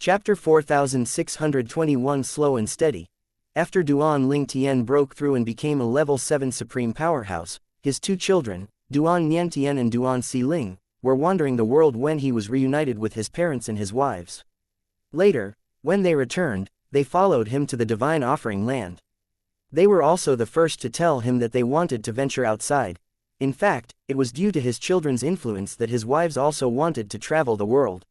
Chapter 4621 Slow and Steady. After Duan Lingtian broke through and became a level 7 supreme powerhouse, his two children, Duan Niantian and Duan Xiling, were wandering the world when he was reunited with his parents and his wives. Later, when they returned, they followed him to the divine offering land. They were also the first to tell him that they wanted to venture outside. In fact, it was due to his children's influence that his wives also wanted to travel the world.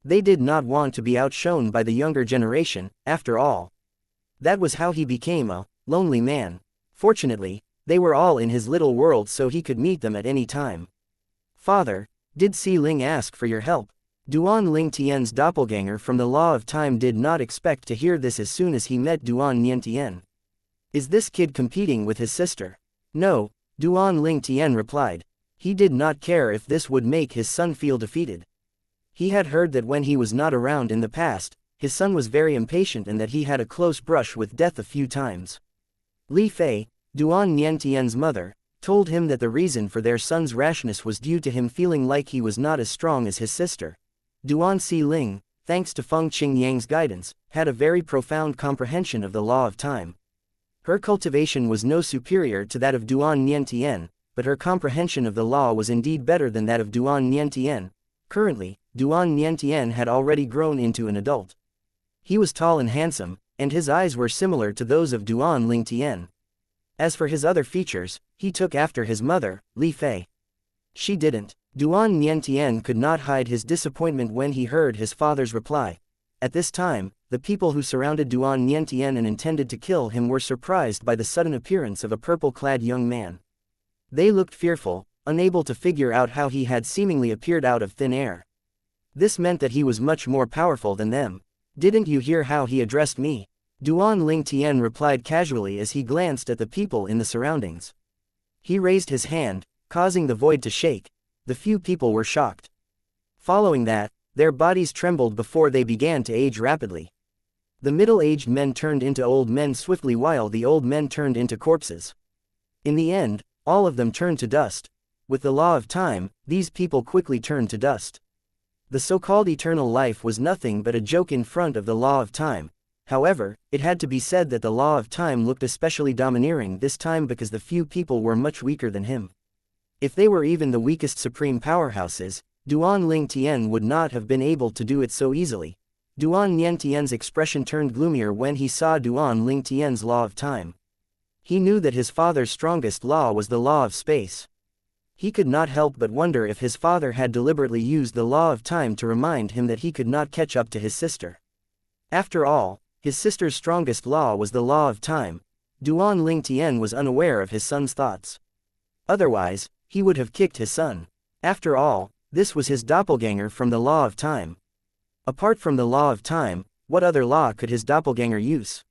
They did not want to be outshone by the younger generation, after all. That was how he became a lonely man. Fortunately, they were all in his little world so he could meet them at any time. "Father, did Xiling ask for your help?" Duan Lingtian's doppelganger from the Law of Time did not expect to hear this as soon as he met Duan Niantian. "Is this kid competing with his sister?" "No," Duan Lingtian replied. He did not care if this would make his son feel defeated. He had heard that when he was not around in the past, his son was very impatient and that he had a close brush with death a few times. Li Fei, Duan Niantian's mother, told him that the reason for their son's rashness was due to him feeling like he was not as strong as his sister. Duan Xiling, thanks to Feng Qingyang's guidance, had a very profound comprehension of the Law of Time. Her cultivation was no superior to that of Duan Niantian, but her comprehension of the law was indeed better than that of Duan Niantian. Currently, Duan Niantian had already grown into an adult. He was tall and handsome, and his eyes were similar to those of Duan Lingtian. As for his other features, he took after his mother, Li Fei. She didn't. Duan Niantian could not hide his disappointment when he heard his father's reply. At this time, the people who surrounded Duan Niantian and intended to kill him were surprised by the sudden appearance of a purple-clad young man. They looked fearful, unable to figure out how he had seemingly appeared out of thin air. This meant that he was much more powerful than them. "Didn't you hear how he addressed me?" Duan Lingtian replied casually as he glanced at the people in the surroundings. He raised his hand, causing the void to shake. The few people were shocked. Following that, their bodies trembled before they began to age rapidly. The middle-aged men turned into old men swiftly while the old men turned into corpses. In the end, all of them turned to dust. With the Law of Time, these people quickly turned to dust. The so-called eternal life was nothing but a joke in front of the Law of Time. However, it had to be said that the Law of Time looked especially domineering this time because the few people were much weaker than him. If they were even the weakest supreme powerhouses, Duan Lingtian would not have been able to do it so easily. Duan Niantian's expression turned gloomier when he saw Duan Lingtian's Law of Time. He knew that his father's strongest law was the Law of Space. He could not help but wonder if his father had deliberately used the Law of Time to remind him that he could not catch up to his sister. After all, his sister's strongest law was the Law of Time. Duan Lingtian was unaware of his son's thoughts. Otherwise, he would have kicked his son. After all, this was his doppelganger from the Law of Time. Apart from the Law of Time, what other law could his doppelganger use?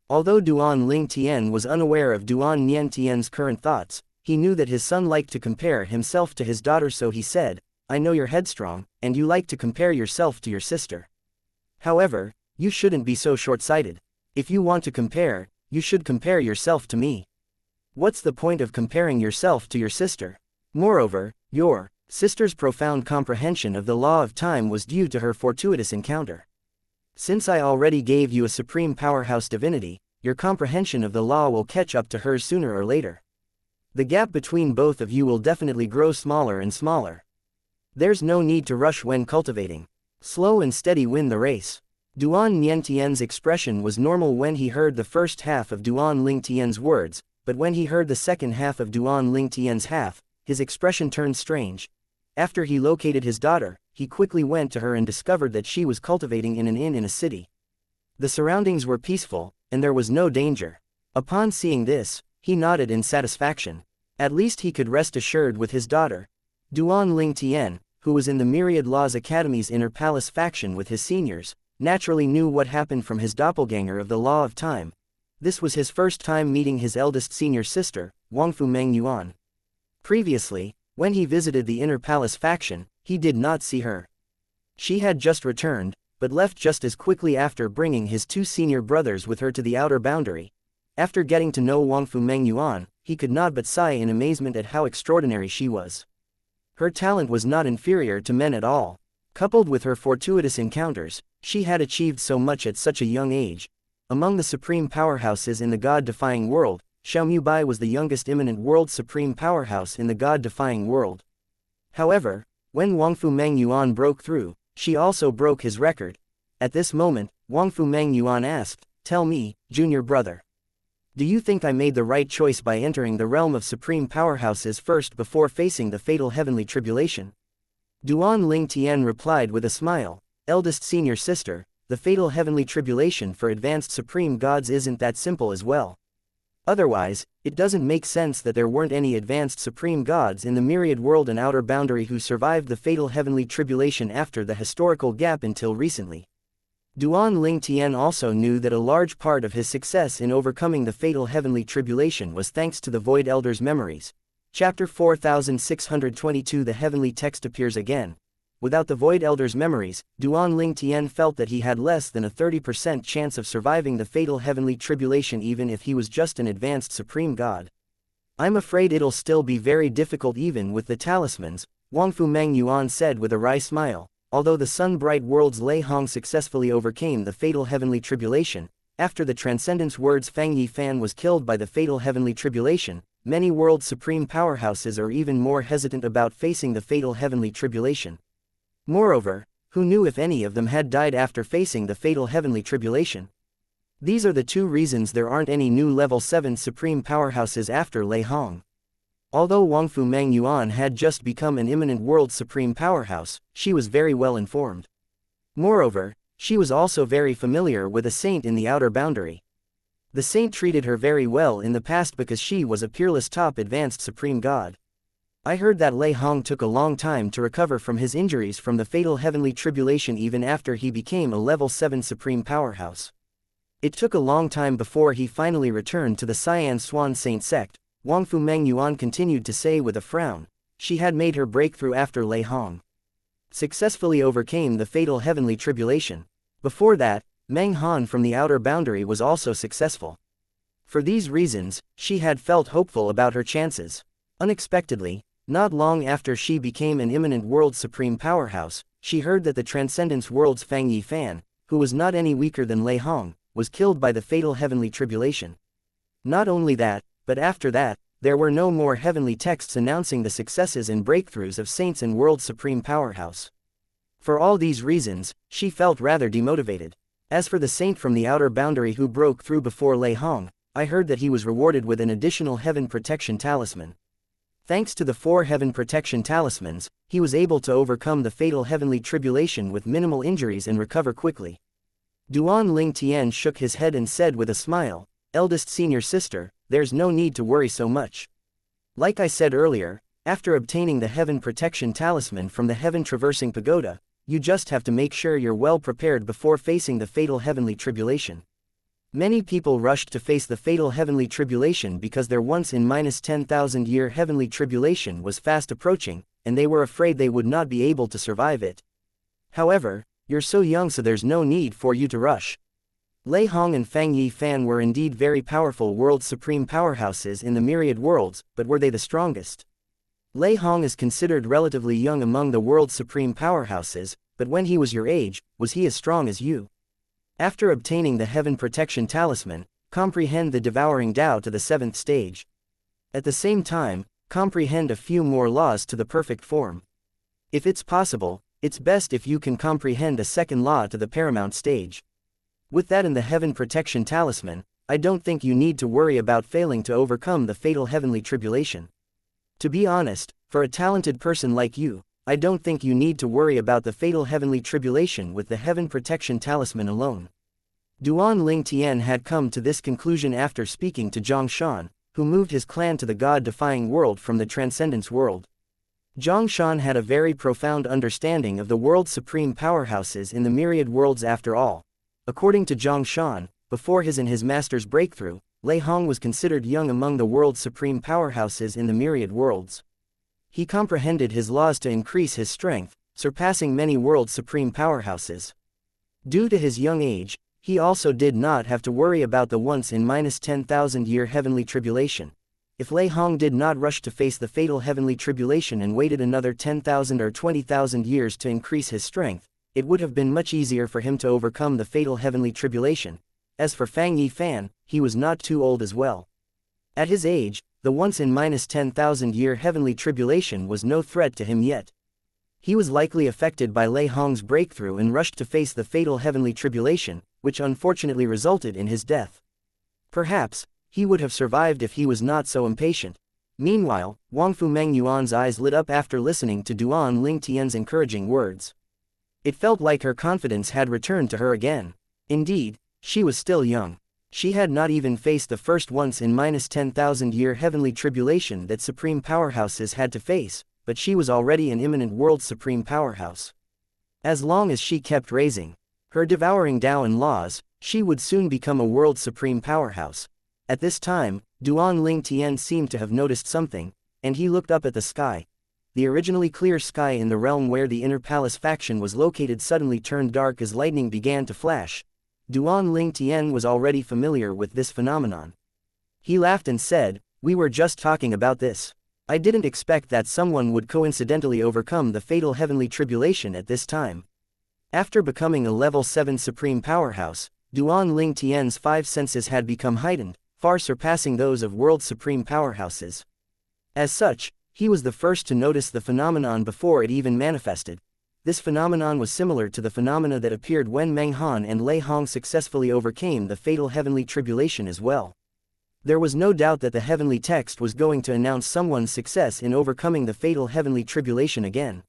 Although Duan Lingtian was unaware of Duan Niantian's current thoughts, he knew that his son liked to compare himself to his daughter, so he said, "I know you're headstrong, and you like to compare yourself to your sister. However, you shouldn't be so short-sighted. If you want to compare, you should compare yourself to me. What's the point of comparing yourself to your sister? Moreover, your sister's profound comprehension of the Law of Time was due to her fortuitous encounter. Since I already gave you a supreme powerhouse divinity, your comprehension of the law will catch up to hers sooner or later. The gap between both of you will definitely grow smaller and smaller. There's no need to rush when cultivating. Slow and steady win the race." Duan Niantian's expression was normal when he heard the first half of Duan Lingtian's words, but when he heard the second half of Duan Lingtian's half, his expression turned strange. After he located his daughter, he quickly went to her and discovered that she was cultivating in an inn in a city. The surroundings were peaceful, and there was no danger. Upon seeing this, he nodded in satisfaction. At least he could rest assured with his daughter. Duan Lingtian, who was in the Myriad Laws Academy's inner palace faction with his seniors, naturally knew what happened from his doppelganger of the Law of Time. This was his first time meeting his eldest senior sister, Wangfu Mengyuan. Previously, when he visited the inner palace faction, he did not see her. She had just returned, but left just as quickly after bringing his two senior brothers with her to the outer boundary. After getting to know Wangfu Mengyuan, he could not but sigh in amazement at how extraordinary she was. Her talent was not inferior to men at all. Coupled with her fortuitous encounters, She had achieved so much at such a young age. Among the supreme powerhouses in the God-defying world, Xiaomu Bai was the youngest imminent world supreme powerhouse in the God-defying world. However, when Wangfu Meng Yuan broke through, she also broke his record. At this moment, Wangfu Meng Yuan asked, "Tell me, junior brother. Do you think I made the right choice by entering the realm of supreme powerhouses first before facing the fatal heavenly tribulation?" Duan Ling Tian replied with a smile, "Eldest senior sister, the fatal heavenly tribulation for advanced supreme gods isn't that simple as well. Otherwise, it doesn't make sense that there weren't any advanced supreme gods in the myriad world and outer boundary who survived the fatal heavenly tribulation after the historical gap until recently." Duan Ling Tian also knew that a large part of his success in overcoming the fatal heavenly tribulation was thanks to the Void Elder's memories. Chapter 4622 The heavenly text appears again. Without the Void Elder's memories, Duan Ling Tian felt that he had less than a 30% chance of surviving the fatal heavenly tribulation even if he was just an advanced supreme god. "I'm afraid it'll still be very difficult even with the talismans," Wangfu Meng Yuan said with a wry smile. Although the sun-bright worlds Lei Hong successfully overcame the fatal heavenly tribulation, after the transcendence words Fang Yi Fan was killed by the fatal heavenly tribulation, many world supreme powerhouses are even more hesitant about facing the fatal heavenly tribulation. Moreover, who knew if any of them had died after facing the fatal heavenly tribulation? These are the two reasons there aren't any new level 7 supreme powerhouses after Lei Hong. Although Wangfu Meng Yuan had just become an imminent world supreme powerhouse, she was very well informed. Moreover, she was also very familiar with a saint in the outer boundary. The saint treated her very well in the past because she was a peerless top advanced supreme god. "I heard that Lei Hong took a long time to recover from his injuries from the fatal heavenly tribulation even after he became a level 7 supreme powerhouse. It took a long time before he finally returned to the Cyan Swan Saint sect," Wangfu Meng Yuan continued to say with a frown. She had made her breakthrough after Lei Hong successfully overcame the fatal heavenly tribulation. Before that, Meng Han from the outer boundary was also successful. For these reasons, she had felt hopeful about her chances. Unexpectedly, not long after she became an imminent world supreme powerhouse, she heard that the Transcendence World's Fang Yi Fan, who was not any weaker than Lei Hong, was killed by the fatal heavenly tribulation. Not only that, but after that, there were no more heavenly texts announcing the successes and breakthroughs of saints and world supreme powerhouse. For all these reasons, she felt rather demotivated. As for the saint from the outer boundary who broke through before Lei Hong, I heard that he was rewarded with an additional heaven protection talisman. Thanks to the 4 heaven protection talismans, he was able to overcome the fatal heavenly tribulation with minimal injuries and recover quickly. Duan Ling Tian shook his head and said with a smile, "Eldest senior sister, there's no need to worry so much. Like I said earlier, after obtaining the heaven protection talisman from the heaven traversing pagoda, you just have to make sure you're well prepared before facing the fatal heavenly tribulation." Many people rushed to face the fatal heavenly tribulation because their once in -10,000 year heavenly tribulation was fast approaching, and they were afraid they would not be able to survive it. However, you're so young so there's no need for you to rush. Lei Hong and Fang Yi Fan were indeed very powerful world supreme powerhouses in the myriad worlds, but were they the strongest? Lei Hong is considered relatively young among the world supreme powerhouses, but when he was your age, was he as strong as you? After obtaining the heaven protection talisman, comprehend the devouring Tao to the 7th stage. At the same time, comprehend a few more laws to the perfect form. If it's possible, it's best if you can comprehend a second law to the paramount stage. With that and the heaven protection talisman, I don't think you need to worry about failing to overcome the fatal heavenly tribulation. To be honest, for a talented person like you, I don't think you need to worry about the fatal heavenly tribulation with the heaven protection talisman alone. Duan Ling Tian had come to this conclusion after speaking to Zhang Shan, who moved his clan to the God-defying world from the Transcendence world. Zhang Shan had a very profound understanding of the world's supreme powerhouses in the myriad worlds after all. According to Zhang Shan, before his and his master's breakthrough, Lei Hong was considered young among the world's supreme powerhouses in the myriad worlds. He comprehended his laws to increase his strength, surpassing many world supreme powerhouses. Due to his young age, he also did not have to worry about the once in -10,000 year heavenly tribulation. If Lei Hong did not rush to face the fatal heavenly tribulation and waited another 10,000 or 20,000 years to increase his strength, it would have been much easier for him to overcome the fatal heavenly tribulation. As for Fang Yifan, he was not too old as well. At his age, the once in -10,000-year heavenly tribulation was no threat to him yet. He was likely affected by Lei Hong's breakthrough and rushed to face the fatal heavenly tribulation, which unfortunately resulted in his death. Perhaps, he would have survived if he was not so impatient. Meanwhile, Wangfu Mengyuan's eyes lit up after listening to Duan Ling Tian's encouraging words. It felt like her confidence had returned to her again. Indeed, she was still young. She had not even faced the first once in -10,000-year heavenly tribulation that supreme powerhouses had to face, but she was already an imminent world supreme powerhouse. As long as she kept raising her devouring Tao and laws, she would soon become a world supreme powerhouse. At this time, Duan Ling Tian seemed to have noticed something, and he looked up at the sky. The originally clear sky in the realm where the inner palace faction was located suddenly turned dark as lightning began to flash. Duan Ling Tian was already familiar with this phenomenon. He laughed and said, "We were just talking about this. I didn't expect that someone would coincidentally overcome the fatal heavenly tribulation at this time." After becoming a level 7 supreme powerhouse, Duan Ling Tian's 5 senses had become heightened, far surpassing those of world supreme powerhouses. As such, he was the first to notice the phenomenon before it even manifested. This phenomenon was similar to the phenomena that appeared when Meng Han and Lei Hong successfully overcame the fatal heavenly tribulation as well. There was no doubt that the heavenly text was going to announce someone's success in overcoming the fatal heavenly tribulation again.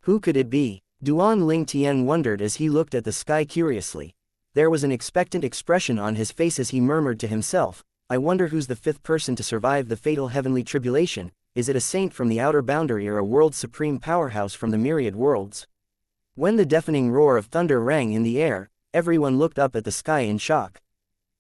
Who could it be? Duan Ling Tian wondered as he looked at the sky curiously. There was an expectant expression on his face as he murmured to himself, "I wonder who's the 5th person to survive the fatal heavenly tribulation. Is it a saint from the outer boundary or a world supreme powerhouse from the myriad worlds?" When the deafening roar of thunder rang in the air, everyone looked up at the sky in shock.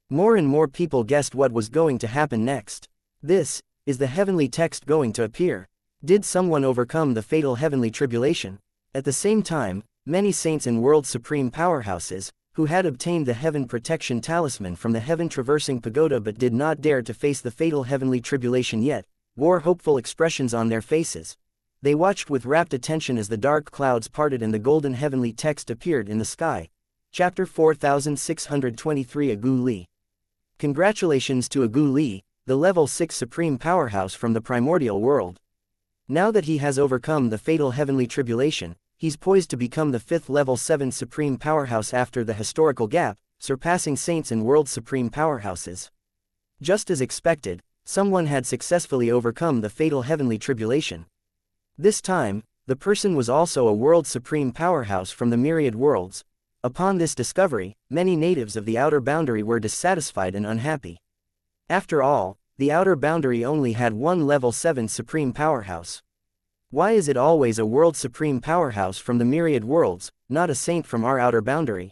More and more people guessed what was going to happen next. Is the heavenly text going to appear? Did someone overcome the fatal heavenly tribulation? At the same time, many saints and world supreme powerhouses, who had obtained the heaven protection talisman from the heaven traversing pagoda but did not dare to face the fatal heavenly tribulation yet, wore hopeful expressions on their faces. They watched with rapt attention as the dark clouds parted and the golden heavenly text appeared in the sky. Chapter 4623 Agu Li. Congratulations to Agu Li, the level 6 supreme powerhouse from the primordial world. Now that he has overcome the fatal heavenly tribulation, he's poised to become the 5th level 7 supreme powerhouse after the historical gap, surpassing saints and world supreme powerhouses. Just as expected, someone had successfully overcome the fatal heavenly tribulation. This time, the person was also a world supreme powerhouse from the myriad worlds. Upon this discovery, many natives of the outer boundary were dissatisfied and unhappy. After all, the outer boundary only had one level 7 supreme powerhouse. Why is it always a world supreme powerhouse from the myriad worlds, not a saint from our outer boundary?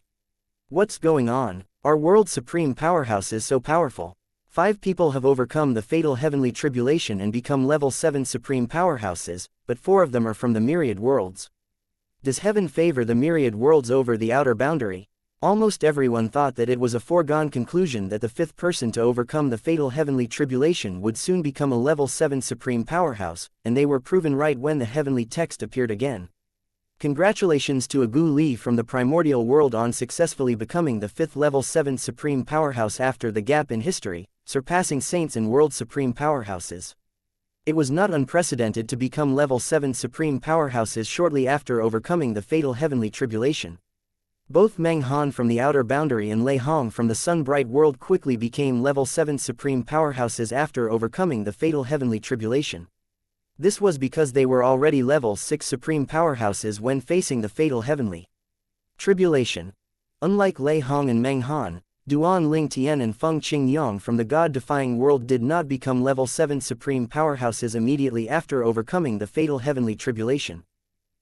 What's going on? Are world supreme powerhouses so powerful? 5 people have overcome the fatal heavenly tribulation and become level 7 supreme powerhouses, but 4 of them are from the myriad worlds. Does heaven favor the myriad worlds over the outer boundary? Almost everyone thought that it was a foregone conclusion that the 5th person to overcome the fatal heavenly tribulation would soon become a level 7 supreme powerhouse, and they were proven right when the heavenly text appeared again. Congratulations to Agu Li from the primordial world on successfully becoming the 5th level 7 supreme powerhouse after the gap in history, surpassing saints and world supreme powerhouses. It was not unprecedented to become level 7 supreme powerhouses shortly after overcoming the fatal heavenly tribulation. Both Meng Han from the outer boundary and Lei Hong from the sun-bright world quickly became level 7 supreme powerhouses after overcoming the fatal heavenly tribulation. This was because they were already level 6 supreme powerhouses when facing the fatal heavenly tribulation. Unlike Lei Hong and Meng Han, Duan Ling Tian and Feng Qingyang from the god-defying world did not become level 7 supreme powerhouses immediately after overcoming the fatal heavenly tribulation.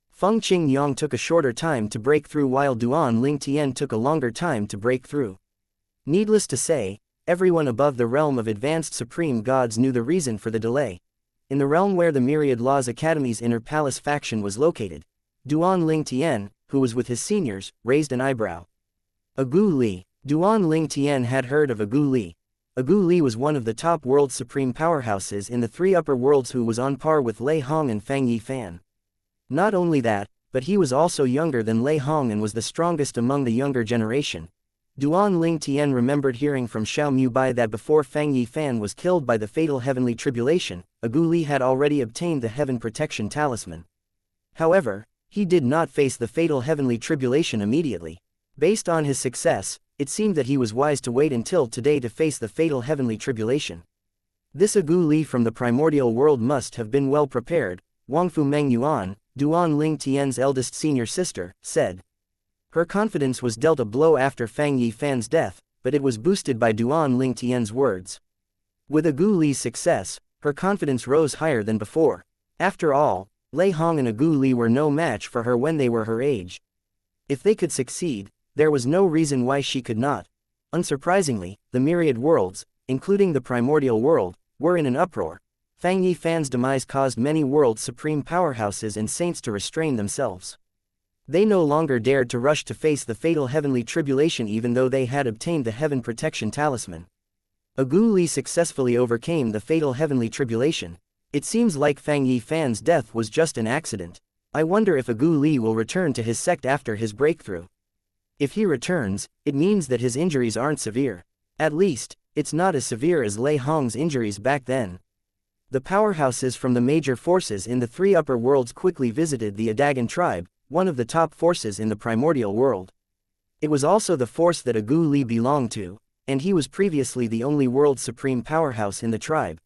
Feng Qingyang took a shorter time to break through while Duan Ling Tian took a longer time to break through. Needless to say, everyone above the realm of advanced supreme gods knew the reason for the delay. In the realm where the Myriad Laws Academy's inner palace faction was located, Duan Ling Tian, who was with his seniors, raised an eyebrow. Agu Li. Duan Ling Tian had heard of Agu Li. Agu Li was one of the top world supreme powerhouses in the 3 upper worlds who was on par with Lei Hong and Fang Yifan. Not only that, but he was also younger than Lei Hong and was the strongest among the younger generation. Duan Ling Tian remembered hearing from Xiao Mu Bai that before Fang Yifan was killed by the fatal heavenly tribulation, Gu Li had already obtained the heaven protection talisman. However, he did not face the fatal heavenly tribulation immediately. Based on his success, it seemed that he was wise to wait until today to face the fatal heavenly tribulation. This Gu Li from the primordial world must have been well prepared, Wangfu Meng Yuan, Duan Ling Tian's eldest senior sister, said. Her confidence was dealt a blow after Fang Yifan's death, but it was boosted by Duan Ling Tian's words. With Gu Li's success, her confidence rose higher than before. After all, Lei Hong and Gu Li were no match for her when they were her age. If they could succeed, there was no reason why she could not. Unsurprisingly, the myriad worlds, including the primordial world, were in an uproar. Fang Yifan's demise caused many worlds' supreme powerhouses and saints to restrain themselves. They no longer dared to rush to face the fatal heavenly tribulation even though they had obtained the heaven protection talisman. Gu Li successfully overcame the fatal heavenly tribulation. It seems like Fang Yifan's death was just an accident. I wonder if Gu Li will return to his sect after his breakthrough. If he returns, it means that his injuries aren't severe. At least, it's not as severe as Lei Hong's injuries back then. The powerhouses from the major forces in the three upper worlds quickly visited the Adagan tribe, one of the top forces in the primordial world. It was also the force that Gu Li belonged to, and he was previously the only world's supreme powerhouse in the tribe.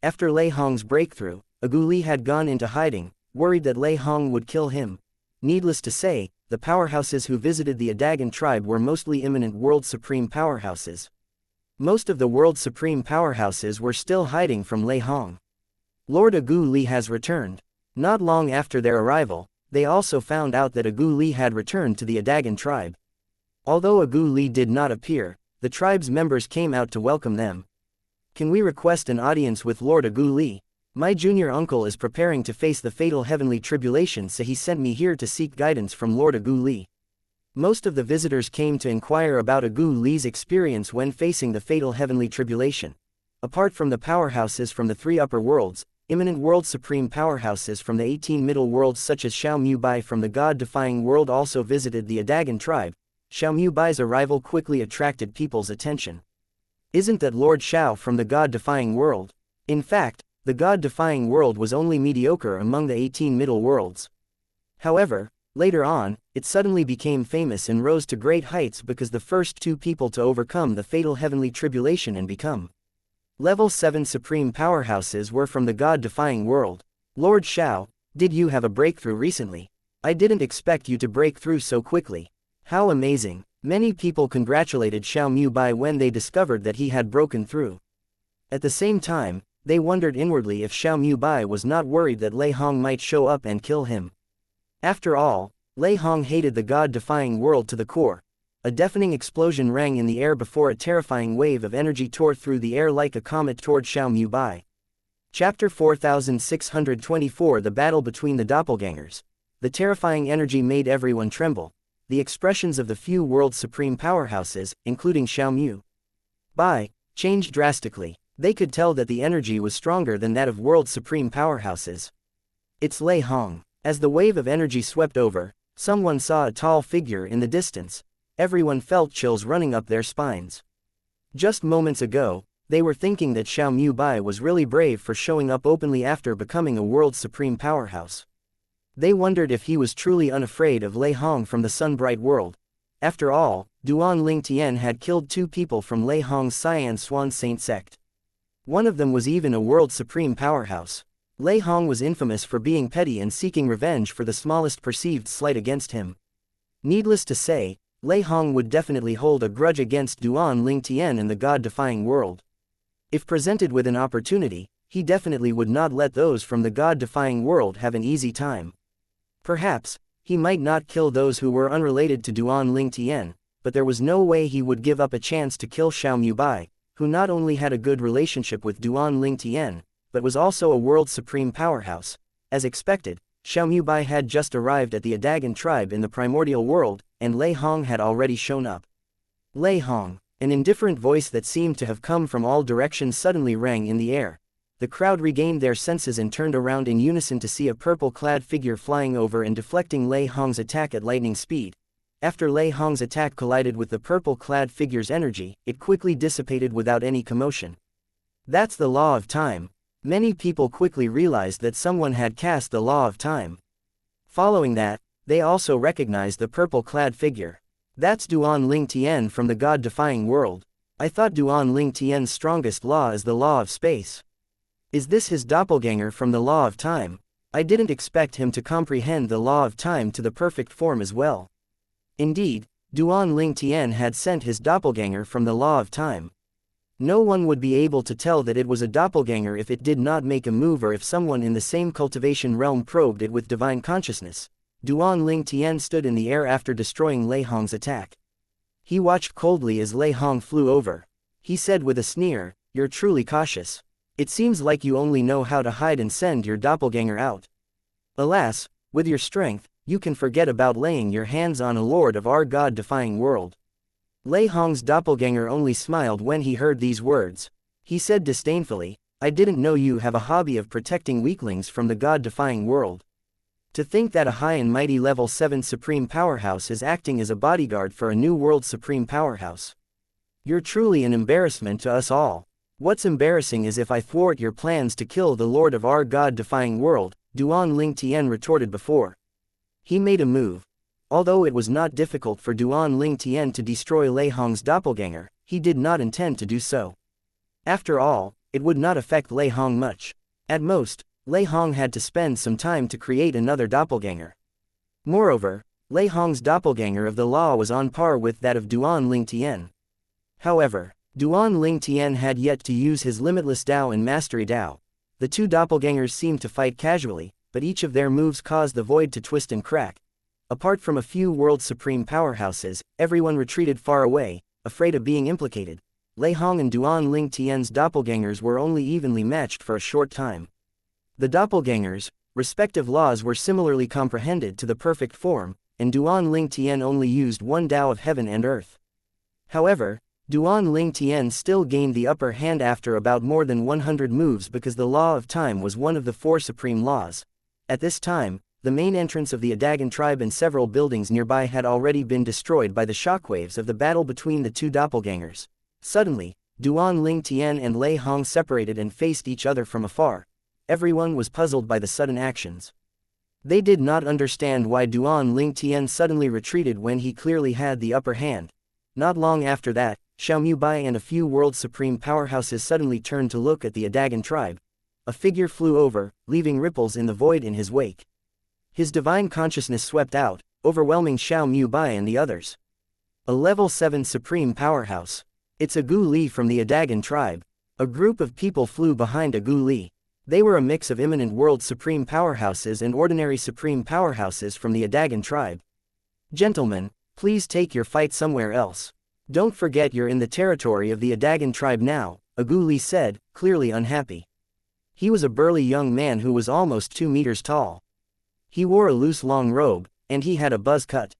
After Lei Hong's breakthrough, Gu Li had gone into hiding, worried that Lei Hong would kill him. Needless to say, the powerhouses who visited the Adagan tribe were mostly imminent world supreme powerhouses. Most of the world supreme powerhouses were still hiding from Lei Hong. Lord Gu Li has returned. Not long after their arrival, they also found out that Gu Li had returned to the Adagan tribe. Although Gu Li did not appear, the tribe's members came out to welcome them. Can we request an audience with Lord Gu Li? My junior uncle is preparing to face the fatal heavenly tribulation, so he sent me here to seek guidance from Lord Gu Li. Most of the visitors came to inquire about Gu Li's experience when facing the fatal heavenly tribulation. Apart from the powerhouses from the three upper worlds, imminent world supreme powerhouses from the 18 middle worlds such as Xiao Mu Bai from the god-defying world also visited the Adagan tribe. Xiao Mu Bai's arrival quickly attracted people's attention. Isn't that Lord Xiao from the god-defying world? In fact, the god-defying world was only mediocre among the 18 middle worlds. However, later on, it suddenly became famous and rose to great heights because the first two people to overcome the fatal heavenly tribulation and become Level 7 supreme powerhouses were from the god-defying world. Lord Xiao, did you have a breakthrough recently? I didn't expect you to break through so quickly. How amazing. Many people congratulated Xiao Mu Bai when they discovered that he had broken through. At the same time, they wondered inwardly if Xiao Mu Bai was not worried that Lei Hong might show up and kill him. After all, Lei Hong hated the god-defying world to the core. A deafening explosion rang in the air before a terrifying wave of energy tore through the air like a comet toward Xiao Mu Bai. Chapter 4624 The Battle Between the Doppelgangers. The terrifying energy made everyone tremble. The expressions of the few world supreme powerhouses, including Xiao Mu Bai, changed drastically. They could tell that the energy was stronger than that of world supreme powerhouses. It's Lei Hong. As the wave of energy swept over, someone saw a tall figure in the distance. Everyone felt chills running up their spines. Just moments ago, they were thinking that Xiao Mu Bai was really brave for showing up openly after becoming a world supreme powerhouse. They wondered if he was truly unafraid of Lei Hong from the Sun-Bright world. After all, Duan Ling Tian had killed two people from Lei Hong's Cyan Swan Saint sect. One of them was even a world supreme powerhouse. Lei Hong was infamous for being petty and seeking revenge for the smallest perceived slight against him. Needless to say, Lei Hong would definitely hold a grudge against Duan Ling Tian and the god-defying world. If presented with an opportunity, he definitely would not let those from the god-defying world have an easy time. Perhaps, he might not kill those who were unrelated to Duan Ling Tian, but there was no way he would give up a chance to kill Xiao Mu Bai, who not only had a good relationship with Duan Ling Tian, but was also a world supreme powerhouse. As expected, Xiao Mu Bai had just arrived at the Adagan tribe in the primordial world, and Lei Hong had already shown up. Lei Hong, an indifferent voice that seemed to have come from all directions suddenly rang in the air. the crowd regained their senses and turned around in unison to see a purple-clad figure flying over and deflecting Lei Hong's attack at lightning speed. After Lei Hong's attack collided with the purple-clad figure's energy, it quickly dissipated without any commotion. That's the law of time. Many people quickly realized that someone had cast the law of time. Following that, they also recognized the purple-clad figure. That's Duan Ling Tian from the God-defying world. I thought Duan Ling Tian's strongest law is the law of space. Is this his doppelganger from the law of time? I didn't expect him to comprehend the law of time to the perfect form as well. Indeed, Duan Ling Tian had sent his doppelganger from the law of time. No one would be able to tell that it was a doppelganger if it did not make a move or if someone in the same cultivation realm probed it with divine consciousness. Duan Ling Tian stood in the air after destroying Lei Hong's attack. He watched coldly as Lei Hong flew over. He said with a sneer, "You're truly cautious. It seems like you only know how to hide and send your doppelganger out. Alas, with your strength, you can forget about laying your hands on a lord of our God-defying world." Lei Hong's doppelganger only smiled when he heard these words. He said disdainfully, "I didn't know you have a hobby of protecting weaklings from the God-defying world. To think that a high and mighty level 7 supreme powerhouse is acting as a bodyguard for a new world supreme powerhouse. You're truly an embarrassment to us all. What's embarrassing is if I thwart your plans to kill the lord of our God-defying world," Duan Ling Tian retorted before. He made a move. Although it was not difficult for Duan Ling Tian to destroy Lei Hong's doppelganger, he did not intend to do so. After all, it would not affect Lei Hong much. At most, Lei Hong had to spend some time to create another doppelganger. Moreover, Lei Hong's doppelganger of the law was on par with that of Duan Ling Tian. However, Duan Ling Tian had yet to use his limitless Dao and mastery Dao. The two doppelgangers seemed to fight casually, but each of their moves caused the void to twist and crack. Apart from a few world supreme powerhouses, everyone retreated far away, afraid of being implicated. Lei Hong and Duan Ling Tian's doppelgangers were only evenly matched for a short time. The doppelgangers' respective laws were similarly comprehended to the perfect form, and Duan Ling Tian only used one Dao of heaven and earth. However, Duan Ling Tian still gained the upper hand after about more than 100 moves because the law of time was one of the 4 supreme laws. At this time, the main entrance of the Adagan tribe and several buildings nearby had already been destroyed by the shockwaves of the battle between the two doppelgangers. Suddenly, Duan Ling Tian and Lei Hong separated and faced each other from afar. Everyone was puzzled by the sudden actions. They did not understand why Duan Ling Tian suddenly retreated when he clearly had the upper hand. Not long after that, Xiaomu Bai and a few world supreme powerhouses suddenly turned to look at the Adagan tribe. A figure flew over, leaving ripples in the void in his wake. His divine consciousness swept out, overwhelming Xiaomu Bai and the others. A level 7 supreme powerhouse. It's a Gu Li from the Adagan tribe. A group of people flew behind a Gu Li. They were a mix of imminent world supreme powerhouses and ordinary supreme powerhouses from the Adagan tribe. "Gentlemen, please take your fight somewhere else. Don't forget you're in the territory of the Adagan tribe now," a Gu Li said, clearly unhappy. He was a burly young man who was almost 2 meters tall. He wore a loose long robe, and he had a buzz cut.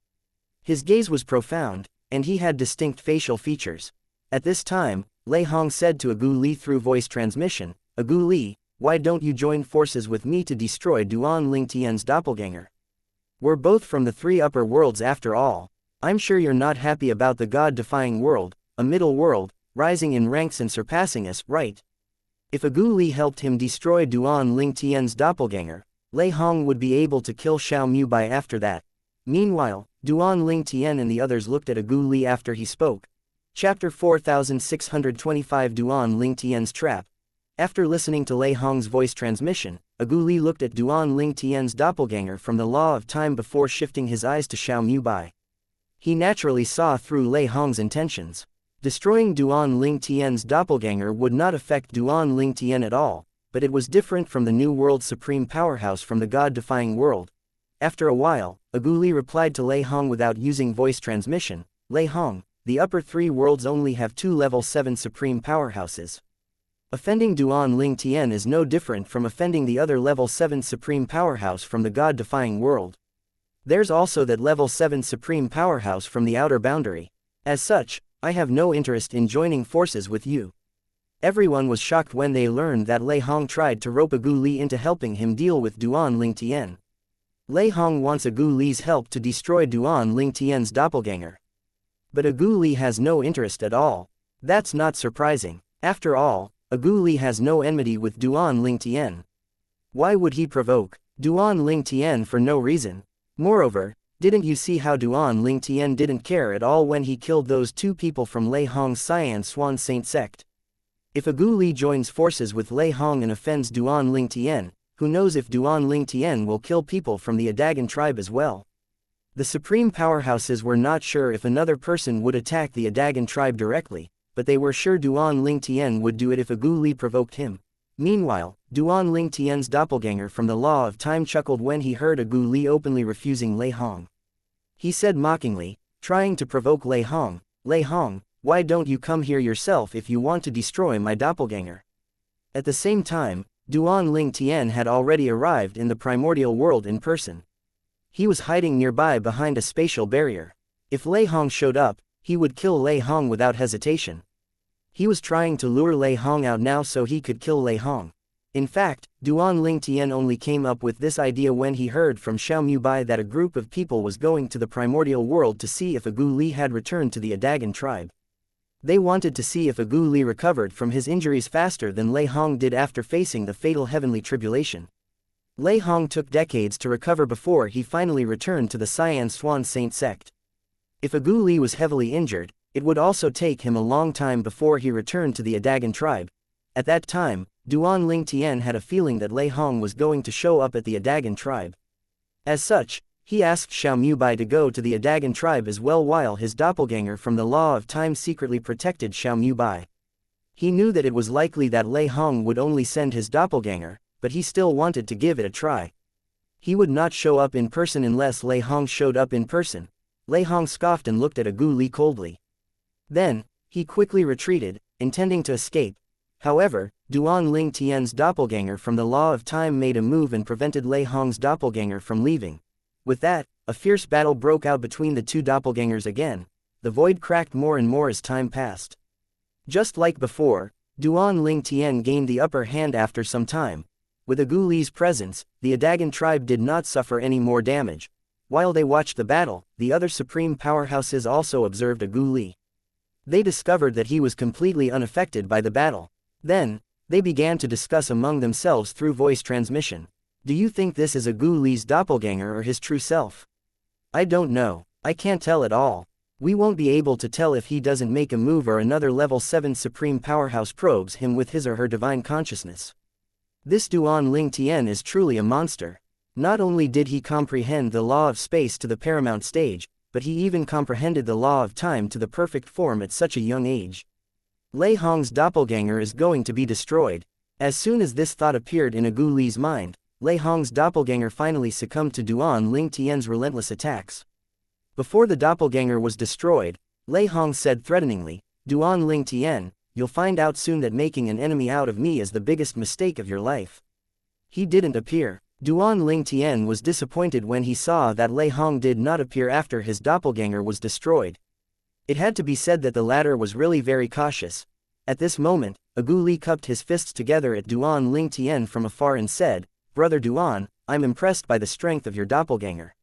His gaze was profound, and he had distinct facial features. At this time, Lei Hong said to a Gu Li through voice transmission, "A Gu Li, why don't you join forces with me to destroy Duan Ling Tian's doppelganger? We're both from the 3 upper worlds after all. I'm sure you're not happy about the God-defying world, a middle world, rising in ranks and surpassing us, right?" If a Gu Li helped him destroy Duan Ling Tian's doppelganger, Lei Hong would be able to kill Xiaomu Bai after that. Meanwhile, Duan Ling Tian and the others looked at a Gu Li after he spoke. Chapter 4625 Duan Ling Tian's Trap. After listening to Lei Hong's voice transmission, a Gu Li looked at Duan Ling Tian's doppelganger from the law of time before shifting his eyes to Xiaomu Bai. He naturally saw through Lei Hong's intentions. Destroying Duan Ling Tian's doppelganger would not affect Duan Ling Tian at all, but it was different from the new world supreme powerhouse from the God-defying world. After a while, a Gu Li replied to Lei Hong without using voice transmission, "Lei Hong, the upper 3 worlds only have 2 level 7 supreme powerhouses. Offending Duan Ling Tian is no different from offending the other level 7 supreme powerhouse from the God-defying world. There's also that level 7 supreme powerhouse from the outer boundary. As such, I have no interest in joining forces with you." Everyone was shocked when they learned that Lei Hong tried to rope Agu Li into helping him deal with Duan Lingtian. Lei Hong wants Agu Li's help to destroy Duan Lingtian's doppelganger. But Agu Li has no interest at all. That's not surprising. After all, Agu Li has no enmity with Duan Lingtian. Why would he provoke Duan Lingtian for no reason? Moreover, didn't you see how Duan Lingtian didn't care at all when he killed those two people from Lei Hong's Xianxia Saint sect? If Agu Li joins forces with Lei Hong and offends Duan Lingtian, who knows if Duan Lingtian will kill people from the Adagan tribe as well? The supreme powerhouses were not sure if another person would attack the Adagan tribe directly, but they were sure Duan Lingtian would do it if Agu Li provoked him. Meanwhile, Duan Lingtian's doppelganger from the Law of Time chuckled when he heard Agu Li openly refusing Lei Hong. He said mockingly, trying to provoke Lei Hong, why don't you come here yourself if you want to destroy my doppelganger? At the same time, Duan Lingtian had already arrived in the primordial world in person. He was hiding nearby behind a spatial barrier. If Lei Hong showed up, he would kill Lei Hong without hesitation. He was trying to lure Lei Hong out now so he could kill Lei Hong. In fact, Duan Lingtian only came up with this idea when he heard from Xiao Bai that a group of people was going to the primordial world to see if Agu Li had returned to the Adagan tribe. They wanted to see if Agu Li recovered from his injuries faster than Lei Hong did after facing the fatal heavenly tribulation. Lei Hong took decades to recover before he finally returned to the Xianxia Saint sect. If Agu Li was heavily injured, it would also take him a long time before he returned to the Adagan tribe. At that time, Duan Lingtian had a feeling that Lei Hong was going to show up at the Adagan tribe. As such, he asked Xiao Bai to go to the Adagan tribe as well while his doppelganger from the Law of Time secretly protected Xiao Bai. He knew that it was likely that Lei Hong would only send his doppelganger, but he still wanted to give it a try. He would not show up in person unless Lei Hong showed up in person. Lei Hong scoffed and looked at Agu Li coldly. Then, he quickly retreated, intending to escape. However, Duan Lingtian's doppelganger from the Law of Time made a move and prevented Lei Hong's doppelganger from leaving. With that, a fierce battle broke out between the two doppelgangers again. The void cracked more and more as time passed. Just like before, Duan Lingtian gained the upper hand after some time. With Agu Li's presence, the Adagan tribe did not suffer any more damage. While they watched the battle, the other supreme powerhouses also observed Agu Li. They discovered that he was completely unaffected by the battle. Then, they began to discuss among themselves through voice transmission. Do you think this is Agu Li's doppelganger or his true self? I don't know. I can't tell at all. We won't be able to tell if he doesn't make a move or another level 7 supreme powerhouse probes him with his or her divine consciousness. This Duan Lingtian is truly a monster. Not only did he comprehend the law of space to the paramount stage, but he even comprehended the law of time to the perfect form at such a young age. Lei Hong's doppelganger is going to be destroyed. As soon as this thought appeared in Agu Li's mind, Lei Hong's doppelganger finally succumbed to Duan Lingtian's relentless attacks. Before the doppelganger was destroyed, Lei Hong said threateningly, Duan Lingtian, you'll find out soon that making an enemy out of me is the biggest mistake of your life. He didn't appear. Duan Lingtian was disappointed when he saw that Lei Hong did not appear after his doppelganger was destroyed. It had to be said that the latter was really very cautious. At this moment, Agu Li cupped his fists together at Duan Lingtian from afar and said, Brother Duan, I'm impressed by the strength of your doppelganger.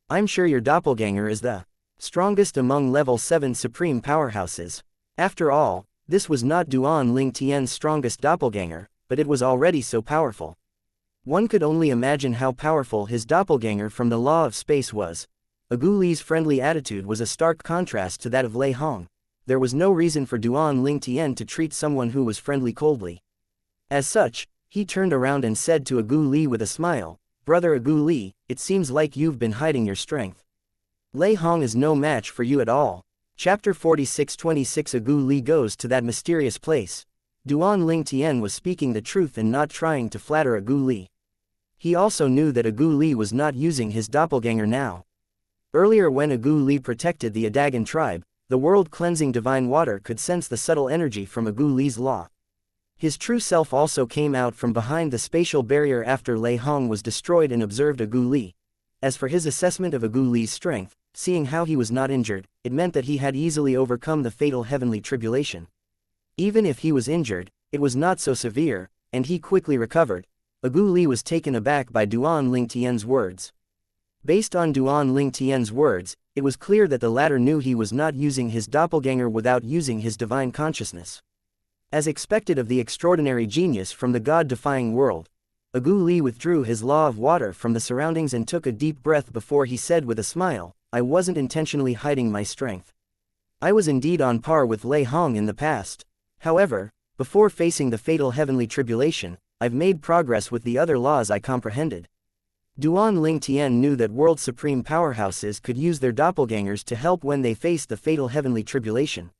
I'm sure your doppelganger is the strongest among level 7 supreme powerhouses. After all, this was not Duan Lingtian's strongest doppelganger, but it was already so powerful. One could only imagine how powerful his doppelganger from the Law of Space was. Agu Li's friendly attitude was a stark contrast to that of Lei Hong. There was no reason for Duan Lingtian to treat someone who was friendly coldly. As such, he turned around and said to Agu Li with a smile, Brother Agu Li, it seems like you've been hiding your strength. Lei Hong is no match for you at all. Chapter 46:26 Agu Li goes to that mysterious place. Duan Lingtian was speaking the truth and not trying to flatter Agu Li. He also knew that Agu Li was not using his doppelganger now. Earlier when Agu Li protected the Adagan tribe, the world-cleansing divine water could sense the subtle energy from Agu Li's law. His true self also came out from behind the spatial barrier after Lei Hong was destroyed and observed Agu Li. As for his assessment of Agu Li's strength, seeing how he was not injured, it meant that he had easily overcome the fatal heavenly tribulation. Even if he was injured, it was not so severe, and he quickly recovered. Agu Li was taken aback by Duan Lingtian's words. Based on Duan Lingtian's words, it was clear that the latter knew he was not using his doppelganger without using his divine consciousness. As expected of the extraordinary genius from the god-defying world, Agu Li withdrew his law of water from the surroundings and took a deep breath before he said with a smile, "I wasn't intentionally hiding my strength. I was indeed on par with Lei Hong in the past. However, before facing the fatal heavenly tribulation, I've made progress with the other laws I comprehended." Duan Lingtian knew that world supreme powerhouses could use their doppelgangers to help when they faced the fatal heavenly tribulation.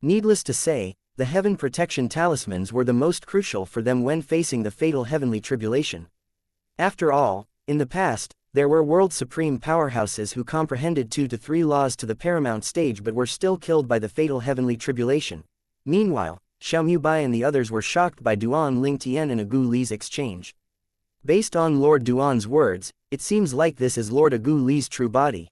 Needless to say, the heaven protection talismans were the most crucial for them when facing the fatal heavenly tribulation. After all, in the past, there were world supreme powerhouses who comprehended 2 to 3 laws to the paramount stage but were still killed by the fatal heavenly tribulation. Meanwhile, Xiaomyu Bai and the others were shocked by Duan Lingtian and Agu Li's exchange. Based on Lord Duan's words, it seems like this is Lord Agu Li's true body.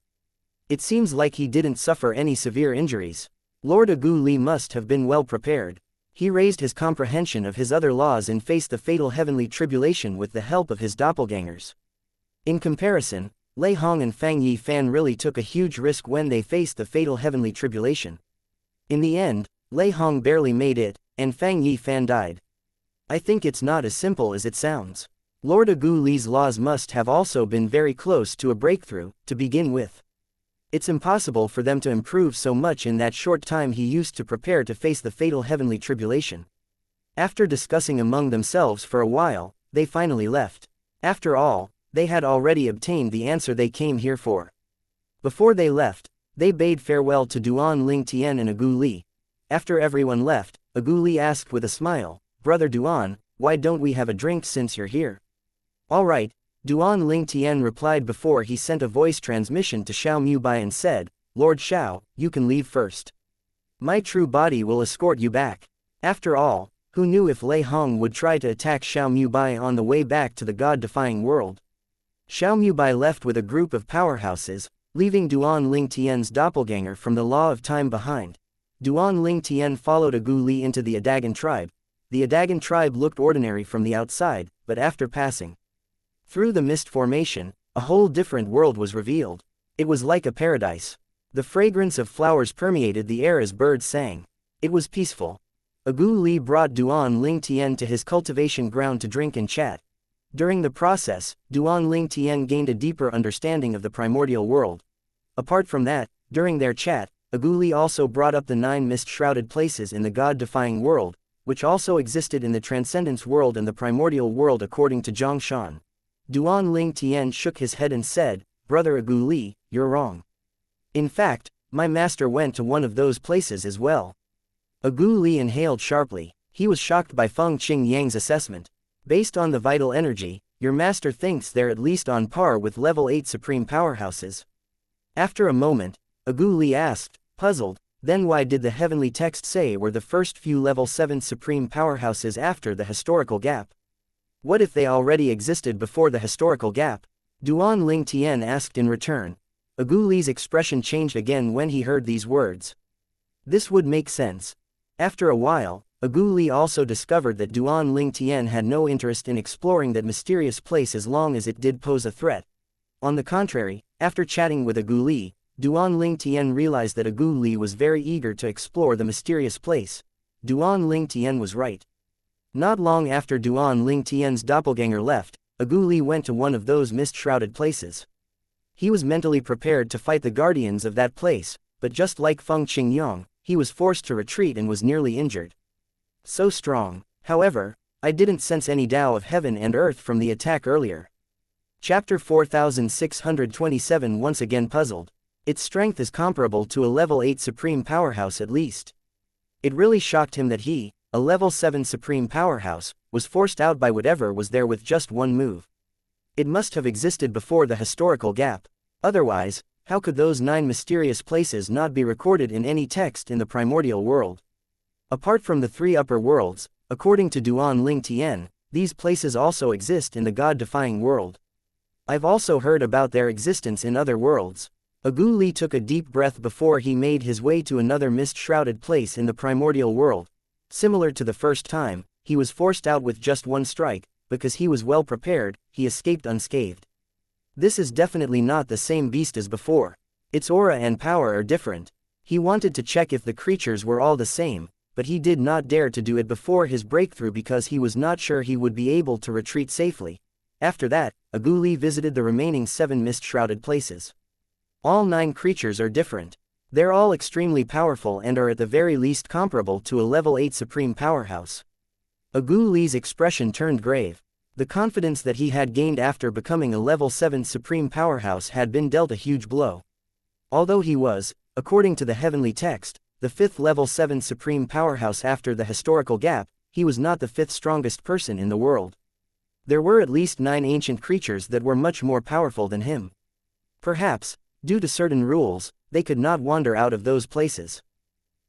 It seems like he didn't suffer any severe injuries. Lord Agu Li must have been well prepared. He raised his comprehension of his other laws and faced the fatal heavenly tribulation with the help of his doppelgangers. In comparison, Lei Hong and Fang Yifan really took a huge risk when they faced the fatal heavenly tribulation. In the end, Lei Hong barely made it, and Fang Yifan died. I think it's not as simple as it sounds. Lord Agu Li's laws must have also been very close to a breakthrough, to begin with. It's impossible for them to improve so much in that short time he used to prepare to face the fatal heavenly tribulation. After discussing among themselves for a while, they finally left. After all, they had already obtained the answer they came here for. Before they left, they bade farewell to Duan Lingtian and Agu Li. After everyone left, Agu Li asked with a smile, "Brother Duan, why don't we have a drink since you're here?" "All right," Duan Lingtian replied before he sent a voice transmission to Xiaomyu Bai and said, "Lord Xiao, you can leave first. My true body will escort you back." After all, who knew if Lei Hong would try to attack Xiaomyu Bai on the way back to the god-defying world? Xiaomyu Bai left with a group of powerhouses, leaving Duan Lingtian's doppelganger from the Law of Time behind. Duan Lingtian followed Agu Li into the Adagan tribe. The Adagan tribe looked ordinary from the outside, but after passing through the mist formation, a whole different world was revealed. It was like a paradise. The fragrance of flowers permeated the air as birds sang. It was peaceful. Agu Li brought Duan Lingtian to his cultivation ground to drink and chat. During the process, Duan Lingtian gained a deeper understanding of the primordial world. Apart from that, during their chat, Agu Li also brought up the 9 mist-shrouded places in the god-defying world, which also existed in the transcendence world and the primordial world according to Zhang Shan. Duan Lingtian shook his head and said, "Brother Agu Li, you're wrong. In fact, my master went to one of those places as well." Agu Li inhaled sharply. He was shocked by Feng Qingyang's assessment. Based on the vital energy, your master thinks they're at least on par with level 8 supreme powerhouses. After a moment, Agu Li asked, puzzled, "Then why did the heavenly text say we're the first few level 7 supreme powerhouses after the historical gap? What if they already existed before the historical gap?" Duan Lingtian asked in return. Agu Li's expression changed again when he heard these words. This would make sense. After a while, Agu Li also discovered that Duan Lingtian had no interest in exploring that mysterious place as long as it did pose a threat. On the contrary, after chatting with Agu Li, Duan Lingtian realized that Agu Li was very eager to explore the mysterious place. Duan Lingtian was right. Not long after Duan Lingtian's doppelganger left, Agu Li went to one of those mist-shrouded places. He was mentally prepared to fight the guardians of that place, but just like Feng Qingyang, he was forced to retreat and was nearly injured. So strong. However, I didn't sense any Tao of heaven and earth from the attack earlier. Chapter 4627. Once again puzzled. Its strength is comparable to a level 8 supreme powerhouse at least. It really shocked him that he, a level 7 supreme powerhouse, was forced out by whatever was there with just one move. It must have existed before the historical gap. Otherwise, how could those 9 mysterious places not be recorded in any text in the primordial world? Apart from the 3 upper worlds, according to Duan Lingtian, these places also exist in the god-defying world. I've also heard about their existence in other worlds. Agu Li took a deep breath before he made his way to another mist-shrouded place in the primordial world. Similar to the first time, he was forced out with just one strike, because he was well prepared, he escaped unscathed. This is definitely not the same beast as before. Its aura and power are different. He wanted to check if the creatures were all the same, but he did not dare to do it before his breakthrough because he was not sure he would be able to retreat safely. After that, Agu Li visited the remaining 7 mist-shrouded places. All 9 creatures are different. They're all extremely powerful and are at the very least comparable to a level 8 supreme powerhouse. Agu Li's expression turned grave. The confidence that he had gained after becoming a level 7 supreme powerhouse had been dealt a huge blow. Although he was, according to the heavenly text, the 5th level 7 supreme powerhouse after the historical gap, he was not the 5th strongest person in the world. There were at least 9 ancient creatures that were much more powerful than him. Perhaps, due to certain rules, they could not wander out of those places.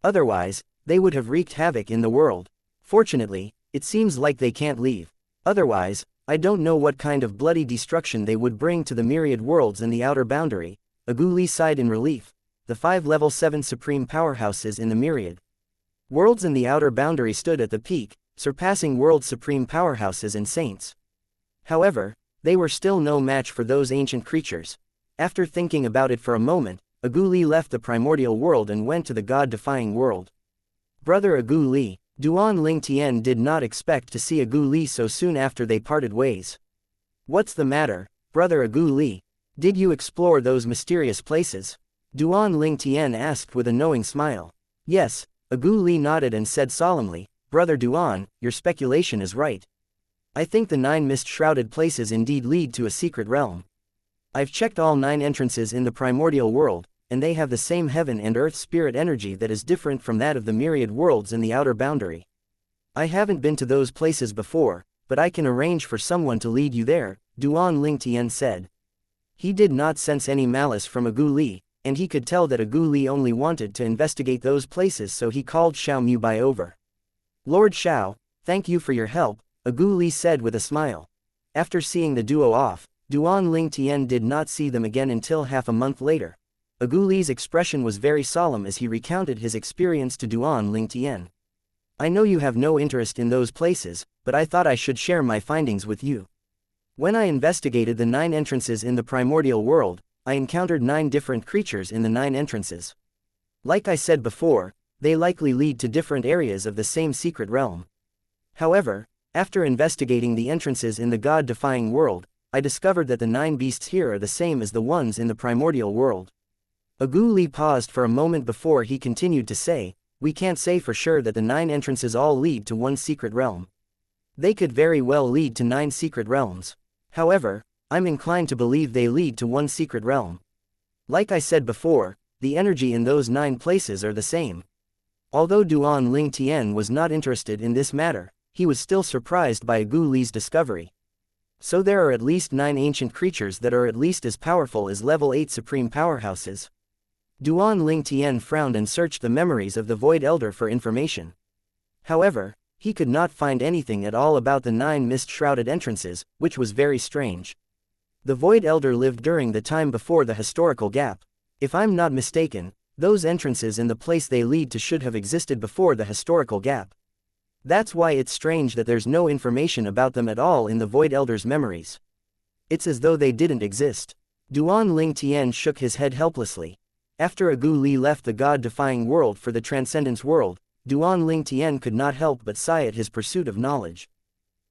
Otherwise, they would have wreaked havoc in the world. Fortunately, it seems like they can't leave. Otherwise, I don't know what kind of bloody destruction they would bring to the myriad worlds in the outer boundary. Agu Li sighed in relief. The 5 level 7 supreme powerhouses in the myriad worlds in the outer boundary stood at the peak, surpassing world supreme powerhouses and saints. However, they were still no match for those ancient creatures. After thinking about it for a moment, Agu Li left the primordial world and went to the god-defying world. Brother Agu Li, Duan Ling Tian did not expect to see Agu Li so soon after they parted ways. What's the matter, Brother Agu Li? Did you explore those mysterious places? Duan Ling Tian asked with a knowing smile. Yes, Agu Li nodded and said solemnly, Brother Duan, your speculation is right. I think the 9 mist-shrouded places indeed lead to a secret realm. I've checked all 9 entrances in the primordial world, and they have the same heaven and earth spirit energy that is different from that of the myriad worlds in the outer boundary. I haven't been to those places before, but I can arrange for someone to lead you there, Duan Ling Tian said. He did not sense any malice from Agu Li, and he could tell that Agu Li only wanted to investigate those places, so he called Xiao Mubai over. Lord Xiao, thank you for your help, Agu Li said with a smile. After seeing the duo off, Duan Ling Tian did not see them again until half a month later. Agu Li's expression was very solemn as he recounted his experience to Duan Ling Tian. I know you have no interest in those places, but I thought I should share my findings with you. When I investigated the 9 entrances in the primordial world, I encountered 9 different creatures in the 9 entrances. Like I said before, they likely lead to different areas of the same secret realm. However, after investigating the entrances in the god-defying world, I discovered that the 9 beasts here are the same as the ones in the primordial world. Agu Li paused for a moment before he continued to say, we can't say for sure that the 9 entrances all lead to one secret realm. They could very well lead to 9 secret realms. However, I'm inclined to believe they lead to one secret realm. Like I said before, the energy in those 9 places are the same. Although Duan Ling Tian was not interested in this matter, he was still surprised by Agu Li's discovery. So there are at least 9 ancient creatures that are at least as powerful as level 8 supreme powerhouses. Duan Ling Tian frowned and searched the memories of the Void Elder for information. However, he could not find anything at all about the 9 mist-shrouded entrances, which was very strange. The Void Elder lived during the time before the historical gap. If I'm not mistaken, those entrances in the place they lead to should have existed before the historical gap. That's why it's strange that there's no information about them at all in the Void Elder's memories. It's as though they didn't exist. Duan Ling Tian shook his head helplessly. After Agu Li left the god-defying world for the transcendence world, Duan Ling Tian could not help but sigh at his pursuit of knowledge.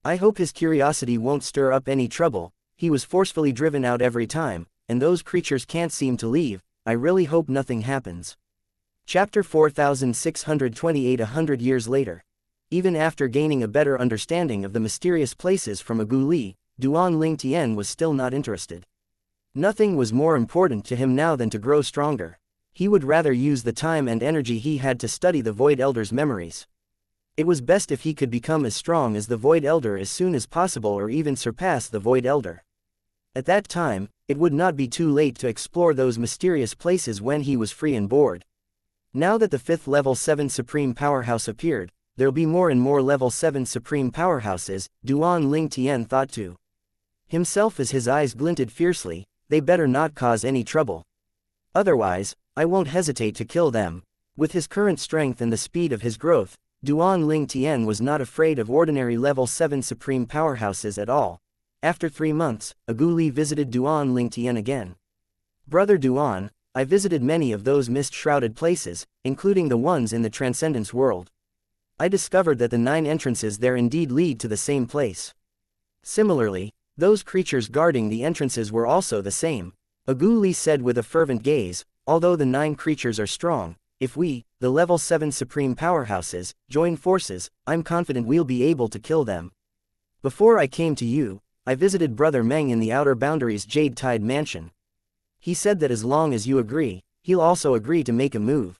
I hope his curiosity won't stir up any trouble. He was forcefully driven out every time, and those creatures can't seem to leave. I really hope nothing happens. Chapter 4628. 100 years later. Even after gaining a better understanding of the mysterious places from Agu Li, Duan Ling Tian was still not interested. Nothing was more important to him now than to grow stronger. He would rather use the time and energy he had to study the Void Elder's memories. It was best if he could become as strong as the Void Elder as soon as possible, or even surpass the Void Elder. At that time, it would not be too late to explore those mysterious places when he was free and bored. Now that the 5th level 7 Supreme Powerhouse appeared, there'll be more and more level 7 Supreme Powerhouses, Duan Ling Tian thought to himself as his eyes glinted fiercely. They better not cause any trouble. Otherwise, I won't hesitate to kill them. With his current strength and the speed of his growth, Duan Ling Tian was not afraid of ordinary level 7 supreme powerhouses at all. After 3 months, Agu Li visited Duan Ling Tian again. Brother Duan, I visited many of those mist-shrouded places, including the ones in the Transcendence world. I discovered that the 9 entrances there indeed lead to the same place. Similarly, those creatures guarding the entrances were also the same. Agu Li said with a fervent gaze, although the 9 creatures are strong, if we, the level 7 supreme powerhouses, join forces, I'm confident we'll be able to kill them. Before I came to you, I visited Brother Meng in the Outer Boundaries Jade Tide Mansion. He said that as long as you agree, he'll also agree to make a move.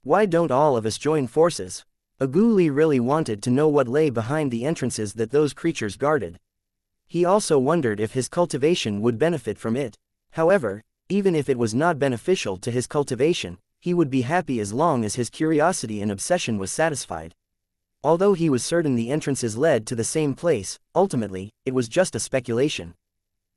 Why don't all of us join forces? Agu Li really wanted to know what lay behind the entrances that those creatures guarded. He also wondered if his cultivation would benefit from it. However, even if it was not beneficial to his cultivation, he would be happy as long as his curiosity and obsession was satisfied. Although he was certain the entrances led to the same place, ultimately, it was just a speculation.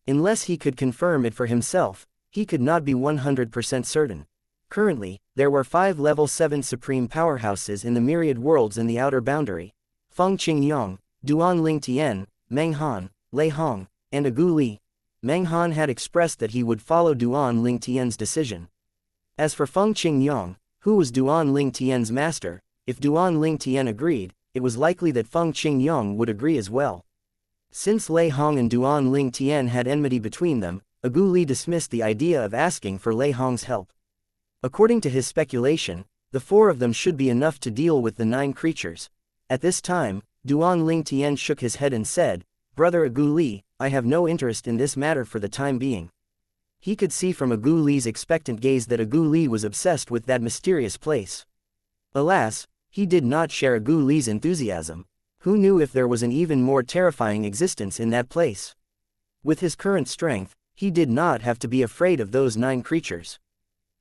Unless he could confirm it for himself, he could not be 100% certain. Currently, there were 5 level 7 supreme powerhouses in the myriad worlds in the outer boundary: Feng Qingyang, Duan Ling Tian, Meng Han, Lei Hong, and Agu Li. Meng Han had expressed that he would follow Duan Ling Tian's decision. As for Feng Qingyang, who was Duan Ling Tian's master, if Duan Ling Tian agreed, it was likely that Feng Qingyang would agree as well. Since Lei Hong and Duan Ling Tian had enmity between them, Agu Li dismissed the idea of asking for Lei Hong's help. According to his speculation, the 4 of them should be enough to deal with the 9 creatures. At this time, Duan Ling Tian shook his head and said, "Brother Agu Li, I have no interest in this matter for the time being." He could see from Agu Li's expectant gaze that Agu Li was obsessed with that mysterious place. Alas, he did not share Agu Li's enthusiasm. Who knew if there was an even more terrifying existence in that place? With his current strength, he did not have to be afraid of those 9 creatures.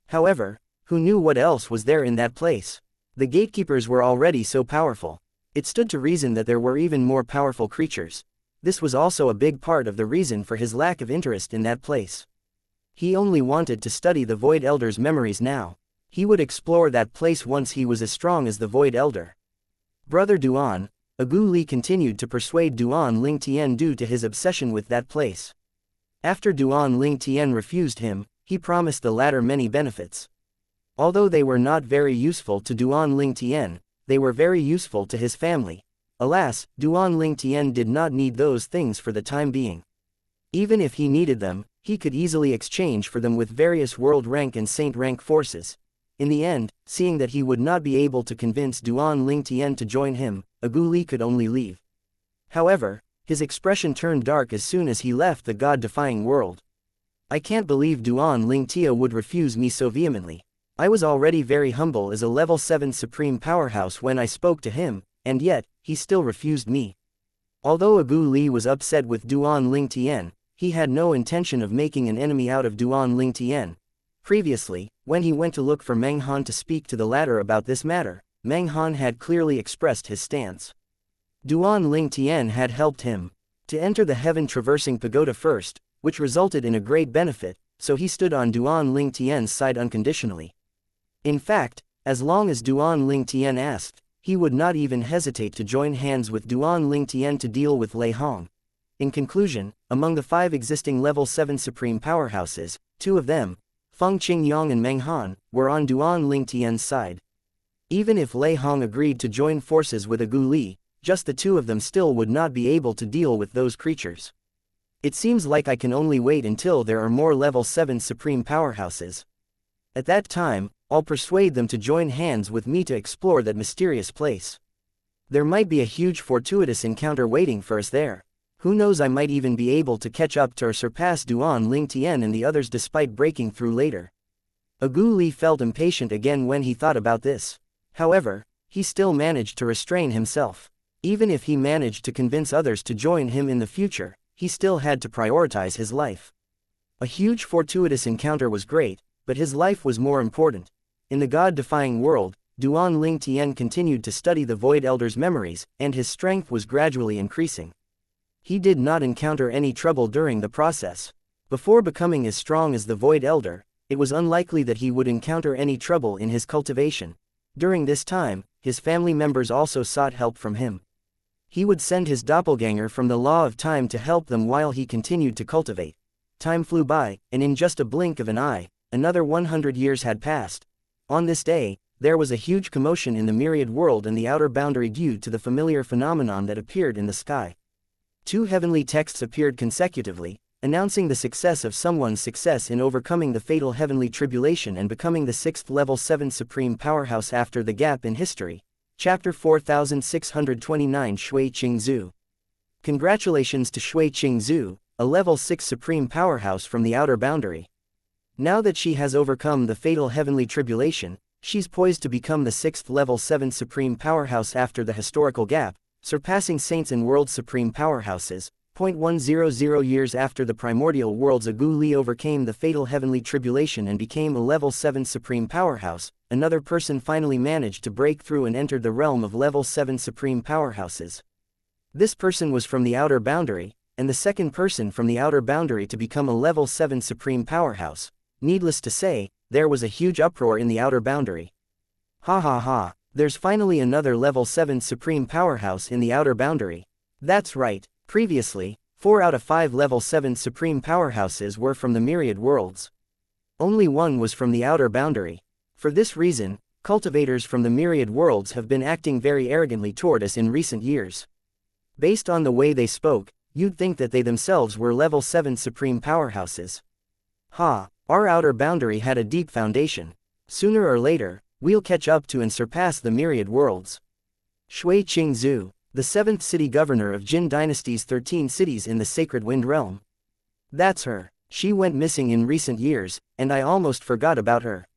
However, who knew what else was there in that place? The gatekeepers were already so powerful. It stood to reason that there were even more powerful creatures. This was also a big part of the reason for his lack of interest in that place. He only wanted to study the Void Elder's memories now. He would explore that place once he was as strong as the Void Elder. Brother Duan, Agu Li continued to persuade Duan Ling Tian due to his obsession with that place. After Duan Ling Tian refused him, he promised the latter many benefits. Although they were not very useful to Duan Ling Tian, they were very useful to his family. Alas, Duan Ling Tian did not need those things for the time being. Even if he needed them, he could easily exchange for them with various world rank and saint rank forces. In the end, seeing that he would not be able to convince Duan Ling Tian to join him, Agu Li could only leave. However, his expression turned dark as soon as he left the god-defying world. I can't believe Duan Ling Tian would refuse me so vehemently. I was already very humble as a level 7 supreme powerhouse when I spoke to him, and yet, he still refused me. Although Agu Li was upset with Duan Ling Tian, he had no intention of making an enemy out of Duan Ling Tian. Previously, when he went to look for Meng Han to speak to the latter about this matter, Meng Han had clearly expressed his stance. Duan Ling Tian had helped him to enter the heaven-traversing pagoda first, which resulted in a great benefit, so he stood on Duan Ling Tian's side unconditionally. In fact, as long as Duan Ling Tian asked, he would not even hesitate to join hands with Duan Ling Tian to deal with Lei Hong. In conclusion, among the 5 existing level 7 supreme powerhouses, 2 of them, Feng Qingyang and Meng Han, were on Duan Ling Tian's side. Even if Lei Hong agreed to join forces with Agu Li, just the 2 of them still would not be able to deal with those creatures. It seems like I can only wait until there are more level 7 supreme powerhouses. At that time, I'll persuade them to join hands with me to explore that mysterious place. There might be a huge fortuitous encounter waiting for us there. Who knows, I might even be able to catch up to or surpass Duan Ling Tian and the others despite breaking through later. Agu Li felt impatient again when he thought about this. However, he still managed to restrain himself. Even if he managed to convince others to join him in the future, he still had to prioritize his life. A huge fortuitous encounter was great, but his life was more important. In the god-defying world, Duan Ling Tian continued to study the Void Elder's memories, and his strength was gradually increasing. He did not encounter any trouble during the process. Before becoming as strong as the Void Elder, it was unlikely that he would encounter any trouble in his cultivation. During this time, his family members also sought help from him. He would send his doppelganger from the Law of Time to help them while he continued to cultivate. Time flew by, and in just a blink of an eye, another 100 years had passed. On this day, there was a huge commotion in the myriad world and the outer boundary due to the familiar phenomenon that appeared in the sky. Two heavenly texts appeared consecutively, announcing the success of someone's success in overcoming the fatal heavenly tribulation and becoming the 6th level 7 supreme powerhouse after the gap in history. Chapter 4629 Shui Qingzhu. Congratulations to Shui Qingzhu, a level 6 supreme powerhouse from the outer boundary. Now that she has overcome the fatal heavenly tribulation, she's poised to become the 6th level 7 supreme powerhouse after the historical gap, surpassing saints and world supreme powerhouses. 100 years after the primordial worlds Agu Li overcame the fatal heavenly tribulation and became a level 7 supreme powerhouse, another person finally managed to break through and entered the realm of level 7 supreme powerhouses. This person was from the outer boundary, and the second person from the outer boundary to become a level 7 supreme powerhouse. Needless to say, there was a huge uproar in the outer boundary. Ha ha ha, there's finally another level 7 supreme powerhouse in the outer boundary. That's right. Previously, 4 out of 5 level 7 supreme powerhouses were from the myriad worlds. Only one was from the outer boundary. For this reason, cultivators from the myriad worlds have been acting very arrogantly toward us in recent years. Based on the way they spoke, you'd think that they themselves were level 7 supreme powerhouses. Ha, our outer boundary had a deep foundation. Sooner or later, we'll catch up to and surpass the myriad worlds. Shui Qingzhu, the 7th city governor of Jin Dynasty's 13 cities in the Sacred Wind Realm. That's her. She went missing in recent years, and I almost forgot about her.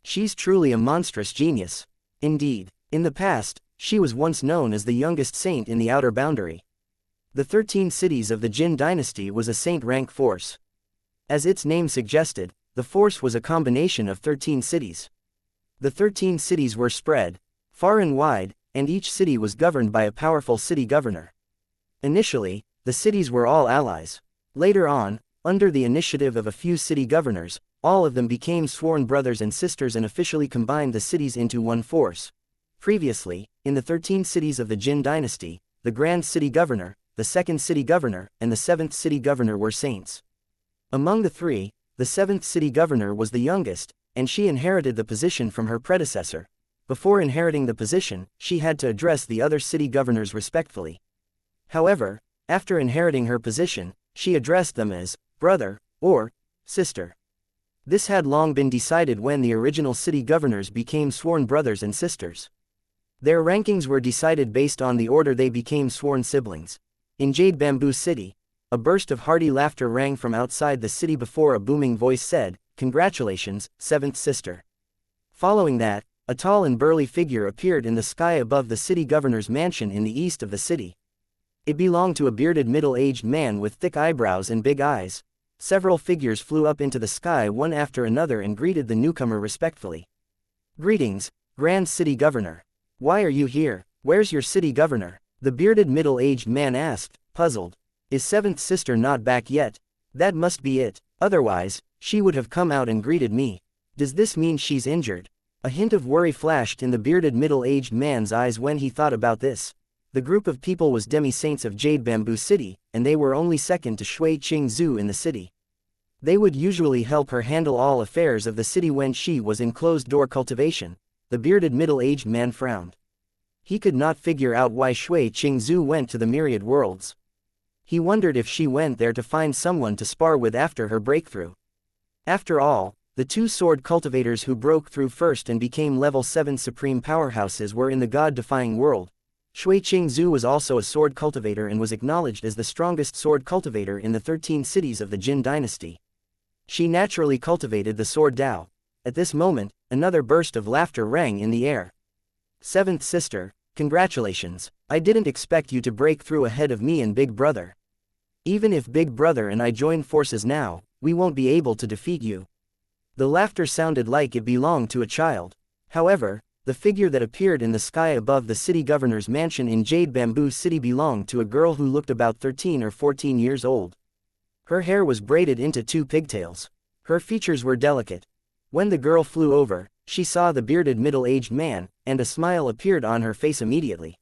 She's truly a monstrous genius. Indeed, in the past, she was once known as the youngest saint in the outer boundary. The 13 cities of the Jin Dynasty was a saint rank force. As its name suggested, the force was a combination of 13 cities. The 13 cities were spread far and wide, and each city was governed by a powerful city governor. Initially, the cities were all allies. Later on, under the initiative of a few city governors, all of them became sworn brothers and sisters and officially combined the cities into one force. Previously, in the 13 cities of the Jin Dynasty, the Grand City Governor, the 2nd City Governor, and the 7th City Governor were saints. Among the three, the 7th City Governor was the youngest, and she inherited the position from her predecessor. Before inheriting the position, she had to address the other city governors respectfully. However, after inheriting her position, she addressed them as brother or sister. This had long been decided when the original city governors became sworn brothers and sisters. Their rankings were decided based on the order they became sworn siblings. In Jade Bamboo City, a burst of hearty laughter rang from outside the city before a booming voice said, "Congratulations, 7th sister." Following that, a tall and burly figure appeared in the sky above the city governor's mansion in the east of the city. It belonged to a bearded middle-aged man with thick eyebrows and big eyes. Several figures flew up into the sky one after another and greeted the newcomer respectfully. "Greetings, Grand City Governor. Why are you here? Where's your city governor?" the bearded middle-aged man asked, puzzled. "Is 7th sister not back yet? That must be it. Otherwise, she would have come out and greeted me. Does this mean she's injured?" A hint of worry flashed in the bearded middle-aged man's eyes when he thought about this. The group of people was demi-saints of Jade Bamboo City, and they were only second to Shui Qingzhu in the city. They would usually help her handle all affairs of the city when she was in closed-door cultivation. The bearded middle-aged man frowned. He could not figure out why Shui Qingzhu went to the myriad worlds. He wondered if she went there to find someone to spar with after her breakthrough. After all, the two sword cultivators who broke through first and became level 7 supreme powerhouses were in the god-defying world. Shui Qingzhu was also a sword cultivator and was acknowledged as the strongest sword cultivator in the 13 cities of the Jin Dynasty. She naturally cultivated the sword Dao. At this moment, another burst of laughter rang in the air. "7th sister, congratulations. I didn't expect you to break through ahead of me and Big Brother. Even if Big Brother and I join forces now, we won't be able to defeat you." The laughter sounded like it belonged to a child. However, the figure that appeared in the sky above the city governor's mansion in Jade Bamboo City belonged to a girl who looked about 13 or 14 years old. Her hair was braided into 2 pigtails. Her features were delicate. When the girl flew over, she saw the bearded middle-aged man, and a smile appeared on her face immediately.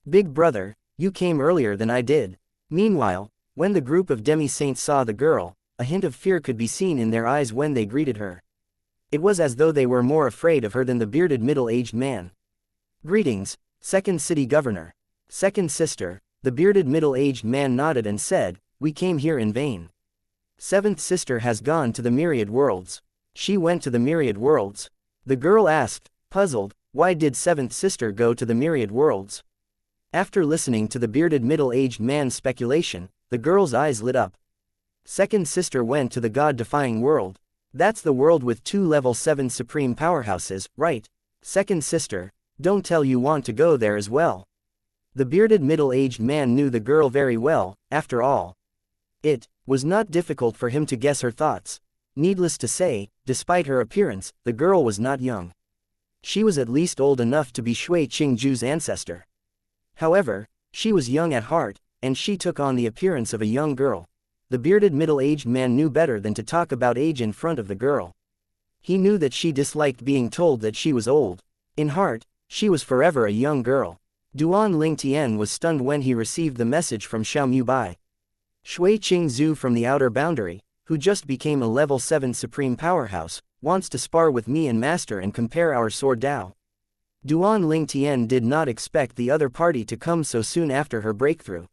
"Big brother, you came earlier than I did." Meanwhile, when the group of demi-saints saw the girl, a hint of fear could be seen in their eyes when they greeted her. It was as though they were more afraid of her than the bearded middle-aged man. "Greetings, second city governor." "Second sister," the bearded middle-aged man nodded and said, "we came here in vain. Seventh sister has gone to the myriad worlds." "She went to the myriad worlds?" the girl asked, puzzled. Why did seventh sister go to the myriad worlds? After listening to the bearded middle-aged man's speculation, the girl's eyes lit up. "Second sister went to the god-defying world. That's the world with 2 level 7 supreme powerhouses, right? Second sister, don't tell you want to go there as well." The bearded middle-aged man knew the girl very well, after all. It was not difficult for him to guess her thoughts. Needless to say, despite her appearance, the girl was not young. She was at least old enough to be Shui Qingju's ancestor. However, she was young at heart, and she took on the appearance of a young girl. The bearded middle-aged man knew better than to talk about age in front of the girl. He knew that she disliked being told that she was old. In heart, she was forever a young girl. Duan Lingtian was stunned when he received the message from Xiaomu Bai. "Shui Qingzu from the outer boundary, who just became a level 7 supreme powerhouse, wants to spar with me and master and compare our sword Dao." Duan Lingtian did not expect the other party to come so soon after her breakthrough.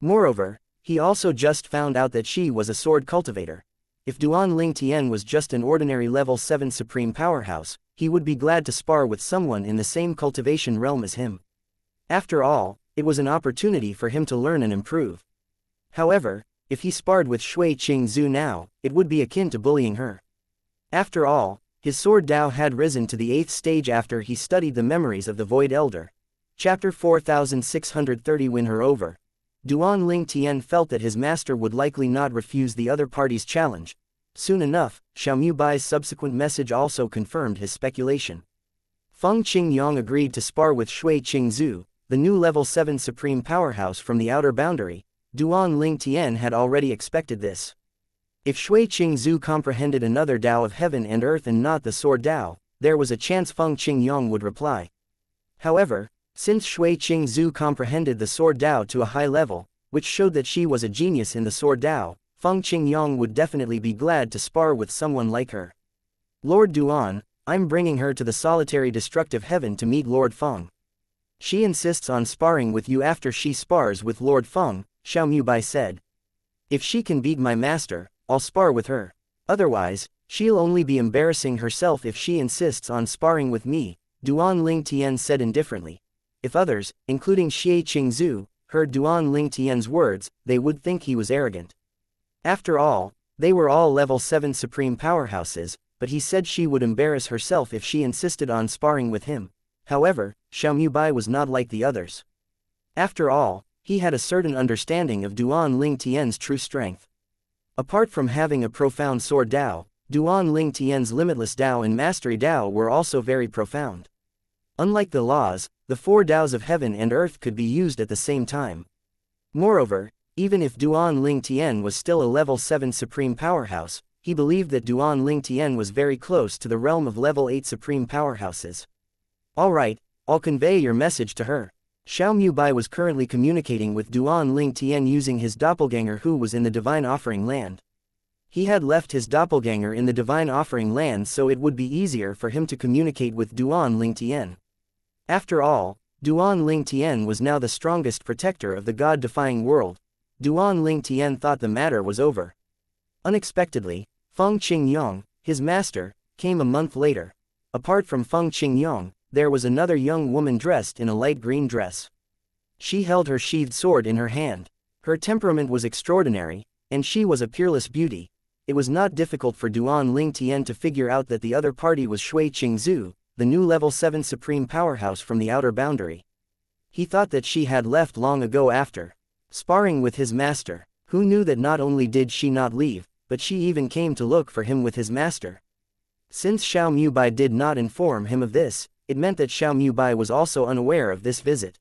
Moreover, he also just found out that she was a sword cultivator. If Duan Lingtian was just an ordinary level 7 supreme powerhouse, he would be glad to spar with someone in the same cultivation realm as him. After all, it was an opportunity for him to learn and improve. However, if he sparred with Shui Qingzu now, it would be akin to bullying her. After all, his sword Dao had risen to the 8th stage after he studied the memories of the Void Elder. Chapter 4630. Win her over. Duan Lingtian felt that his master would likely not refuse the other party's challenge. Soon enough, Xiaomu Bai's subsequent message also confirmed his speculation. Feng Qingyang agreed to spar with Shui Qingzu, the new level 7 supreme powerhouse from the outer boundary. Duan Lingtian had already expected this. If Shui Qingzu comprehended another Dao of heaven and earth and not the sword Dao, there was a chance Feng Qingyang would reply. However, since Shui Qingzu comprehended the sword Dao to a high level, which showed that she was a genius in the sword Dao, Feng Qingyang would definitely be glad to spar with someone like her. "Lord Duan, I'm bringing her to the solitary destructive heaven to meet Lord Feng. She insists on sparring with you after she spars with Lord Feng," Xiaomu Bai said. "If she can beat my master, I'll spar with her. Otherwise, she'll only be embarrassing herself if she insists on sparring with me," Duan Lingtian said indifferently. If others, including Xie Qingzu, heard Duan Lingtian's words, they would think he was arrogant. After all, they were all level 7 supreme powerhouses, but he said she would embarrass herself if she insisted on sparring with him. However, Xiaomu Bai was not like the others. After all, he had a certain understanding of Duan Lingtian's true strength. Apart from having a profound sword Dao, Duan Lingtian's limitless Dao and mastery Dao were also very profound. Unlike the laws, the 4 Daos of heaven and earth could be used at the same time. Moreover, even if Duan Lingtian was still a level 7 supreme powerhouse, he believed that Duan Lingtian was very close to the realm of level 8 supreme powerhouses. "Alright, I'll convey your message to her." Xiaomu Bai was currently communicating with Duan Lingtian using his doppelganger who was in the Divine Offering Land. He had left his doppelganger in the Divine Offering Land so it would be easier for him to communicate with Duan Lingtian. After all, Duan Lingtian was now the strongest protector of the god-defying world. Duan Lingtian thought the matter was over. Unexpectedly, Feng Qingyang, his master, came a month later. Apart from Feng Qingyang, there was another young woman dressed in a light green dress. She held her sheathed sword in her hand. Her temperament was extraordinary, and she was a peerless beauty. It was not difficult for Duan Lingtian to figure out that the other party was Shui Qingzu, the new level 7 supreme powerhouse from the outer boundary. He thought that she had left long ago after sparring with his master. Who knew that not only did she not leave, but she even came to look for him with his master. Since Xiaomu Bai did not inform him of this, it meant that Xiaomu Bai was also unaware of this visit.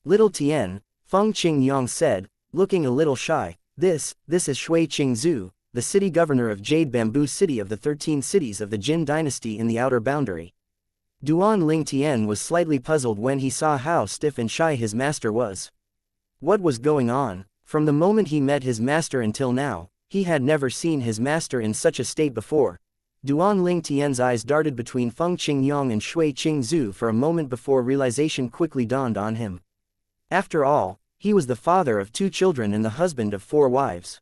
"Little Tian," Feng Qingyang said, looking a little shy, This is Shui Qingzu, the city governor of Jade Bamboo City of the 13 cities of the Jin dynasty in the outer boundary. Duan Lingtian was slightly puzzled when he saw how stiff and shy his master was. What was going on? From the moment he met his master until now, he had never seen his master in such a state before. Duan Lingtian's eyes darted between Feng Qingyong and Shui Qingzhu for a moment before realization quickly dawned on him. After all, he was the father of 2 children and the husband of 4 wives.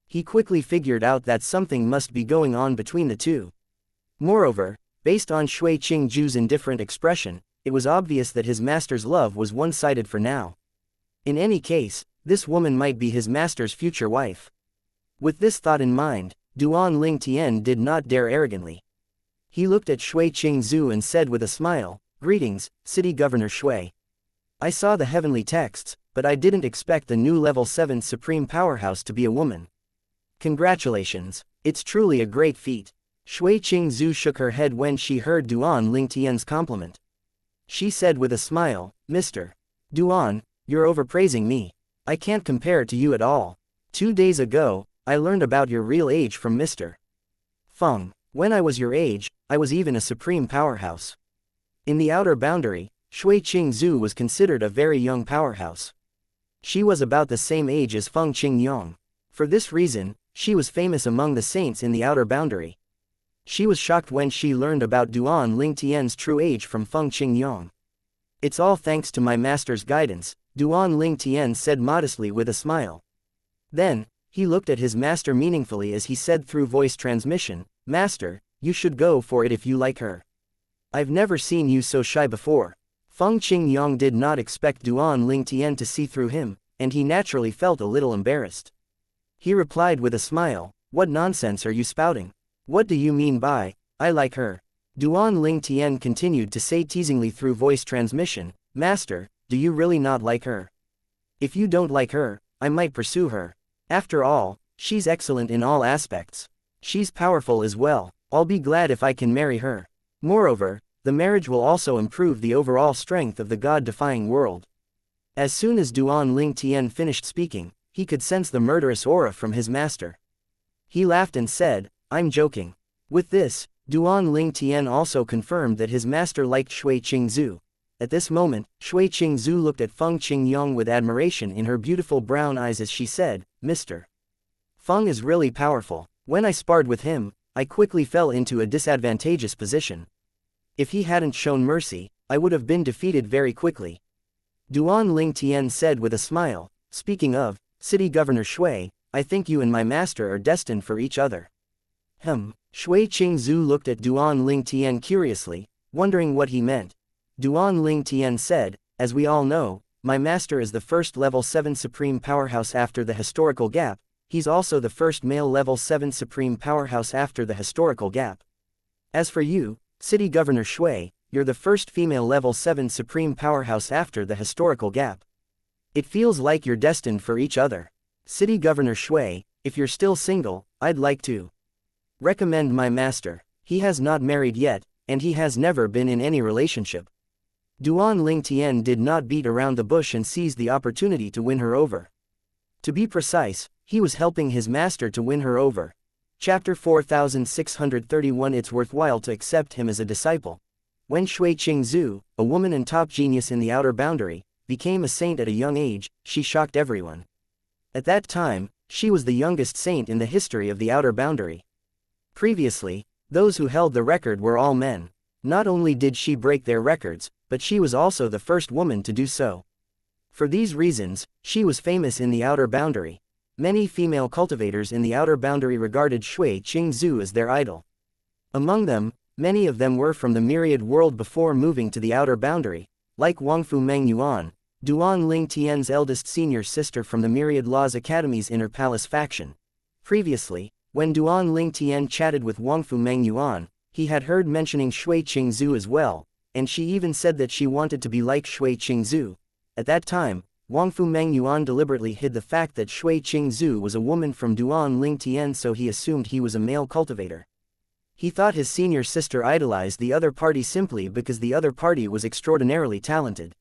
He quickly figured out that something must be going on between the two. Moreover, based on Shui Qingzhu's indifferent expression, it was obvious that his master's love was one-sided for now. In any case, this woman might be his master's future wife. With this thought in mind, Duan Lingtian did not dare arrogantly. He looked at Shui Qingzhu and said with a smile, "Greetings, City Governor Shui. I saw the heavenly texts, but I didn't expect the new level 7 supreme powerhouse to be a woman. Congratulations, it's truly a great feat." Shui Qingzhu shook her head when she heard Duan Lingtian's compliment. She said with a smile, "Mr. Duan, you're overpraising me. I can't compare to you at all. 2 days ago, I learned about your real age from Mr. Feng. When I was your age, I was even a supreme powerhouse." In the outer boundary, Shui Qingzhu was considered a very young powerhouse. She was about the same age as Feng Qingyong. For this reason, she was famous among the saints in the outer boundary. She was shocked when she learned about Duan Lingtian's true age from Feng Qingyong. "It's all thanks to my master's guidance," Duan Lingtian said modestly with a smile. Then, he looked at his master meaningfully as he said through voice transmission, "Master, you should go for it if you like her. I've never seen you so shy before." Feng Qingyong did not expect Duan Lingtian to see through him, and he naturally felt a little embarrassed. He replied with a smile, "What nonsense are you spouting? What do you mean by, I like her?" Duan Lingtian continued to say teasingly through voice transmission, "Master, do you really not like her? If you don't like her, I might pursue her. After all, she's excellent in all aspects. She's powerful as well. I'll be glad if I can marry her. Moreover, the marriage will also improve the overall strength of the god-defying world." As soon as Duan Lingtian finished speaking, he could sense the murderous aura from his master. He laughed and said, "I'm joking." With this, Duan Lingtian also confirmed that his master liked Shui Qingzhu. At this moment, Shui Qingzhu looked at Feng Qingyong with admiration in her beautiful brown eyes as she said, "Mr. Feng is really powerful. When I sparred with him, I quickly fell into a disadvantageous position. If he hadn't shown mercy, I would have been defeated very quickly." Duan Lingtian said with a smile, "Speaking of, City Governor Shui, I think you and my master are destined for each other." Shui Qingzhu looked at Duan Lingtian curiously, wondering what he meant. Duan Lingtian said, "As we all know, my master is the first level 7 supreme powerhouse after the historical gap. He's also the first male level 7 supreme powerhouse after the historical gap. As for you, City Governor Shui, you're the first female level 7 supreme powerhouse after the historical gap. It feels like you're destined for each other. City Governor Shui, if you're still single, I'd like to recommend my master. He has not married yet, and he has never been in any relationship." Duan Lingtian did not beat around the bush and seized the opportunity to win her over. To be precise, he was helping his master to win her over. Chapter 4631. It's worthwhile to accept him as a disciple. When Shui Qingzhu, a woman and top genius in the outer boundary, became a saint at a young age, she shocked everyone. At that time, she was the youngest saint in the history of the outer boundary. Previously, those who held the record were all men. Not only did she break their records, but she was also the first woman to do so. For these reasons, she was famous in the outer boundary. Many female cultivators in the outer boundary regarded Shui Qingzhu as their idol. Among them, many of them were from the myriad world before moving to the outer boundary, like Wangfu Mengyuan, Duan Lingtian's eldest senior sister from the Myriad Laws Academy's Inner Palace faction. Previously, when Duan Lingtian chatted with Wangfu Mengyuan, he had heard mentioning Shui Qingzhu as well, and she even said that she wanted to be like Shui Qingzhu. At that time, Wangfu Mengyuan deliberately hid the fact that Shui Qingzhu was a woman from Duan Lingtian, so he assumed he was a male cultivator. He thought his senior sister idolized the other party simply because the other party was extraordinarily talented.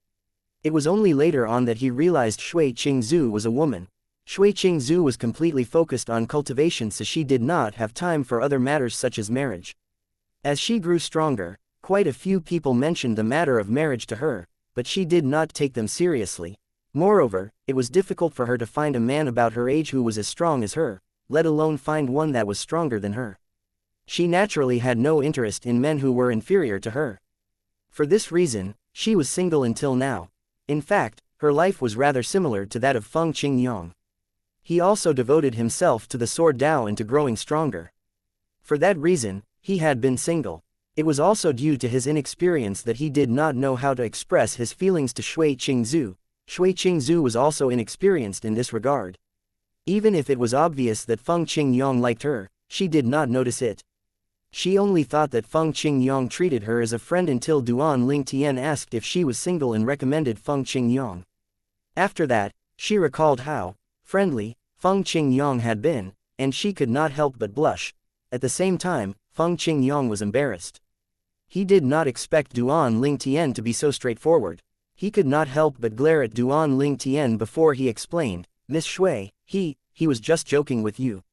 It was only later on that he realized Shui Qingzhu was a woman. Shui Qingzu was completely focused on cultivation, so she did not have time for other matters such as marriage. As she grew stronger, quite a few people mentioned the matter of marriage to her, but she did not take them seriously. Moreover, it was difficult for her to find a man about her age who was as strong as her, let alone find one that was stronger than her. She naturally had no interest in men who were inferior to her. For this reason, she was single until now. In fact, her life was rather similar to that of Feng Qingyang. He also devoted himself to the sword Dao and to growing stronger. For that reason, he had been single. It was also due to his inexperience that he did not know how to express his feelings to Shui Qingzu. Shui Qingzu was also inexperienced in this regard. Even if it was obvious that Feng Qingyang liked her, she did not notice it. She only thought that Feng Qingyang treated her as a friend until Duan Lingtian asked if she was single and recommended Feng Qingyang. After that, she recalled how friendly Feng Qingyang had been, and she could not help but blush. At the same time, Feng Qingyang was embarrassed. He did not expect Duan Lingtian to be so straightforward. He could not help but glare at Duan Lingtian before he explained, "Miss Shui, he was just joking with you."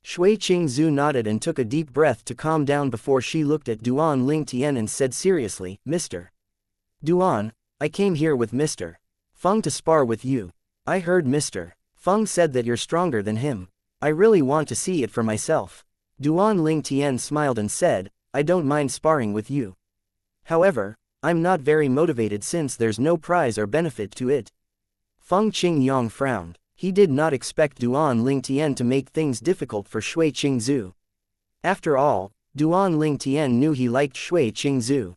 Shui Qingzu nodded and took a deep breath to calm down before she looked at Duan Lingtian and said seriously, "Mr. Duan, I came here with Mr. Feng to spar with you. I heard Mr. Feng said that you're stronger than him. I really want to see it for myself." Duan Lingtian smiled and said, "I don't mind sparring with you. However, I'm not very motivated since there's no prize or benefit to it." Feng Qingyang frowned. He did not expect Duan Lingtian to make things difficult for Shui Qingzu. After all, Duan Lingtian knew he liked Shui Qingzu.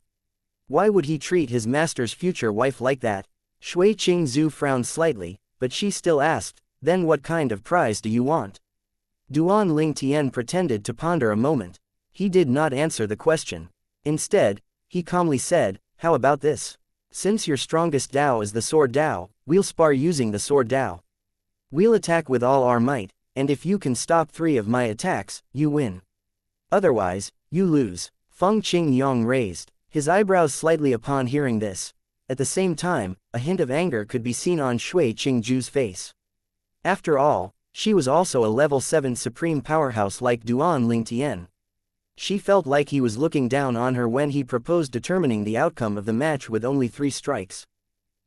Why would he treat his master's future wife like that? Shui Qingzu frowned slightly, but she still asked, "Then what kind of prize do you want?" Duan Lingtian pretended to ponder a moment. He did not answer the question. Instead, he calmly said, "How about this? Since your strongest Dao is the sword Dao, we'll spar using the sword Dao. We'll attack with all our might, and if you can stop 3 of my attacks, you win. Otherwise, you lose." Feng Qingyang raised his eyebrows slightly upon hearing this. At the same time, a hint of anger could be seen on Shui Qingju's face. After all, she was also a level 7 supreme powerhouse like Duan Lingtian. She felt like he was looking down on her when he proposed determining the outcome of the match with only 3 strikes.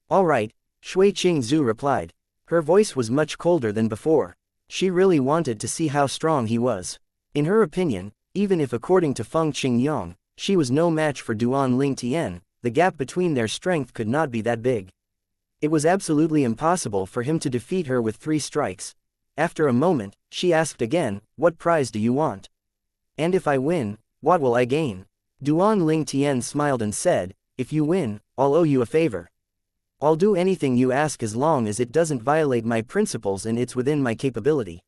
"All right," Shui Qingzu replied. Her voice was much colder than before. She really wanted to see how strong he was. In her opinion, even if according to Feng Qingyang, she was no match for Duan Lingtian, the gap between their strength could not be that big. It was absolutely impossible for him to defeat her with 3 strikes. After a moment, she asked again, "What prize do you want? And if I win, what will I gain?" Duan Lingtian smiled and said, "If you win, I'll owe you a favor. I'll do anything you ask as long as it doesn't violate my principles and it's within my capability."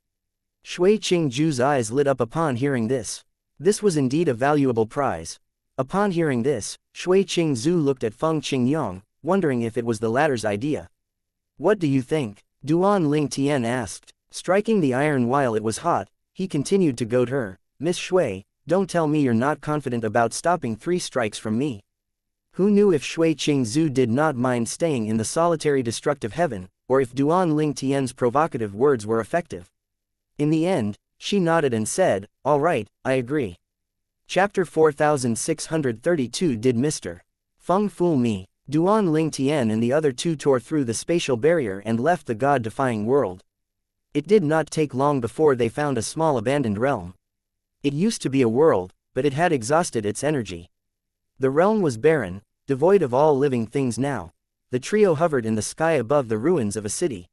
Shui Qingju's eyes lit up upon hearing this. This was indeed a valuable prize. Upon hearing this, Shui Qingzu looked at Feng Qingyang, wondering if it was the latter's idea. "What do you think?" Duan Lingtian asked. Striking the iron while it was hot, he continued to goad her, "Miss Shui, don't tell me you're not confident about stopping 3 strikes from me." Who knew if Shui Qingzu did not mind staying in the solitary destructive heaven, or if Duan Lingtian's provocative words were effective. In the end, she nodded and said, "All right, I agree." Chapter 4632. Did Mr. Feng fool me? Duan Lingtian and the other 2 tore through the spatial barrier and left the god-defying world. It did not take long before they found a small abandoned realm. It used to be a world, but it had exhausted its energy. The realm was barren, devoid of all living things now. The trio hovered in the sky above the ruins of a city.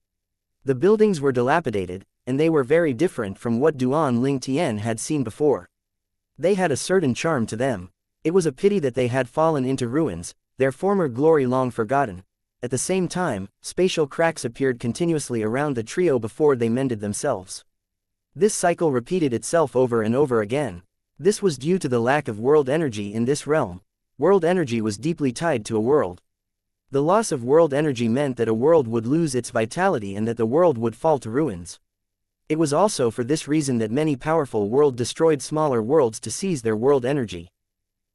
The buildings were dilapidated, and they were very different from what Duan Lingtian had seen before. They had a certain charm to them. It was a pity that they had fallen into ruins, their former glory long forgotten. At the same time, spatial cracks appeared continuously around the trio before they mended themselves. This cycle repeated itself over and over again. This was due to the lack of world energy in this realm. World energy was deeply tied to a world. The loss of world energy meant that a world would lose its vitality and that the world would fall to ruins. It was also for this reason that many powerful worlds destroyed smaller worlds to seize their world energy.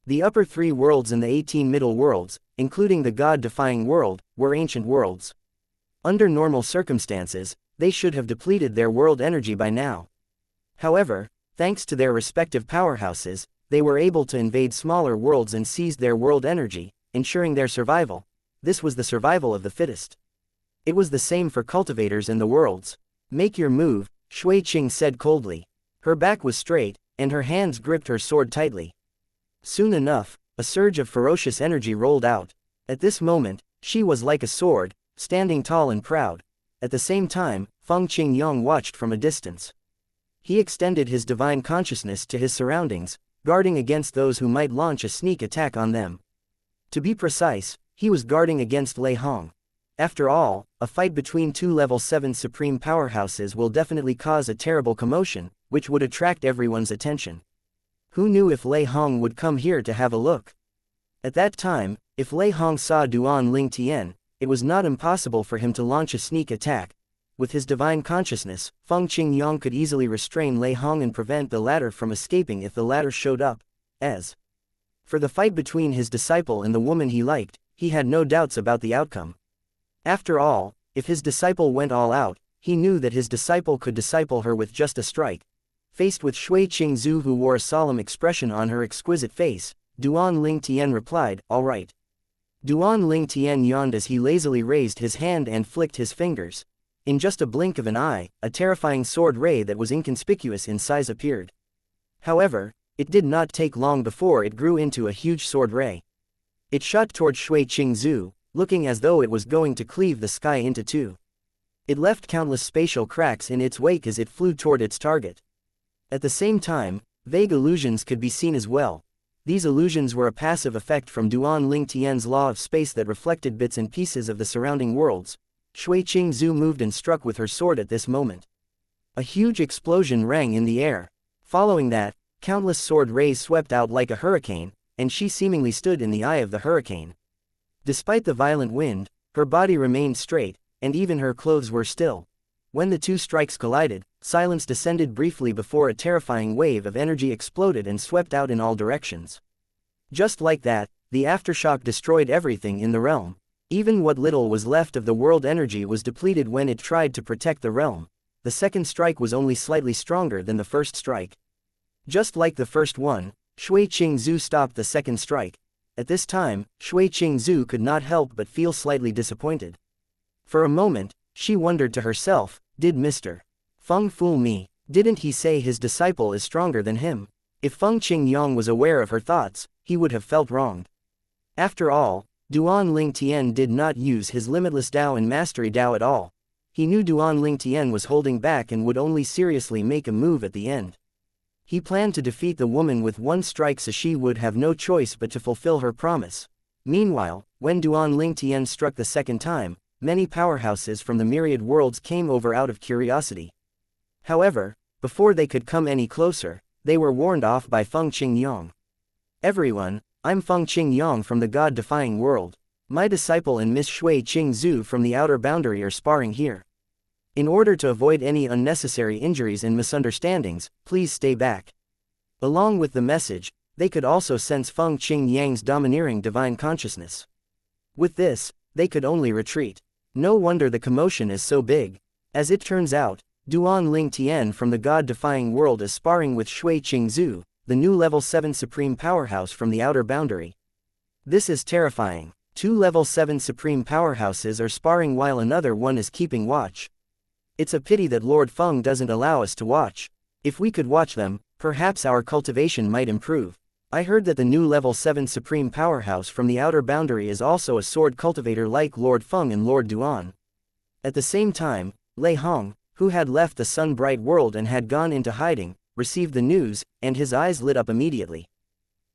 The upper 3 worlds and the 18 middle worlds, including the god-defying world, were ancient worlds. Under normal circumstances, they should have depleted their world energy by now. However, thanks to their respective powerhouses, they were able to invade smaller worlds and seize their world energy, ensuring their survival. This was the survival of the fittest. It was the same for cultivators in the worlds. Make your move, Shui Qing said coldly. Her back was straight, and her hands gripped her sword tightly. Soon enough, a surge of ferocious energy rolled out. At this moment, she was like a sword, standing tall and proud. At the same time, Feng Qingyang watched from a distance. He extended his divine consciousness to his surroundings, guarding against those who might launch a sneak attack on them. To be precise, he was guarding against Lei Hong. After all, a fight between two level 7 supreme powerhouses will definitely cause a terrible commotion, which would attract everyone's attention. Who knew if Lei Hong would come here to have a look? At that time, if Lei Hong saw Duan Ling Tian, it was not impossible for him to launch a sneak attack. With his divine consciousness, Feng Qingyang could easily restrain Lei Hong and prevent the latter from escaping if the latter showed up. As for the fight between his disciple and the woman he liked, he had no doubts about the outcome. After all, if his disciple went all out, he knew that his disciple could disciple her with just a strike. Faced with Shui Qingzhu, who wore a solemn expression on her exquisite face, Duan Ling Tian replied, "All right." Duan Ling Tian yawned as he lazily raised his hand and flicked his fingers. In just a blink of an eye, a terrifying sword ray that was inconspicuous in size appeared. However, it did not take long before it grew into a huge sword ray. It shot toward Shui Qingzhu, looking as though it was going to cleave the sky into two. It left countless spatial cracks in its wake as it flew toward its target. At the same time, vague illusions could be seen as well. These illusions were a passive effect from Duan Ling Tian's law of space that reflected bits and pieces of the surrounding worlds. Shui Qingzhu moved and struck with her sword at this moment. A huge explosion rang in the air. Following that, countless sword rays swept out like a hurricane, and she seemingly stood in the eye of the hurricane. Despite the violent wind, her body remained straight, and even her clothes were still. When the two strikes collided, silence descended briefly before a terrifying wave of energy exploded and swept out in all directions. Just like that, the aftershock destroyed everything in the realm. Even what little was left of the world energy was depleted when it tried to protect the realm. The second strike was only slightly stronger than the first strike. Just like the first one, Shui Qingzhu stopped the second strike. At this time, Shui Qingzhu could not help but feel slightly disappointed. For a moment, she wondered to herself, did Mr. Feng fool me? Didn't he say his disciple is stronger than him? If Feng Qingyang was aware of her thoughts, he would have felt wronged. After all, Duan Ling Tian did not use his limitless Dao and mastery Dao at all. He knew Duan Ling Tian was holding back and would only seriously make a move at the end. He planned to defeat the woman with one strike so she would have no choice but to fulfill her promise. Meanwhile, when Duan Ling Tian struck the second time, many powerhouses from the myriad worlds came over out of curiosity. However, before they could come any closer, they were warned off by Feng Qingyang. "Everyone, I'm Feng Qingyang from the God-defying world. My disciple and Miss Shui Qingzhu from the outer boundary are sparring here. In order to avoid any unnecessary injuries and misunderstandings, please stay back." Along with the message, they could also sense Feng Qingyang's domineering divine consciousness. With this, they could only retreat. No wonder the commotion is so big. As it turns out, Duan Ling Tian from the God-defying world is sparring with Shui Qingzhu, the new level 7 supreme powerhouse from the outer boundary. This is terrifying. Two level 7 supreme powerhouses are sparring while another one is keeping watch. It's a pity that Lord Feng doesn't allow us to watch. If we could watch them, perhaps our cultivation might improve. I heard that the new level 7 supreme powerhouse from the outer boundary is also a sword cultivator like Lord Feng and Lord Duan. At the same time, Lei Hong, who had left the sun-bright world and had gone into hiding, received the news, and his eyes lit up immediately.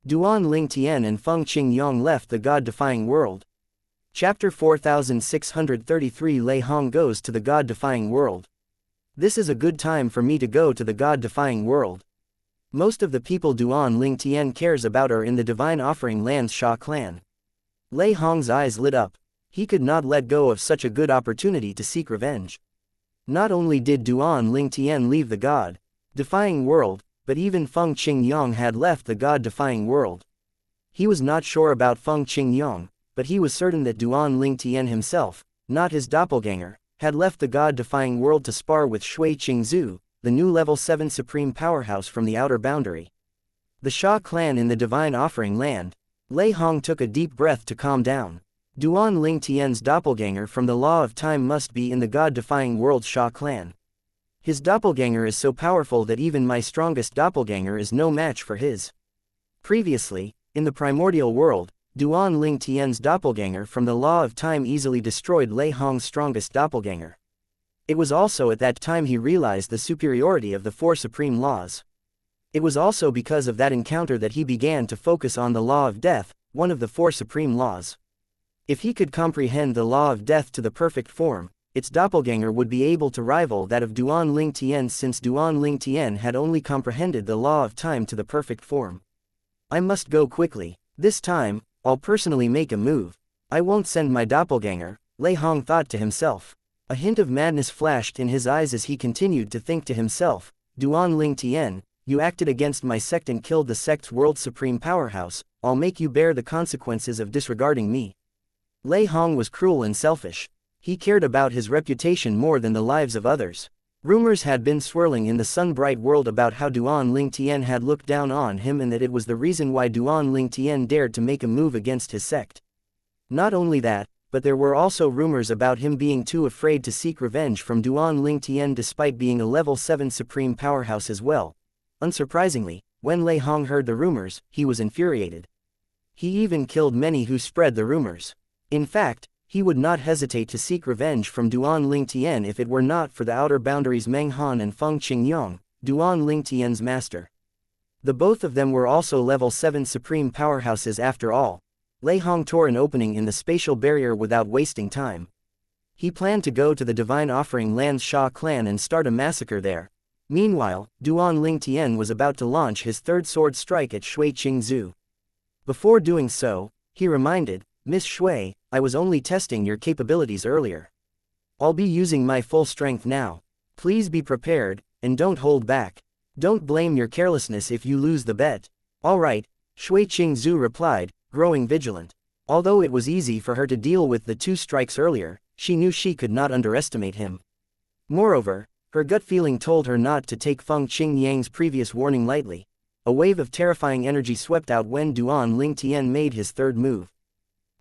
Duan Ling Tian and Feng Qingyang left the God-defying world. Chapter 4633 Lei Hong goes to the God-defying world. This is a good time for me to go to the God-defying world. Most of the people Duan Ling Tian cares about are in the Divine Offering Lands Sha clan. Lei Hong's eyes lit up. He could not let go of such a good opportunity to seek revenge. Not only did Duan Ling Tian leave the God-defying world, but even Feng Qingyang had left the God-defying world. He was not sure about Feng Qingyang, but he was certain that Duan Ling Tian himself, not his doppelganger, had left the god-defying world to spar with Shui Qingzhu, the new level 7 supreme powerhouse from the outer boundary. The Sha clan in the divine offering land. Lei Hong took a deep breath to calm down. Duan Ling Tian's doppelganger from the law of time must be in the god-defying world Sha clan. His doppelganger is so powerful that even my strongest doppelganger is no match for his. Previously, in the primordial world, Duan Ling Tian's doppelganger from the law of time easily destroyed Lei Hong's strongest doppelganger. It was also at that time he realized the superiority of the four supreme laws. It was also because of that encounter that he began to focus on the law of death, one of the four supreme laws. If he could comprehend the law of death to the perfect form, its doppelganger would be able to rival that of Duan Ling Tian, since Duan Ling Tian had only comprehended the law of time to the perfect form. I must go quickly. This time, I'll personally make a move. I won't send my doppelganger, Lei Hong thought to himself. A hint of madness flashed in his eyes as he continued to think to himself, Duan Ling Tian, you acted against my sect and killed the sect's world supreme powerhouse, I'll make you bear the consequences of disregarding me. Lei Hong was cruel and selfish. He cared about his reputation more than the lives of others. Rumors had been swirling in the sun-bright world about how Duan Ling Tian had looked down on him and that it was the reason why Duan Ling Tian dared to make a move against his sect. Not only that, but there were also rumors about him being too afraid to seek revenge from Duan Ling Tian despite being a level 7 supreme powerhouse as well. Unsurprisingly, when Lei Hong heard the rumors, he was infuriated. He even killed many who spread the rumors. In fact, he would not hesitate to seek revenge from Duan Ling Tian if it were not for the outer boundaries Meng Han and Feng Qingyong, Duan Ling Tian's master. The both of them were also level 7 supreme powerhouses after all. Lei Hong tore an opening in the spatial barrier without wasting time. He planned to go to the divine offering land's Sha clan and start a massacre there. Meanwhile, Duan Ling Tian was about to launch his third sword strike at Shui Qingzhu. Before doing so, he reminded, Miss Shui, I was only testing your capabilities earlier. I'll be using my full strength now. Please be prepared, and don't hold back. Don't blame your carelessness if you lose the bet. All right, Shui Qingzhu replied, growing vigilant. Although it was easy for her to deal with the two strikes earlier, she knew she could not underestimate him. Moreover, her gut feeling told her not to take Feng Qingyang's previous warning lightly. A wave of terrifying energy swept out when Duan Ling Tian made his third move.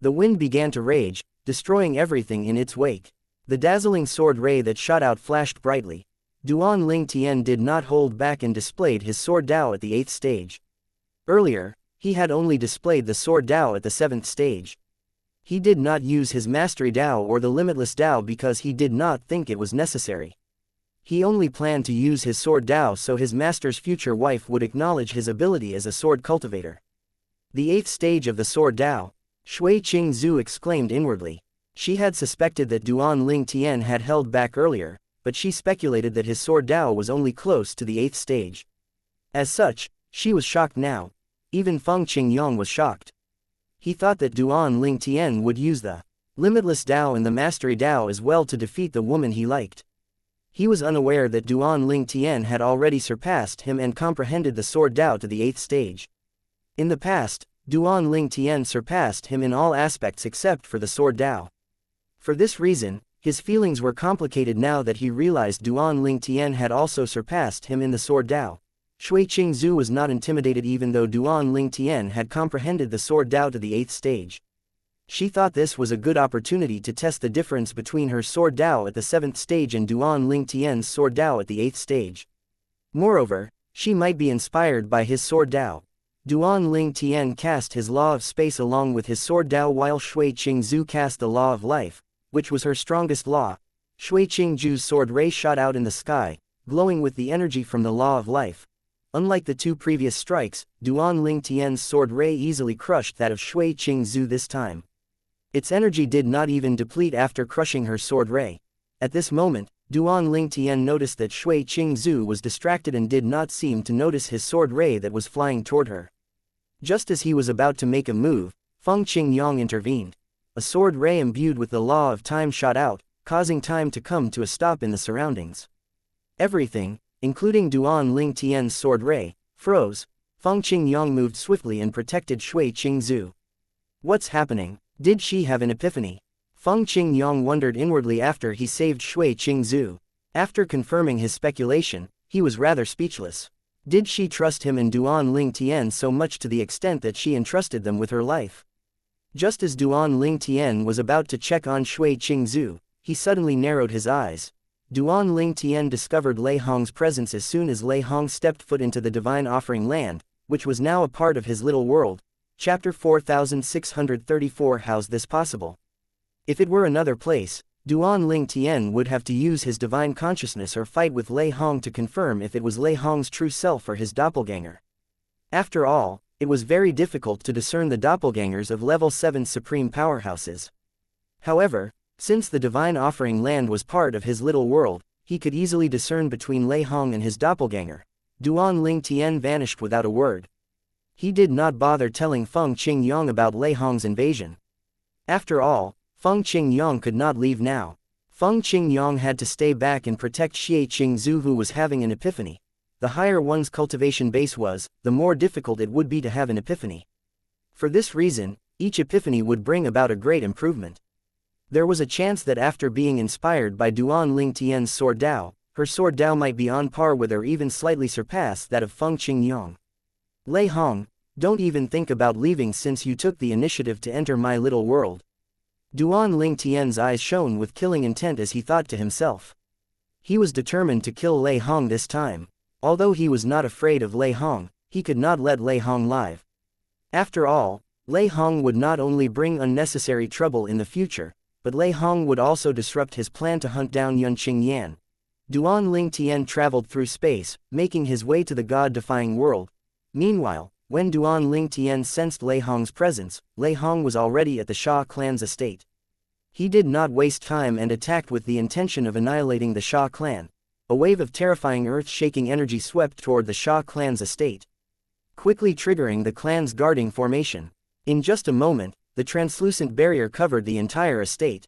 The wind began to rage, destroying everything in its wake. The dazzling sword ray that shot out flashed brightly. Duan Ling Tian did not hold back and displayed his sword Dao at the 8th stage. Earlier, he had only displayed the sword Dao at the 7th stage. He did not use his mastery Dao or the limitless Dao because he did not think it was necessary. He only planned to use his sword Dao so his master's future wife would acknowledge his ability as a sword cultivator. The 8th stage of the sword Dao. Shui Qingzhu exclaimed inwardly. She had suspected that Duan Ling Tian had held back earlier, but she speculated that his sword Dao was only close to the 8th stage. As such, she was shocked now. Even Feng Qingyong was shocked. He thought that Duan Ling Tian would use the limitless Dao and the mastery Dao as well to defeat the woman he liked. He was unaware that Duan Ling Tian had already surpassed him and comprehended the sword Dao to the 8th stage. In the past, Duan Ling Tian surpassed him in all aspects except for the sword Dao. For this reason, his feelings were complicated now that he realized Duan Ling Tian had also surpassed him in the sword Dao. Shui Qingzhu was not intimidated even though Duan Ling Tian had comprehended the sword Dao to the 8th stage. She thought this was a good opportunity to test the difference between her sword Dao at the 7th stage and Duan Ling Tian's sword Dao at the 8th stage. Moreover, she might be inspired by his sword Dao. Duan Ling Tian cast his law of space along with his sword Dao while Shui Qingzhu cast the law of life, which was her strongest law. Shui Qingzhu's sword ray shot out in the sky, glowing with the energy from the law of life. Unlike the two previous strikes, Duan Ling Tian's sword ray easily crushed that of Shui Qingzhu this time. Its energy did not even deplete after crushing her sword ray. At this moment, Duan Ling Tian noticed that Shui Qingzhu was distracted and did not seem to notice his sword ray that was flying toward her. Just as he was about to make a move, Feng Qingyong intervened. A sword ray imbued with the law of time shot out, causing time to come to a stop in the surroundings. Everything, including Duan Ling Tian's sword ray, froze. Feng Qingyong moved swiftly and protected Shui Qingzhu. What's happening? Did she have an epiphany? Feng Qingyang wondered inwardly after he saved Shui Qingzhu. After confirming his speculation, he was rather speechless. Did she trust him and Duan Ling Tian so much to the extent that she entrusted them with her life? Just as Duan Ling Tian was about to check on Shui Qingzhu, he suddenly narrowed his eyes. Duan Ling Tian discovered Lei Hong's presence as soon as Lei Hong stepped foot into the divine offering land, which was now a part of his little world. Chapter 4634. How's this possible? If it were another place, Duan Ling Tian would have to use his divine consciousness or fight with Lei Hong to confirm if it was Lei Hong's true self or his doppelganger. After all, it was very difficult to discern the doppelgangers of level 7 supreme powerhouses. However, since the divine offering land was part of his little world, he could easily discern between Lei Hong and his doppelganger. Duan Ling Tian vanished without a word. He did not bother telling Feng Qingyang about Lei Hong's invasion. After all, Feng Qingyang could not leave now. Feng Qingyang had to stay back and protect Xie Qingzhu, who was having an epiphany. The higher one's cultivation base was, the more difficult it would be to have an epiphany. For this reason, each epiphany would bring about a great improvement. There was a chance that after being inspired by Duan Ling Tian's sword Dao, her sword Dao might be on par with or even slightly surpass that of Feng Qingyang. Lei Hong, don't even think about leaving since you took the initiative to enter my little world. Duan Ling Tian's eyes shone with killing intent as he thought to himself. He was determined to kill Lei Hong this time. Although he was not afraid of Lei Hong, he could not let Lei Hong live. After all, Lei Hong would not only bring unnecessary trouble in the future, but Lei Hong would also disrupt his plan to hunt down Yun Qingyan. Duan Ling Tian traveled through space, making his way to the god-defying world. Meanwhile, when Duan Ling Tian sensed Lei Hong's presence, Lei Hong was already at the Sha clan's estate. He did not waste time and attacked with the intention of annihilating the Sha clan. A wave of terrifying earth-shaking energy swept toward the Sha clan's estate, quickly triggering the clan's guarding formation. In just a moment, the translucent barrier covered the entire estate.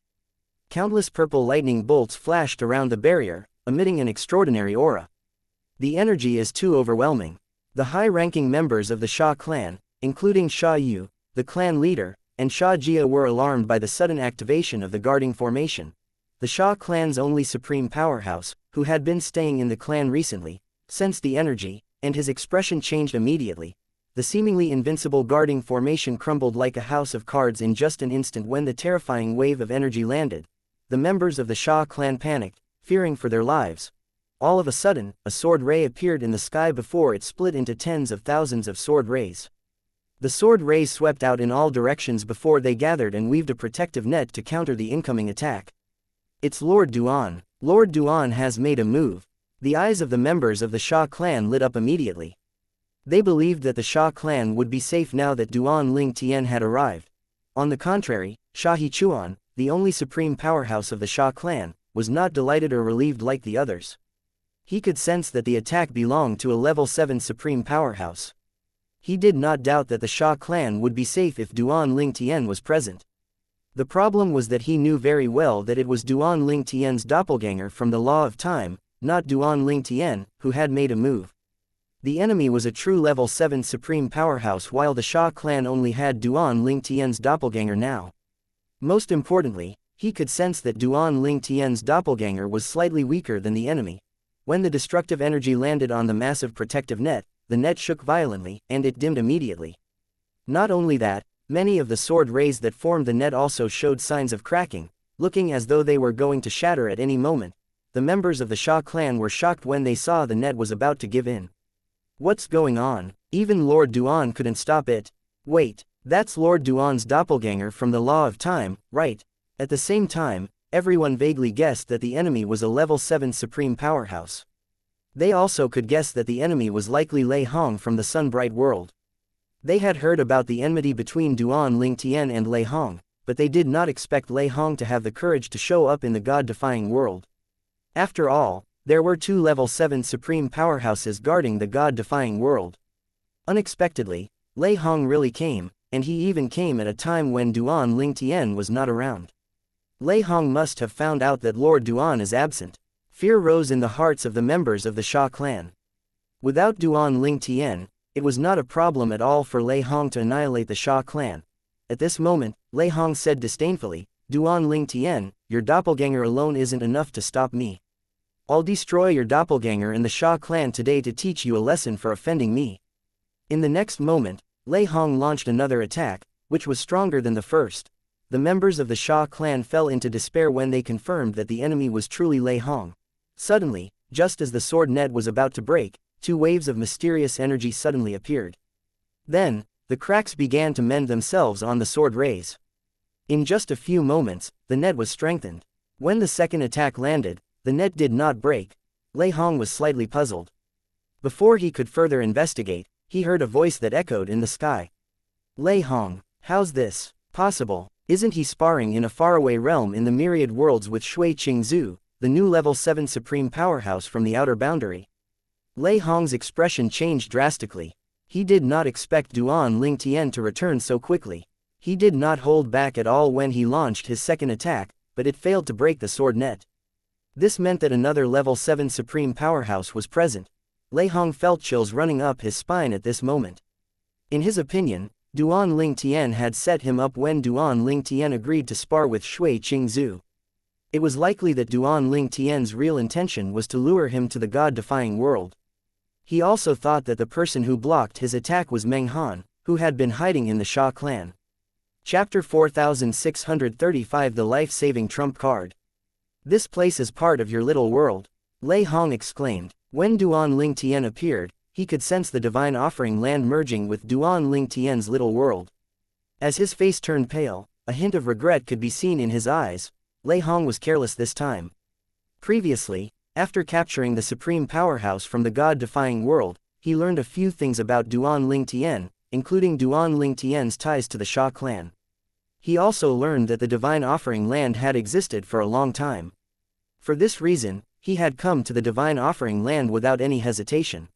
Countless purple lightning bolts flashed around the barrier, emitting an extraordinary aura. The energy is too overwhelming. The high-ranking members of the Sha clan, including Sha Yu, the clan leader, and Sha Jia, were alarmed by the sudden activation of the guarding formation. The Sha clan's only supreme powerhouse, who had been staying in the clan recently, sensed the energy, and his expression changed immediately. The seemingly invincible guarding formation crumbled like a house of cards in just an instant when the terrifying wave of energy landed. The members of the Sha clan panicked, fearing for their lives. All of a sudden, a sword ray appeared in the sky before it split into tens of thousands of sword rays. The sword rays swept out in all directions before they gathered and weaved a protective net to counter the incoming attack. It's Lord Duan. Lord Duan has made a move. The eyes of the members of the Sha clan lit up immediately. They believed that the Sha clan would be safe now that Duan Ling Tian had arrived. On the contrary, Sha Hichuan, the only supreme powerhouse of the Sha clan, was not delighted or relieved like the others. He could sense that the attack belonged to a level 7 supreme powerhouse. He did not doubt that the Sha clan would be safe if Duan Ling Tian was present. The problem was that he knew very well that it was Duan Ling Tian's doppelganger from the Law of Time, not Duan Ling Tian, who had made a move. The enemy was a true level 7 supreme powerhouse while the Sha clan only had Duan Ling Tian's doppelganger now. Most importantly, he could sense that Duan Ling Tian's doppelganger was slightly weaker than the enemy. When the destructive energy landed on the massive protective net, the net shook violently, and it dimmed immediately. Not only that, many of the sword rays that formed the net also showed signs of cracking, looking as though they were going to shatter at any moment. The members of the Sha clan were shocked when they saw the net was about to give in. What's going on? Even Lord Duan couldn't stop it. Wait, that's Lord Duan's doppelganger from the Law of Time, right? At the same time, everyone vaguely guessed that the enemy was a level 7 supreme powerhouse. They also could guess that the enemy was likely Lei Hong from the Sunbright world. They had heard about the enmity between Duan Ling Tian and Lei Hong, but they did not expect Lei Hong to have the courage to show up in the god-defying world. After all, there were 2 level 7 supreme powerhouses guarding the god-defying world. Unexpectedly, Lei Hong really came, and he even came at a time when Duan Ling Tian was not around. Lei Hong must have found out that Lord Duan is absent. Fear rose in the hearts of the members of the Sha clan. Without Duan Ling Tian, it was not a problem at all for Lei Hong to annihilate the Sha clan. At this moment, Lei Hong said disdainfully, Duan Ling Tian, your doppelganger alone isn't enough to stop me. I'll destroy your doppelganger and the Sha clan today to teach you a lesson for offending me." In the next moment, Lei Hong launched another attack, which was stronger than the first. The members of the Sha clan fell into despair when they confirmed that the enemy was truly Lei Hong. Suddenly, just as the sword net was about to break, two waves of mysterious energy suddenly appeared. Then, the cracks began to mend themselves on the sword rays. In just a few moments, the net was strengthened. When the second attack landed, the net did not break. Lei Hong was slightly puzzled. Before he could further investigate, he heard a voice that echoed in the sky. "Lei Hong, how's this possible? Isn't he sparring in a faraway realm in the myriad worlds with Shui Qingzhu, the new level 7 supreme powerhouse from the outer boundary?" Lei Hong's expression changed drastically. He did not expect Duan Ling Tian to return so quickly. He did not hold back at all when he launched his second attack, but it failed to break the sword net. This meant that another level 7 supreme powerhouse was present. Lei Hong felt chills running up his spine at this moment. In his opinion, Duan Ling Tian had set him up when Duan Ling Tian agreed to spar with Shui Qingzhu. It was likely that Duan Ling Tian's real intention was to lure him to the god-defying world. He also thought that the person who blocked his attack was Meng Han, who had been hiding in the Sha clan. Chapter 4635 The Life-Saving Trump Card. "This place is part of your little world," Lei Hong exclaimed. When Duan Ling Tian appeared, he could sense the divine offering land merging with Duan Ling Tian's little world. As his face turned pale, a hint of regret could be seen in his eyes. Lei Hong was careless this time. Previously, after capturing the supreme powerhouse from the god-defying world, he learned a few things about Duan Ling Tian, including Duan Ling Tian's ties to the Sha clan. He also learned that the divine offering land had existed for a long time. For this reason, he had come to the divine offering land without any hesitation.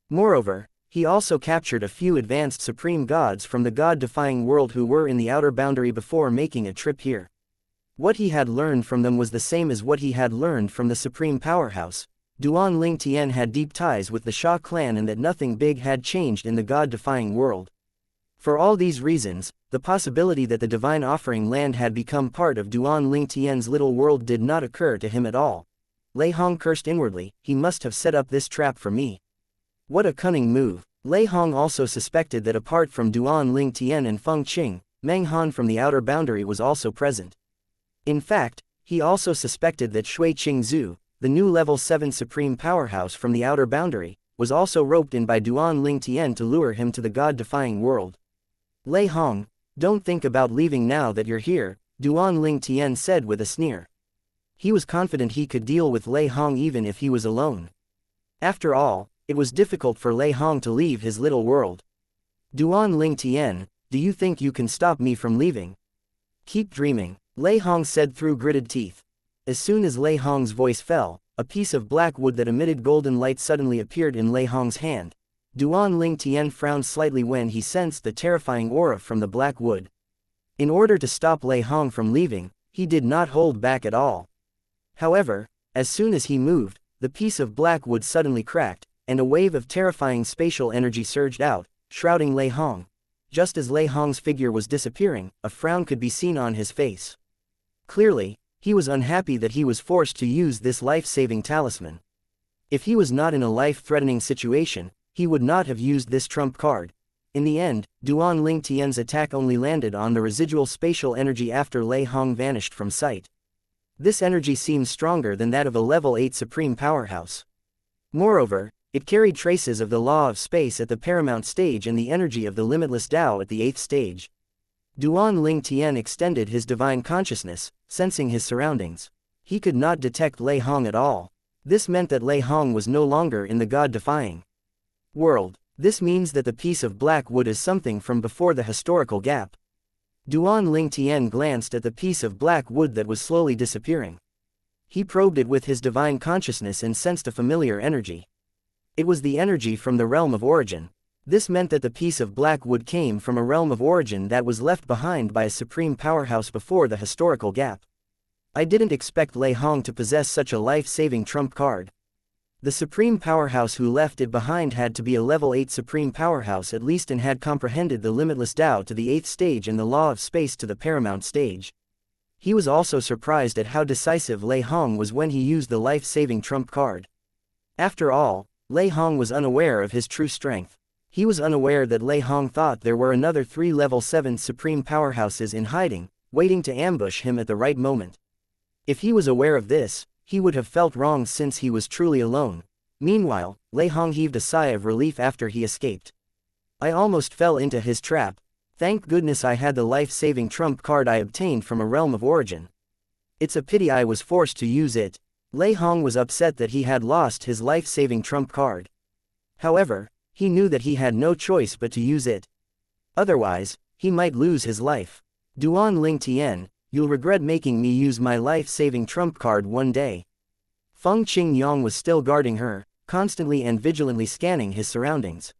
Moreover, he also captured a few advanced supreme gods from the god-defying world who were in the outer boundary before making a trip here. What he had learned from them was the same as what he had learned from the supreme powerhouse. Duan Ling Tian had deep ties with the Sha clan and that nothing big had changed in the god-defying world. For all these reasons, the possibility that the divine offering land had become part of Duan Ling Tian's little world did not occur to him at all. Lei Hong cursed inwardly, "He must have set up this trap for me. What a cunning move." Lei Hong also suspected that apart from Duan Ling Tian and Feng Qing, Meng Han from the outer boundary was also present. In fact, he also suspected that Shui Qingzhu, the new level 7 supreme powerhouse from the outer boundary, was also roped in by Duan Ling Tian to lure him to the god-defying world. "Lei Hong, don't think about leaving now that you're here," Duan Ling Tian said with a sneer. He was confident he could deal with Lei Hong even if he was alone. After all, it was difficult for Lei Hong to leave his little world. "Duan Ling Tian, do you think you can stop me from leaving?" "Keep dreaming," Lei Hong said through gritted teeth. As soon as Lei Hong's voice fell, a piece of black wood that emitted golden light suddenly appeared in Lei Hong's hand. Duan Ling Tian frowned slightly when he sensed the terrifying aura from the black wood. In order to stop Lei Hong from leaving, he did not hold back at all. However, as soon as he moved, the piece of black wood suddenly cracked, and a wave of terrifying spatial energy surged out, shrouding Lei Hong. Just as Lei Hong's figure was disappearing, a frown could be seen on his face. Clearly, he was unhappy that he was forced to use this life-saving talisman. If he was not in a life-threatening situation, he would not have used this trump card. In the end, Duan Ling Tian's attack only landed on the residual spatial energy after Lei Hong vanished from sight. This energy seemed stronger than that of a level 8 supreme powerhouse. Moreover, it carried traces of the law of space at the paramount stage and the energy of the limitless Tao at the 8th stage. Duan Ling Tian extended his divine consciousness, sensing his surroundings. He could not detect Lei Hong at all. This meant that Lei Hong was no longer in the god-defying world. This means that the piece of black wood is something from before the historical gap. Duan Ling Tian glanced at the piece of black wood that was slowly disappearing. He probed it with his divine consciousness and sensed a familiar energy. It was the energy from the realm of origin. This meant that the piece of black wood came from a realm of origin that was left behind by a supreme powerhouse before the historical gap. I didn't expect Lei Hong to possess such a life-saving trump card. The supreme powerhouse who left it behind had to be a level 8 supreme powerhouse at least and had comprehended the limitless Tao to the 8th stage and the law of space to the paramount stage. He was also surprised at how decisive Lei Hong was when he used the life-saving trump card. After all, Lei Hong was unaware of his true strength. He was unaware that Lei Hong thought there were another 3 level 7 supreme powerhouses in hiding, waiting to ambush him at the right moment. If he was aware of this, he would have felt wrong since he was truly alone. Meanwhile, Lei Hong heaved a sigh of relief after he escaped. I almost fell into his trap. Thank goodness I had the life-saving trump card I obtained from a realm of origin. It's a pity I was forced to use it. Lei Hong was upset that he had lost his life-saving trump card. However, he knew that he had no choice but to use it. Otherwise, he might lose his life. Duan Ling Tian, you'll regret making me use my life-saving trump card one day. Feng Qingyang was still guarding her, constantly and vigilantly scanning his surroundings.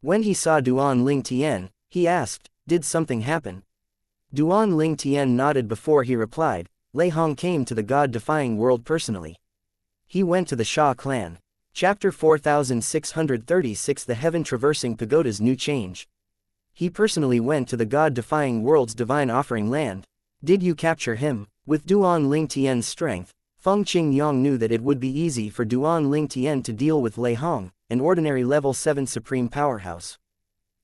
When he saw Duan Ling Tian, he asked, "Did something happen?" Duan Ling Tian nodded before he replied, "Lei Hong came to the god-defying world personally. He went to the Xia clan." Chapter 4636 The Heaven-Traversing Pagoda's New Change. He personally went to the god-defying world's divine offering land. Did you capture him? With Duan Ling Tian's strength, Feng Qingyang knew that it would be easy for Duan Ling Tian to deal with Lei Hong, an ordinary level 7 supreme powerhouse.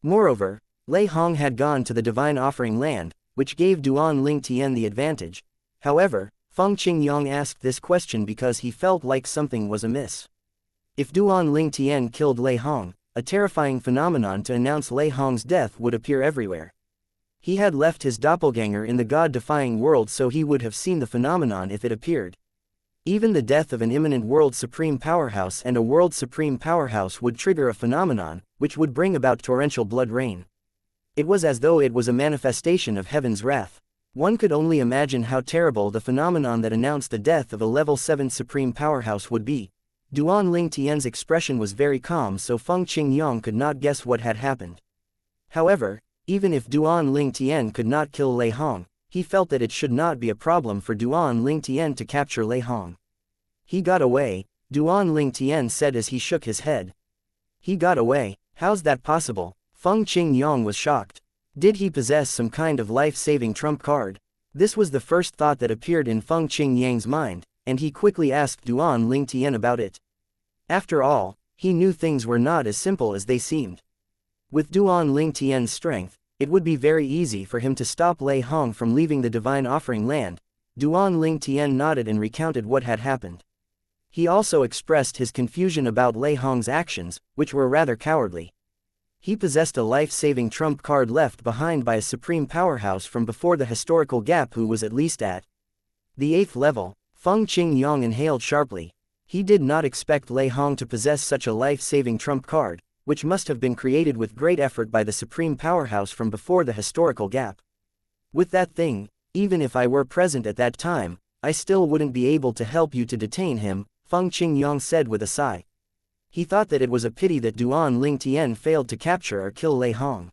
Moreover, Lei Hong had gone to the divine offering land, which gave Duan Ling Tian the advantage. However, Feng Qingyang asked this question because he felt like something was amiss. If Duan Ling Tian killed Lei Hong, a terrifying phenomenon to announce Lei Hong's death would appear everywhere. He had left his doppelganger in the god-defying world so he would have seen the phenomenon if it appeared. Even the death of an imminent world supreme powerhouse and a world supreme powerhouse would trigger a phenomenon, which would bring about torrential blood rain. It was as though it was a manifestation of heaven's wrath. One could only imagine how terrible the phenomenon that announced the death of a level 7 supreme powerhouse would be. Duan Ling Tian's expression was very calm so Feng Qingyang could not guess what had happened. However, even if Duan Ling Tian could not kill Lei Hong, he felt that it should not be a problem for Duan Ling Tian to capture Lei Hong. He got away, Duan Ling Tian said as he shook his head. He got away? How's that possible? Feng Qingyang was shocked. Did he possess some kind of life-saving trump card? This was the first thought that appeared in Feng Qingyang's mind, and he quickly asked Duan Ling Tian about it. After all, he knew things were not as simple as they seemed. With Duan Ling Tian's strength, it would be very easy for him to stop Lei Hong from leaving the divine offering land. Duan Ling Tian nodded and recounted what had happened. He also expressed his confusion about Lei Hong's actions, which were rather cowardly. He possessed a life-saving trump card left behind by a supreme powerhouse from before the historical gap who was at least at the 8th level. Feng Qingyang inhaled sharply. He did not expect Lei Hong to possess such a life-saving trump card, which must have been created with great effort by the supreme powerhouse from before the historical gap. With that thing, even if I were present at that time, I still wouldn't be able to help you to detain him, Feng Qingyang said with a sigh. He thought that it was a pity that Duan Ling Tian failed to capture or kill Lei Hong.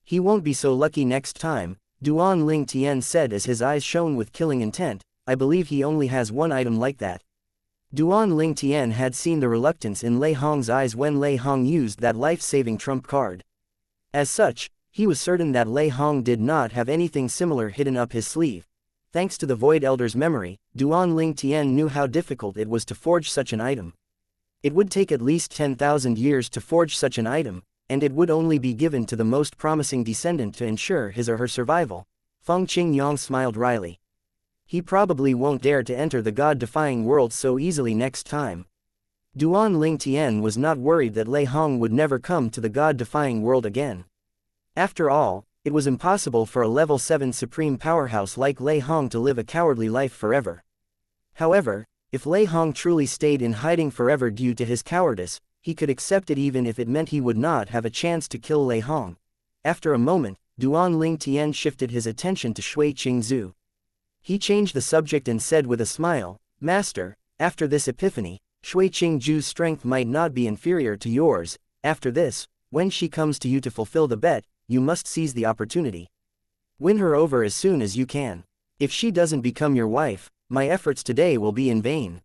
He won't be so lucky next time, Duan Ling Tian said as his eyes shone with killing intent. I believe he only has one item like that. Duan Ling Tian had seen the reluctance in Lei Hong's eyes when Lei Hong used that life-saving trump card. As such, he was certain that Lei Hong did not have anything similar hidden up his sleeve. Thanks to the Void Elder's memory, Duan Ling Tian knew how difficult it was to forge such an item. It would take at least 10,000 years to forge such an item, and it would only be given to the most promising descendant to ensure his or her survival. Feng Qingyang smiled wryly. He probably won't dare to enter the god-defying world so easily next time. Duan Ling Tian was not worried that Lei Hong would never come to the god-defying world again. After all, it was impossible for a level 7 supreme powerhouse like Lei Hong to live a cowardly life forever. However, if Lei Hong truly stayed in hiding forever due to his cowardice, he could accept it even if it meant he would not have a chance to kill Lei Hong. After a moment, Duan Ling Tian shifted his attention to Shui Qingzhu. He changed the subject and said with a smile, "Master, after this epiphany, Shui Qingzhu's strength might not be inferior to yours. After this, when she comes to you to fulfill the bet, you must seize the opportunity. Win her over as soon as you can. If she doesn't become your wife, my efforts today will be in vain."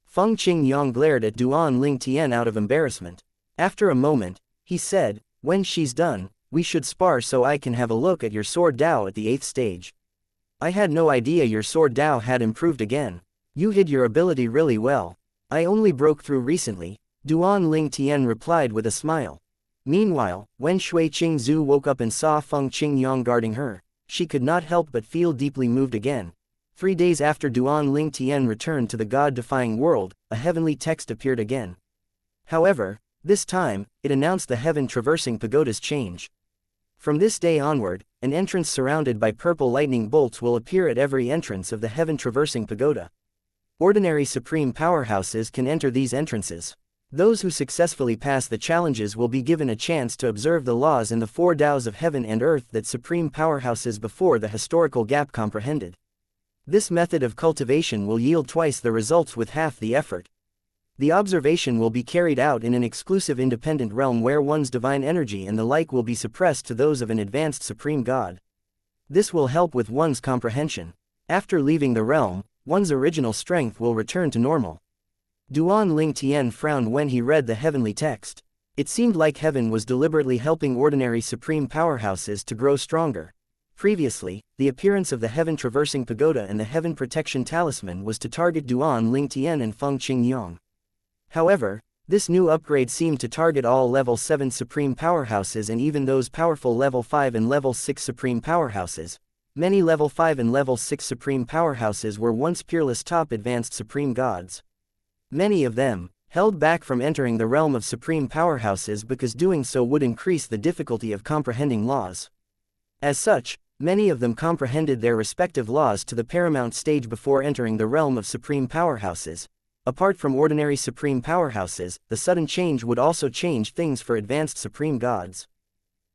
Feng Qingyang glared at Duan Ling Tian out of embarrassment. After a moment, he said, "When she's done, we should spar so I can have a look at your sword Dao at the 8th stage." I had no idea your sword Dao had improved again. You hid your ability really well. I only broke through recently, Duan Ling Tian replied with a smile. Meanwhile, when Shui Qing Zhu woke up and saw Feng Qingyang guarding her, she could not help but feel deeply moved again. 3 days after Duan Ling Tian returned to the God-defying world, a heavenly text appeared again. However, this time, it announced the heaven-traversing pagoda's change. From this day onward, an entrance surrounded by purple lightning bolts will appear at every entrance of the heaven-traversing pagoda. Ordinary supreme powerhouses can enter these entrances. Those who successfully pass the challenges will be given a chance to observe the laws in the 4 Taoes of heaven and earth that supreme powerhouses before the historical gap comprehended. This method of cultivation will yield twice the results with half the effort. The observation will be carried out in an exclusive independent realm where one's divine energy and the like will be suppressed to those of an advanced supreme god. This will help with one's comprehension. After leaving the realm, one's original strength will return to normal. Duan Ling Tian frowned when he read the heavenly text. It seemed like heaven was deliberately helping ordinary supreme powerhouses to grow stronger. Previously, the appearance of the heaven-traversing pagoda and the heaven protection talisman was to target Duan Ling Tian and Feng Qingyang. However, this new upgrade seemed to target all level 7 supreme powerhouses and even those powerful level 5 and level 6 supreme powerhouses. Many level 5 and level 6 supreme powerhouses were once peerless top advanced supreme gods. Many of them held back from entering the realm of supreme powerhouses because doing so would increase the difficulty of comprehending laws. As such, many of them comprehended their respective laws to the paramount stage before entering the realm of supreme powerhouses. Apart from ordinary supreme powerhouses, the sudden change would also change things for advanced supreme gods.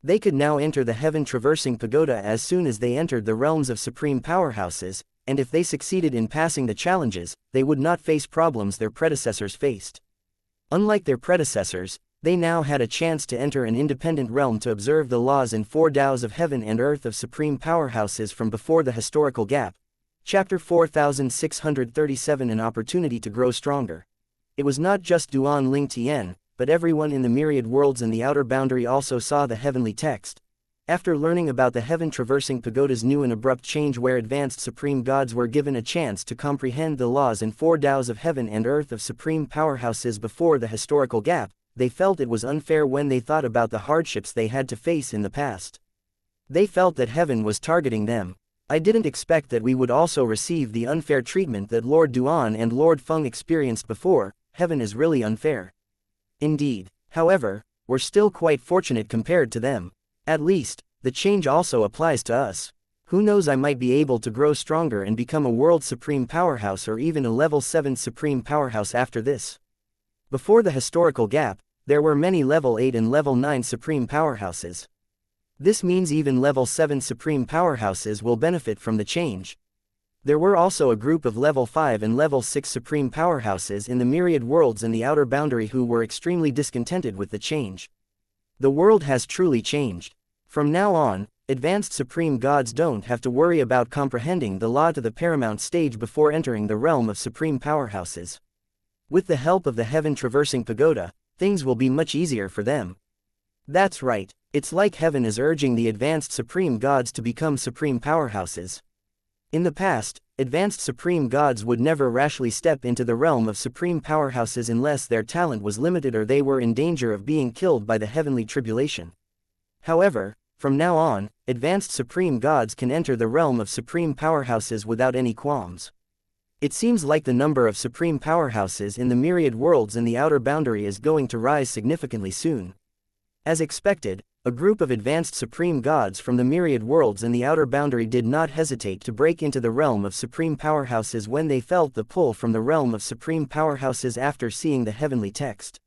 They could now enter the heaven-traversing pagoda as soon as they entered the realms of supreme powerhouses, and if they succeeded in passing the challenges, they would not face problems their predecessors faced. Unlike their predecessors, they now had a chance to enter an independent realm to observe the laws in 4 Taoes of heaven and earth of supreme powerhouses from before the historical gap. Chapter 4637 An opportunity to grow stronger. It was not just Duan Ling Tian, but everyone in the myriad worlds and the outer boundary also saw the heavenly text. After learning about the heaven-traversing pagoda's new and abrupt change where advanced supreme gods were given a chance to comprehend the laws in 4 Taoes of heaven and earth of supreme powerhouses before the historical gap, they felt it was unfair when they thought about the hardships they had to face in the past. They felt that heaven was targeting them. I didn't expect that we would also receive the unfair treatment that Lord Duan and Lord Feng experienced before. Heaven is really unfair. Indeed. However, we're still quite fortunate compared to them. At least, the change also applies to us. Who knows, I might be able to grow stronger and become a world supreme powerhouse or even a level 7 supreme powerhouse after this. Before the historical gap, there were many level 8 and level 9 supreme powerhouses. This means even level 7 supreme powerhouses will benefit from the change. There were also a group of level 5 and level 6 supreme powerhouses in the myriad worlds and the outer boundary who were extremely discontented with the change. The world has truly changed. From now on, advanced supreme gods don't have to worry about comprehending the law to the paramount stage before entering the realm of supreme powerhouses. With the help of the heaven-traversing pagoda, things will be much easier for them. That's right, it's like heaven is urging the advanced supreme gods to become supreme powerhouses. In the past, advanced supreme gods would never rashly step into the realm of supreme powerhouses unless their talent was limited or they were in danger of being killed by the heavenly tribulation. However, from now on, advanced supreme gods can enter the realm of supreme powerhouses without any qualms. It seems like the number of supreme powerhouses in the myriad worlds and the outer boundary is going to rise significantly soon. As expected, a group of advanced supreme gods from the myriad worlds and the outer boundary did not hesitate to break into the realm of supreme powerhouses when they felt the pull from the realm of supreme powerhouses after seeing the heavenly text.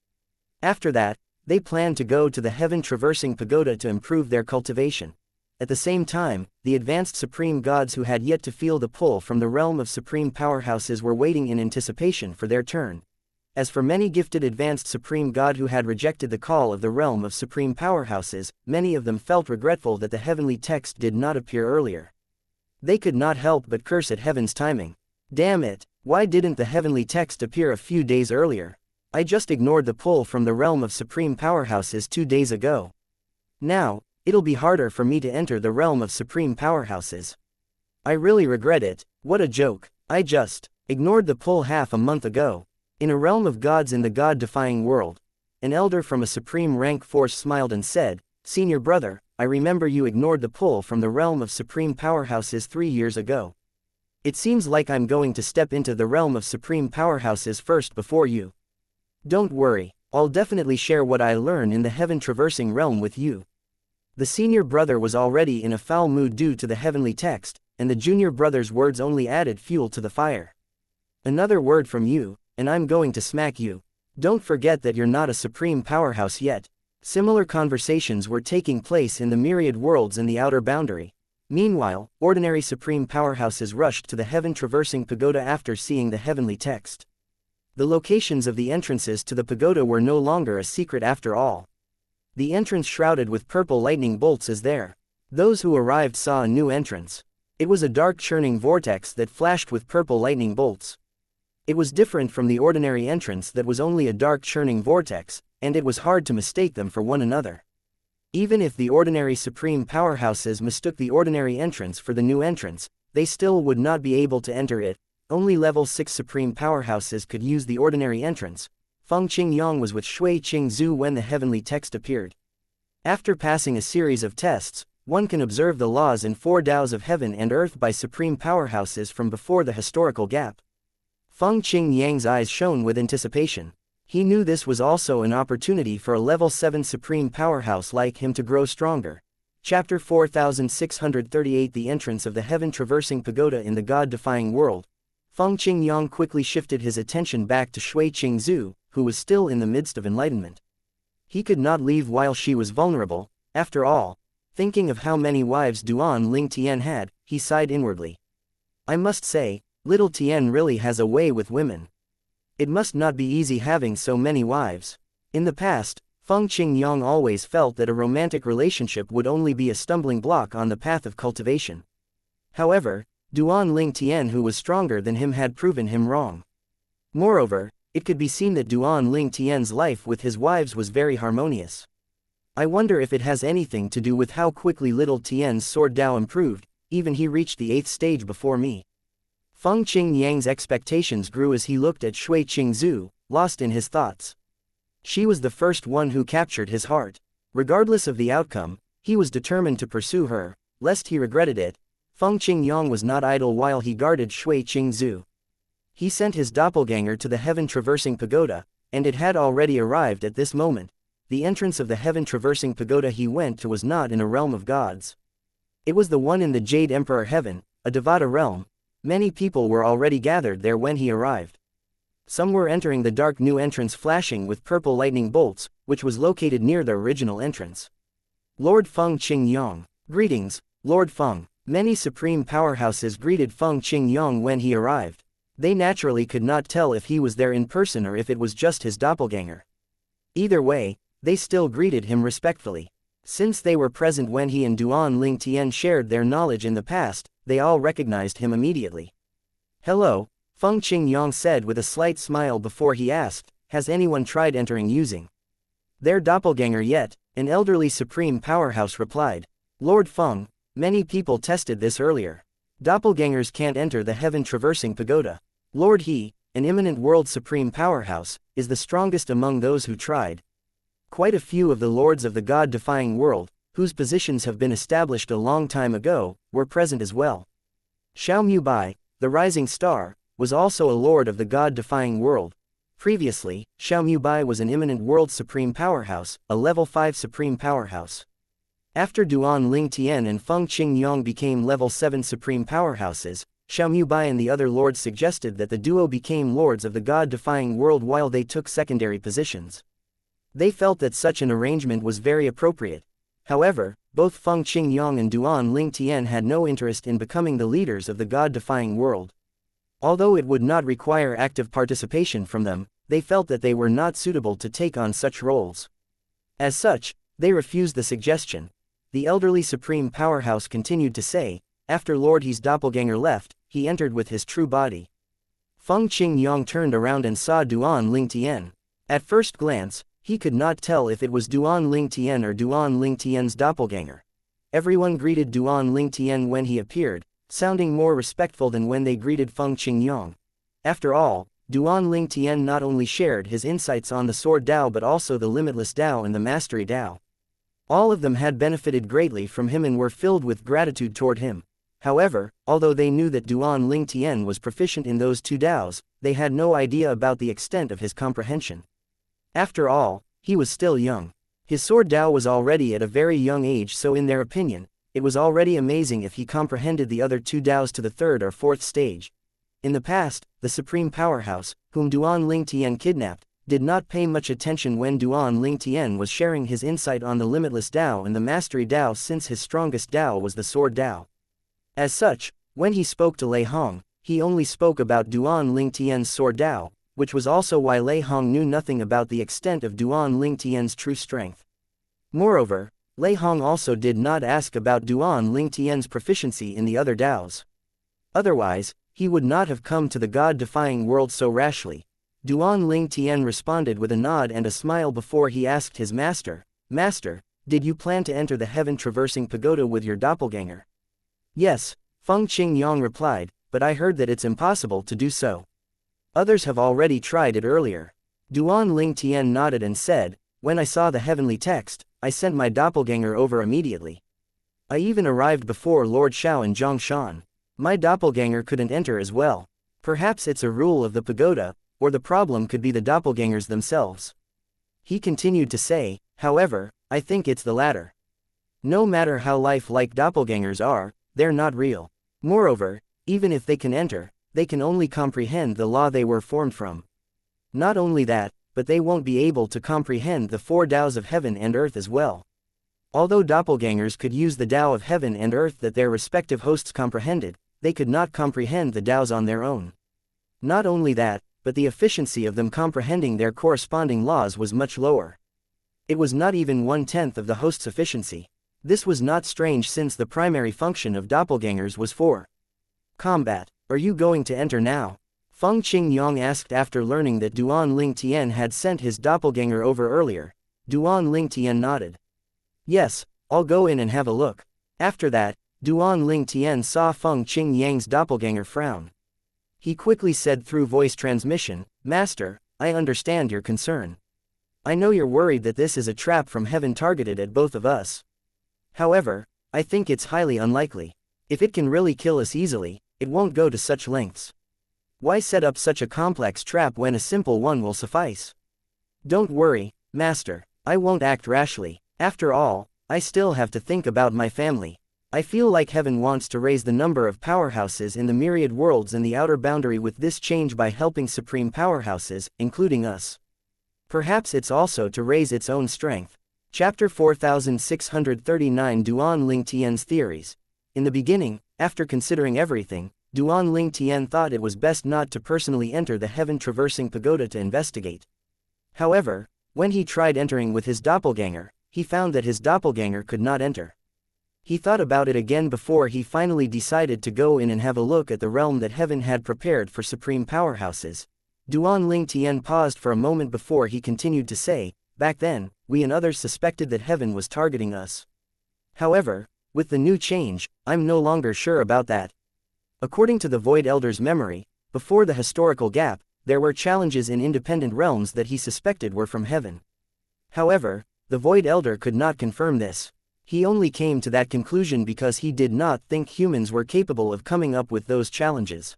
After that, they planned to go to the heaven-traversing pagoda to improve their cultivation. At the same time, the advanced supreme gods who had yet to feel the pull from the realm of supreme powerhouses were waiting in anticipation for their turn. As for many gifted advanced supreme god who had rejected the call of the realm of supreme powerhouses, many of them felt regretful that the heavenly text did not appear earlier. They could not help but curse at heaven's timing. Damn it, why didn't the heavenly text appear a few days earlier? I just ignored the pull from the realm of supreme powerhouses 2 days ago. Now, it'll be harder for me to enter the realm of supreme powerhouses. I really regret it. What a joke. I just ignored the pull half a month ago. In a realm of gods in the god-defying world, an elder from a supreme rank force smiled and said, "Senior brother, I remember you ignored the pull from the realm of supreme powerhouses 3 years ago. It seems like I'm going to step into the realm of supreme powerhouses first before you. Don't worry, I'll definitely share what I learn in the heaven-traversing realm with you." The senior brother was already in a foul mood due to the heavenly text, and the junior brother's words only added fuel to the fire. "Another word from you, and I'm going to smack you. Don't forget that you're not a supreme powerhouse yet." Similar conversations were taking place in the myriad worlds in the outer boundary. Meanwhile, ordinary supreme powerhouses rushed to the heaven-traversing pagoda after seeing the heavenly text. The locations of the entrances to the pagoda were no longer a secret after all. The entrance shrouded with purple lightning bolts is there. Those who arrived saw a new entrance. It was a dark churning vortex that flashed with purple lightning bolts. It was different from the ordinary entrance that was only a dark churning vortex, and it was hard to mistake them for one another. Even if the ordinary supreme powerhouses mistook the ordinary entrance for the new entrance, they still would not be able to enter it. Only level 6 supreme powerhouses could use the ordinary entrance. Feng Qingyang was with Shui Qingzhu when the heavenly text appeared. After passing a series of tests, one can observe the laws in 4 Taos of heaven and earth by supreme powerhouses from before the historical gap. Feng Qingyang's eyes shone with anticipation. He knew this was also an opportunity for a level 7 supreme powerhouse like him to grow stronger. Chapter 4638 The entrance of the heaven-traversing pagoda in the god-defying world. Feng Qingyang quickly shifted his attention back to Shui Qingzhu, who was still in the midst of enlightenment. He could not leave while she was vulnerable. After all, thinking of how many wives Duan Ling Tian had, he sighed inwardly. "I must say, little Tian really has a way with women. It must not be easy having so many wives." In the past, Feng Qingyang always felt that a romantic relationship would only be a stumbling block on the path of cultivation. However, Duan Ling Tian, who was stronger than him, had proven him wrong. Moreover, it could be seen that Duan Ling Tian's life with his wives was very harmonious. I wonder if it has anything to do with how quickly little Tian's sword Dao improved. Even he reached the 8th stage before me. Feng Qingyang's expectations grew as he looked at Shui Qingzhu, lost in his thoughts. She was the first one who captured his heart. Regardless of the outcome, he was determined to pursue her, lest he regretted it. Feng Qingyang was not idle while he guarded Shui Qingzhu. He sent his doppelganger to the heaven-traversing pagoda, and it had already arrived at this moment. The entrance of the heaven-traversing pagoda he went to was not in a realm of gods. It was the one in the Jade Emperor Heaven, a Devata realm. Many people were already gathered there when he arrived. Some were entering the dark new entrance flashing with purple lightning bolts, which was located near the original entrance. Lord Feng Qingyang. Greetings, Lord Feng. Many supreme powerhouses greeted Feng Qingyang when he arrived. They naturally could not tell if he was there in person or if it was just his doppelganger. Either way, they still greeted him respectfully. Since they were present when he and Duan Ling Tian shared their knowledge in the past, they all recognized him immediately. "Hello," Feng Qingyang said with a slight smile before he asked, "Has anyone tried entering using their doppelganger yet?" An elderly supreme powerhouse replied. "Lord Feng, many people tested this earlier. Doppelgangers can't enter the heaven-traversing pagoda. Lord He, an imminent world supreme powerhouse, is the strongest among those who tried. Quite a few of the lords of the god-defying world, whose positions have been established a long time ago, were present as well. Xiao Mubai, the rising star, was also a lord of the god-defying world. Previously, Xiao Mubai was an imminent world supreme powerhouse, a level 5 supreme powerhouse. After Duan Ling Tian and Feng Qingyang became level 7 supreme powerhouses, Xiao Mubai and the other lords suggested that the duo became lords of the god-defying world while they took secondary positions. They felt that such an arrangement was very appropriate. However, both Feng Qingyang and Duan Ling Tian had no interest in becoming the leaders of the god-defying world. Although it would not require active participation from them, they felt that they were not suitable to take on such roles. As such, they refused the suggestion. The elderly supreme powerhouse continued to say, after Lord He's doppelganger left, he entered with his true body. Feng Qingyang turned around and saw Duan Ling Tian. At first glance, he could not tell if it was Duan Ling Tian or Duan Ling Tian's doppelganger. Everyone greeted Duan Ling Tian when he appeared, sounding more respectful than when they greeted Feng Qingyang. After all, Duan Ling Tian not only shared his insights on the Sword Dao but also the Limitless Dao and the Mastery Dao. All of them had benefited greatly from him and were filled with gratitude toward him. However, although they knew that Duan Ling Tian was proficient in those two Daos, they had no idea about the extent of his comprehension. After all, he was still young. His Sword Dao was already at a very young age, so in their opinion, it was already amazing if he comprehended the other two Daos to the third or fourth stage. In the past, the Supreme Powerhouse, whom Duan Ling Tian kidnapped, did not pay much attention when Duan Ling Tian was sharing his insight on the Limitless Dao and the Mastery Dao, since his strongest Dao was the Sword Dao. As such, when he spoke to Lei Hong, he only spoke about Duan Ling Tian's Sword Dao, which was also why Lei Hong knew nothing about the extent of Duan Ling Tian's true strength. Moreover, Lei Hong also did not ask about Duan Ling Tian's proficiency in the other Daos. Otherwise, he would not have come to the God-defying world so rashly. Duan Ling Tian responded with a nod and a smile before he asked his master, "Master, did you plan to enter the heaven-traversing pagoda with your doppelganger?" "Yes," Feng Qingyang replied, "but I heard that it's impossible to do so. Others have already tried it earlier." Duan Ling Tian nodded and said, "When I saw the heavenly text, I sent my doppelganger over immediately. I even arrived before Lord Shao and Zhang Shan. My doppelganger couldn't enter as well. Perhaps it's a rule of the pagoda, or the problem could be the doppelgangers themselves." He continued to say, "However, I think it's the latter. No matter how lifelike doppelgangers are, they're not real. Moreover, even if they can enter, they can only comprehend the law they were formed from. Not only that, but they won't be able to comprehend the four Daos of heaven and earth as well. Although doppelgangers could use the Dao of heaven and earth that their respective hosts comprehended, they could not comprehend the Daos on their own. Not only that, but the efficiency of them comprehending their corresponding laws was much lower. It was not even 1/10 of the host's efficiency. This was not strange since the primary function of doppelgangers was for combat. "Are you going to enter now?" Feng Qingyang asked after learning that Duan Ling Tian had sent his doppelganger over earlier. Duan Ling Tian nodded. "Yes, I'll go in and have a look." After that, Duan Ling Tian saw Feng Qingyang's doppelganger frown. He quickly said through voice transmission, "Master, I understand your concern. I know you're worried that this is a trap from heaven targeted at both of us. However, I think it's highly unlikely. If it can really kill us easily, it won't go to such lengths. Why set up such a complex trap when a simple one will suffice? Don't worry, Master, I won't act rashly. After all, I still have to think about my family. I feel like heaven wants to raise the number of powerhouses in the myriad worlds in the outer boundary with this change by helping supreme powerhouses, including us. Perhaps it's also to raise its own strength." Chapter 4639 Duan Ling Tian's Theories. In the beginning, after considering everything, Duan Ling Tian thought it was best not to personally enter the heaven-traversing pagoda to investigate. However, when he tried entering with his doppelganger, he found that his doppelganger could not enter. He thought about it again before he finally decided to go in and have a look at the realm that heaven had prepared for supreme powerhouses. Duan Ling Tian paused for a moment before he continued to say, "Back then, we and others suspected that heaven was targeting us. However, with the new change, I'm no longer sure about that." According to the Void Elder's memory, before the historical gap, there were challenges in independent realms that he suspected were from heaven. However, the Void Elder could not confirm this. He only came to that conclusion because he did not think humans were capable of coming up with those challenges.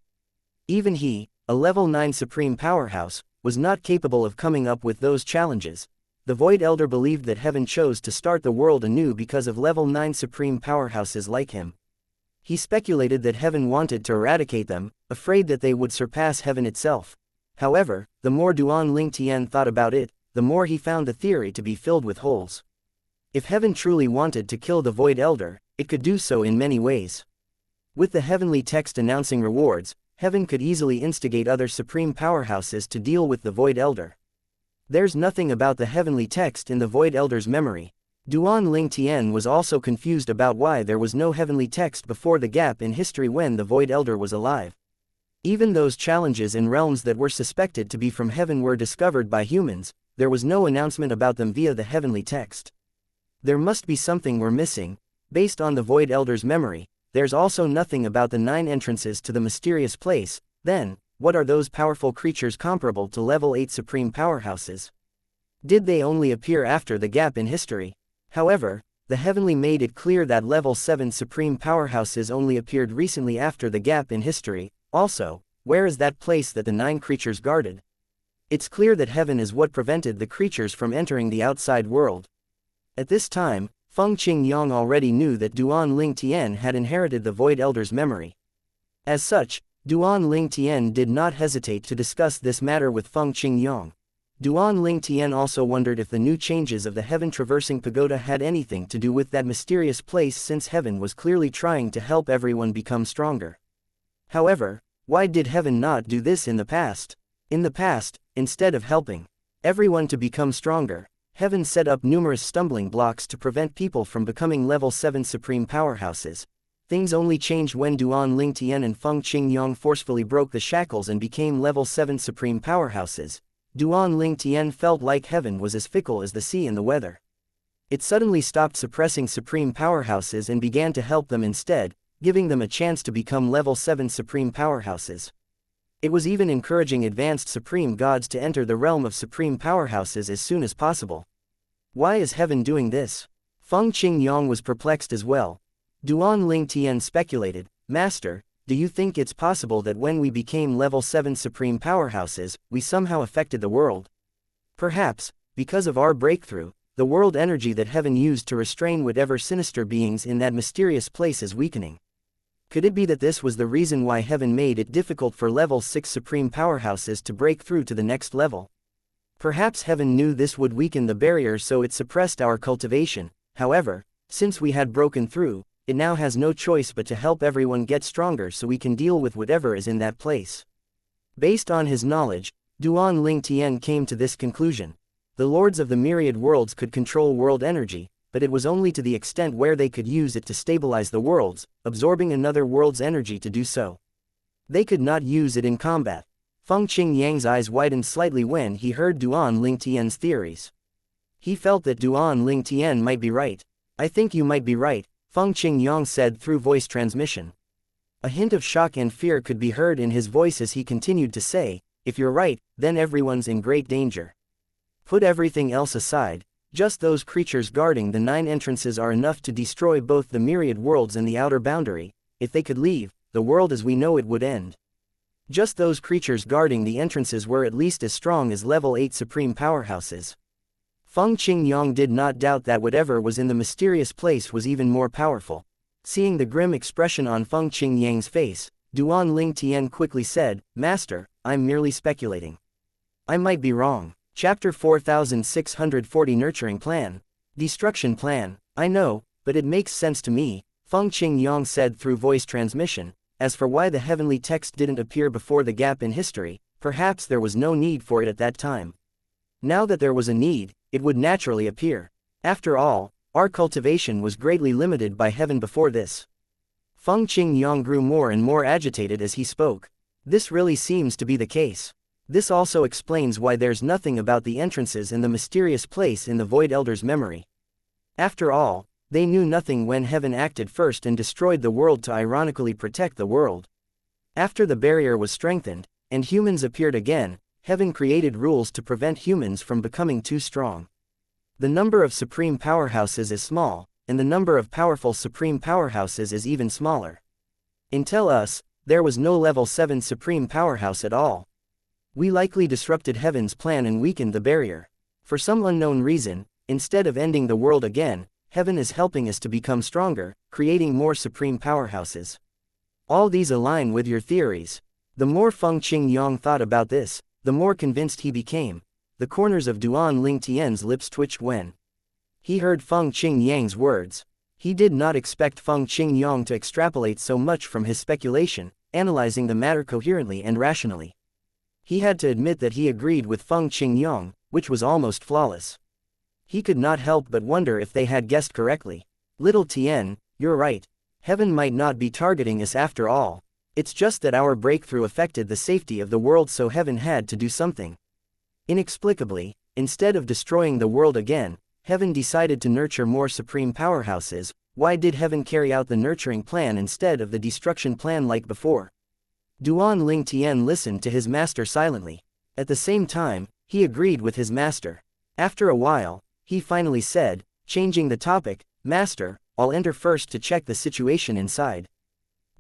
Even he, a level 9 supreme powerhouse, was not capable of coming up with those challenges. The Void Elder believed that heaven chose to start the world anew because of level 9 supreme powerhouses like him. He speculated that heaven wanted to eradicate them, afraid that they would surpass heaven itself. However, the more Duan Ling Tian thought about it, the more he found the theory to be filled with holes. If heaven truly wanted to kill the Void Elder, it could do so in many ways. With the heavenly text announcing rewards, heaven could easily instigate other supreme powerhouses to deal with the Void Elder. There's nothing about the heavenly text in the Void Elder's memory. Duan Ling Tian was also confused about why there was no heavenly text before the gap in history when the Void Elder was alive. Even those challenges in realms that were suspected to be from heaven were discovered by humans, there was no announcement about them via the heavenly text. There must be something we're missing. Based on the Void Elder's memory, there's also nothing about the 9 entrances to the mysterious place. Then, what are those powerful creatures comparable to level 8 supreme powerhouses? Did they only appear after the gap in history? However, the Heavenly made it clear that level 7 supreme powerhouses only appeared recently after the gap in history. Also, where is that place that the 9 creatures guarded? It's clear that heaven is what prevented the creatures from entering the outside world. At this time, Feng Qingyang already knew that Duan Ling Tian had inherited the Void Elder's memory. As such, Duan Ling Tian did not hesitate to discuss this matter with Feng Qingyang. Duan Ling Tian also wondered if the new changes of the heaven-traversing pagoda had anything to do with that mysterious place, since heaven was clearly trying to help everyone become stronger. However, why did heaven not do this in the past? In the past, instead of helping everyone to become stronger, heaven set up numerous stumbling blocks to prevent people from becoming level 7 supreme powerhouses. Things only changed when Duan Ling Tian and Feng Qingyang forcefully broke the shackles and became level 7 supreme powerhouses. Duan Ling Tian felt like heaven was as fickle as the sea and the weather. It suddenly stopped suppressing supreme powerhouses and began to help them instead, giving them a chance to become level 7 supreme powerhouses. It was even encouraging advanced supreme gods to enter the realm of supreme powerhouses as soon as possible. Why is heaven doing this? Feng Qingyang was perplexed as well. Duan Ling Tian speculated, Master, do you think it's possible that when we became level 7 supreme powerhouses, we somehow affected the world? Perhaps, because of our breakthrough, the world energy that heaven used to restrain whatever sinister beings in that mysterious place is weakening. Could it be that this was the reason why heaven made it difficult for level 6 supreme powerhouses to break through to the next level? Perhaps heaven knew this would weaken the barrier, so it suppressed our cultivation. However, since we had broken through, it now has no choice but to help everyone get stronger so we can deal with whatever is in that place. Based on his knowledge, Duan Ling Tian came to this conclusion. The lords of the myriad worlds could control world energy, but it was only to the extent where they could use it to stabilize the worlds, absorbing another world's energy to do so. They could not use it in combat. Feng Qingyang's eyes widened slightly when he heard Duan Ling Tian's theories. He felt that Duan Ling Tian might be right. I think you might be right, Feng Qingyang said through voice transmission. A hint of shock and fear could be heard in his voice as he continued to say, if you're right, then everyone's in great danger. Put everything else aside, just those creatures guarding the 9 entrances are enough to destroy both the myriad worlds and the outer boundary. If they could leave, the world as we know it would end. Just those creatures guarding the entrances were at least as strong as level 8 supreme powerhouses. Feng Qingyang did not doubt that whatever was in the mysterious place was even more powerful. Seeing the grim expression on Feng Qingyang's face, Duan Ling Tian quickly said, Master, I'm merely speculating. I might be wrong. Chapter 4640 Nurturing Plan. Destruction Plan. I know, but it makes sense to me, Feng Qingyang said through voice transmission. As for why the heavenly text didn't appear before the gap in history, perhaps there was no need for it at that time. Now that there was a need, it would naturally appear. After all, our cultivation was greatly limited by heaven before this. Feng Qingyang grew more and more agitated as he spoke. This really seems to be the case. This also explains why there's nothing about the entrances in the mysterious place in the Void Elder's memory. After all, they knew nothing when heaven acted first and destroyed the world to ironically protect the world. After the barrier was strengthened, and humans appeared again, heaven created rules to prevent humans from becoming too strong. The number of supreme powerhouses is small, and the number of powerful supreme powerhouses is even smaller. Until us, there was no level 7 supreme powerhouse at all. We likely disrupted heaven's plan and weakened the barrier. For some unknown reason, instead of ending the world again, heaven is helping us to become stronger, creating more supreme powerhouses. All these align with your theories. The more Feng Qingyang thought about this, the more convinced he became. The corners of Duan Ling Tian's lips twitched when he heard Feng Qingyang's words. He did not expect Feng Qingyang to extrapolate so much from his speculation, analyzing the matter coherently and rationally. He had to admit that he agreed with Feng Qingyang, which was almost flawless. He could not help but wonder if they had guessed correctly. Little Tien, you're right. Heaven might not be targeting us after all. It's just that our breakthrough affected the safety of the world, so heaven had to do something. Inexplicably, instead of destroying the world again, heaven decided to nurture more supreme powerhouses, Why did heaven carry out the nurturing plan instead of the destruction plan like before? Duan Ling Tian listened to his master silently. At the same time, he agreed with his master. After a while, he finally said, changing the topic, "Master, I'll enter first to check the situation inside."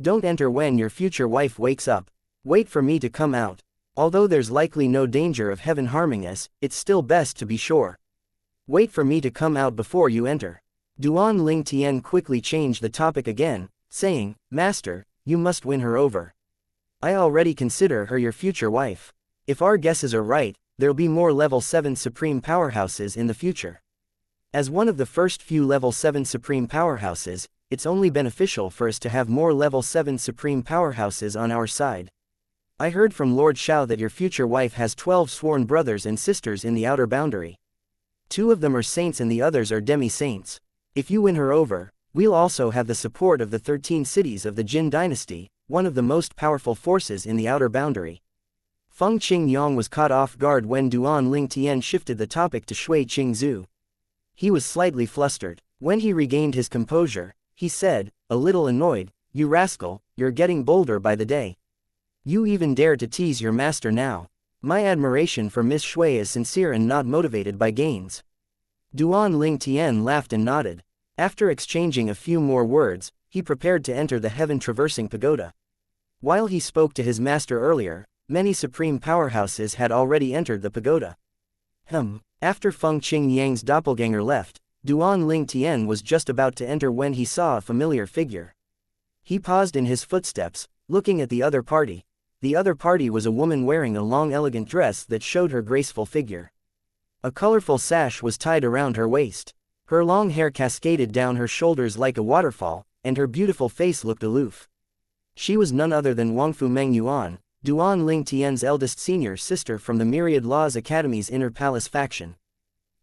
"Don't enter when your future wife wakes up. Wait for me to come out. Although there's likely no danger of heaven harming us, it's still best to be sure. Wait for me to come out before you enter." Duan Ling Tian quickly changed the topic again, saying, "Master, you must win her over. I already consider her your future wife. If our guesses are right, there'll be more level 7 supreme powerhouses in the future. As one of the first few level 7 supreme powerhouses, it's only beneficial for us to have more level 7 supreme powerhouses on our side. I heard from Lord Shao that your future wife has 12 sworn brothers and sisters in the outer boundary. 2 of them are saints and the others are demi-saints. If you win her over, we'll also have the support of the 13 cities of the Jin dynasty, one of the most powerful forces in the outer boundary." Feng Qingyang was caught off guard when Duan Ling Tian shifted the topic to Shui Qingzhu. He was slightly flustered. When he regained his composure, he said, a little annoyed, "You rascal, you're getting bolder by the day. You even dare to tease your master now. My admiration for Miss Shui is sincere and not motivated by gains." Duan Ling Tian laughed and nodded. After exchanging a few more words, he prepared to enter the heaven-traversing pagoda. While he spoke to his master earlier, many supreme powerhouses had already entered the pagoda. After Feng Qingyang's doppelganger left, Duan Ling Tian was just about to enter when he saw a familiar figure. He paused in his footsteps, looking at the other party. The other party was a woman wearing a long elegant dress that showed her graceful figure. A colorful sash was tied around her waist. Her long hair cascaded down her shoulders like a waterfall, and her beautiful face looked aloof. She was none other than Wangfu Mengyuan, Duan Ling Tian's eldest senior sister from the Myriad Laws Academy's Inner Palace faction.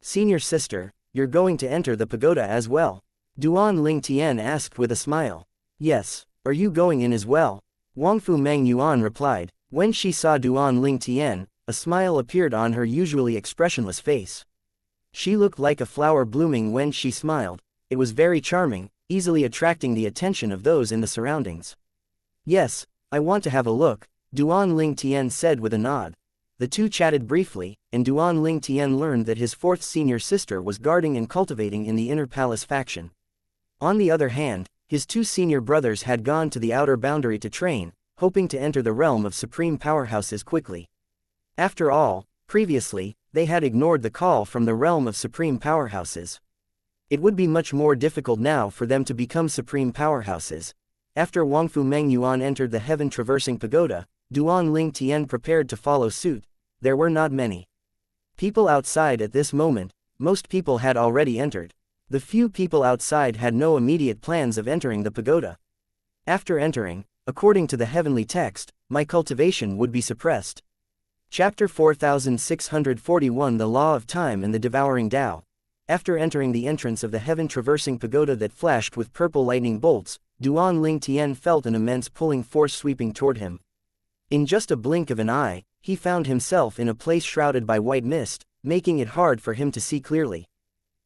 "Senior sister, you're going to enter the pagoda as well?" Duan Ling Tian asked with a smile. "Yes, are you going in as well?" Wangfu Mengyuan replied. When she saw Duan Ling Tian, a smile appeared on her usually expressionless face. She looked like a flower blooming when she smiled. It was very charming, easily attracting the attention of those in the surroundings. "Yes, I want to have a look," Duan Ling Tian said with a nod. The two chatted briefly, and Duan Ling Tian learned that his fourth senior sister was guarding and cultivating in the Inner Palace faction. On the other hand, his 2 senior brothers had gone to the outer boundary to train, hoping to enter the realm of supreme powerhouses quickly. After all, previously, they had ignored the call from the realm of supreme powerhouses. It would be much more difficult now for them to become supreme powerhouses. After Wangfu Mengyuan entered the heaven-traversing pagoda, Duan Ling Tian prepared to follow suit. There were not many people outside at this moment. Most people had already entered. The few people outside had no immediate plans of entering the pagoda. After entering, according to the heavenly text, my cultivation would be suppressed. Chapter 4641 The Law of Time and the Devouring Tao. After entering the entrance of the heaven-traversing pagoda that flashed with purple lightning bolts, Duan Ling Tian felt an immense pulling force sweeping toward him. In just a blink of an eye, he found himself in a place shrouded by white mist, making it hard for him to see clearly.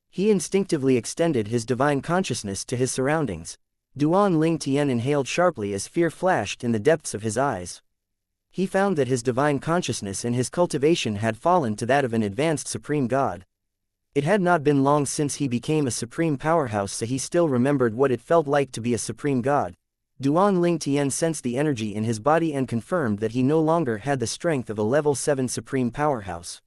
He instinctively extended his divine consciousness to his surroundings. Duan Ling Tian inhaled sharply as fear flashed in the depths of his eyes. He found that his divine consciousness and his cultivation had fallen to that of an advanced supreme god. It had not been long since he became a supreme powerhouse, so he still remembered what it felt like to be a supreme god. Duan Ling Tian sensed the energy in his body and confirmed that he no longer had the strength of a level 7 supreme powerhouse.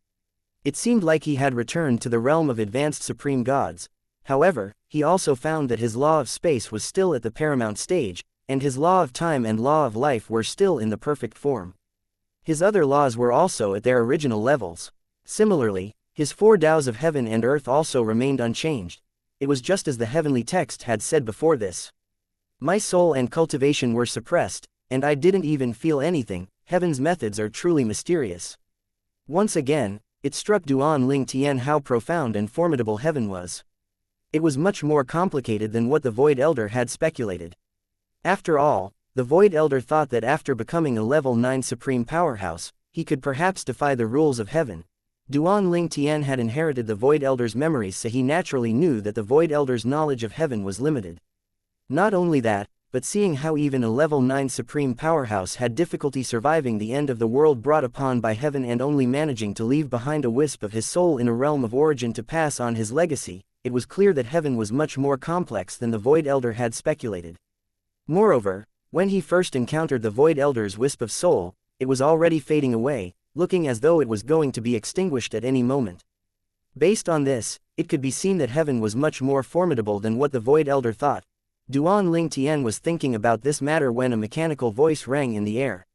It seemed like he had returned to the realm of advanced supreme gods. However, he also found that his law of space was still at the paramount stage, and his law of time and law of life were still in the perfect form. His other laws were also at their original levels. Similarly, his 4 Taos of heaven and earth also remained unchanged. It was just as the heavenly text had said before this. My soul and cultivation were suppressed, and I didn't even feel anything. Heaven's methods are truly mysterious. Once again, it struck Duan Ling Tian how profound and formidable heaven was. It was much more complicated than what the Void Elder had speculated. After all, the Void Elder thought that after becoming a level 9 supreme powerhouse, he could perhaps defy the rules of heaven. Duan Ling Tian had inherited the Void Elder's memories, so he naturally knew that the Void Elder's knowledge of heaven was limited. Not only that, but seeing how even a level 9 supreme powerhouse had difficulty surviving the end of the world brought upon by heaven and only managing to leave behind a wisp of his soul in a realm of origin to pass on his legacy, it was clear that heaven was much more complex than the Void Elder had speculated. Moreover, when he first encountered the Void Elder's wisp of soul, it was already fading away, looking as though it was going to be extinguished at any moment. Based on this, it could be seen that heaven was much more formidable than what the Void Elder thought. Duan Ling Tian was thinking about this matter when a mechanical voice rang in the air.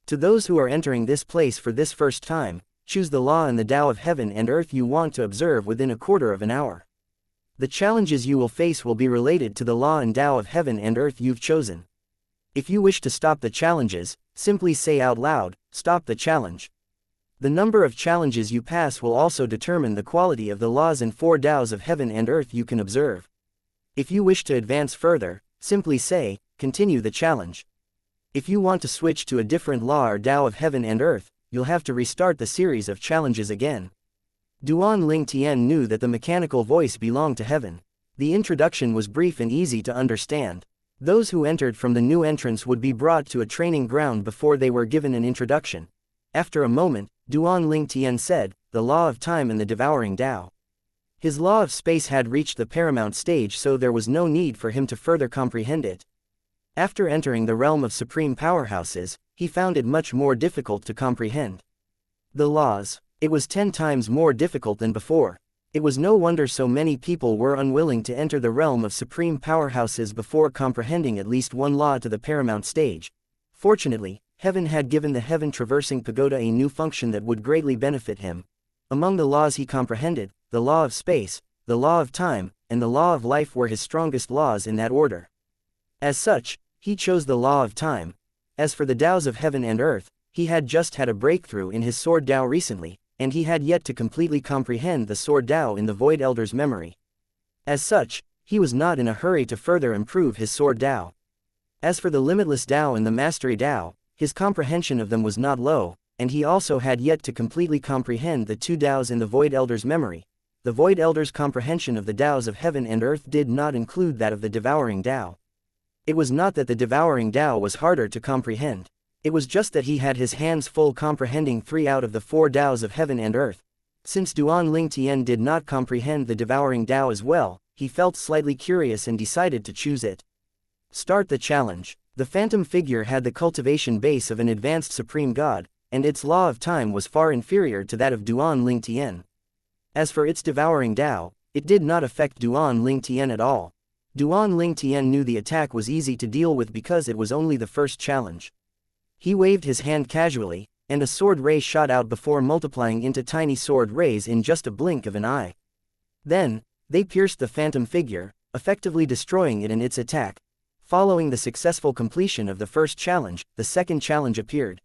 To those who are entering this place for this first time, choose the law and the Tao of heaven and earth you want to observe within a quarter of an hour. The challenges you will face will be related to the law and Tao of heaven and earth you've chosen. If you wish to stop the challenges, simply say out loud, "Stop the challenge." The number of challenges you pass will also determine the quality of the laws and 4 Taos of heaven and earth you can observe. If you wish to advance further, simply say, "Continue the challenge." If you want to switch to a different law or Tao of heaven and earth, you'll have to restart the series of challenges again. Duan Ling Tian knew that the mechanical voice belonged to heaven. The introduction was brief and easy to understand. Those who entered from the new entrance would be brought to a training ground before they were given an introduction. After a moment, Duan Ling Tian said, "The law of time and the devouring Tao." His law of space had reached the paramount stage, so there was no need for him to further comprehend it. After entering the realm of supreme powerhouses, he found it much more difficult to comprehend. The laws. It was 10 times more difficult than before. It was no wonder so many people were unwilling to enter the realm of supreme powerhouses before comprehending at least one law to the paramount stage. Fortunately, heaven had given the heaven-traversing pagoda a new function that would greatly benefit him. Among the laws he comprehended, the law of space, the law of time, and the law of life were his strongest laws in that order. As such, he chose the law of time. As for the Taos of heaven and earth, he had just had a breakthrough in his sword Tao recently, and he had yet to completely comprehend the sword Tao in the Void Elder's memory. As such, he was not in a hurry to further improve his sword Tao. As for the limitless Tao and the mastery Tao, his comprehension of them was not low, and he also had yet to completely comprehend the 2 Taos in the Void Elder's memory. The Void Elder's comprehension of the Taos of heaven and earth did not include that of the devouring Tao. It was not that the devouring Tao was harder to comprehend. It was just that he had his hands full comprehending 3 out of the 4 Taos of heaven and earth. Since Duan Ling Tian did not comprehend the devouring Tao as well, he felt slightly curious and decided to choose it. Start the challenge. The phantom figure had the cultivation base of an advanced supreme god, and its law of time was far inferior to that of Duan Ling Tian. As for its devouring Tao, it did not affect Duan Ling Tian at all. Duan Ling Tian knew the attack was easy to deal with because it was only the first challenge. He waved his hand casually, and a sword ray shot out before multiplying into tiny sword rays in just a blink of an eye. Then, they pierced the phantom figure, effectively destroying it in its attack. Following the successful completion of the first challenge, the second challenge appeared.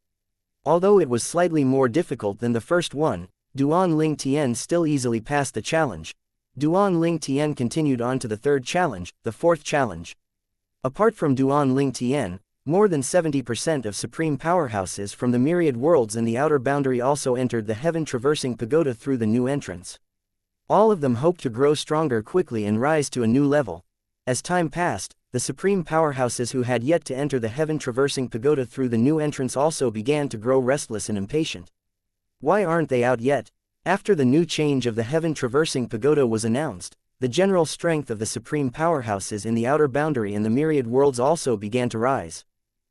Although it was slightly more difficult than the first one, Duan Ling Tian still easily passed the challenge. Duan Ling Tian continued on to the third challenge, the fourth challenge. Apart from Duan Ling Tian, more than 70% of supreme powerhouses from the myriad worlds and the outer boundary also entered the heaven-traversing pagoda through the new entrance. All of them hoped to grow stronger quickly and rise to a new level. As time passed, the supreme powerhouses who had yet to enter the heaven-traversing pagoda through the new entrance also began to grow restless and impatient. Why aren't they out yet? After the new change of the heaven-traversing pagoda was announced, the general strength of the supreme powerhouses in the outer boundary and the myriad worlds also began to rise.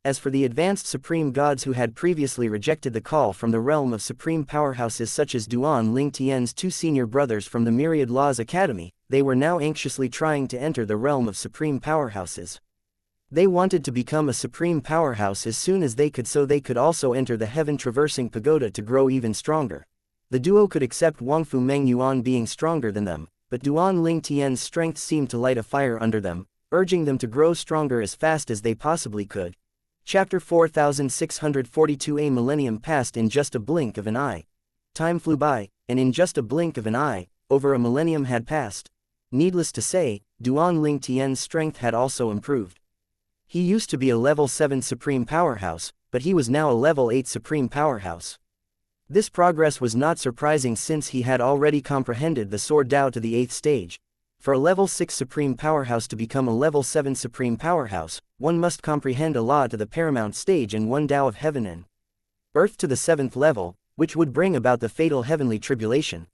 As for the advanced supreme gods who had previously rejected the call from the realm of supreme powerhouses such as Duan Ling Tian's 2 senior brothers from the Myriad Laws Academy, they were now anxiously trying to enter the realm of supreme powerhouses. They wanted to become a supreme powerhouse as soon as they could so they could also enter the heaven-traversing pagoda to grow even stronger. The duo could accept Wangfu Meng Yuan being stronger than them, but Duan Ling Tian's strength seemed to light a fire under them, urging them to grow stronger as fast as they possibly could. Chapter 4642. A millennium passed in just a blink of an eye. Time flew by, and in just a blink of an eye, over a millennium had passed. Needless to say, Duan Ling Tian's strength had also improved. He used to be a level 7 supreme powerhouse, but he was now a level 8 supreme powerhouse. This progress was not surprising since he had already comprehended the sword Tao to the 8th stage. For a level 6 supreme powerhouse to become a level 7 supreme powerhouse, one must comprehend a law to the paramount stage and one Tao of heaven and earth to the 7th level, which would bring about the fatal heavenly tribulation.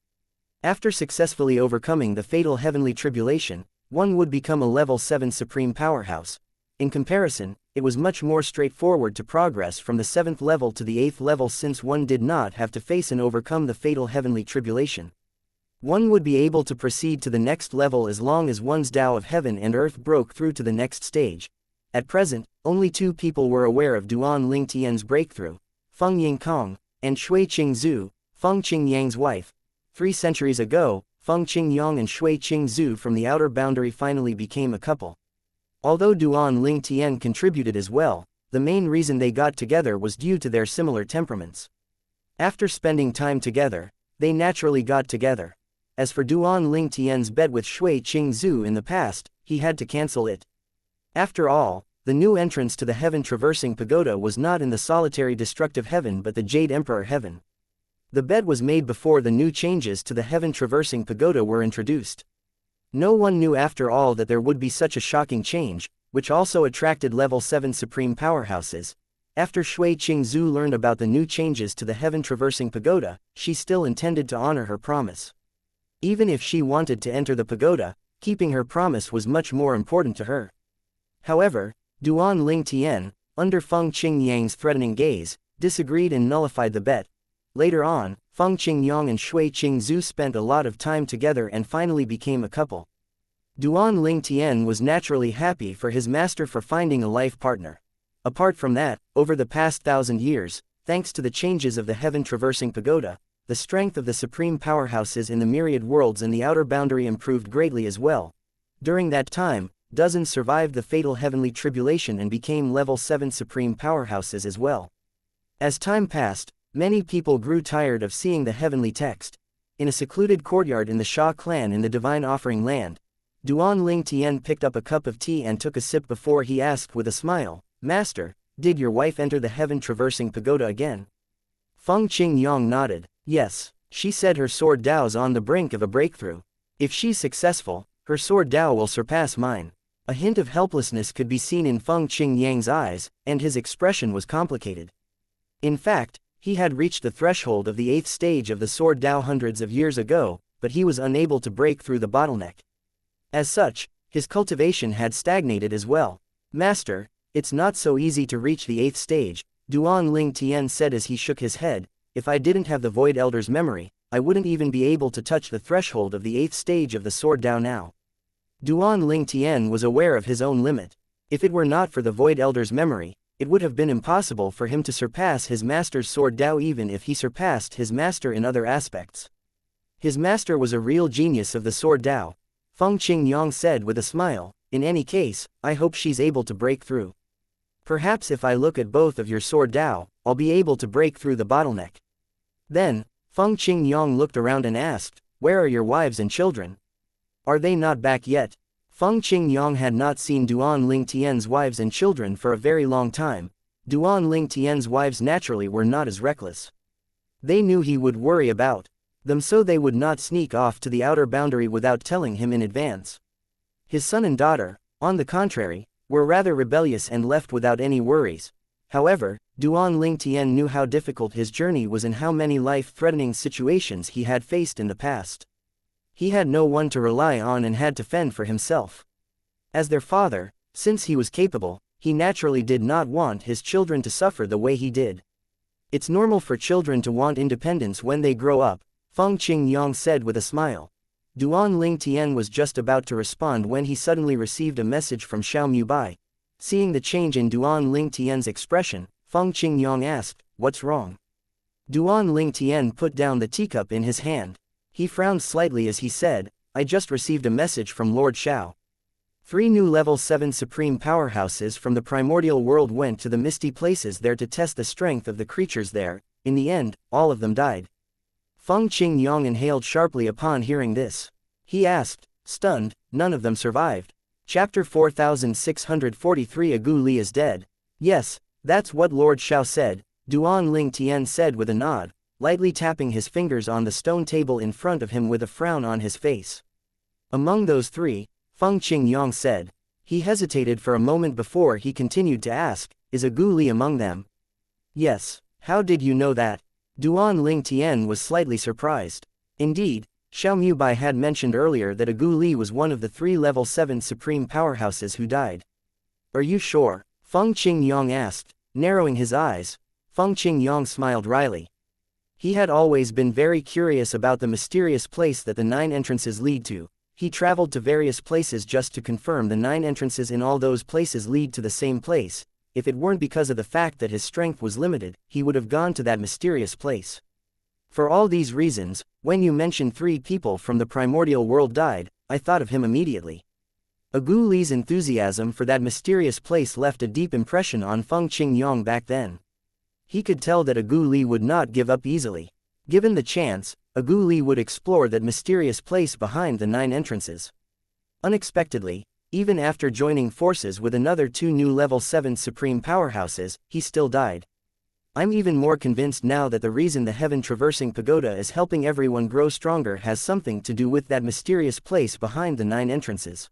After successfully overcoming the fatal heavenly tribulation, one would become a level 7 supreme powerhouse. In comparison, it was much more straightforward to progress from the 7th level to the 8th level since one did not have to face and overcome the fatal heavenly tribulation. One would be able to proceed to the next level as long as one's Tao of heaven and earth broke through to the next stage. At present, only 2 people were aware of Duan Ling Tian's breakthrough, Feng Yingkong, and Shui Qingzhu, Feng Qingyang's wife. 3 centuries ago, Feng Qingyang and Shui Qingzhu from the outer boundary finally became a couple. Although Duan Ling Tian contributed as well, the main reason they got together was due to their similar temperaments. After spending time together, they naturally got together. As for Duan Ling Tian's bet with Shui Qingzhu in the past, he had to cancel it. After all, the new entrance to the heaven-traversing pagoda was not in the solitary destructive heaven but the Jade Emperor heaven. The bet was made before the new changes to the heaven-traversing pagoda were introduced. No one knew after all that there would be such a shocking change, which also attracted level 7 supreme powerhouses. After Shui Qingzhu learned about the new changes to the heaven-traversing pagoda, she still intended to honor her promise. Even if she wanted to enter the pagoda, keeping her promise was much more important to her. However, Duan Ling Tian, under Feng Qingyang's threatening gaze, disagreed and nullified the bet. Later on, Feng Qingyang and Shui Qingzhu spent a lot of time together and finally became a couple. Duan Ling Tian was naturally happy for his master for finding a life partner. Apart from that, over the past 1,000 years, thanks to the changes of the heaven-traversing pagoda, the strength of the supreme powerhouses in the myriad worlds and the outer boundary improved greatly as well. During that time, dozens survived the fatal heavenly tribulation and became level 7 supreme powerhouses as well. As time passed, many people grew tired of seeing the heavenly text. In a secluded courtyard in the Sha clan in the Divine Offering Land, Duan Ling Tian picked up a cup of tea and took a sip before he asked with a smile, "Master, did your wife enter the heaven-traversing pagoda again?" Feng Qingyang nodded. "Yes, she said her sword Dao's on the brink of a breakthrough. If she's successful, her sword Dao will surpass mine." A hint of helplessness could be seen in Feng Qingyang's eyes, and his expression was complicated. In fact, he had reached the threshold of the 8th stage of the sword Dao hundreds of years ago, but he was unable to break through the bottleneck. As such, his cultivation had stagnated as well. "Master, it's not so easy to reach the 8th stage, Duan Ling Tian said as he shook his head. "If I didn't have the Void Elder's memory, I wouldn't even be able to touch the threshold of the 8th stage of the sword Dao now." Duan Ling Tian was aware of his own limit. If it were not for the Void Elder's memory, it would have been impossible for him to surpass his master's sword Dao even if he surpassed his master in other aspects. His master was a real genius of the sword Dao. Feng Qingyang said with a smile, "In any case, I hope she's able to break through. Perhaps if I look at both of your sword Dao, I'll be able to break through the bottleneck." Then, Feng Qingyang looked around and asked, "Where are your wives and children? Are they not back yet?" Feng Qingyang had not seen Duan Ling Tian's wives and children for a very long time. Duan Ling Tian's wives naturally were not as reckless. They knew he would worry about them, so they would not sneak off to the outer boundary without telling him in advance. His son and daughter, on the contrary, were rather rebellious and left without any worries. However, Duan Ling Tian knew how difficult his journey was and how many life-threatening situations he had faced in the past. He had no one to rely on and had to fend for himself. As their father, since he was capable, he naturally did not want his children to suffer the way he did. "It's normal for children to want independence when they grow up," Feng Qingyang said with a smile. Duan Ling Tian was just about to respond when he suddenly received a message from Xiao Mubai. Seeing the change in Duan Ling Tian's expression, Feng Qingyang asked, "What's wrong?" Duan Ling Tian put down the teacup in his hand. He frowned slightly as he said, "I just received a message from Lord Xiao. 3 new level 7 supreme powerhouses from the primordial world went to the misty places there to test the strength of the creatures there. In the end, all of them died." Feng Qingyang inhaled sharply upon hearing this. He asked, stunned, "None of them survived?" Chapter 4643 Agu Li is dead. "Yes, that's what Lord Xiao said," Duan Ling Tian said with a nod, lightly tapping his fingers on the stone table in front of him with a frown on his face. Among those three, Feng Qingyang said. He hesitated for a moment before he continued to ask, is a Gu Li among them? Yes. How did you know that? Duan Ling Tian was slightly surprised. Indeed, Xiao Mubai had mentioned earlier that a Gu Li was one of the 3 level 7 supreme powerhouses who died. Are you sure? Feng Qingyang asked, narrowing his eyes. Feng Qingyang smiled wryly. He had always been very curious about the mysterious place that the 9 entrances lead to. He traveled to various places just to confirm the 9 entrances in all those places lead to the same place. If it weren't because of the fact that his strength was limited, he would have gone to that mysterious place. For all these reasons, when you mentioned 3 people from the primordial world died, I thought of him immediately. A Gu Li's enthusiasm for that mysterious place left a deep impression on Feng Qingyang back then. He could tell that a Gu Li would not give up easily. Given the chance, a Gu Li would explore that mysterious place behind the 9 entrances. Unexpectedly, even after joining forces with another 2 new level 7 supreme powerhouses, he still died. I'm even more convinced now that the reason the heaven-traversing pagoda is helping everyone grow stronger has something to do with that mysterious place behind the 9 entrances.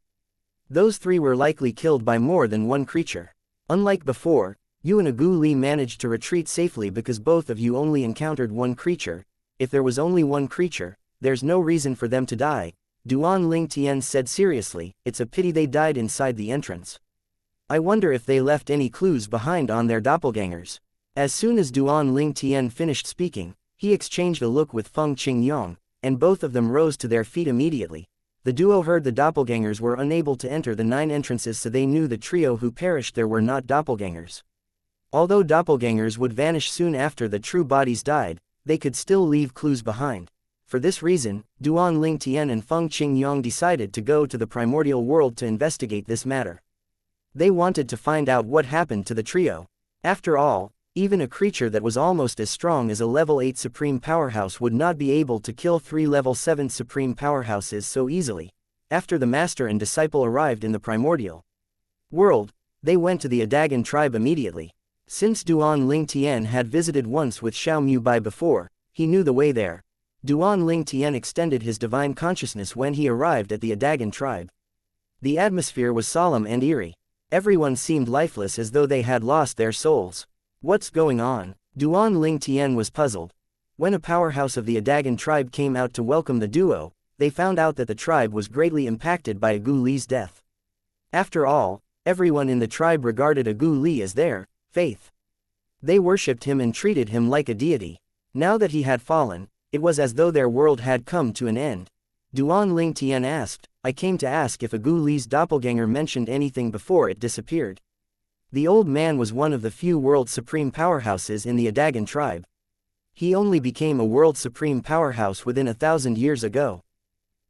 Those 3 were likely killed by more than one creature. Unlike before, you and a Gu Li managed to retreat safely because both of you only encountered one creature. If there was only one creature, there's no reason for them to die. Duan Ling Tian said seriously, it's a pity they died inside the entrance. I wonder if they left any clues behind on their doppelgangers. As soon as Duan Ling Tian finished speaking, he exchanged a look with Feng Qingyang, and both of them rose to their feet immediately. The duo heard the doppelgangers were unable to enter the 9 entrances, so they knew the trio who perished there were not doppelgangers. Although doppelgangers would vanish soon after the true bodies died, they could still leave clues behind. For this reason, Duan Ling Tian and Feng Qingyang decided to go to the primordial world to investigate this matter. They wanted to find out what happened to the trio. After all, even a creature that was almost as strong as a level 8 supreme powerhouse would not be able to kill 3 level 7 supreme powerhouses so easily. After the master and disciple arrived in the primordial world, they went to the Adagan tribe immediately. Since Duan Ling Tian had visited once with Xiao Mubai before, he knew the way there. Duan Ling Tian extended his divine consciousness when he arrived at the Adagan tribe. The atmosphere was solemn and eerie. Everyone seemed lifeless, as though they had lost their souls. What's going on? Duan Ling Tian was puzzled. When a powerhouse of the Adagan tribe came out to welcome the duo, they found out that the tribe was greatly impacted by a Gu Li's death. After all, everyone in the tribe regarded a Gu Li as their faith. They worshipped him and treated him like a deity. Now that he had fallen, it was as though their world had come to an end. Duan Ling Tian asked, I came to ask if a Gu Li's doppelganger mentioned anything before it disappeared. The old man was one of the few world supreme powerhouses in the Adagan tribe. He only became a world supreme powerhouse within 1,000 years ago.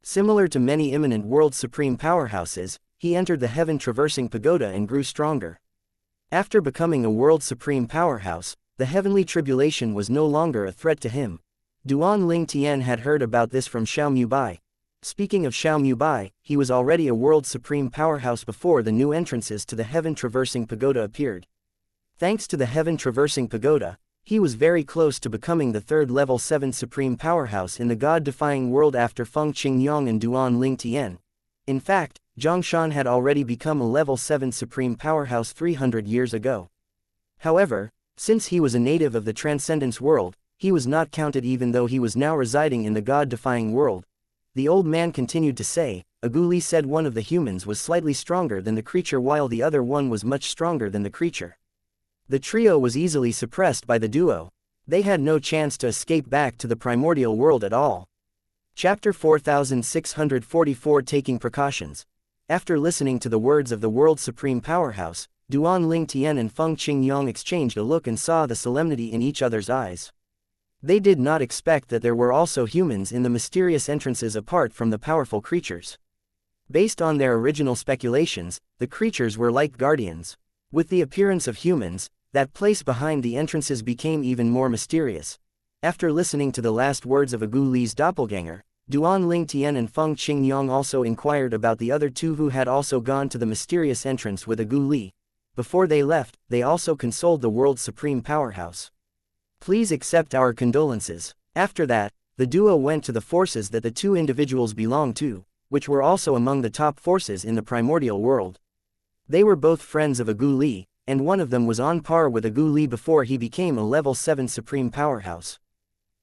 Similar to many imminent world supreme powerhouses, he entered the heaven-traversing pagoda and grew stronger. After becoming a world supreme powerhouse, the heavenly tribulation was no longer a threat to him. Duan Ling Tian had heard about this from Xiao Mubai. Speaking of Xiao Mubai, he was already a world supreme powerhouse before the new entrances to the heaven-traversing pagoda appeared. Thanks to the heaven-traversing pagoda, he was very close to becoming the 3rd level 7 supreme powerhouse in the god-defying world after Feng Qingyang and Duan Ling Tian. In fact, Zhongshan had already become a level 7 supreme powerhouse 300 years ago. However, since he was a native of the transcendence world, he was not counted even though he was now residing in the god-defying world. The old man continued to say, a Gu Li said one of the humans was slightly stronger than the creature while the other one was much stronger than the creature. The trio was easily suppressed by the duo. They had no chance to escape back to the primordial world at all. Chapter 4644 Taking Precautions. After listening to the words of the world supreme powerhouse, Duan Ling Tian and Feng Qingyang exchanged a look and saw the solemnity in each other's eyes. They did not expect that there were also humans in the mysterious entrances apart from the powerful creatures. Based on their original speculations, the creatures were like guardians. With the appearance of humans, that place behind the entrances became even more mysterious. After listening to the last words of a Gu Li's doppelganger, Duan Ling Tian and Feng Qingyang also inquired about the other 2 who had also gone to the mysterious entrance with a Gu Li. Before they left, they also consoled the world's supreme powerhouse. Please accept our condolences. After that, the duo went to the forces that the 2 individuals belonged to. which were also among the top forces in the primordial world. They were both friends of Agu Li, and one of them was on par with Agu Li before he became a level 7 supreme powerhouse.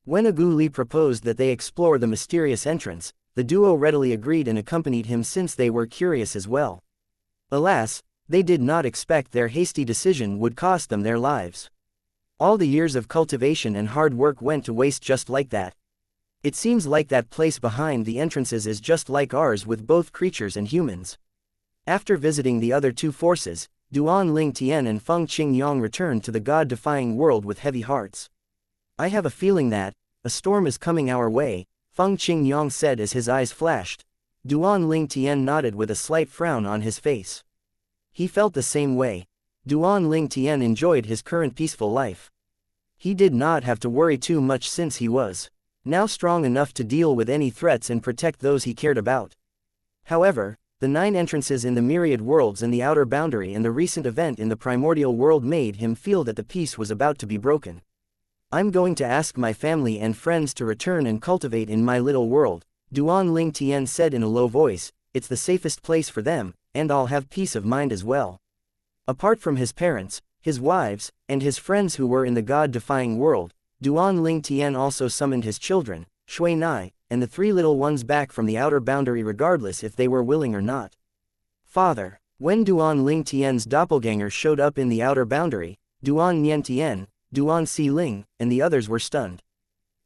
When Agu Li proposed that they explore the mysterious entrance, the duo readily agreed and accompanied him since they were curious as well. Alas, they did not expect their hasty decision would cost them their lives. All the years of cultivation and hard work went to waste just like that. It seems like that place behind the entrances is just like ours with both creatures and humans. After visiting the other two forces, Duan Ling Tian and Feng Qingyang returned to the god-defying world with heavy hearts. I have a feeling that a storm is coming our way, Feng Qingyang said as his eyes flashed. Duan Ling Tian nodded with a slight frown on his face. He felt the same way. Duan Ling Tian enjoyed his current peaceful life. He did not have to worry too much since he was now strong enough to deal with any threats and protect those he cared about. However, the 9 entrances in the myriad worlds and the outer boundary and the recent event in the primordial world made him feel that the peace was about to be broken. I'm going to ask my family and friends to return and cultivate in my little world, Duan Ling Tian said in a low voice. It's the safest place for them, and I'll have peace of mind as well. Apart from his parents, his wives, and his friends who were in the god-defying world, Duan Ling Tian also summoned his children, Shui Nai, and the 3 little ones back from the outer boundary regardless if they were willing or not. Father. When Duan Ling Tian's doppelganger showed up in the outer boundary, Duan Nian Tian, Duan Si Ling, and the others were stunned.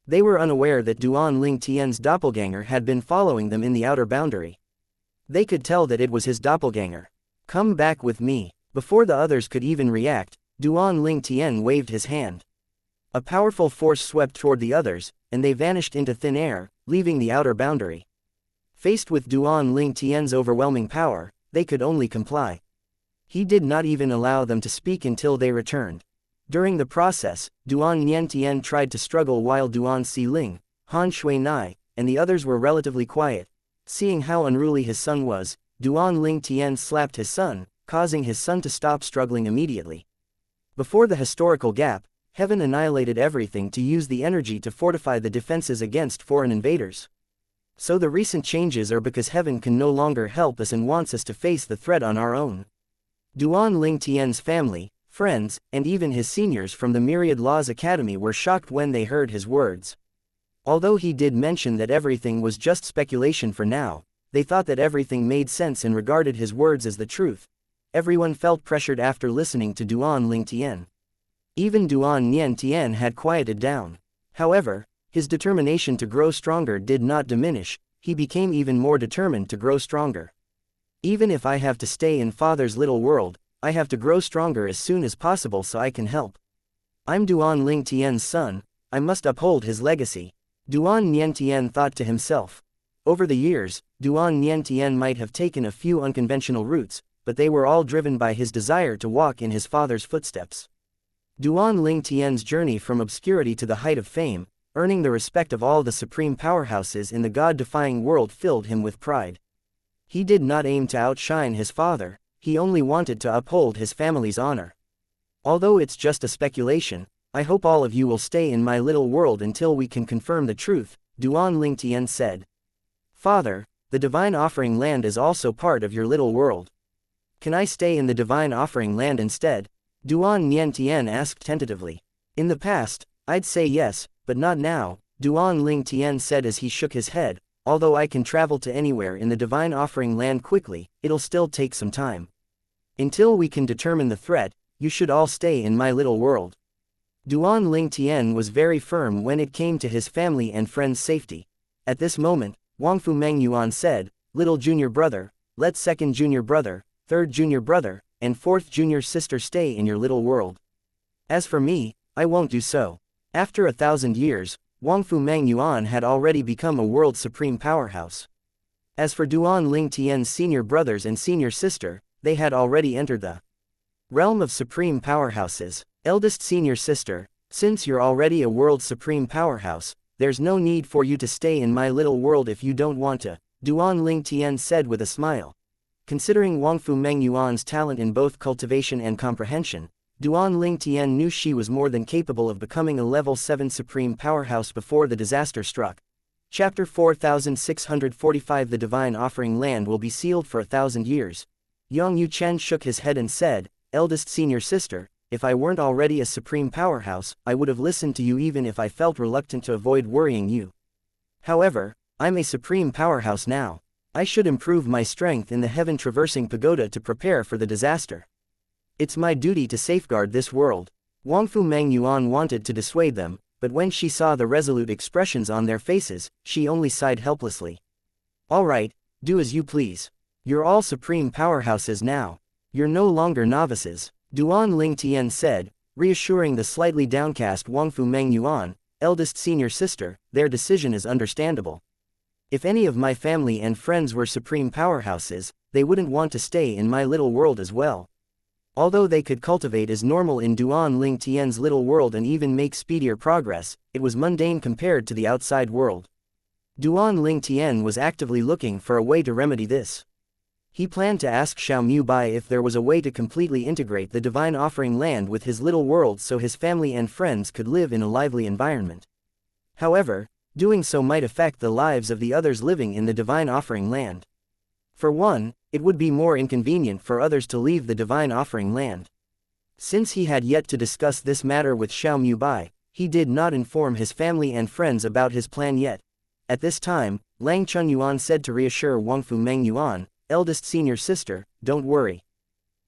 They were unaware that Duan Ling Tian's doppelganger had been following them in the outer boundary. They could tell that it was his doppelganger. Come back with me. Before the others could even react, Duan Ling Tian waved his hand. A powerful force swept toward the others, and they vanished into thin air, leaving the outer boundary. Faced with Duan Ling Tian's overwhelming power, they could only comply. He did not even allow them to speak until they returned. During the process, Duan Nian Tian tried to struggle while Duan Si Ling, Han Shui Nai, and the others were relatively quiet. Seeing how unruly his son was, Duan Ling Tian slapped his son, causing his son to stop struggling immediately. Before the historical gap, Heaven annihilated everything to use the energy to fortify the defenses against foreign invaders. So the recent changes are because Heaven can no longer help us and wants us to face the threat on our own. Duan Ling Tian's family, friends, and even his seniors from the Myriad Laws Academy were shocked when they heard his words. Although he did mention that everything was just speculation for now, they thought that everything made sense and regarded his words as the truth. Everyone felt pressured after listening to Duan Ling Tian. Even Duan Nian Tian had quieted down. However, his determination to grow stronger did not diminish. He became even more determined to grow stronger. Even if I have to stay in Father's little world, I have to grow stronger as soon as possible so I can help. I'm Duan Ling Tian's son, I must uphold his legacy. Duan Nian Tian thought to himself. Over the years, Duan Nian Tian might have taken a few unconventional routes, but they were all driven by his desire to walk in his father's footsteps. Duan Ling Tian's journey from obscurity to the height of fame, earning the respect of all the supreme powerhouses in the god-defying world filled him with pride. He did not aim to outshine his father, he only wanted to uphold his family's honor. Although it's just a speculation, I hope all of you will stay in my little world until we can confirm the truth, Duan Ling Tian said. Father, the divine offering land is also part of your little world. Can I stay in the divine offering land instead? Duan Nian Tian asked tentatively. In the past, I'd say yes, but not now, Duan Ling Tian said as he shook his head. Although I can travel to anywhere in the divine offering land quickly, it'll still take some time. Until we can determine the threat, you should all stay in my little world. Duan Ling Tian was very firm when it came to his family and friends' safety. At this moment, Wangfu Mengyuan said, little junior brother, let second junior brother, third junior brother, and fourth junior sister stay in your little world. As for me, I won't do so. After 1,000 years, Wangfu Mengyuan had already become a world supreme powerhouse. As for Duan Ling Tian's senior brothers and senior sister, they had already entered the realm of supreme powerhouses. Eldest senior sister, since you're already a world supreme powerhouse, there's no need for you to stay in my little world if you don't want to, Duan Ling Tian said with a smile. Considering Wangfu Mengyuan's talent in both cultivation and comprehension, Duan Ling Tian knew she was more than capable of becoming a level 7 supreme powerhouse before the disaster struck. Chapter 4645 The Divine Offering Land will be sealed for 1,000 years. Yang Yuchen shook his head and said, Eldest senior sister, if I weren't already a supreme powerhouse, I would have listened to you even if I felt reluctant to avoid worrying you. However, I'm a supreme powerhouse now. I should improve my strength in the heaven-traversing pagoda to prepare for the disaster. It's my duty to safeguard this world. Wangfu Mengyuan wanted to dissuade them, but when she saw the resolute expressions on their faces, she only sighed helplessly. All right, do as you please. You're all supreme powerhouses now. You're no longer novices, Duan Lingtian said, reassuring the slightly downcast Wangfu Mengyuan, eldest senior sister. Their decision is understandable. If any of my family and friends were supreme powerhouses, they wouldn't want to stay in my little world as well. Although they could cultivate as normal in Duan Lingtian's little world and even make speedier progress, it was mundane compared to the outside world. Duan Lingtian was actively looking for a way to remedy this. He planned to ask Xiaomu Bai if there was a way to completely integrate the Divine Offering Land with his little world so his family and friends could live in a lively environment. However, doing so might affect the lives of the others living in the Divine Offering Land. For one, it would be more inconvenient for others to leave the Divine Offering Land. Since he had yet to discuss this matter with Xiaomu Bai, he did not inform his family and friends about his plan yet. At this time, Lang Chunyuan said to reassure Wangfu Mengyuan, eldest senior sister, don't worry.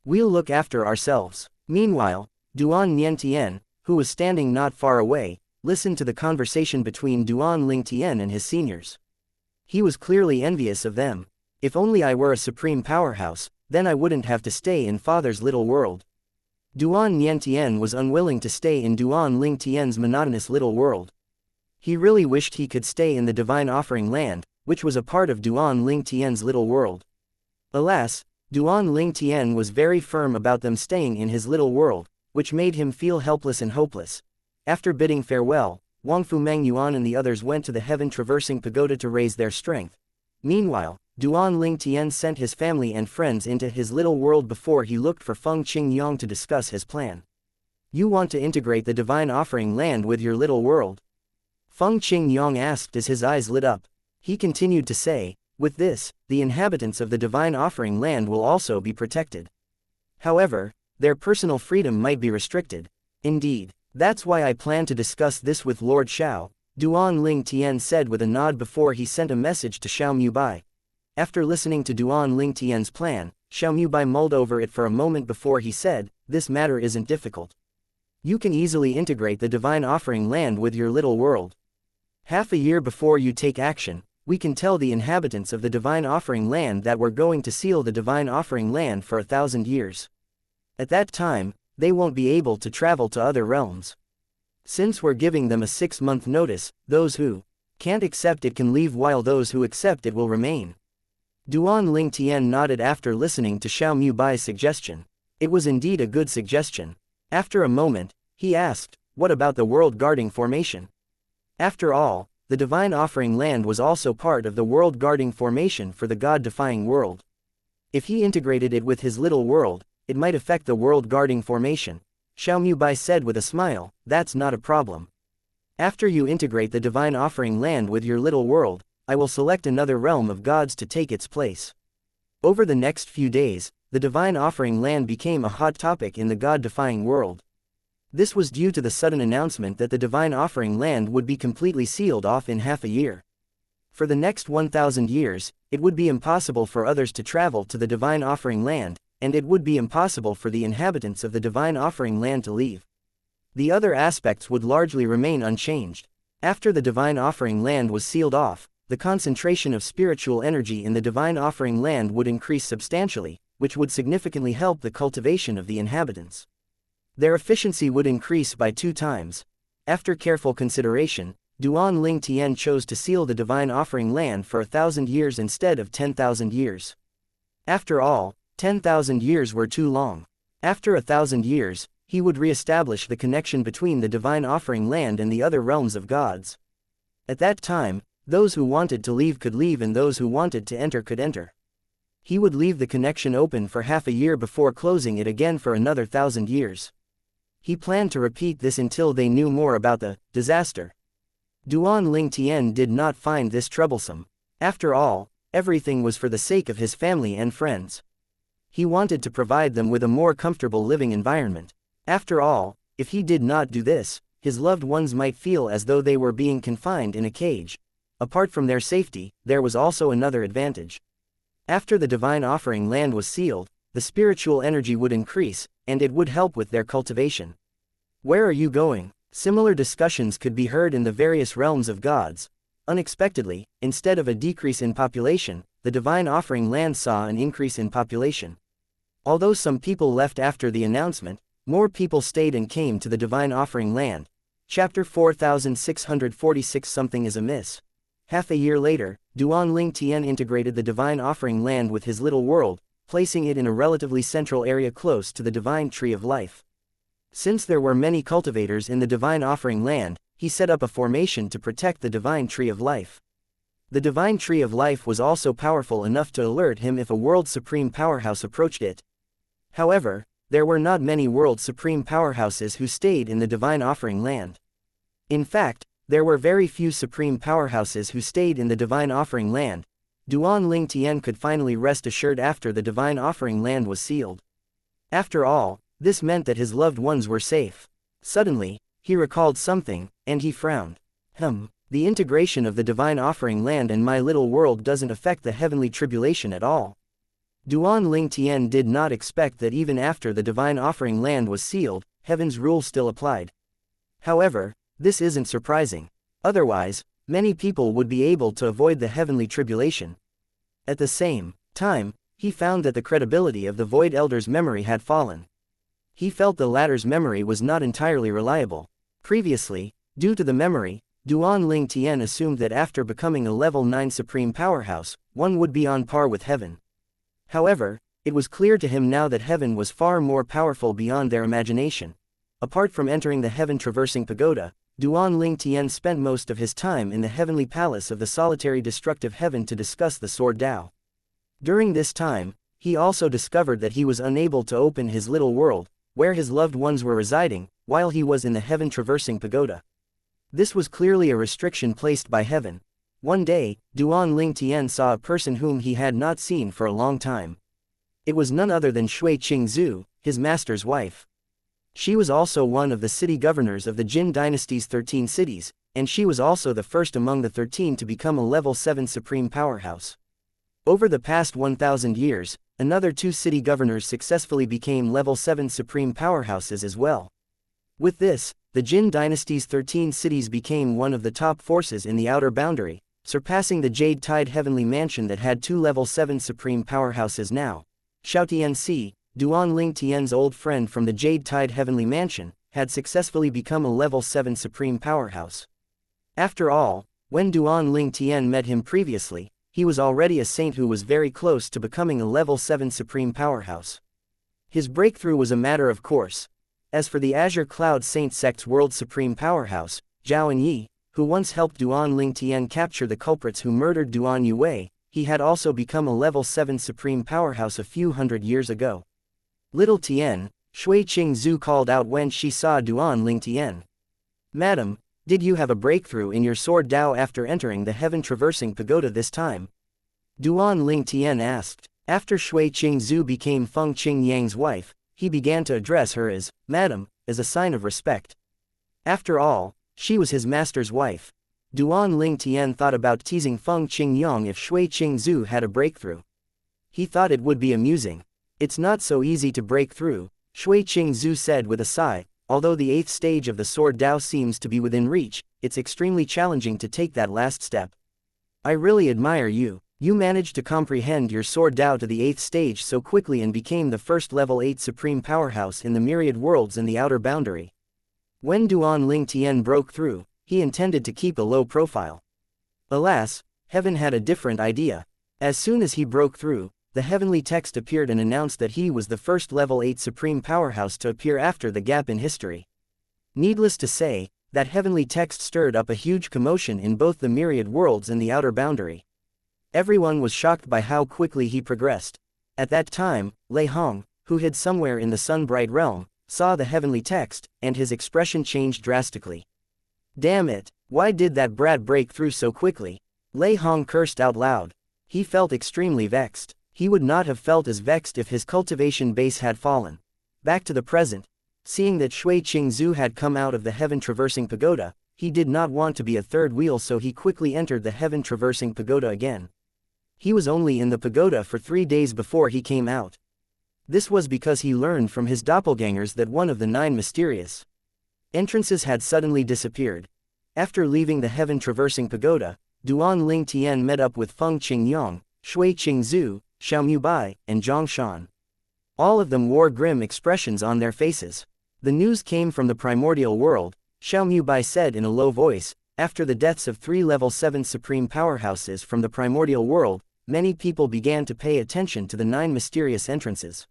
We'll look after ourselves. Meanwhile, Duan Niantian, who was standing not far away, listened to the conversation between Duan Lingtian and his seniors. He was clearly envious of them. If only I were a supreme powerhouse, then I wouldn't have to stay in father's little world. Duan Niantian was unwilling to stay in Duan Lingtian's monotonous little world. He really wished he could stay in the Divine Offering Land, which was a part of Duan Lingtian's little world. Alas, Duan Lingtian was very firm about them staying in his little world, which made him feel helpless and hopeless. After bidding farewell, Wangfu Mengyuan and the others went to the heaven-traversing pagoda to raise their strength. Meanwhile, Duan Lingtian sent his family and friends into his little world before he looked for Feng Qingyang to discuss his plan. You want to integrate the Divine Offering Land with your little world? Feng Qingyang asked as his eyes lit up. He continued to say, with this, the inhabitants of the Divine Offering Land will also be protected. However, their personal freedom might be restricted. Indeed, that's why I plan to discuss this with Lord Xiao, Duan Lingtian said with a nod before he sent a message to Xiaomu Bai. After listening to Duan Lingtian's plan, Xiaomu Bai mulled over it for a moment before he said, this matter isn't difficult. You can easily integrate the Divine Offering Land with your little world. Half a year before you take action, we can tell the inhabitants of the Divine Offering Land that we're going to seal the Divine Offering Land for 1,000 years. At that time, they won't be able to travel to other realms. Since we're giving them a 6-month notice, those who can't accept it can leave while those who accept it will remain. Duan Lingtian nodded after listening to Xiaomu Bai's suggestion. It was indeed a good suggestion. After a moment, he asked, what about the world-guarding formation? After all, the Divine Offering Land was also part of the world-guarding formation for the God-defying world. If he integrated it with his little world, it might affect the world-guarding formation. Xiaomu Bai said with a smile, that's not a problem. After you integrate the Divine Offering Land with your little world, I will select another realm of gods to take its place. Over the next few days, the Divine Offering Land became a hot topic in the God-defying world. This was due to the sudden announcement that the Divine Offering Land would be completely sealed off in half a year. For the next 1,000 years, it would be impossible for others to travel to the Divine Offering Land, and it would be impossible for the inhabitants of the Divine Offering Land to leave. The other aspects would largely remain unchanged. After the Divine Offering Land was sealed off, the concentration of spiritual energy in the Divine Offering Land would increase substantially, which would significantly help the cultivation of the inhabitants. Their efficiency would increase by 2 times. After careful consideration, Duan Lingtian chose to seal the Divine Offering Land for 1,000 years instead of 10,000 years. After all, 10,000 years were too long. After 1,000 years, he would re-establish the connection between the Divine Offering Land and the other realms of gods. At that time, those who wanted to leave could leave and those who wanted to enter could enter. He would leave the connection open for half a year before closing it again for another 1,000 years. He planned to repeat this until they knew more about the disaster. Duan Lingtian did not find this troublesome. After all, everything was for the sake of his family and friends. He wanted to provide them with a more comfortable living environment. After all, if he did not do this, his loved ones might feel as though they were being confined in a cage. Apart from their safety, there was also another advantage. After the divine offering land was sealed, the spiritual energy would increase, and it would help with their cultivation. Where are you going? Similar discussions could be heard in the various realms of gods. Unexpectedly, instead of a decrease in population, the divine offering land saw an increase in population. Although some people left after the announcement, more people stayed and came to the divine offering land. Chapter 4646. Something is amiss. Half a year later, Duan Lingtian integrated the divine offering land with his little world, placing it in a relatively central area close to the divine tree of life. Since there were many cultivators in the divine offering land, he set up a formation to protect the divine tree of life. The divine tree of life was also powerful enough to alert him if a world supreme powerhouse approached it. However, there were not many world supreme powerhouses who stayed in the divine offering land. In fact, there were very few supreme powerhouses who stayed in the divine offering land. Duan Lingtian could finally rest assured after the divine offering land was sealed. After all, this meant that his loved ones were safe. Suddenly, he recalled something, and he frowned. The integration of the divine offering land and my little world doesn't affect the heavenly tribulation at all. Duan Lingtian did not expect that even after the divine offering land was sealed, heaven's rule still applied. However, this isn't surprising. Otherwise, many people would be able to avoid the heavenly tribulation. At the same time, he found that the credibility of the Void Elder's memory had fallen. He felt the latter's memory was not entirely reliable. Previously, due to the memory, Duan Lingtian assumed that after becoming a level 9 supreme powerhouse, one would be on par with heaven. However, it was clear to him now that heaven was far more powerful beyond their imagination. Apart from entering the heaven-traversing pagoda, Duan Lingtian spent most of his time in the heavenly palace of the solitary destructive heaven to discuss the Sword Tao. During this time, he also discovered that he was unable to open his little world, where his loved ones were residing, while he was in the heaven-traversing pagoda. This was clearly a restriction placed by heaven. One day, Duan Lingtian saw a person whom he had not seen for a long time. It was none other than Shui Qingzhu, his master's wife. She was also one of the city governors of the Jin dynasty's 13 cities, and she was also the first among the 13 to become a level 7 supreme powerhouse. Over the past 1,000 years, another 2 city governors successfully became level 7 supreme powerhouses as well. With this, the Jin dynasty's 13 cities became one of the top forces in the outer boundary, surpassing the Jade Tide Heavenly Mansion that had 2 level 7 supreme powerhouses now. Xiaotianxi, Duan Lingtian's old friend from the Jade Tide Heavenly Mansion, had successfully become a level 7 supreme powerhouse. After all, when Duan Lingtian met him previously, he was already a saint who was very close to becoming a level 7 supreme powerhouse. His breakthrough was a matter of course. As for the Azure Cloud Saint sect's world supreme powerhouse, Zhao Enyi, who once helped Duan Lingtian capture the culprits who murdered Duan Yue, he had also become a level 7 supreme powerhouse a few hundred years ago. Little Tian, Shui Qingzhu called out when she saw Duan Lingtian. "Madam, did you have a breakthrough in your sword Dao after entering the heaven-traversing pagoda this time?" Duan Lingtian asked. After Shui Qingzhu became Feng Qingyang's wife, he began to address her as "Madam," as a sign of respect. After all, she was his master's wife. Duan Lingtian thought about teasing Feng Qingyang if Shui Qingzhu had a breakthrough. He thought it would be amusing. "It's not so easy to break through," Shui Qingzhu said with a sigh. "Although the 8th stage of the Sword Dao seems to be within reach, it's extremely challenging to take that last step. I really admire you. You managed to comprehend your Sword Dao to the 8th stage so quickly and became the first level 8 supreme powerhouse in the myriad worlds in the outer boundary." When Duan Lingtian broke through, he intended to keep a low profile. Alas, heaven had a different idea. As soon as he broke through, the heavenly text appeared and announced that he was the first level 8 supreme powerhouse to appear after the gap in history. Needless to say, that heavenly text stirred up a huge commotion in both the myriad worlds and the outer boundary. Everyone was shocked by how quickly he progressed. At that time, Lei Hong, who hid somewhere in the sun-bright realm, saw the heavenly text, and his expression changed drastically. "Damn it, Why did that brat break through so quickly? Lei Hong cursed out loud. He felt extremely vexed. He would not have felt as vexed if his cultivation base had fallen. Back to the present. Seeing that Shui Qingzhu had come out of the heaven-traversing pagoda, he did not want to be a third wheel, so he quickly entered the heaven-traversing pagoda again. He was only in the pagoda for 3 days before he came out. This was because he learned from his doppelgangers that one of the 9 mysterious entrances had suddenly disappeared. After leaving the heaven-traversing pagoda, Duan Ling Tian met up with Feng Qingyong, Shui Qingzhu, Xiaomu Bai, and Zhang Shan. All of them wore grim expressions on their faces. The news came from the primordial world, Xiaomu Bai said in a low voice. After the deaths of 3 level 7 supreme powerhouses from the primordial world, many people began to pay attention to the 9 mysterious entrances.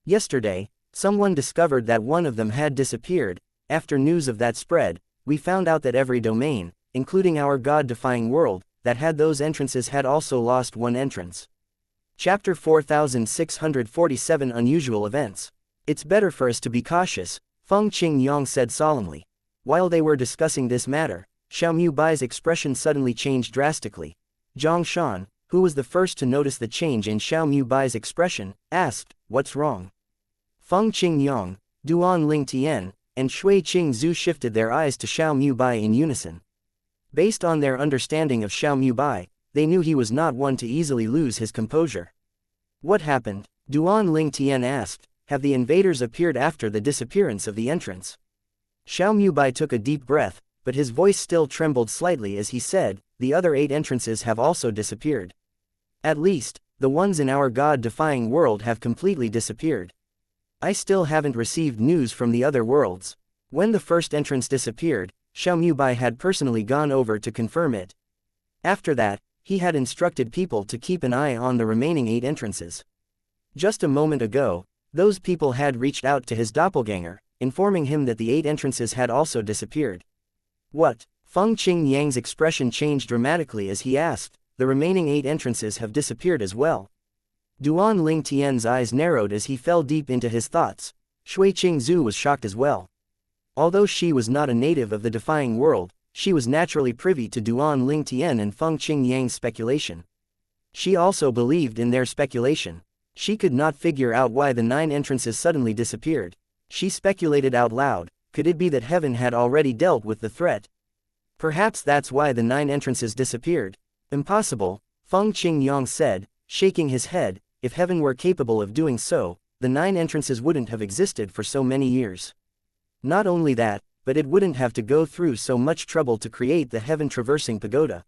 Yesterday, someone discovered that one of them had disappeared. After news of that spread, we found out that every domain, including our god-defying world, that had those entrances had also lost one entrance. Chapter 4647 Unusual Events. It's better for us to be cautious, Feng Qingyong said solemnly. While they were discussing this matter, Xiaomu Bai's expression suddenly changed drastically. Zhang Shan, who was the first to notice the change in Xiaomu Bai's expression, asked, "What's wrong?" Feng Qingyong, Duan Ling Tian, and Shui Qingzhu shifted their eyes to Xiaomu Bai in unison. Based on their understanding of Xiaomu Bai, they knew he was not one to easily lose his composure. What happened? Duan Ling Tian asked. Have the invaders appeared after the disappearance of the entrance? Xiaomu Bai took a deep breath, but his voice still trembled slightly as he said, the other 8 entrances have also disappeared. At least, the ones in our god-defying world have completely disappeared. I still haven't received news from the other worlds. When the first entrance disappeared, Xiaomu Bai had personally gone over to confirm it. After that, he had instructed people to keep an eye on the remaining 8 entrances. Just a moment ago, those people had reached out to his doppelganger, informing him that the 8 entrances had also disappeared. What? Feng Qingyang's expression changed dramatically as he asked, the remaining 8 entrances have disappeared as well. Duan Ling Tian's eyes narrowed as he fell deep into his thoughts. Shui Qingzhu was shocked as well. Although she was not a native of the defying world, she was naturally privy to Duan Ling Tian and Feng Qingyang's speculation. She also believed in their speculation. She could not figure out why the 9 entrances suddenly disappeared. She speculated out loud, could it be that heaven had already dealt with the threat? Perhaps that's why the 9 entrances disappeared. Impossible, Feng Qingyong said, shaking his head. If heaven were capable of doing so, the 9 entrances wouldn't have existed for so many years. Not only that, but it wouldn't have to go through so much trouble to create the heaven-traversing pagoda.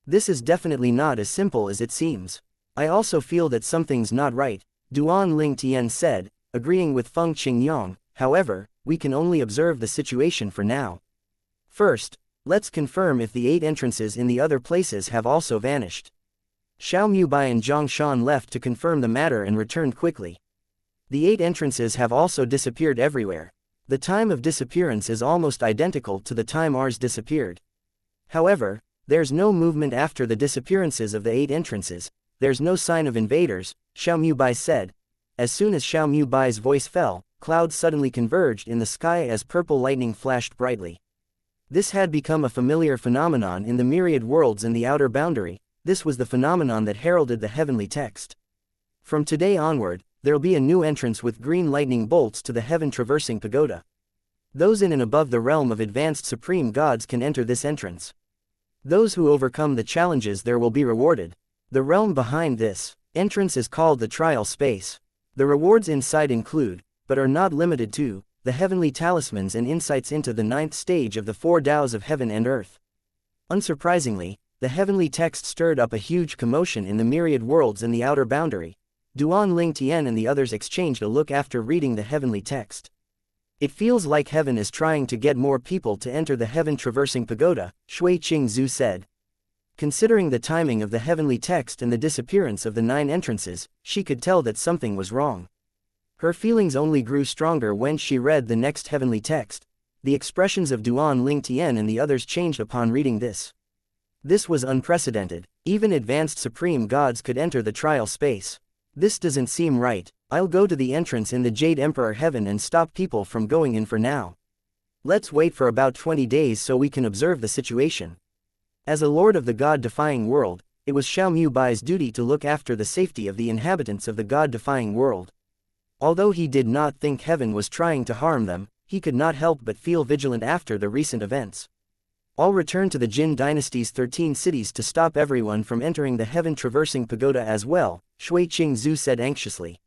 This is definitely not as simple as it seems. I also feel that something's not right, Duan Ling Tian said, agreeing with Feng Qingyong. However, we can only observe the situation for now. First, let's confirm if the 8 entrances in the other places have also vanished. Xiaomu Bai and Zhang Shan left to confirm the matter and returned quickly. The 8 entrances have also disappeared everywhere. The time of disappearance is almost identical to the time ours disappeared. However, there's no movement after the disappearances of the 8 entrances, there's no sign of invaders, Xiaomu Bai said. As soon as Xiaomu Bai's voice fell, clouds suddenly converged in the sky as purple lightning flashed brightly. This had become a familiar phenomenon in the myriad worlds in the outer boundary. This was the phenomenon that heralded the heavenly text. From today onward, there'll be a new entrance with green lightning bolts to the heaven-traversing pagoda. Those in and above the realm of advanced supreme gods can enter this entrance. Those who overcome the challenges there will be rewarded. The realm behind this entrance is called the trial space. The rewards inside include, but are not limited to, the heavenly talismans and insights into the 9th stage of the 4 Taoes of heaven and earth. Unsurprisingly, the heavenly text stirred up a huge commotion in the myriad worlds in the outer boundary. Duan Ling Tian and the others exchanged a look after reading the heavenly text. It feels like heaven is trying to get more people to enter the heaven-traversing pagoda, Shui Qingzhu said. Considering the timing of the heavenly text and the disappearance of the 9 entrances, she could tell that something was wrong. Her feelings only grew stronger when she read the next heavenly text. The expressions of Duan Ling Tian and the others changed upon reading this. This was unprecedented. Even advanced supreme gods could enter the trial space. This doesn't seem right. I'll go to the entrance in the Jade Emperor Heaven and stop people from going in for now. Let's wait for about 20 days so we can observe the situation. As a lord of the god-defying world, it was Xiao Bai's duty to look after the safety of the inhabitants of the god-defying world. Although he did not think heaven was trying to harm them, he could not help but feel vigilant after the recent events. All returned to the Jin dynasty's 13 cities to stop everyone from entering the heaven-traversing pagoda as well, Shui Qingzhu said anxiously.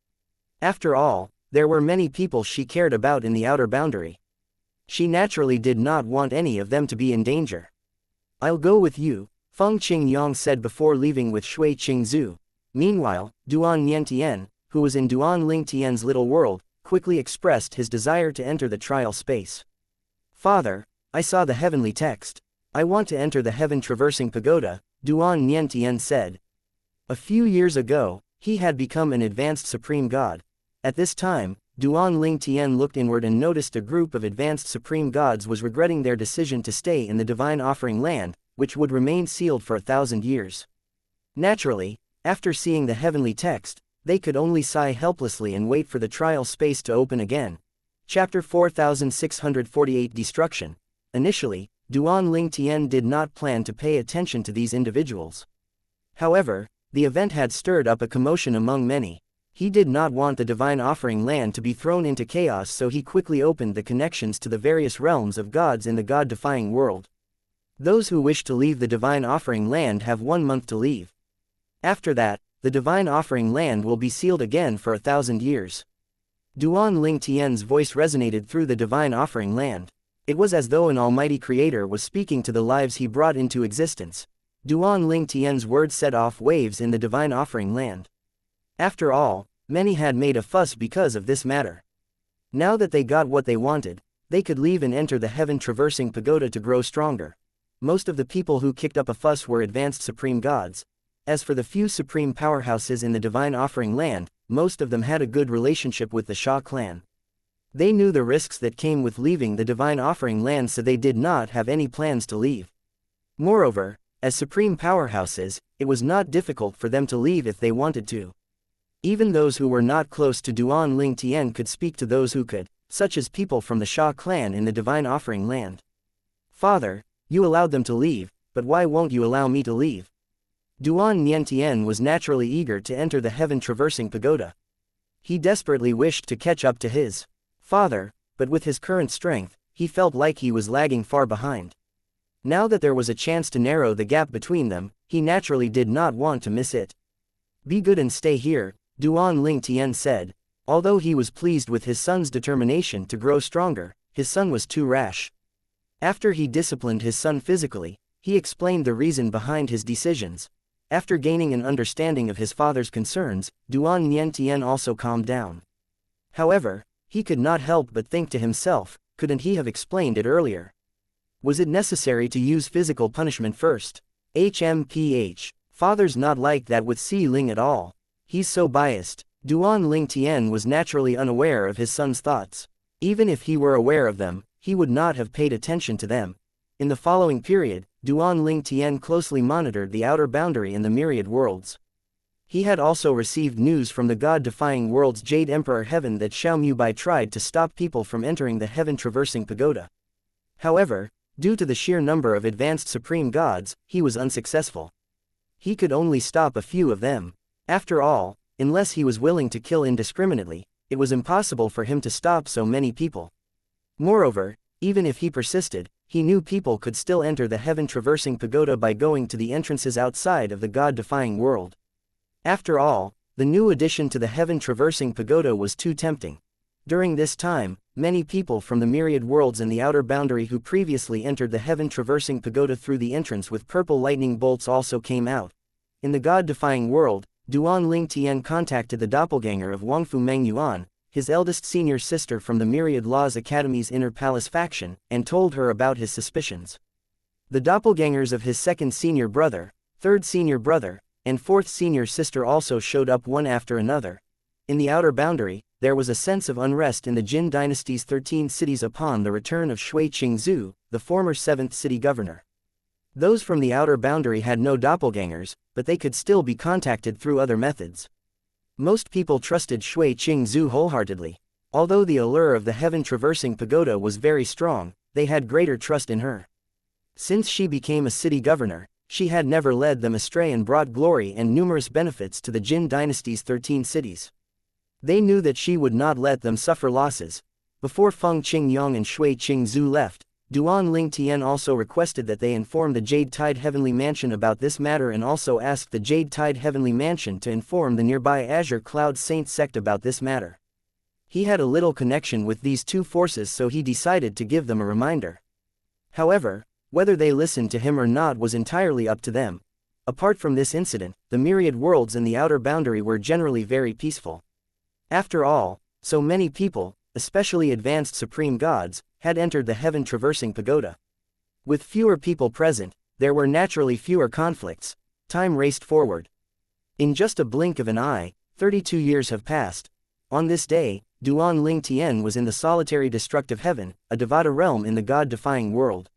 After all, there were many people she cared about in the outer boundary. She naturally did not want any of them to be in danger. I'll go with you, Feng Qingyang said before leaving with Shui Qingzhu. Meanwhile, Duan Niantian, who was in Duan Lingtian's little world, quickly expressed his desire to enter the trial space. Father, I saw the heavenly text. I want to enter the heaven-traversing pagoda, Duan Niantian said. A few years ago, he had become an advanced supreme god. At this time, Duan Lingtian looked inward and noticed a group of advanced supreme gods was regretting their decision to stay in the divine offering land, which would remain sealed for 1,000 years. Naturally, after seeing the heavenly text, they could only sigh helplessly and wait for the trial space to open again. Chapter 4648 Destruction. Initially, Duan Lingtian did not plan to pay attention to these individuals. However, the event had stirred up a commotion among many. He did not want the divine offering land to be thrown into chaos, so he quickly opened the connections to the various realms of gods in the god-defying world. Those who wish to leave the divine offering land have 1 month to leave. After that, the divine offering land will be sealed again for 1,000 years. Duan Lingtian's voice resonated through the divine offering land. It was as though an almighty creator was speaking to the lives he brought into existence. Duan Lingtian's words set off waves in the divine offering land. After all, many had made a fuss because of this matter. Now that they got what they wanted, they could leave and enter the heaven-traversing pagoda to grow stronger. Most of the people who kicked up a fuss were advanced supreme gods. As for the few supreme powerhouses in the divine offering land, most of them had a good relationship with the Sha clan. They knew the risks that came with leaving the divine offering land, so they did not have any plans to leave. Moreover, as supreme powerhouses, it was not difficult for them to leave if they wanted to. Even those who were not close to Duan Lingtian could speak to those who could, such as people from the Sha clan in the divine offering land. Father, you allowed them to leave, but why won't you allow me to leave? Duan Niantian was naturally eager to enter the heaven-traversing pagoda. He desperately wished to catch up to his father, but with his current strength, he felt like he was lagging far behind. Now that there was a chance to narrow the gap between them, he naturally did not want to miss it. Be good and stay here, Duan Lingtian said. Although he was pleased with his son's determination to grow stronger, his son was too rash. After he disciplined his son physically, he explained the reason behind his decisions. After gaining an understanding of his father's concerns, Duan Niantian also calmed down. However, he could not help but think to himself, couldn't he have explained it earlier? Was it necessary to use physical punishment first? Father's not like that with Si Ling at all. He's so biased. Duan Lingtian was naturally unaware of his son's thoughts. Even if he were aware of them, he would not have paid attention to them. In the following period, Duan Lingtian closely monitored the outer boundary in the myriad worlds. He had also received news from the god-defying world's Jade Emperor Heaven that Xiao Bai tried to stop people from entering the heaven-traversing pagoda. However, due to the sheer number of advanced supreme gods, he was unsuccessful. He could only stop a few of them. After all, unless he was willing to kill indiscriminately, it was impossible for him to stop so many people. Moreover, even if he persisted, he knew people could still enter the heaven-traversing pagoda by going to the entrances outside of the god-defying world. After all, the new addition to the heaven-traversing pagoda was too tempting. During this time, many people from the myriad worlds in the outer boundary who previously entered the heaven-traversing pagoda through the entrance with purple lightning bolts also came out. In the god-defying world, Duan Lingtian contacted the doppelganger of Wangfu Mengyuan, his eldest senior sister from the Myriad Laws Academy's Inner Palace faction, and told her about his suspicions. The doppelgangers of his second senior brother, third senior brother, and fourth senior sister also showed up one after another. In the outer boundary, there was a sense of unrest in the Jin dynasty's 13 cities upon the return of Shui Qingzhu, the former 7th city governor. Those from the outer boundary had no doppelgangers, but they could still be contacted through other methods. Most people trusted Shui Qingzhu wholeheartedly. Although the allure of the heaven-traversing pagoda was very strong, they had greater trust in her. Since she became a city governor, she had never led them astray and brought glory and numerous benefits to the Jin dynasty's 13 cities. They knew that she would not let them suffer losses. Before Feng Qingyang and Shui Qingzhu left, Duan Lingtian also requested that they inform the Jade Tide Heavenly Mansion about this matter and also asked the Jade Tide Heavenly Mansion to inform the nearby Azure Cloud Saint sect about this matter. He had a little connection with these two forces, so he decided to give them a reminder. However, whether they listened to him or not was entirely up to them. Apart from this incident, the myriad worlds in the outer boundary were generally very peaceful. After all, so many people, especially advanced supreme gods, had entered the heaven-traversing pagoda. With fewer people present, there were naturally fewer conflicts. Time raced forward. In just a blink of an eye, 32 years have passed. On this day, Duan Lingtian was in the solitary destructive heaven, a Devata realm in the god-defying world.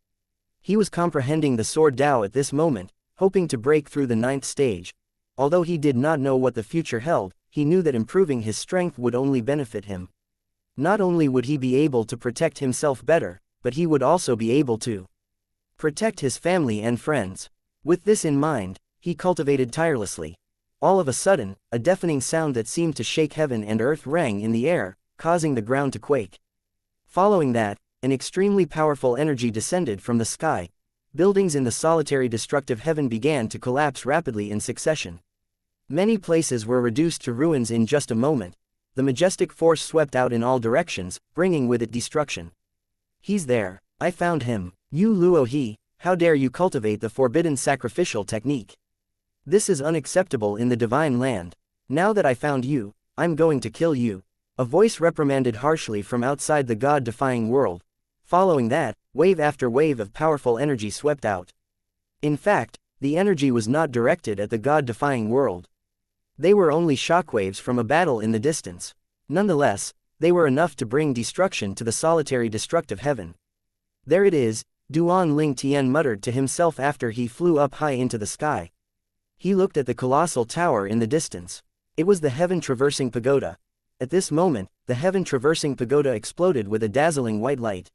He was comprehending the sword Tao at this moment, hoping to break through the 9th stage. Although he did not know what the future held, he knew that improving his strength would only benefit him. Not only would he be able to protect himself better, but he would also be able to protect his family and friends. With this in mind, he cultivated tirelessly. All of a sudden, a deafening sound that seemed to shake heaven and earth rang in the air, causing the ground to quake. Following that, an extremely powerful energy descended from the sky. Buildings in the solitary destructive heaven began to collapse rapidly in succession. Many places were reduced to ruins in just a moment. The majestic force swept out in all directions, bringing with it destruction. He's there. I found him. You Luo He, how dare you cultivate the forbidden sacrificial technique? This is unacceptable in the divine land. Now that I found you, I'm going to kill you. A voice reprimanded harshly from outside the god-defying world. Following that, wave after wave of powerful energy swept out. In fact, the energy was not directed at the god-defying world. They were only shockwaves from a battle in the distance. Nonetheless, they were enough to bring destruction to the solitary destructive heaven. There it is, Duan Lingtian muttered to himself after he flew up high into the sky. He looked at the colossal tower in the distance. It was the heaven-traversing pagoda. At this moment, the heaven-traversing pagoda exploded with a dazzling white light.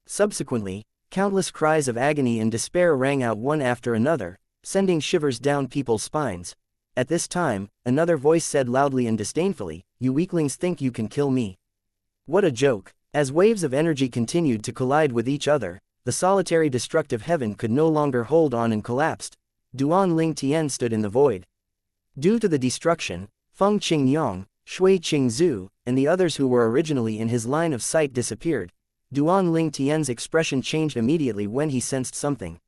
Subsequently, countless cries of agony and despair rang out one after another, sending shivers down people's spines. At this time, another voice said loudly and disdainfully, "You weaklings think you can kill me? What a joke!" As waves of energy continued to collide with each other, the solitary destructive heaven could no longer hold on and collapsed. Duan Lingtian stood in the void. Due to the destruction, Feng Qingyang, Shui Qingzhu, and the others who were originally in his line of sight disappeared. Duan Lingtian's expression changed immediately when he sensed something.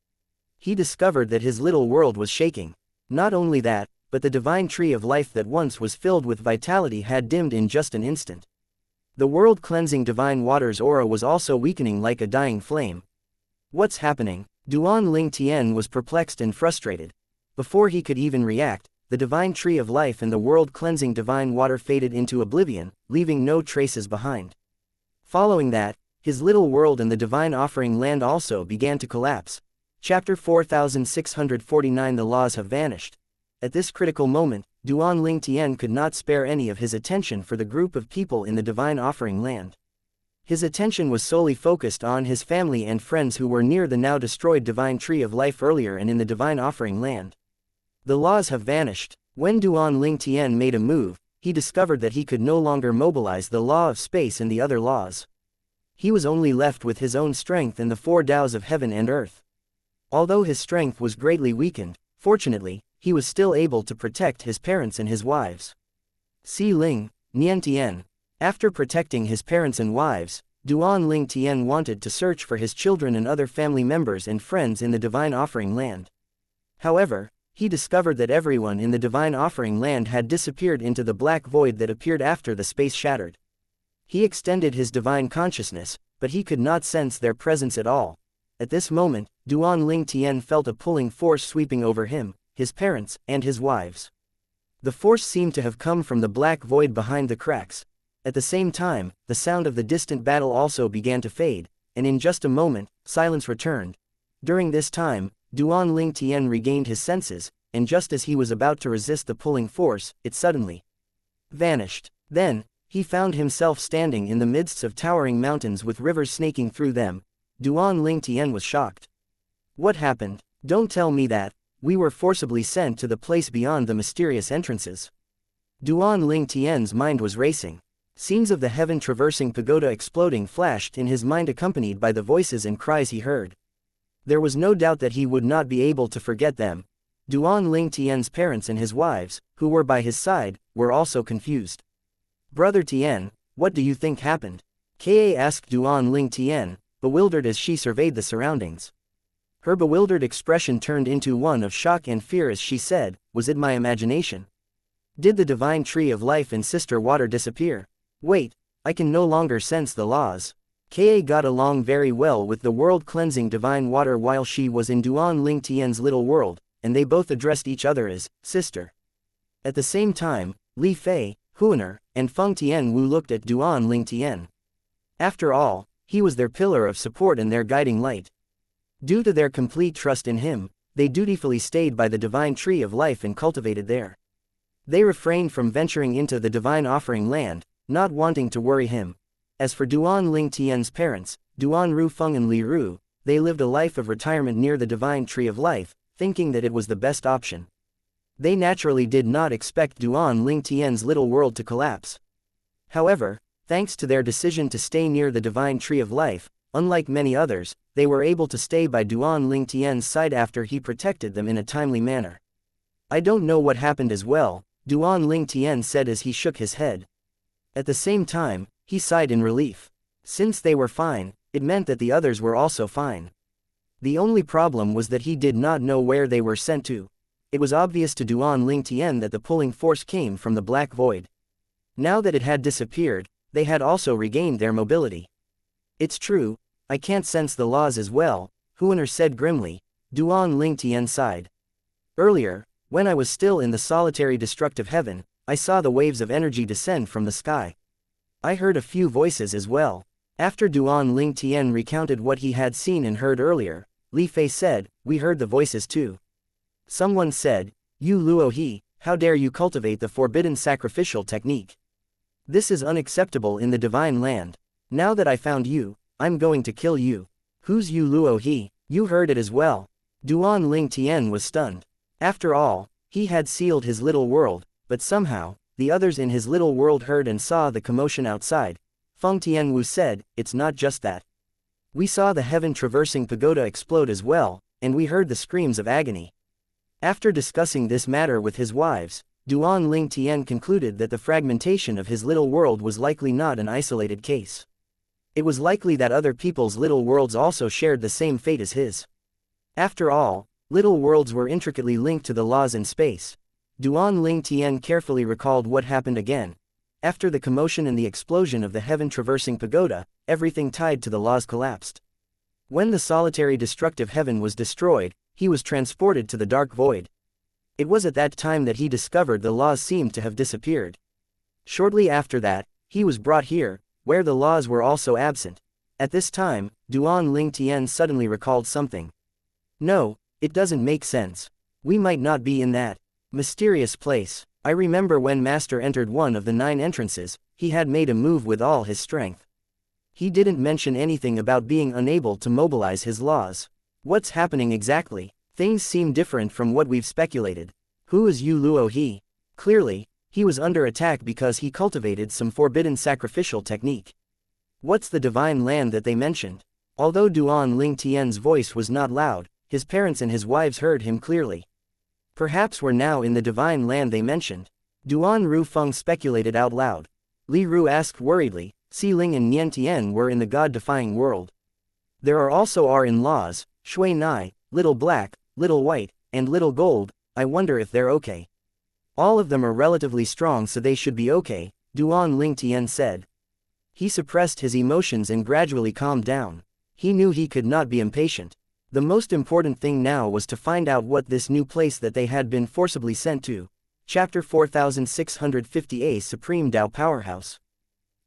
He discovered that his little world was shaking. Not only that, but the divine tree of life that once was filled with vitality had dimmed in just an instant. The world-cleansing divine water's aura was also weakening like a dying flame. What's happening? Duan Lingtian was perplexed and frustrated. Before he could even react, the divine tree of life and the world-cleansing divine water faded into oblivion, leaving no traces behind. Following that, his little world and the divine offering land also began to collapse. Chapter 4649. The laws have vanished. At this critical moment, Duan Lingtian could not spare any of his attention for the group of people in the divine offering land. His attention was solely focused on his family and friends who were near the now destroyed divine tree of life earlier and in the divine offering land. The laws have vanished. When Duan Lingtian made a move, he discovered that he could no longer mobilize the law of space and the other laws. He was only left with his own strength and the 4 Taos of heaven and earth. Although his strength was greatly weakened, fortunately, he was still able to protect his parents and his wives. Si Ling, Nian. After protecting his parents and wives, Duan Lingtian wanted to search for his children and other family members and friends in the divine offering land. However, he discovered that everyone in the divine offering land had disappeared into the black void that appeared after the space shattered. He extended his divine consciousness, but he could not sense their presence at all. At this moment, Duan Lingtian felt a pulling force sweeping over him, his parents, and his wives. The force seemed to have come from the black void behind the cracks. At the same time, the sound of the distant battle also began to fade, and in just a moment, silence returned. During this time, Duan Lingtian regained his senses, and just as he was about to resist the pulling force, it suddenly vanished. Then, he found himself standing in the midst of towering mountains with rivers snaking through them. Duan Ling Tian was shocked. What happened? Don't tell me that. We were forcibly sent to the place beyond the mysterious entrances. Duan Ling Tian's mind was racing. Scenes of the heaven-traversing pagoda exploding flashed in his mind, accompanied by the voices and cries he heard. There was no doubt that he would not be able to forget them. Duan Ling Tian's parents and his wives, who were by his side, were also confused. Brother Tian, what do you think happened? Ka asked Duan Ling Tian, bewildered as she surveyed the surroundings. Her bewildered expression turned into one of shock and fear as she said, was it my imagination? Did the divine tree of life and sister water disappear? Wait, I can no longer sense the laws. Ka got along very well with the world-cleansing divine water while she was in Duan Ling Tian's little world, and they both addressed each other as sister. At the same time, Li Fei, Huaner, and Feng Tianwu looked at Duan Ling Tian. After all, he was their pillar of support and their guiding light. Due to their complete trust in him, they dutifully stayed by the divine tree of life and cultivated there. They refrained from venturing into the divine offering land, not wanting to worry him. As for Duan Ling Tian's parents, Duan Ru Feng and Li Ru, they lived a life of retirement near the divine tree of life, thinking that it was the best option. They naturally did not expect Duan Ling Tian's little world to collapse. However, thanks to their decision to stay near the divine tree of life, unlike many others, they were able to stay by Duan Ling Tian's side after he protected them in a timely manner. I don't know what happened as well, Duan Ling Tian said as he shook his head. At the same time, he sighed in relief. Since they were fine, it meant that the others were also fine. The only problem was that he did not know where they were sent to. It was obvious to Duan Ling Tian that the pulling force came from the black void. Now that it had disappeared, they had also regained their mobility. It's true, I can't sense the laws as well, Huaner said grimly. Duan Ling Tian sighed. Earlier, when I was still in the solitary destructive heaven, I saw the waves of energy descend from the sky. I heard a few voices as well. After Duan Ling Tian recounted what he had seen and heard earlier, Li Fei said, we heard the voices too. Someone said, you Luo He, how dare you cultivate the forbidden sacrificial technique? This is unacceptable in the divine land. Now that I found you, I'm going to kill you. Who's you Luo He? You heard it as well. Duan Ling Tian was stunned. After all, he had sealed his little world, but somehow, the others in his little world heard and saw the commotion outside. Feng Tianwu said, it's not just that. We saw the heaven-traversing pagoda explode as well, and we heard the screams of agony. After discussing this matter with his wives, Duan Ling Tian concluded that the fragmentation of his little world was likely not an isolated case. It was likely that other people's little worlds also shared the same fate as his. After all, little worlds were intricately linked to the laws in space. Duan Ling Tian carefully recalled what happened again. After the commotion and the explosion of the heaven-traversing pagoda, everything tied to the laws collapsed. When the solitary destructive heaven was destroyed, he was transported to the dark void. It was at that time that he discovered the laws seemed to have disappeared. Shortly after that, he was brought here, where the laws were also absent. At this time, Duan Ling Tian suddenly recalled something. No, it doesn't make sense. We might not be in that mysterious place. I remember when Master entered one of the 9 entrances, he had made a move with all his strength. He didn't mention anything about being unable to mobilize his laws. What's happening exactly? Things seem different from what we've speculated. Who is Yu Luo He? Clearly, he was under attack because he cultivated some forbidden sacrificial technique. What's the divine land that they mentioned? Although Duan Ling Tian's voice was not loud, his parents and his wives heard him clearly. Perhaps we're now in the divine land they mentioned. Duan Ru Feng speculated out loud. Li Ru asked worriedly, Si Ling and Nian Tian were in the god-defying world. There are also in laws, Shui Nai, Little Black, Little White, and Little Gold. I wonder if they're okay. All of them are relatively strong, so they should be okay, Duan Ling Tian said. He suppressed his emotions and gradually calmed down. He knew he could not be impatient. The most important thing now was to find out what this new place that they had been forcibly sent to. Chapter 4650A Supreme Dao Powerhouse.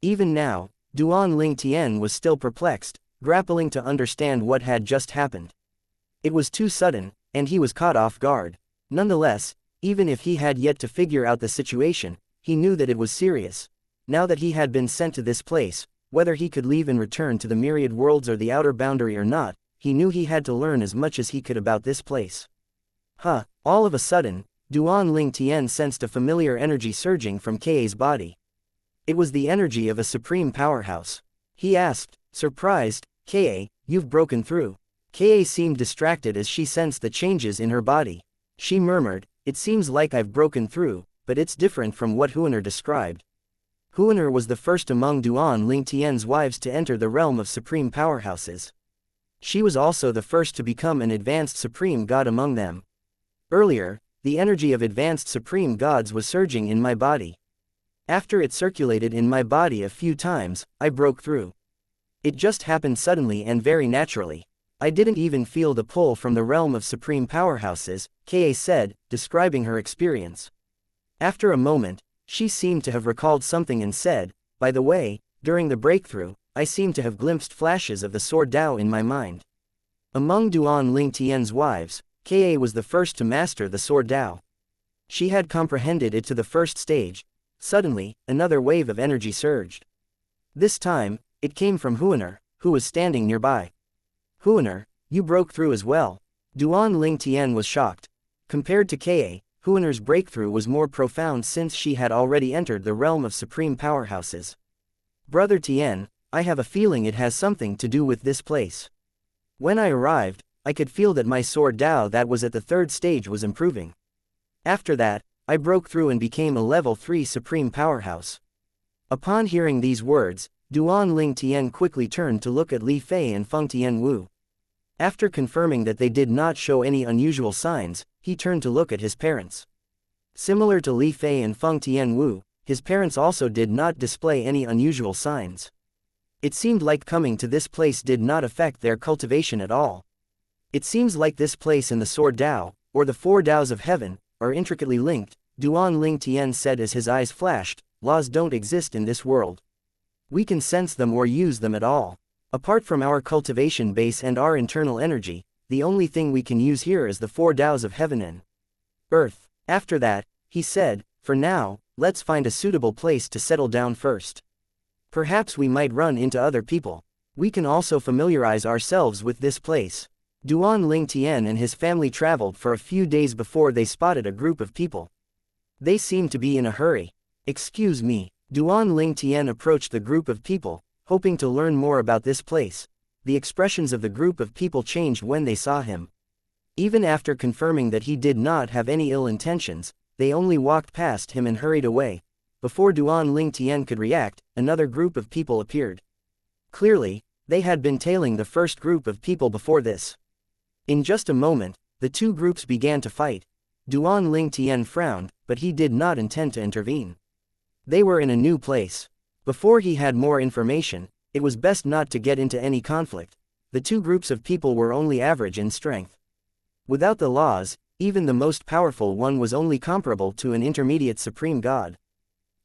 Even now, Duan Ling Tian was still perplexed, grappling to understand what had just happened. It was too sudden, and he was caught off guard. Nonetheless, even if he had yet to figure out the situation, he knew that it was serious. Now that he had been sent to this place, Whether he could leave and return to the myriad worlds or the outer boundary or not, he knew he had to learn as much as he could about this place. All of a sudden, Duan Ling Tian sensed a familiar energy surging from Ka's body. It was the energy of a supreme powerhouse. He asked, surprised, Ka, you've broken through. Ka seemed distracted as she sensed the changes in her body. She murmured, it seems like I've broken through, but it's different from what Huaner described. Huaner was the first among Duan Ling Tian's wives to enter the realm of supreme powerhouses. She was also the first to become an advanced supreme god among them. Earlier, the energy of advanced supreme gods was surging in my body. After it circulated in my body a few times, I broke through. It just happened suddenly and very naturally. I didn't even feel the pull from the realm of supreme powerhouses, Ka said, describing her experience. After a moment, she seemed to have recalled something and said, by the way, during the breakthrough, I seemed to have glimpsed flashes of the sword Dao in my mind. Among Duan Ling Tian's wives, Ka was the first to master the sword Dao. She had comprehended it to the first stage. Suddenly, another wave of energy surged. This time, it came from Huaner, who was standing nearby. Huaner, you broke through as well. Duan Ling Tian was shocked. Compared to Ka, Huaner's breakthrough was more profound since she had already entered the realm of supreme powerhouses. Brother Tian, I have a feeling it has something to do with this place. When I arrived, I could feel that my sword Dao that was at the third stage was improving. After that, I broke through and became a level 3 supreme powerhouse. Upon hearing these words, Duan Ling Tian quickly turned to look at Li Fei and Feng Tianwu. After confirming that they did not show any unusual signs, he turned to look at his parents. Similar to Li Fei and Feng Tianwu, his parents also did not display any unusual signs. It seemed like coming to this place did not affect their cultivation at all. It seems like this place and the sword Dao, or the 4 Daos of heaven, are intricately linked, Duan Ling Tian said as his eyes flashed. Laws don't exist in this world. We can sense them or use them at all. Apart from our cultivation base and our internal energy, the only thing we can use here is the 4 Daos of heaven and earth. After that, he said, for now, let's find a suitable place to settle down first. Perhaps we might run into other people. We can also familiarize ourselves with this place. Duan Ling Tian and his family traveled for a few days before they spotted a group of people. They seemed to be in a hurry. Excuse me. Duan Ling Tian approached the group of people, hoping to learn more about this place. The expressions of the group of people changed when they saw him. Even after confirming that he did not have any ill intentions, they only walked past him and hurried away. Before Duan Ling Tian could react, another group of people appeared. Clearly, they had been tailing the first group of people before this. In just a moment, the two groups began to fight. Duan Ling Tian frowned, but he did not intend to intervene. They were in a new place. Before he had more information, it was best not to get into any conflict. The two groups of people were only average in strength. Without the laws, even the most powerful one was only comparable to an intermediate supreme god.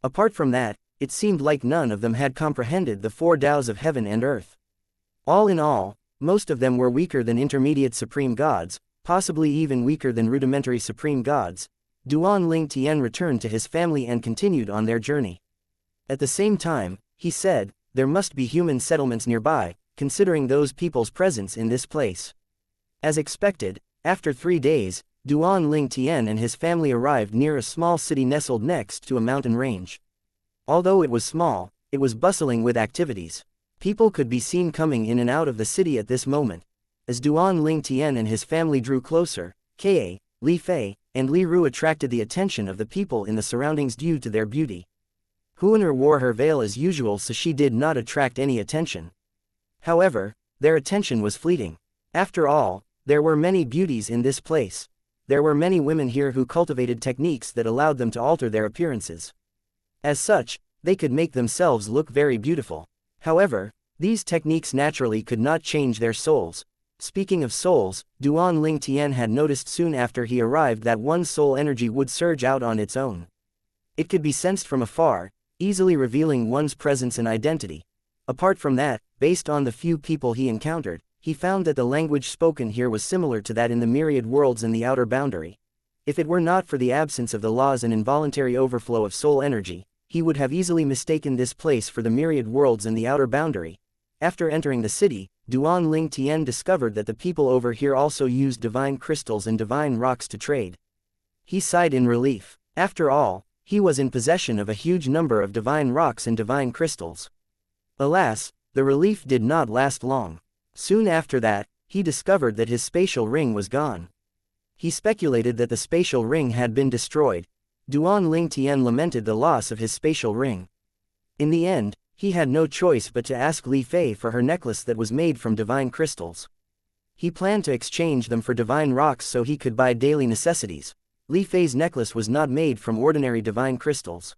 Apart from that, it seemed like none of them had comprehended the 4 Daos of heaven and earth. All in all, most of them were weaker than intermediate supreme gods, possibly even weaker than rudimentary supreme gods. Duan Ling Tian returned to his family and continued on their journey. At the same time, he said, there must be human settlements nearby, considering those people's presence in this place. As expected, after 3 days, Duan Ling Tian and his family arrived near a small city nestled next to a mountain range. Although it was small, it was bustling with activities. People could be seen coming in and out of the city at this moment. As Duan Ling Tian and his family drew closer, Ka, Li Fei, and Li Ru attracted the attention of the people in the surroundings due to their beauty. Huaner wore her veil as usual, so she did not attract any attention. However, their attention was fleeting. After all, there were many beauties in this place. There were many women here who cultivated techniques that allowed them to alter their appearances. As such, they could make themselves look very beautiful. However, these techniques naturally could not change their souls. Speaking of souls, Duan Ling Tian had noticed soon after he arrived that one's soul energy would surge out on its own. It could be sensed from afar, easily revealing one's presence and identity. Apart from that, based on the few people he encountered, he found that the language spoken here was similar to that in the myriad worlds and the outer boundary. If it were not for the absence of the laws and involuntary overflow of soul energy, he would have easily mistaken this place for the myriad worlds in the outer boundary. After entering the city, Duan Ling Tian discovered that the people over here also used divine crystals and divine rocks to trade. He sighed in relief. After all, he was in possession of a huge number of divine rocks and divine crystals. Alas, the relief did not last long. Soon after that, he discovered that his spatial ring was gone. He speculated that the spatial ring had been destroyed. Duan Ling Tian lamented the loss of his spatial ring. In the end, he had no choice but to ask Li Fei for her necklace that was made from divine crystals. He planned to exchange them for divine rocks so he could buy daily necessities. Li Fei's necklace was not made from ordinary divine crystals.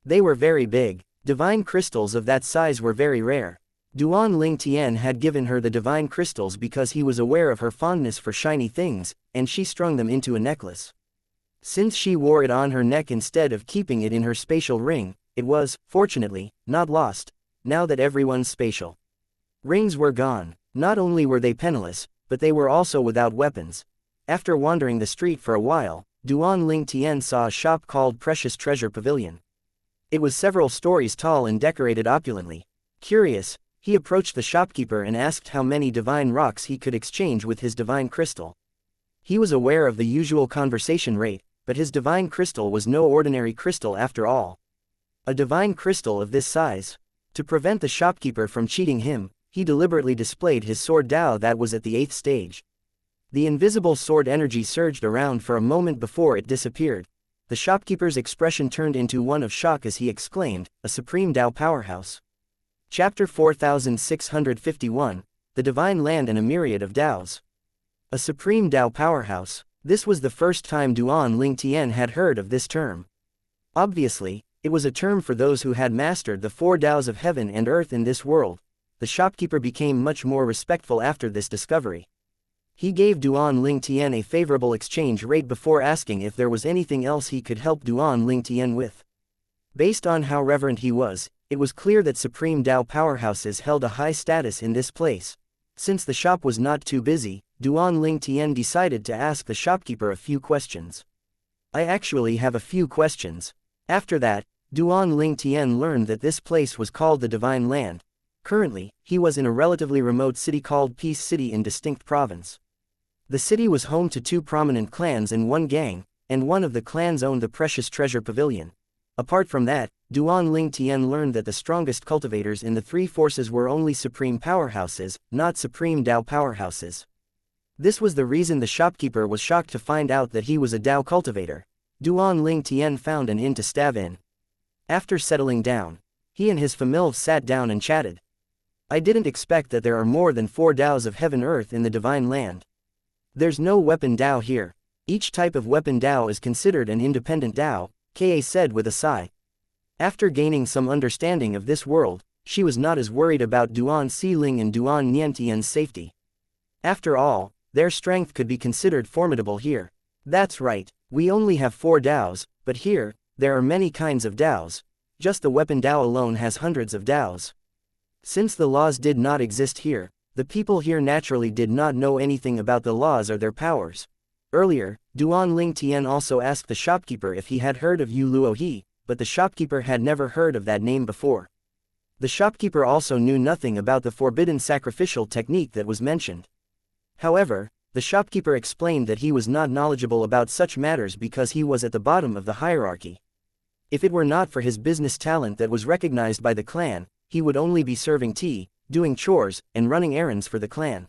They were very big. Divine crystals of that size were very rare. Duan Ling Tian had given her the divine crystals because he was aware of her fondness for shiny things, and she strung them into a necklace. Since she wore it on her neck instead of keeping it in her spatial ring, it was, fortunately, not lost. Now that everyone's spatial rings were gone, not only were they penniless, but they were also without weapons. After wandering the street for a while, Duan Ling Tian saw a shop called Precious Treasure Pavilion. It was several stories tall and decorated opulently. Curious, he approached the shopkeeper and asked how many divine rocks he could exchange with his divine crystal. He was aware of the usual conversation rate, but his divine crystal was no ordinary crystal after all. A divine crystal of this size. To prevent the shopkeeper from cheating him, he deliberately displayed his sword Dao that was at the 8th stage. The invisible sword energy surged around for a moment before it disappeared. The shopkeeper's expression turned into one of shock as he exclaimed, "A supreme Dao powerhouse." Chapter 4651, The Divine Land and a Myriad of Daos. A supreme Dao powerhouse. This was the first time Duan Ling Tian had heard of this term. Obviously, it was a term for those who had mastered the 4 Daos of heaven and earth in this world. The shopkeeper became much more respectful after this discovery. He gave Duan Ling Tian a favorable exchange rate before asking if there was anything else he could help Duan Ling Tian with. Based on how reverent he was, it was clear that supreme Dao powerhouses held a high status in this place. Since the shop was not too busy, Duan Ling Tian decided to ask the shopkeeper a few questions. "I actually have a few questions." After that, Duan Ling Tian learned that this place was called the Divine Land. Currently, he was in a relatively remote city called Peace City in Distinct Province. The city was home to 2 prominent clans and 1 gang, and one of the clans owned the Precious Treasure Pavilion. Apart from that, Duan Ling Tian learned that the strongest cultivators in the 3 forces were only supreme powerhouses, not supreme Dao powerhouses. This was the reason the shopkeeper was shocked to find out that he was a Dao cultivator. Duan Ling Tian found an inn to stave in. After settling down, he and his family sat down and chatted. "I didn't expect that there are more than 4 Daos of heaven earth in the Divine Land. There's no weapon Dao here. Each type of weapon Dao is considered an independent Dao," Ka said with a sigh. After gaining some understanding of this world, she was not as worried about Duan Xiling and Duan Niantian's safety. After all, their strength could be considered formidable here. "That's right, we only have 4 Daos, but here, there are many kinds of Daos. Just the weapon Dao alone has hundreds of Daos. Since the laws did not exist here, the people here naturally did not know anything about the laws or their powers." Earlier, Duan Ling Tian also asked the shopkeeper if he had heard of Yu Luo He, but the shopkeeper had never heard of that name before. The shopkeeper also knew nothing about the forbidden sacrificial technique that was mentioned. However, the shopkeeper explained that he was not knowledgeable about such matters because he was at the bottom of the hierarchy. If it were not for his business talent that was recognized by the clan, he would only be serving tea, doing chores, and running errands for the clan.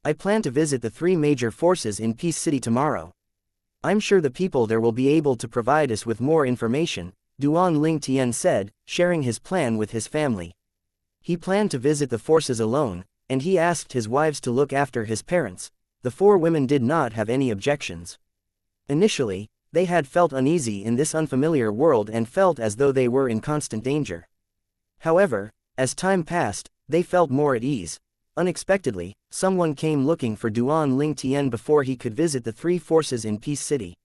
"I plan to visit the 3 major forces in Peace City tomorrow. I'm sure the people there will be able to provide us with more information," Duan Ling Tian said, sharing his plan with his family. He planned to visit the forces alone, and he asked his wives to look after his parents. The 4 women did not have any objections. Initially, they had felt uneasy in this unfamiliar world and felt as though they were in constant danger. However, as time passed, they felt more at ease. Unexpectedly, someone came looking for Duan Ling Tian before he could visit the 3 forces in Peace City.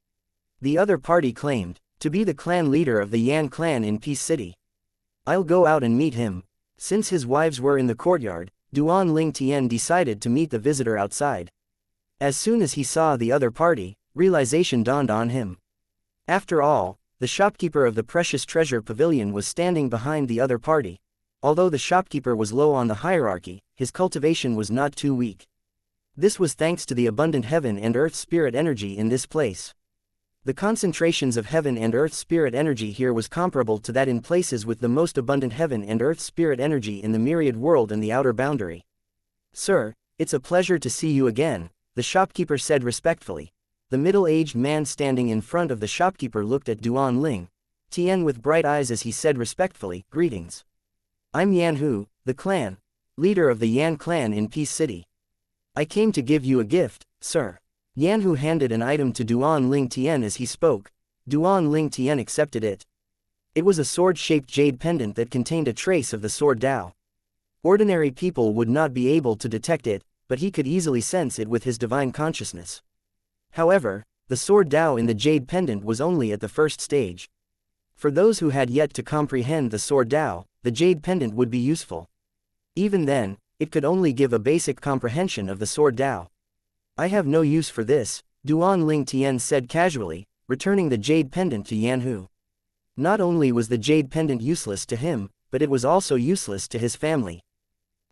The other party claimed to be the clan leader of the Yan clan in Peace City. "I'll go out and meet him." Since his wives were in the courtyard, Duan Ling Tian decided to meet the visitor outside. As soon as he saw the other party, realization dawned on him. After all, the shopkeeper of the precious treasure pavilion was standing behind the other party. Although the shopkeeper was low on the hierarchy, his cultivation was not too weak. This was thanks to the abundant heaven and earth spirit energy in this place. The concentrations of heaven and earth spirit energy here was comparable to that in places with the most abundant heaven and earth spirit energy in the myriad world and the outer boundary. "Sir, it's a pleasure to see you again," the shopkeeper said respectfully. The middle-aged man standing in front of the shopkeeper looked at Duan Ling Tian with bright eyes as he said respectfully, "Greetings. I'm Yan Hu, the clan leader of the Yan clan in Peace City. I came to give you a gift, sir." Yan Hu handed an item to Duan Ling Tian as he spoke. Duan Ling Tian accepted it. It was a sword-shaped jade pendant that contained a trace of the sword Dao. Ordinary people would not be able to detect it, but he could easily sense it with his divine consciousness. However, the sword Dao in the jade pendant was only at the first stage. For those who had yet to comprehend the sword Dao, the jade pendant would be useful. Even then, it could only give a basic comprehension of the sword Dao. "I have no use for this," Duan Ling Tian said casually, returning the jade pendant to Yan Hu. Not only was the jade pendant useless to him, but it was also useless to his family.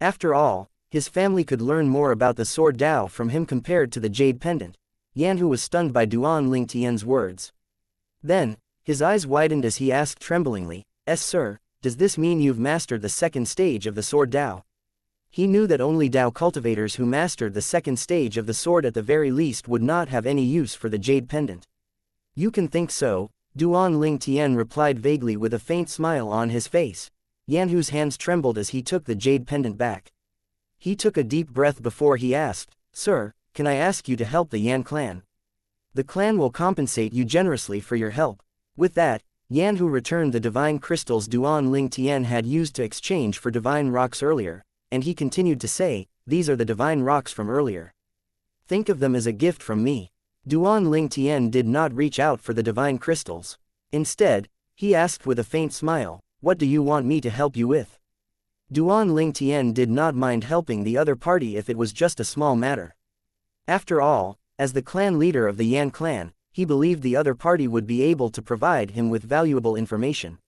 After all, his family could learn more about the sword Dao from him compared to the jade pendant. Yan Hu was stunned by Duan Ling Tian's words. Then, his eyes widened as he asked tremblingly, "Sir, does this mean you've mastered the second stage of the sword Dao?" He knew that only Dao cultivators who mastered the second stage of the sword at the very least would not have any use for the jade pendant. "You can think so," Duan Ling Tian replied vaguely with a faint smile on his face. Yan Hu's hands trembled as he took the jade pendant back. He took a deep breath before he asked, "Sir, can I ask you to help the Yan clan? The clan will compensate you generously for your help." With that, Yan Hu returned the divine crystals Duan Ling Tian had used to exchange for divine rocks earlier, and he continued to say, "These are the divine rocks from earlier. Think of them as a gift from me." Duan Ling Tian did not reach out for the divine crystals. Instead, he asked with a faint smile, "What do you want me to help you with?" Duan Ling Tian did not mind helping the other party if it was just a small matter. After all, as the clan leader of the Yan clan, he believed the other party would be able to provide him with valuable information.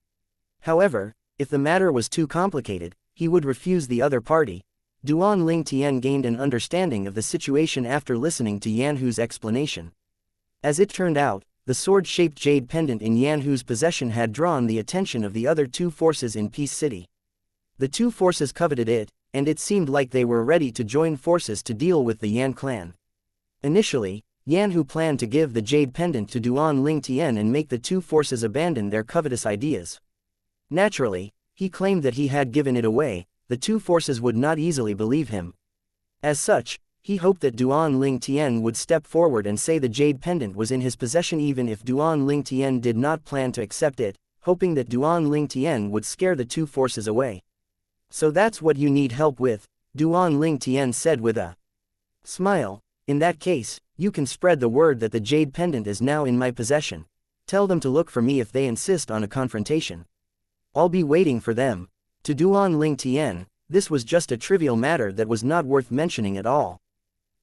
However, if the matter was too complicated, he would refuse the other party. Duan Ling Tian gained an understanding of the situation after listening to Yan Hu's explanation. As it turned out, the sword-shaped jade pendant in Yan Hu's possession had drawn the attention of the other two forces in Peace City. The two forces coveted it, and it seemed like they were ready to join forces to deal with the Yan clan. Initially, Yan Hu planned to give the jade pendant to Duan Ling Tian and make the two forces abandon their covetous ideas. Naturally, he claimed that he had given it away. The two forces would not easily believe him. As such, he hoped that Duan Ling Tian would step forward and say the jade pendant was in his possession even if Duan Ling Tian did not plan to accept it, hoping that Duan Ling Tian would scare the two forces away. "So that's what you need help with," Duan Ling Tian said with a smile. "In that case, you can spread the word that the jade pendant is now in my possession. Tell them to look for me if they insist on a confrontation. I'll be waiting for them." To Duan Ling Tian, this was just a trivial matter that was not worth mentioning at all.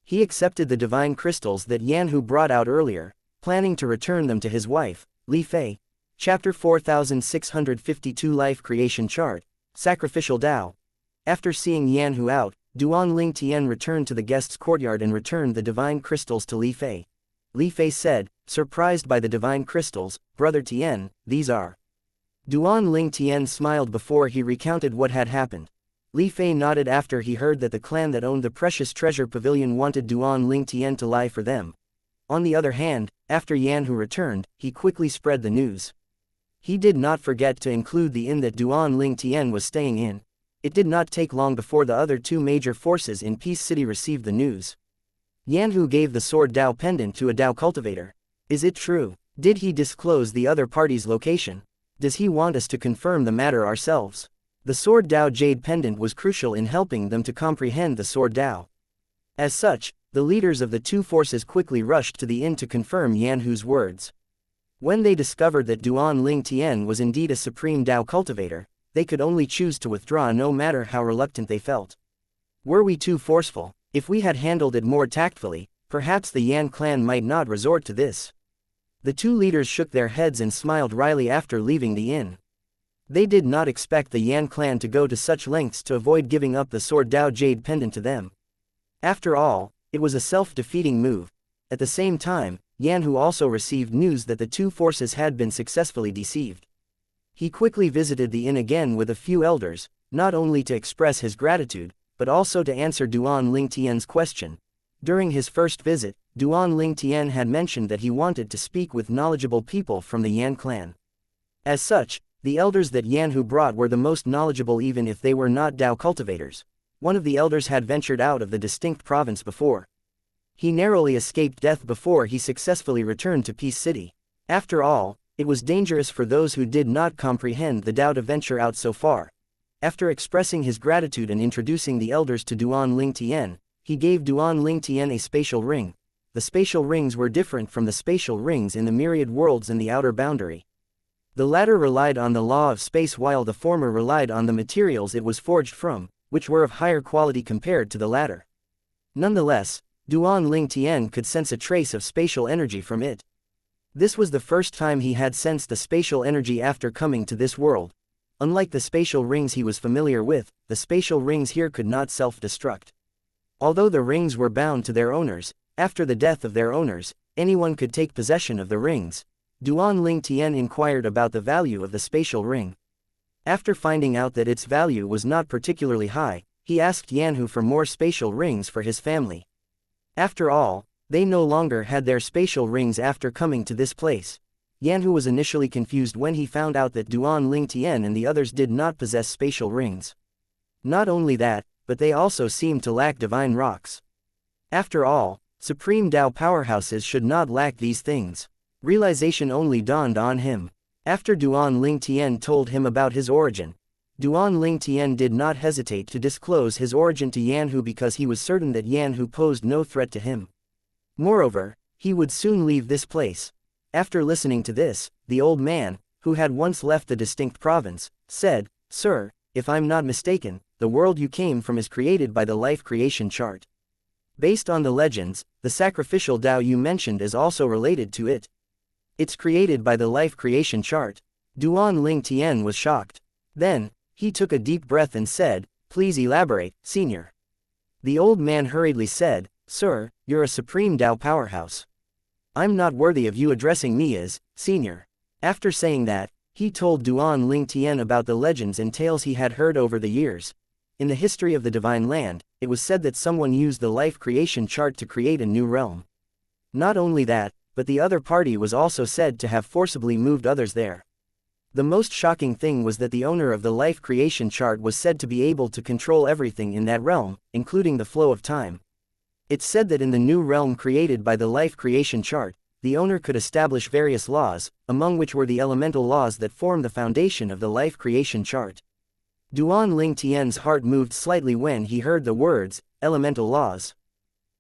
He accepted the divine crystals that Yan Hu brought out earlier, planning to return them to his wife, Li Fei. Chapter 4652 Life Creation Chart, Sacrificial Dao. After seeing Yan Hu out, Duan Ling Tian returned to the guest's courtyard and returned the divine crystals to Li Fei. Li Fei said, surprised by the divine crystals, "Brother Tian, these are." Duan Ling Tian smiled before he recounted what had happened. Li Fei nodded after he heard that the clan that owned the precious treasure pavilion wanted Duan Ling Tian to lie for them. On the other hand, after Yan Hu returned, he quickly spread the news. He did not forget to include the inn that Duan Ling Tian was staying in. It did not take long before the other two major forces in Peace City received the news. Yan Hu gave the sword Dao pendant to a Dao cultivator. Is it true? Did he disclose the other party's location? Does he want us to confirm the matter ourselves? The sword Dao jade pendant was crucial in helping them to comprehend the sword Dao. As such, the leaders of the two forces quickly rushed to the inn to confirm Yan Hu's words. When they discovered that Duan Ling Tian was indeed a supreme Dao cultivator, they could only choose to withdraw no matter how reluctant they felt. Were we too forceful? If we had handled it more tactfully, perhaps the Yan clan might not resort to this. The two leaders shook their heads and smiled wryly after leaving the inn. They did not expect the Yan clan to go to such lengths to avoid giving up the sword Dao Jade pendant to them. After all, it was a self-defeating move. At the same time, Yan Hu also received news that the two forces had been successfully deceived. He quickly visited the inn again with a few elders, not only to express his gratitude, but also to answer Duan Lingtian's question. During his first visit, Duan Lingtian had mentioned that he wanted to speak with knowledgeable people from the Yan clan. As such, the elders that Yan Hu brought were the most knowledgeable even if they were not Dao cultivators. One of the elders had ventured out of the distinct province before. He narrowly escaped death before he successfully returned to Peace City. After all, it was dangerous for those who did not comprehend the Dao to venture out so far. After expressing his gratitude and introducing the elders to Duan Lingtian, he gave Duan Lingtian a spatial ring. The spatial rings were different from the spatial rings in the myriad worlds and the outer boundary. The latter relied on the law of space while the former relied on the materials it was forged from, which were of higher quality compared to the latter. Nonetheless, Duan Lingtian could sense a trace of spatial energy from it. This was the first time he had sensed the spatial energy after coming to this world. Unlike the spatial rings he was familiar with, the spatial rings here could not self-destruct. Although the rings were bound to their owners, after the death of their owners, anyone could take possession of the rings. Duan Lingtian inquired about the value of the spatial ring. After finding out that its value was not particularly high, he asked Yan Hu for more spatial rings for his family. After all, they no longer had their spatial rings after coming to this place. Yan Hu was initially confused when he found out that Duan Lingtian and the others did not possess spatial rings. Not only that, but they also seemed to lack divine rocks. After all, supreme Dao powerhouses should not lack these things. Realization only dawned on him. After Duan Lingtian told him about his origin, Duan Lingtian did not hesitate to disclose his origin to Yan Hu because he was certain that Yan Hu posed no threat to him. Moreover, he would soon leave this place. After listening to this, the old man, who had once left the distinct province, said, "Sir, if I'm not mistaken, the world you came from is created by the life creation chart. Based on the legends, the sacrificial Dao you mentioned is also related to it. It's created by the life creation chart." Duan Lingtian was shocked. Then, he took a deep breath and said, "Please elaborate, senior." The old man hurriedly said, "Sir, you're a supreme Dao powerhouse. I'm not worthy of you addressing me as senior." After saying that, he told Duan Lingtian about the legends and tales he had heard over the years. In the history of the Divine Land, it was said that someone used the life creation chart to create a new realm. Not only that, but the other party was also said to have forcibly moved others there. The most shocking thing was that the owner of the life creation chart was said to be able to control everything in that realm, including the flow of time. It's said that in the new realm created by the life creation chart, the owner could establish various laws, among which were the elemental laws that form the foundation of the life creation chart. Duan Lingtian's heart moved slightly when he heard the words, elemental laws.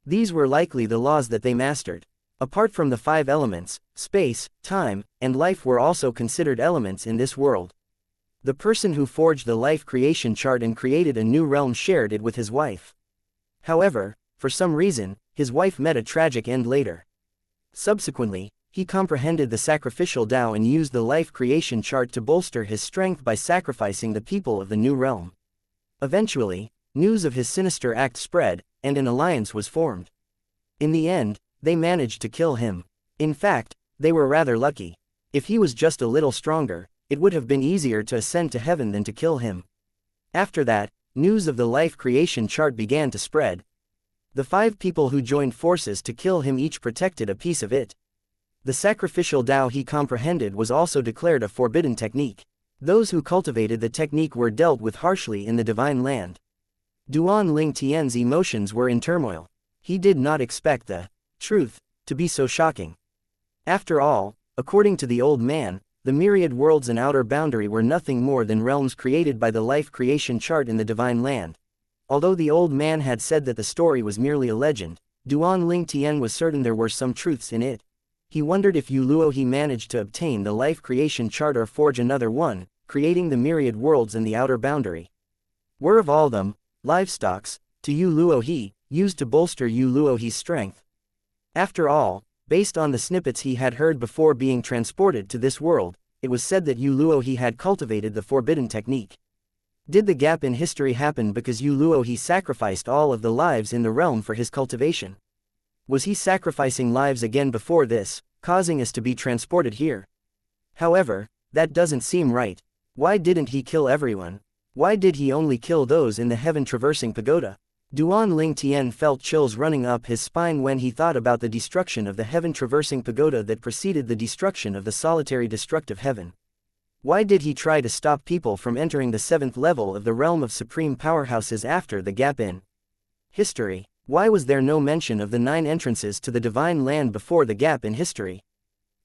These were likely the laws that they mastered. Apart from the 5 elements, space, time, and life were also considered elements in this world. The person who forged the life creation chart and created a new realm shared it with his wife. However, for some reason, his wife met a tragic end later. Subsequently, he comprehended the sacrificial Dao and used the life creation chart to bolster his strength by sacrificing the people of the new realm. Eventually, news of his sinister act spread, and an alliance was formed. In the end, they managed to kill him. In fact, they were rather lucky. If he was just a little stronger, it would have been easier to ascend to heaven than to kill him. After that, news of the life creation chart began to spread. The 5 people who joined forces to kill him each protected a piece of it. The sacrificial Dao he comprehended was also declared a forbidden technique. Those who cultivated the technique were dealt with harshly in the Divine Land. Duan Lingtian's emotions were in turmoil. He did not expect the truth to be so shocking. After all, according to the old man, the myriad worlds and outer boundary were nothing more than realms created by the life creation chart in the Divine Land. Although the old man had said that the story was merely a legend, Duan Lingtian was certain there were some truths in it. He wondered if Yu Luo he managed to obtain the life creation chart or forge another one, creating the myriad worlds and the outer boundary. Were of all them, livestocks, to Yu Luo he, used to bolster Yu Luo he's strength. After all, Based on the snippets he had heard before being transported to this world, it was said that Yu Luohe had cultivated the forbidden technique. Did the gap in history happen because Yu Luohe sacrificed all of the lives in the realm for his cultivation? Was he sacrificing lives again before this, causing us to be transported here? However, that doesn't seem right. Why didn't he kill everyone? Why did he only kill those in the heaven-traversing pagoda? Duan Ling Tian felt chills running up his spine when he thought about the destruction of the heaven-traversing pagoda that preceded the destruction of the solitary destructive heaven. Why did he try to stop people from entering the 7th level of the realm of supreme powerhouses after the gap in history? Why was there no mention of the 9 entrances to the divine land before the gap in history?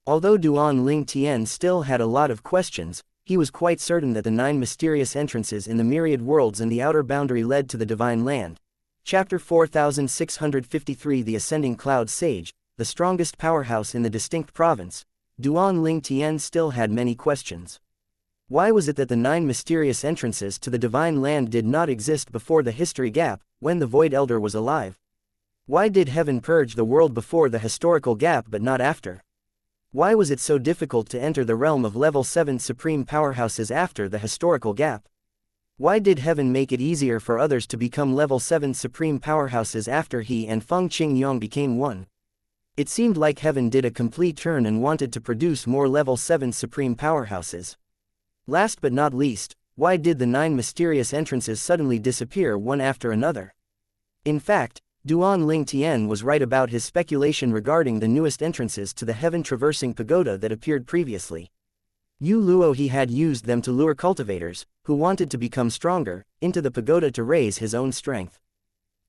Although Duan Ling Tian still had a lot of questions, he was quite certain that the 9 mysterious entrances in the myriad worlds and the outer boundary led to the divine land. Chapter 4653 The Ascending Cloud Sage, the strongest powerhouse in the distinct province. Duan Ling Tian still had many questions. Why was it that the 9 mysterious entrances to the divine land did not exist before the history gap, when the Void Elder was alive? Why did heaven purge the world before the historical gap but not after? Why was it so difficult to enter the realm of level 7 supreme powerhouses after the historical gap? Why did heaven make it easier for others to become level 7 supreme powerhouses after he and Feng Qingyong became one? It seemed like heaven did a complete turn and wanted to produce more level 7 supreme powerhouses. Last but not least, why did the 9 mysterious entrances suddenly disappear one after another? In fact, Duan Ling Tian was right about his speculation regarding the newest entrances to the heaven-traversing pagoda that appeared previously. Yu Luohe had used them to lure cultivators, who wanted to become stronger, into the pagoda to raise his own strength.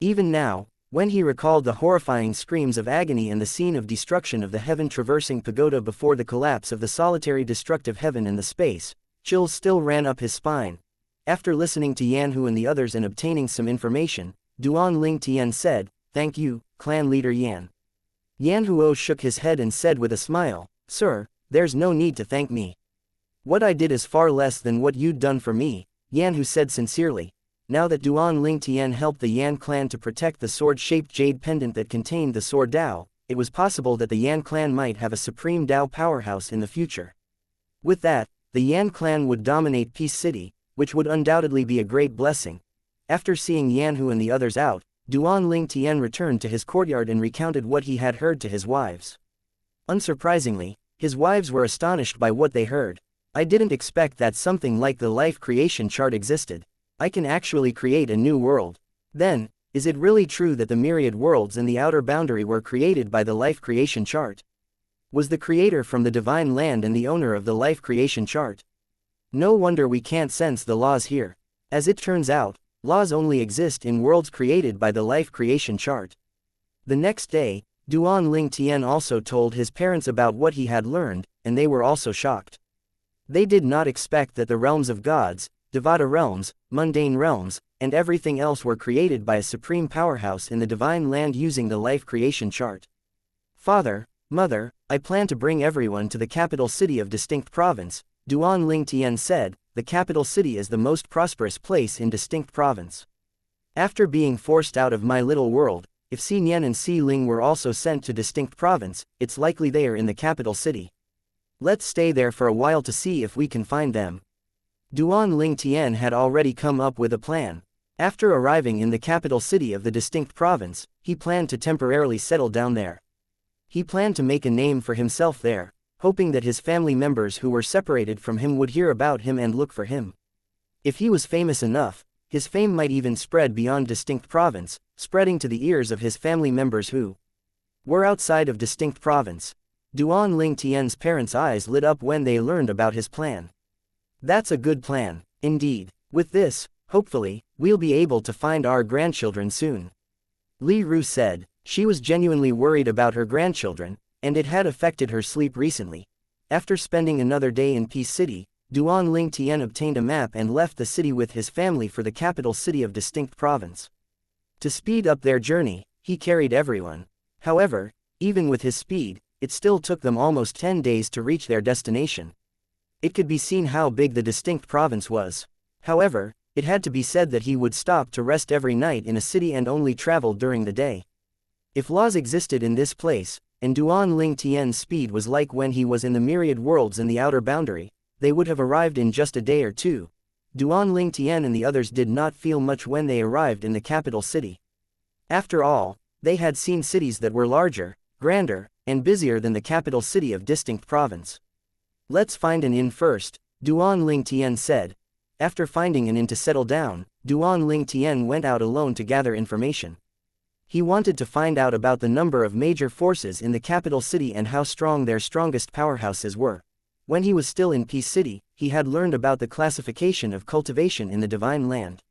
Even now, when he recalled the horrifying screams of agony and the scene of destruction of the heaven-traversing pagoda before the collapse of the solitary destructive heaven in the space, chills still ran up his spine. After listening to Yanhu and the others and obtaining some information, Duan Ling Tian said, "Thank you, clan leader Yan." Yanhuo shook his head and said with a smile, "Sir, there's no need to thank me. What I did is far less than what you'd done for me," Yanhu said sincerely. Now that Duan Ling Tian helped the Yan clan to protect the sword-shaped jade pendant that contained the sword Dao, it was possible that the Yan clan might have a supreme Dao powerhouse in the future. With that, the Yan clan would dominate Peace City, which would undoubtedly be a great blessing. After seeing Yanhu and the others out, Duan Ling Tian returned to his courtyard and recounted what he had heard to his wives. Unsurprisingly, his wives were astonished by what they heard. "I didn't expect that something like the life creation chart existed. I can actually create a new world. Then, is it really true that the myriad worlds and the outer boundary were created by the life creation chart? Was the creator from the divine land and the owner of the life creation chart? No wonder we can't sense the laws here. As it turns out, laws only exist in worlds created by the life creation chart." The next day, Duan Ling Tian also told his parents about what he had learned, and they were also shocked. They did not expect that the realms of gods, Devata realms, mundane realms, and everything else were created by a supreme powerhouse in the divine land using the life creation chart. "Father, Mother, I plan to bring everyone to the capital city of Distinct Province," Duan Ling Tian said. "The capital city is the most prosperous place in Distinct Province. After being forced out of my little world, if Si Nian and Si Ling were also sent to Distinct Province, it's likely they are in the capital city. Let's stay there for a while to see if we can find them." Duan Ling Tian had already come up with a plan. After arriving in the capital city of the Distinct Province, he planned to temporarily settle down there. He planned to make a name for himself there, hoping that his family members who were separated from him would hear about him and look for him. If he was famous enough, his fame might even spread beyond Distinct Province, spreading to the ears of his family members who were outside of Distinct Province. Duan Ling Tian's parents' eyes lit up when they learned about his plan. "That's a good plan, indeed. With this, hopefully, we'll be able to find our grandchildren soon." Li Ru said. She was genuinely worried about her grandchildren, and it had affected her sleep recently. After spending another day in Peace City, Duan Ling Tian obtained a map and left the city with his family for the capital city of Distinct Province. To speed up their journey, he carried everyone. However, even with his speed, it still took them almost 10 days to reach their destination. It could be seen how big the Distinct Province was. However, it had to be said that he would stop to rest every night in a city and only travel during the day. If laws existed in this place, and Duan Ling Tian's speed was like when he was in the myriad worlds in the outer boundary, they would have arrived in just a day or two. Duan Ling Tian and the others did not feel much when they arrived in the capital city. After all, they had seen cities that were larger, grander, and busier than the capital city of distinct province. Let's find an inn first, Duan Ling Tian said. After finding an inn to settle down, Duan Ling Tian went out alone to gather information. He wanted to find out about the number of major forces in the capital city and how strong their strongest powerhouses were. When he was still in Peace City, he had learned about the classification of cultivation in the Divine Land.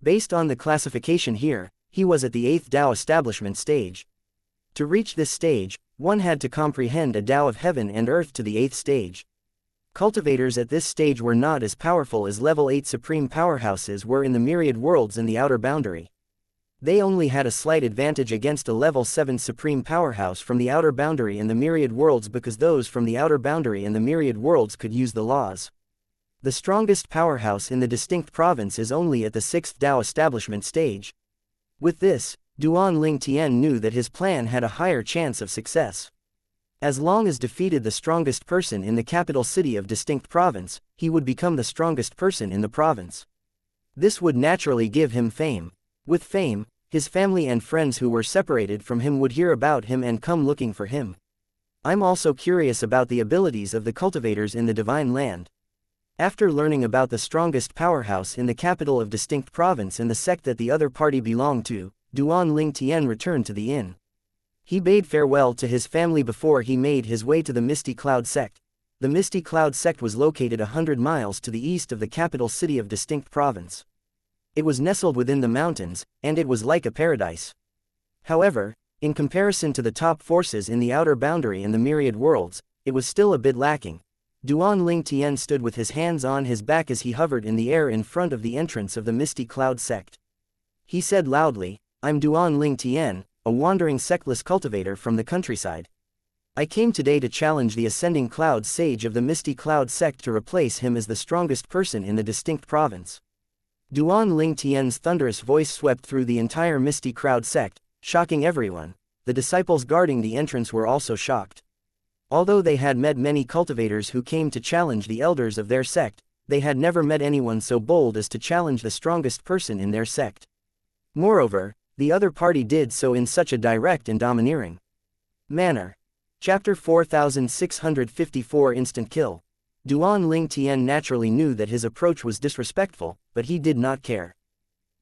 Based on the classification here, he was at the 8th Dao establishment stage. To reach this stage, one had to comprehend a Dao of heaven and earth to the 8th stage. Cultivators at this stage were not as powerful as level 8 supreme powerhouses were in the myriad worlds in the outer boundary. They only had a slight advantage against a level 7 supreme powerhouse from the outer boundary and the myriad worlds because those from the outer boundary and the myriad worlds could use the laws. The strongest powerhouse in the distinct province is only at the 6th Dao establishment stage. With this, Duan Ling Tian knew that his plan had a higher chance of success. As long as defeated the strongest person in the capital city of distinct province, he would become the strongest person in the province. This would naturally give him fame. With fame, his family and friends who were separated from him would hear about him and come looking for him. I'm also curious about the abilities of the cultivators in the Divine Land. After learning about the strongest powerhouse in the capital of distinct province and the sect that the other party belonged to, Duan Ling Tian returned to the inn. He bade farewell to his family before he made his way to the Misty Cloud sect. The Misty Cloud sect was located 100 miles to the east of the capital city of distinct province. It was nestled within the mountains, and it was like a paradise. However, in comparison to the top forces in the outer boundary and the myriad worlds, it was still a bit lacking. Duan Ling Tian stood with his hands on his back as he hovered in the air in front of the entrance of the Misty Cloud sect. He said loudly, "I'm Duan Ling Tian, a wandering sectless cultivator from the countryside. I came today to challenge the Ascending Cloud Sage of the Misty Cloud sect to replace him as the strongest person in the distinct province." Duan Ling Tian's thunderous voice swept through the entire Misty Cloud sect, shocking everyone. The disciples guarding the entrance were also shocked. Although they had met many cultivators who came to challenge the elders of their sect, they had never met anyone so bold as to challenge the strongest person in their sect. Moreover, the other party did so in such a direct and domineering manner. Chapter 4654 Instant Kill. Duan Ling Tian naturally knew that his approach was disrespectful, but he did not care.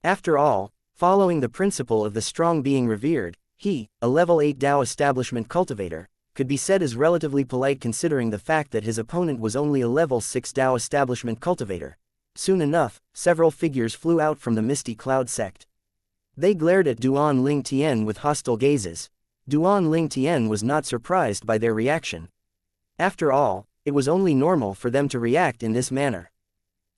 After all, following the principle of the strong being revered, he, a level 8 Dao establishment cultivator, could be said as relatively polite considering the fact that his opponent was only a level 6 Dao establishment cultivator. Soon enough, several figures flew out from the Misty Cloud sect. They glared at Duan Ling Tian with hostile gazes. Duan Ling Tian was not surprised by their reaction. After all, it was only normal for them to react in this manner.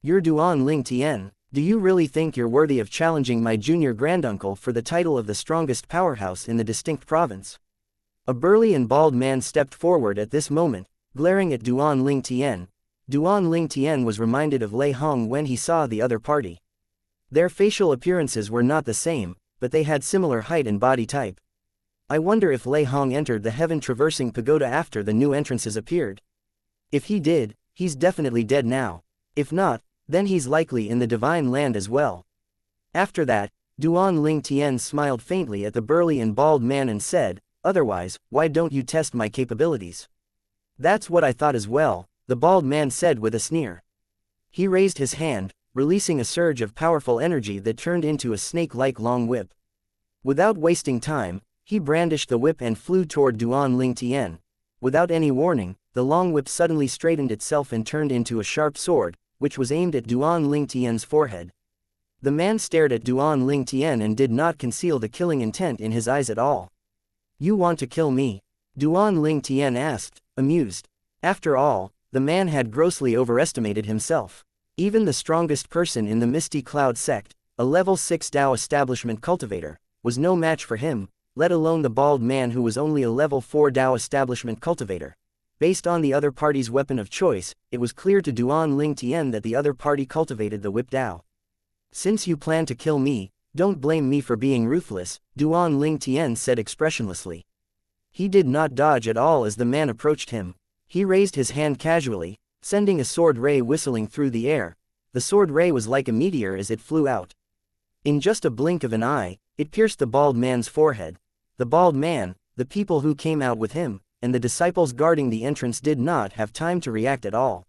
"You're Duan Ling Tian, do you really think you're worthy of challenging my junior granduncle for the title of the strongest powerhouse in the distinct province?" A burly and bald man stepped forward at this moment, glaring at Duan Ling Tian. Duan Ling Tian was reminded of Lei Hong when he saw the other party. Their facial appearances were not the same, but they had similar height and body type. I wonder if Lei Hong entered the heaven-traversing pagoda after the new entrances appeared. If he did, he's definitely dead now. If not, then he's likely in the Divine Land as well. After that, Duan Ling Tian smiled faintly at the burly and bald man and said, "Otherwise, why don't you test my capabilities?" "That's what I thought as well," the bald man said with a sneer. He raised his hand, releasing a surge of powerful energy that turned into a snake-like long whip. Without wasting time, he brandished the whip and flew toward Duan Ling Tian. Without any warning, the long whip suddenly straightened itself and turned into a sharp sword, which was aimed at Duan Ling Tian's forehead. The man stared at Duan Ling Tian and did not conceal the killing intent in his eyes at all. "You want to kill me?" Duan Ling Tian asked, amused. After all, the man had grossly overestimated himself. Even the strongest person in the Misty Cloud sect, a level 6 Dao establishment cultivator, was no match for him, let alone the bald man who was only a level 4 Dao establishment cultivator. Based on the other party's weapon of choice, it was clear to Duan Ling Tian that the other party cultivated the whip Dao. "Since you plan to kill me, don't blame me for being ruthless," Duan Ling Tian said expressionlessly. He did not dodge at all as the man approached him. He raised his hand casually, sending a sword ray whistling through the air. The sword ray was like a meteor as it flew out. In just a blink of an eye, it pierced the bald man's forehead. The bald man, the people who came out with him, and the disciples guarding the entrance did not have time to react at all.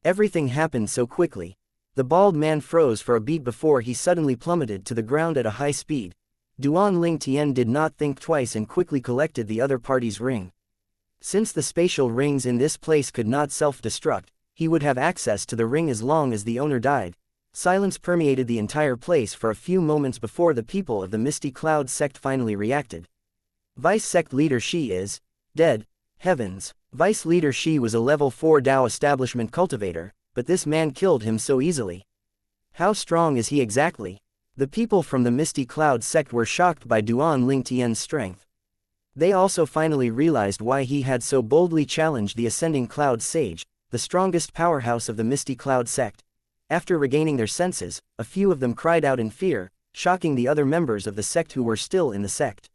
Everything happened so quickly. The bald man froze for a beat before he suddenly plummeted to the ground at a high speed. Duan Lingtian did not think twice and quickly collected the other party's ring. Since the spatial rings in this place could not self-destruct, he would have access to the ring as long as the owner died. Silence permeated the entire place for a few moments before the people of the Misty Cloud sect finally reacted. Vice sect leader Shi is dead. Heavens. Vice leader Shi was a level 4 Dao establishment cultivator, but this man killed him so easily. How strong is he exactly? The people from the Misty Cloud sect were shocked by Duan Lingtian's strength. They also finally realized why he had so boldly challenged the Ascending Cloud Sage, the strongest powerhouse of the Misty Cloud sect. After regaining their senses, a few of them cried out in fear, shocking the other members of the sect who were still in the sect.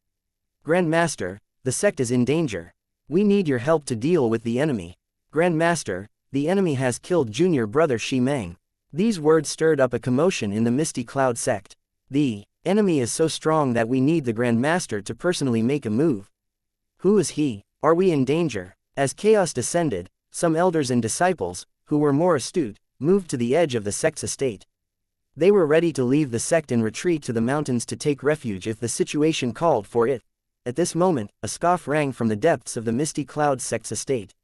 Grand Master, the sect is in danger. We need your help to deal with the enemy. Grand Master, the enemy has killed junior brother Shi Meng. These words stirred up a commotion in the Misty Cloud sect. The enemy is so strong that we need the Grand Master to personally make a move. Who is he? Are we in danger? As chaos descended, some elders and disciples, who were more astute, moved to the edge of the sect's estate. They were ready to leave the sect and retreat to the mountains to take refuge if the situation called for it. At this moment, a scoff rang from the depths of the Misty Cloud sect's estate.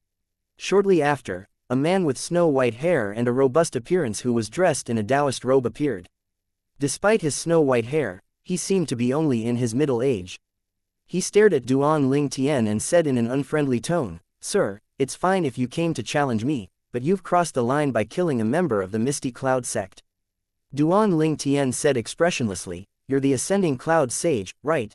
Shortly after, a man with snow-white hair and a robust appearance who was dressed in a Taoist robe appeared. Despite his snow-white hair, he seemed to be only in his middle age. He stared at Duan Lingtian and said in an unfriendly tone, "Sir, it's fine if you came to challenge me, but you've crossed the line by killing a member of the Misty Cloud sect." Duan Lingtian said expressionlessly, "You're the Ascending Cloud Sage, right?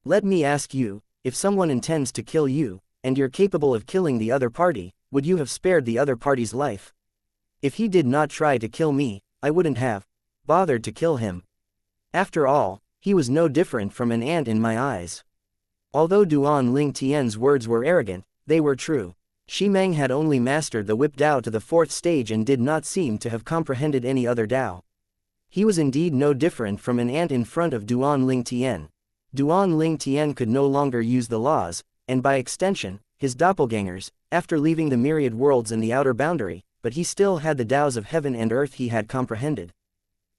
Let me ask you, if someone intends to kill you, and you're capable of killing the other party, would you have spared the other party's life? If he did not try to kill me, I wouldn't have bothered to kill him. After all, he was no different from an ant in my eyes." Although Duan Lingtian's words were arrogant, they were true. Shi Meng had only mastered the whip Dao to the 4th stage and did not seem to have comprehended any other Dao. He was indeed no different from an ant in front of Duan Lingtian. Duan Lingtian could no longer use the laws, and by extension, his doppelgangers, after leaving the myriad worlds and the outer boundary, but he still had the Daos of heaven and earth he had comprehended.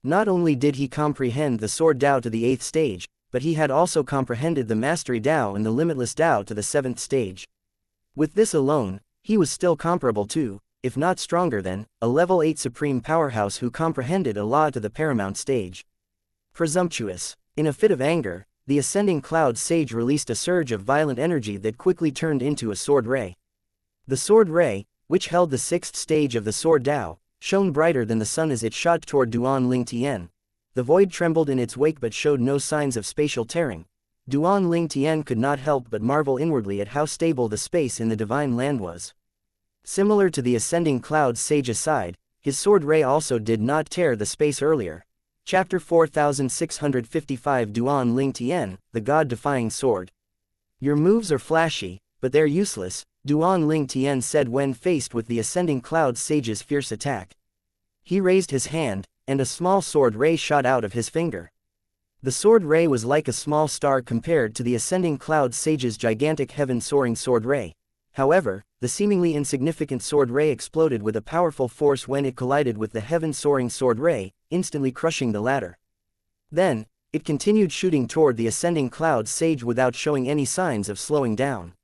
Not only did he comprehend the sword Dao to the 8th stage, but he had also comprehended the mastery Dao and the limitless Dao to the 7th stage. With this alone, he was still comparable to, if not stronger than, a level 8 supreme powerhouse who comprehended a law to the paramount stage. Presumptuous. In a fit of anger, the Ascending Cloud Sage released a surge of violent energy that quickly turned into a sword ray. The sword ray, which held the 6th stage of the sword Dao, shone brighter than the sun as it shot toward Duan Lingtian. The void trembled in its wake but showed no signs of spatial tearing. Duan Lingtian could not help but marvel inwardly at how stable the space in the divine land was. Similar to the Ascending Cloud Sage aside, his sword ray also did not tear the space earlier. Chapter 4655 Duan Lingtian, the God-defying sword. Your moves are flashy, but they're useless, Duan Lingtian said when faced with the Ascending Cloud Sage's fierce attack. He raised his hand, and a small sword ray shot out of his finger. The sword ray was like a small star compared to the Ascending Cloud Sage's gigantic heaven-soaring sword ray. However, the seemingly insignificant sword ray exploded with a powerful force when it collided with the heaven-soaring sword ray, instantly crushing the latter. Then, it continued shooting toward the Ascending Cloud Sage without showing any signs of slowing down.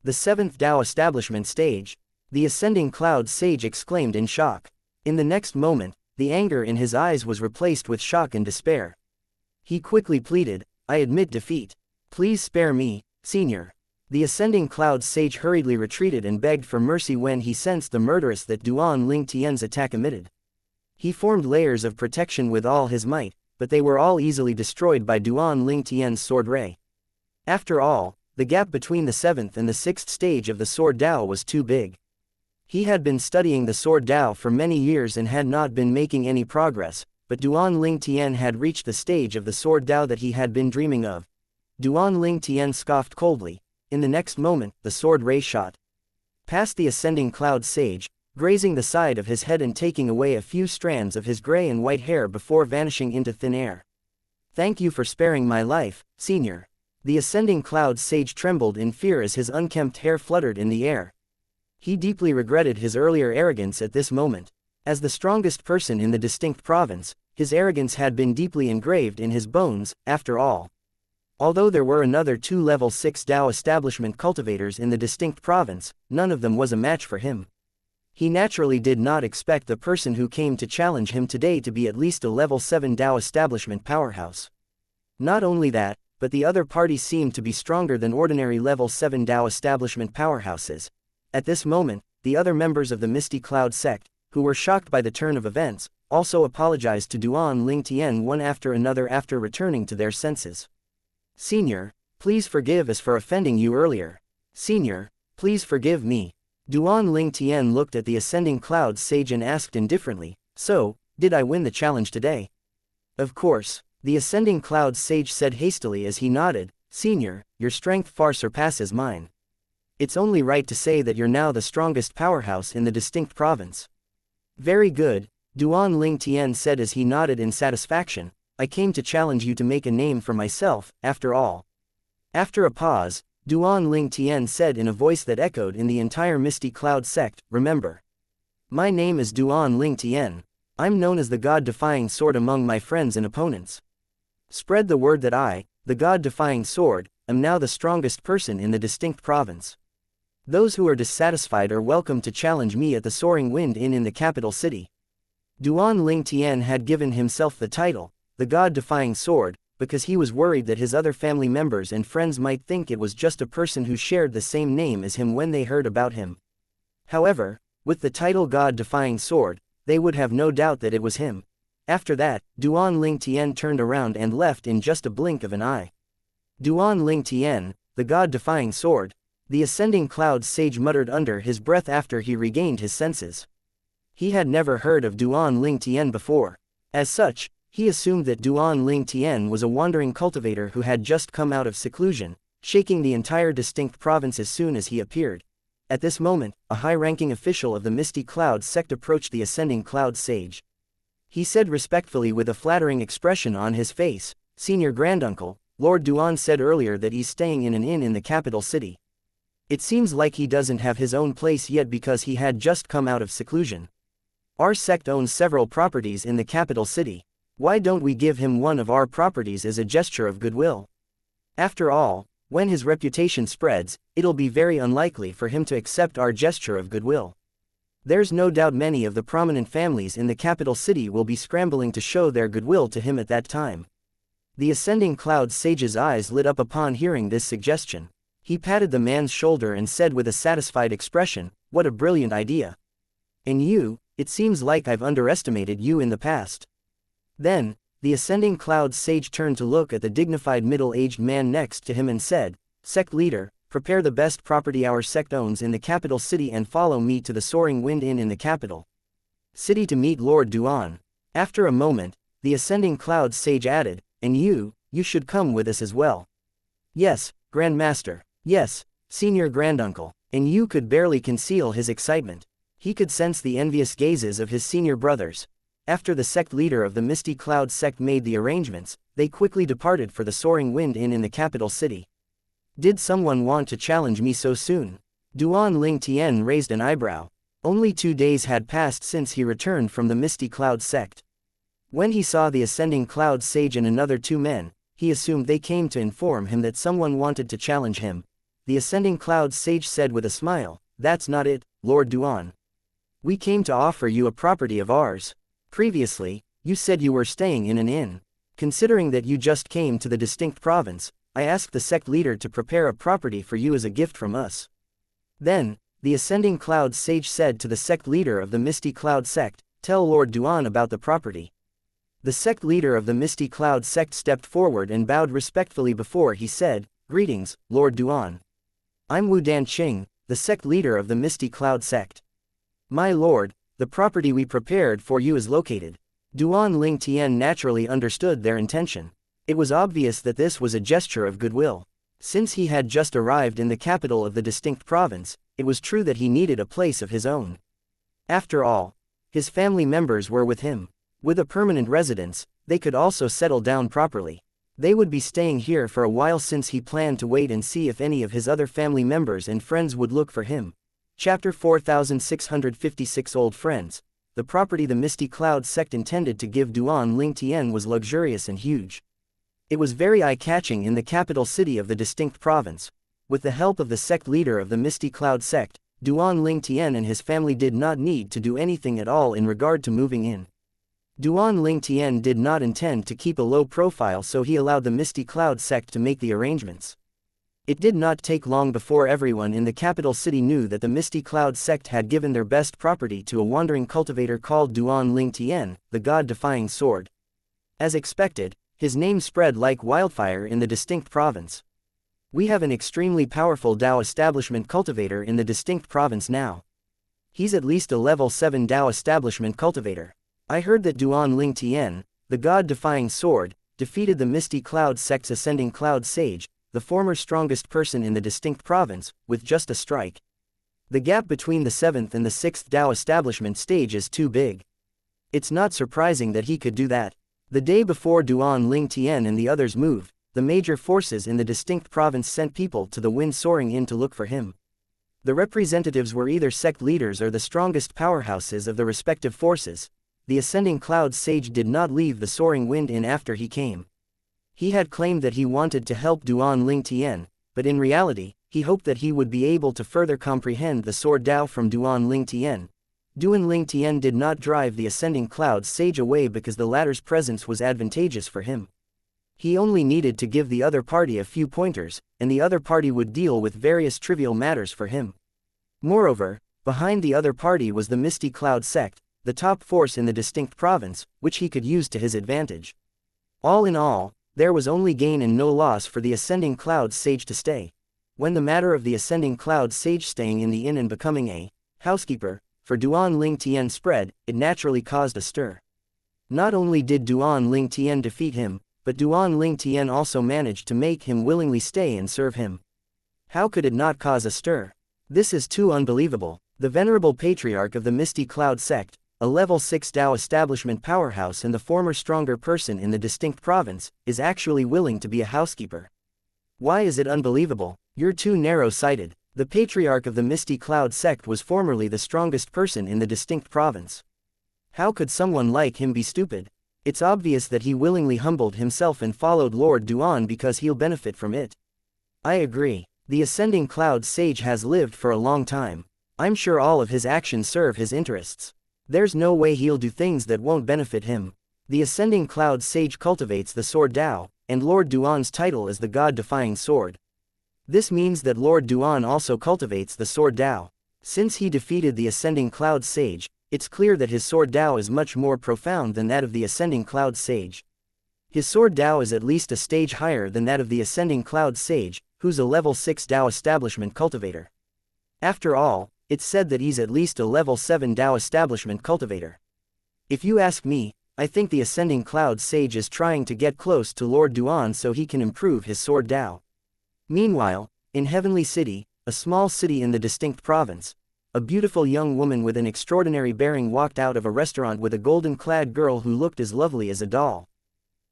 The 7th Dao establishment stage, the Ascending Cloud Sage exclaimed in shock. In the next moment, the anger in his eyes was replaced with shock and despair. He quickly pleaded, "I admit defeat. Please spare me, Senior." The Ascending Cloud Sage hurriedly retreated and begged for mercy when he sensed the murderous that Duan Lingtian's attack emitted. He formed layers of protection with all his might, but they were all easily destroyed by Duan Lingtian's sword ray. After all, the gap between the 7th and the 6th stage of the sword Dao was too big. He had been studying the sword Dao for many years and had not been making any progress, but Duan Lingtian had reached the stage of the sword Dao that he had been dreaming of. Duan Lingtian scoffed coldly. In the next moment, the sword ray shot past the ascending cloud sage, grazing the side of his head and taking away a few strands of his gray and white hair before vanishing into thin air. "Thank you for sparing my life, senior." The ascending cloud sage trembled in fear as his unkempt hair fluttered in the air. He deeply regretted his earlier arrogance at this moment. As the strongest person in the distinct province, his arrogance had been deeply engraved in his bones, after all. Although there were another 2 level 6 Dao establishment cultivators in the distinct province, none of them was a match for him. He naturally did not expect the person who came to challenge him today to be at least a level 7 Dao establishment powerhouse. Not only that, but the other party seemed to be stronger than ordinary level 7 Dao establishment powerhouses. At this moment, the other members of the Misty Cloud sect, who were shocked by the turn of events, also apologized to Duan Lingtian one after another after returning to their senses. "Senior, please forgive us for offending you earlier. Senior, please forgive me." Duan Lingtian looked at the ascending cloud sage and asked indifferently, "So, did I win the challenge today?" "Of course," the ascending cloud sage said hastily as he nodded. "Senior, your strength far surpasses mine. It's only right to say that you're now the strongest powerhouse in the distinct province." "Very good," Duan Lingtian said as he nodded in satisfaction. "I came to challenge you to make a name for myself, after all." After a pause, Duan Lingtian said in a voice that echoed in the entire Misty Cloud sect, "Remember. My name is Duan Lingtian. I'm known as the God-defying sword among my friends and opponents. Spread the word that I, the God-defying sword, am now the strongest person in the distinct province. Those who are dissatisfied are welcome to challenge me at the Soaring Wind Inn in the capital city." Duan Lingtian had given himself the title, the God-defying sword, because he was worried that his other family members and friends might think it was just a person who shared the same name as him when they heard about him. However, with the title God-defying sword, they would have no doubt that it was him. After that, Duan Lingtian turned around and left in just a blink of an eye. "Duan Lingtian, the God-defying sword," the ascending cloud sage muttered under his breath after he regained his senses. He had never heard of Duan Lingtian before. As such, he assumed that Duan Lingtian was a wandering cultivator who had just come out of seclusion, shaking the entire distinct province as soon as he appeared. At this moment, a high-ranking official of the Misty Cloud sect approached the ascending cloud sage. He said respectfully with a flattering expression on his face, "Senior Granduncle, Lord Duan said earlier that he's staying in an inn in the capital city. It seems like he doesn't have his own place yet because he had just come out of seclusion. Our sect owns several properties in the capital city. Why don't we give him one of our properties as a gesture of goodwill? After all, when his reputation spreads, it'll be very unlikely for him to accept our gesture of goodwill. There's no doubt many of the prominent families in the capital city will be scrambling to show their goodwill to him at that time." The ascending cloud sage's eyes lit up upon hearing this suggestion. He patted the man's shoulder and said with a satisfied expression, "What a brilliant idea. And you, it seems like I've underestimated you in the past." Then, the ascending cloud sage turned to look at the dignified middle-aged man next to him and said, "Sect leader, prepare the best property our sect owns in the capital city and follow me to the Soaring Wind Inn in the capital city to meet Lord Duan." After a moment, the ascending cloud sage added, "And you should come with us as well." "Yes, Grandmaster. Yes, Senior Granduncle." And you could barely conceal his excitement. He could sense the envious gazes of his senior brothers. After the sect leader of the Misty Cloud sect made the arrangements, they quickly departed for the Soaring Wind Inn in the capital city. "Did someone want to challenge me so soon?" Duan Lingtian raised an eyebrow. Only 2 days had passed since he returned from the Misty Cloud sect. When he saw the ascending cloud sage and another 2 men, he assumed they came to inform him that someone wanted to challenge him. The ascending cloud sage said with a smile, "That's not it, Lord Duan. We came to offer you a property of ours. Previously, you said you were staying in an inn. Considering that you just came to the distinct province, I asked the sect leader to prepare a property for you as a gift from us." Then, the ascending cloud sage said to the sect leader of the Misty Cloud sect, "Tell Lord Duan about the property." The sect leader of the Misty Cloud sect stepped forward and bowed respectfully before he said, "Greetings, Lord Duan. I'm Wu Danqing, the sect leader of the Misty Cloud sect. My lord, the property we prepared for you is located." Duan Lingtian naturally understood their intention. It was obvious that this was a gesture of goodwill. Since he had just arrived in the capital of the distinct province, it was true that he needed a place of his own. After all, his family members were with him. With a permanent residence, they could also settle down properly. They would be staying here for a while since he planned to wait and see if any of his other family members and friends would look for him. Chapter 4656 Old Friends. The property the Misty Cloud sect intended to give Duan Lingtian was luxurious and huge. It was very eye-catching in the capital city of the distinct province. With the help of the sect leader of the Misty Cloud sect, Duan Lingtian and his family did not need to do anything at all in regard to moving in. Duan Lingtian did not intend to keep a low profile, so he allowed the Misty Cloud sect to make the arrangements. It did not take long before everyone in the capital city knew that the Misty Cloud sect had given their best property to a wandering cultivator called Duan Lingtian, the god-defying sword. As expected, his name spread like wildfire in the distinct province. We have an extremely powerful Dao establishment cultivator in the distinct province now. He's at least a level 7 Dao establishment cultivator. I heard that Duan Lingtian, the god-defying sword, defeated the Misty Cloud sect's ascending cloud sage, the former strongest person in the distinct province, with just a strike. The gap between the 7th and the 6th Dao establishment stage is too big. It's not surprising that he could do that. The day before Duan Lingtian and the others moved, the major forces in the distinct province sent people to the wind soaring in to look for him. The representatives were either sect leaders or the strongest powerhouses of the respective forces. The ascending cloud sage did not leave the soaring wind in after he came. He had claimed that he wanted to help Duan Lingtian, but in reality, he hoped that he would be able to further comprehend the sword Dao from Duan Lingtian. Duan Lingtian did not drive the ascending cloud sage away because the latter's presence was advantageous for him. He only needed to give the other party a few pointers, and the other party would deal with various trivial matters for him. Moreover, behind the other party was the Misty Cloud sect, the top force in the distinct province, which he could use to his advantage. All in all, there was only gain and no loss for the ascending cloud sage to stay. When the matter of the ascending cloud sage staying in the inn and becoming a housekeeper for Duan Lingtian spread, it naturally caused a stir. Not only did Duan Lingtian defeat him, but Duan Lingtian also managed to make him willingly stay and serve him. How could it not cause a stir? This is too unbelievable. The venerable patriarch of the Misty Cloud sect, a level 6 Dao establishment powerhouse and the former stronger person in the distinct province, is actually willing to be a housekeeper. Why is it unbelievable? You're too narrow-sighted. The patriarch of the Misty Cloud sect was formerly the strongest person in the distinct province. How could someone like him be stupid? It's obvious that he willingly humbled himself and followed Lord Duan because he'll benefit from it. I agree. The ascending cloud sage has lived for a long time. I'm sure all of his actions serve his interests. There's no way he'll do things that won't benefit him. The ascending cloud sage cultivates the sword Dao, and Lord Duan's title is the god-defying sword. This means that Lord Duan also cultivates the sword Dao. Since he defeated the ascending cloud sage, it's clear that his sword Dao is much more profound than that of the ascending cloud sage. His sword Dao is at least a stage higher than that of the ascending cloud sage, who's a level 6 Dao establishment cultivator. After all, it's said that he's at least a level 7 Dao establishment cultivator. If you ask me, I think the ascending cloud sage is trying to get close to Lord Duan so he can improve his sword Dao. Meanwhile, in Heavenly City, a small city in the distinct province, a beautiful young woman with an extraordinary bearing walked out of a restaurant with a golden-clad girl who looked as lovely as a doll.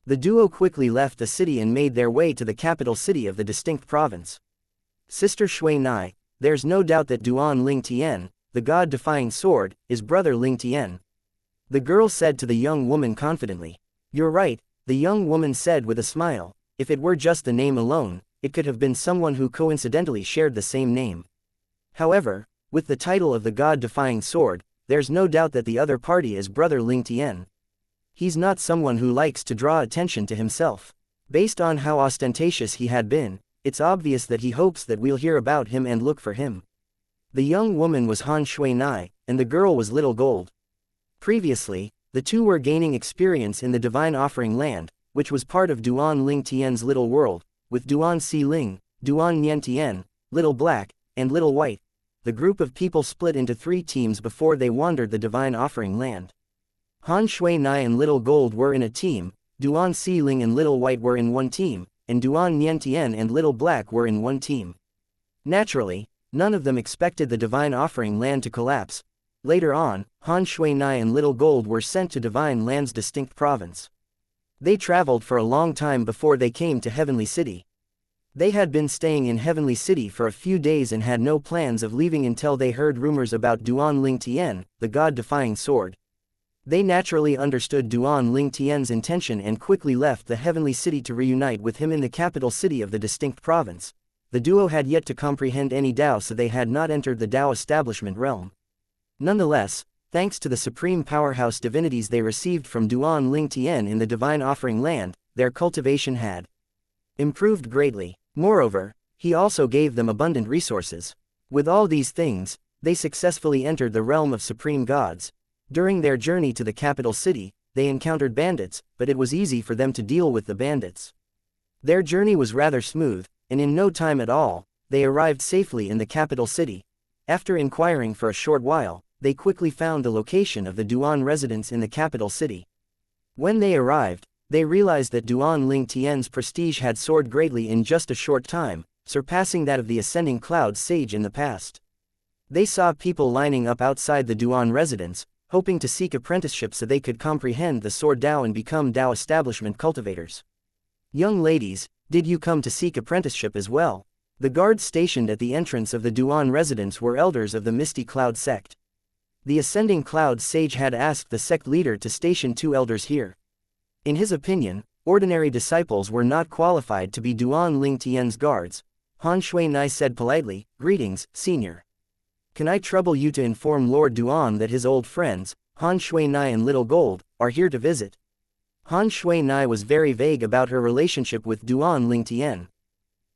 The duo quickly left the city and made their way to the capital city of the distinct province. Sister Shui Nai, there's no doubt that Duan Lingtian, the god-defying sword, is brother Lingtian. The girl said to the young woman confidently. You're right, the young woman said with a smile. If it were just the name alone, it could have been someone who coincidentally shared the same name. However, with the title of the god-defying sword, there's no doubt that the other party is brother Lingtian. He's not someone who likes to draw attention to himself. Based on how ostentatious he had been, it's obvious that he hopes that we'll hear about him and look for him. The young woman was Han Shui Nai, and the girl was Little Gold. Previously, the two were gaining experience in the Divine Offering Land, which was part of Duan Lingtian's Little World, with Duan Si Ling, Duan Nian, Little Black, and Little White. The group of people split into 3 teams before they wandered the Divine Offering Land. Han Shui Nai and Little Gold were in a team, Duan Si Ling and Little White were in one team, and Duan Niantian and Little Black were in one team. Naturally, none of them expected the divine offering land to collapse. Later on, Han Shui-Nai and Little Gold were sent to divine land's distinct province. They traveled for a long time before they came to Heavenly City. They had been staying in Heavenly City for a few days and had no plans of leaving until they heard rumors about Duan Ling Tian, the god-defying sword. They naturally understood Duan Ling Tian's intention and quickly left the Heavenly City to reunite with him in the capital city of the distinct province. The duo had yet to comprehend any Dao, so they had not entered the Dao establishment realm. Nonetheless, thanks to the supreme powerhouse divinities they received from Duan Ling Tian in the divine offering land, their cultivation had improved greatly. Moreover, he also gave them abundant resources. With all these things, they successfully entered the realm of supreme gods. During their journey to the capital city, they encountered bandits, but it was easy for them to deal with the bandits. Their journey was rather smooth, and in no time at all, they arrived safely in the capital city. After inquiring for a short while, they quickly found the location of the Duan residence in the capital city. When they arrived, they realized that Duan Ling Tian's prestige had soared greatly in just a short time, surpassing that of the ascending cloud sage in the past. They saw people lining up outside the Duan residence, hoping to seek apprenticeship so they could comprehend the sword Dao and become Dao establishment cultivators. Young ladies, did you come to seek apprenticeship as well? The guards stationed at the entrance of the Duan residence were elders of the Misty Cloud sect. The ascending cloud sage had asked the sect leader to station 2 elders here. In his opinion, ordinary disciples were not qualified to be Duan Ling Tian's guards. Han Shui-Nai said politely, "Greetings, senior. Can I trouble you to inform Lord Duan that his old friends, Han Shui-Nai and Little Gold, are here to visit?" Han Shui-Nai was very vague about her relationship with Duan Ling Tian.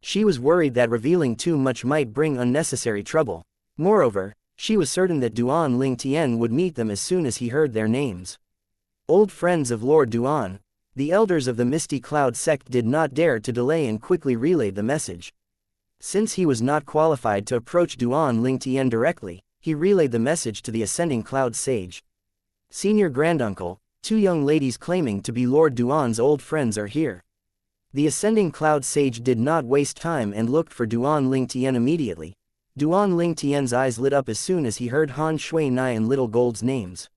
She was worried that revealing too much might bring unnecessary trouble. Moreover, she was certain that Duan Ling Tian would meet them as soon as he heard their names. Old friends of Lord Duan. The elders of the Misty Cloud sect did not dare to delay and quickly relayed the message. Since he was not qualified to approach Duan Ling Tian directly, he relayed the message to the ascending cloud sage. "Senior granduncle, 2 young ladies claiming to be Lord Duan's old friends are here." The ascending cloud sage did not waste time and looked for Duan Ling Tian immediately. Duan Ling Tian's eyes lit up as soon as he heard Han Shui-Nai and Little Gold's names.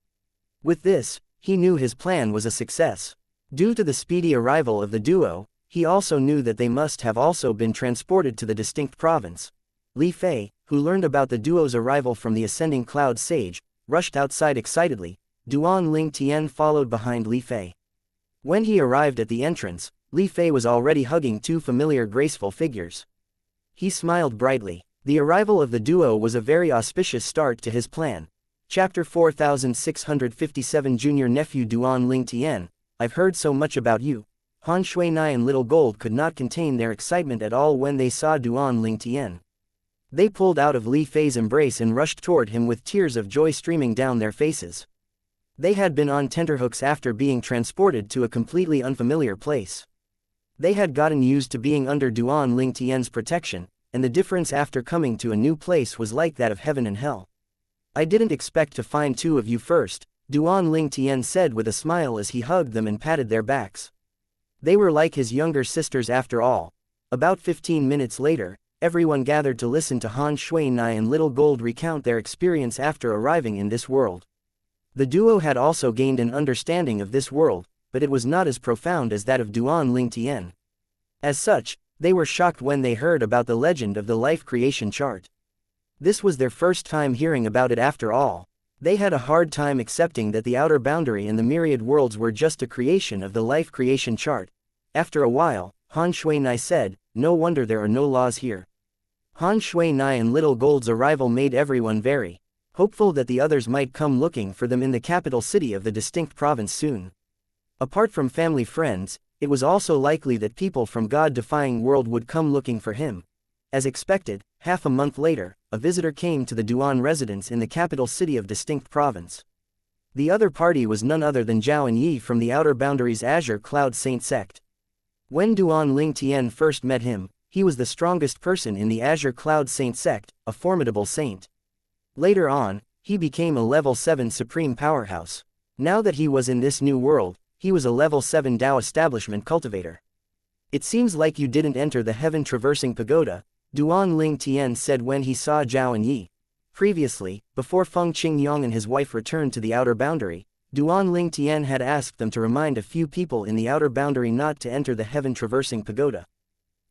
With this, he knew his plan was a success. Due to the speedy arrival of the duo, he also knew that they must have also been transported to the distinct province. Li Fei, who learned about the duo's arrival from the ascending cloud sage, rushed outside excitedly. Duan Ling Tian followed behind Li Fei. When he arrived at the entrance, Li Fei was already hugging 2 familiar graceful figures. He smiled brightly. The arrival of the duo was a very auspicious start to his plan. Chapter 4657 Junior Nephew Duan Ling Tian, I've heard so much about you. Han Shui-Nai and Little Gold could not contain their excitement at all when they saw Duan Ling Tian. They pulled out of Li Fei's embrace and rushed toward him with tears of joy streaming down their faces. They had been on tenterhooks after being transported to a completely unfamiliar place. They had gotten used to being under Duan Ling Tian's protection, and the difference after coming to a new place was like that of heaven and hell. "I didn't expect to find 2 of you first," Duan Ling Tian said with a smile as he hugged them and patted their backs. They were like his younger sisters after all. About 15 minutes later, everyone gathered to listen to Han Shui-Nai and Little Gold recount their experience after arriving in this world. The duo had also gained an understanding of this world, but it was not as profound as that of Duan Ling Tian. As such, they were shocked when they heard about the legend of the life creation chart. This was their first time hearing about it after all. They had a hard time accepting that the outer boundary and the myriad worlds were just a creation of the life creation chart. After a while, Han Shui-Nai said, "No wonder there are no laws here." Han Shui-Nai and Little Gold's arrival made everyone very hopeful that the others might come looking for them in the capital city of the distinct province soon. Apart from family friends, it was also likely that people from God-defying world would come looking for him. As expected, half a month later, a visitor came to the Duan residence in the capital city of distinct province. The other party was none other than Zhao and Yi from the Outer Boundaries Azure Cloud Saint sect. When Duan Ling Tian first met him, he was the strongest person in the Azure Cloud Saint sect, a formidable saint. Later on, he became a level 7 supreme powerhouse. Now that he was in this new world, he was a level 7 Dao establishment cultivator. It seems like you didn't enter the heaven-traversing pagoda, Duan Ling Tian said when he saw Zhao and Yi. Previously, before Feng Qingyang and his wife returned to the outer boundary, Duan Ling Tian had asked them to remind a few people in the outer boundary not to enter the heaven-traversing pagoda.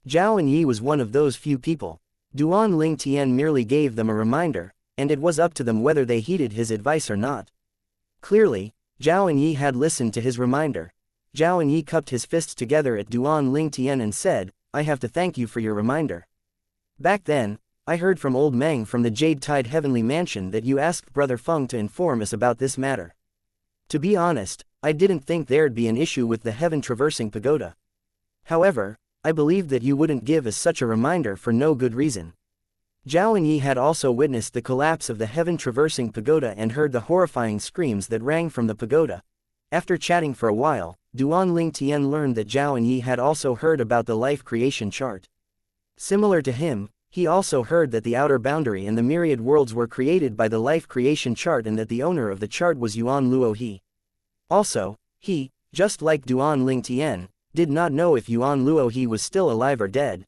Zhao and Yi was one of those few people. Duan Ling Tian merely gave them a reminder, and it was up to them whether they heeded his advice or not. Clearly, Zhao and Yi had listened to his reminder. Zhao and Yi cupped his fists together at Duan Ling Tian and said, "I have to thank you for your reminder. Back then, I heard from old Meng from the Jade Tide Heavenly Mansion that you asked Brother Feng to inform us about this matter. To be honest, I didn't think there'd be an issue with the heaven-traversing pagoda. However, I believed that you wouldn't give us such a reminder for no good reason." Zhao and Yi had also witnessed the collapse of the heaven-traversing pagoda and heard the horrifying screams that rang from the pagoda. After chatting for a while, Duan Ling Tian learned that Zhao and Yi had also heard about the life creation chart. Similar to him, he also heard that the outer boundary and the myriad worlds were created by the life creation chart and that the owner of the chart was Yuan Luo He. Also, he, just like Duan Ling Tian, did not know if Yuan Luo He was still alive or dead.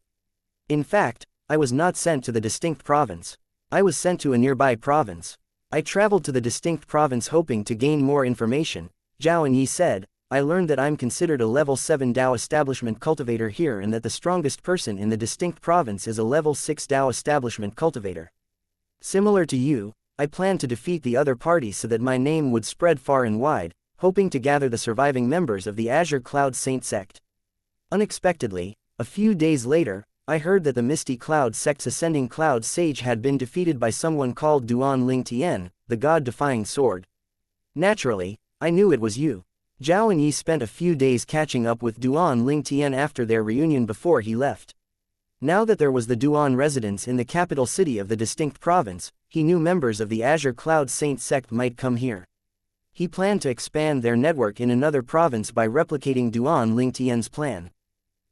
In fact, I was not sent to the distinct province. I was sent to a nearby province. I traveled to the distinct province hoping to gain more information, Zhao and Yi said. I learned that I'm considered a level 7 Dao establishment cultivator here and that the strongest person in the distinct province is a level 6 Dao establishment cultivator. Similar to you, I planned to defeat the other party so that my name would spread far and wide, hoping to gather the surviving members of the Azure Cloud Saint sect. Unexpectedly, a few days later, I heard that the Misty Cloud sect's ascending cloud sage had been defeated by someone called Duan Ling Tian, the god-defying sword. Naturally, I knew it was you. Zhao and Yi spent a few days catching up with Duan Ling Tian after their reunion before he left. Now that there was the Duan residence in the capital city of the distinct province, he knew members of the Azure Cloud Saint sect might come here. He planned to expand their network in another province by replicating Duan Ling Tian's plan.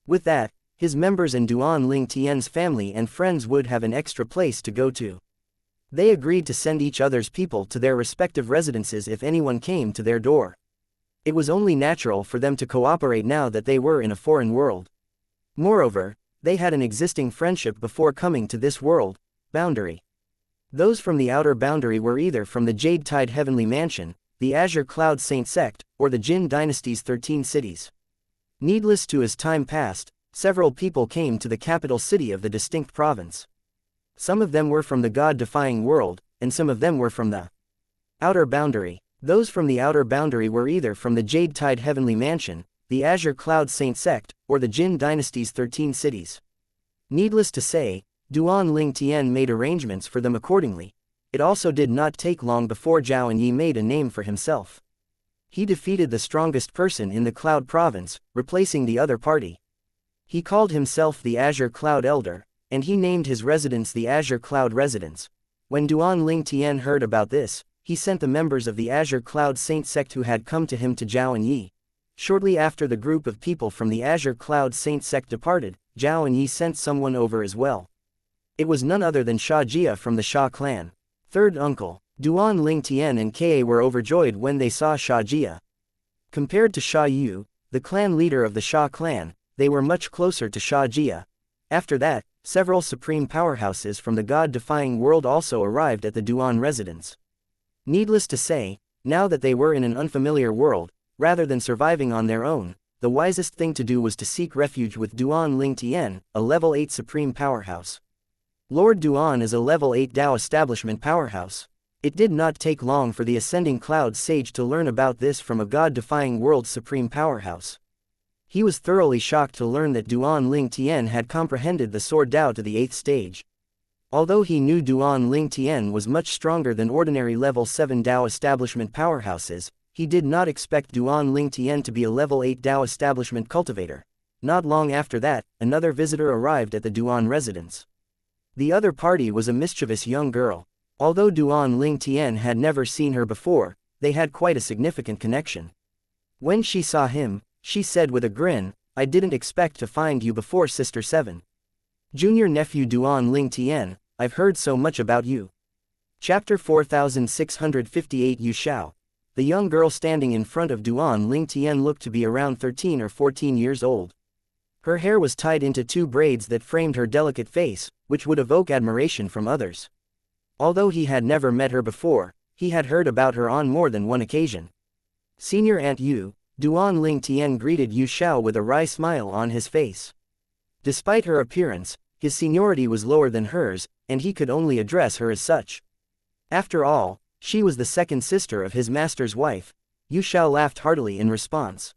With that, his members and Duan Ling Tian's family and friends would have an extra place to go to. They agreed to send each other's people to their respective residences if anyone came to their door. It was only natural for them to cooperate now that they were in a foreign world. Moreover, they had an existing friendship before coming to this world, boundary. Those from the outer boundary were either from the Jade Tide Heavenly Mansion, the Azure Cloud Saint sect, or the Jin Dynasty's 13 cities. Needless to as time passed, several people came to the capital city of the distinct province. Some of them were from the god-defying world, and some of them were from the outer boundary. Those from the outer boundary were either from the Jade Tide Heavenly Mansion, the Azure Cloud Saint sect, or the Jin Dynasty's 13 cities. Needless to say, Duan Ling Tian made arrangements for them accordingly. It also did not take long before Zhao and Yi made a name for himself. He defeated the strongest person in the Cloud Province, replacing the other party. He called himself the Azure Cloud Elder, and he named his residence the Azure Cloud Residence. When Duan Ling Tian heard about this, he sent the members of the Azure Cloud Saint sect who had come to him to Zhao and Yi. Shortly after the group of people from the Azure Cloud Saint sect departed, Zhao and Yi sent someone over as well. It was none other than Xianxia from the Sha clan. Third uncle, Duan Ling Tian and Ka were overjoyed when they saw Xianxia. Compared to Sha Yu, the clan leader of the Sha clan, they were much closer to Xianxia. After that, several supreme powerhouses from the god-defying world also arrived at the Duan residence. Needless to say, now that they were in an unfamiliar world, rather than surviving on their own, the wisest thing to do was to seek refuge with Duan Ling Tian, a level 8 supreme powerhouse. Lord Duan is a level 8 Dao establishment powerhouse. It did not take long for the ascending cloud sage to learn about this from a god-defying world supreme powerhouse. He was thoroughly shocked to learn that Duan Ling Tian had comprehended the sword Dao to the 8th stage. Although he knew Duan Ling Tian was much stronger than ordinary level 7 Dao establishment powerhouses, he did not expect Duan Ling Tian to be a level 8 Dao establishment cultivator. Not long after that, another visitor arrived at the Duan residence. The other party was a mischievous young girl. Although Duan Ling Tian had never seen her before, they had quite a significant connection. When she saw him, she said with a grin, "I didn't expect to find you before Sister 7. Junior nephew Duan Ling Tian, I've heard so much about you." Chapter 4658 Yu Shao. The young girl standing in front of Duan Ling Tian looked to be around 13 or 14 years old. Her hair was tied into 2 braids that framed her delicate face, which would evoke admiration from others. Although he had never met her before, he had heard about her on more than one occasion. Senior Aunt Yu, Duan Ling Tian greeted Yu Xiao with a wry smile on his face. Despite her appearance, his seniority was lower than hers, and he could only address her as such. After all, she was the second sister of his master's wife. Yu Xiao laughed heartily in response.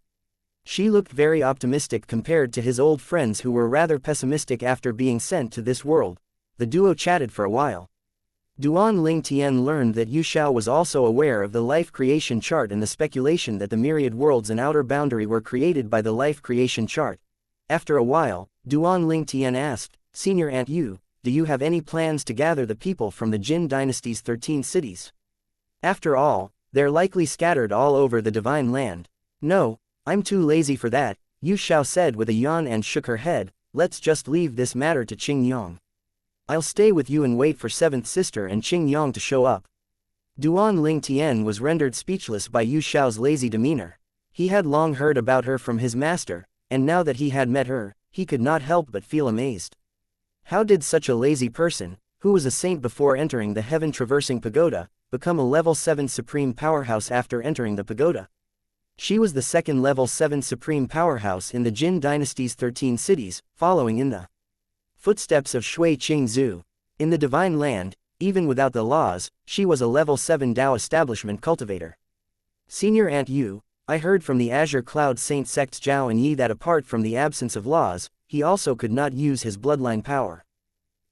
She looked very optimistic compared to his old friends who were rather pessimistic after being sent to this world. The duo chatted for a while. Duan Ling Tian learned that Yu Xiao was also aware of the life creation chart and the speculation that the myriad worlds and outer boundary were created by the life creation chart. After a while, Duan Ling Tian asked, Senior Aunt Yu, do you have any plans to gather the people from the Jin dynasty's 13 cities? After all, they're likely scattered all over the divine land. No, I'm too lazy for that, Yu Xiao said with a yawn and shook her head. Let's just leave this matter to Qing Yang. I'll stay with you and wait for 7th sister and Qing Yang to show up. Duan Ling Tian was rendered speechless by Yu Xiao's lazy demeanor. He had long heard about her from his master, and now that he had met her, he could not help but feel amazed. How did such a lazy person, who was a saint before entering the heaven-traversing pagoda, become a level 7 supreme powerhouse after entering the pagoda? She was the second level 7 supreme powerhouse in the Jin dynasty's 13 cities, following in the footsteps of Shui Qingzhu. In the divine land, even without the laws, she was a level 7 Dao establishment cultivator. Senior Aunt Yu, I heard from the Azure Cloud Saint sects Zhao and Yi that apart from the absence of laws, he also could not use his bloodline power.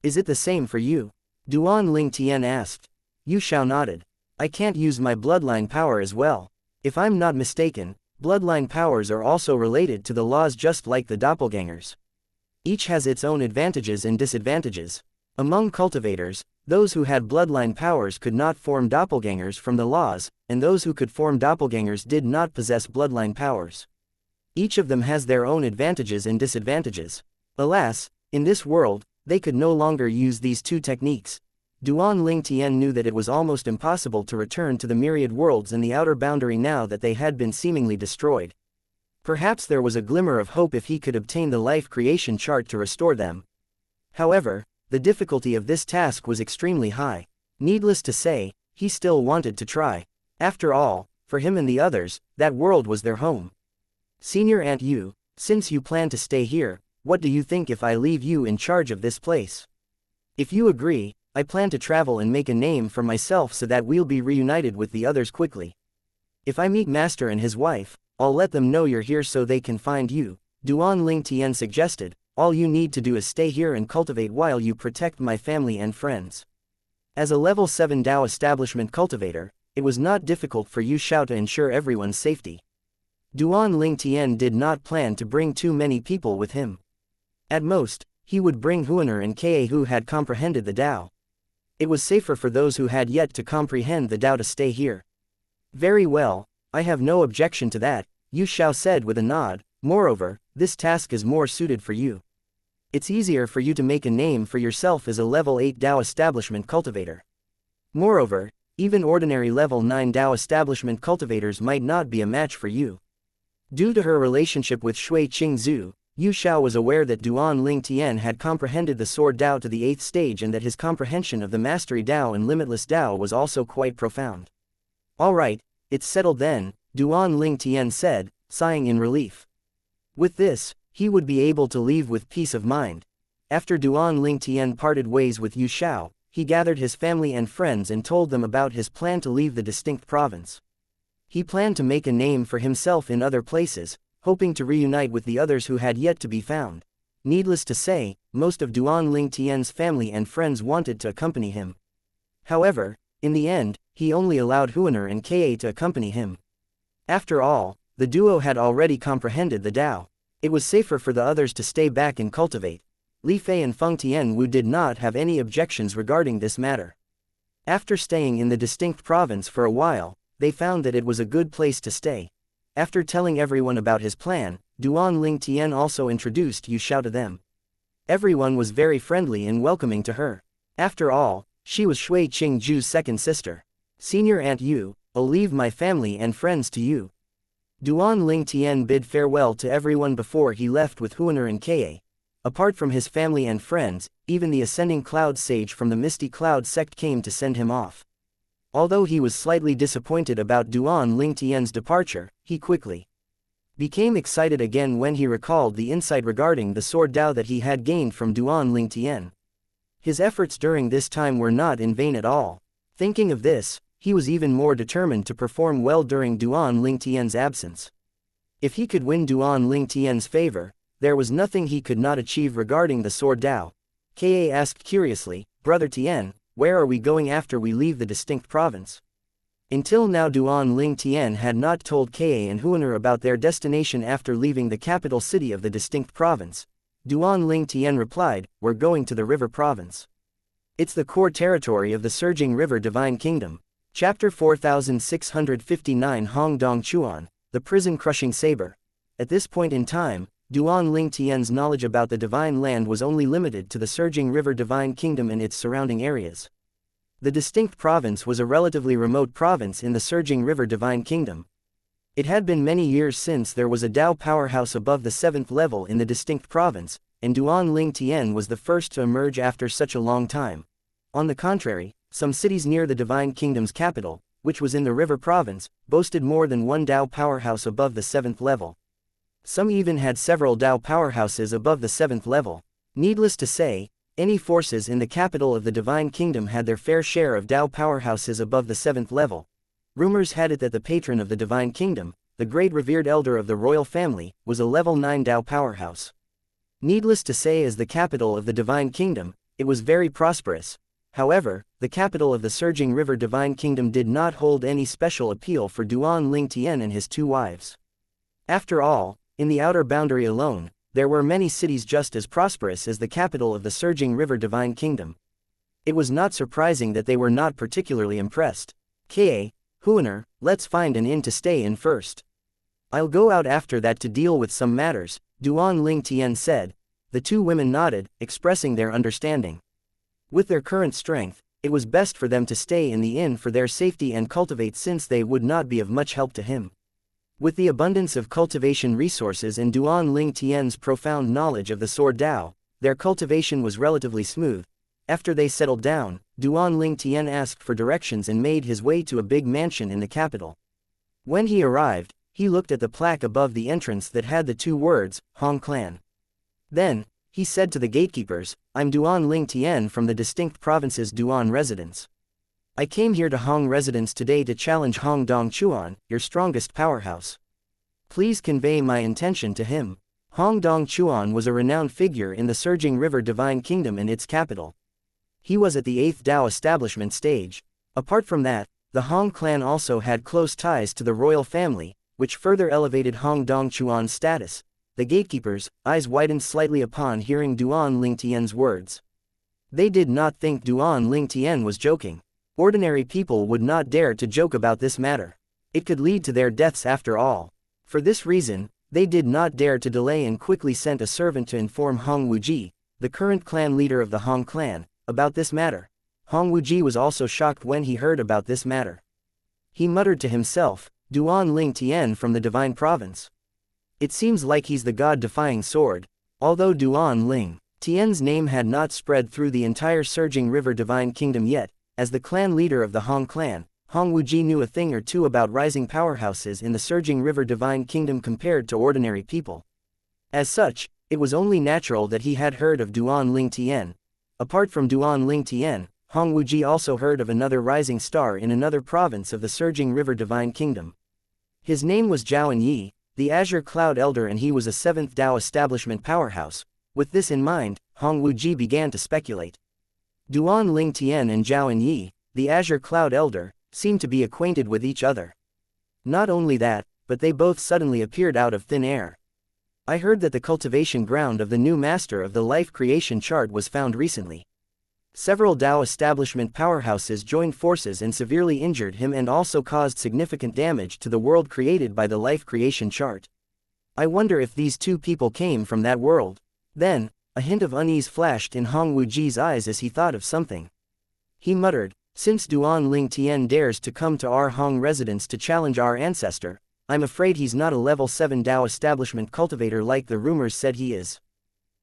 Is it the same for you? Duan Ling Tian asked. Yu Xiao nodded. I can't use my bloodline power as well. If I'm not mistaken, bloodline powers are also related to the laws just like the doppelgangers. Each has its own advantages and disadvantages. Among cultivators, those who had bloodline powers could not form doppelgangers from the laws, and those who could form doppelgangers did not possess bloodline powers. Each of them has their own advantages and disadvantages. Alas, in this world, they could no longer use these 2 techniques. Duan Ling Tian knew that it was almost impossible to return to the myriad worlds and the outer boundary now that they had been seemingly destroyed. Perhaps there was a glimmer of hope if he could obtain the life creation chart to restore them. However, the difficulty of this task was extremely high. Needless to say, he still wanted to try. After all, for him and the others, that world was their home. Senior Aunt Yu, since you plan to stay here, what do you think if I leave you in charge of this place? If you agree, I plan to travel and make a name for myself so that we'll be reunited with the others quickly. If I meet Master and his wife, I'll let them know you're here so they can find you, Duan Ling Tian suggested. All you need to do is stay here and cultivate while you protect my family and friends. As a level 7 Dao establishment cultivator, it was not difficult for Yu Xiao to ensure everyone's safety. Duan Ling Tian did not plan to bring too many people with him. At most, he would bring Huaner and Ka who had comprehended the Dao. It was safer for those who had yet to comprehend the Dao to stay here. Very well, I have no objection to that, Yu Xiao said with a nod. Moreover, this task is more suited for you. It's easier for you to make a name for yourself as a level 8 Dao establishment cultivator. Moreover, even ordinary level 9 Dao establishment cultivators might not be a match for you. Due to her relationship with Shui Qingzhu, Yu Xiao was aware that Duan Ling Tian had comprehended the Sword Dao to the 8th stage and that his comprehension of the Mastery Dao and Limitless Dao was also quite profound. Alright, it's settled then, Duan Ling Tian said, sighing in relief. With this, he would be able to leave with peace of mind. After Duan Ling Tian parted ways with Yu Xiao, he gathered his family and friends and told them about his plan to leave the distinct province. He planned to make a name for himself in other places, hoping to reunite with the others who had yet to be found. Needless to say, most of Duan Ling Tian's family and friends wanted to accompany him. However, in the end, he only allowed Huaner and Ka to accompany him. After all, the duo had already comprehended the Dao. It was safer for the others to stay back and cultivate. Li Fei and Feng Tianwu did not have any objections regarding this matter. After staying in the distinct province for a while, they found that it was a good place to stay. After telling everyone about his plan, Duan Ling Tian also introduced Yu Xiao to them. Everyone was very friendly and welcoming to her. After all, she was Shui Qingzhu's second sister. Senior Aunt Yu, I'll leave my family and friends to you. Duan Ling Tian bid farewell to everyone before he left with Huaner and Ka. Apart from his family and friends, even the ascending cloud sage from the Misty Cloud sect came to send him off. Although he was slightly disappointed about Duan Ling Tian's departure, he quickly became excited again when he recalled the insight regarding the sword Dao that he had gained from Duan Ling Tian. His efforts during this time were not in vain at all. Thinking of this, he was even more determined to perform well during Duan Ling Tian's absence. If he could win Duan Ling Tian's favor, there was nothing he could not achieve regarding the sword Dao. Ka asked curiously, "Brother Tian, where are we going after we leave the distinct province?" Until now Duan Ling Tian had not told Ka and Huaner about their destination after leaving the capital city of the distinct province. Duan Ling Tian replied, "We're going to the river province. It's the core territory of the surging river divine kingdom." Chapter 4659 Hong Dong Chuan, the prison-crushing saber. At this point in time, Duan Ling Tian's knowledge about the divine land was only limited to the surging river divine kingdom and its surrounding areas. The distinct province was a relatively remote province in the surging river divine kingdom. It had been many years since there was a Dao powerhouse above the 7th level in the distinct province, and Duan Ling Tian was the first to emerge after such a long time. On the contrary, some cities near the divine kingdom's capital, which was in the river province, boasted more than one Dao powerhouse above the 7th level. Some even had several Dao powerhouses above the 7th level. Needless to say, any forces in the capital of the divine kingdom had their fair share of Dao powerhouses above the 7th level. Rumors had it that the patron of the divine kingdom, the great revered elder of the royal family, was a level 9 Dao powerhouse. Needless to say, as the capital of the divine kingdom, it was very prosperous. However, the capital of the surging river divine kingdom did not hold any special appeal for Duan Ling Tian and his two wives. After all, in the outer boundary alone, there were many cities just as prosperous as the capital of the surging river divine kingdom. It was not surprising that they were not particularly impressed. "Ka, Huaner, let's find an inn to stay in first. I'll go out after that to deal with some matters," Duan Ling Tian said. The two women nodded, expressing their understanding. With their current strength, it was best for them to stay in the inn for their safety and cultivate, since they would not be of much help to him. With the abundance of cultivation resources and Duan Ling Tian's profound knowledge of the sword Dao, their cultivation was relatively smooth. After they settled down, Duan Ling Tian asked for directions and made his way to a big mansion in the capital. When he arrived, he looked at the plaque above the entrance that had the two words, Hong Clan. Then, he said to the gatekeepers, "I'm Duan Ling Tian from the distinct province's Duan residence. I came here to Hong residence today to challenge Hong Dong Chuan, your strongest powerhouse. Please convey my intention to him." Hong Dong Chuan was a renowned figure in the surging river divine kingdom and its capital. He was at the 8th Dao establishment stage. Apart from that, the Hong clan also had close ties to the royal family, which further elevated Hong Dong Chuan's status. The gatekeepers' eyes widened slightly upon hearing Duan Ling Tian's words. They did not think Duan Ling Tian was joking. Ordinary people would not dare to joke about this matter. It could lead to their deaths after all. For this reason, they did not dare to delay and quickly sent a servant to inform Hong Wuji, the current clan leader of the Hong clan, about this matter. Hong Wuji was also shocked when he heard about this matter. He muttered to himself, "Duan Ling Tian from the divine province. It seems like he's the god-defying sword." Although Duan Ling Tian's name had not spread through the entire surging river divine kingdom yet, as the clan leader of the Hong clan, Hong Wuji knew a thing or two about rising powerhouses in the surging river divine kingdom compared to ordinary people. As such, it was only natural that he had heard of Duan Ling Tian. Apart from Duan Ling Tian, Hong Wuji also heard of another rising star in another province of the surging river divine kingdom. His name was Zhao Yi, the Azure Cloud Elder, and he was a 7th Dao establishment powerhouse. With this in mind, Hong Wuji began to speculate. Duan Ling Tian and Zhao Yi, the Azure Cloud Elder, seemed to be acquainted with each other. Not only that, but they both suddenly appeared out of thin air. "I heard that the cultivation ground of the new master of the life creation chart was found recently. Several Dao establishment powerhouses joined forces and severely injured him and also caused significant damage to the world created by the life creation chart. I wonder if these two people came from that world." Then, a hint of unease flashed in Hong Wuji's eyes as he thought of something. He muttered, "Since Duan Ling Tian dares to come to our Hong residence to challenge our ancestor, I'm afraid he's not a level 7 Dao establishment cultivator like the rumors said he is.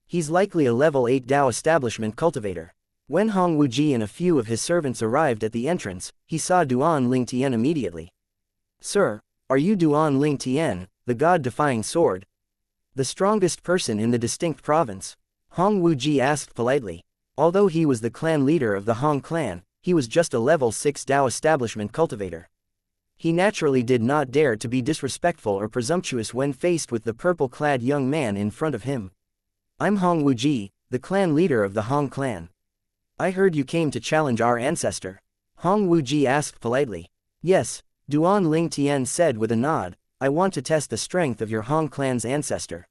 He's likely a level 8 Dao establishment cultivator. When Hong Wuji and a few of his servants arrived at the entrance, he saw Duan Lingtian immediately. Sir, are you Duan Lingtian, the god-defying sword? The strongest person in the distinct province? Hong Wuji asked politely. Although he was the clan leader of the Hong clan, he was just a level 6 Dao establishment cultivator. He naturally did not dare to be disrespectful or presumptuous when faced with the purple-clad young man in front of him. I'm Hong Wuji, the clan leader of the Hong clan. I heard you came to challenge our ancestor. Hong Wuji asked politely. Yes, Duan Lingtian said with a nod, I want to test the strength of your Hong clan's ancestor.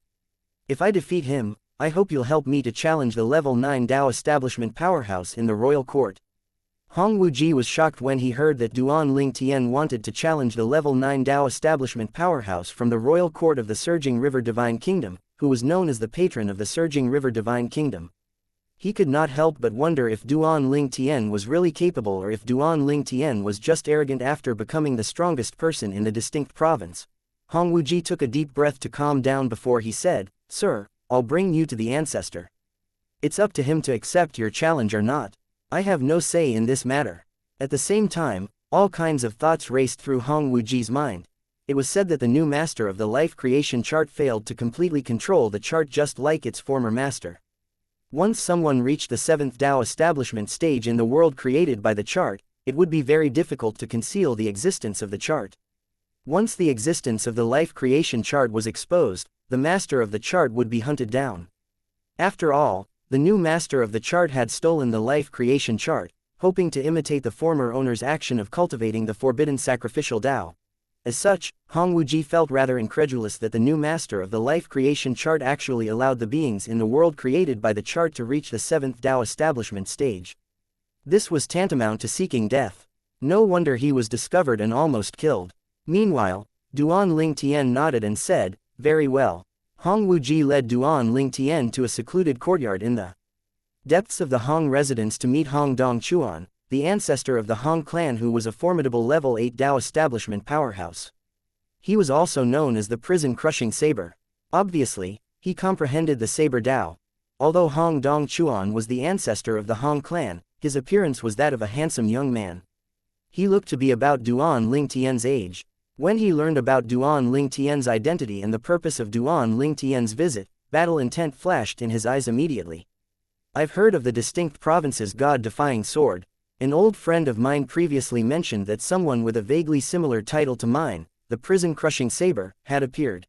If I defeat him, I hope you'll help me to challenge the level 9 Dao establishment powerhouse in the royal court. Hong Wuji was shocked when he heard that Duan Lingtian wanted to challenge the level 9 Dao establishment powerhouse from the royal court of the Surging River Divine Kingdom, who was known as the patron of the Surging River Divine Kingdom. He could not help but wonder if Duan Lingtian was really capable or if Duan Lingtian was just arrogant after becoming the strongest person in the distinct province. Hong Wuji took a deep breath to calm down before he said, Sir, I'll bring you to the ancestor. It's up to him to accept your challenge or not. I have no say in this matter. At the same time, all kinds of thoughts raced through Hong Wuji's mind. It was said that the new master of the life creation chart failed to completely control the chart just like its former master. Once someone reached the 7th Dao establishment stage in the world created by the chart, it would be very difficult to conceal the existence of the chart. Once the existence of the life creation chart was exposed, the master of the chart would be hunted down. After all, the new master of the chart had stolen the life creation chart, hoping to imitate the former owner's action of cultivating the forbidden sacrificial Dao. As such, Hong Wuji felt rather incredulous that the new master of the life creation chart actually allowed the beings in the world created by the chart to reach the 7th Dao establishment stage. This was tantamount to seeking death. No wonder he was discovered and almost killed. Meanwhile, Duan Lingtian nodded and said, Very well. Hong Wuji led Duan Lingtian to a secluded courtyard in the depths of the Hong residence to meet Hong Dongchuan, the ancestor of the Hong clan who was a formidable level 8 Dao establishment powerhouse. He was also known as the prison-crushing saber. Obviously, he comprehended the saber Dao. Although Hong Dongchuan was the ancestor of the Hong clan, his appearance was that of a handsome young man. He looked to be about Duan Lingtian's age. When he learned about Duan Lingtian's identity and the purpose of Duan Lingtian's visit, battle intent flashed in his eyes immediately. I've heard of the distinct province's god-defying sword. An old friend of mine previously mentioned that someone with a vaguely similar title to mine, the prison-crushing saber, had appeared.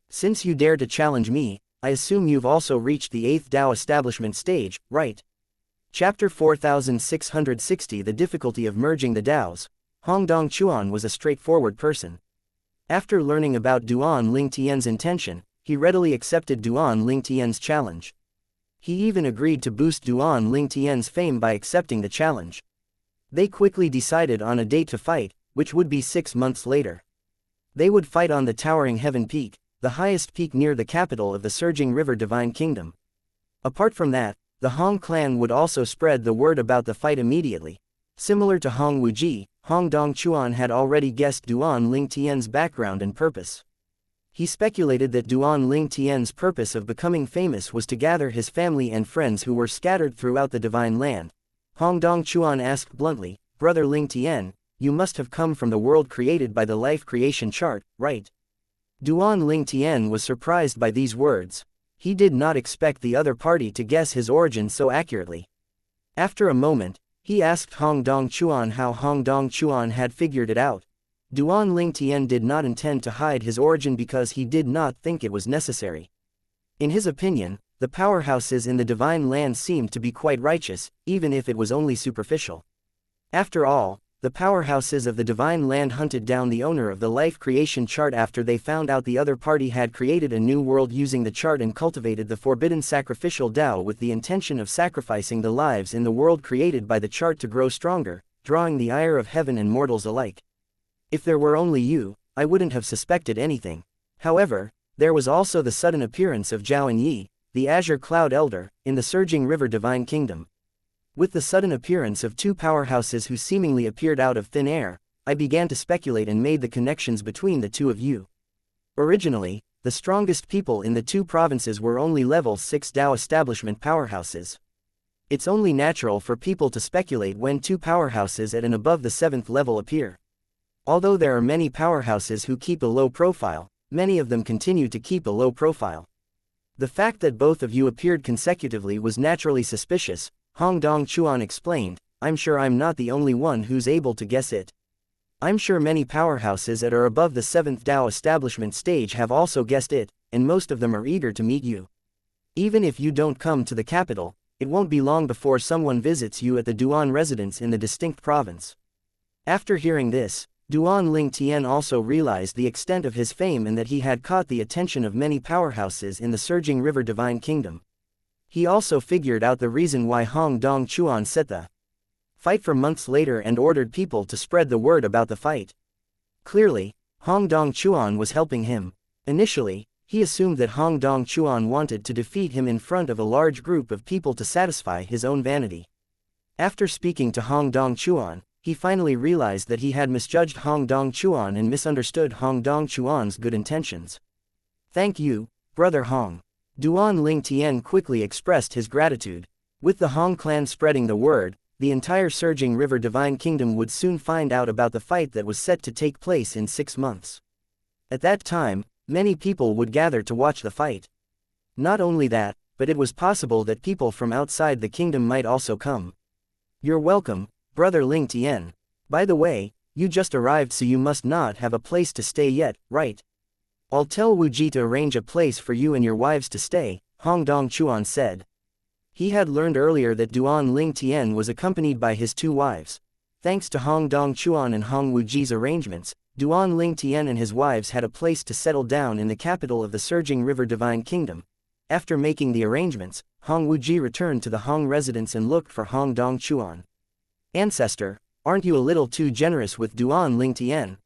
Since you dare to challenge me, I assume you've also reached the 8th Dao establishment stage, right? Chapter 4660 The difficulty of merging the Daos. Hong Dongchuan was a straightforward person. After learning about Duan Lingtian's intention, he readily accepted Duan Lingtian's challenge. He even agreed to boost Duan Lingtian's fame by accepting the challenge. They quickly decided on a date to fight, which would be 6 months later. They would fight on the towering Heaven Peak, the highest peak near the capital of the Surging River Divine Kingdom. Apart from that, the Hong clan would also spread the word about the fight immediately. Similar to Hong Wuji, Hong Dongchuan had already guessed Duan Lingtian's background and purpose. He speculated that Duan Lingtian's purpose of becoming famous was to gather his family and friends who were scattered throughout the Divine Land. Hong Dongchuan asked bluntly, Brother Lingtian, you must have come from the world created by the life creation chart, right? Duan Lingtian was surprised by these words. He did not expect the other party to guess his origin so accurately. After a moment, he asked Hong Dongchuan how Hong Dongchuan had figured it out. Duan Lingtian did not intend to hide his origin because he did not think it was necessary. In his opinion, the powerhouses in the Divine Land seemed to be quite righteous, even if it was only superficial. After all, the powerhouses of the Divine Land hunted down the owner of the life creation chart after they found out the other party had created a new world using the chart and cultivated the forbidden sacrificial Dao with the intention of sacrificing the lives in the world created by the chart to grow stronger, drawing the ire of heaven and mortals alike. If there were only you, I wouldn't have suspected anything. However, there was also the sudden appearance of Zhao and Yi, the Azure Cloud Elder, in the Surging River Divine Kingdom. With the sudden appearance of two powerhouses who seemingly appeared out of thin air, I began to speculate and made the connections between the two of you. Originally, the strongest people in the two provinces were only level 6 Dao establishment powerhouses. It's only natural for people to speculate when two powerhouses at and above the 7th level appear. Although there are many powerhouses who keep a low profile, many of them continue to keep a low profile. The fact that both of you appeared consecutively was naturally suspicious, Hong Dong Chuan explained. I'm sure I'm not the only one who's able to guess it. I'm sure many powerhouses that are above the 7th Dao establishment stage have also guessed it, and most of them are eager to meet you. Even if you don't come to the capital, it won't be long before someone visits you at the Duan residence in the distinct province. After hearing this, Duan Ling Tian also realized the extent of his fame and that he had caught the attention of many powerhouses in the surging river Divine Kingdom. He also figured out the reason why Hong Dong Chuan set the fight for months later and ordered people to spread the word about the fight. Clearly, Hong Dong Chuan was helping him. Initially, he assumed that Hong Dong Chuan wanted to defeat him in front of a large group of people to satisfy his own vanity. After speaking to Hong Dong Chuan, he finally realized that he had misjudged Hong Dong Chuan and misunderstood Hong Dong Chuan's good intentions. Thank you, Brother Hong. Duan Ling Tian quickly expressed his gratitude. With the Hong clan spreading the word, the entire surging river Divine Kingdom would soon find out about the fight that was set to take place in 6 months. At that time, many people would gather to watch the fight. Not only that, but it was possible that people from outside the kingdom might also come. You're welcome, Brother Ling Tian. By the way, you just arrived, so you must not have a place to stay yet, right? I'll tell Wu Ji to arrange a place for you and your wives to stay, Hong Dong Chuan said. He had learned earlier that Duan Ling Tian was accompanied by his 2 wives. Thanks to Hong Dong Chuan and Hong Wu Ji's arrangements, Duan Ling Tian and his wives had a place to settle down in the capital of the surging river Divine Kingdom. After making the arrangements, Hong Wu Ji returned to the Hong residence and looked for Hong Dong Chuan. Ancestor, aren't you a little too generous with Duan Ling Tian?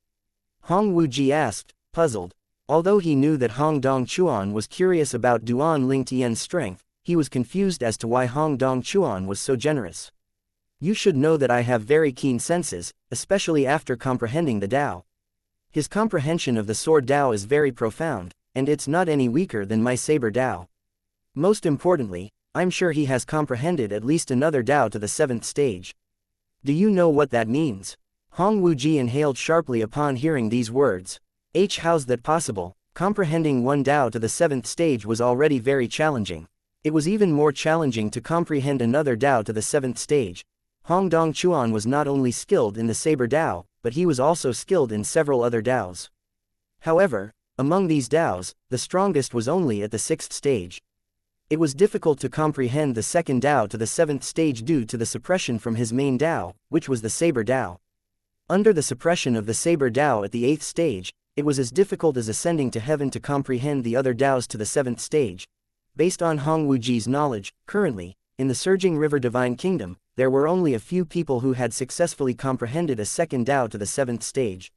Hong Wu Ji asked, puzzled. Although he knew that Hong Dong Chuan was curious about Duan Ling Tian's strength, he was confused as to why Hong Dong Chuan was so generous. You should know that I have very keen senses, especially after comprehending the Tao. His comprehension of the sword Tao is very profound, and it's not any weaker than my saber Tao. Most importantly, I'm sure he has comprehended at least another Tao to the 7th stage. Do you know what that means? Hong Wu Ji inhaled sharply upon hearing these words. How's that possible? Comprehending one Tao to the 7th stage was already very challenging. It was even more challenging to comprehend another Tao to the 7th stage. Hong Dong Chuan was not only skilled in the saber Tao, but he was also skilled in several other Taos. However, among these Taos, the strongest was only at the 6th stage. It was difficult to comprehend the second Tao to the 7th stage due to the suppression from his main Tao, which was the saber Tao. Under the suppression of the saber Tao at the 8th stage, it was as difficult as ascending to heaven to comprehend the other Taos to the 7th stage. Based on Hong Wu Ji's knowledge, currently, in the surging river Divine Kingdom, there were only a few people who had successfully comprehended a second Tao to the 7th stage.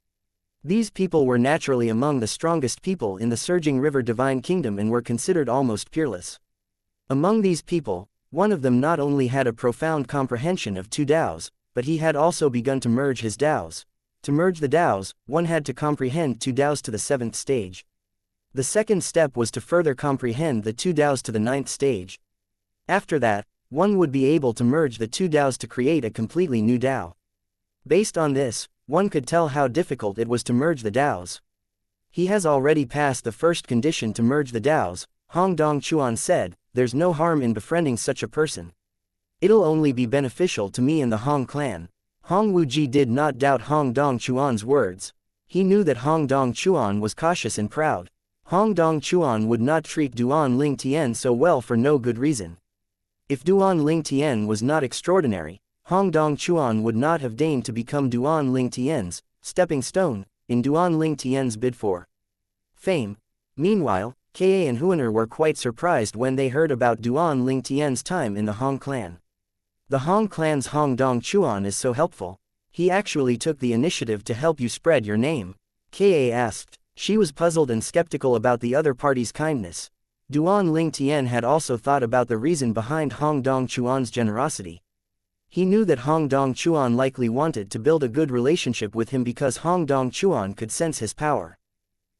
These people were naturally among the strongest people in the surging river Divine Kingdom and were considered almost peerless. Among these people, one of them not only had a profound comprehension of 2 Taos, but he had also begun to merge his Taos. To merge the Taos, one had to comprehend 2 Taos to the 7th stage. The second step was to further comprehend the 2 Taos to the 9th stage. After that, one would be able to merge the 2 Taos to create a completely new Tao. Based on this, one could tell how difficult it was to merge the Taos. He has already passed the first condition to merge the Taos, Hong Dong Chuan said. There's no harm in befriending such a person. It'll only be beneficial to me and the Hong clan. Hong Wu Ji did not doubt Hong Dong Chuan's words. He knew that Hong Dong Chuan was cautious and proud. Hong Dong Chuan would not treat Duan Ling Tian so well for no good reason. If Duan Ling Tian was not extraordinary, Hong Dong Chuan would not have deigned to become Duan Ling Tian's stepping stone in Duan Ling Tian's bid for fame. Meanwhile, Ka and Huaner were quite surprised when they heard about Duan Ling Tian's time in the Hong clan. The Hong clan's Hong Dong Chuan is so helpful. He actually took the initiative to help you spread your name. Ka asked. She was puzzled and skeptical about the other party's kindness. Duan Ling Tian had also thought about the reason behind Hong Dong Chuan's generosity. He knew that Hong Dong-chuan likely wanted to build a good relationship with him because Hong Dong-chuan could sense his power.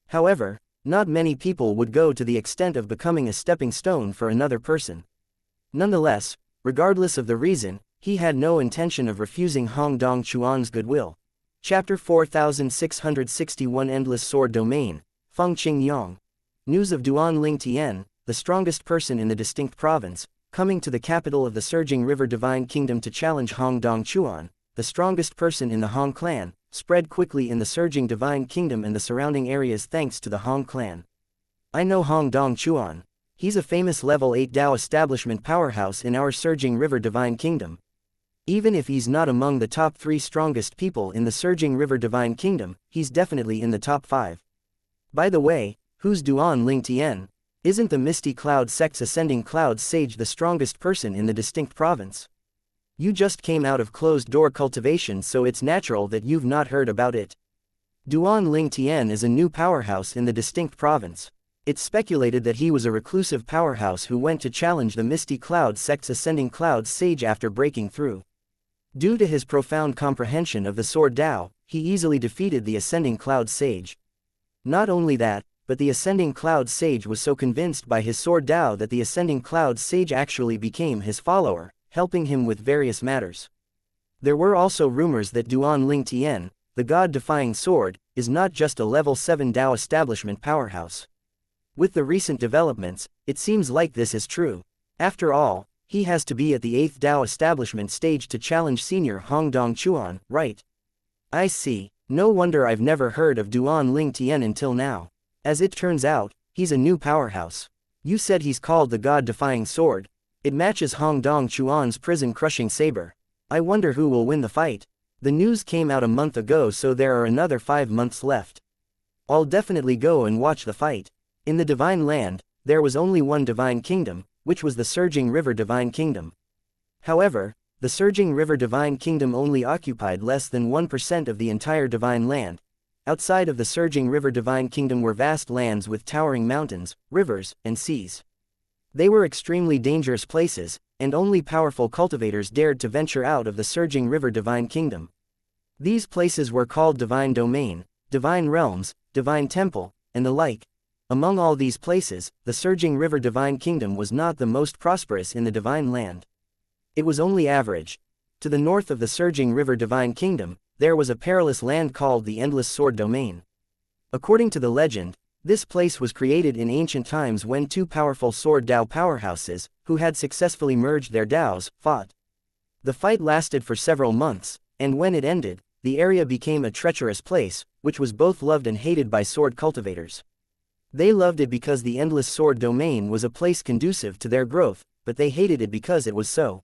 However, not many people would go to the extent of becoming a stepping stone for another person. Nonetheless, regardless of the reason, he had no intention of refusing Hong Dong-chuan's goodwill. Chapter 4661 Endless Sword Domain, Feng Qingyang. News of Duan Ling Tian, the strongest person in the distinct province, coming to the capital of the surging river Divine Kingdom to challenge Hong Dong-chuan, the strongest person in the Hong clan, spread quickly in the surging Divine Kingdom and the surrounding areas thanks to the Hong clan. I know Hong Dong-chuan. He's a famous level 8 Dao establishment powerhouse in our surging river Divine Kingdom. Even if he's not among the top 3 strongest people in the surging river Divine Kingdom, he's definitely in the top 5. By the way, who's Duan Ling Tian? Isn't the Misty Cloud Sect's Ascending Clouds Sage the strongest person in the distinct province? You just came out of closed-door cultivation, so it's natural that you've not heard about it. Duan Ling Tian is a new powerhouse in the distinct province. It's speculated that he was a reclusive powerhouse who went to challenge the Misty Cloud Sect's Ascending Clouds Sage after breaking through. Due to his profound comprehension of the Sword Dao, he easily defeated the Ascending Cloud Sage. Not only that, but the Ascending Cloud Sage was so convinced by his Sword Dao that the Ascending Cloud Sage actually became his follower, helping him with various matters. There were also rumors that Duan Ling Tian, the god-defying sword, is not just a level 7 Dao establishment powerhouse. With the recent developments, it seems like this is true. After all, he has to be at the 8th Dao establishment stage to challenge senior Hong Dong-chuan, right? I see. No wonder I've never heard of Duan Ling Tian until now. As it turns out, he's a new powerhouse. You said he's called the God-defying sword. It matches Hong Dong-chuan's prison-crushing saber. I wonder who will win the fight. The news came out a month ago, so there are another 5 months left. I'll definitely go and watch the fight. In the Divine Land, there was only one Divine Kingdom, which was the Surging River Divine Kingdom. However, the Surging River Divine Kingdom only occupied less than 1% of the entire Divine Land. Outside of the Surging River Divine Kingdom were vast lands with towering mountains, rivers, and seas. They were extremely dangerous places, and only powerful cultivators dared to venture out of the Surging River Divine Kingdom. These places were called Divine Domain, Divine Realms, Divine Temple, and the like. Among all these places, the Surging River Divine Kingdom was not the most prosperous in the Divine Land. It was only average. To the north of the Surging River Divine Kingdom, there was a perilous land called the Endless Sword Domain. According to the legend, this place was created in ancient times when 2 powerful Sword Dao powerhouses, who had successfully merged their Daos, fought. The fight lasted for several months, and when it ended, the area became a treacherous place, which was both loved and hated by sword cultivators. They loved it because the Endless Sword Domain was a place conducive to their growth, but they hated it because it was so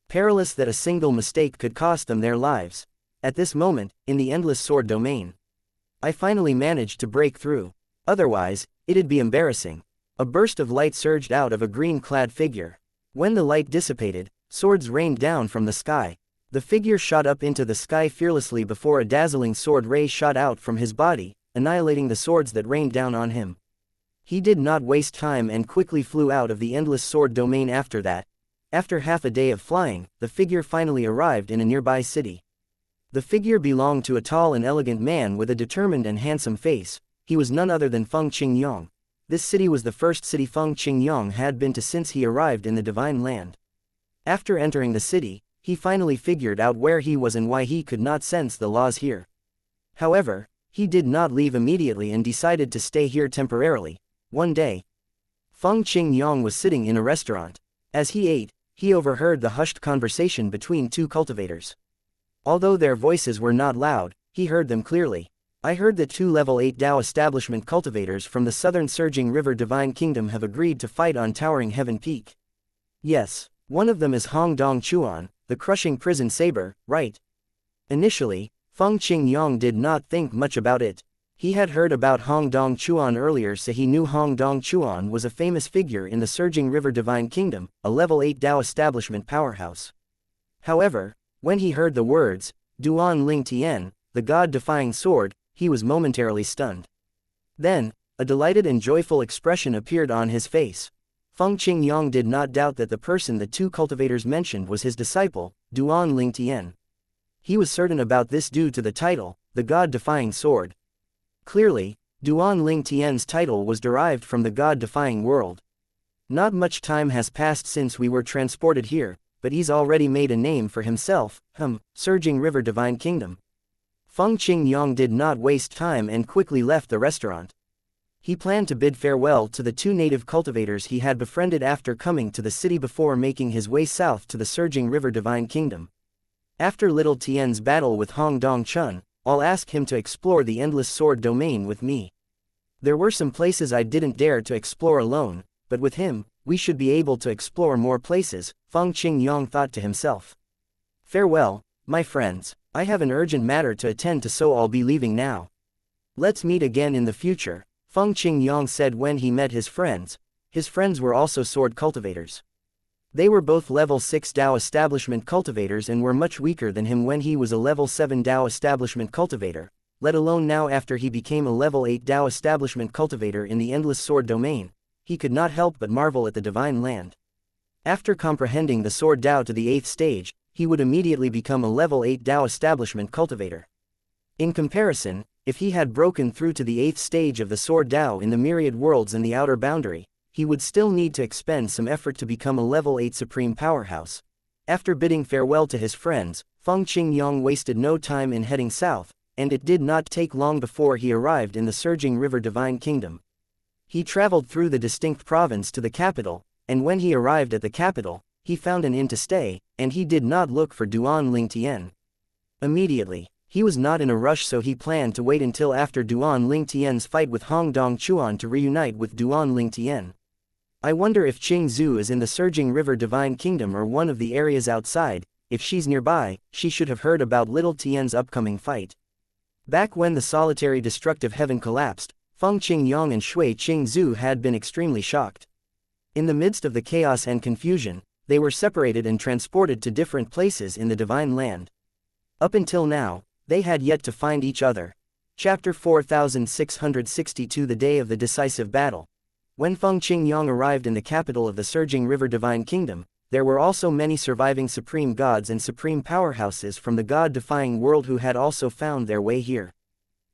perilous that a single mistake could cost them their lives. At this moment, in the Endless Sword Domain, I finally managed to break through. Otherwise, it'd be embarrassing. A burst of light surged out of a green-clad figure. When the light dissipated, swords rained down from the sky. The figure shot up into the sky fearlessly before a dazzling sword ray shot out from his body, annihilating the swords that rained down on him. He did not waste time and quickly flew out of the Endless Sword Domain after that. After half a day of flying, the figure finally arrived in a nearby city. The figure belonged to a tall and elegant man with a determined and handsome face. He was none other than Feng Qingyang. This city was the first city Feng Qingyang had been to since he arrived in the Divine Land. After entering the city, he finally figured out where he was and why he could not sense the laws here. However, he did not leave immediately and decided to stay here temporarily. One day, Feng Qingyang was sitting in a restaurant. As he ate, he overheard the hushed conversation between 2 cultivators. Although their voices were not loud, he heard them clearly. I heard that 2 level 8 Dao establishment cultivators from the southern Surging River Divine Kingdom have agreed to fight on Towering Heaven Peak. Yes, one of them is Hong Dong-chuan, the crushing prison saber, right? Initially, Feng Qingyang did not think much about it. He had heard about Hong Dong-chuan earlier, so he knew Hong Dong-chuan was a famous figure in the Surging River Divine Kingdom, a level 8 Dao establishment powerhouse. However, when he heard the words, Duan Ling Tian, the god-defying sword, he was momentarily stunned. Then, a delighted and joyful expression appeared on his face. Feng Qingyang did not doubt that the person the 2 cultivators mentioned was his disciple, Duan Lingtian. He was certain about this due to the title, the God-defying sword. Clearly, Duan Lingtian's title was derived from the God-defying world. Not much time has passed since we were transported here, but he's already made a name for himself, Surging River Divine Kingdom. Feng Qingyang did not waste time and quickly left the restaurant. He planned to bid farewell to the two native cultivators he had befriended after coming to the city before making his way south to the Surging River Divine Kingdom. After Little Tian's battle with Hong Dong-chun, I'll ask him to explore the Endless Sword domain with me. There were some places I didn't dare to explore alone, but with him, we should be able to explore more places, Feng Qingyang thought to himself. Farewell, my friends, I have an urgent matter to attend to, so I'll be leaving now. Let's meet again in the future, Feng Qingyang said when he met his friends. His friends were also sword cultivators. They were both level 6 Dao establishment cultivators and were much weaker than him when he was a level 7 Dao establishment cultivator, let alone now after he became a level 8 Dao establishment cultivator in the Endless Sword domain. He could not help but marvel at the divine land. After comprehending the sword Dao to the 8th stage, he would immediately become a level 8 Dao establishment cultivator. In comparison, if he had broken through to the 8th stage of the sword Dao in the myriad worlds and the outer boundary, he would still need to expend some effort to become a level 8 supreme powerhouse. After bidding farewell to his friends, Feng Qingyang wasted no time in heading south, and it did not take long before he arrived in the Surging River Divine Kingdom. He traveled through the distinct province to the capital, and when he arrived at the capital, he found an inn to stay, and he did not look for Duan Lingtian. Immediately, he was not in a rush, so he planned to wait until after Duan Lingtian's fight with Hong Dong-chuan to reunite with Duan Lingtian. I wonder if Qing Zhu is in the Surging River Divine Kingdom or one of the areas outside. If she's nearby, she should have heard about Little Tian's upcoming fight. Back when the solitary destructive heaven collapsed, Feng Qingyang and Shui Qingzhu had been extremely shocked. In the midst of the chaos and confusion, they were separated and transported to different places in the Divine Land. Up until now, they had yet to find each other. Chapter 4662 The Day of the Decisive Battle. When Feng Qingyang arrived in the capital of the Surging River Divine Kingdom, there were also many surviving supreme gods and supreme powerhouses from the God-defying world who had also found their way here.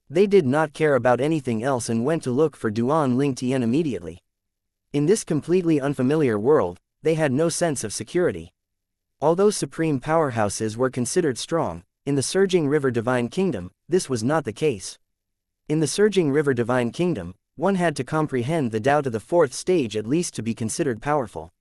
They did not care about anything else and went to look for Duan Lingtian immediately. In this completely unfamiliar world, they had no sense of security. Although supreme powerhouses were considered strong, in the Surging River Divine Kingdom, this was not the case. In the Surging River Divine Kingdom, one had to comprehend the Tao to the 4th stage at least to be considered powerful.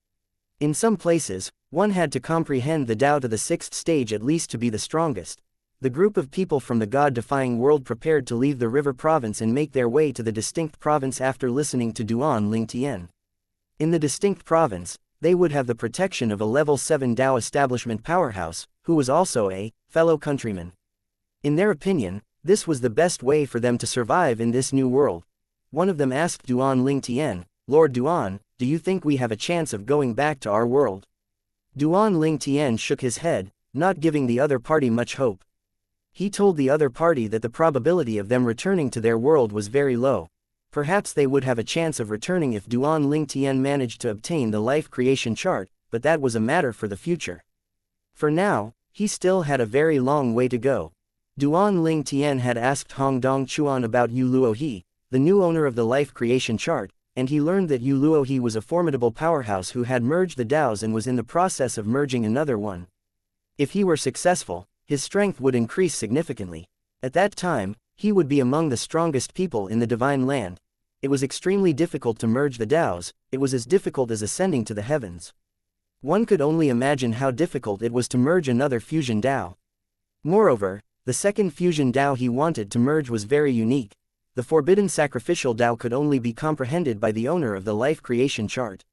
In some places, one had to comprehend the Tao to the 6th stage at least to be the strongest. The group of people from the God-defying world prepared to leave the river province and make their way to the distinct province after listening to Duan Lingtian. In the distinct province, they would have the protection of a level 7 Dao establishment powerhouse, who was also a fellow countryman. In their opinion, this was the best way for them to survive in this new world. One of them asked Duan Lingtian, "Lord Duan, do you think we have a chance of going back to our world?" Duan Lingtian shook his head, not giving the other party much hope. He told the other party that the probability of them returning to their world was very low. Perhaps they would have a chance of returning if Duan Lingtian managed to obtain the life creation chart, but that was a matter for the future. For now, he still had a very long way to go. Duan Lingtian had asked Hong Dong-chuan about Yu Luohe, the new owner of the life creation chart, and he learned that Yu Luohe was a formidable powerhouse who had merged the Daos and was in the process of merging another one. If he were successful, his strength would increase significantly. At that time, he would be among the strongest people in the Divine Land. It was extremely difficult to merge the Daos, it was as difficult as ascending to the heavens. One could only imagine how difficult it was to merge another fusion Dao. Moreover, the second fusion Dao he wanted to merge was very unique. The forbidden sacrificial Dao could only be comprehended by the owner of the life creation chart.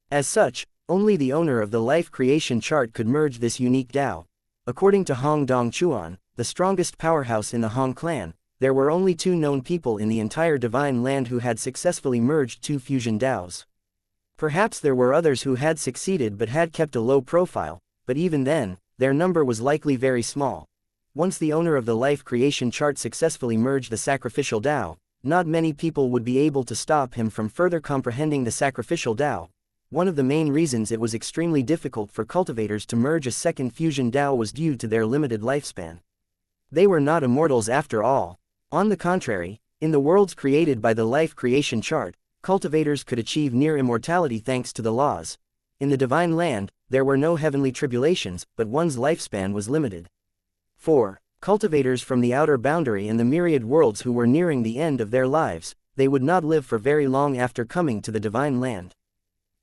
As such, only the owner of the life creation chart could merge this unique Dao. According to Hong Dong-chuan, the strongest powerhouse in the Hong clan, there were only 2 known people in the entire Divine Land who had successfully merged 2 fusion Daos. Perhaps there were others who had succeeded but had kept a low profile, but even then, their number was likely very small. Once the owner of the life creation chart successfully merged the sacrificial Dao, not many people would be able to stop him from further comprehending the sacrificial Dao. One of the main reasons it was extremely difficult for cultivators to merge a second fusion Dao was due to their limited lifespan. They were not immortals after all. On the contrary, in the worlds created by the life creation chart, cultivators could achieve near immortality thanks to the laws. In the divine land, there were no heavenly tribulations, but one's lifespan was limited. 4. Cultivators from the outer boundary and the myriad worlds who were nearing the end of their lives, they would not live for very long after coming to the divine land.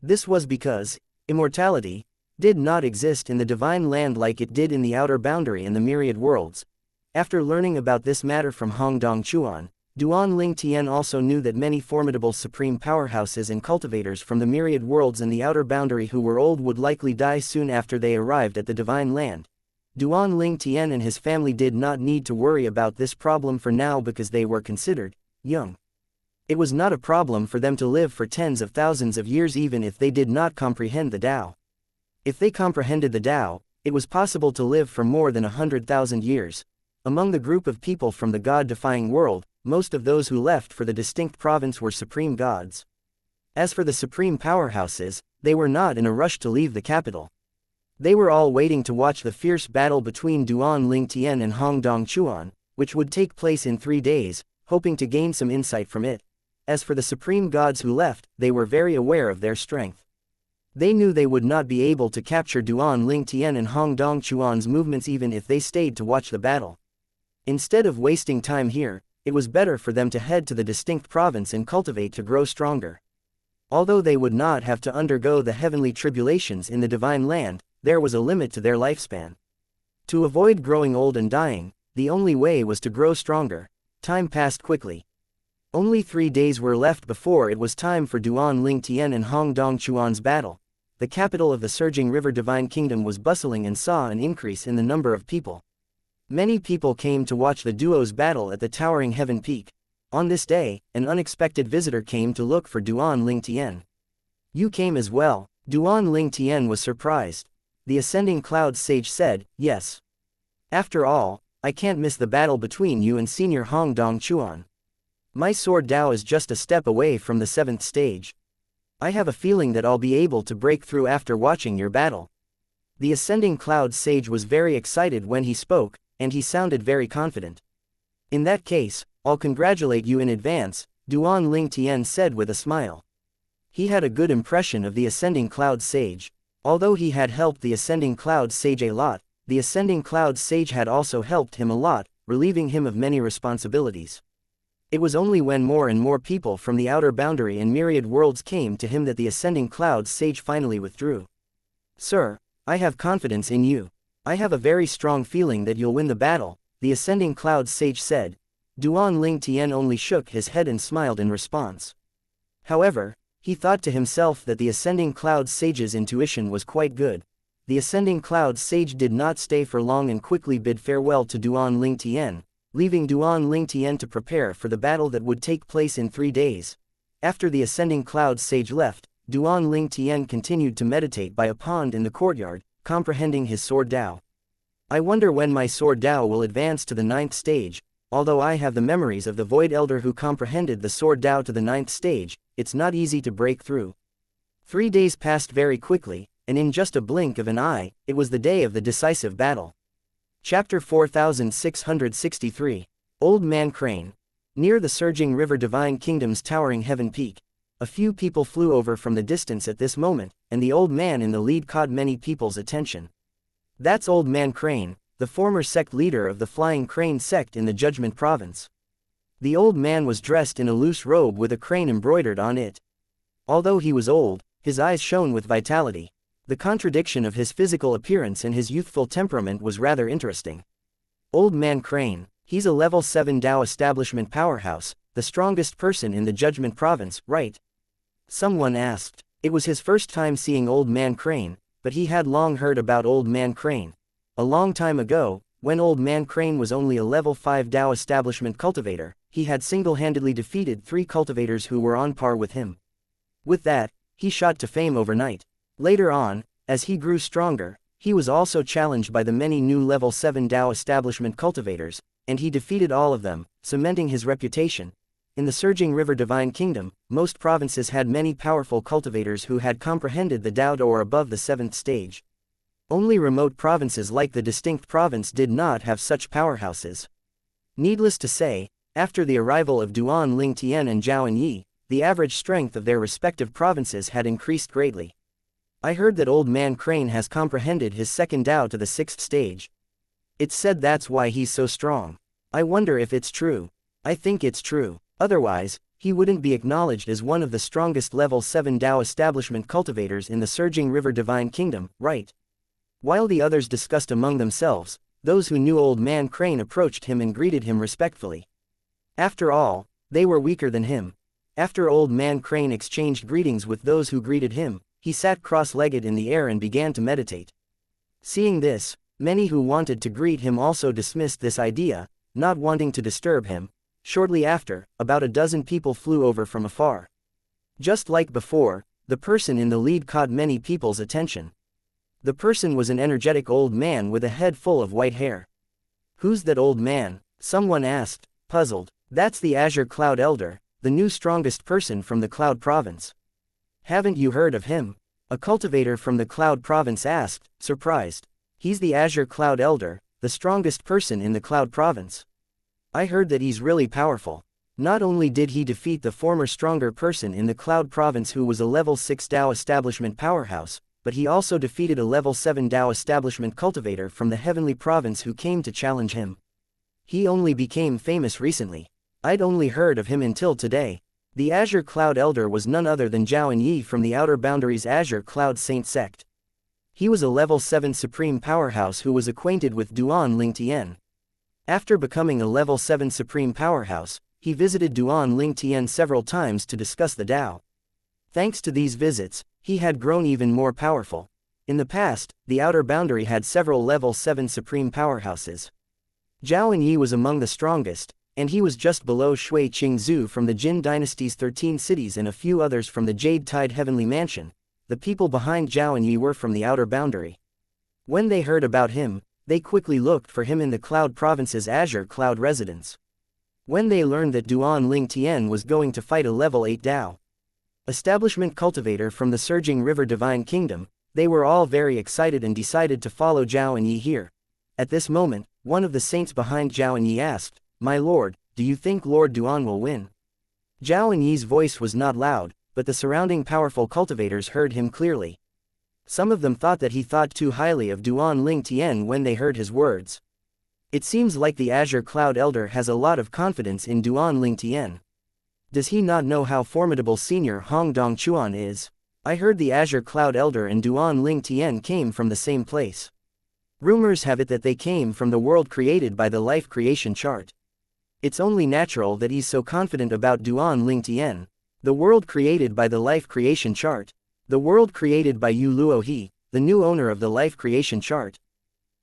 This was because immortality did not exist in the divine land like it did in the outer boundary and the myriad worlds. After learning about this matter from Hongdong Chuan, Duan Ling Tian also knew that many formidable supreme powerhouses and cultivators from the myriad worlds and the outer boundary who were old would likely die soon after they arrived at the divine land. Duan Ling Tian and his family did not need to worry about this problem for now because they were considered young. It was not a problem for them to live for tens of thousands of years even if they did not comprehend the Tao. If they comprehended the Tao, it was possible to live for more than 100,000 years. Among the group of people from the God-defying world, most of those who left for the distinct province were supreme gods. As for the supreme powerhouses, they were not in a rush to leave the capital. They were all waiting to watch the fierce battle between Duan Ling Tian and Hongdong Chuan, which would take place in 3 days, hoping to gain some insight from it. As for the supreme gods who left, they were very aware of their strength. They knew they would not be able to capture Duan Ling Tian and Hongdong Chuan's movements even if they stayed to watch the battle. Instead of wasting time here, it was better for them to head to the distinct province and cultivate to grow stronger. Although they would not have to undergo the heavenly tribulations in the divine land, there was a limit to their lifespan. To avoid growing old and dying, the only way was to grow stronger. Time passed quickly. Only 3 days were left before it was time for Duan Ling Tian and Hongdong Chuan's battle. The capital of the surging river divine kingdom was bustling and saw an increase in the number of people. Many people came to watch the duo's battle at the towering heaven peak. On this day, an unexpected visitor came to look for Duan Ling Tian. "You came as well." Duan Ling Tian was surprised. The ascending cloud sage said, "Yes. After all, I can't miss the battle between you and Senior Hongdong Chuan. My sword Dao is just a step away from the 7th stage. I have a feeling that I'll be able to break through after watching your battle." The ascending cloud sage was very excited when he spoke, and he sounded very confident. "In that case, I'll congratulate you in advance," Duan Ling Tian said with a smile. He had a good impression of the ascending cloud sage. Although he had helped the ascending cloud sage a lot, the ascending cloud sage had also helped him a lot, relieving him of many responsibilities. It was only when more and more people from the outer boundary and myriad worlds came to him that the ascending cloud sage finally withdrew. "Sir, I have confidence in you. I have a very strong feeling that you'll win the battle," the ascending cloud sage said. Duan Ling Tian only shook his head and smiled in response. However, he thought to himself that the ascending cloud sage's intuition was quite good. The ascending cloud sage did not stay for long and quickly bid farewell to Duan Ling Tian, leaving Duan Ling Tian to prepare for the battle that would take place in 3 days. After the ascending cloud sage left, Duan Ling Tian continued to meditate by a pond in the courtyard, comprehending his sword Dao. "I wonder when my sword Dao will advance to the 9th stage. Although I have the memories of the Void Elder who comprehended the sword Dao to the 9th stage, it's not easy to break through." 3 days passed very quickly, and in just a blink of an eye, it was the day of the decisive battle. Chapter 4663. Old Man Crane. Near the surging river divine kingdom's towering heaven peak, a few people flew over from the distance at this moment, and the old man in the lead caught many people's attention. That's Old Man Crane, the former sect leader of the Flying Crane sect in the Judgment Province. The old man was dressed in a loose robe with a crane embroidered on it. Although he was old, his eyes shone with vitality. The contradiction of his physical appearance and his youthful temperament was rather interesting. Old Man Crane, he's a level 7 Dao establishment powerhouse, the strongest person in the Judgment Province, right? Someone asked. It was his first time seeing Old Man Crane, but he had long heard about Old Man Crane. A long time ago, when Old Man Crane was only a level 5 Dao establishment cultivator, he had single-handedly defeated 3 cultivators who were on par with him. With that, he shot to fame overnight. Later on, as he grew stronger, he was also challenged by the many new level 7 Dao establishment cultivators, and he defeated all of them, cementing his reputation. In the surging river divine kingdom, most provinces had many powerful cultivators who had comprehended the Tao or above the 7th stage. Only remote provinces like the distinct province did not have such powerhouses. Needless to say, after the arrival of Duan Ling Tian and Zhao and Yi, the average strength of their respective provinces had increased greatly. I heard that Old Man Crane has comprehended his second Tao to the 6th stage. It's said that's why he's so strong. I wonder if it's true. I think it's true. Otherwise, he wouldn't be acknowledged as one of the strongest level 7 Tao establishment cultivators in the surging river divine kingdom, right? While the others discussed among themselves, those who knew Old Man Crane approached him and greeted him respectfully. After all, they were weaker than him. After Old Man Crane exchanged greetings with those who greeted him, he sat cross-legged in the air and began to meditate. Seeing this, many who wanted to greet him also dismissed this idea, not wanting to disturb him. Shortly after, about a dozen people flew over from afar. Just like before, the person in the lead caught many people's attention. The person was an energetic old man with a head full of white hair. "Who's that old man?" someone asked, puzzled. "That's the Azure Cloud Elder, the new strongest person from the Cloud Province." "Haven't you heard of him?" a cultivator from the Cloud Province asked, surprised. "He's the Azure Cloud Elder, the strongest person in the Cloud Province. I heard that he's really powerful. Not only did he defeat the former stronger person in the Cloud Province who was a level 6 Tao establishment powerhouse, but he also defeated a level 7 Tao establishment cultivator from the Heavenly Province who came to challenge him. He only became famous recently. I'd only heard of him until today." The Azure Cloud Elder was none other than Zhao and Yi from the Outer Boundaries Azure Cloud Saint sect. He was a level 7 supreme powerhouse who was acquainted with Duan Ling Tian. After becoming a level 7 supreme powerhouse, he visited Duan Ling Tian several times to discuss the Tao. Thanks to these visits, he had grown even more powerful. In the past, the Outer Boundary had several level 7 supreme powerhouses. Zhao and Yi was among the strongest, and he was just below Shui Qingzhu from the Jin dynasty's 13 cities and a few others from the Jade Tide Heavenly Mansion. The people behind Zhao and Yi were from the Outer Boundary. When they heard about him, they quickly looked for him in the Cloud Province's Azure Cloud residence. When they learned that Duan Ling Tian was going to fight a level 8 Tao establishment cultivator from the surging river divine kingdom, they were all very excited and decided to follow Zhao and Yi here. At this moment, one of the saints behind Zhao and Yi asked, "My lord, do you think Lord Duan will win?" Zhao and Yi's voice was not loud, but the surrounding powerful cultivators heard him clearly. Some of them thought that he thought too highly of Duan Ling Tian when they heard his words. It seems like the Azure Cloud Elder has a lot of confidence in Duan Ling Tian. Does he not know how formidable Senior Hong Dong Chuan is? I heard the Azure Cloud Elder and Duan Ling Tian came from the same place. Rumors have it that they came from the world created by the life creation chart. It's only natural that he's so confident about Duan Ling Tian. The world created by the life creation chart. The world created by Yu Luo He, the new owner of the life creation chart.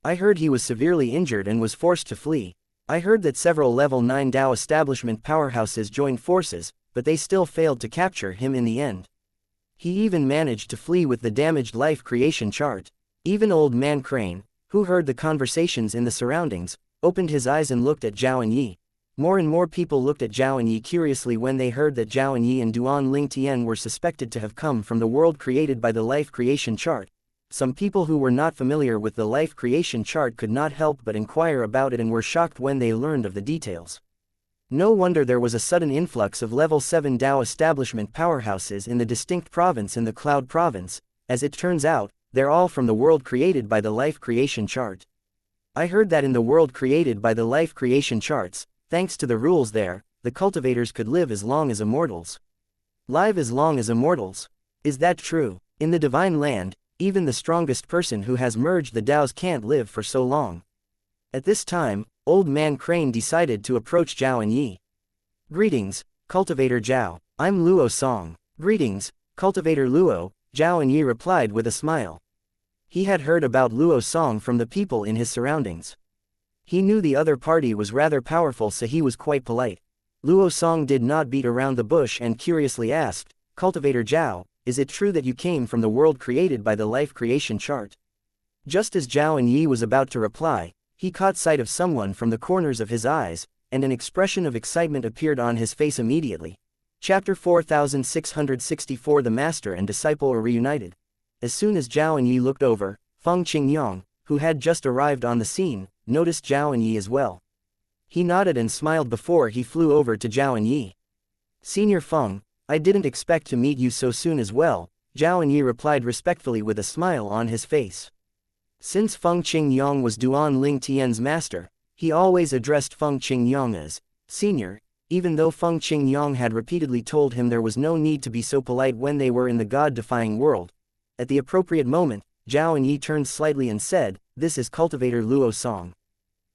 I heard he was severely injured and was forced to flee. I heard that several level 9 Tao establishment powerhouses joined forces, but they still failed to capture him in the end. He even managed to flee with the damaged life creation chart. Even Old Man Crane, who heard the conversations in the surroundings, opened his eyes and looked at Zhao and Yi. More and more people looked at Zhao and Yi curiously when they heard that Zhao and Yi and Duan Ling Tian were suspected to have come from the world created by the life creation chart. Some people who were not familiar with the life creation chart could not help but inquire about it and were shocked when they learned of the details. No wonder there was a sudden influx of level 7 Tao establishment powerhouses in the distinct province in the Cloud Province. As it turns out, they're all from the world created by the life creation chart. I heard that in the world created by the life creation charts, thanks to the rules there, the cultivators could live as long as immortals. Live as long as immortals. Is that true? In the divine land, even the strongest person who has merged the Taos can't live for so long. At this time, Old Man Crane decided to approach Zhao and Yi. "Greetings, Cultivator Zhao. I'm Luo Song." "Greetings, Cultivator Luo," Zhao and Yi replied with a smile. He had heard about Luo Song from the people in his surroundings. He knew the other party was rather powerful, so he was quite polite. Luo Song did not beat around the bush and curiously asked, "Cultivator Zhao, is it true that you came from the world created by the life creation chart?" Just as Zhao and Yi was about to reply, he caught sight of someone from the corners of his eyes, and an expression of excitement appeared on his face immediately. Chapter 4664. The master and disciple are reunited. As soon as Zhao and Yi looked over, Feng Qingyang, who had just arrived on the scene, noticed Zhao and Yi as well. He nodded and smiled before he flew over to Zhao and Yi. "Senior Feng, I didn't expect to meet you so soon as well," Zhao and Yi replied respectfully with a smile on his face. Since Feng Qingyang was Duan Ling Tian's master, he always addressed Feng Qingyang as senior, even though Feng Qingyang had repeatedly told him there was no need to be so polite when they were in the god-defying world. At the appropriate moment, Zhao and Yi turned slightly and said, "This is cultivator Luo Song.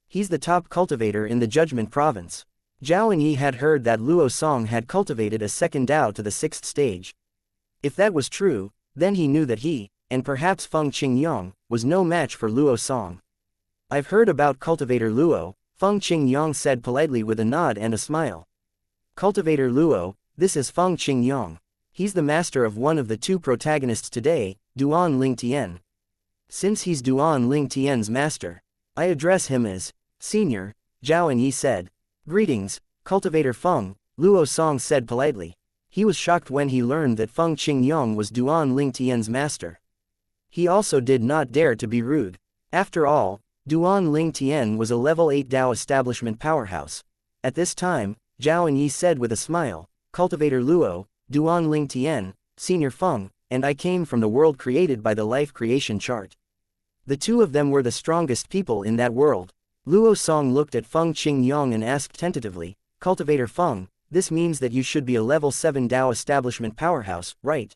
He's the top cultivator in the Judgment Province." Zhao and Yi had heard that Luo Song had cultivated a second Dao to the 6th stage. If that was true, then he knew that he, and perhaps Feng Qingyang, was no match for Luo Song. "I've heard about cultivator Luo," Feng Qingyang said politely with a nod and a smile. "Cultivator Luo, this is Feng Qingyang. He's the master of one of the two protagonists today, Duan Ling Tian. Since he's Duan Ling Tian's master, I address him as senior," Zhao and Yi said. "Greetings, cultivator Feng," Luo Song said politely. He was shocked when he learned that Feng Qingyang was Duan Ling Tian's master. He also did not dare to be rude. After all, Duan Ling Tian was a level 8 Dao establishment powerhouse. At this time, Zhao and Yi said with a smile, "Cultivator Luo, Duan Ling Tian, Senior Feng, and I came from the world created by the life creation chart." The two of them were the strongest people in that world. Luo Song looked at Feng Qingyang and asked tentatively, "Cultivator Feng, this means that you should be a level 7 Dao establishment powerhouse, right?"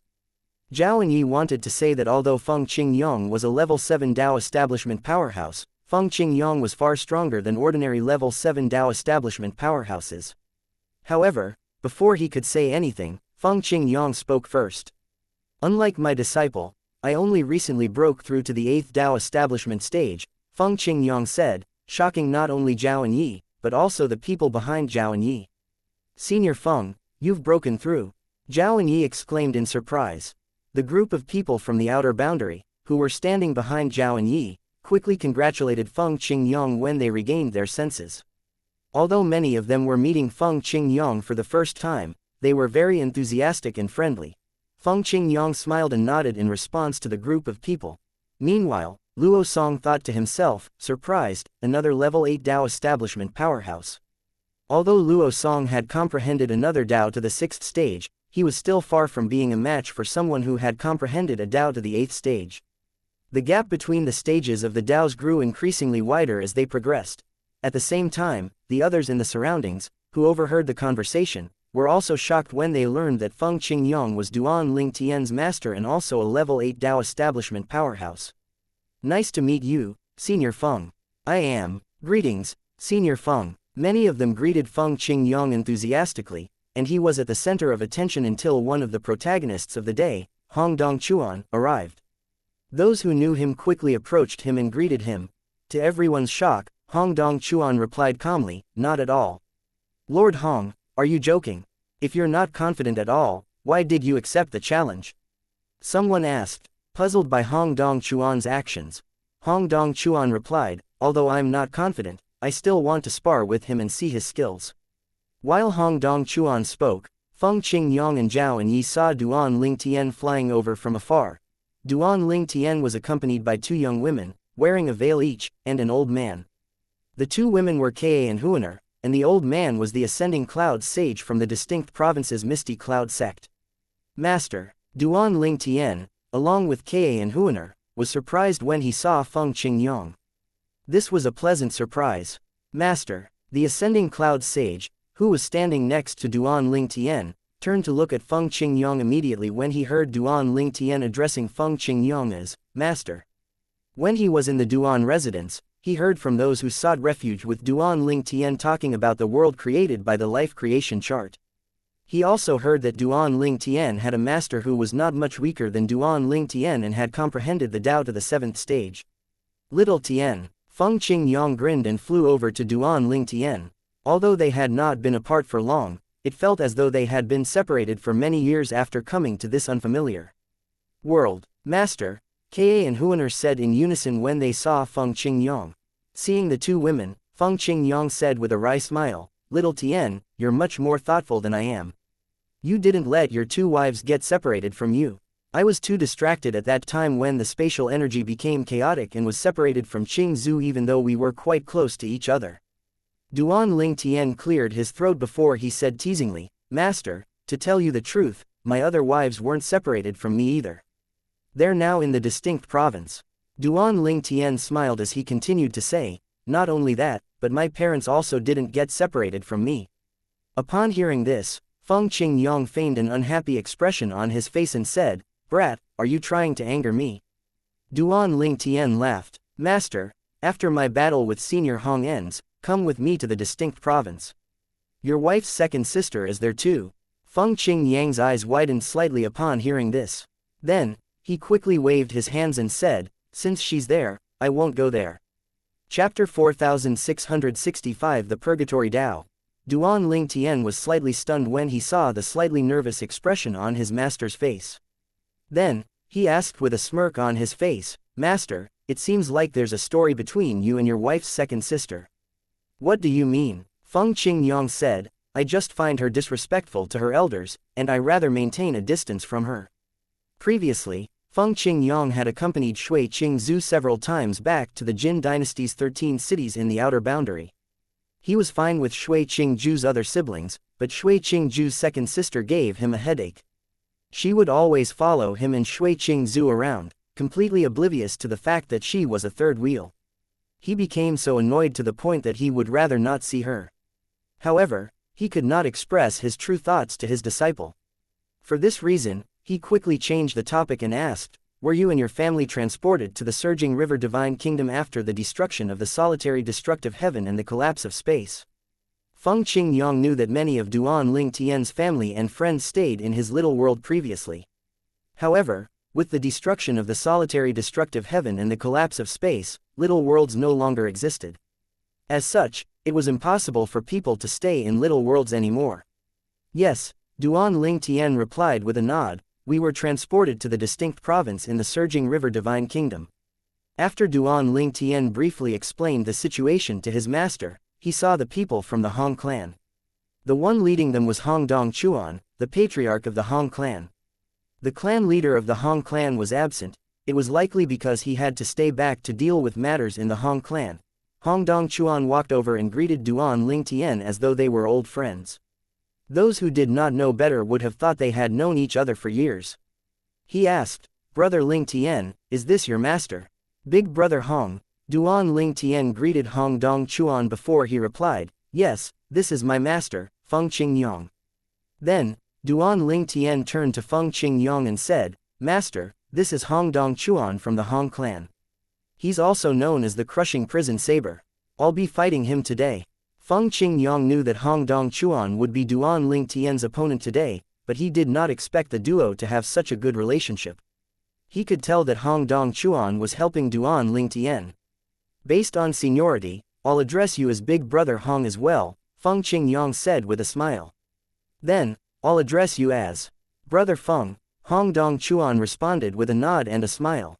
Zhao and Yi wanted to say that although Feng Qingyang was a level 7 Dao establishment powerhouse, Feng Qingyang was far stronger than ordinary level 7 Dao establishment powerhouses. However, before he could say anything, Feng Qingyang spoke first. "Unlike my disciple, I only recently broke through to the 8th Dao establishment stage," Feng Qingyang said, shocking not only Zhao and Yi, but also the people behind Zhao and Yi. "Senior Feng, you've broken through," Zhao and Yi exclaimed in surprise. The group of people from the outer boundary, who were standing behind Zhao and Yi, quickly congratulated Feng Qingyang when they regained their senses. Although many of them were meeting Feng Qingyang for the first time, they were very enthusiastic and friendly. Feng Qingyang smiled and nodded in response to the group of people. Meanwhile, Luo Song thought to himself, surprised, another level 8 Dao establishment powerhouse. Although Luo Song had comprehended another Dao to the 6th stage, he was still far from being a match for someone who had comprehended a Dao to the 8th stage. The gap between the stages of the Daos grew increasingly wider as they progressed. At the same time, the others in the surroundings, who overheard the conversation, were also shocked when they learned that Feng Qingyang was Duan Ling Tian's master and also a level 8 Dao establishment powerhouse. "Nice to meet you, Senior Feng." "I am." "Greetings, Senior Feng." Many of them greeted Feng Qingyang enthusiastically, and he was at the center of attention until one of the protagonists of the day, Hong Dongchuan, arrived. Those who knew him quickly approached him and greeted him. To everyone's shock, Hong Dongchuan replied calmly, "Not at all." "Lord Hong, are you joking? If you're not confident at all, why did you accept the challenge?" someone asked. Puzzled by Hong Dongchuan's actions, Hong Dongchuan replied, "Although I'm not confident, I still want to spar with him and see his skills." While Hong Dongchuan spoke, Feng Qingyang and Zhao and Yi saw Duan Ling Tian flying over from afar. Duan Ling Tian was accompanied by two young women, wearing a veil each, and an old man. The two women were Ka and Huaner, and the old man was the ascending cloud sage from the distinct province's Misty Cloud sect. Master, Duan Ling Tian, along with Ka and Huaner, was surprised when he saw Feng Qingyang. This was a pleasant surprise. Master, the ascending cloud sage, who was standing next to Duan Ling Tian, turned to look at Feng Qingyang immediately when he heard Duan Ling Tian addressing Feng Qingyang as Master. When he was in the Duan residence, he heard from those who sought refuge with Duan Ling Tian talking about the world created by the life creation chart. He also heard that Duan Ling Tian had a master who was not much weaker than Duan Ling Tian and had comprehended the Dao to the 7th stage. Little Tian, Feng Qingyang grinned and flew over to Duan Ling Tian. Although they had not been apart for long, it felt as though they had been separated for many years after coming to this unfamiliar world. "Master," Ka and Huaner said in unison when they saw Feng Qingyang. Seeing the two women, Feng Qingyang said with a wry smile, little Tien, you're much more thoughtful than I am. You didn't let your two wives get separated from you. I was too distracted at that time when the spatial energy became chaotic and was separated from Qing Zhu even though we were quite close to each other. Duan Ling Tien cleared his throat before he said teasingly, Master, to tell you the truth, my other wives weren't separated from me either. They're now in the distinct province. Duan Ling Tien smiled as he continued to say, not only that, but my parents also didn't get separated from me. Upon hearing this, Feng Qingyang feigned an unhappy expression on his face and said, Brat, are you trying to anger me? Duan Ling Tien laughed, Master, after my battle with Senior Hong ends, come with me to the distinct province. Your wife's second sister is there too. Feng Qingyang's eyes widened slightly upon hearing this. Then, he quickly waved his hands and said, since she's there, I won't go there. Chapter 4665 The Purgatory Tao. Duan Ling Tien was slightly stunned when he saw the slightly nervous expression on his master's face. Then, he asked with a smirk on his face, Master, it seems like there's a story between you and your wife's second sister. What do you mean? Feng Qingyang said, I just find her disrespectful to her elders, and I rather maintain a distance from her. Previously, Feng Qingyang had accompanied Shui Qingzhu several times back to the Jin dynasty's 13 cities in the outer boundary. He was fine with Shui Qingzhu's other siblings, but Shui Qingzhu's second sister gave him a headache. She would always follow him and Shui Qingzhu around, completely oblivious to the fact that she was a third wheel. He became so annoyed to the point that he would rather not see her. However, he could not express his true thoughts to his disciple. For this reason, he quickly changed the topic and asked, were you and your family transported to the surging river divine kingdom after the destruction of the solitary destructive heaven and the collapse of space? Feng Qingyang knew that many of Duan Ling Tien's family and friends stayed in his little world previously. However, with the destruction of the solitary destructive heaven and the collapse of space, little worlds no longer existed. As such, it was impossible for people to stay in little worlds anymore. Yes, Duan Ling Tien replied with a nod, we were transported to the distinct province in the surging river divine kingdom. After Duan Ling Tien briefly explained the situation to his master, he saw the people from the Hong clan. The one leading them was Hong Dong Chuan, the patriarch of the Hong clan. The clan leader of the Hong clan was absent. It was likely because he had to stay back to deal with matters in the Hong clan. Hong Dong Chuan walked over and greeted Duan Ling Tien as though they were old friends. Those who did not know better would have thought they had known each other for years. He asked, Brother Ling Tien, is this your master? Big brother Hong. Duan Ling Tien greeted Hong Dong Chuan before he replied, yes, this is my master, Feng Qingyang. Then, Duan Ling Tien turned to Feng Qingyang and said, Master, this is Hong Dong Chuan from the Hong clan. He's also known as the Crushing Prison Saber. I'll be fighting him today. Feng Qingyang knew that Hong Dong Chuan would be Duan Ling Tien's opponent today, but he did not expect the duo to have such a good relationship. He could tell that Hong Dong Chuan was helping Duan Ling Tien. Based on seniority, I'll address you as Big Brother Hong as well, Feng Qingyang said with a smile. Then, I'll address you as Brother Feng, Hong Dong Chuan responded with a nod and a smile.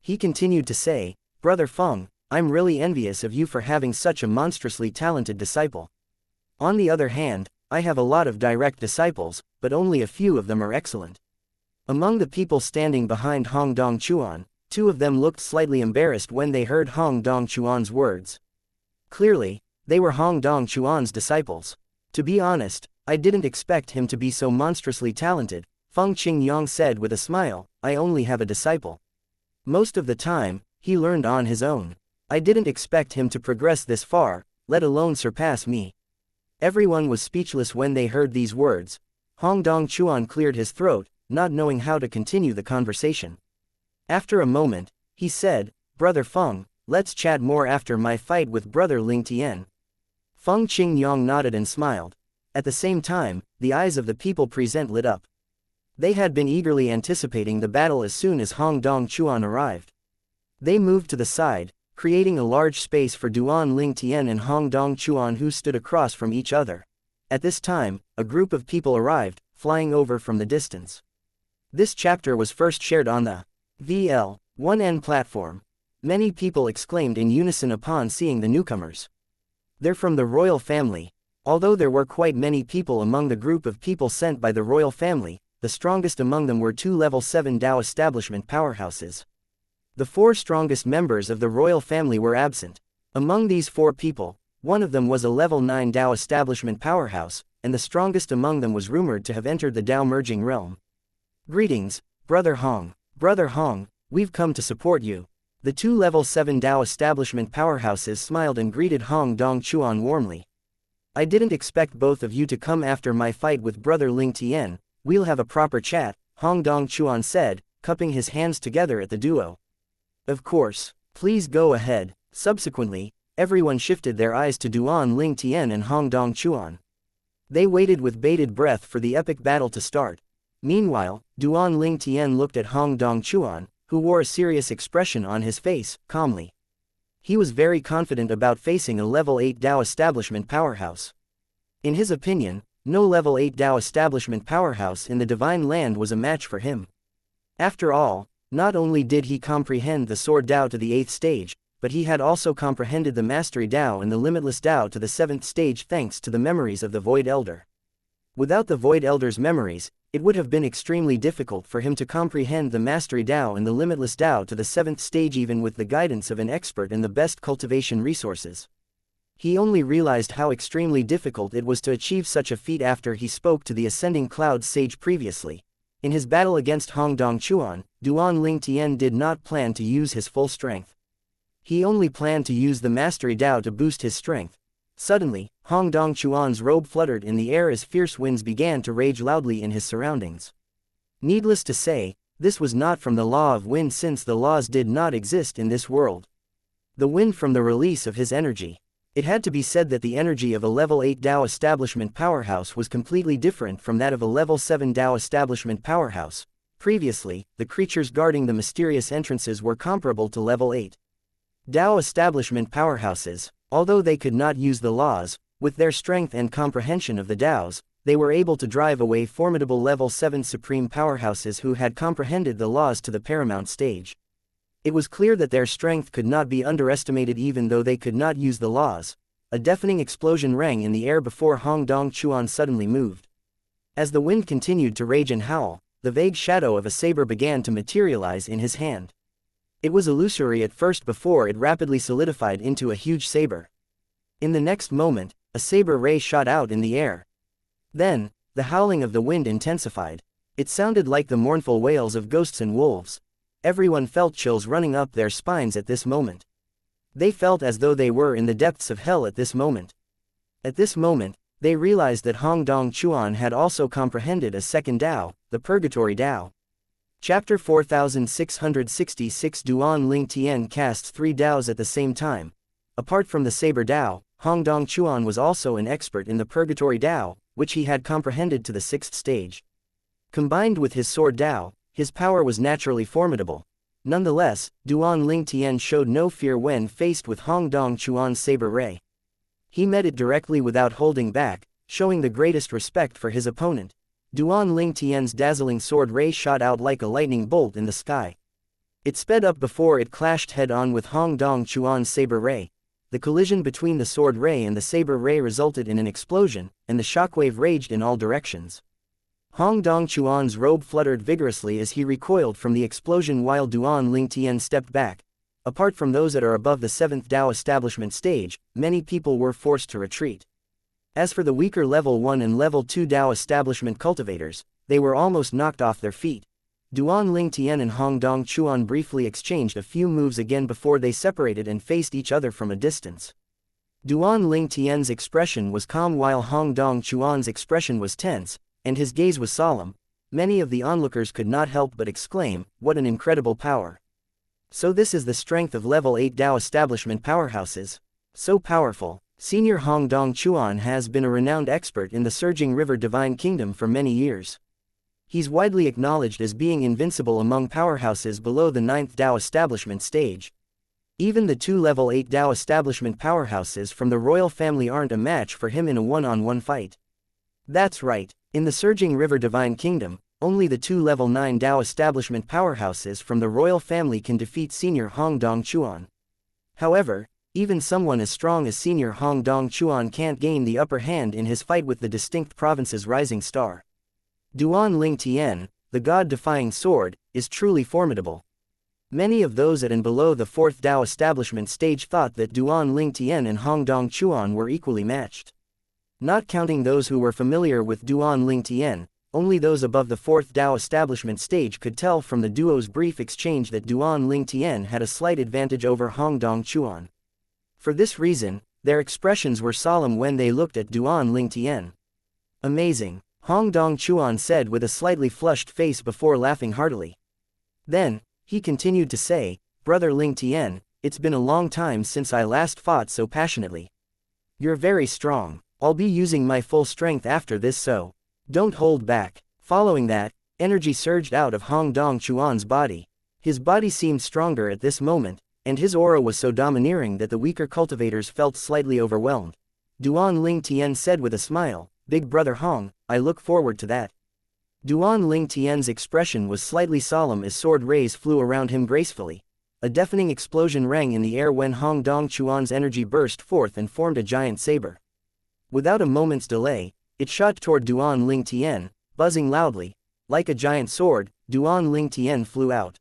He continued to say, Brother Feng, I'm really envious of you for having such a monstrously talented disciple. On the other hand, I have a lot of direct disciples, but only a few of them are excellent. Among the people standing behind Hong Dong Chuan, two of them looked slightly embarrassed when they heard Hong Dong Chuan's words. Clearly, they were Hong Dong Chuan's disciples. To be honest, I didn't expect him to be so monstrously talented, Feng Qingyang said with a smile, I only have a disciple. Most of the time, he learned on his own. I didn't expect him to progress this far, let alone surpass me. Everyone was speechless when they heard these words. Hong Dong Chuan cleared his throat, not knowing how to continue the conversation. After a moment, he said, Brother Feng, let's chat more after my fight with Brother Ling Tien. Feng Qingyang nodded and smiled. At the same time, the eyes of the people present lit up. They had been eagerly anticipating the battle as soon as Hong Dong Chuan arrived. They moved to the side, creating a large space for Duan Ling Tien and Hong Dong Chuan who stood across from each other. At this time, a group of people arrived, flying over from the distance. This chapter was first shared on the VL1N platform. Many people exclaimed in unison upon seeing the newcomers. They're from the royal family. Although there were quite many people among the group of people sent by the royal family, the strongest among them were two level 7 Dao establishment powerhouses. The four strongest members of the royal family were absent. Among these four people, one of them was a level 9 Dao establishment powerhouse, and the strongest among them was rumored to have entered the Dao merging realm. "Greetings, Brother Hong. Brother Hong, we've come to support you." The two level 7 Dao establishment powerhouses smiled and greeted Hong Dongchuan warmly. "I didn't expect both of you to come after my fight with Brother Ling Tian. We'll have a proper chat," Hong Dongchuan said, cupping his hands together at the duo. "Of course, please go ahead." Subsequently, everyone shifted their eyes to Duan Ling Tian and Hong Dongchuan. They waited with bated breath for the epic battle to start. Meanwhile, Duan Ling Tian looked at Hong Dongchuan, who wore a serious expression on his face, calmly. He was very confident about facing a level 8 Dao establishment powerhouse. In his opinion, no level 8 Dao establishment powerhouse in the Divine Land was a match for him. After all, not only did he comprehend the Sword Dao to the 8th stage, but he had also comprehended the Mastery Dao and the Limitless Dao to the 7th stage thanks to the memories of the Void Elder. Without the Void Elder's memories, it would have been extremely difficult for him to comprehend the Mastery Dao and the Limitless Dao to the 7th stage even with the guidance of an expert and the best cultivation resources. He only realized how extremely difficult it was to achieve such a feat after he spoke to the Ascending Cloud Sage previously. In his battle against Hong Dongchuan, Duan Ling Tian did not plan to use his full strength. He only planned to use the Mastery Dao to boost his strength. Suddenly, Hong Dongchuan's robe fluttered in the air as fierce winds began to rage loudly in his surroundings. Needless to say, this was not from the law of wind since the laws did not exist in this world. The wind from the release of his energy. It had to be said that the energy of a level 8 Dao establishment powerhouse was completely different from that of a level 7 Dao establishment powerhouse. Previously, the creatures guarding the mysterious entrances were comparable to level 8 Dao establishment powerhouses. Although they could not use the laws, with their strength and comprehension of the Daos, they were able to drive away formidable level 7 supreme powerhouses who had comprehended the laws to the paramount stage. It was clear that their strength could not be underestimated even though they could not use the laws. A deafening explosion rang in the air before Hong Dongchuan suddenly moved. As the wind continued to rage and howl, the vague shadow of a saber began to materialize in his hand. It was illusory at first before it rapidly solidified into a huge saber. In the next moment, a saber ray shot out in the air. Then, the howling of the wind intensified. It sounded like the mournful wails of ghosts and wolves. Everyone felt chills running up their spines at this moment. They felt as though they were in the depths of hell at this moment. At this moment, they realized that Hong Dongchuan had also comprehended a second Dao, the Purgatory Dao. Chapter 4666 Duan Ling Tian casts 3 Daos at the same time. Apart from the Saber Dao, Hong Dongchuan was also an expert in the Purgatory Dao, which he had comprehended to the 6th stage. Combined with his Sword Dao, his power was naturally formidable. Nonetheless, Duan Ling Tian showed no fear when faced with Hong Dongchuan's Saber Ray. He met it directly without holding back, showing the greatest respect for his opponent. Duan Ling Tian's dazzling sword ray shot out like a lightning bolt in the sky. It sped up before it clashed head-on with Hong Dongchuan's saber ray. The collision between the sword ray and the saber ray resulted in an explosion, and the shockwave raged in all directions. Hong Dongchuan's robe fluttered vigorously as he recoiled from the explosion while Duan Ling Tian stepped back. Apart from those that are above the 7th Dao establishment stage, many people were forced to retreat. As for the weaker level 1 and level 2 Dao establishment cultivators, they were almost knocked off their feet. Duan Ling Tian and Hong Dongchuan briefly exchanged a few moves again before they separated and faced each other from a distance. Duan Ling Tian's expression was calm while Hong Dongchuan's expression was tense, and his gaze was solemn. Many of the onlookers could not help but exclaim, "What an incredible power!" So this is the strength of level 8 Dao establishment powerhouses. So powerful. Senior Hong Dongchuan has been a renowned expert in the Surging River Divine Kingdom for many years. He's widely acknowledged as being invincible among powerhouses below the 9th Dao establishment stage. Even the 2 level 8 Dao establishment powerhouses from the royal family aren't a match for him in a one-on-one fight. That's right, in the Surging River Divine Kingdom, only the 2 level 9 Dao establishment powerhouses from the royal family can defeat senior Hong Dongchuan. However, Even someone as strong as Senior Hong Dong Chuan can't gain the upper hand in his fight with the distinct province's rising star. Duan Ling Tian, the god-defying sword, is truly formidable. Many of those at and below the 4th Dao establishment stage thought that Duan Ling Tian and Hong Dong Chuan were equally matched. Not counting those who were familiar with Duan Ling Tian, only those above the 4th Dao establishment stage could tell from the duo's brief exchange that Duan Ling Tian had a slight advantage over Hong Dong Chuan. For this reason, their expressions were solemn when they looked at Duan Ling Tian. Amazing, Hong Dong Chuan said with a slightly flushed face before laughing heartily. Then, he continued to say, Brother Ling Tian, it's been a long time since I last fought so passionately. You're very strong. I'll be using my full strength after this, so don't hold back. Following that, energy surged out of Hong Dong Chuan's body. His body seemed stronger at this moment, and his aura was so domineering that the weaker cultivators felt slightly overwhelmed. Duan Ling Tian said with a smile, Big Brother Hong, I look forward to that. Duan Ling Tian's expression was slightly solemn as sword rays flew around him gracefully. A deafening explosion rang in the air when Hong Dong Chuan's energy burst forth and formed a giant saber. Without a moment's delay, it shot toward Duan Ling Tian, buzzing loudly. Like a giant sword, Duan Ling Tian flew out.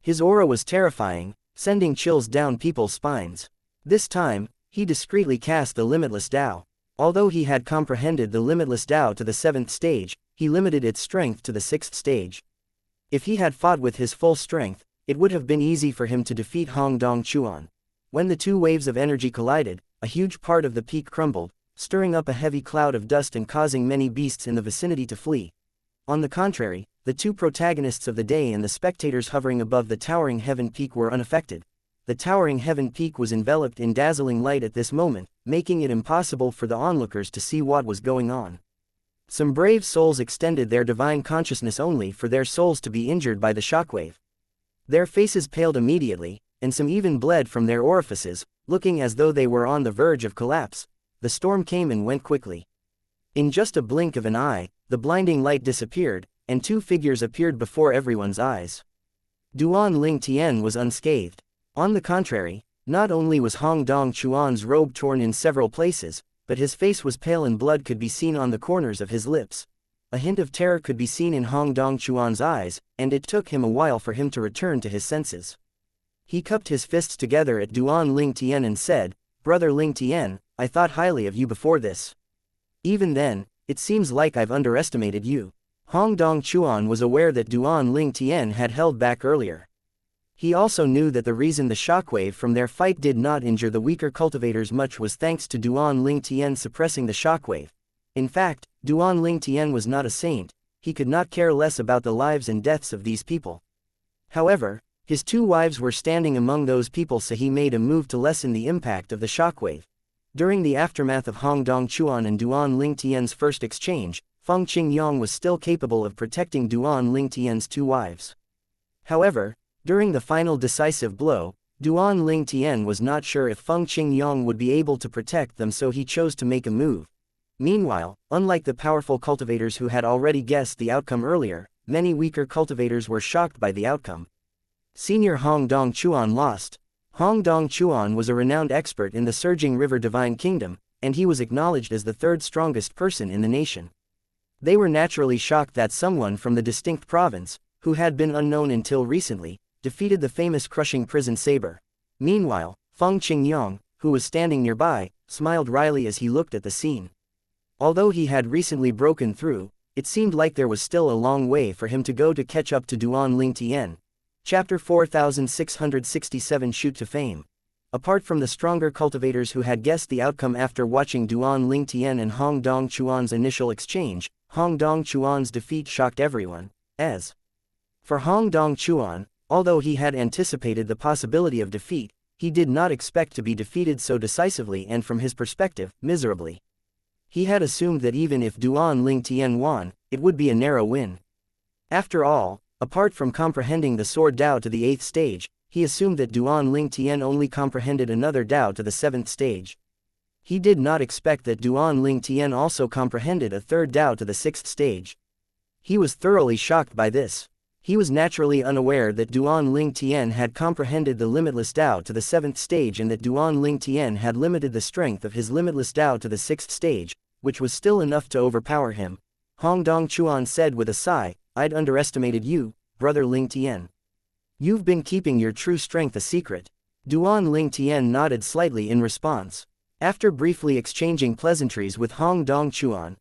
His aura was terrifying, sending chills down people's spines. This time, he discreetly cast the Limitless Dao. Although he had comprehended the Limitless Dao to the 7th stage, he limited its strength to the 6th stage. If he had fought with his full strength, it would have been easy for him to defeat Hong Dong Chuan. When the two waves of energy collided, a huge part of the peak crumbled, stirring up a heavy cloud of dust and causing many beasts in the vicinity to flee. On the contrary, the two protagonists of the day and the spectators hovering above the towering heaven peak were unaffected. The towering heaven peak was enveloped in dazzling light at this moment, making it impossible for the onlookers to see what was going on. Some brave souls extended their divine consciousness only for their souls to be injured by the shockwave. Their faces paled immediately, and some even bled from their orifices, looking as though they were on the verge of collapse. The storm came and went quickly. In just a blink of an eye, the blinding light disappeared, and two figures appeared before everyone's eyes. Duan Ling Tian was unscathed. On the contrary, not only was Hong Dong Chuan's robe torn in several places, but his face was pale and blood could be seen on the corners of his lips. A hint of terror could be seen in Hong Dong Chuan's eyes, and it took him a while for him to return to his senses. He cupped his fists together at Duan Ling Tian and said, Brother Ling Tian, I thought highly of you before this. Even then, it seems like I've underestimated you. Hong Dong Chuan was aware that Duan Ling Tian had held back earlier. He also knew that the reason the shockwave from their fight did not injure the weaker cultivators much was thanks to Duan Ling Tian suppressing the shockwave. In fact, Duan Ling Tian was not a saint, he could not care less about the lives and deaths of these people. However, his two wives were standing among those people, so he made a move to lessen the impact of the shockwave. During the aftermath of Hong Dong Chuan and Duan Ling Tian's first exchange, Feng Qingyang was still capable of protecting Duan Ling Tian's two wives. However, during the final decisive blow, Duan Ling Tian was not sure if Feng Qingyang would be able to protect them, so he chose to make a move. Meanwhile, unlike the powerful cultivators who had already guessed the outcome earlier, many weaker cultivators were shocked by the outcome. Senior Hong Dong Chuan lost. Hong Dong Chuan was a renowned expert in the surging river Divine Kingdom, and he was acknowledged as the third strongest person in the nation. They were naturally shocked that someone from the distinct province, who had been unknown until recently, defeated the famous crushing prison saber. Meanwhile, Feng Qingyang, who was standing nearby, smiled wryly as he looked at the scene. Although he had recently broken through, it seemed like there was still a long way for him to go to catch up to Duan Ling Tian. Chapter 4667 Shoot to Fame. Apart from the stronger cultivators who had guessed the outcome after watching Duan Ling Tian and Hong Dong Chuan's initial exchange, Hong Dong Chuan's defeat shocked everyone. As for Hong Dong Chuan, although he had anticipated the possibility of defeat, he did not expect to be defeated so decisively and, from his perspective, miserably. He had assumed that even if Duan Ling Tian won, it would be a narrow win. After all, apart from comprehending the sword Dao to the 8th stage, he assumed that Duan Ling Tian only comprehended another Dao to the 7th stage. He did not expect that Duan Ling Tian also comprehended a third Dao to the 6th stage. He was thoroughly shocked by this. He was naturally unaware that Duan Ling Tian had comprehended the limitless Tao to the 7th stage and that Duan Ling Tian had limited the strength of his limitless Tao to the 6th stage, which was still enough to overpower him. Hong Dong Chuan said with a sigh, "I'd underestimated you, brother Ling Tian. You've been keeping your true strength a secret." Duan Ling Tian nodded slightly in response. After briefly exchanging pleasantries with Hong Dong Chuan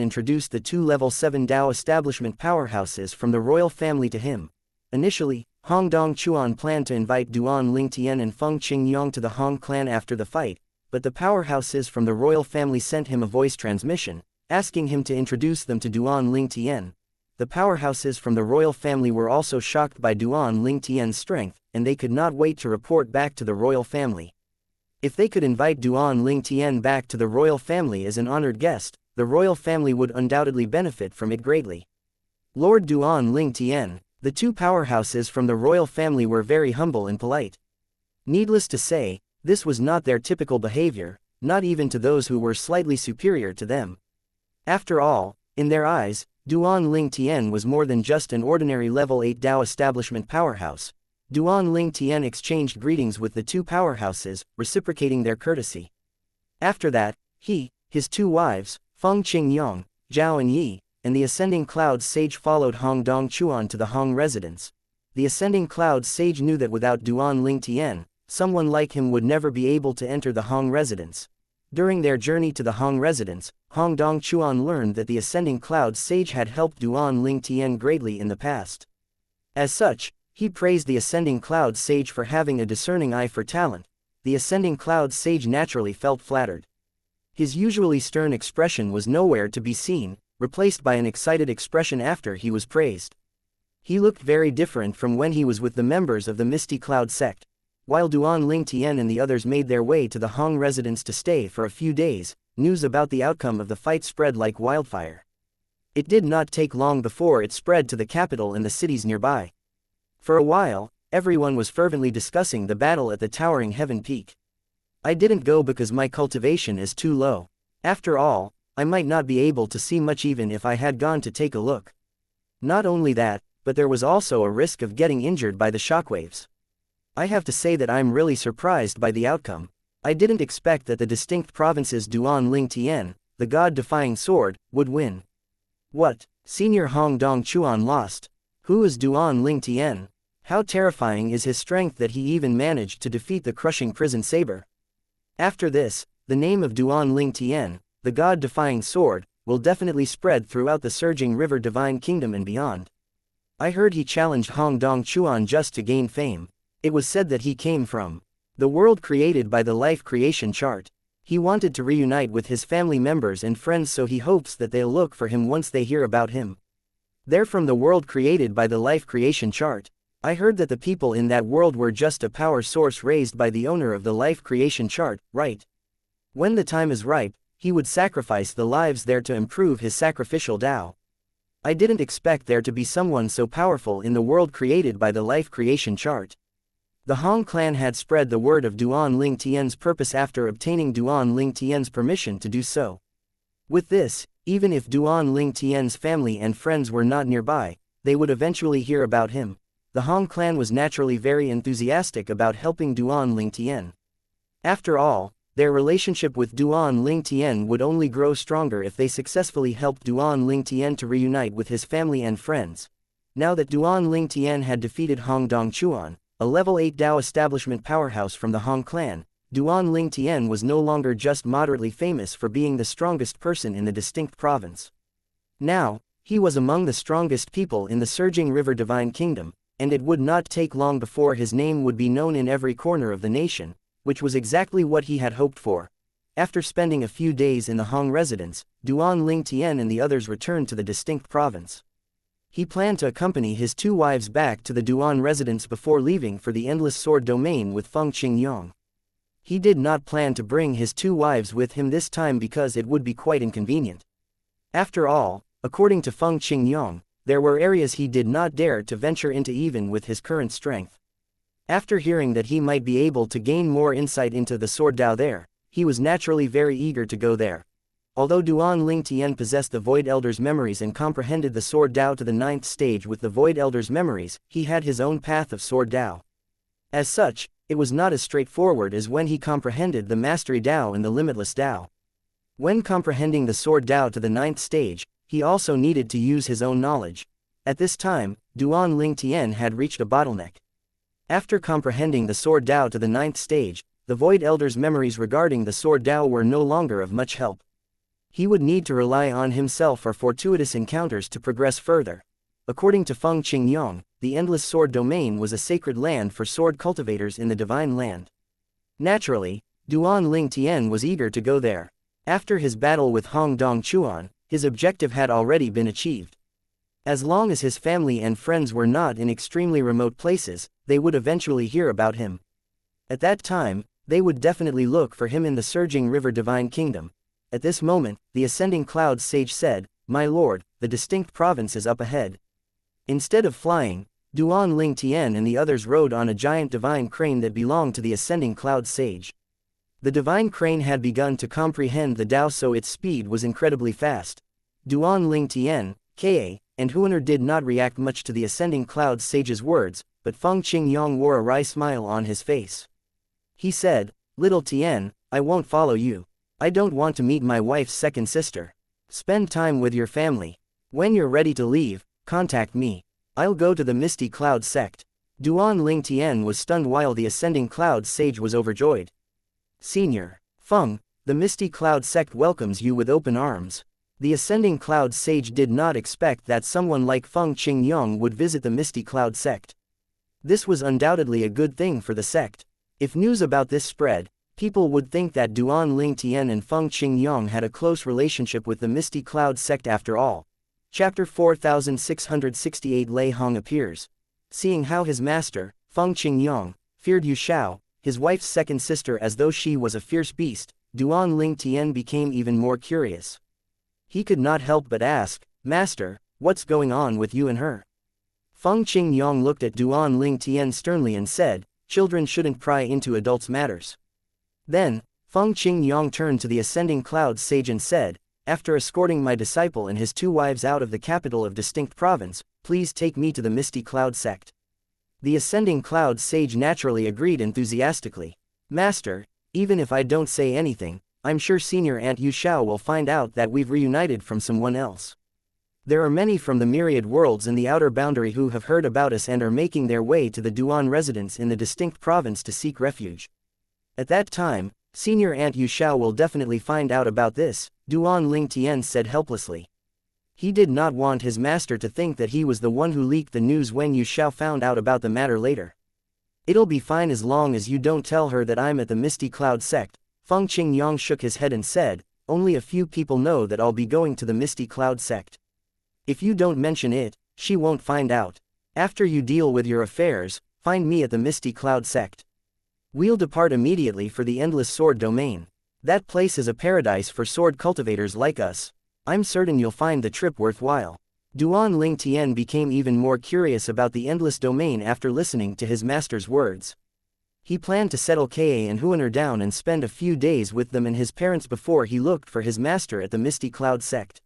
introduced the 2 level 7 Dao establishment powerhouses from the royal family to him. Initially, Hong Dong Chuan planned to invite Duan Ling Tian and Feng Qingyong to the Hong clan after the fight, but the powerhouses from the royal family sent him a voice transmission, asking him to introduce them to Duan Ling Tian. The powerhouses from the royal family were also shocked by Duan Ling Tian's strength, and they could not wait to report back to the royal family. If they could invite Duan Ling Tian back to the royal family as an honored guest, the royal family would undoubtedly benefit from it greatly. Lord Duan Ling Tian, the 2 powerhouses from the royal family were very humble and polite. Needless to say, this was not their typical behavior, not even to those who were slightly superior to them. After all, in their eyes, Duan Ling Tian was more than just an ordinary level 8 Dao establishment powerhouse. Duan Ling Tian exchanged greetings with the 2 powerhouses, reciprocating their courtesy. After that, he, his 2 wives, Feng Qingyong, Zhao and Yi, and the Ascending Clouds sage followed Hong Dong Chuan to the Hong residence. The Ascending Clouds sage knew that without Duan Ling Tian, someone like him would never be able to enter the Hong residence. During their journey to the Hong residence, Hong Dong Chuan learned that the Ascending Clouds sage had helped Duan Ling Tian greatly in the past. As such, he praised the Ascending Clouds sage for having a discerning eye for talent. The Ascending Clouds sage naturally felt flattered. His usually stern expression was nowhere to be seen, replaced by an excited expression after he was praised. He looked very different from when he was with the members of the Misty Cloud sect. While Duan Ling Tian and the others made their way to the Hong residence to stay for a few days, news about the outcome of the fight spread like wildfire. It did not take long before it spread to the capital and the cities nearby. For a while, everyone was fervently discussing the battle at the towering heaven peak. I didn't go because my cultivation is too low. After all, I might not be able to see much even if I had gone to take a look. Not only that, but there was also a risk of getting injured by the shockwaves. I have to say that I'm really surprised by the outcome. I didn't expect that the distinct province's Duan Ling Tian, the god-defying sword, would win. What? Senior Hong Dong Chuan lost? Who is Duan Ling Tian? How terrifying is his strength that he even managed to defeat the crushing prison saber? After this, the name of Duan Ling Tian, the god-defying sword, will definitely spread throughout the surging river divine kingdom and beyond. I heard he challenged Hong Dong Chuan just to gain fame. It was said that he came from the world created by the life creation chart. He wanted to reunite with his family members and friends, so he hopes that they'll look for him once they hear about him. They're from the world created by the life creation chart. I heard that the people in that world were just a power source raised by the owner of the life creation chart, right? When the time is ripe, he would sacrifice the lives there to improve his sacrificial Tao. I didn't expect there to be someone so powerful in the world created by the life creation chart. The Hong clan had spread the word of Duan Ling Tian's purpose after obtaining Duan Ling Tian's permission to do so. With this, even if Duan Ling Tian's family and friends were not nearby, they would eventually hear about him. The Hong clan was naturally very enthusiastic about helping Duan Ling Tian. After all, their relationship with Duan Ling Tian would only grow stronger if they successfully helped Duan Ling Tian to reunite with his family and friends. Now that Duan Ling Tian had defeated Hong Dong Chuan, a level 8 Dao establishment powerhouse from the Hong clan, Duan Ling Tian was no longer just moderately famous for being the strongest person in the distinct province. Now, he was among the strongest people in the surging river divine kingdom, and it would not take long before his name would be known in every corner of the nation, which was exactly what he had hoped for. After spending a few days in the Hong residence, Duan Ling Tian and the others returned to the distinct province. He planned to accompany his 2 wives back to the Duan residence before leaving for the Endless Sword domain with Feng Qingyong. He did not plan to bring his 2 wives with him this time because it would be quite inconvenient. After all, according to Feng Qingyong, there were areas he did not dare to venture into even with his current strength. After hearing that he might be able to gain more insight into the sword Dao there, he was naturally very eager to go there. Although Duan Ling Tian possessed the Void Elder's memories and comprehended the Sword Dao to the 9th stage with the Void Elder's memories, he had his own path of Sword Dao. As such, it was not as straightforward as when he comprehended the Mastery Dao and the Limitless Dao. When comprehending the Sword Dao to the 9th stage, he also needed to use his own knowledge. At this time, Duan Ling Tian had reached a bottleneck. After comprehending the Sword Dao to the 9th stage, the Void Elder's memories regarding the Sword Dao were no longer of much help. He would need to rely on himself or fortuitous encounters to progress further. According to Feng Qingyong, the Endless Sword Domain was a sacred land for sword cultivators in the Divine Land. Naturally, Duan Ling Tian was eager to go there. After his battle with Hong Dong Chuan, his objective had already been achieved. As long as his family and friends were not in extremely remote places, they would eventually hear about him. At that time, they would definitely look for him in the surging river Divine Kingdom. At this moment, the Ascending Cloud Sage said, "My lord, the distinct province is up ahead." Instead of flying, Duan Ling Tian and the others rode on a giant divine crane that belonged to the Ascending Cloud Sage. The divine crane had begun to comprehend the Tao, so its speed was incredibly fast. Duan Ling Tian, Ka, and Huaner did not react much to the Ascending Cloud Sage's words, but Feng Qingyong wore a wry smile on his face. He said, "Little Tian, I won't follow you. I don't want to meet my wife's second sister. Spend time with your family. When you're ready to leave, contact me. I'll go to the Misty Cloud sect." Duan Ling Tian was stunned while the Ascending Cloud Sage was overjoyed. "Senior Feng, the Misty Cloud sect welcomes you with open arms." The Ascending Cloud Sage did not expect that someone like Feng Qingyong would visit the Misty Cloud sect. This was undoubtedly a good thing for the sect. If news about this spread, people would think that Duan Ling Tian and Feng Qingyong had a close relationship with the Misty Cloud sect after all. Chapter 4668 Lei Hong appears. Seeing how his master, Feng Qingyong, feared Yu Shao, his wife's second sister, as though she was a fierce beast, Duan Ling Tian became even more curious. He could not help but ask, "Master, what's going on with you and her?" Feng Qingyong looked at Duan Ling Tian sternly and said, "Children shouldn't pry into adults' matters." Then, Feng Qingyong turned to the Ascending Cloud Sage and said, "After escorting my disciple and his 2 wives out of the capital of Distinct Province, please take me to the Misty Cloud sect." The Ascending Cloud Sage naturally agreed enthusiastically. "Master, even if I don't say anything, I'm sure Senior Aunt Yu Shao will find out that we've reunited from someone else. There are many from the myriad worlds in the outer boundary who have heard about us and are making their way to the Duan residence in the Distinct Province to seek refuge. At that time, Senior Aunt Yu Shao will definitely find out about this," Duan Ling Tian said helplessly. He did not want his master to think that he was the one who leaked the news when Yu Shao found out about the matter later. "It'll be fine as long as you don't tell her that I'm at the Misty Cloud sect." Feng Qingyong shook his head and said, "Only a few people know that I'll be going to the Misty Cloud sect. If you don't mention it, she won't find out. After you deal with your affairs, find me at the Misty Cloud sect. We'll depart immediately for the Endless Sword Domain. That place is a paradise for sword cultivators like us. I'm certain you'll find the trip worthwhile." Duan Ling Tian became even more curious about the Endless Domain after listening to his master's words. He planned to settle Ka and Huaner down and spend a few days with them and his parents before he looked for his master at the Misty Cloud sect.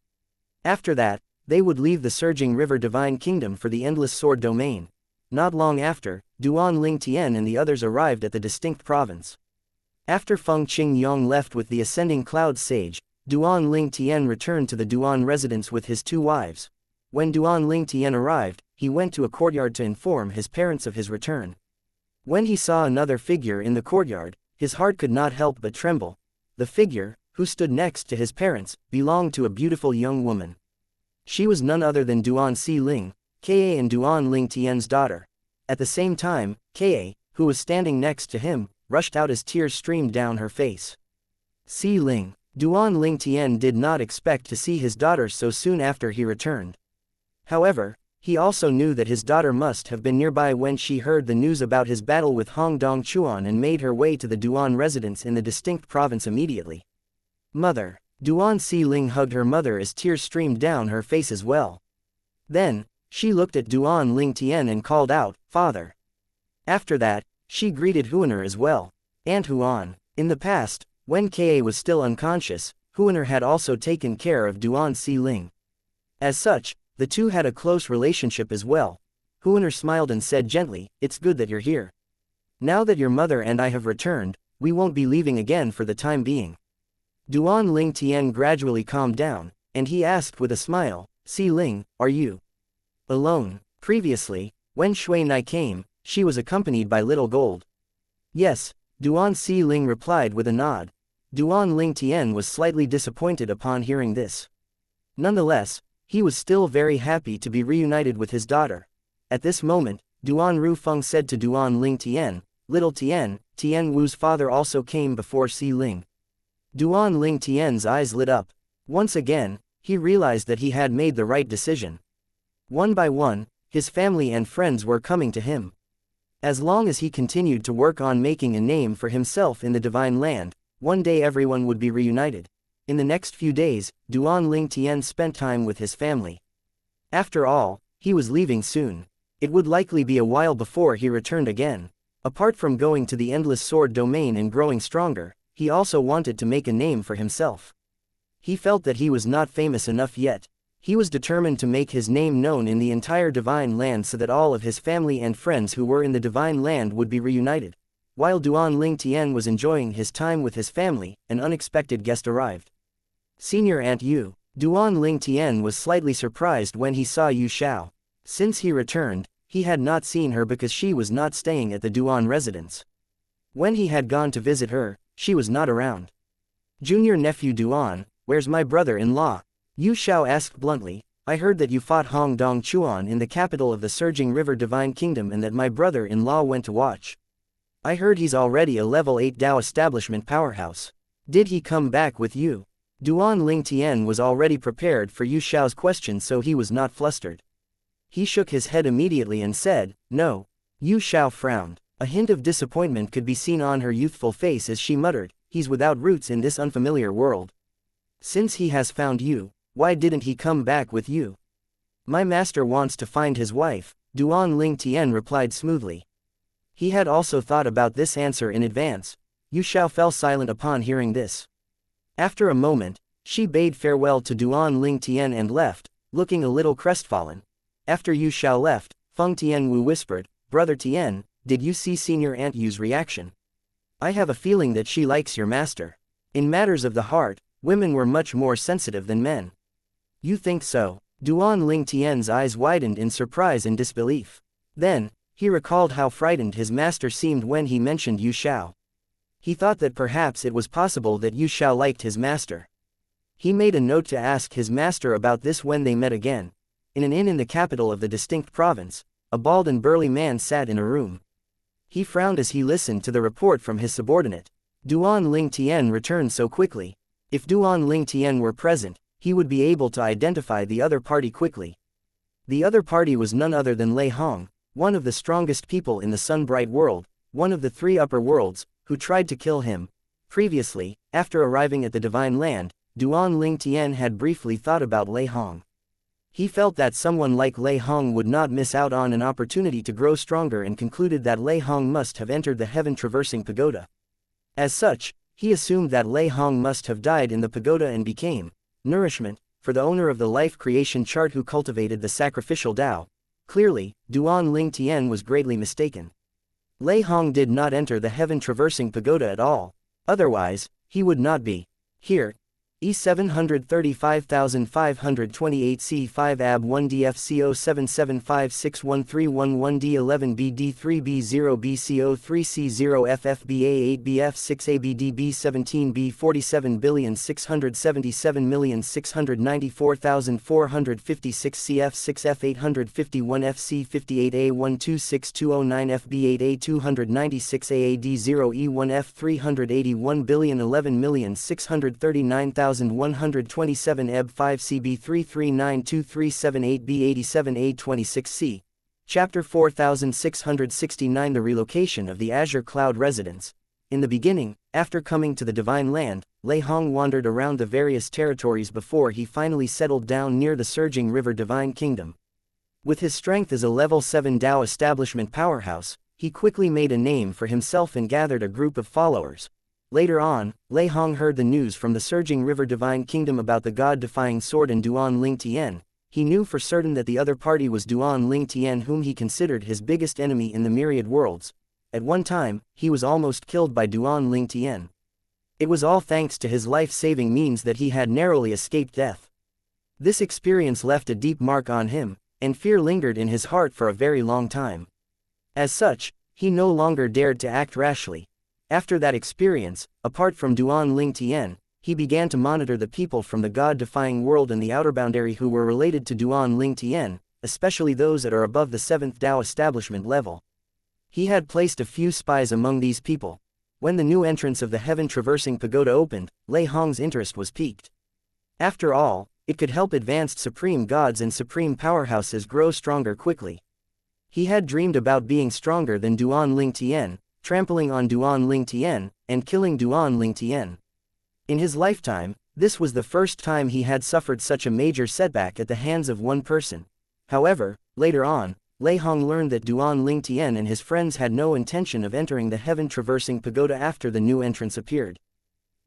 After that, they would leave the surging river Divine Kingdom for the Endless Sword Domain. Not long after, Duan Ling Tian and the others arrived at the Distinct Province. After Feng Qingyong left with the Ascending Cloud Sage, Duan Ling Tian returned to the Duan residence with his 2 wives. When Duan Ling Tian arrived, he went to a courtyard to inform his parents of his return. When he saw another figure in the courtyard, his heart could not help but tremble. The figure, who stood next to his parents, belonged to a beautiful young woman. She was none other than Duan Si Ling, Ka and Duan Ling Tian's daughter. At the same time, Ka, who was standing next to him, rushed out as tears streamed down her face. Si Ling. Duan Ling Tian did not expect to see his daughter so soon after he returned. However, he also knew that his daughter must have been nearby when she heard the news about his battle with Hong Dong Chuan and made her way to the Duan residence in the Distinct Province immediately. "Mother." Duan Si Ling hugged her mother as tears streamed down her face as well. Then, she looked at Duan Ling Tian and called out, "Father." After that, she greeted Huaner as well. "Aunt Huan." In the past, when Ka was still unconscious, Huaner had also taken care of Duan Xiling. As such, the two had a close relationship as well. Huaner smiled and said gently, "It's good that you're here. Now that your mother and I have returned, we won't be leaving again for the time being." Duan Ling Tian gradually calmed down, and he asked with a smile, "Xiling, are you alone?" Previously, when Shui Nai came, she was accompanied by Little Gold. "Yes," Duan Xiling replied with a nod. Duan Ling Tian was slightly disappointed upon hearing this. Nonetheless, he was still very happy to be reunited with his daughter. At this moment, Duan Rufeng said to Duan Ling Tian, "Little Tian, Tian Wu's father also came before Xiling." Duan Ling Tian's eyes lit up. Once again, he realized that he had made the right decision. One by one, his family and friends were coming to him. As long as he continued to work on making a name for himself in the Divine Land, one day everyone would be reunited. In the next few days, Duan Ling Tian spent time with his family. After all, he was leaving soon. It would likely be a while before he returned again. Apart from going to the Endless Sword domain and growing stronger, he also wanted to make a name for himself. He felt that he was not famous enough yet. He was determined to make his name known in the entire Divine Land so that all of his family and friends who were in the Divine Land would be reunited. While Duan Ling Tian was enjoying his time with his family, an unexpected guest arrived. Senior Aunt Yu. Duan Ling Tian was slightly surprised when he saw Yu Xiao. Since he returned, he had not seen her because she was not staying at the Duan residence. When he had gone to visit her, she was not around. "Junior nephew Duan, where's my brother-in-law?" Yu Xiao asked bluntly. "I heard that you fought Hong Dong Chuan in the capital of the Surging River Divine Kingdom and that my brother-in-law went to watch. I heard he's already a level 8 Dao establishment powerhouse. Did he come back with you?" Duan Ling Tian was already prepared for Yu Xiao's question, so he was not flustered. He shook his head immediately and said, "No." Yu Xiao frowned. A hint of disappointment could be seen on her youthful face as she muttered, "He's without roots in this unfamiliar world. Since he has found you, why didn't he come back with you?" "My master wants to find his wife," Duan Ling Tian replied smoothly. He had also thought about this answer in advance. Yu Xiao fell silent upon hearing this. After a moment, she bade farewell to Duan Ling Tian and left, looking a little crestfallen. After Yu Xiao left, Feng Tianwu whispered, "Brother Tian, did you see Senior Aunt Yu's reaction? I have a feeling that she likes your master. In matters of the heart, women were much more sensitive than men." "You think so?" Duan Ling Tian's eyes widened in surprise and disbelief. Then, he recalled how frightened his master seemed when he mentioned Yu Xiao. He thought that perhaps it was possible that Yu Xiao liked his master. He made a note to ask his master about this when they met again. In an inn in the capital of the distinct province, a bald and burly man sat in a room. He frowned as he listened to the report from his subordinate. Duan Ling Tian returned so quickly. If Duan Ling Tian were present, he would be able to identify the other party quickly. The other party was none other than Lei Hong, one of the strongest people in the Sunbright world, one of the 3 upper worlds, who tried to kill him. Previously, after arriving at the Divine Land, Duan Ling Tian had briefly thought about Lei Hong. He felt that someone like Lei Hong would not miss out on an opportunity to grow stronger and concluded that Lei Hong must have entered the heaven-traversing pagoda. As such, he assumed that Lei Hong must have died in the pagoda and became nourishment for the owner of the life creation chart who cultivated the sacrificial Tao. Clearly, Duan Ling Tian was greatly mistaken. Lei Hong did not enter the heaven-traversing pagoda at all. Otherwise, he would not be here. E735528 C5 AB 1 DFCO 77561311 D11 BD3 B0 BCO 3C0 FFBA 8 BF6 ABD B17 B47,677,694,456 CF6 F851 FC58 A126209 FB8 A296 AAD0 E1 F381 11,639,127 EB 5 CB3392378 B87 A26C. Chapter 4669 The Relocation of the Azure Cloud Residence. In the beginning, after coming to the Divine Land, Lei Hong wandered around the various territories before he finally settled down near the Surging River Divine Kingdom. With his strength as a level 7 Dao establishment powerhouse, he quickly made a name for himself and gathered a group of followers. Later on, Lei Hong heard the news from the surging river divine kingdom about the god-defying sword and Duan Ling Tian. He knew for certain that the other party was Duan Ling Tian, whom he considered his biggest enemy in the myriad worlds. At one time, he was almost killed by Duan Ling Tian. It was all thanks to his life-saving means that he had narrowly escaped death. This experience left a deep mark on him, and fear lingered in his heart for a very long time. As such, he no longer dared to act rashly. After that experience, apart from Duan Ling Tian, he began to monitor the people from the god-defying world and the outer boundary who were related to Duan Ling Tian, especially those that are above the 7th Dao establishment level. He had placed a few spies among these people. When the new entrance of the heaven-traversing pagoda opened, Lei Hong's interest was piqued. After all, it could help advanced supreme gods and supreme powerhouses grow stronger quickly. He had dreamed about being stronger than Duan Ling Tian, trampling on Duan Ling Tian, and killing Duan Ling Tian. In his lifetime, this was the first time he had suffered such a major setback at the hands of one person. However, later on, Lei Hong learned that Duan Ling Tian and his friends had no intention of entering the heaven-traversing pagoda after the new entrance appeared.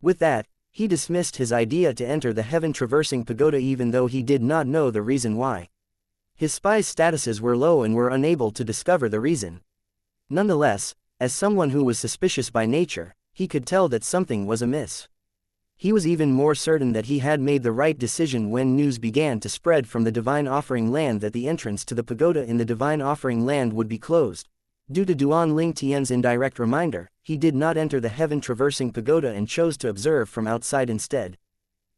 With that, he dismissed his idea to enter the heaven-traversing pagoda even though he did not know the reason why. His spies' statuses were low and were unable to discover the reason. Nonetheless, as someone who was suspicious by nature, he could tell that something was amiss. He was even more certain that he had made the right decision when news began to spread from the Divine Offering Land that the entrance to the pagoda in the Divine Offering Land would be closed. Due to Duan Ling Tian's indirect reminder, he did not enter the heaven-traversing pagoda and chose to observe from outside instead.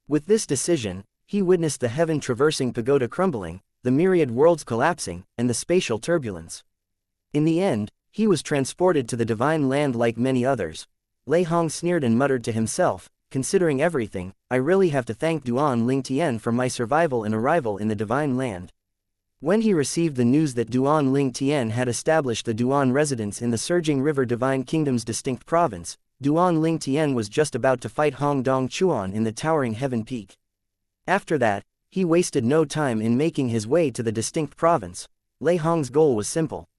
With this decision, he witnessed the heaven-traversing pagoda crumbling, the myriad worlds collapsing, and the spatial turbulence. In the end, he was transported to the Divine Land like many others. Lei Hong sneered and muttered to himself, "Considering everything, I really have to thank Duan Ling Tian for my survival and arrival in the Divine Land." When he received the news that Duan Ling Tian had established the Duan residence in the surging river Divine Kingdom's distinct province, Duan Ling Tian was just about to fight Hong Dong Chuan in the towering heaven peak. After that, he wasted no time in making his way to the distinct province. Lei Hong's goal was simple.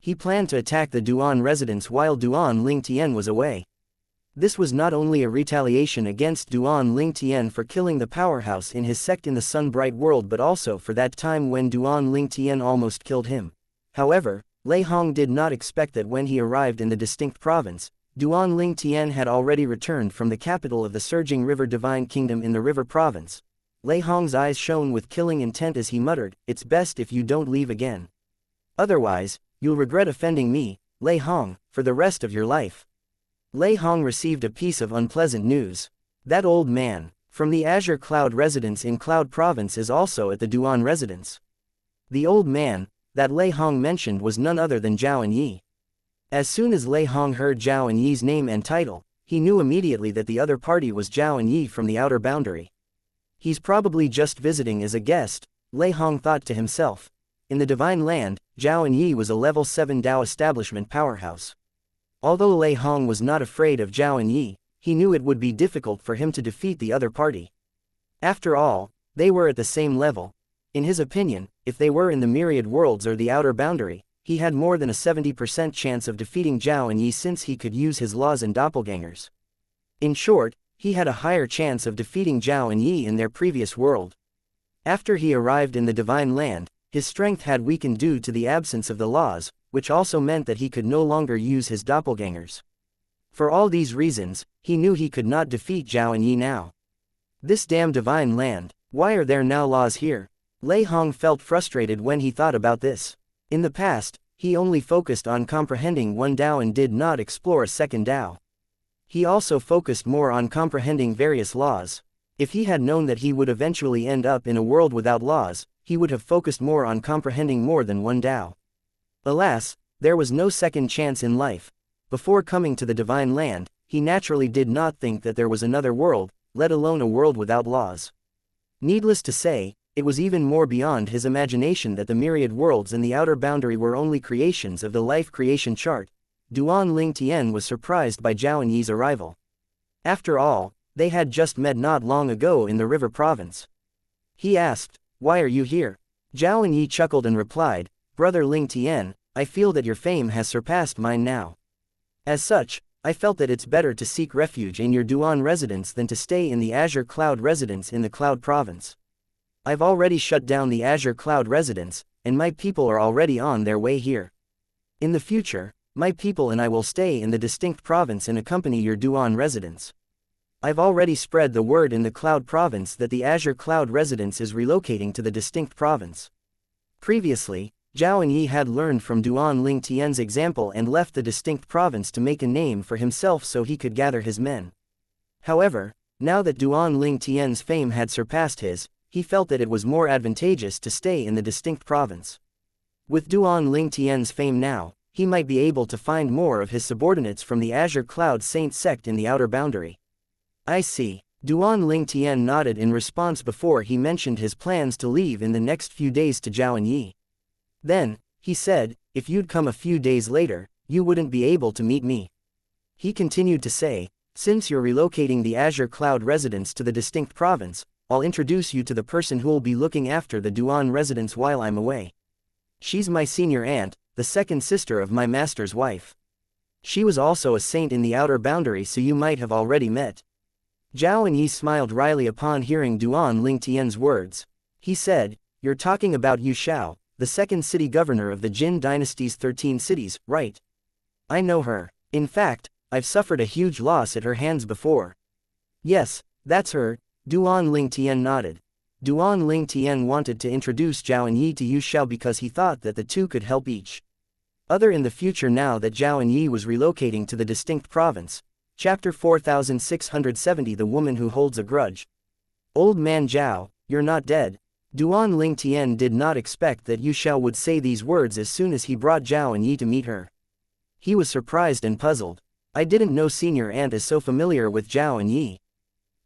He planned to attack the Duan residence while Duan Ling Tian was away. This was not only a retaliation against Duan Ling Tian for killing the powerhouse in his sect in the sun-bright world but also for that time when Duan Ling Tian almost killed him. However, Lei Hong did not expect that when he arrived in the distinct province, Duan Ling Tian had already returned from the capital of the surging river Divine Kingdom in the river province. Lei Hong's eyes shone with killing intent as he muttered, "It's best if you don't leave again. Otherwise, you'll regret offending me, Lei Hong, for the rest of your life." Lei Hong received a piece of unpleasant news. That old man, from the Azure Cloud residence in Cloud Province is also at the Duan residence. The old man that Lei Hong mentioned was none other than Zhao Enyi. As soon as Lei Hong heard Zhao Enyi's name and title, he knew immediately that the other party was Zhao Enyi from the outer boundary. He's probably just visiting as a guest, Lei Hong thought to himself. In the Divine Land, Zhao Enyi was a level 7 Dao establishment powerhouse. Although Lei Hong was not afraid of Zhao Enyi, he knew it would be difficult for him to defeat the other party. After all, they were at the same level. In his opinion, if they were in the myriad worlds or the outer boundary, he had more than a 70% chance of defeating Zhao Enyi since he could use his laws and doppelgangers. In short, he had a higher chance of defeating Zhao Enyi in their previous world. After he arrived in the Divine Land, his strength had weakened due to the absence of the laws, which also meant that he could no longer use his doppelgangers. For all these reasons, he knew he could not defeat Zhao Enyi now. This damn Divine Land, why are there now laws here? Lei Hong felt frustrated when he thought about this. In the past, he only focused on comprehending one Dao and did not explore a second Dao. He also focused more on comprehending various laws. If he had known that he would eventually end up in a world without laws, he would have focused more on comprehending more than one Dao. Alas, there was no second chance in life. Before coming to the Divine Land, he naturally did not think that there was another world, let alone a world without laws. Needless to say, it was even more beyond his imagination that the myriad worlds and the outer boundary were only creations of the life creation chart. Duan Ling Tian was surprised by Zhao Enyi's arrival. After all, they had just met not long ago in the river province. He asked, "Why are you here?" Zhao Enyi chuckled and replied, "Brother Ling Tian, I feel that your fame has surpassed mine now." As such, I felt that it's better to seek refuge in your Duan residence than to stay in the Azure Cloud residence in the Cloud Province. I've already shut down the Azure Cloud residence, and my people are already on their way here. In the future, my people and I will stay in the distinct province and accompany your Duan residence. I've already spread the word in the Cloud Province that the Azure Cloud residence is relocating to the distinct province. Previously, Zhao Enyi had learned from Duan Ling Tian's example and left the distinct province to make a name for himself so he could gather his men. However, now that Duan Ling Tian's fame had surpassed his, he felt that it was more advantageous to stay in the distinct province. With Duan Ling Tian's fame now, he might be able to find more of his subordinates from the Azure Cloud Saint sect in the outer boundary. I see. Duan Ling Tian nodded in response before he mentioned his plans to leave in the next few days to Zhao Enyi. Then, he said, if you'd come a few days later, you wouldn't be able to meet me. He continued to say, since you're relocating the Azure Cloud residence to the distinct province, I'll introduce you to the person who'll be looking after the Duan residence while I'm away. She's my senior aunt, the second sister of my master's wife. She was also a saint in the outer boundary, so you might have already met. Zhao Enyi smiled wryly upon hearing Duan Ling Tian's words. He said, you're talking about Yu Shao, the second city governor of the Jin dynasty's 13 cities, right? I know her. In fact, I've suffered a huge loss at her hands before. Yes, that's her. Duan Ling Tian nodded. Duan Ling Tian wanted to introduce Zhao Enyi to Yu Shao because he thought that the two could help each other in the future now that Zhao Enyi was relocating to the distinct province. Chapter 4670 The Woman Who Holds a Grudge. Old man Zhao, you're not dead. Duan Ling Tian did not expect that Yu Shao would say these words as soon as he brought Zhao Enyi to meet her. He was surprised and puzzled. I didn't know senior aunt is so familiar with Zhao Enyi.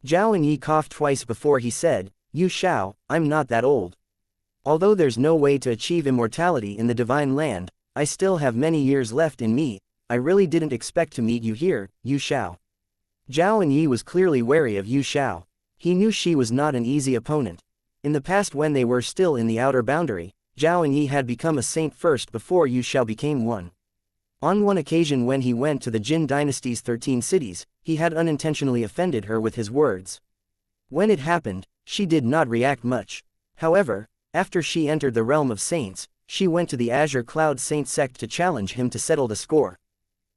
Zhao Enyi coughed twice before he said, Yu Shao, I'm not that old. Although there's no way to achieve immortality in the divine land, I still have many years left in me. I really didn't expect to meet you here, Yu Shao. Zhao Enyi was clearly wary of Yu Shao. He knew she was not an easy opponent. In the past, when they were still in the outer boundary, Zhao Enyi had become a saint first before Yu Shao became one. On one occasion when he went to the Jin dynasty's 13 cities, he had unintentionally offended her with his words. When it happened, she did not react much. However, after she entered the realm of saints, she went to the Azure Cloud Saint sect to challenge him to settle the score.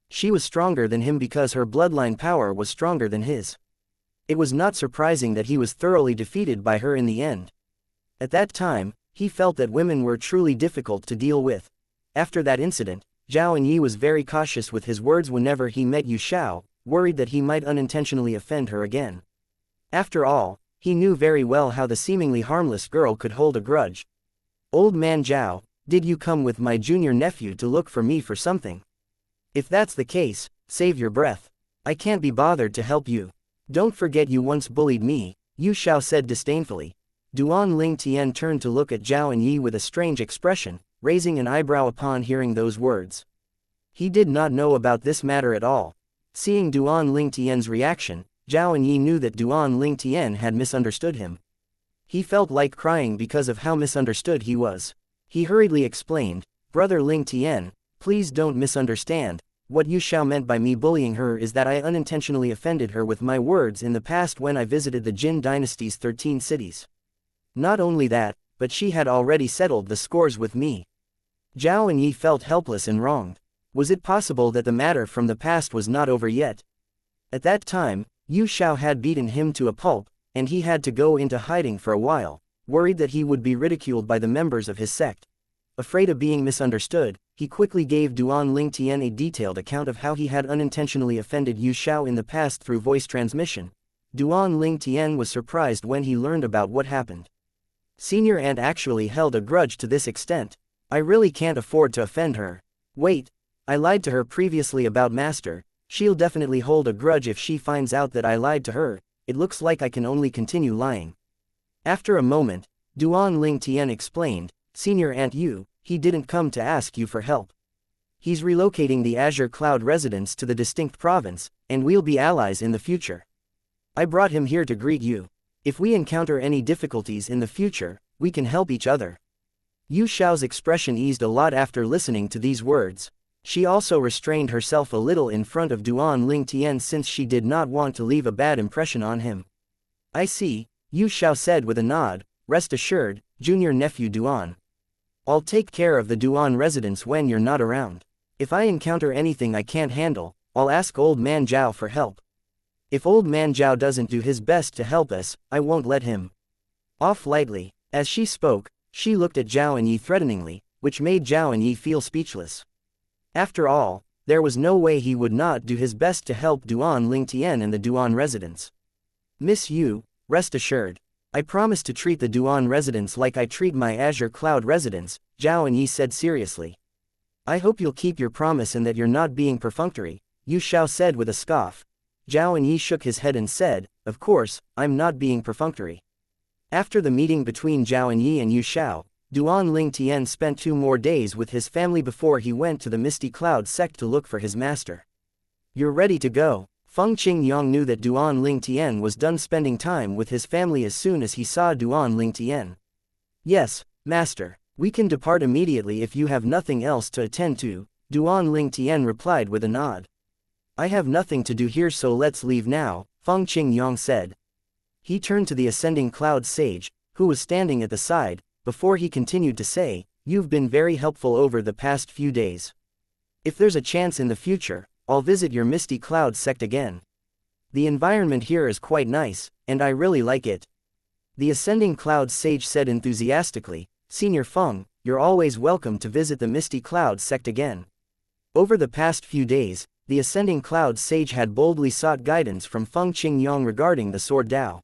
She was stronger than him because her bloodline power was stronger than his. It was not surprising that he was thoroughly defeated by her in the end. At that time, he felt that women were truly difficult to deal with. After that incident, Zhao Enyi was very cautious with his words whenever he met Yu Shao, worried that he might unintentionally offend her again. After all, he knew very well how the seemingly harmless girl could hold a grudge. Old man Zhao, did you come with my junior nephew to look for me for something? If that's the case, save your breath. I can't be bothered to help you. Don't forget you once bullied me, Yu Shao said disdainfully. Duan Ling Tian turned to look at Zhao Enyi with a strange expression, raising an eyebrow upon hearing those words. He did not know about this matter at all. Seeing Duan Ling Tian's reaction, Zhao Enyi knew that Duan Ling Tian had misunderstood him. He felt like crying because of how misunderstood he was. He hurriedly explained, Brother Ling Tian, please don't misunderstand. What Yu Shao meant by me bullying her is that I unintentionally offended her with my words in the past when I visited the Jin dynasty's 13 cities. Not only that, but she had already settled the scores with me. Zhao Enyi felt helpless and wronged. Was it possible that the matter from the past was not over yet? At that time, Yu Shao had beaten him to a pulp, and he had to go into hiding for a while, worried that he would be ridiculed by the members of his sect. Afraid of being misunderstood, he quickly gave Duan Ling Tian a detailed account of how he had unintentionally offended Yu Shao in the past through voice transmission. Duan Ling Tian was surprised when he learned about what happened. Senior aunt actually held a grudge to this extent. I really can't afford to offend her. Wait, I lied to her previously about master. She'll definitely hold a grudge if she finds out that I lied to her. It looks like I can only continue lying. After a moment, Duan Ling Tian explained, Senior Aunt Yu, he didn't come to ask you for help. He's relocating the Azure Cloud residence to the distinct province, and we'll be allies in the future. I brought him here to greet you. If we encounter any difficulties in the future, we can help each other. Yu Shao's expression eased a lot after listening to these words. She also restrained herself a little in front of Duan Lingtian since she did not want to leave a bad impression on him. I see, Yu Xiao said with a nod, rest assured, junior nephew Duan. I'll take care of the Duan residents when you're not around. If I encounter anything I can't handle, I'll ask Old Man Zhao for help. If Old Man Zhao doesn't do his best to help us, I won't let him off lightly. As she spoke, she looked at Zhao Enyi threateningly, which made Zhao Enyi feel speechless. After all, there was no way he would not do his best to help Duan Lingtian and the Duan residents. Miss Yu, rest assured. I promise to treat the Duan residents like I treat my Azure Cloud residents, Zhao Enyi said seriously. I hope you'll keep your promise and that you're not being perfunctory, Yu Xiao said with a scoff. Zhao Enyi shook his head and said, of course, I'm not being perfunctory. After the meeting between Zhao Enyi and Yu Xiao, Duan Lingtian spent 2 more days with his family before he went to the Misty Cloud sect to look for his master. You're ready to go. Feng Qingyang knew that Duan Lingtian was done spending time with his family as soon as he saw Duan Lingtian. Yes, master, we can depart immediately if you have nothing else to attend to, Duan Lingtian replied with a nod. I have nothing to do here, so let's leave now, Feng Qingyang said. He turned to the ascending cloud sage, who was standing at the side, before he continued to say, you've been very helpful over the past few days. If there's a chance in the future, I'll visit your Misty Cloud sect again. The environment here is quite nice, and I really like it. The ascending cloud sage said enthusiastically, Senior Feng, you're always welcome to visit the Misty Cloud sect again. Over the past few days, the ascending cloud sage had boldly sought guidance from Feng Qingyang regarding the sword Dao.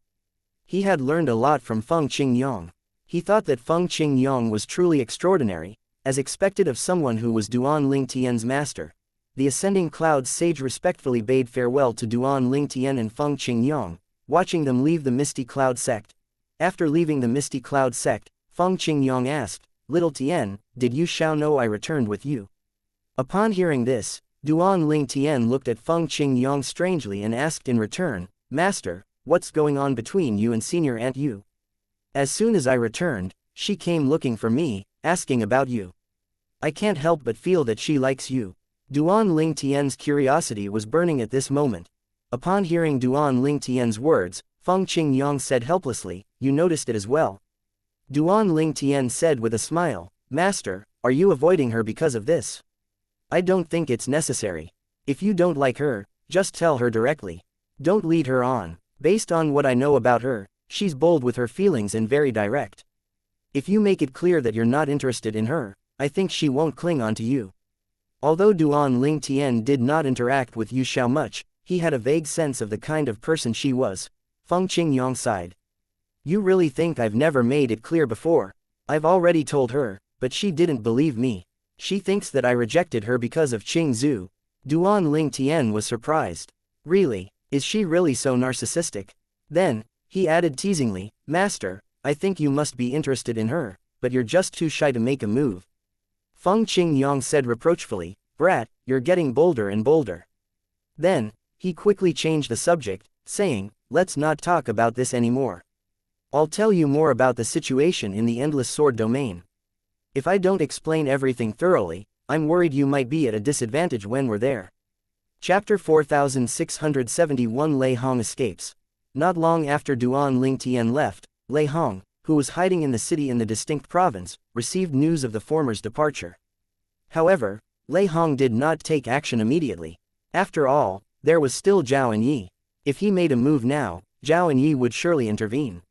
He had learned a lot from Feng Qingyang. He thought that Feng Qingyang was truly extraordinary, as expected of someone who was Duan Lingtian's master. The ascending cloud sage respectfully bade farewell to Duan Lingtian and Feng Qingyang, watching them leave the Misty Cloud sect. After leaving the Misty Cloud sect, Feng Qingyang asked, Little Tian, did Yu Xiao know I returned with you? Upon hearing this, Duan Lingtian looked at Feng Qingyang strangely and asked in return, Master, what's going on between you and Senior Aunt Yu? As soon as I returned, she came looking for me, asking about you. I can't help but feel that she likes you. Duan Lingtian's curiosity was burning at this moment. Upon hearing Duan Lingtian's words, Feng Qingyang said helplessly, you noticed it as well. Duan Lingtian said with a smile, Master, are you avoiding her because of this? I don't think it's necessary. If you don't like her, just tell her directly. Don't lead her on. Based on what I know about her, she's bold with her feelings and very direct. If you make it clear that you're not interested in her, I think she won't cling on to you. Although Duan Lingtian did not interact with Yu Xiao much, he had a vague sense of the kind of person she was. Feng Qingyang sighed. You really think I've never made it clear before? I've already told her, but she didn't believe me. She thinks that I rejected her because of Qing Zhu. Duan Lingtian was surprised. Really, is she really so narcissistic? Then, he added teasingly, Master, I think you must be interested in her, but you're just too shy to make a move. Feng Qingyang said reproachfully, Brat, you're getting bolder and bolder. Then, he quickly changed the subject, saying, let's not talk about this anymore. I'll tell you more about the situation in the Endless Sword domain. If I don't explain everything thoroughly, I'm worried you might be at a disadvantage when we're there. Chapter 4671 Lei Hong escapes. Not long after Duan Lingtian left, Lei Hong, who was hiding in the city in the distinct province, received news of the former's departure. However, Lei Hong did not take action immediately. After all, there was still Zhao Enyi. If he made a move now, Zhao Enyi would surely intervene.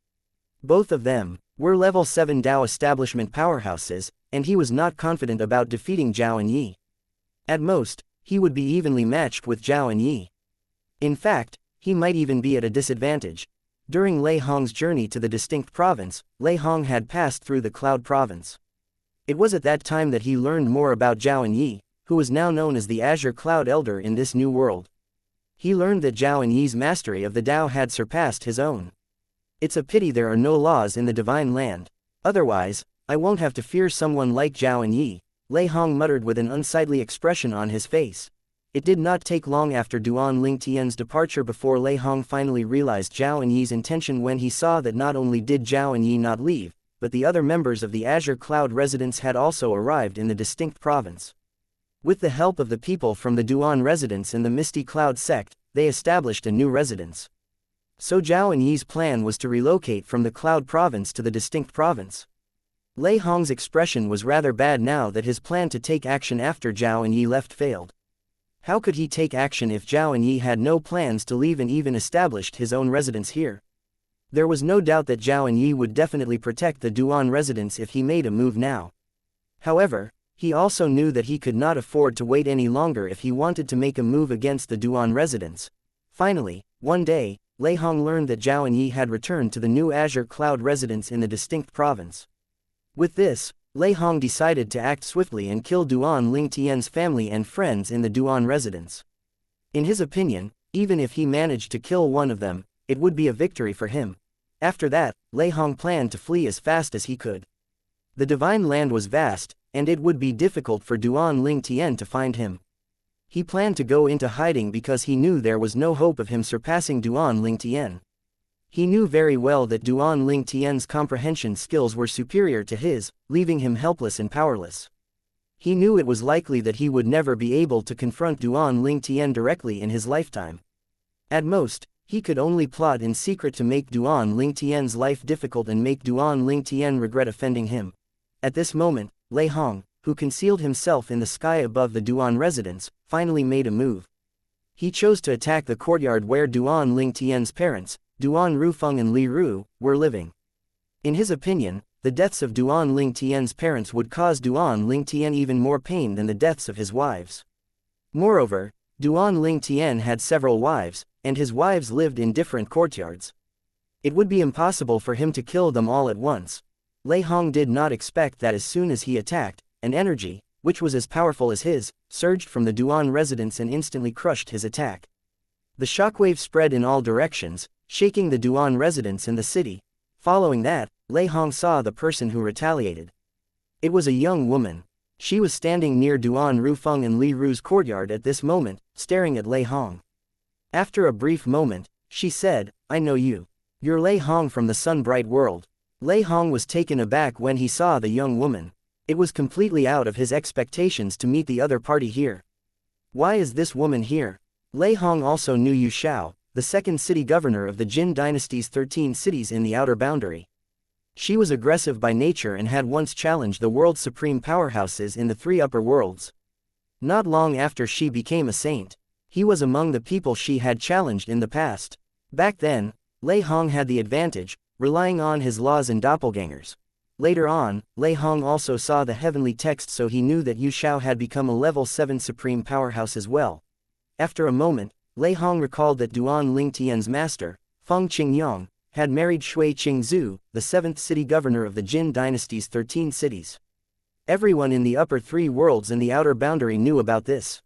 Both of them were level 7 Dao establishment powerhouses, and he was not confident about defeating Zhao Enyi. At most, he would be evenly matched with Zhao Enyi. In fact, he might even be at a disadvantage. During Lei Hong's journey to the distinct province, Lei Hong had passed through the Cloud Province. It was at that time that he learned more about Zhao Enyi, who was now known as the Azure Cloud Elder in this new world. He learned that Zhao Enyi's mastery of the Dao had surpassed his own. It's a pity there are no laws in the Divine Land. Otherwise, I won't have to fear someone like Zhao Enyi, Lei Hong muttered with an unsightly expression on his face. It did not take long after Duan Lingtian's departure before Lei Hong finally realized Zhao Enyi's intention when he saw that not only did Zhao Enyi not leave, but the other members of the Azure Cloud residents had also arrived in the distinct province. With the help of the people from the Duan residence and the Misty Cloud sect, they established a new residence. So Zhao and Yi's plan was to relocate from the Cloud province to the distinct province. Lei Hong's expression was rather bad now that his plan to take action after Zhao and Yi left failed. How could he take action if Zhao and Yi had no plans to leave and even established his own residence here? There was no doubt that Zhao and Yi would definitely protect the Duan residence if he made a move now. However, he also knew that he could not afford to wait any longer if he wanted to make a move against the Duan residence. Finally, one day, Lei Hong learned that Zhao and Yi had returned to the new Azure Cloud residence in the distinct province. With this, Lei Hong decided to act swiftly and kill Duan Lingtian's family and friends in the Duan residence. In his opinion, even if he managed to kill one of them, it would be a victory for him. After that, Lei Hong planned to flee as fast as he could. The divine land was vast, and it would be difficult for Duan Lingtian to find him. He planned to go into hiding because he knew there was no hope of him surpassing Duan Lingtian. He knew very well that Duan Lingtian's comprehension skills were superior to his, leaving him helpless and powerless. He knew it was likely that he would never be able to confront Duan Lingtian directly in his lifetime. At most, he could only plot in secret to make Duan Lingtian's life difficult and make Duan Lingtian regret offending him. At this moment, Lei Hong, who concealed himself in the sky above the Duan residence, finally made a move. He chose to attack the courtyard where Duan Lingtian's parents, Duan Rufeng and Li Ru, were living. In his opinion, the deaths of Duan Lingtian's parents would cause Duan Lingtian even more pain than the deaths of his wives. Moreover, Duan Lingtian had several wives, and his wives lived in different courtyards. It would be impossible for him to kill them all at once. Lei Hong did not expect that as soon as he attacked, an energy, which was as powerful as his, surged from the Duan residence and instantly crushed his attack. The shockwave spread in all directions, shaking the Duan residence and the city. Following that, Lei Hong saw the person who retaliated. It was a young woman. She was standing near Duan Rufeng and Li Ru's courtyard at this moment, staring at Lei Hong. After a brief moment, she said, "I know you. You're Lei Hong from the Sun-Bright World." Lei Hong was taken aback when he saw the young woman. It was completely out of his expectations to meet the other party here. Why is this woman here? Lei Hong also knew Yu Xiao, the second city governor of the Jin dynasty's 13 cities in the outer boundary. She was aggressive by nature and had once challenged the world's supreme powerhouses in the 3 upper worlds. Not long after she became a saint, he was among the people she had challenged in the past. Back then, Lei Hong had the advantage, relying on his laws and doppelgangers. Later on, Lei Hong also saw the heavenly text, so he knew that Yu Xiao had become a level 7 supreme powerhouse as well. After a moment, Lei Hong recalled that Duan Lingtian's master, Feng Qingyang, had married Shui Qingzhu, the 7th city governor of the Jin dynasty's 13 cities. Everyone in the upper 3 worlds and the outer boundary knew about this.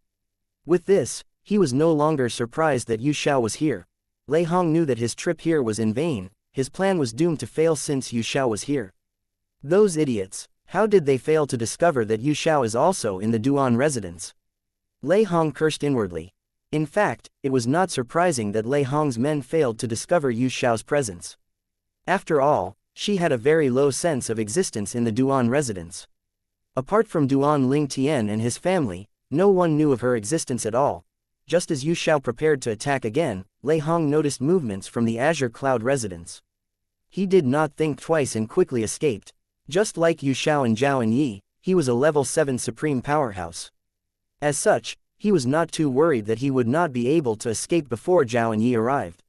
With this, he was no longer surprised that Yu Xiao was here. Lei Hong knew that his trip here was in vain. His plan was doomed to fail since Yu Xiao was here. Those idiots, how did they fail to discover that Yu Xiao is also in the Duan residence? Lei Hong cursed inwardly. In fact, it was not surprising that Lei Hong's men failed to discover Yu Xiao's presence. After all, she had a very low sense of existence in the Duan residence. Apart from Duan Lingtian and his family, no one knew of her existence at all. Just as Yu Xiao prepared to attack again, Lei Hong noticed movements from the Azure Cloud residence. He did not think twice and quickly escaped. Just like Yu Xiao and Zhao and Yi, he was a level 7 supreme powerhouse. As such, he was not too worried that he would not be able to escape before Zhao and Yi arrived.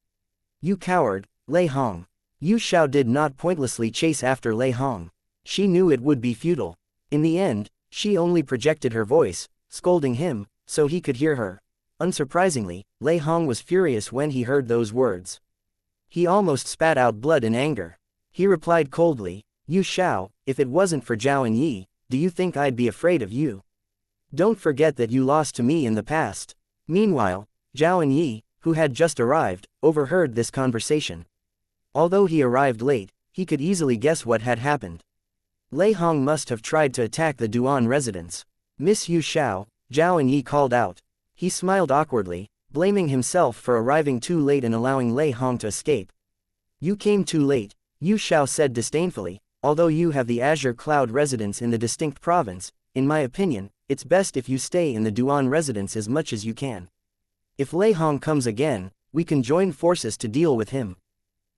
"You coward, Lei Hong." Yu Xiao did not pointlessly chase after Lei Hong. She knew it would be futile. In the end, she only projected her voice, scolding him, so he could hear her. Unsurprisingly, Lei Hong was furious when he heard those words. He almost spat out blood in anger. He replied coldly, "Yu Xiao, if it wasn't for Zhao and Yi, do you think I'd be afraid of you? Don't forget that you lost to me in the past." Meanwhile, Zhao and Yi, who had just arrived, overheard this conversation. Although he arrived late, he could easily guess what had happened. Lei Hong must have tried to attack the Duan residence. "Miss Yu Xiao," Zhao and Yi called out. He smiled awkwardly, blaming himself for arriving too late and allowing Lei Hong to escape. "You came too late," Yu Xiao said disdainfully. "Although you have the Azure Cloud residence in the distinct province, in my opinion, it's best if you stay in the Duan residence as much as you can. If Lei Hong comes again, we can join forces to deal with him.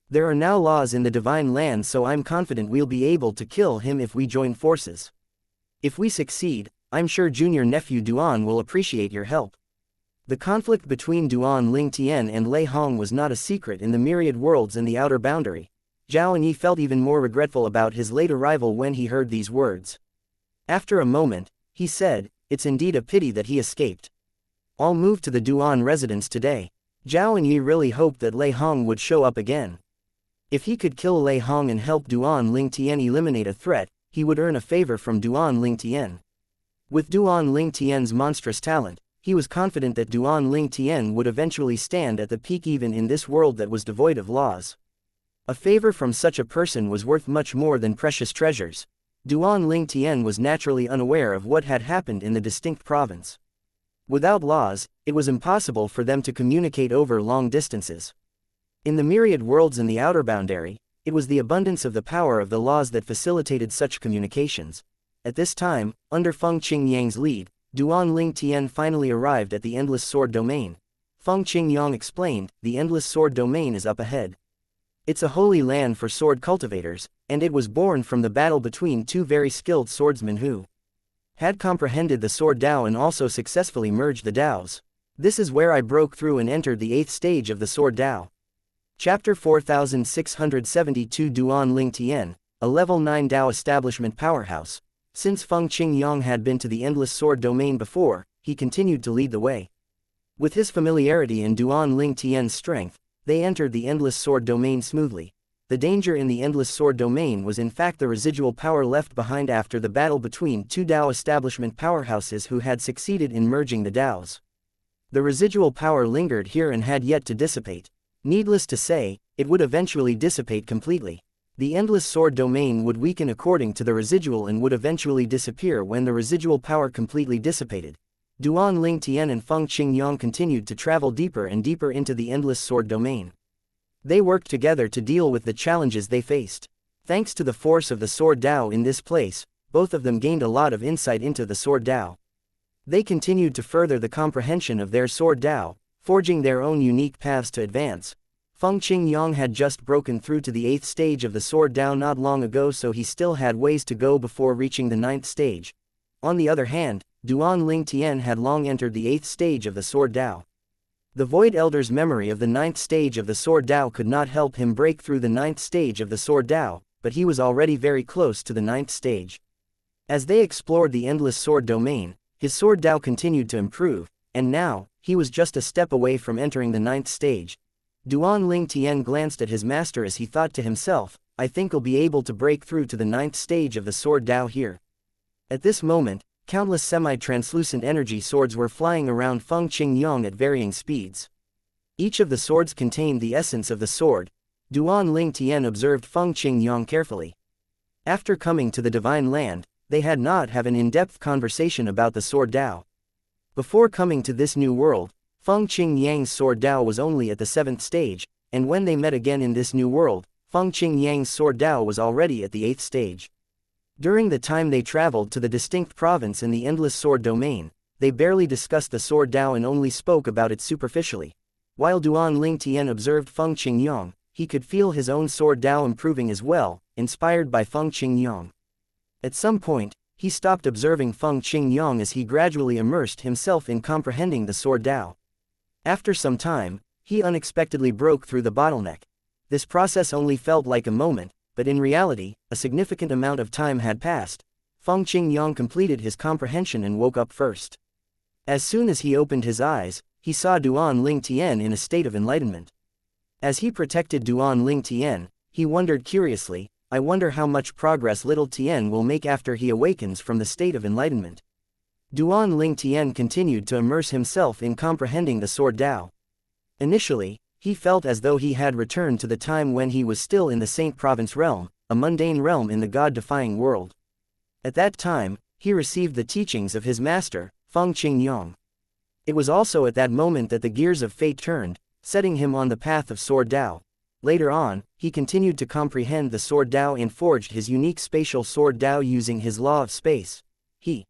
There are now laws in the divine land, so I'm confident we'll be able to kill him if we join forces. If we succeed, I'm sure junior nephew Duan will appreciate your help. The conflict between Duan Lingtian and Lei Hong was not a secret in the myriad worlds in the outer boundary. Zhao Enyi felt even more regretful about his late arrival when he heard these words. After a moment, he said, "It's indeed a pity that he escaped. I'll move to the Duan residence today." Zhao Enyi really hoped that Lei Hong would show up again. If he could kill Lei Hong and help Duan Lingtian eliminate a threat, he would earn a favor from Duan Lingtian. With Duan Lingtian's monstrous talent, he was confident that Duan Lingtian would eventually stand at the peak even in this world that was devoid of laws. A favor from such a person was worth much more than precious treasures. Duan Lingtian was naturally unaware of what had happened in the distinct province. Without laws, it was impossible for them to communicate over long distances. In the myriad worlds in the outer boundary, it was the abundance of the power of the laws that facilitated such communications. At this time, under Feng Qingyang's lead, Duan Lingtian finally arrived at the Endless Sword Domain. Feng Qingyang explained, "The Endless Sword Domain is up ahead. It's a holy land for sword cultivators, and it was born from the battle between two very skilled swordsmen who had comprehended the sword Dao and also successfully merged the Daos. This is where I broke through and entered the 8th stage of the sword Dao." Chapter 4672 Duan Lingtian, a level 9 Dao establishment powerhouse. Since Feng Qingyang had been to the Endless Sword Domain before, he continued to lead the way. With his familiarity and Duan Lingtian's strength, they entered the Endless Sword Domain smoothly. The danger in the Endless Sword Domain was in fact the residual power left behind after the battle between two Dao establishment powerhouses who had succeeded in merging the Daos. The residual power lingered here and had yet to dissipate. Needless to say, it would eventually dissipate completely. The Endless Sword Domain would weaken according to the residual and would eventually disappear when the residual power completely dissipated. Duan Lingtian and Feng Qingyang continued to travel deeper and deeper into the Endless Sword Domain. They worked together to deal with the challenges they faced. Thanks to the force of the Sword Dao in this place, both of them gained a lot of insight into the Sword Dao. They continued to further the comprehension of their Sword Dao, forging their own unique paths to advance. Feng Qingyang had just broken through to the 8th stage of the Sword Dao not long ago, so he still had ways to go before reaching the 9th stage. On the other hand, Duan Lingtian had long entered the 8th stage of the Sword Dao. The Void Elder's memory of the 9th stage of the Sword Dao could not help him break through the 9th stage of the Sword Dao, but he was already very close to the 9th stage. As they explored the Endless Sword Domain, his Sword Dao continued to improve, and now, he was just a step away from entering the 9th stage. Duan Lingtian glanced at his master as he thought to himself, "I think I'll be able to break through to the 9th stage of the Sword Dao here." At this moment, countless semi-translucent energy swords were flying around Feng Qingyang at varying speeds. Each of the swords contained the essence of the sword. Duan Lingtian observed Feng Qingyang carefully. After coming to the Divine Land, they had not have an in-depth conversation about the Sword Dao. Before coming to this new world, Feng Qingyang's Sword Dao was only at the 7th stage, and when they met again in this new world, Feng Qingyang's Sword Dao was already at the 8th stage. During the time they traveled to the distinct province in the Endless Sword Domain, they barely discussed the Sword Dao and only spoke about it superficially. While Duan Lingtian observed Feng Qingyang, he could feel his own Sword Dao improving as well, inspired by Feng Qingyang. At some point, he stopped observing Feng Qingyang as he gradually immersed himself in comprehending the Sword Dao. After some time, he unexpectedly broke through the bottleneck. This process only felt like a moment, but in reality, a significant amount of time had passed. Feng Qingyang completed his comprehension and woke up first. As soon as he opened his eyes, he saw Duan Lingtian in a state of enlightenment. As he protected Duan Lingtian, he wondered curiously, "I wonder how much progress little Tian will make after he awakens from the state of enlightenment." Duan Lingtian continued to immerse himself in comprehending the Sword Dao. Initially, he felt as though he had returned to the time when he was still in the Saint Province realm, a mundane realm in the God-defying world. At that time, he received the teachings of his master, Feng Qingyang. It was also at that moment that the gears of fate turned, setting him on the path of Sword Dao. Later on, he continued to comprehend the Sword Dao and forged his unique spatial Sword Dao using his law of space. He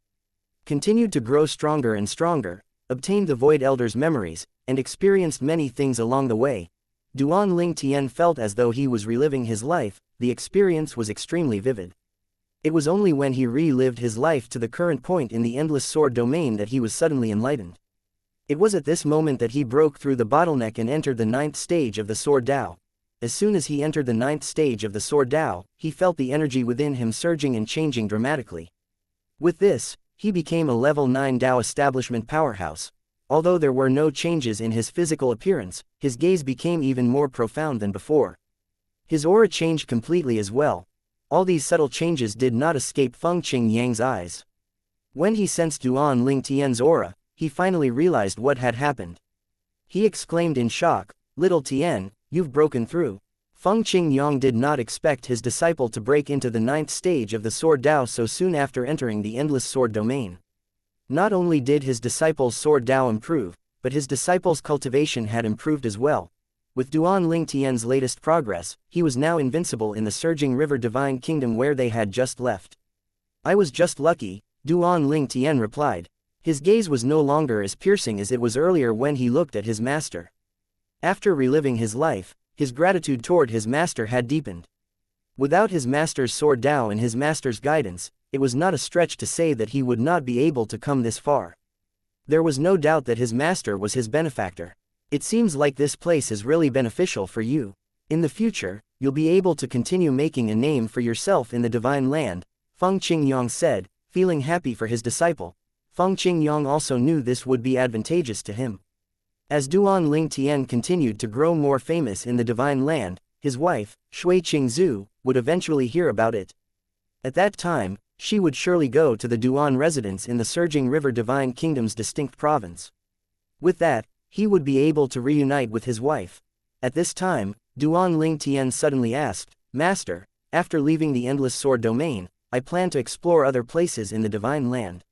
continued to grow stronger and stronger, obtained the Void Elder's memories, and experienced many things along the way. Duan Ling Tian felt as though he was reliving his life. The experience was extremely vivid. It was only when he relived his life to the current point in the endless sword domain that he was suddenly enlightened. It was at this moment that he broke through the bottleneck and entered the 9th stage of the Sword Dao. As soon as he entered the 9th stage of the Sword Dao, he felt the energy within him surging and changing dramatically. With this, he became a level 9 Dao establishment powerhouse. Although there were no changes in his physical appearance, his gaze became even more profound than before. His aura changed completely as well. All these subtle changes did not escape Feng Qingyang's eyes. When he sensed Duan Ling Tian's aura, he finally realized what had happened. He exclaimed in shock, "Little Tian, you've broken through." Feng Qingyang did not expect his disciple to break into the 9th stage of the Sword Dao so soon after entering the endless sword domain. Not only did his disciple's Sword Dao improve, but his disciple's cultivation had improved as well. With Duan Ling Tian's latest progress, he was now invincible in the surging river divine kingdom where they had just left. "I was just lucky," Duan Ling Tian replied. His gaze was no longer as piercing as it was earlier when he looked at his master. After reliving his life, his gratitude toward his master had deepened. Without his master's Sword Dao and his master's guidance, it was not a stretch to say that he would not be able to come this far. There was no doubt that his master was his benefactor. "It seems like this place is really beneficial for you. In the future, you'll be able to continue making a name for yourself in the divine land," Feng Qingyang said, feeling happy for his disciple. Feng Qingyang also knew this would be advantageous to him. As Duan Ling Tian continued to grow more famous in the divine land, his wife, Shui Qingzhu, would eventually hear about it. At that time, she would surely go to the Duan residence in the surging river divine kingdom's distinct province. With that, he would be able to reunite with his wife. At this time, Duan Ling Tian suddenly asked, "Master, after leaving the endless sword domain, I plan to explore other places in the divine land.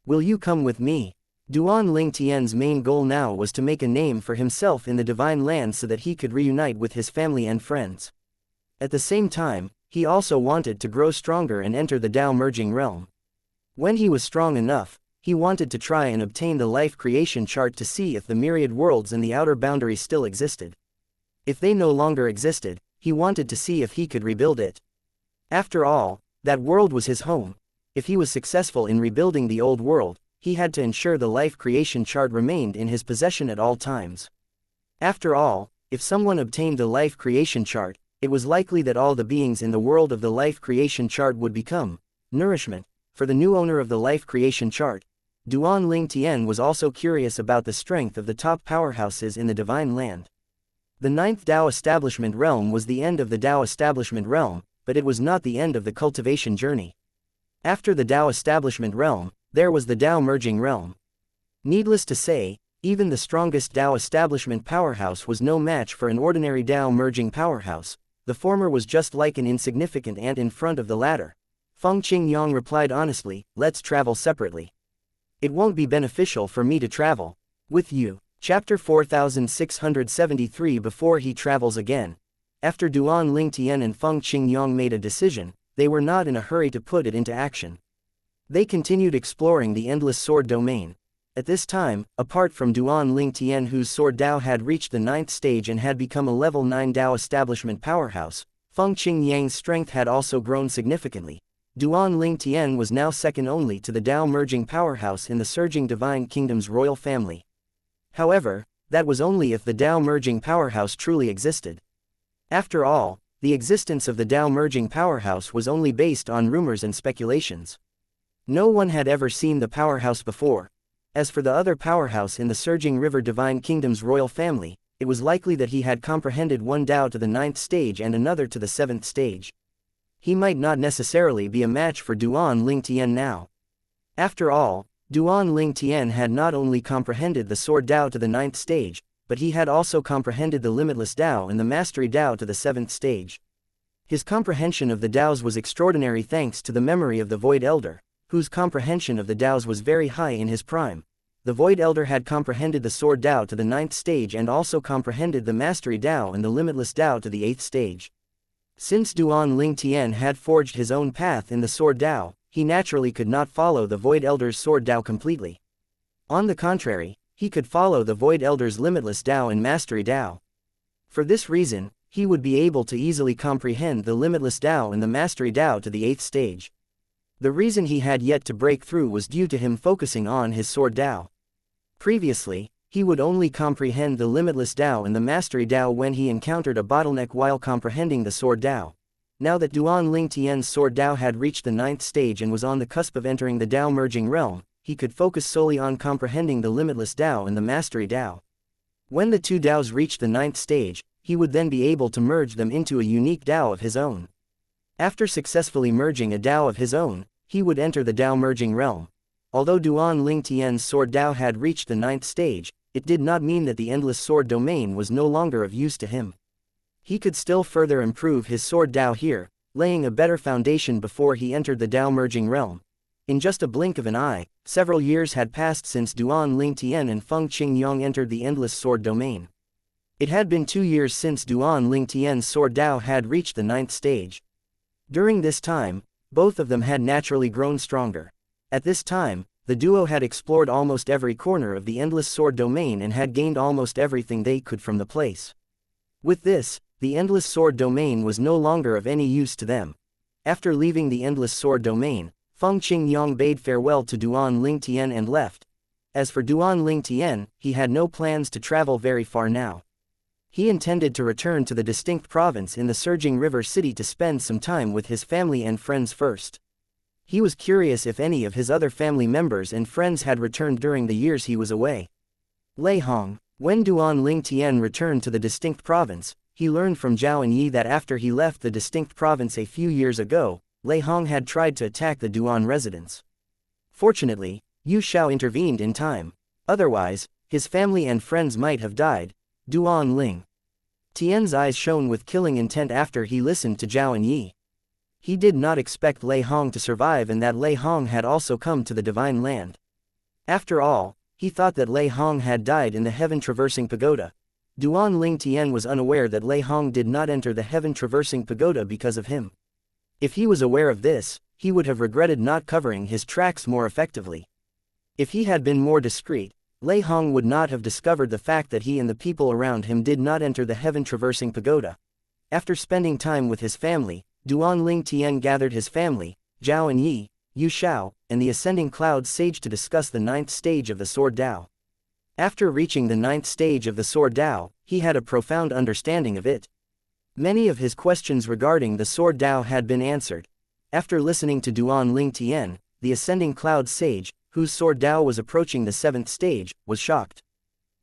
Will you come with me?" Duan Ling Tian's main goal now was to make a name for himself in the divine land so that he could reunite with his family and friends. At the same time, he also wanted to grow stronger and enter the Dao merging realm. When he was strong enough, he wanted to try and obtain the life creation chart to see if the myriad worlds in the outer boundary still existed. If they no longer existed, he wanted to see if he could rebuild it. After all, that world was his home. If he was successful in rebuilding the old world, he had to ensure the life creation chart remained in his possession at all times. After all, if someone obtained the life creation chart, it was likely that all the beings in the world of the life creation chart would become nourishment for the new owner of the life creation chart. Duan Ling Tian was also curious about the strength of the top powerhouses in the divine land. The 9th Dao establishment realm was the end of the Dao establishment realm, but it was not the end of the cultivation journey. After the Dao establishment realm, there was the Dao merging realm. Needless to say, even the strongest Dao establishment powerhouse was no match for an ordinary Dao merging powerhouse. The former was just like an insignificant ant in front of the latter. Feng Qingyang replied honestly, "Let's travel separately. It won't be beneficial for me to travel with you." Chapter 4673. Before he travels again. After Duan Ling Tian and Feng Qingyang made a decision, they were not in a hurry to put it into action. They continued exploring the endless sword domain. At this time, apart from Duan Ling Tian, whose sword Dao had reached the 9th stage and had become a level 9 Dao establishment powerhouse, Feng Qingyang's strength had also grown significantly. Duan Ling Tian was now second only to the Dao merging powerhouse in the surging divine kingdom's royal family. However, that was only if the Dao merging powerhouse truly existed. After all, the existence of the Dao merging powerhouse was only based on rumors and speculations. No one had ever seen the powerhouse before. As for the other powerhouse in the surging river divine kingdom's royal family, it was likely that he had comprehended one Dao to the 9th stage and another to the 7th stage. He might not necessarily be a match for Duan Ling Tian now. After all, Duan Ling Tian had not only comprehended the sword Dao to the 9th stage, but he had also comprehended the limitless Dao and the mastery Dao to the 7th stage. His comprehension of the Daos was extraordinary thanks to the memory of the Void Elder, whose comprehension of the Daos was very high in his prime. The Void Elder had comprehended the Sword Dao to the 9th stage and also comprehended the Mastery Dao and the Limitless Dao to the 8th stage. Since Duan Ling Tian had forged his own path in the Sword Dao, he naturally could not follow the Void Elder's Sword Dao completely. On the contrary, he could follow the Void Elder's Limitless Dao and Mastery Dao. For this reason, he would be able to easily comprehend the Limitless Dao and the Mastery Dao to the 8th stage. The reason he had yet to break through was due to him focusing on his Sword Dao. Previously, he would only comprehend the Limitless Dao and the Mastery Dao when he encountered a bottleneck while comprehending the Sword Dao. Now that Duan Ling Tian's Sword Dao had reached the 9th stage and was on the cusp of entering the Dao merging realm, he could focus solely on comprehending the Limitless Dao and the Mastery Dao. When the two Daos reached the 9th stage, he would then be able to merge them into a unique Dao of his own. After successfully merging a Dao of his own, he would enter the Dao merging realm. Although Duan Ling Tian's Sword Dao had reached the 9th stage, it did not mean that the Endless Sword domain was no longer of use to him. He could still further improve his Sword Dao here, laying a better foundation before he entered the Dao merging realm. In just a blink of an eye, several years had passed since Duan Ling Tian and Feng Qingyang entered the Endless Sword domain. It had been 2 years since Duan Ling Tian's Sword Dao had reached the 9th stage. During this time, both of them had naturally grown stronger. At this time, the duo had explored almost every corner of the Endless Sword domain and had gained almost everything they could from the place. With this, the Endless Sword domain was no longer of any use to them. After leaving the Endless Sword domain, Feng Qingyang bade farewell to Duan Ling Tian and left. As for Duan Ling Tian, he had no plans to travel very far now. He intended to return to the distinct province in the surging river city to spend some time with his family and friends first. He was curious if any of his other family members and friends had returned during the years he was away. Lei Hong. When Duan Ling Tian returned to the distinct province, he learned from Zhao Enyi that after he left the distinct province a few years ago, Lei Hong had tried to attack the Duan residence. Fortunately, Yu Shao intervened in time. Otherwise, his family and friends might have died. Duan Ling Tian's eyes shone with killing intent after he listened to Zhao Enyi. He did not expect Lei Hong to survive and that Lei Hong had also come to the Divine Land. After all, he thought that Lei Hong had died in the Heaven-Traversing Pagoda. Duan Ling Tian was unaware that Lei Hong did not enter the Heaven-Traversing Pagoda because of him. If he was aware of this, he would have regretted not covering his tracks more effectively. If he had been more discreet, Lei Hong would not have discovered the fact that he and the people around him did not enter the Heaven-Traversing Pagoda. After spending time with his family, Duan Ling Tian gathered his family, Zhao Enyi, Yu Shao, and the Ascending Cloud Sage to discuss the 9th stage of the Sword Dao. After reaching the 9th stage of the Sword Dao, he had a profound understanding of it. Many of his questions regarding the Sword Dao had been answered. After listening to Duan Ling Tian, the Ascending Cloud Sage, whose Sword Dao was approaching the 7th stage, was shocked.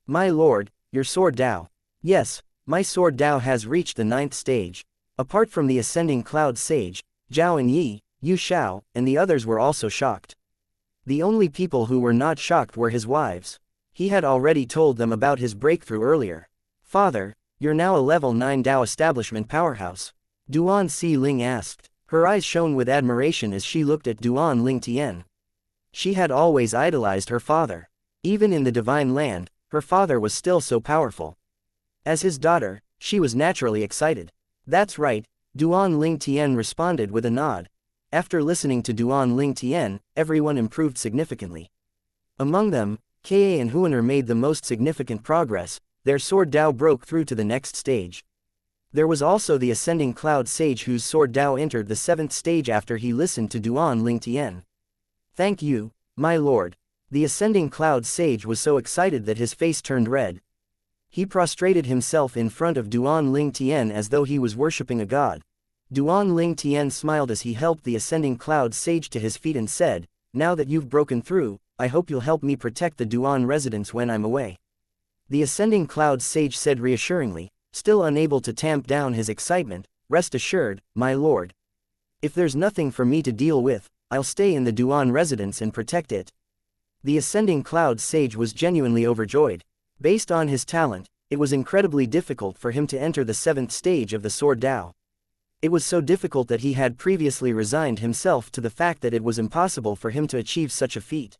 "My lord, your Sword Dao." "Yes, my Sword Dao has reached the 9th stage." Apart from the Ascending Cloud Sage, Zhao Enyi, Yu Shao, and the others were also shocked. The only people who were not shocked were his wives. He had already told them about his breakthrough earlier. "Father, you're now a level 9 Dao establishment powerhouse?" Duan Si Ling asked. Her eyes shone with admiration as she looked at Duan Ling Tian. She had always idolized her father. Even in the Divine Land, her father was still so powerful. As his daughter, she was naturally excited. "That's right," Duan Ling Tian responded with a nod. After listening to Duan Ling Tian, everyone improved significantly. Among them, Ka and Huaner made the most significant progress. Their Sword Dao broke through to the next stage. There was also the Ascending Cloud Sage whose Sword Dao entered the 7th stage after he listened to Duan Ling Tian. "Thank you, my lord." The Ascending Cloud Sage was so excited that his face turned red. He prostrated himself in front of Duan Ling Tian as though he was worshipping a god. Duan Ling Tian smiled as he helped the Ascending Cloud Sage to his feet and said, "Now that you've broken through, I hope you'll help me protect the Duan residence when I'm away." The Ascending Cloud Sage said reassuringly, still unable to tamp down his excitement, "Rest assured, my lord. If there's nothing for me to deal with, I'll stay in the Duan residence and protect it." The Ascending Cloud Sage was genuinely overjoyed. Based on his talent, it was incredibly difficult for him to enter the 7th stage of the Sword Dao. It was so difficult that he had previously resigned himself to the fact that it was impossible for him to achieve such a feat.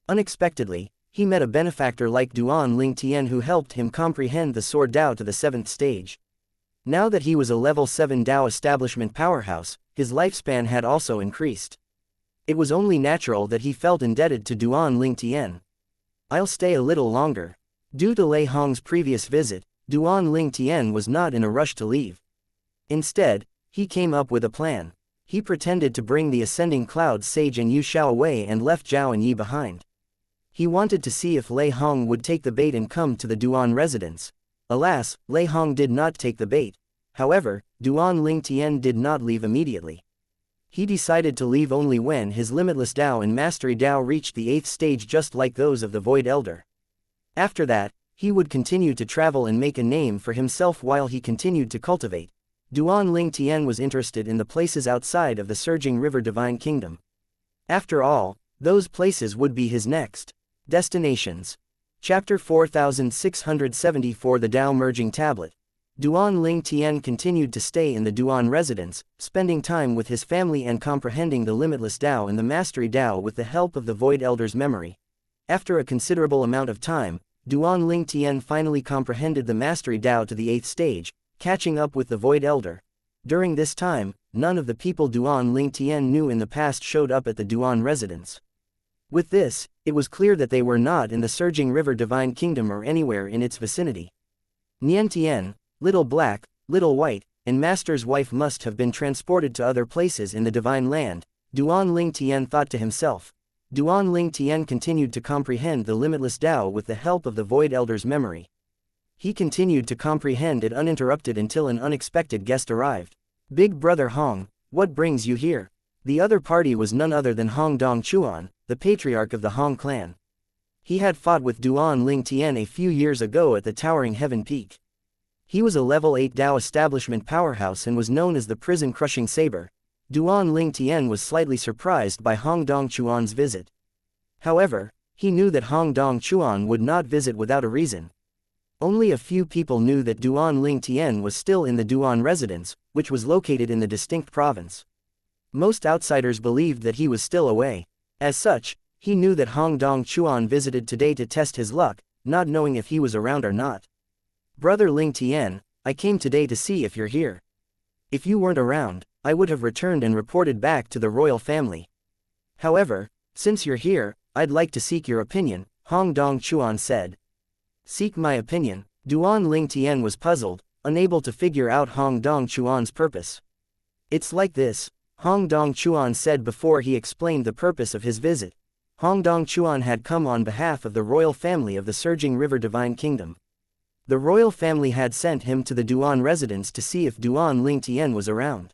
Unexpectedly, he met a benefactor like Duan Ling Tian who helped him comprehend the Sword Dao to the 7th stage. Now that he was a level 7 Dao establishment powerhouse, his lifespan had also increased. It was only natural that he felt indebted to Duan Lingtian. I'll stay a little longer. Due to Lei Hong's previous visit, Duan Lingtian was not in a rush to leave. Instead, he came up with a plan. He pretended to bring the ascending cloud sage and Yu Xiao away and left Zhao and Yi behind. He wanted to see if Lei Hong would take the bait and come to the Duan residence. Alas, Lei Hong did not take the bait. However, Duan Lingtian did not leave immediately. He decided to leave only when his limitless Dao and Mastery Dao reached the 8th stage, just like those of the Void Elder. After that, he would continue to travel and make a name for himself while he continued to cultivate. Duan Lingtian was interested in the places outside of the Surging River Divine Kingdom. After all, those places would be his next destinations. Chapter 4674, The Dao Merging Tablet. Duan Lingtian continued to stay in the Duan residence, spending time with his family and comprehending the limitless Dao and the Mastery Dao with the help of the Void Elder's memory. After a considerable amount of time, Duan Lingtian finally comprehended the Mastery Dao to the 8th stage, catching up with the Void Elder. During this time, none of the people Duan Lingtian knew in the past showed up at the Duan residence. With this, it was clear that they were not in the Surging River Divine Kingdom or anywhere in its vicinity. Nian, Little Black, Little White, and Master's wife must have been transported to other places in the Divine Land, Duan Lingtian thought to himself. Duan Lingtian continued to comprehend the limitless Dao with the help of the Void Elder's memory. He continued to comprehend it uninterrupted until an unexpected guest arrived. Big Brother Hong, what brings you here? The other party was none other than Hong Dongchuan, the patriarch of the Hong clan. He had fought with Duan Lingtian a few years ago at the towering Heaven Peak. He was a level 8 Dao establishment powerhouse and was known as the prison-crushing saber. Duan Lingtian was slightly surprised by Hong Dongchuan's visit. However, he knew that Hong Dongchuan would not visit without a reason. Only a few people knew that Duan Lingtian was still in the Duan residence, which was located in the distinct province. Most outsiders believed that he was still away. As such, he knew that Hong Dongchuan visited today to test his luck, not knowing if he was around or not. Brother Lingtian, I came today to see if you're here. If you weren't around, I would have returned and reported back to the royal family. However, since you're here, I'd like to seek your opinion, Hong Dongchuan said. Seek my opinion? Duan Lingtian was puzzled, unable to figure out Hong Dongchuan's purpose. It's like this, Hong Dongchuan said before he explained the purpose of his visit. Hong Dongchuan had come on behalf of the royal family of the Surging River Divine Kingdom. The royal family had sent him to the Duan residence to see if Duan Lingtian was around.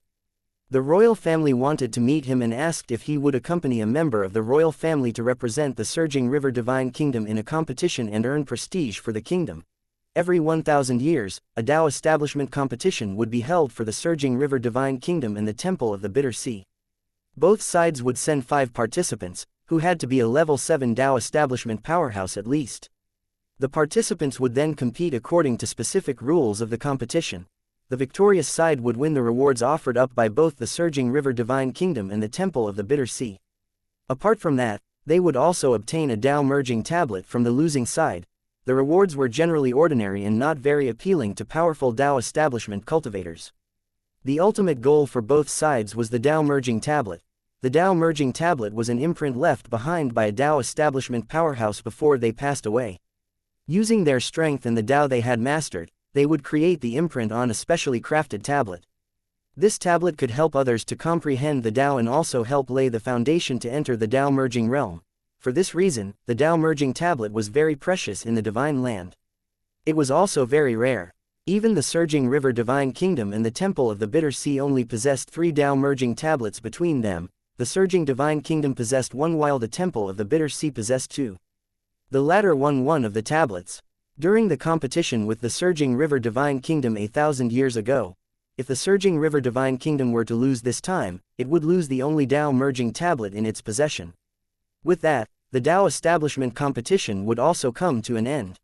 The royal family wanted to meet him and asked if he would accompany a member of the royal family to represent the Surging River Divine Kingdom in a competition and earn prestige for the kingdom. Every 1,000 years, a Dao establishment competition would be held for the Surging River Divine Kingdom and the Temple of the Bitter Sea. Both sides would send 5 participants, who had to be a level 7 Dao establishment powerhouse at least. The participants would then compete according to specific rules of the competition. The victorious side would win the rewards offered up by both the Surging River Divine Kingdom and the Temple of the Bitter Sea. Apart from that, they would also obtain a Dao merging tablet from the losing side. The rewards were generally ordinary and not very appealing to powerful Dao establishment cultivators. The ultimate goal for both sides was the Dao merging tablet. The Dao merging tablet was an imprint left behind by a Dao establishment powerhouse before they passed away. Using their strength and the Dao they had mastered, they would create the imprint on a specially crafted tablet. This tablet could help others to comprehend the Dao and also help lay the foundation to enter the Dao merging realm. For this reason, the Dao merging tablet was very precious in the Divine Land. It was also very rare. Even the Surging River Divine Kingdom and the Temple of the Bitter Sea only possessed 3 Dao merging tablets between them. The Surging Divine Kingdom possessed 1 while the Temple of the Bitter Sea possessed 2. The latter won 1 of the tablets. During the competition with the Surging River Divine Kingdom 1,000 years ago, if the Surging River Divine Kingdom were to lose this time, it would lose the only Dao merging tablet in its possession. With that, the Dao establishment competition would also come to an end.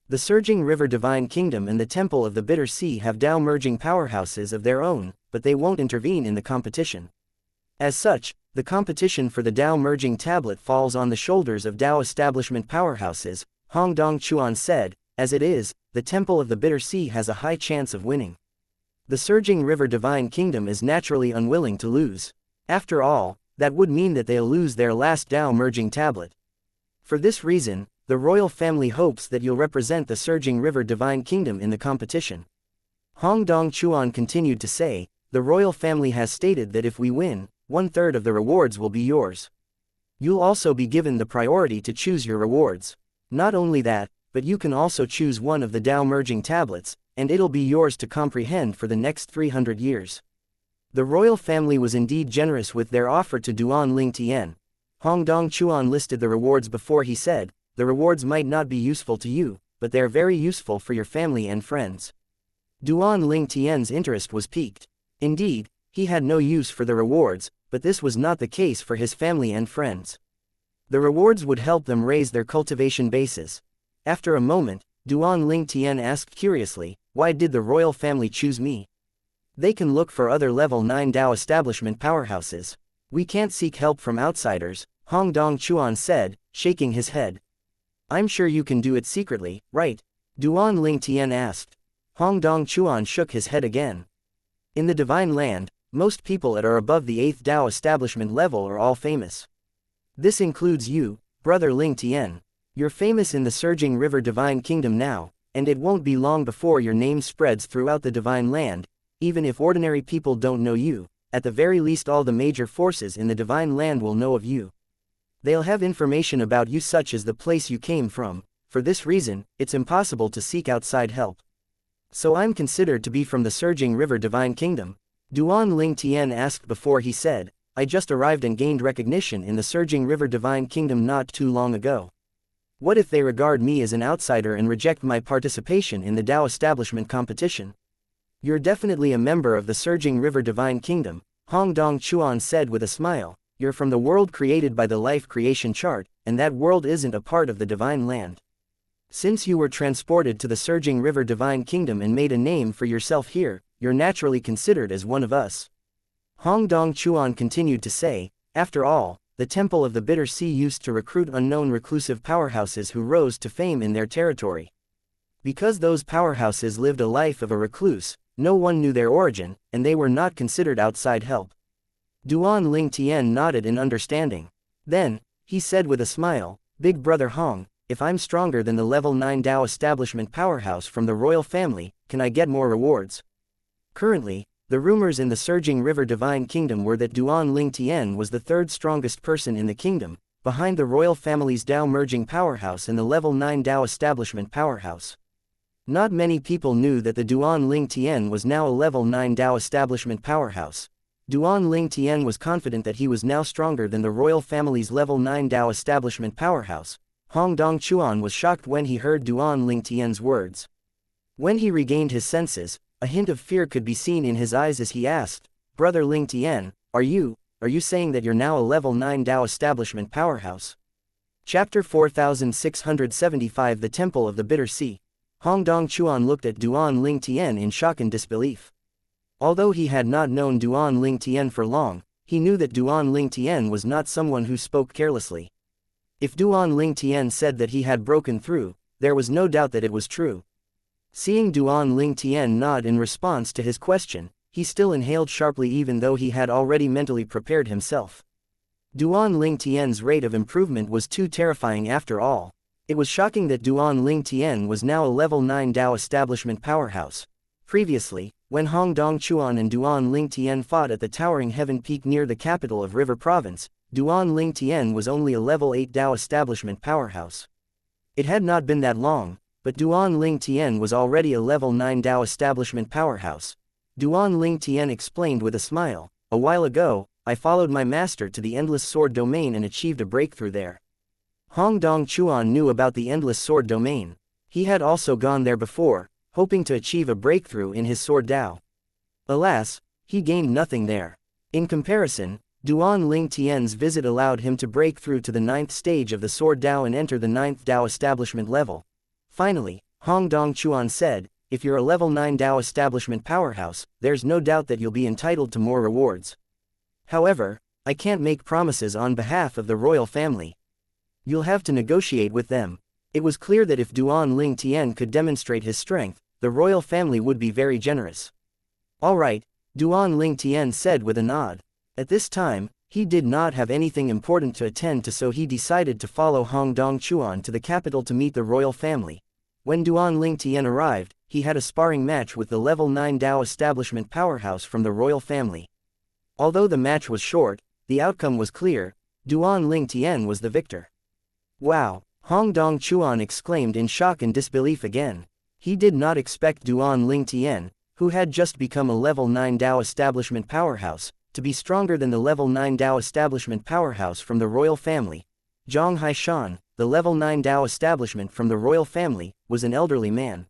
The Surging River Divine Kingdom and the Temple of the Bitter Sea have Dao merging powerhouses of their own, but they won't intervene in the competition. As such, the competition for the Dao merging tablet falls on the shoulders of Dao establishment powerhouses, Hong Dongchuan said. As it is, the Temple of the Bitter Sea has a high chance of winning. The Surging River Divine Kingdom is naturally unwilling to lose. After all, that would mean that they'll lose their last Tao merging tablet. For this reason, the royal family hopes that you'll represent the surging river divine kingdom in the competition. Hong Dong Chuan continued to say, the royal family has stated that if we win, 1/3 of the rewards will be yours. You'll also be given the priority to choose your rewards. Not only that, but you can also choose one of the Tao merging tablets, and it'll be yours to comprehend for the next 300 years. The royal family was indeed generous with their offer to Duan Ling Tian. Hong Dong Chuan listed the rewards before he said, the rewards might not be useful to you, but they're very useful for your family and friends. Duan Ling Tian's interest was piqued. Indeed, he had no use for the rewards, but this was not the case for his family and friends. The rewards would help them raise their cultivation bases. After a moment, Duan Ling Tian asked curiously, why did the royal family choose me? They can look for other level 9 Tao establishment powerhouses. We can't seek help from outsiders, Hong Dong Chuan said, shaking his head. I'm sure you can do it secretly, right? Duan Ling Tian asked. Hong Dong Chuan shook his head again. In the divine land, most people that are above the 8th Tao establishment level are all famous. This includes you, brother Ling Tian. You're famous in the surging river divine kingdom now, and it won't be long before your name spreads throughout the divine land. Even if ordinary people don't know you, at the very least all the major forces in the divine land will know of you. They'll have information about you such as the place you came from. For this reason, it's impossible to seek outside help. So I'm considered to be from the surging river divine kingdom? Duan Ling Tian asked before he said, I just arrived and gained recognition in the surging river divine kingdom not too long ago. What if they regard me as an outsider and reject my participation in the Tao establishment competition? You're definitely a member of the surging river divine kingdom, Hong Dong Chuan said with a smile. You're from the world created by the life creation chart, and that world isn't a part of the divine land. Since you were transported to the surging river divine kingdom and made a name for yourself here, you're naturally considered as one of us. Hong Dong Chuan continued to say, after all, the Temple of the Bitter Sea used to recruit unknown reclusive powerhouses who rose to fame in their territory. Because those powerhouses lived a life of a recluse, no one knew their origin, and they were not considered outside help. Duan Ling Tian nodded in understanding. Then, he said with a smile, Big Brother Hong, if I'm stronger than the level 9 Tao establishment powerhouse from the royal family, can I get more rewards? Currently, the rumors in the surging river divine kingdom were that Duan Ling Tian was the third strongest person in the kingdom, behind the royal family's Tao merging powerhouse and the level 9 Tao establishment powerhouse. Not many people knew that the Duan Ling Tian was now a level 9 Tao establishment powerhouse. Duan Ling Tian was confident that he was now stronger than the royal family's level 9 Tao establishment powerhouse. Hong Dong Chuan was shocked when he heard Duan Ling Tian's words. When he regained his senses, a hint of fear could be seen in his eyes as he asked, Brother Ling Tian, are you saying that you're now a level 9 Tao establishment powerhouse? Chapter 4675 The Temple of the Bitter Sea. Hong Dong Chuan looked at Duan Ling Tian in shock and disbelief. Although he had not known Duan Ling Tian for long, he knew that Duan Ling Tian was not someone who spoke carelessly. If Duan Ling Tian said that he had broken through, there was no doubt that it was true. Seeing Duan Ling Tian nod in response to his question, he still inhaled sharply even though he had already mentally prepared himself. Duan Ling Tian's rate of improvement was too terrifying after all. It was shocking that Duan Ling Tian was now a level 9 Tao establishment powerhouse. Previously, when Hong Dong Chuan and Duan Ling Tian fought at the towering heaven peak near the capital of River Province, Duan Ling Tian was only a level 8 Tao establishment powerhouse. It had not been that long, but Duan Ling Tian was already a level 9 Tao establishment powerhouse. Duan Ling Tian explained with a smile, a while ago, I followed my master to the Endless Sword Domain and achieved a breakthrough there. Hong Dong Chuan knew about the Endless Sword Domain. He had also gone there before, hoping to achieve a breakthrough in his Sword Tao. Alas, he gained nothing there. In comparison, Duan Ling Tian's visit allowed him to break through to the 9th stage of the Sword Tao and enter the 9th Tao establishment level. Finally, Hong Dong Chuan said, if you're a level 9 Tao establishment powerhouse, there's no doubt that you'll be entitled to more rewards. However, I can't make promises on behalf of the royal family. You'll have to negotiate with them. It was clear that if Duan Ling Tian could demonstrate his strength, the royal family would be very generous. All right, Duan Ling Tian said with a nod. At this time, He did not have anything important to attend to, so he decided to follow Hong Dong-chuan to the capital to meet the royal family. When Duan Lingtian arrived, he had a sparring match with the level 9 Dao establishment powerhouse from the royal family. Although the match was short, the outcome was clear: Duan Lingtian was the victor. Wow! Hong Dong-chuan exclaimed in shock and disbelief again. He did not expect Duan Lingtian, who had just become a level 9 Dao establishment powerhouse, to be stronger than the level 9 Dao establishment powerhouse from the royal family. Zhang Haishan, the level 9 Dao establishment from the royal family, was an elderly man.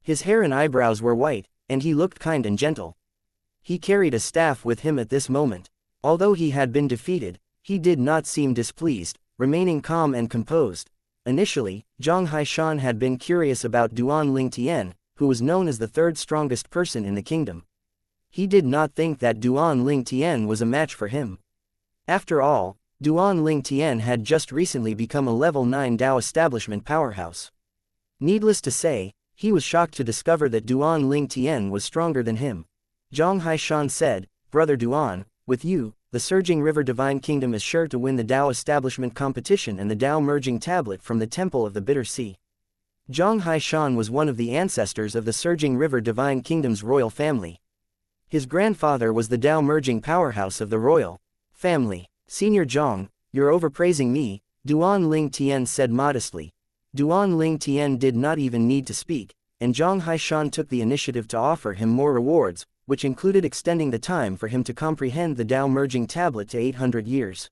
His hair and eyebrows were white, and he looked kind and gentle. He carried a staff with him at this moment. Although he had been defeated, he did not seem displeased, remaining calm and composed. Initially, Zhang Haishan had been curious about Duan Lingtian, who was known as the third strongest person in the kingdom. He did not think that Duan Lingtian was a match for him. After all, Duan Lingtian had just recently become a level 9 Dao establishment powerhouse. Needless to say, he was shocked to discover that Duan Lingtian was stronger than him. Zhang Haishan said, "Brother Duan, with you, the Surging River Divine Kingdom is sure to win the Dao establishment competition and the Dao merging tablet from the Temple of the Bitter Sea." Zhang Haishan was one of the ancestors of the Surging River Divine Kingdom's royal family. His grandfather was the Dao merging powerhouse of the royal family. "Senior Zhang, you're overpraising me," Duan Lingtian said modestly. Duan Lingtian did not even need to speak, and Zhang Haishan took the initiative to offer him more rewards, which included extending the time for him to comprehend the Dao merging tablet to 800 years.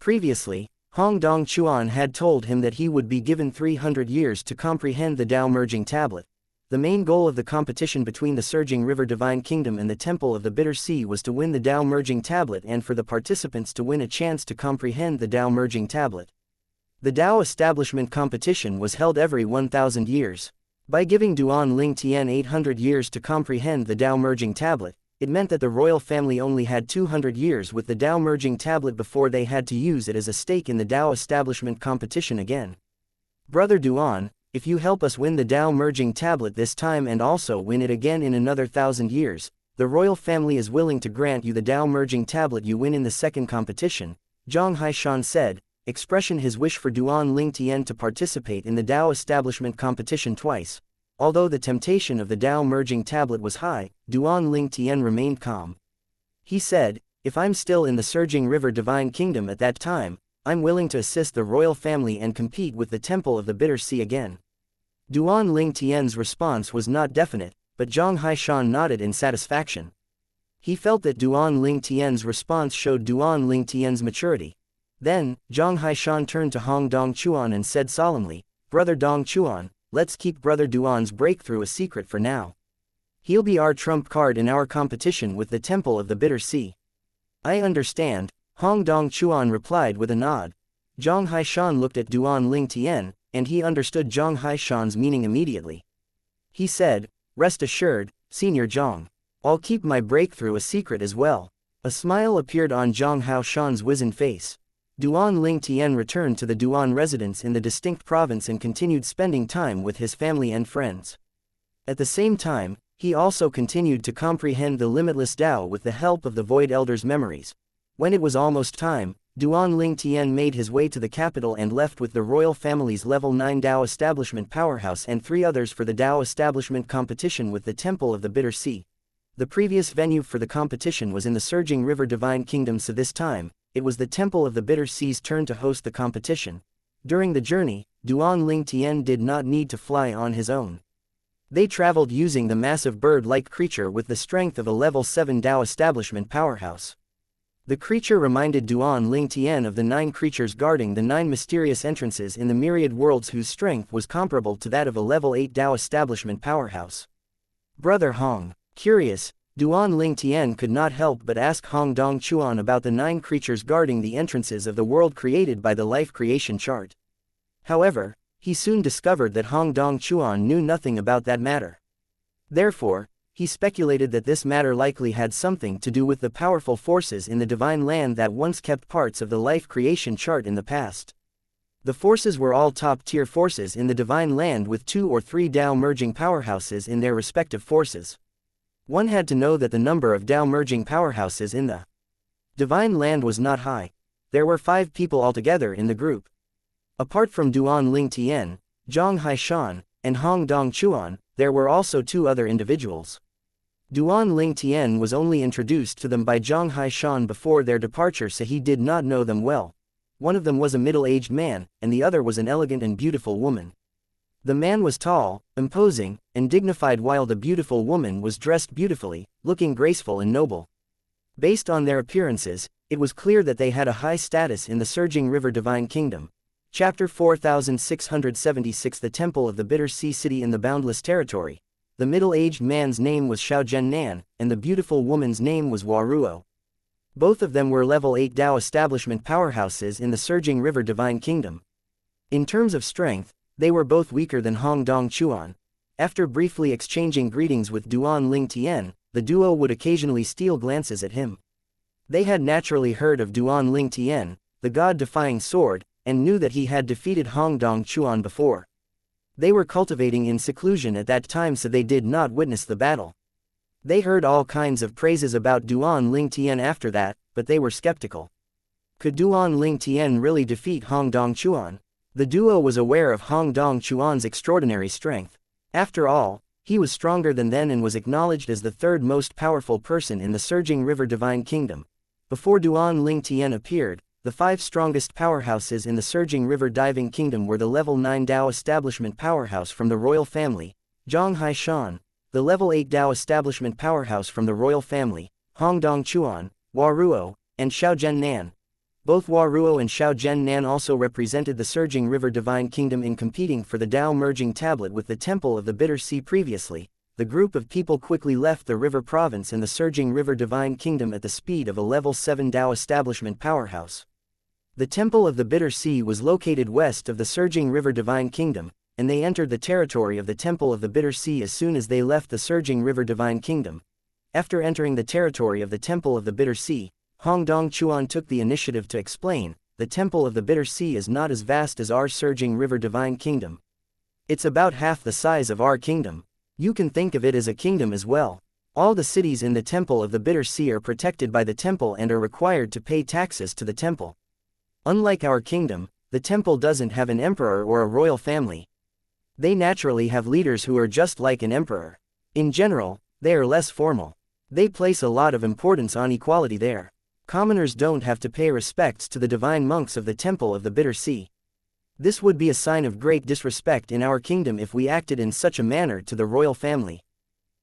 Previously, Hong Dong-chuan had told him that he would be given 300 years to comprehend the Dao merging tablet. The main goal of the competition between the Surging River Divine Kingdom and the Temple of the Bitter Sea was to win the Dao merging tablet and for the participants to win a chance to comprehend the Dao merging tablet. The Dao establishment competition was held every 1,000 years. By giving Duan Lingtian 800 years to comprehend the Dao merging tablet, it meant that the royal family only had 200 years with the Dao merging tablet before they had to use it as a stake in the Dao establishment competition again. "Brother Duan, if you help us win the Dao merging tablet this time and also win it again in another 1,000 years, the royal family is willing to grant you the Dao merging tablet you win in the second competition," Zhang Haishan said, expressing his wish for Duan Lingtian to participate in the Dao establishment competition twice. Although the temptation of the Dao merging tablet was high, Duan Lingtian remained calm. He said, "If I'm still in the Surging River Divine Kingdom at that time, I'm willing to assist the royal family and compete with the Temple of the Bitter Sea again." Duan Lingtian's response was not definite, but Zhang Haishan nodded in satisfaction. He felt that Duan Lingtian's response showed Duan Lingtian's maturity. Then, Zhang Haishan turned to Hong Dong-chuan and said solemnly, "Brother Dong-chuan, let's keep Brother Duan's breakthrough a secret for now. He'll be our trump card in our competition with the Temple of the Bitter Sea." "I understand," Hong Dong-chuan replied with a nod. Zhang Haishan looked at Duan Lingtian, and he understood Zhang Haishan's meaning immediately. He said, "Rest assured, Senior Zhang. I'll keep my breakthrough a secret as well." A smile appeared on Zhang Haishan's wizened face. Duan Lingtian returned to the Duan residence in the distinct province and continued spending time with his family and friends. At the same time, he also continued to comprehend the limitless Dao with the help of the Void Elder's memories. When it was almost time, Duan Lingtian made his way to the capital and left with the royal family's level 9 Dao establishment powerhouse and 3 others for the Dao establishment competition with the Temple of the Bitter Sea. The previous venue for the competition was in the Surging River Divine Kingdom, so this time, it was the Temple of the Bitter Sea's turn to host the competition. During the journey, Duan Lingtian did not need to fly on his own. They traveled using the massive bird-like creature with the strength of a level 7 Dao establishment powerhouse. The creature reminded Duan Lingtian of the 9 creatures guarding the 9 mysterious entrances in the myriad worlds, whose strength was comparable to that of a level 8 Dao establishment powerhouse. "Brother Hong." Curious, Duan Lingtian could not help but ask Hong Dong-chuan about the 9 creatures guarding the entrances of the world created by the life creation chart. However, he soon discovered that Hong Dong-chuan knew nothing about that matter. Therefore, he speculated that this matter likely had something to do with the powerful forces in the divine land that once kept parts of the life creation chart in the past. The forces were all top-tier forces in the divine land with 2 or 3 Dao merging powerhouses in their respective forces. One had to know that the number of Dao merging powerhouses in the Divine land was not high. There were 5 people altogether in the group. Apart from Duan Ling Tian, Zhang Haishan, and Hong Dong Chuan, there were also 2 other individuals. Duan Ling Tian was only introduced to them by Zhang Haishan before their departure, so he did not know them well. One of them was a middle-aged man, and the other was an elegant and beautiful woman. The man was tall, imposing, and dignified, while the beautiful woman was dressed beautifully, looking graceful and noble. Based on their appearances, it was clear that they had a high status in the surging river divine kingdom. Chapter 4676 The Temple of the Bitter Sea City in the Boundless Territory. The middle-aged man's name was Xiaozhen, and the beautiful woman's name was Waruo. Both of them were level 8 Dao establishment powerhouses in the surging river divine kingdom. In terms of strength, they were both weaker than Hong Dong Chuan. After briefly exchanging greetings with Duan Ling Tian, the duo would occasionally steal glances at him. They had naturally heard of Duan Ling Tian, the god-defying sword, and knew that he had defeated Hong Dong Chuan before. They were cultivating in seclusion at that time, so they did not witness the battle. They heard all kinds of praises about Duan Ling Tian after that, but they were skeptical. Could Duan Ling Tian really defeat Hong Dong Chuan? The duo was aware of Hong Dong Chuan's extraordinary strength. After all, he was stronger than them and was acknowledged as the 3rd most powerful person in the surging river divine kingdom. Before Duan Ling Tian appeared, the 5 strongest powerhouses in the surging river diving kingdom were the level 9 Dao establishment powerhouse from the royal family, Zhang Haishan, the level 8 Dao establishment powerhouse from the royal family, Hong Dong Chuan, Waruo, and Xiaozhen. Both Waruo and Xiaozhen also represented the surging river divine kingdom in competing for the Dao merging tablet with the Temple of the Bitter Sea. Previously, the group of people quickly left the river province and the surging river divine kingdom at the speed of a level 7 Dao establishment powerhouse. The Temple of the Bitter Sea was located west of the surging river divine kingdom, and they entered the territory of the Temple of the Bitter Sea as soon as they left the surging river divine kingdom. After entering the territory of the Temple of the Bitter Sea, Hong Dong Chuan took the initiative to explain, "The Temple of the Bitter Sea is not as vast as our surging river divine kingdom. It's about half the size of our kingdom. You can think of it as a kingdom as well. All the cities in the Temple of the Bitter Sea are protected by the temple and are required to pay taxes to the temple. Unlike our kingdom, the temple doesn't have an emperor or a royal family. They naturally have leaders who are just like an emperor. In general, they are less formal. They place a lot of importance on equality there. Commoners don't have to pay respects to the divine monks of the Temple of the Bitter Sea. This would be a sign of great disrespect in our kingdom if we acted in such a manner to the royal family."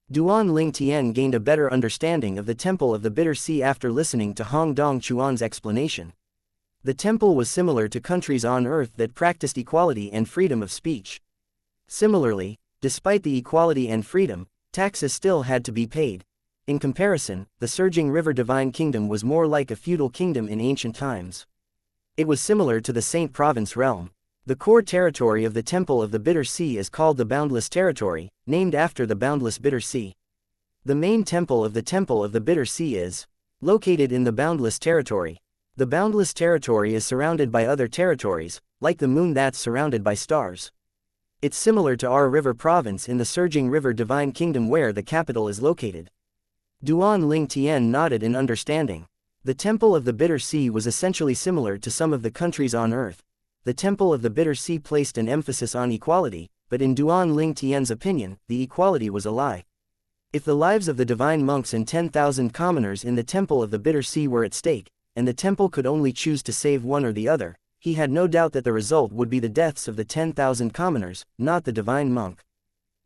Duan Ling Tian gained a better understanding of the Temple of the Bitter Sea after listening to Hong Dong Chuan's explanation. The temple was similar to countries on earth that practiced equality and freedom of speech. Similarly, despite the equality and freedom, taxes still had to be paid. In comparison, the surging river divine kingdom was more like a feudal kingdom in ancient times. It was similar to the Saint Province realm. The core territory of the Temple of the Bitter Sea is called the Boundless Territory, named after the boundless Bitter Sea. The main temple of the Temple of the Bitter Sea is located in the Boundless Territory. The Boundless Territory is surrounded by other territories, like the moon that's surrounded by stars. It's similar to our river province in the surging river divine kingdom where the capital is located. Duan Ling Tian nodded in understanding. The Temple of the Bitter Sea was essentially similar to some of the countries on earth. The Temple of the Bitter Sea placed an emphasis on equality, but in Duan Ling Tian's opinion, the equality was a lie. If the lives of the divine monks and 10,000 commoners in the Temple of the Bitter Sea were at stake, and the temple could only choose to save one or the other, he had no doubt that the result would be the deaths of the 10,000 commoners, not the divine monk.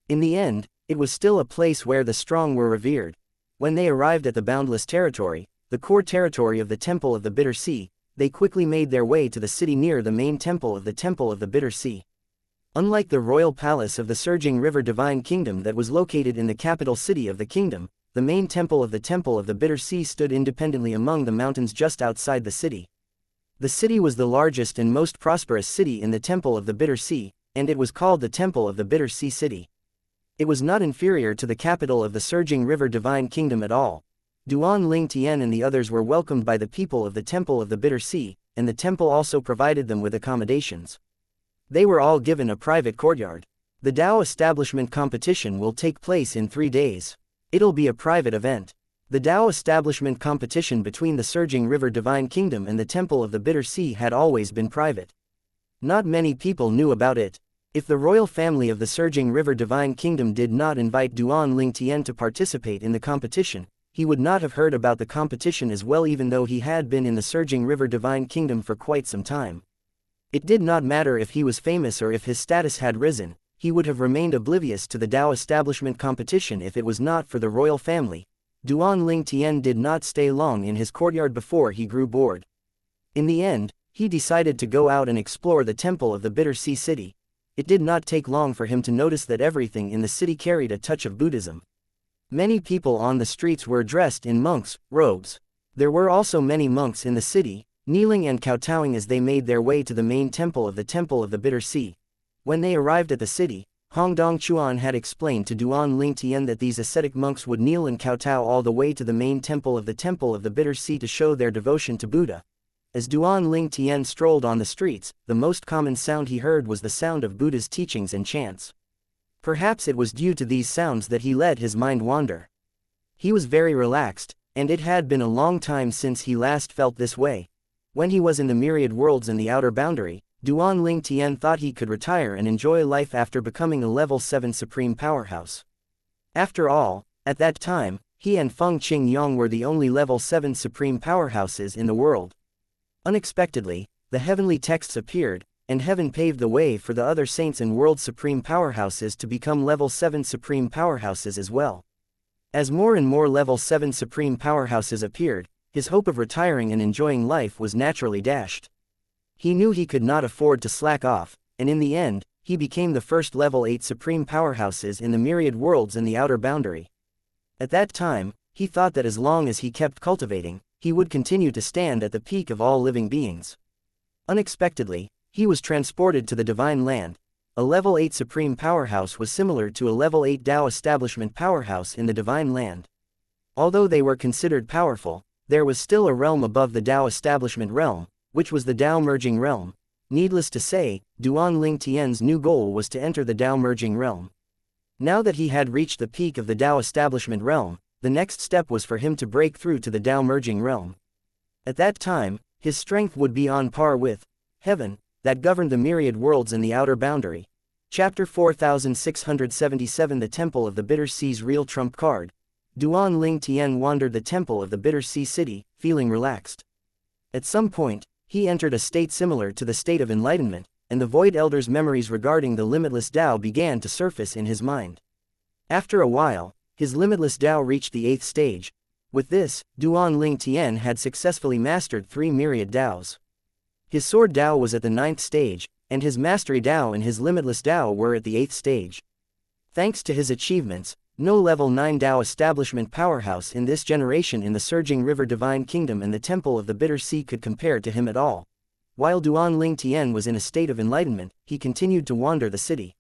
In the end, it was still a place where the strong were revered. When they arrived at the Boundless Territory, the core territory of the Temple of the Bitter Sea, they quickly made their way to the city near the main temple of the Temple of the Bitter Sea. Unlike the royal palace of the surging river divine kingdom that was located in the capital city of the kingdom, the main temple of the Temple of the Bitter Sea stood independently among the mountains just outside the city. The city was the largest and most prosperous city in the Temple of the Bitter Sea, and it was called the Temple of the Bitter Sea City. It was not inferior to the capital of the surging river divine kingdom at all. Duan Ling Tian and the others were welcomed by the people of the Temple of the Bitter Sea, and the temple also provided them with accommodations. They were all given a private courtyard. The Dao establishment competition will take place in 3 days. It'll be a private event. The Tao establishment competition between the surging river Divine Kingdom and the Temple of the Bitter Sea had always been private. Not many people knew about it. If the royal family of the surging river Divine Kingdom did not invite Duan Lingtian to participate in the competition, he would not have heard about the competition as well, even though he had been in the surging river Divine Kingdom for quite some time. It did not matter if he was famous or if his status had risen, he would have remained oblivious to the Tao establishment competition if it was not for the royal family. Duan Lingtian did not stay long in his courtyard before he grew bored. In the end, he decided to go out and explore the Temple of the Bitter Sea City. It did not take long for him to notice that everything in the city carried a touch of Buddhism. Many people on the streets were dressed in monks' robes. There were also many monks in the city, kneeling and kowtowing as they made their way to the main temple of the Bitter Sea. When they arrived at the city, Hong Dongchuan had explained to Duan Lingtian that these ascetic monks would kneel and kowtow all the way to the main temple of the Bitter Sea to show their devotion to Buddha. As Duan Lingtian strolled on the streets, the most common sound he heard was the sound of Buddha's teachings and chants. Perhaps it was due to these sounds that he let his mind wander. He was very relaxed, and it had been a long time since he last felt this way. When he was in the myriad worlds in the outer boundary, Duan Lingtian thought he could retire and enjoy life after becoming a level 7 supreme powerhouse. After all, at that time, he and Feng Qingyong were the only level 7 supreme powerhouses in the world. Unexpectedly, the heavenly texts appeared, and heaven paved the way for the other saints and world supreme powerhouses to become level 7 supreme powerhouses as well. As more and more level 7 supreme powerhouses appeared, his hope of retiring and enjoying life was naturally dashed. He knew he could not afford to slack off, and in the end, he became the first level 8 supreme powerhouses in the myriad worlds in the outer boundary. At that time, he thought that as long as he kept cultivating, he would continue to stand at the peak of all living beings. Unexpectedly, he was transported to the Divine Land. A level 8 supreme powerhouse was similar to a level 8 Tao establishment powerhouse in the Divine Land. Although they were considered powerful, there was still a realm above the Tao establishment realm, which was the Tao merging realm. Needless to say, Duan Lingtian's new goal was to enter the Tao merging realm. Now that he had reached the peak of the Tao establishment realm, the next step was for him to break through to the Tao merging realm. At that time, his strength would be on par with heaven, that governed the myriad worlds in the outer boundary. Chapter 4677 The Temple of the Bitter Sea's Real Trump Card. Duan Lingtian wandered the Temple of the Bitter Sea City, feeling relaxed. At some point, he entered a state similar to the state of enlightenment, and the Void Elder's memories regarding the limitless Tao began to surface in his mind. After a while, his limitless Tao reached the 8th stage. With this, Duan Lingtian had successfully mastered 3 myriad Taos. His sword Tao was at the 9th stage, and his mastery Tao and his limitless Tao were at the 8th stage. Thanks to his achievements, no level 9 Tao establishment powerhouse in this generation in the surging river Divine Kingdom and the Temple of the Bitter Sea could compare to him at all. While Duan Lingtian was in a state of enlightenment, he continued to wander the city.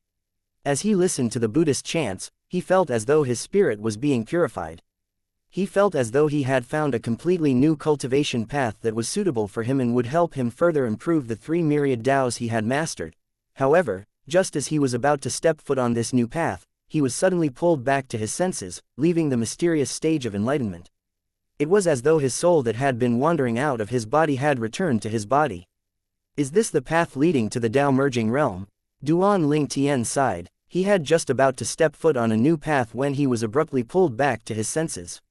As he listened to the Buddhist chants, he felt as though his spirit was being purified. He felt as though he had found a completely new cultivation path that was suitable for him and would help him further improve the 3 myriad Taos he had mastered. However, just as he was about to step foot on this new path, he was suddenly pulled back to his senses, leaving the mysterious stage of enlightenment. It was as though his soul that had been wandering out of his body had returned to his body. Is this the path leading to the Tao merging realm? Duan Lingtian sighed. He had just about to step foot on a new path when he was abruptly pulled back to his senses.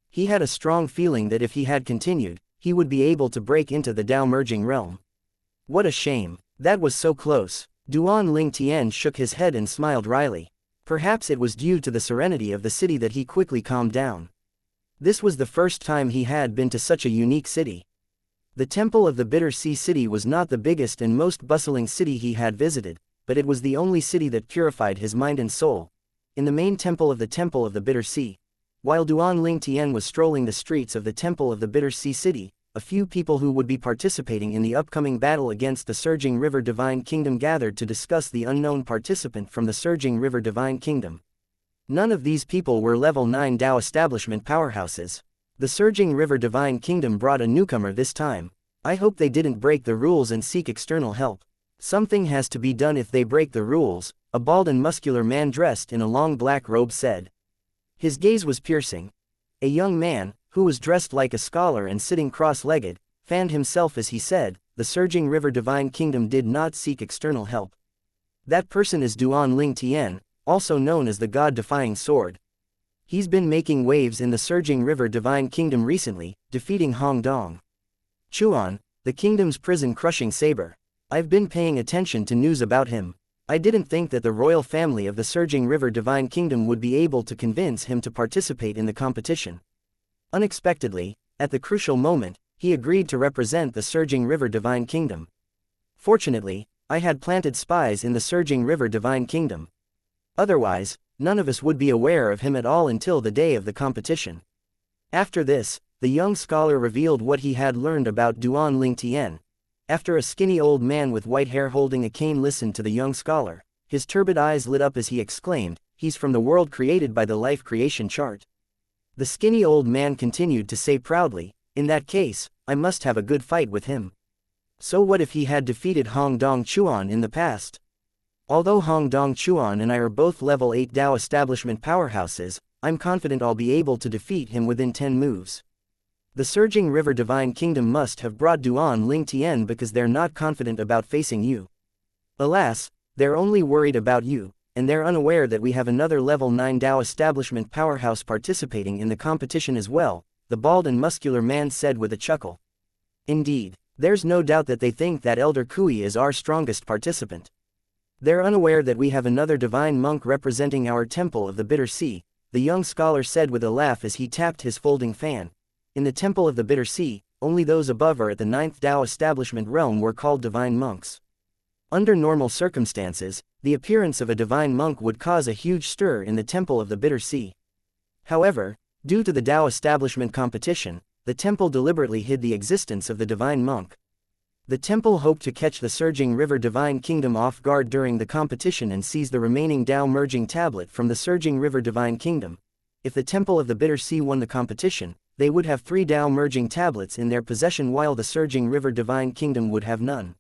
He had a strong feeling that if he had continued, he would be able to break into the Tao merging realm. What a shame. That was so close. Duan Lingtian shook his head and smiled wryly. Perhaps it was due to the serenity of the city that he quickly calmed down. This was the first time he had been to such a unique city. The Temple of the Bitter Sea City was not the biggest and most bustling city he had visited, but it was the only city that purified his mind and soul. In the main temple of the Bitter Sea, while Duan Lingtian was strolling the streets of the Temple of the Bitter Sea City, a few people who would be participating in the upcoming battle against the Surging River Divine Kingdom gathered to discuss the unknown participant from the Surging River Divine Kingdom. None of these people were level 9 Tao establishment powerhouses. The Surging River Divine Kingdom brought a newcomer this time. I hope they didn't break the rules and seek external help. Something has to be done if they break the rules, a bald and muscular man dressed in a long black robe said. His gaze was piercing. A young man, who was dressed like a scholar and sitting cross-legged, fanned himself as he said, "The surging river divine kingdom did not seek external help. That person is Duan Ling Tian, also known as the god-defying sword. He's been making waves in the surging river divine kingdom recently, defeating Hong Dong Chuan, the kingdom's prison-crushing saber. I've been paying attention to news about him. I didn't think that the royal family of the surging river divine kingdom would be able to convince him to participate in the competition." Unexpectedly, at the crucial moment, he agreed to represent the surging river divine kingdom. Fortunately, I had planted spies in the surging river divine kingdom. Otherwise, none of us would be aware of him at all until the day of the competition. After this, the young scholar revealed what he had learned about Duan Ling Tian. After a skinny old man with white hair holding a cane listened to the young scholar, his turbid eyes lit up as he exclaimed, "He's from the world created by the life creation chart." The skinny old man continued to say proudly, "In that case, I must have a good fight with him." So what if he had defeated Hong Dong Chuan in the past? Although Hong Dong Chuan and I are both level 8 Dao establishment powerhouses, I'm confident I'll be able to defeat him within 10 moves. The surging river divine kingdom must have brought Duan Ling Tian because they're not confident about facing you. Alas, they're only worried about you, and they're unaware that we have another level 9 Dao establishment powerhouse participating in the competition as well, the bald and muscular man said with a chuckle. Indeed, there's no doubt that they think that Elder Kui is our strongest participant. They're unaware that we have another divine monk representing our Temple of the Bitter Sea, the young scholar said with a laugh as he tapped his folding fan. In the Temple of the Bitter Sea, only those above or at the 9th Dao establishment realm were called divine monks. Under normal circumstances, the appearance of a divine monk would cause a huge stir in the Temple of the Bitter Sea. However, due to the Dao establishment competition, the temple deliberately hid the existence of the divine monk. The temple hoped to catch the surging river divine kingdom off guard during the competition and seize the remaining Dao merging tablet from the surging river divine kingdom. If the Temple of the Bitter Sea won the competition, they would have 3 Dao merging tablets in their possession while the surging river divine kingdom would have none.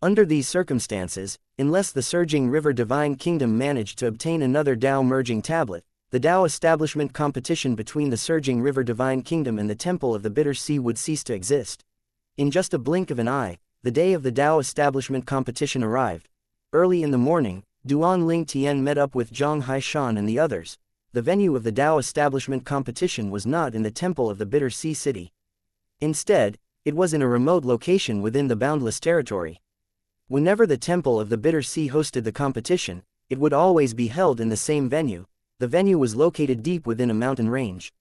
Under these circumstances, unless the surging river divine kingdom managed to obtain another Dao merging tablet, the Dao establishment competition between the surging river divine kingdom and the Temple of the Bitter Sea would cease to exist. In just a blink of an eye, the day of the Dao establishment competition arrived. Early in the morning, Duan Ling Tian met up with Zhang Haishan and the others. The venue of the Dao establishment competition was not in the Temple of the Bitter Sea City. Instead, it was in a remote location within the boundless territory. Whenever the Temple of the Bitter Sea hosted the competition, it would always be held in the same venue. The venue was located deep within a mountain range.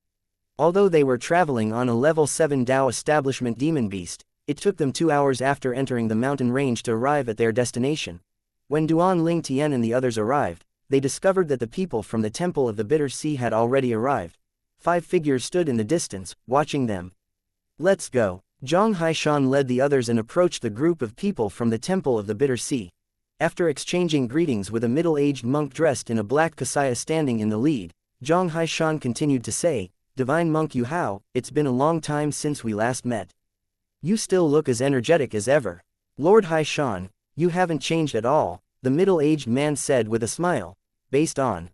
Although they were traveling on a level 7 Dao establishment demon beast, it took them 2 hours after entering the mountain range to arrive at their destination. When Duan Ling Tian and the others arrived, they discovered that the people from the Temple of the Bitter Sea had already arrived. 5 figures stood in the distance, watching them. "Let's go." Zhang Haishan led the others and approached the group of people from the Temple of the Bitter Sea. After exchanging greetings with a middle-aged monk dressed in a black kasaya standing in the lead, Zhang Haishan continued to say, "Divine Monk Yu Hao, it's been a long time since we last met. You still look as energetic as ever." "Lord Haishan, you haven't changed at all," the middle-aged man said with a smile. Based on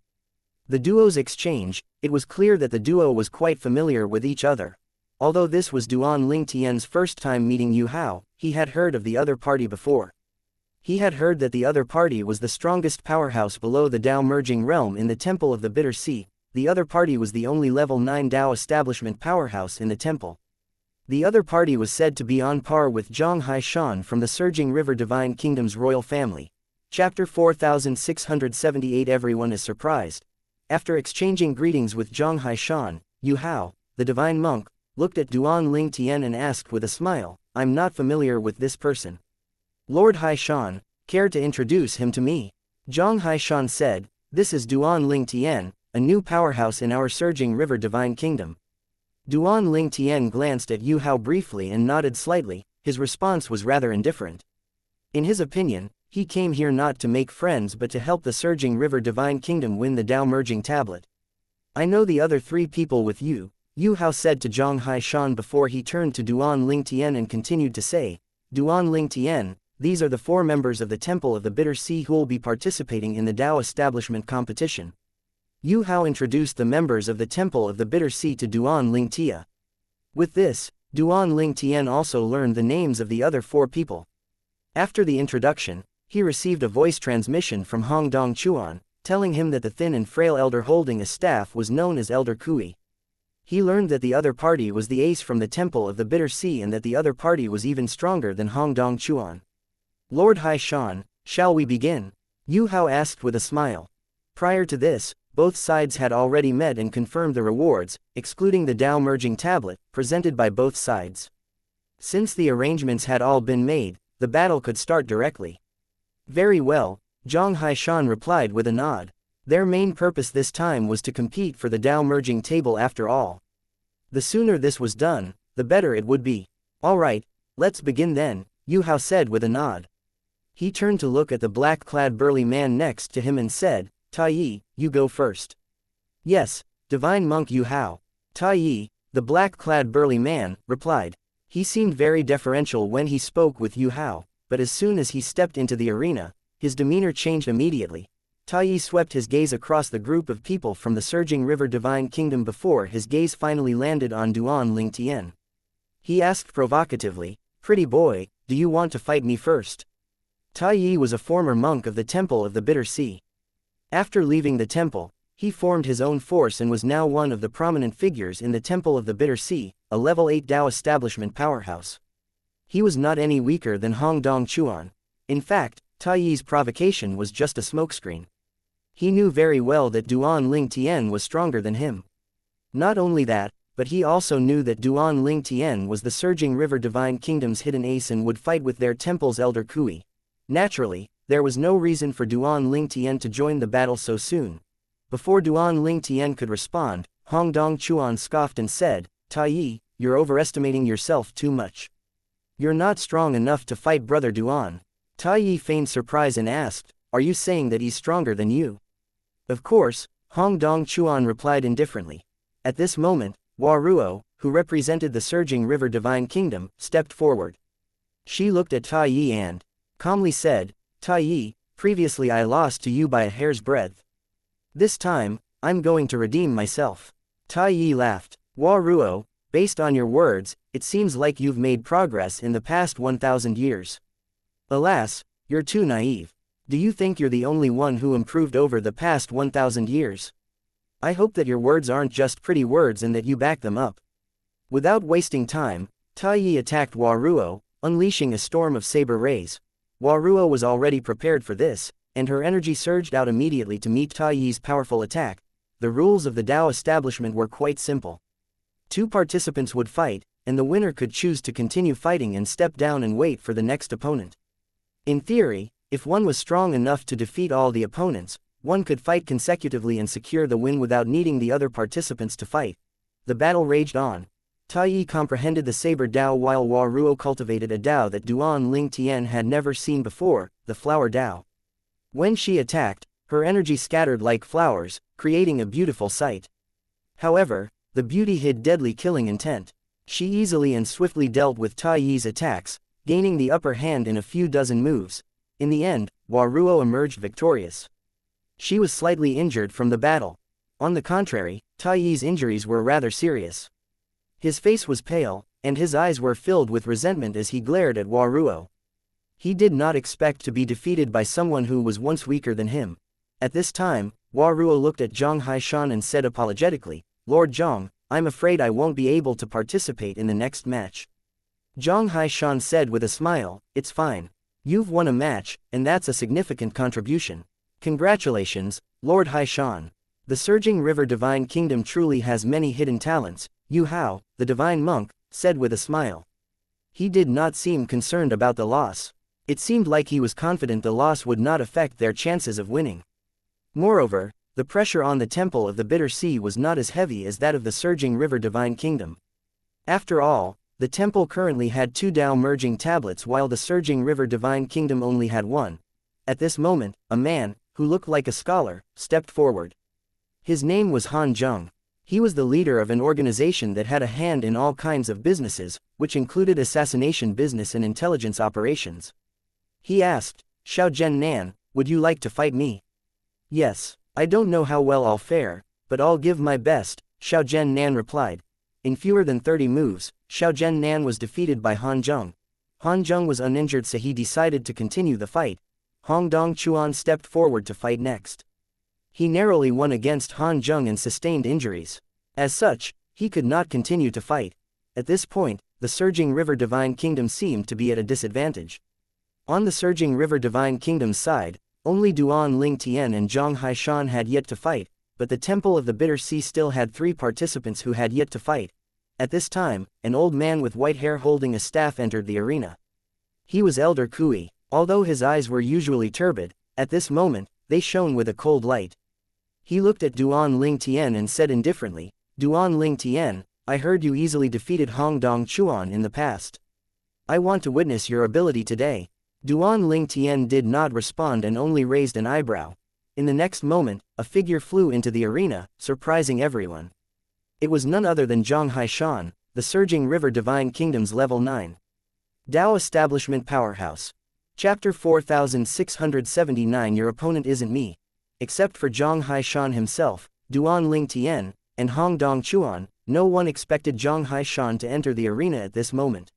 the duo's exchange, it was clear that the duo was quite familiar with each other. Although this was Duan Ling Tian's first time meeting Yu Hao, he had heard of the other party before. He had heard that the other party was the strongest powerhouse below the Dao merging realm in the Temple of the Bitter Sea. The other party was the only level 9 Dao establishment powerhouse in the temple. The other party was said to be on par with Zhang Haishan from the Surging River Divine Kingdom's royal family. Chapter 4678. Everyone is surprised. After exchanging greetings with Zhang Haishan, Yu Hao, the divine monk, looked at Duan Ling Tian and asked with a smile, "I'm not familiar with this person." "Lord Haishan, care to introduce him to me?" Zhang Haishan said, "This is Duan Ling Tian, a new powerhouse in our Surging River Divine Kingdom." Duan Ling Tian glanced at Yu Hao briefly and nodded slightly. His response was rather indifferent. In his opinion, he came here not to make friends but to help the Surging River Divine Kingdom win the Dao Merging Tablet. "I know the other 3 people with you," Yu Hao said to Zhang Haishan before he turned to Duan Ling Tian and continued to say, "Duan Ling Tian, these are the 4 members of the Temple of the Bitter Sea who will be participating in the Dao establishment competition." Yu Hao introduced the members of the Temple of the Bitter Sea to Duan Lingtia. With this, Duan Lingtian also learned the names of the other 4 people. After the introduction, he received a voice transmission from Hong Dong Chuan, telling him that the thin and frail elder holding a staff was known as Elder Kui. He learned that the other party was the ace from the Temple of the Bitter Sea and that the other party was even stronger than Hong Dong Chuan. Lord Hai Shan, shall we begin? Yu Hao asked with a smile. Prior to this, both sides had already met and confirmed the rewards, excluding the Dao merging tablet, presented by both sides. Since the arrangements had all been made, the battle could start directly. Very well, Zhang Haishan replied with a nod. Their main purpose this time was to compete for the Dao merging table after all. The sooner this was done, the better it would be. Alright, let's begin then, Yu Hao said with a nod. He turned to look at the black-clad burly man next to him and said, Tai Yi, you go first. Yes, divine monk Yu Hao. Tai Yi, the black-clad burly man, replied. He seemed very deferential when he spoke with Yu Hao, but as soon as he stepped into the arena, his demeanor changed immediately. Tai Yi swept his gaze across the group of people from the surging river divine kingdom before his gaze finally landed on Duan Lingtian. He asked provocatively, pretty boy, do you want to fight me first? Tai Yi was a former monk of the Temple of the Bitter Sea. After leaving the temple, he formed his own force and was now one of the prominent figures in the Temple of the Bitter Sea, a level 8 Dao establishment powerhouse. He was not any weaker than Hong Dong Chuan. In fact, Tai Yi's provocation was just a smokescreen. He knew very well that Duan Lingtian was stronger than him. Not only that, but he also knew that Duan Lingtian was the surging river divine kingdom's hidden ace and would fight with their temple's elder Kui. Naturally, there was no reason for Duan Lingtian to join the battle so soon. Before Duan Lingtian could respond, Hong Dong Chuan scoffed and said, Tai Yi, you're overestimating yourself too much. You're not strong enough to fight brother Duan. Tai Yi feigned surprise and asked, are you saying that he's stronger than you? Of course, Hong Dong Chuan replied indifferently. At this moment, Hua Ruo, who represented the surging river divine kingdom, stepped forward. She looked at Tai Yi and calmly said, Tai Yi, previously I lost to you by a hair's breadth. This time, I'm going to redeem myself. Tai Yi laughed. Hua Ruo, based on your words, it seems like you've made progress in the past 1,000 years. Alas, you're too naive. Do you think you're the only one who improved over the past 1,000 years? I hope that your words aren't just pretty words and that you back them up. Without wasting time, Tai Yi attacked Hua Ruo, unleashing a storm of saber rays. Hua Ruo was already prepared for this, and her energy surged out immediately to meet Tai Yi's powerful attack. The rules of the Dao establishment were quite simple. 2 participants would fight, and the winner could choose to continue fighting and step down and wait for the next opponent. In theory, if one was strong enough to defeat all the opponents, one could fight consecutively and secure the win without needing the other participants to fight. The battle raged on. Tai Yi comprehended the saber Dao while Hua Ruo cultivated a Dao that Duan Lingtian had never seen before, the flower Dao. When she attacked, her energy scattered like flowers, creating a beautiful sight. However, the beauty hid deadly killing intent. She easily and swiftly dealt with Tai Yi's attacks, gaining the upper hand in a few dozen moves. In the end, Hua Ruo emerged victorious. She was slightly injured from the battle. On the contrary, Tai Yi's injuries were rather serious. His face was pale, and his eyes were filled with resentment as he glared at Hua Ruo. He did not expect to be defeated by someone who was once weaker than him. At this time, Hua Ruo looked at Zhang Haishan and said apologetically, Lord Zhang, I'm afraid I won't be able to participate in the next match. Zhang Haishan said with a smile, it's fine. You've won a match, and that's a significant contribution. Congratulations, Lord Haishan. The surging river divine kingdom truly has many hidden talents, Yu Hao, the divine monk, said with a smile. He did not seem concerned about the loss. It seemed like he was confident the loss would not affect their chances of winning. Moreover, the pressure on the Temple of the Bitter Sea was not as heavy as that of the surging river divine kingdom. After all, the temple currently had 2 Dao merging tablets while the surging river divine kingdom only had 1. At this moment, a man, who looked like a scholar, stepped forward. His name was Han Zheng. He was the leader of an organization that had a hand in all kinds of businesses, which included assassination business and intelligence operations. He asked, Xiao Zhen Nan, would you like to fight me? Yes, I don't know how well I'll fare, but I'll give my best, Xiao Zhen Nan replied. In fewer than 30 moves, Xiao Zhen Nan was defeated by Han Zheng. Han Zheng was uninjured, so he decided to continue the fight. Hong Dong Chuan stepped forward to fight next. He narrowly won against Han Zheng and sustained injuries. As such, he could not continue to fight. At this point, the Surging River Divine Kingdom seemed to be at a disadvantage. On the Surging River Divine Kingdom's side, only Duan Ling Tian and Zhang Haishan had yet to fight, but the Temple of the Bitter Sea still had 3 participants who had yet to fight. At this time, an old man with white hair holding a staff entered the arena. He was Elder Kui. Although his eyes were usually turbid, at this moment, they shone with a cold light. He looked at Duan Ling Tian and said indifferently, "Duan Ling Tian, I heard you easily defeated Hong Dong Chuan in the past. I want to witness your ability today." Duan Ling Tian did not respond and only raised an eyebrow. In the next moment, a figure flew into the arena, surprising everyone. It was none other than Zhang Haishan, the Surging River Divine Kingdom's level 9. Dao Establishment Powerhouse. Chapter 4679. Your opponent isn't me. Except for Zhang Haishan himself, Duan Ling Tian, and Hong Dong Chuan, no one expected Zhang Haishan to enter the arena at this moment.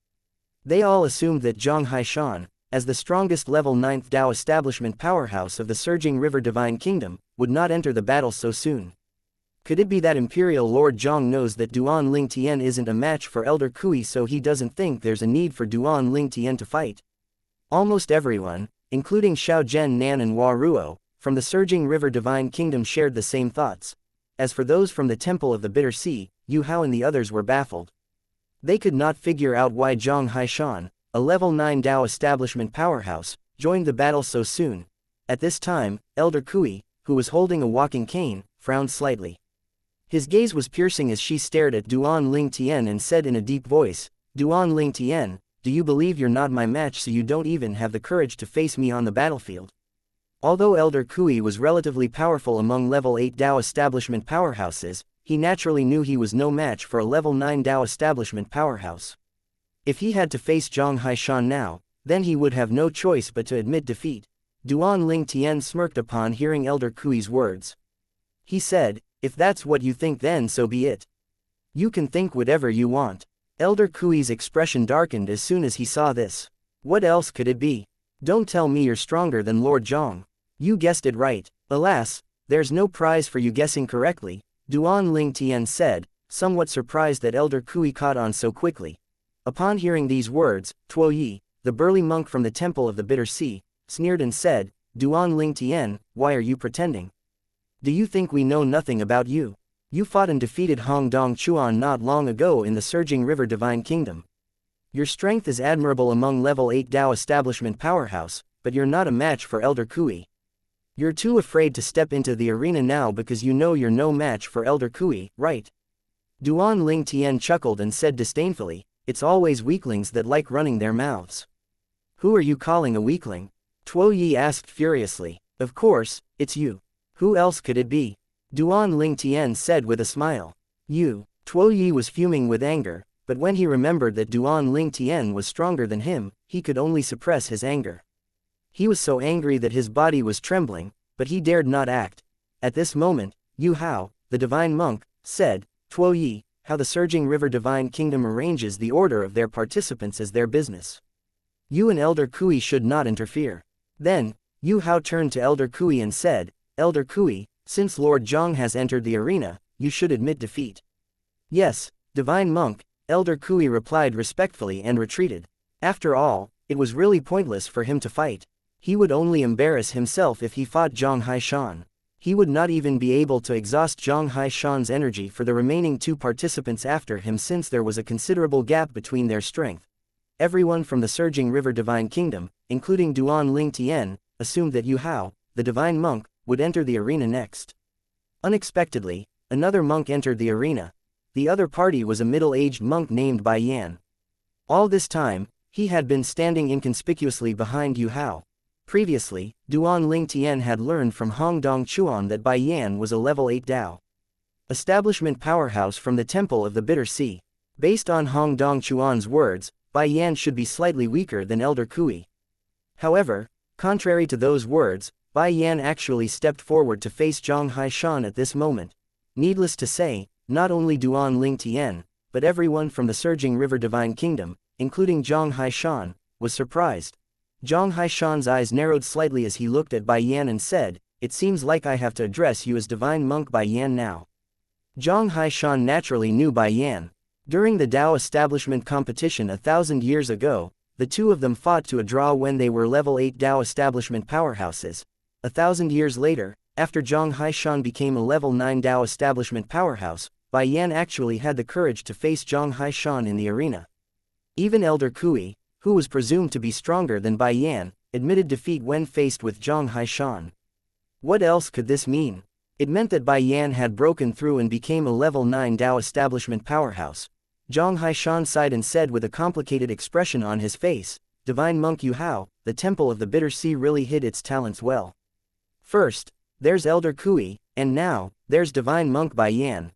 They all assumed that Zhang Haishan, as the strongest level 9th Dao Establishment Powerhouse of the Surging River Divine Kingdom, would not enter the battle so soon. Could it be that Imperial Lord Zhang knows that Duan Ling Tian isn't a match for Elder Kui, so he doesn't think there's a need for Duan Ling Tian to fight? Almost everyone, including Xiao Zhen Nan and Hua Ruo, from the Surging River Divine Kingdom shared the same thoughts. As for those from the Temple of the Bitter Sea, Yu Hao and the others were baffled. They could not figure out why Zhang Haishan, a level 9 Dao Establishment Powerhouse, joined the battle so soon. At this time, Elder Kui, who was holding a walking cane, frowned slightly. His gaze was piercing as she stared at Duan Ling Tian and said in a deep voice, "Duan Ling Tian, do you believe you're not my match, so you don't even have the courage to face me on the battlefield?" Although Elder Kui was relatively powerful among level 8 Dao Establishment Powerhouses, he naturally knew he was no match for a level 9 Dao Establishment Powerhouse. If he had to face Zhang Haishan now, then he would have no choice but to admit defeat. Duan Ling Tian smirked upon hearing Elder Kui's words. He said, "If that's what you think, then so be it. You can think whatever you want." Elder Kui's expression darkened as soon as he saw this. What else could it be? "Don't tell me you're stronger than Lord Zhang. You guessed it right." "Alas, there's no prize for you guessing correctly," Duan Ling Tian said, somewhat surprised that Elder Kui caught on so quickly. Upon hearing these words, Tuo Yi, the burly monk from the Temple of the Bitter Sea, sneered and said, "Duan Ling Tian, why are you pretending? Do you think we know nothing about you? You fought and defeated Hong Dong Chuan not long ago in the Surging River Divine Kingdom. Your strength is admirable among level 8 Dao Establishment Powerhouse, but you're not a match for Elder Kui. You're too afraid to step into the arena now because you know you're no match for Elder Kui, right?" Duan Ling Tian chuckled and said disdainfully, "It's always weaklings that like running their mouths." "Who are you calling a weakling?" Tuo Yi asked furiously. "Of course, it's you. Who else could it be?" Duan Ling Tian said with a smile. "You." Tuo Yi was fuming with anger, but when he remembered that Duan Ling Tian was stronger than him, he could only suppress his anger. He was so angry that his body was trembling, but he dared not act. At this moment, Yu Hao, the divine monk, said, "Tuo Yi, how the Surging River Divine Kingdom arranges the order of their participants is their business. You and Elder Kui should not interfere." Then, Yu Hao turned to Elder Kui and said, "Elder Kui, since Lord Zhang has entered the arena, you should admit defeat." "Yes, divine monk," Elder Kui replied respectfully and retreated. After all, it was really pointless for him to fight. He would only embarrass himself if he fought Zhang Haishan. He would not even be able to exhaust Zhang Haishan's energy for the remaining 2 participants after him, since there was a considerable gap between their strength. Everyone from the Surging River Divine Kingdom, including Duan Ling Tian, assumed that Yu Hao, the divine monk, would enter the arena next. Unexpectedly, another monk entered the arena. The other party was a middle-aged monk named Bai Yan. All this time, he had been standing inconspicuously behind Yu Hao. Previously, Duan Ling Tian had learned from Hong Dong Chuan that Bai Yan was a level 8 Dao Establishment Powerhouse from the Temple of the Bitter Sea. Based on Hong Dong Chuan's words, Bai Yan should be slightly weaker than Elder Kui. However, contrary to those words, Bai Yan actually stepped forward to face Zhang Haishan at this moment. Needless to say, not only Duan Ling Tian, but everyone from the surging river divine kingdom, including Zhang Haishan, was surprised. Zhang Haishan's eyes narrowed slightly as he looked at Bai Yan and said, "It seems like I have to address you as divine monk Bai Yan now." Zhang Haishan naturally knew Bai Yan. During the Dao establishment competition 1,000 years ago, the two of them fought to a draw when they were level 8 Dao establishment powerhouses. 1,000 years later, after Zhang Haishan became a level 9 Dao establishment powerhouse, Bai Yan actually had the courage to face Zhang Haishan in the arena. Even Elder Kui, who was presumed to be stronger than Bai Yan, admitted defeat when faced with Zhang Haishan. What else could this mean? It meant that Bai Yan had broken through and became a level 9 Dao establishment powerhouse. Zhang Haishan sighed and said with a complicated expression on his face, "Divine Monk Yu Hao, the Temple of the Bitter Sea really hid its talents well. First, there's Elder Kui, and now, there's Divine Monk Bai Yan."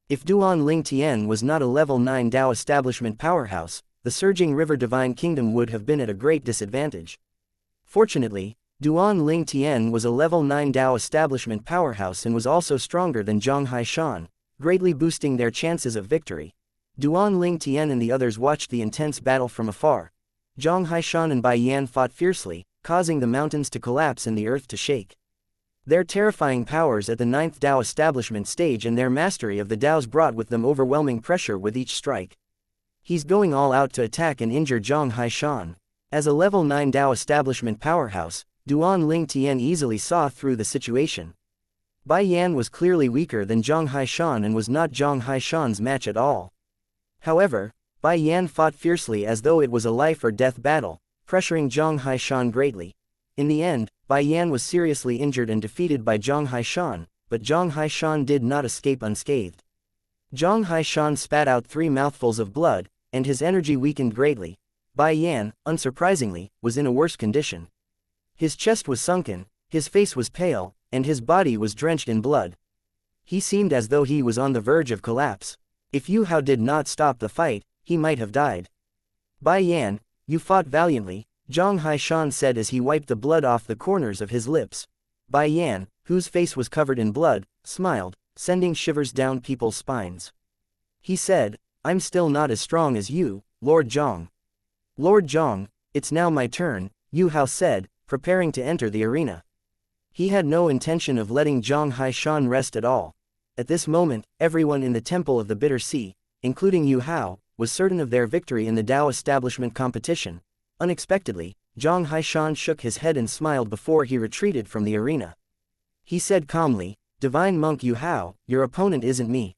If Duan Ling Tian was not a level 9 Dao establishment powerhouse, the surging river divine kingdom would have been at a great disadvantage. Fortunately, Duan Ling Tian was a level 9 Dao establishment powerhouse and was also stronger than Zhang Haishan, greatly boosting their chances of victory. Duan Ling Tian and the others watched the intense battle from afar. Zhang Haishan and Bai Yan fought fiercely, causing the mountains to collapse and the earth to shake. Their terrifying powers at the 9th Dao establishment stage and their mastery of the Daos brought with them overwhelming pressure with each strike. He's going all out to attack and injure Zhang Haishan. As a level 9 Dao establishment powerhouse, Duan Ling Tian easily saw through the situation. Bai Yan was clearly weaker than Zhang Haishan and was not Zhang Haishan's match at all. However, Bai Yan fought fiercely as though it was a life or death battle, pressuring Zhang Haishan greatly. In the end, Bai Yan was seriously injured and defeated by Zhang Haishan, but Zhang Haishan did not escape unscathed. Zhang Haishan spat out 3 mouthfuls of blood, and his energy weakened greatly. Bai Yan, unsurprisingly, was in a worse condition. His chest was sunken, his face was pale, and his body was drenched in blood. He seemed as though he was on the verge of collapse. If Yu Hao did not stop the fight, he might have died. "Bai Yan, you fought valiantly," Zhang Haishan said as he wiped the blood off the corners of his lips. Bai Yan, whose face was covered in blood, smiled, sending shivers down people's spines. He said, "I'm still not as strong as you, Lord Zhang." "Lord Zhang, it's now my turn," Yu Hao said, preparing to enter the arena. He had no intention of letting Zhang Haishan rest at all. At this moment, everyone in the Temple of the Bitter Sea, including Yu Hao, was certain of their victory in the Dao establishment competition. Unexpectedly, Zhang Haishan shook his head and smiled before he retreated from the arena. He said calmly, "Divine Monk Yu Hao, your opponent isn't me."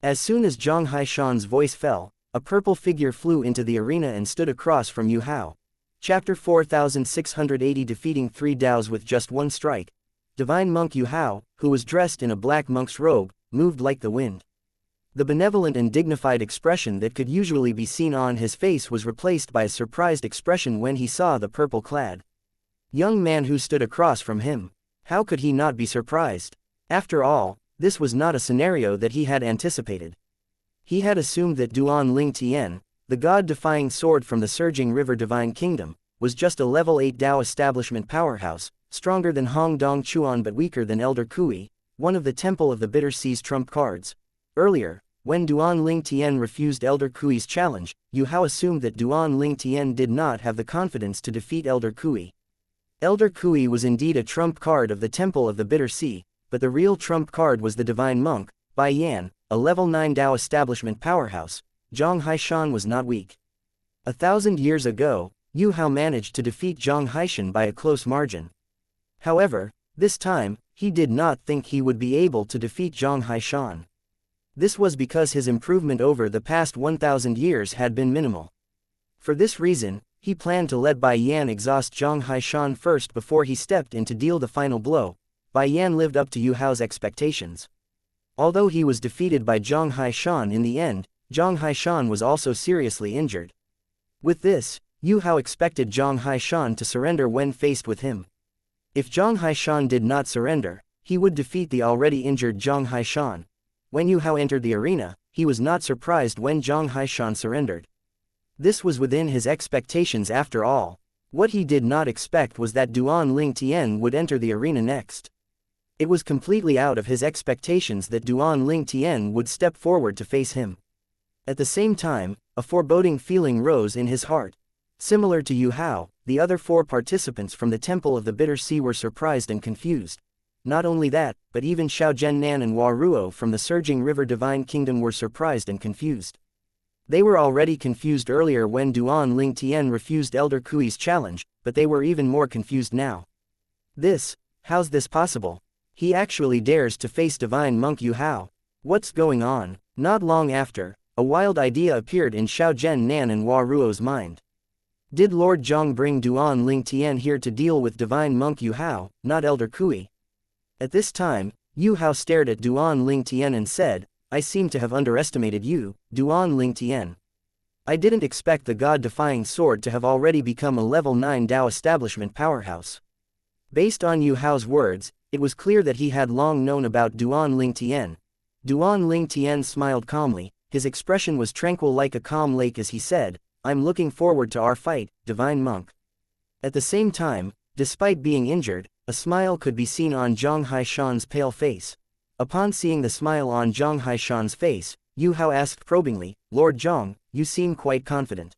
As soon as Zhang Haishan's voice fell, a purple figure flew into the arena and stood across from Yu Hao. Chapter 4680 Defeating 3 Daos with just one strike. Divine Monk Yu Hao, who was dressed in a black monk's robe, moved like the wind. The benevolent and dignified expression that could usually be seen on his face was replaced by a surprised expression when he saw the purple-clad young man who stood across from him. How could he not be surprised? After all, this was not a scenario that he had anticipated. He had assumed that Duan Ling Tian, the god-defying sword from the surging river divine kingdom, was just a level 8 Dao establishment powerhouse, stronger than Hong Dong Chuan but weaker than Elder Kui, one of the Temple of the Bitter Sea's trump cards. Earlier, when Duan Ling Tian refused Elder Kui's challenge, Yu Hao assumed that Duan Ling Tian did not have the confidence to defeat Elder Kui. Elder Kui was indeed a trump card of the Temple of the Bitter Sea, but the real trump card was the Divine Monk, Bai Yan, a level 9 Dao establishment powerhouse. Zhang Haishan was not weak. 1,000 years ago, Yu Hao managed to defeat Zhang Haishan by a close margin. However, this time, he did not think he would be able to defeat Zhang Haishan. This was because his improvement over the past 1,000 years had been minimal. For this reason, he planned to let Bai Yan exhaust Zhang Haishan first before he stepped in to deal the final blow. Bai Yan lived up to Yu Hao's expectations. Although he was defeated by Zhang Haishan in the end, Zhang Haishan was also seriously injured. With this, Yu Hao expected Zhang Haishan to surrender when faced with him. If Zhang Haishan did not surrender, he would defeat the already injured Zhang Haishan. When Yu Hao entered the arena, he was not surprised when Zhang Haishan surrendered. This was within his expectations after all. What he did not expect was that Duan Ling Tian would enter the arena next. It was completely out of his expectations that Duan Ling Tian would step forward to face him. At the same time, a foreboding feeling rose in his heart. Similar to Yu Hao, the other 4 participants from the Temple of the Bitter Sea were surprised and confused. Not only that, but even Xiao Zhennan and Hua Ruo from the Surging River Divine Kingdom were surprised and confused. They were already confused earlier when Duan Ling Tian refused Elder Kui's challenge, but they were even more confused now. How's this possible? He actually dares to face Divine Monk Yu Hao. What's going on? Not long after, a wild idea appeared in Xiao Zhennan and Hua Ruo's mind. Did Lord Zhang bring Duan Ling Tian here to deal with Divine Monk Yu Hao, not Elder Kui? At this time, Yu Hao stared at Duan Ling Tian and said, I seem to have underestimated you, Duan Ling Tian. I didn't expect the God-defying sword to have already become a level 9 Dao establishment powerhouse. Based on Yu Hao's words, it was clear that he had long known about Duan Ling Tian. Duan Ling Tian smiled calmly, his expression was tranquil like a calm lake as he said, I'm looking forward to our fight, Divine Monk. At the same time, despite being injured, a smile could be seen on Zhang Haishan's pale face. Upon seeing the smile on Zhang Haishan's face, Yu Hao asked probingly, Lord Zhang, you seem quite confident.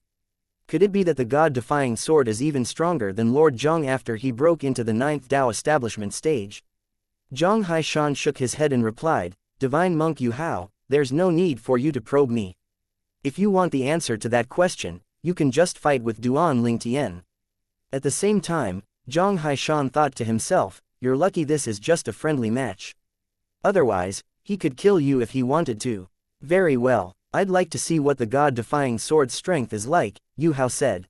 Could it be that the God-defying sword is even stronger than Lord Zhang after he broke into the 9th Dao establishment stage? Zhang Haishan shook his head and replied, Divine Monk Yu Hao, there's no need for you to probe me. If you want the answer to that question, you can just fight with Duan Ling Tian. At the same time, Zhang Haishan thought to himself, you're lucky this is just a friendly match. Otherwise, he could kill you if he wanted to. Very well, I'd like to see what the God-defying sword's strength is like, Yu Hao said.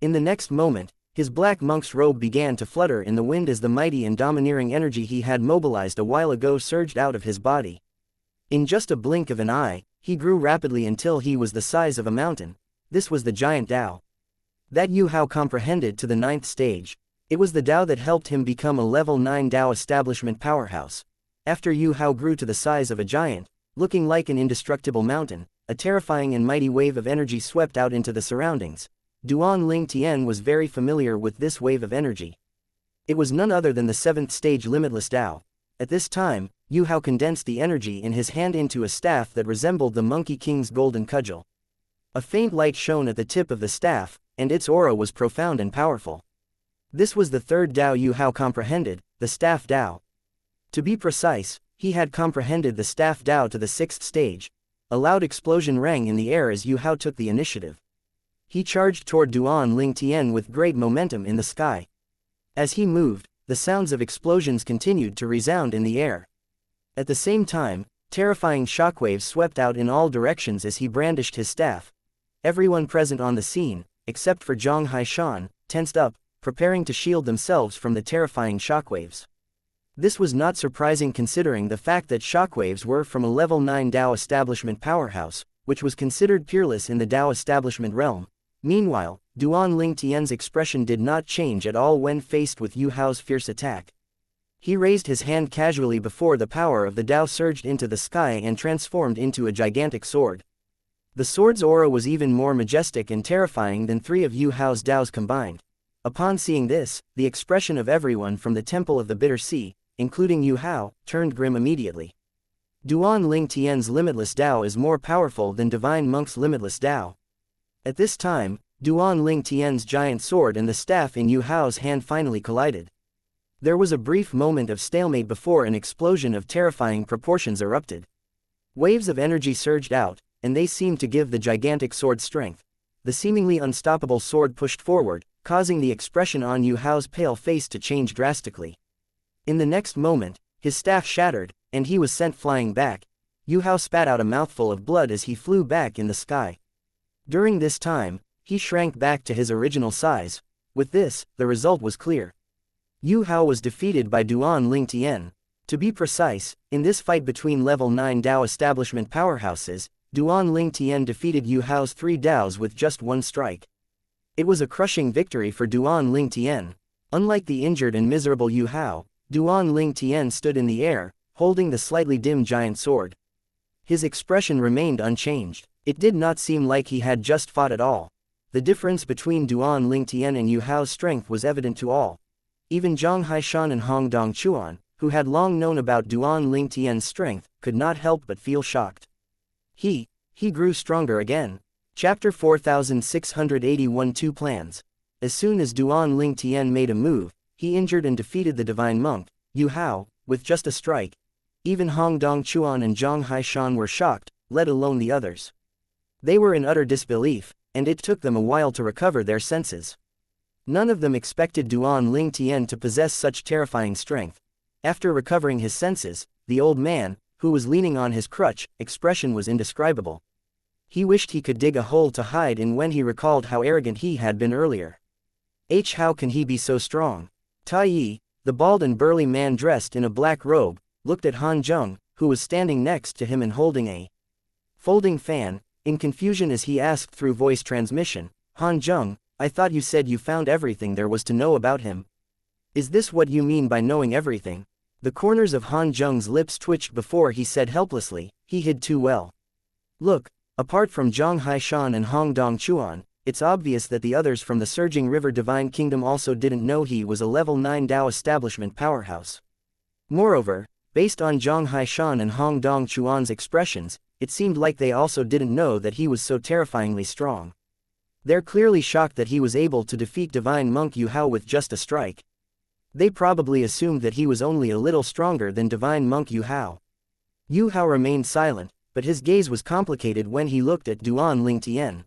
In the next moment, his black monk's robe began to flutter in the wind as the mighty and domineering energy he had mobilized a while ago surged out of his body. In just a blink of an eye, he grew rapidly until he was the size of a mountain. This was the giant Dao that Yu Hao comprehended to the 9th stage. It was the Dao that helped him become a level 9 Dao establishment powerhouse. After Yu Hao grew to the size of a giant, looking like an indestructible mountain, a terrifying and mighty wave of energy swept out into the surroundings. Duan Ling Tian was very familiar with this wave of energy. It was none other than the 7th stage limitless Dao. At this time, Yu Hao condensed the energy in his hand into a staff that resembled the Monkey King's golden cudgel. A faint light shone at the tip of the staff, and its aura was profound and powerful. This was the 3rd Dao Yu Hao comprehended, the Staff Dao. To be precise, he had comprehended the Staff Dao to the 6th stage. A loud explosion rang in the air as Yu Hao took the initiative. He charged toward Duan Ling Tian with great momentum in the sky. As he moved, the sounds of explosions continued to resound in the air. At the same time, terrifying shockwaves swept out in all directions as he brandished his staff. Everyone present on the scene, except for Zhang Haishan, tensed up, preparing to shield themselves from the terrifying shockwaves. This was not surprising considering the fact that shockwaves were from a level 9 Dao establishment powerhouse, which was considered peerless in the Dao establishment realm. Meanwhile, Duan Ling Tian's expression did not change at all when faced with Yu Hao's fierce attack. He raised his hand casually before the power of the Dao surged into the sky and transformed into a gigantic sword. The sword's aura was even more majestic and terrifying than 3 of Yu Hao's Daos combined. Upon seeing this, the expression of everyone from the Temple of the Bitter Sea, including Yu Hao, turned grim immediately. Duan Ling Tian's limitless Dao is more powerful than Divine Monk's limitless Dao. At this time, Duan Ling Tian's giant sword and the staff in Yu Hao's hand finally collided. There was a brief moment of stalemate before an explosion of terrifying proportions erupted. Waves of energy surged out, and they seemed to give the gigantic sword strength. The seemingly unstoppable sword pushed forward, causing the expression on Yu Hao's pale face to change drastically. In the next moment, his staff shattered, and he was sent flying back. Yu Hao spat out a mouthful of blood as he flew back in the sky. During this time, he shrank back to his original size. With this, the result was clear. Yu Hao was defeated by Duan Ling Tian. To be precise, in this fight between level 9 Dao establishment powerhouses, Duan Ling Tian defeated Yu Hao's 3 Daos with just one strike. It was a crushing victory for Duan Ling Tian. Unlike the injured and miserable Yu Hao, Duan Ling Tian stood in the air, holding the slightly dim giant sword. His expression remained unchanged. It did not seem like he had just fought at all. the difference between Duan Lingtian and Yu Hao's strength was evident to all. Even Zhang Haishan and Hong Dongchuan, who had long known about Duan Lingtian's strength, could not help but feel shocked. He grew stronger again. Chapter 4681 Two Plans. As soon as Duan Lingtian made a move, he injured and defeated the divine monk, Yu Hao, with just a strike. Even Hong Dongchuan and Zhang Haishan were shocked, let alone the others. They were in utter disbelief, and it took them a while to recover their senses. None of them expected Duan Lingtian to possess such terrifying strength. After recovering his senses, the old man, who was leaning on his crutch, expression was indescribable. He wished he could dig a hole to hide in when he recalled how arrogant he had been earlier. How can he be so strong? Tai Yi, the bald and burly man dressed in a black robe, looked at Han Zheng, who was standing next to him and holding a folding fan, in confusion as he asked through voice transmission, Han Zheng, I thought you said you found everything there was to know about him. Is this what you mean by knowing everything? The corners of Han Zheng's lips twitched before he said helplessly, he hid too well. Look, apart from Zhang Haishan and Hong Dongchuan, it's obvious that the others from the Surging River Divine Kingdom also didn't know he was a level 9 Dao establishment powerhouse. Moreover, based on Zhang Haishan and Hong Dongchuan's expressions, it seemed like they also didn't know that he was so terrifyingly strong. They're clearly shocked that he was able to defeat Divine Monk Yu Hao with just a strike. They probably assumed that he was only a little stronger than Divine Monk Yu Hao. Yu Hao remained silent, but his gaze was complicated when he looked at Duan Lingtian.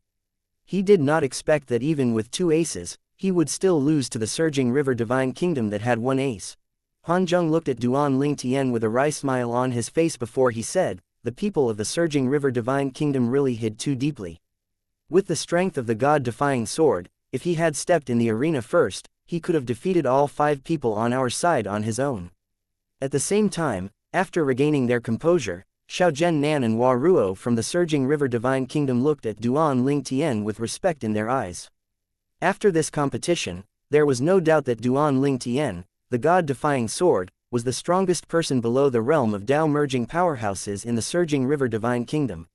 He did not expect that even with 2 aces, he would still lose to the Surging River Divine Kingdom that had 1 ace. Han Zheng looked at Duan Lingtian with a wry smile on his face before he said, the people of the Surging River Divine Kingdom really hid too deeply. With the strength of the god-defying sword, if he had stepped in the arena first, he could have defeated all 5 people on our side on his own. At the same time, after regaining their composure, Xiaozhen Nan and Hua Ruo from the Surging River Divine Kingdom looked at Duan Lingtian with respect in their eyes. After this competition, there was no doubt that Duan Lingtian, the god-defying sword, was the strongest person below the realm of Dao merging powerhouses in the Surging River Divine Kingdom.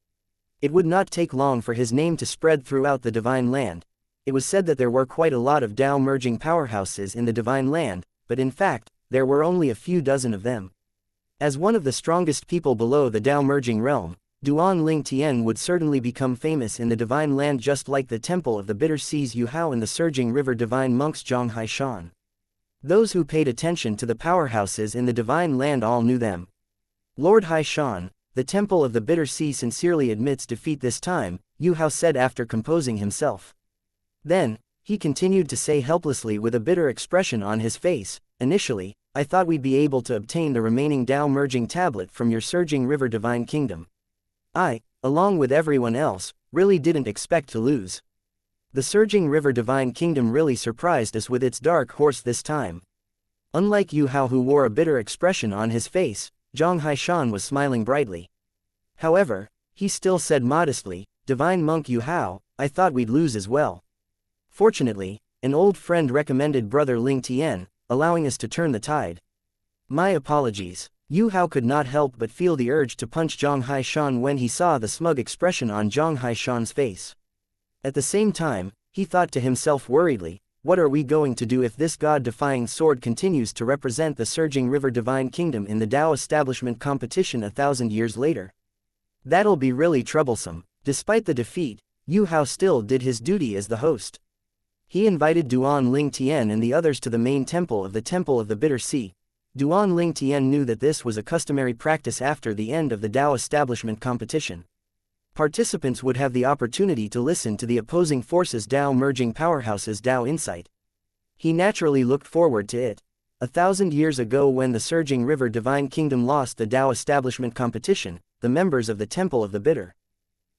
It would not take long for his name to spread throughout the Divine Land. It was said that there were quite a lot of Dao merging powerhouses in the Divine Land, but in fact, there were only a few dozen of them. As one of the strongest people below the Dao merging realm, Duan Lingtian would certainly become famous in the Divine Land just like the Temple of the Bitter Seas Yu Hao and the Surging River Divine Monks Zhang Haishan. Those who paid attention to the powerhouses in the Divine Land all knew them. Lord Haishan, the Temple of the Bitter Sea sincerely admits defeat this time, Yu Hao said after composing himself. Then, he continued to say helplessly with a bitter expression on his face, initially, I thought we'd be able to obtain the remaining Dao merging tablet from your Surging River Divine Kingdom. I, along with everyone else, really didn't expect to lose. The Surging River Divine Kingdom really surprised us with its dark horse this time. Unlike Yu Hao who wore a bitter expression on his face, Zhang Haishan was smiling brightly. However, he still said modestly, Divine Monk Yu Hao, I thought we'd lose as well. Fortunately, an old friend recommended Brother Lingtian, allowing us to turn the tide. My apologies. Yu Hao could not help but feel the urge to punch Zhang Haishan when he saw the smug expression on Zhang Haishan's face. At the same time, he thought to himself worriedly, what are we going to do if this god-defying sword continues to represent the Surging River Divine Kingdom in the Dao establishment competition 1,000 years later? That'll be really troublesome. Despite the defeat, Yu Hao still did his duty as the host. He invited Duan Lingtian and the others to the main temple of the Bitter Sea. Duan Lingtian knew that this was a customary practice after the end of the Dao establishment competition. Participants would have the opportunity to listen to the opposing forces' Dao merging powerhouses' Dao insight. He naturally looked forward to it. 1,000 years ago when the Surging River Divine Kingdom lost the Dao establishment competition, the members of the Temple of the Bitter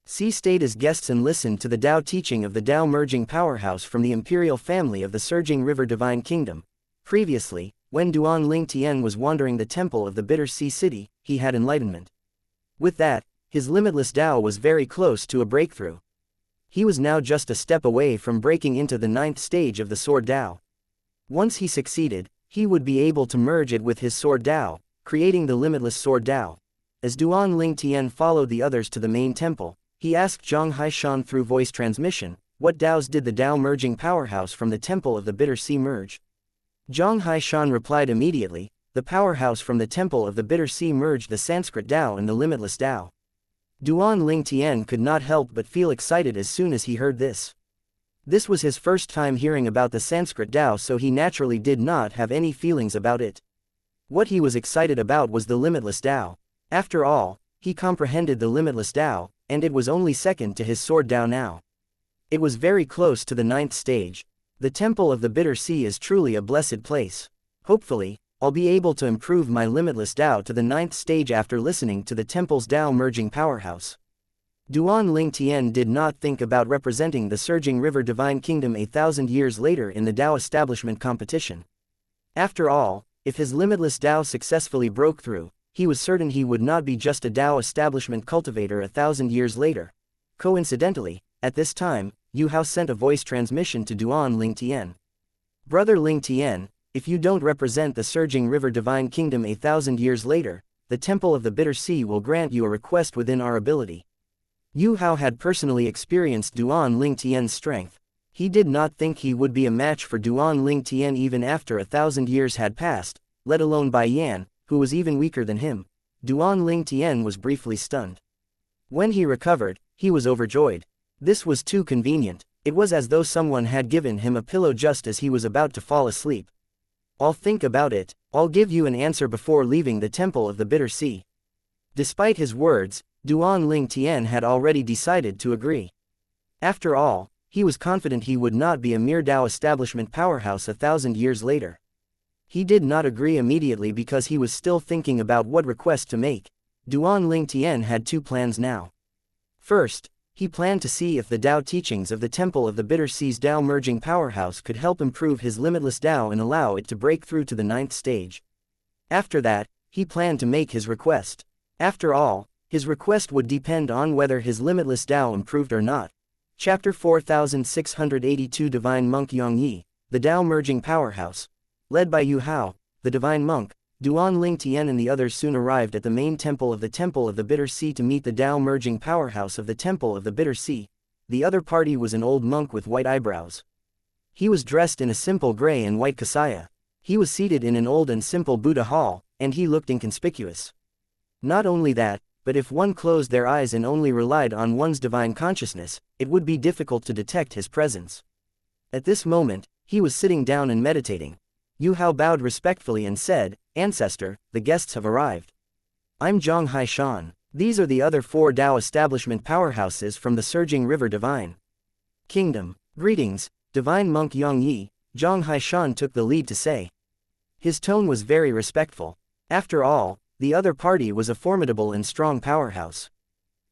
Sea stayed as guests and listened to the Dao teaching of the Dao merging powerhouse from the imperial family of the Surging River Divine Kingdom. Previously, when Duan Lingtian was wandering the Temple of the Bitter Sea City, he had enlightenment. With that, his limitless Dao was very close to a breakthrough. He was now just a step away from breaking into the 9th stage of the Sword Dao. Once he succeeded, he would be able to merge it with his Sword Dao, creating the limitless Sword Dao. As Duan Lingtian followed the others to the main temple, he asked Zhang Haishan through voice transmission, what Daos did the Dao merging powerhouse from the Temple of the Bitter Sea merge? Zhang Haishan replied immediately, the powerhouse from the Temple of the Bitter Sea merged the Sanskrit Dao and the limitless Dao. Duan Lingtian could not help but feel excited as soon as he heard this. This was his first time hearing about the Sanskrit Dao, so he naturally did not have any feelings about it. What he was excited about was the limitless Dao. After all, he comprehended the limitless Dao, and it was only second to his sword Dao now. It was very close to the 9th stage. The Temple of the Bitter Sea is truly a blessed place. Hopefully, I'll be able to improve my limitless Dao to the 9th stage after listening to the Temple's Dao merging powerhouse. Duan Lingtian did not think about representing the surging river divine kingdom 1,000 years later in the Dao establishment competition. After all, if his limitless Dao successfully broke through, he was certain he would not be just a Dao establishment cultivator 1,000 years later. Coincidentally, at this time, Yu Hao sent a voice transmission to Duan Lingtian. Brother Lingtian, if you don't represent the surging river divine kingdom 1,000 years later, the Temple of the Bitter Sea will grant you a request within our ability. Yu Hao had personally experienced Duan Lingtian's strength. He did not think he would be a match for Duan Lingtian even after 1,000 years had passed, let alone Bai Yan, who was even weaker than him. Duan Lingtian was briefly stunned. When he recovered, he was overjoyed. This was too convenient. It was as though someone had given him a pillow just as he was about to fall asleep. I'll think about it. I'll give you an answer before leaving the Temple of the Bitter Sea. Despite his words, Duan Lingtian had already decided to agree. After all, he was confident he would not be a mere Dao establishment powerhouse 1,000 years later. He did not agree immediately because he was still thinking about what request to make. Duan Lingtian had two plans now. First, he planned to see if the Dao teachings of the Temple of the Bitter Sea's Dao merging powerhouse could help improve his limitless Dao and allow it to break through to the 9th stage. After that, he planned to make his request. After all, his request would depend on whether his limitless Dao improved or not. Chapter 4682 Divine Monk Yongyi, the Dao merging powerhouse. Led by Yu Hao, the divine monk, Duan Lingtian and the others soon arrived at the main temple of the Bitter Sea to meet the Dao merging powerhouse of the Temple of the Bitter Sea. The other party was an old monk with white eyebrows. He was dressed in a simple gray and white kasaya. He was seated in an old and simple Buddha hall, and he looked inconspicuous. Not only that, but if one closed their eyes and only relied on one's divine consciousness, it would be difficult to detect his presence. At this moment, he was sitting down and meditating. Yu Hao bowed respectfully and said, "Ancestor, the guests have arrived. I'm Zhang Haishan. These are the other 4 Dao establishment powerhouses from the surging river divine kingdom. Greetings, divine monk Yongyi," Zhang Haishan took the lead to say. His tone was very respectful. After all, the other party was a formidable and strong powerhouse.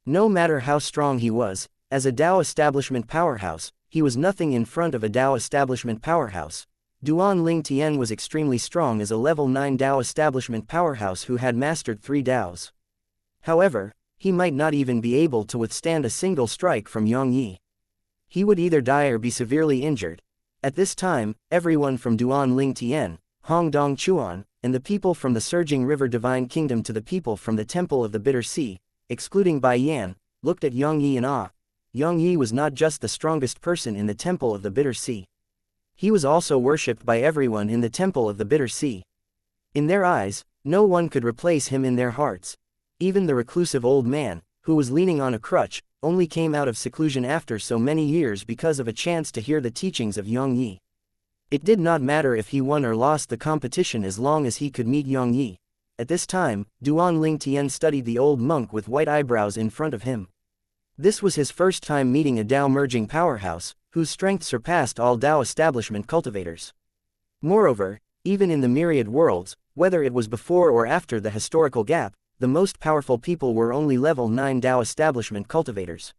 No matter how strong he was, as a Dao establishment powerhouse, he was nothing in front of a Dao establishment powerhouse. Duan Lingtian was extremely strong as a level 9 Dao establishment powerhouse who had mastered 3 Daos. However, he might not even be able to withstand a single strike from Yongyi. He would either die or be severely injured. At this time, everyone from Duan Lingtian, Hongdong Chuan, and the people from the surging river divine kingdom to the people from the Temple of the Bitter Sea, excluding Bai Yan, looked at Yongyi in awe. Yongyi was not just the strongest person in the Temple of the Bitter Sea. He was also worshipped by everyone in the Temple of the Bitter Sea. In their eyes, no one could replace him in their hearts. Even the reclusive old man, who was leaning on a crutch, only came out of seclusion after so many years because of a chance to hear the teachings of Yongyi. It did not matter if he won or lost the competition as long as he could meet Yongyi. At this time, Duan Lingtian studied the old monk with white eyebrows in front of him. This was his first time meeting a Dao merging powerhouse, whose strength surpassed all Dao establishment cultivators. Moreover, even in the myriad worlds, whether it was before or after the historical gap, the most powerful people were only level 9 Dao establishment cultivators.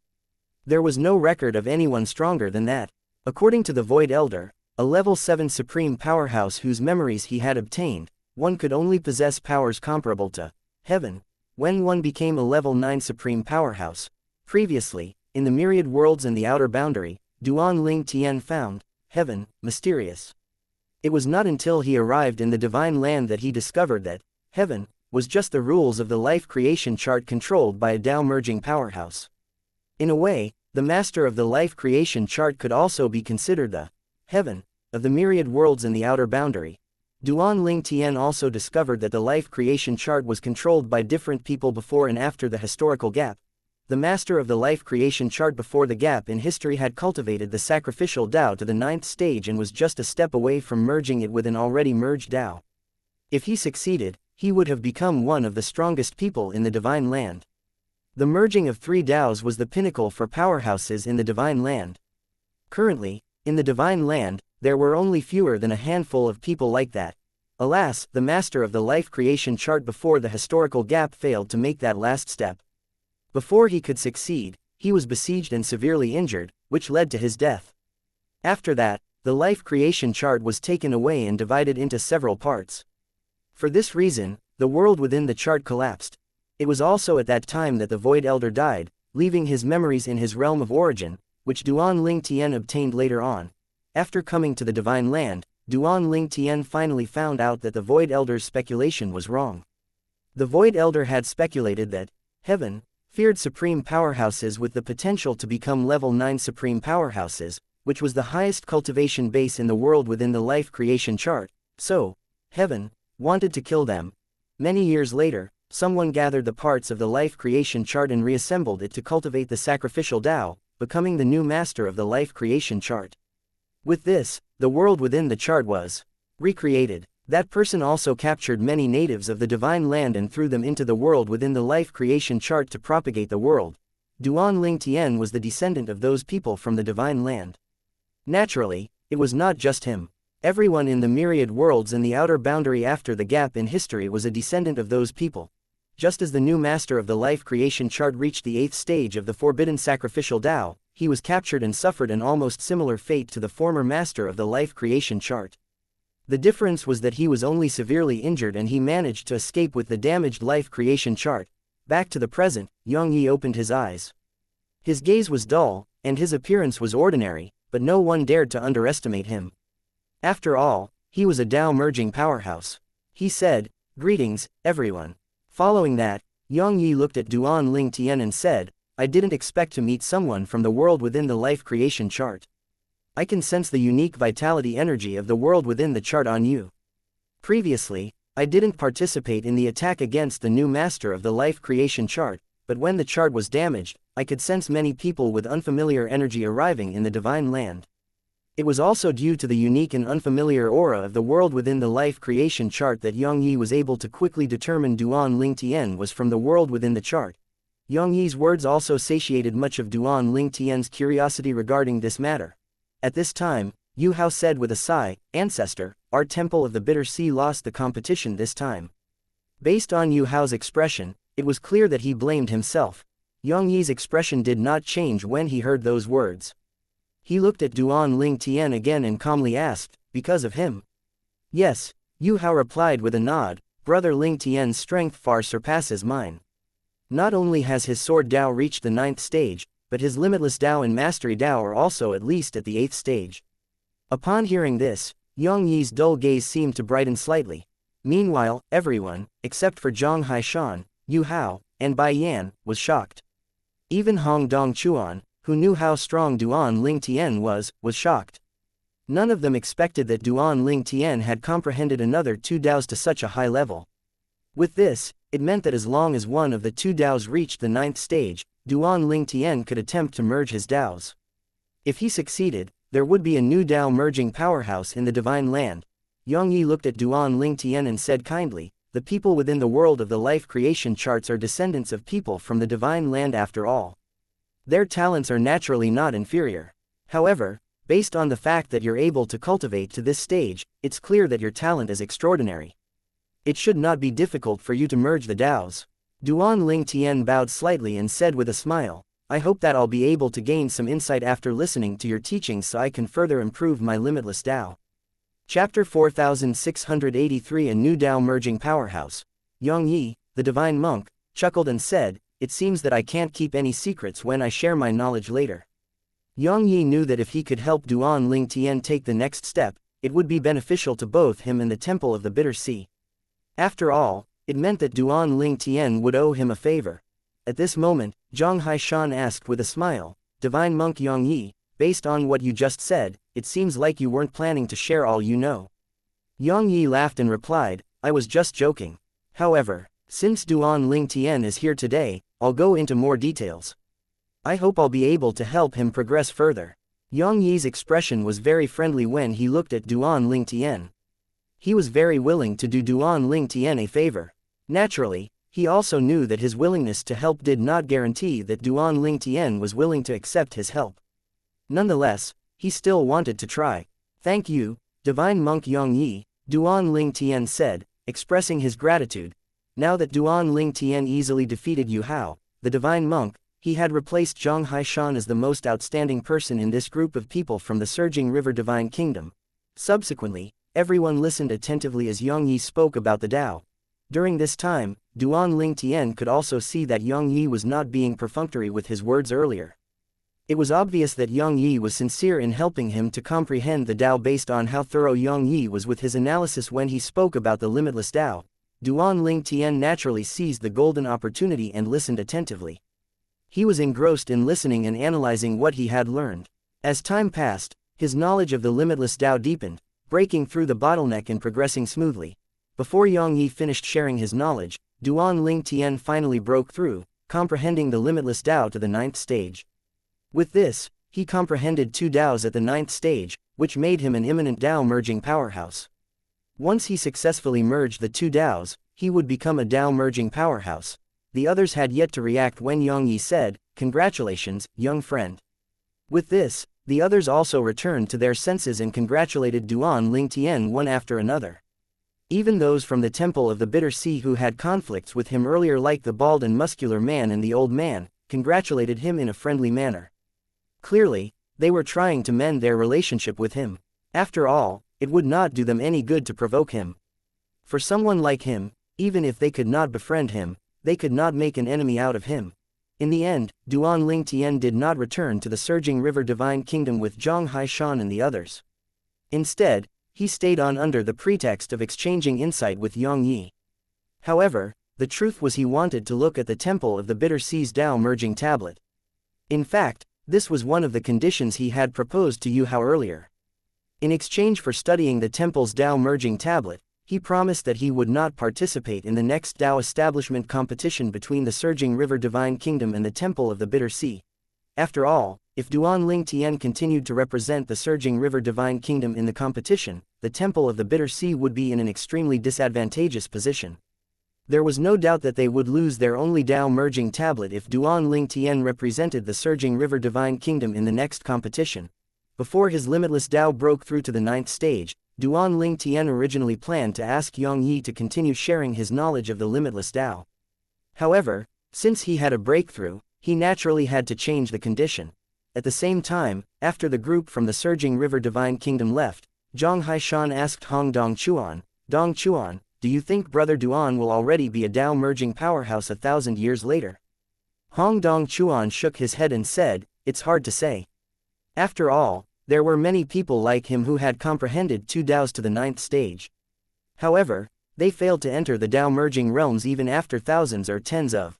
There was no record of anyone stronger than that. According to the Void Elder, a level 7 supreme powerhouse whose memories he had obtained, one could only possess powers comparable to heaven. When one became a level 9 supreme powerhouse, previously, in the myriad worlds and the outer boundary, Duan Lingtian found heaven mysterious. It was not until he arrived in the divine land that he discovered that heaven was just the rules of the life creation chart controlled by a Dao merging powerhouse. In a way, The master of the life creation chart could also be considered the heaven of the myriad worlds in the outer boundary. Duan Ling Tian also discovered that the life creation chart was controlled by different people before and after the historical gap. The master of the life creation chart before the gap in history had cultivated the sacrificial Tao to the 9th stage and was just a step away from merging it with an already merged Tao. If he succeeded, he would have become one of the strongest people in the divine land. The merging of 3 Taos was the pinnacle for powerhouses in the divine land. Currently, in the divine land, there were only fewer than a handful of people like that. Alas, the master of the life creation chart before the historical gap failed to make that last step. Before he could succeed, he was besieged and severely injured, which led to his death. After that, the life creation chart was taken away and divided into several parts. For this reason, the world within the chart collapsed. It was also at that time that the Void Elder died, leaving his memories in his realm of origin, which Duan Ling Tian obtained later on. After coming to the divine land, Duan Ling Tian finally found out that the Void Elder's speculation was wrong. The Void Elder had speculated that heaven feared supreme powerhouses with the potential to become level 9 supreme powerhouses, which was the highest cultivation base in the world within the life creation chart, so heaven wanted to kill them. Many years later, someone gathered the parts of the life creation chart and reassembled it to cultivate the sacrificial Tao, becoming the new master of the life creation chart. With this, the world within the chart was recreated. That person also captured many natives of the divine land and threw them into the world within the life creation chart to propagate the world. Duan Ling Tian was the descendant of those people from the divine land. Naturally, it was not just him. Everyone in the myriad worlds in the outer boundary after the gap in history was a descendant of those people. Just as the new master of the life creation chart reached the 8th stage of the forbidden sacrificial Tao, he was captured and suffered an almost similar fate to the former master of the life creation chart. The difference was that he was only severely injured and he managed to escape with the damaged life creation chart. Back to the present, Yang Yi opened his eyes. His gaze was dull, and his appearance was ordinary, but no one dared to underestimate him. After all, he was a Tao merging powerhouse. He said, "Greetings, everyone." Following that, Yang Yi looked at Duan Ling Tian and said, "I didn't expect to meet someone from the world within the life creation chart. I can sense the unique vitality energy of the world within the chart on you. Previously, I didn't participate in the attack against the new master of the life creation chart, but when the chart was damaged, I could sense many people with unfamiliar energy arriving in the divine land. It was also due to the unique and unfamiliar aura of the world within the life creation chart that Yang Yi was able to quickly determine Duan Ling Tian was from the world within the chart." Yang Yi's words also satiated much of Duan Ling Tian's curiosity regarding this matter. At this time, Yu Hao said with a sigh, "Ancestor, our temple of the bitter sea lost the competition this time." Based on Yu Hao's expression, it was clear that he blamed himself. Yang Yi's expression did not change when he heard those words. He looked at Duan Ling Tian again and calmly asked, "Because of him?" "Yes," Yu Hao replied with a nod, "Brother Ling Tian's strength far surpasses mine. Not only has his sword Tao reached the 9th stage, but his limitless Tao and mastery Tao are also at least at the 8th stage." Upon hearing this, Yang Yi's dull gaze seemed to brighten slightly. Meanwhile, everyone, except for Zhang Haishan, Yu Hao, and Bai Yan, was shocked. Even Hong Dong Chuan, who knew how strong Duan Ling Tian was shocked. None of them expected that Duan Ling Tian had comprehended another 2 Taos to such a high level. With this, it meant that as long as one of the 2 Taos reached the 9th stage, Duan Ling Tian could attempt to merge his Taos. If he succeeded, there would be a new Tao merging powerhouse in the divine land. Yang Yi looked at Duan Ling Tian and said kindly, "The people within the world of the life creation charts are descendants of people from the divine land after all. Their talents are naturally not inferior. However, based on the fact that you're able to cultivate to this stage, it's clear that your talent is extraordinary. It should not be difficult for you to merge the Taos." Duan Ling Tian bowed slightly and said with a smile, "I hope that I'll be able to gain some insight after listening to your teachings so I can further improve my limitless Tao." Chapter 4683 A New Tao Merging Powerhouse. Yang Yi, the divine monk, chuckled and said, "It seems that I can't keep any secrets when I share my knowledge later." Yang Yi knew that if he could help Duan Ling Tian take the next step, it would be beneficial to both him and the Temple of the Bitter Sea. After all, it meant that Duan Ling Tian would owe him a favor. At this moment, Zhang Haishan asked with a smile, divine monk Yang Yi, based on what you just said, it seems like you weren't planning to share all you know. Yang Yi laughed and replied, I was just joking. However, since Duan Ling Tian is here today, I'll go into more details. I hope I'll be able to help him progress further. Yang Yi's expression was very friendly when he looked at Duan Ling Tian. He was very willing to do Duan Ling Tian a favor. Naturally, he also knew that his willingness to help did not guarantee that Duan Ling Tian was willing to accept his help. Nonetheless, he still wanted to try. Thank you, divine monk Yang Yi, Duan Ling Tian said, expressing his gratitude. Now that Duan Ling Tian easily defeated Yu Hao, the divine monk, he had replaced Zhang Haishan as the most outstanding person in this group of people from the Surging River Divine Kingdom. Subsequently, everyone listened attentively as Yang Yi spoke about the Tao. During this time, Duan Ling Tian could also see that Yang Yi was not being perfunctory with his words earlier. It was obvious that Yang Yi was sincere in helping him to comprehend the Tao based on how thorough Yang Yi was with his analysis when he spoke about the limitless Tao. Duan Ling Tian naturally seized the golden opportunity and listened attentively. He was engrossed in listening and analyzing what he had learned. As time passed, his knowledge of the limitless Tao deepened, breaking through the bottleneck and progressing smoothly. Before Yang Yi finished sharing his knowledge, Duan Ling Tian finally broke through, comprehending the limitless Tao to the 9th stage. With this, he comprehended 2 Taos at the 9th stage, which made him an imminent Tao merging powerhouse. Once he successfully merged the 2 Taos, he would become a Tao merging powerhouse. The others had yet to react when Yang Yi said, "Congratulations, young friend." With this, the others also returned to their senses and congratulated Duan Ling Tian one after another. Even those from the Temple of the Bitter Sea who had conflicts with him earlier, like the bald and muscular man and the old man, congratulated him in a friendly manner. Clearly, they were trying to mend their relationship with him. After all, it would not do them any good to provoke him. For someone like him, even if they could not befriend him, they could not make an enemy out of him. In the end, Duan Ling Tian did not return to the Surging River Divine Kingdom with Zhang Haishan and the others. Instead, he stayed on under the pretext of exchanging insight with Yang Yi. However, the truth was he wanted to look at the Temple of the Bitter Sea's Tao merging tablet. In fact, this was one of the conditions he had proposed to Yu Hao earlier. In exchange for studying the temple's Tao merging tablet, he promised that he would not participate in the next Tao establishment competition between the Surging River Divine Kingdom and the Temple of the Bitter Sea. After all, if Duan Ling Tian continued to represent the Surging River Divine Kingdom in the competition, the Temple of the Bitter Sea would be in an extremely disadvantageous position. There was no doubt that they would lose their only Tao merging tablet if Duan Ling Tian represented the Surging River Divine Kingdom in the next competition. Before his limitless Tao broke through to the 9th stage, Duan Ling Tian originally planned to ask Yang Yi to continue sharing his knowledge of the limitless Tao. However, since he had a breakthrough, he naturally had to change the condition. At the same time, after the group from the Surging River Divine Kingdom left, Zhang Haishan asked Hong Dongchuan, "Dongchuan, do you think Brother Duan will already be a Tao merging powerhouse 1,000 years later?" Hong Dongchuan shook his head and said, "It's hard to say. After all, there were many people like him who had comprehended 2 Taos to the 9th stage. However, they failed to enter the Tao merging realms even after thousands or tens of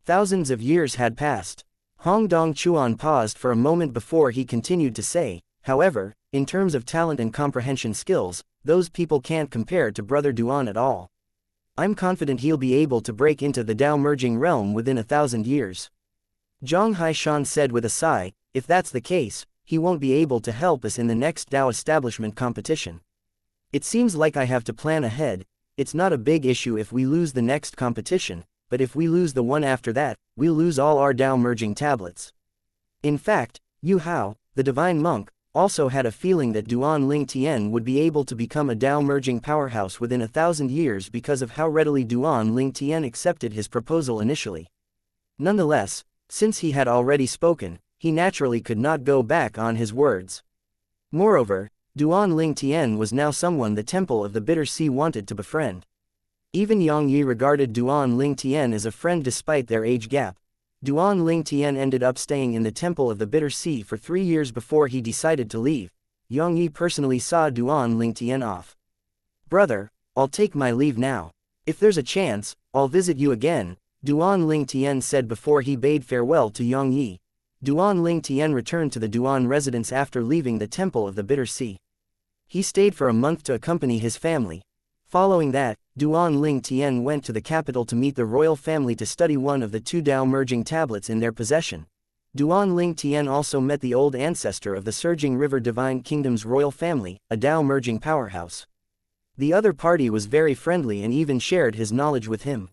thousands of years had passed." Hong Dongchuan paused for a moment before he continued to say, "However, in terms of talent and comprehension skills, those people can't compare to Brother Duan at all. I'm confident he'll be able to break into the Tao merging realm within 1,000 years." Zhang Haishan said with a sigh, "If that's the case, he won't be able to help us in the next Tao establishment competition. It seems like I have to plan ahead. It's not a big issue if we lose the next competition, but if we lose the one after that, we'll lose all our Tao merging tablets." In fact, Yu Hao, the divine monk, also had a feeling that Duan Ling Tian would be able to become a Tao merging powerhouse within 1,000 years because of how readily Duan Ling Tian accepted his proposal initially. Nonetheless, since he had already spoken, he naturally could not go back on his words. Moreover, Duan Ling Tian was now someone the Temple of the Bitter Sea wanted to befriend. Even Yang Yi regarded Duan Ling Tian as a friend despite their age gap. Duan Ling Tian ended up staying in the Temple of the Bitter Sea for 3 years before he decided to leave. Yang Yi personally saw Duan Ling Tian off. "Brother, I'll take my leave now. If there's a chance, I'll visit you again," Duan Ling Tian said before he bade farewell to Yang Yi. Duan Ling Tian returned to the Duan residence after leaving the Temple of the Bitter Sea. He stayed for a month to accompany his family. Following that, Duan Ling Tian went to the capital to meet the royal family to study one of the two Tao merging tablets in their possession. Duan Ling Tian also met the old ancestor of the Surging River Divine Kingdom's royal family, a Tao merging powerhouse. The other party was very friendly and even shared his knowledge with him.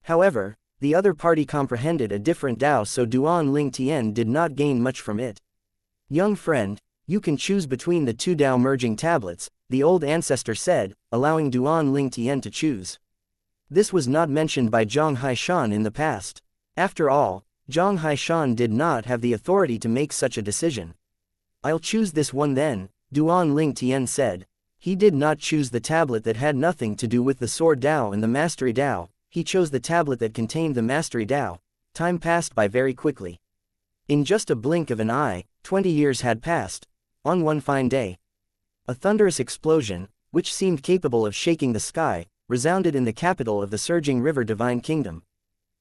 However, the other party comprehended a different Tao, so Duan Ling Tian did not gain much from it. "Young friend, you can choose between the two Tao merging tablets," the old ancestor said, allowing Duan Ling Tian to choose. This was not mentioned by Zhang Haishan in the past. After all, Zhang Haishan did not have the authority to make such a decision. "I'll choose this one then," Duan Ling Tian said. He did not choose the tablet that had nothing to do with the Sword Tao and the Mastery Tao. He chose the tablet that contained the Mastery Tao. Time passed by very quickly. In just a blink of an eye, 20 years had passed. On one fine day, a thunderous explosion, which seemed capable of shaking the sky, resounded in the capital of the Surging River Divine Kingdom.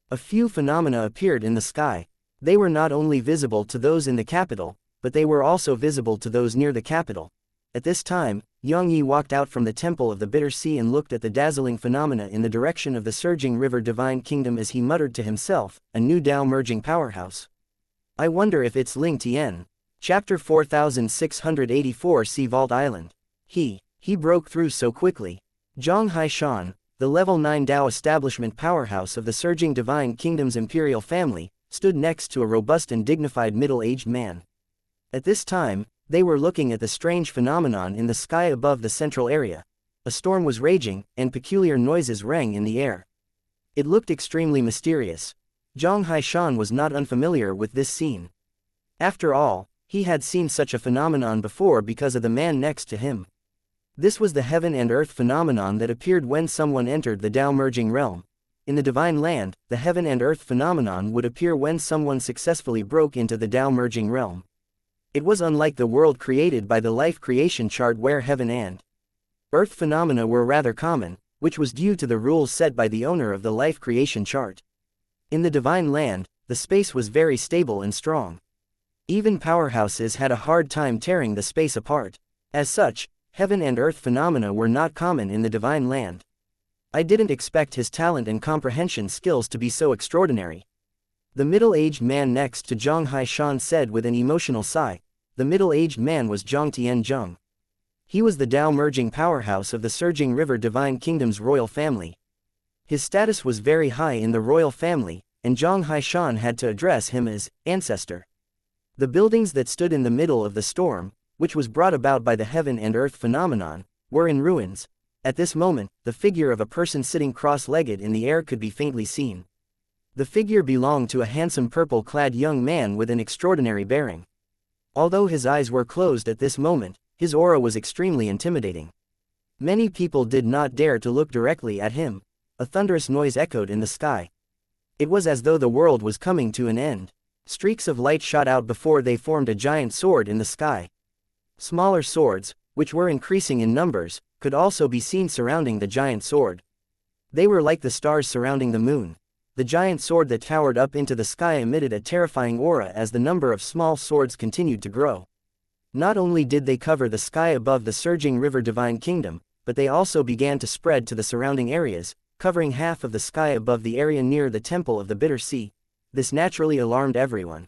A few phenomena appeared in the sky. They were not only visible to those in the capital, but they were also visible to those near the capital. At this time, Yang Yi walked out from the Temple of the Bitter Sea and looked at the dazzling phenomena in the direction of the Surging River Divine Kingdom as he muttered to himself, "A new Tao merging powerhouse. I wonder if it's Ling Tian." Chapter 4684 Sea Vault Island. He broke through so quickly. Zhang Haishan, the level 9 Tao establishment powerhouse of the Surging Divine Kingdom's imperial family, stood next to a robust and dignified middle-aged man. At this time, they were looking at the strange phenomenon in the sky above the central area. A storm was raging, and peculiar noises rang in the air. It looked extremely mysterious. Zhang Haishan was not unfamiliar with this scene. After all, he had seen such a phenomenon before because of the man next to him. This was the heaven and earth phenomenon that appeared when someone entered the Tao merging realm. In the Divine Land, the heaven and earth phenomenon would appear when someone successfully broke into the Tao merging realm. It was unlike the world created by the life creation chart where heaven and earth phenomena were rather common, which was due to the rules set by the owner of the life creation chart. In the Divine Land, the space was very stable and strong. Even powerhouses had a hard time tearing the space apart. As such, heaven and earth phenomena were not common in the Divine Land. I didn't expect his talent and comprehension skills to be so extraordinary. The middle-aged man next to Zhang Haishan said with an emotional sigh. The middle-aged man was Zhang Tianzheng. He was the Tao merging powerhouse of the Surging River Divine Kingdom's royal family. His status was very high in the royal family, and Zhang Haishan had to address him as ancestor. The buildings that stood in the middle of the storm, which was brought about by the heaven and earth phenomenon, were in ruins. At this moment, the figure of a person sitting cross-legged in the air could be faintly seen. The figure belonged to a handsome purple-clad young man with an extraordinary bearing. Although his eyes were closed at this moment, his aura was extremely intimidating. Many people did not dare to look directly at him. A thunderous noise echoed in the sky. It was as though the world was coming to an end. Streaks of light shot out before they formed a giant sword in the sky. Smaller swords, which were increasing in numbers, could also be seen surrounding the giant sword. They were like the stars surrounding the moon. The giant sword that towered up into the sky emitted a terrifying aura as the number of small swords continued to grow. Not only did they cover the sky above the Surging River Divine Kingdom, but they also began to spread to the surrounding areas, covering half of the sky above the area near the Temple of the Bitter Sea. This naturally alarmed everyone.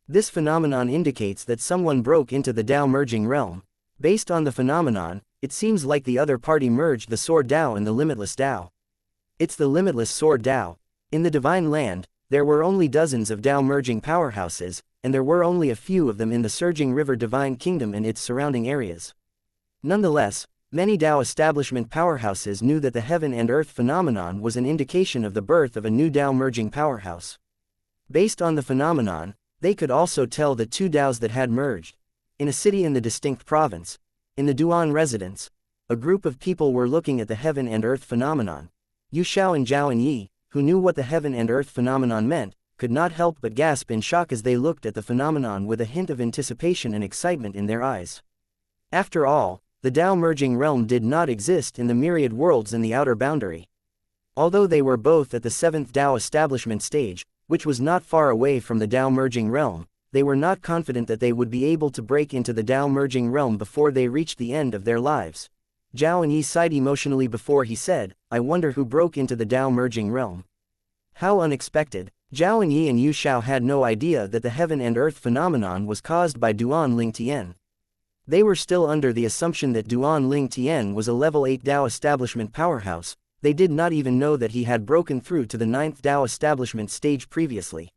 This phenomenon indicates that someone broke into the Tao merging realm. Based on the phenomenon, it seems like the other party merged the Sword Tao and the Limitless Tao. It's the Limitless Sword Tao. In the Divine Land, there were only dozens of Tao merging powerhouses, and there were only a few of them in the Surging River Divine Kingdom and its surrounding areas. Nonetheless, many Tao establishment powerhouses knew that the heaven and earth phenomenon was an indication of the birth of a new Tao merging powerhouse. Based on the phenomenon, they could also tell the two Taos that had merged. In a city in the distinct province, in the Duan residence, a group of people were looking at the heaven and earth phenomenon. Yu Xiao and Zhao and Yi, who knew what the heaven and earth phenomenon meant, could not help but gasp in shock as they looked at the phenomenon with a hint of anticipation and excitement in their eyes. After all, the Tao merging realm did not exist in the myriad worlds in the outer boundary. Although they were both at the 7th Tao establishment stage, which was not far away from the Tao merging realm, they were not confident that they would be able to break into the Tao merging realm before they reached the end of their lives. Zhao Yi sighed emotionally before he said, I wonder who broke into the Tao merging realm. How unexpected. Zhao Yi and Yu Xiao had no idea that the heaven and earth phenomenon was caused by Duan Ling Tian. They were still under the assumption that Duan Ling Tian was a level 8 Tao establishment powerhouse. They did not even know that he had broken through to the 9th Tao establishment stage previously.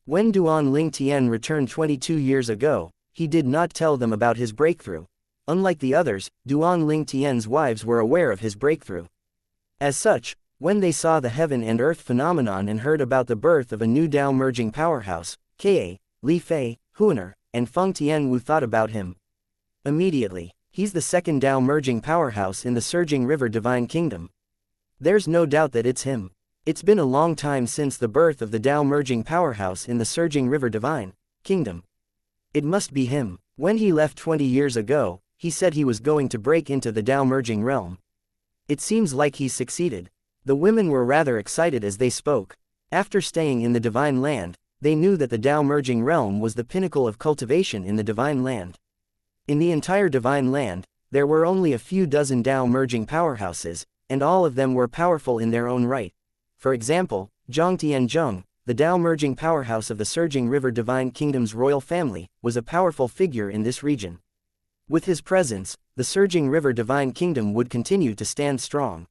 When Duan Ling Tian returned 22 years ago, he did not tell them about his breakthrough. Unlike the others, Duan Ling Tian's wives were aware of his breakthrough. As such, when they saw the heaven and earth phenomenon and heard about the birth of a new Tao merging powerhouse, Ka, Li Fei, Huaner, and Feng Tianwu thought about him. Immediately, he's the second Tao merging powerhouse in the Surging River Divine Kingdom. There's no doubt that it's him. It's been a long time since the birth of the Tao merging powerhouse in the Surging River Divine Kingdom. It must be him. When he left 20 years ago, he said he was going to break into the Tao merging realm. It seems like he's succeeded. The women were rather excited as they spoke. After staying in the Divine Land, they knew that the Tao merging realm was the pinnacle of cultivation in the Divine Land. In the entire Divine Land, there were only a few dozen Tao merging powerhouses, and all of them were powerful in their own right. For example, Zhangtian Zheng, the Tao merging powerhouse of the Surging River Divine Kingdom's royal family, was a powerful figure in this region. With his presence, the Surging River Divine Kingdom would continue to stand strong.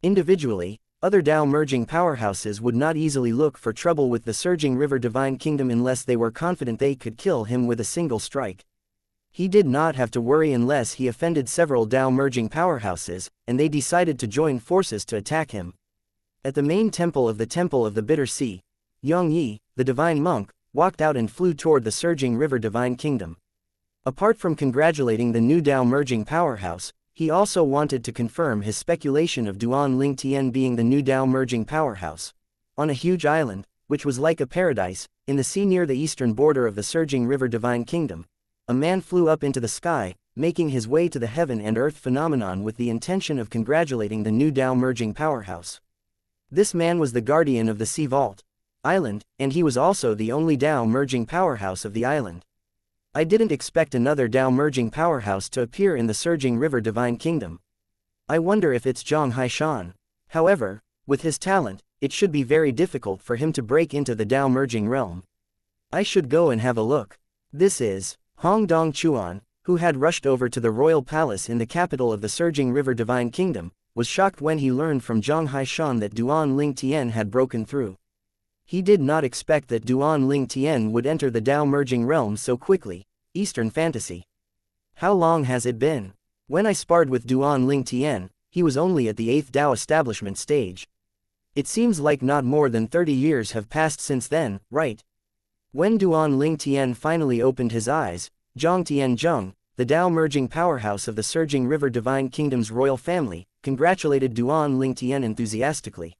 Individually, other Tao merging powerhouses would not easily look for trouble with the Surging River Divine Kingdom unless they were confident they could kill him with a single strike. He did not have to worry unless he offended several Tao merging powerhouses, and they decided to join forces to attack him. At the main temple of the Bitter Sea, Yang Yi, the divine monk, walked out and flew toward the Surging River Divine Kingdom. Apart from congratulating the new Tao merging powerhouse, he also wanted to confirm his speculation of Duan Ling Tian being the new Tao merging powerhouse. On a huge island, which was like a paradise, in the sea near the eastern border of the Surging River Divine Kingdom, a man flew up into the sky, making his way to the heaven and earth phenomenon with the intention of congratulating the new Tao merging powerhouse. This man was the guardian of the Sea Vault Island, and he was also the only Tao merging powerhouse of the island. I didn't expect another Tao merging powerhouse to appear in the Surging River Divine Kingdom. I wonder if it's Zhang Haishan. However, with his talent, it should be very difficult for him to break into the Tao merging realm. I should go and have a look. This is Hong Dong Chuan, who had rushed over to the royal palace in the capital of the Surging River Divine Kingdom, was shocked when he learned from Zhang Haishan that Duan Ling Tian had broken through. He did not expect that Duan Ling Tian would enter the Tao merging realm so quickly. Eastern fantasy. How long has it been? When I sparred with Duan Ling Tian, he was only at the 8th Tao establishment stage. It seems like not more than 30 years have passed since then, right? When Duan Ling Tian finally opened his eyes, Zhangtian Zheng, the Tao merging powerhouse of the Surging River Divine Kingdom's royal family, congratulated Duan Ling Tian enthusiastically.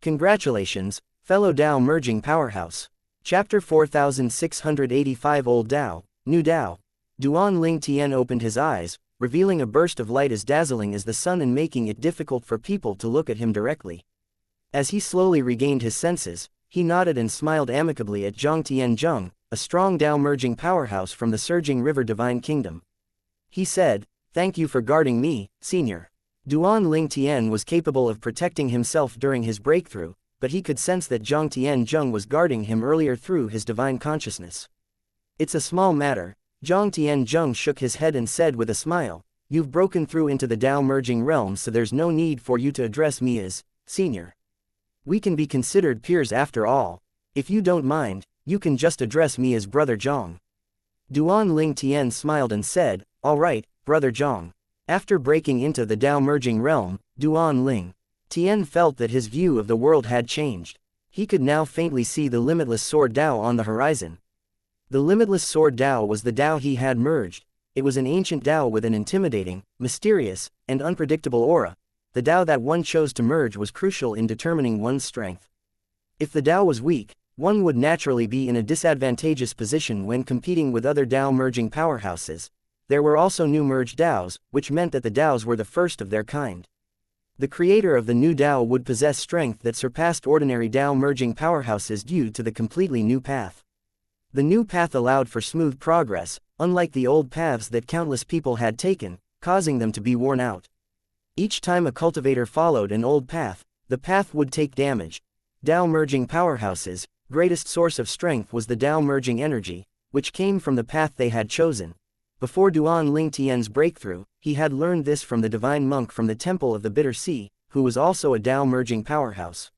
Congratulations, fellow Tao merging powerhouse. Chapter 4685 Old Tao, New Tao. Duan Ling Tian opened his eyes, revealing a burst of light as dazzling as the sun and making it difficult for people to look at him directly. As he slowly regained his senses, he nodded and smiled amicably at Zhangtian Zheng, a strong Tao merging powerhouse from the Surging River Divine Kingdom. He said, "Thank you for guarding me, senior." Duan Ling Tian was capable of protecting himself during his breakthrough, but he could sense that Zhangtian Zheng was guarding him earlier through his divine consciousness. It's a small matter. Zhangtian Zheng shook his head and said with a smile, "You've broken through into the Tao merging realm, so there's no need for you to address me as senior. We can be considered peers after all. If you don't mind, you can just address me as Brother Zhang." Duan Ling Tian smiled and said, "All right, Brother Zhang." After breaking into the Tao merging realm, Duan Ling Tian felt that his view of the world had changed. He could now faintly see the limitless sword Tao on the horizon. The limitless sword Tao was the Tao he had merged. It was an ancient Tao with an intimidating, mysterious, and unpredictable aura. The Tao that one chose to merge was crucial in determining one's strength. If the Tao was weak, one would naturally be in a disadvantageous position when competing with other Tao merging powerhouses. There were also new merged Taos, which meant that the Taos were the first of their kind. The creator of the new Tao would possess strength that surpassed ordinary Tao merging powerhouses due to the completely new path. The new path allowed for smooth progress, unlike the old paths that countless people had taken, causing them to be worn out. Each time a cultivator followed an old path, the path would take damage. Dao merging powerhouses, greatest source of strength was the Dao merging energy, which came from the path they had chosen. Before Duan Lingtian's breakthrough, he had learned this from the divine monk from the Temple of the Bitter Sea, who was also a Dao merging powerhouse.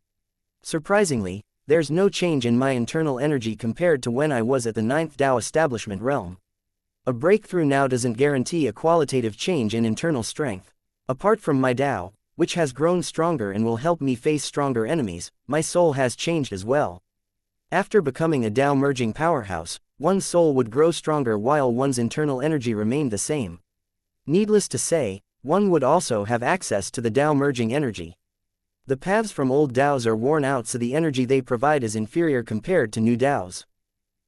Surprisingly, there's no change in my internal energy compared to when I was at the 9th Dao establishment realm. A breakthrough now doesn't guarantee a qualitative change in internal strength. Apart from my Dao, which has grown stronger and will help me face stronger enemies, my soul has changed as well. After becoming a Dao merging powerhouse, one's soul would grow stronger while one's internal energy remained the same. Needless to say, one would also have access to the Dao merging energy. The paths from old Daos are worn out, so the energy they provide is inferior compared to new Daos.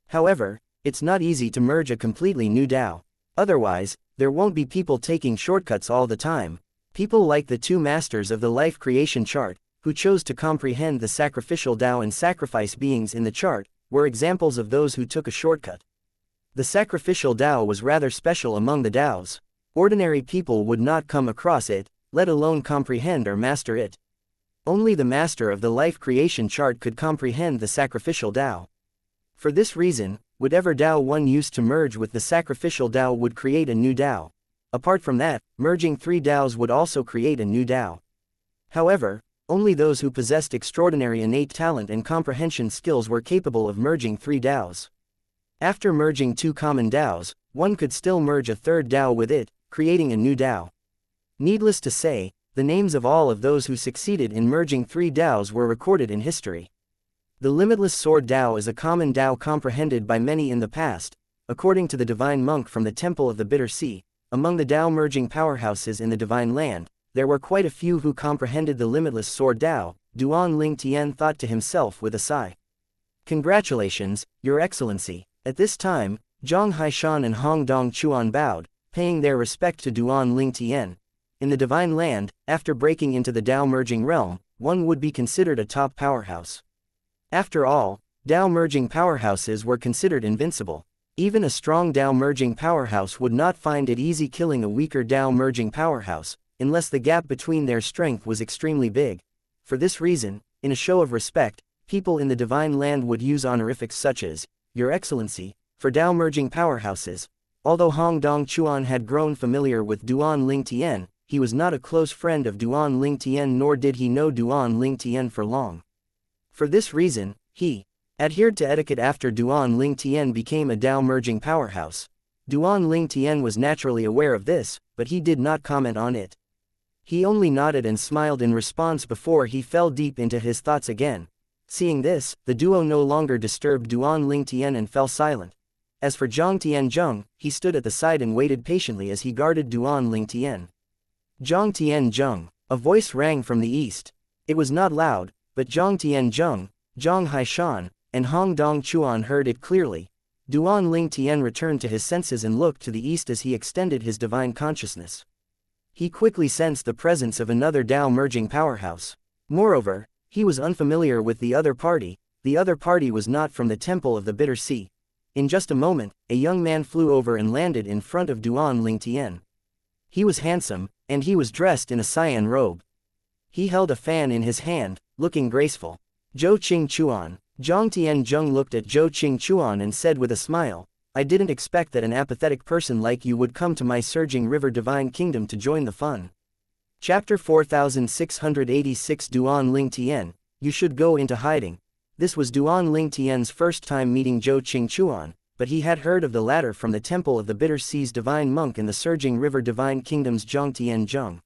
However, it's not easy to merge a completely new Dao. Otherwise, there won't be people taking shortcuts all the time. People like the two masters of the life creation chart, who chose to comprehend the sacrificial Dao and sacrifice beings in the chart, were examples of those who took a shortcut. The sacrificial Dao was rather special among the Daos. Ordinary people would not come across it, let alone comprehend or master it. Only the master of the life creation chart could comprehend the sacrificial Dao. For this reason, whatever Dao one used to merge with the sacrificial Dao would create a new Dao. Apart from that, merging three Daos would also create a new Dao. However, only those who possessed extraordinary innate talent and comprehension skills were capable of merging three Daos. After merging two common Daos, one could still merge a third Dao with it, creating a new Dao. Needless to say, the names of all of those who succeeded in merging three Daos were recorded in history. The limitless sword Dao is a common Dao comprehended by many in the past. According to the divine monk from the Temple of the Bitter Sea, among the Dao merging powerhouses in the divine land, there were quite a few who comprehended the limitless sword Dao. Duan Lingtian thought to himself with a sigh. Congratulations, Your Excellency. At this time, Zhang Haishan and Hong Dong Chuan bowed, paying their respect to Duan Lingtian. In the divine land, after breaking into the Dao merging realm, one would be considered a top powerhouse. After all, Dao merging powerhouses were considered invincible. Even a strong Dao merging powerhouse would not find it easy killing a weaker Dao merging powerhouse, unless the gap between their strength was extremely big. For this reason, in a show of respect, people in the divine land would use honorifics such as, Your Excellency, for Dao merging powerhouses. Although Hong Dong Chuan had grown familiar with Duan Lingtian, he was not a close friend of Duan Lingtian, nor did he know Duan Lingtian for long. For this reason, he adhered to etiquette after Duan Lingtian became a Dao merging powerhouse. Duan Lingtian was naturally aware of this, but he did not comment on it. He only nodded and smiled in response before he fell deep into his thoughts again. Seeing this, the duo no longer disturbed Duan Lingtian and fell silent. As for Zhang Tianzheng, he stood at the side and waited patiently as he guarded Duan Lingtian. Zhang Tianzheng, a voice rang from the east. It was not loud, but Zhang Tianzheng, Zhang Haishan, and Hong Dong Chuan heard it clearly. Duan Lingtian returned to his senses and looked to the east as he extended his divine consciousness. He quickly sensed the presence of another Dao merging powerhouse. Moreover, he was unfamiliar with the other party. The other party was not from the Temple of the Bitter Sea. In just a moment, a young man flew over and landed in front of Duan Lingtian. He was handsome, and he was dressed in a cyan robe. He held a fan in his hand, looking graceful. Zhou Qingchuan. Zhang Tianzheng looked at Zhou Qingchuan and said with a smile, I didn't expect that an apathetic person like you would come to my surging river divine kingdom to join the fun. Chapter 4686 Duan Lingtian, you should go into hiding. This was Duan Lingtian's first time meeting Zhou Qingchuan, but he had heard of the latter from the Temple of the Bitter Sea's divine monk in the surging river divine kingdom's Zhang Tianzheng.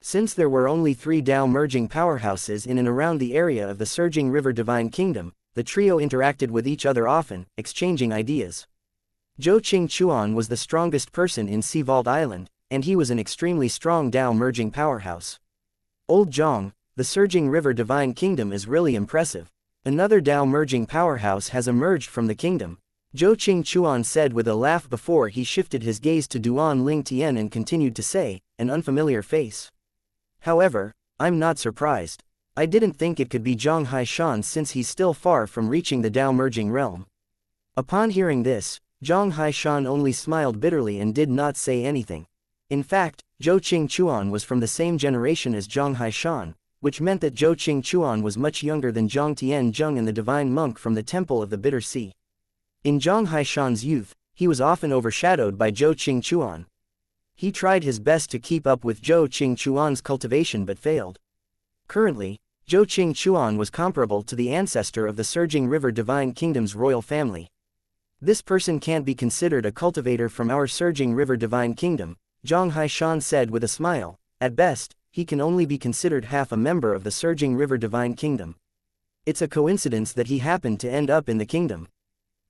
Since there were only 3 Dao merging powerhouses in and around the area of the surging river divine kingdom, the trio interacted with each other often, exchanging ideas. Zhou Qingchuan was the strongest person in Sea Vault Island, and he was an extremely strong Dao merging powerhouse. Old Zhang, the surging river divine kingdom is really impressive. Another Dao merging powerhouse has emerged from the kingdom. Zhou Qingchuan said with a laugh before he shifted his gaze to Duan Lingtian and continued to say, an unfamiliar face. However, I'm not surprised. I didn't think it could be Zhang Haishan since he's still far from reaching the Dao merging realm. Upon hearing this, Zhang Haishan only smiled bitterly and did not say anything. In fact, Zhou Qingchuan was from the same generation as Zhang Haishan, which meant that Zhou Qingchuan was much younger than Zhang Tianzheng and the divine monk from the Temple of the Bitter Sea. In Zhang Haishan's youth, he was often overshadowed by Zhou Qingchuan. He tried his best to keep up with Zhou Qingchuan's cultivation but failed. Currently, Zhou Qingchuan was comparable to the ancestor of the Surging River Divine Kingdom's royal family. This person can't be considered a cultivator from our Surging River Divine Kingdom, Zhang Haishan said with a smile. At best, he can only be considered half a member of the Surging River Divine Kingdom. It's a coincidence that he happened to end up in the kingdom.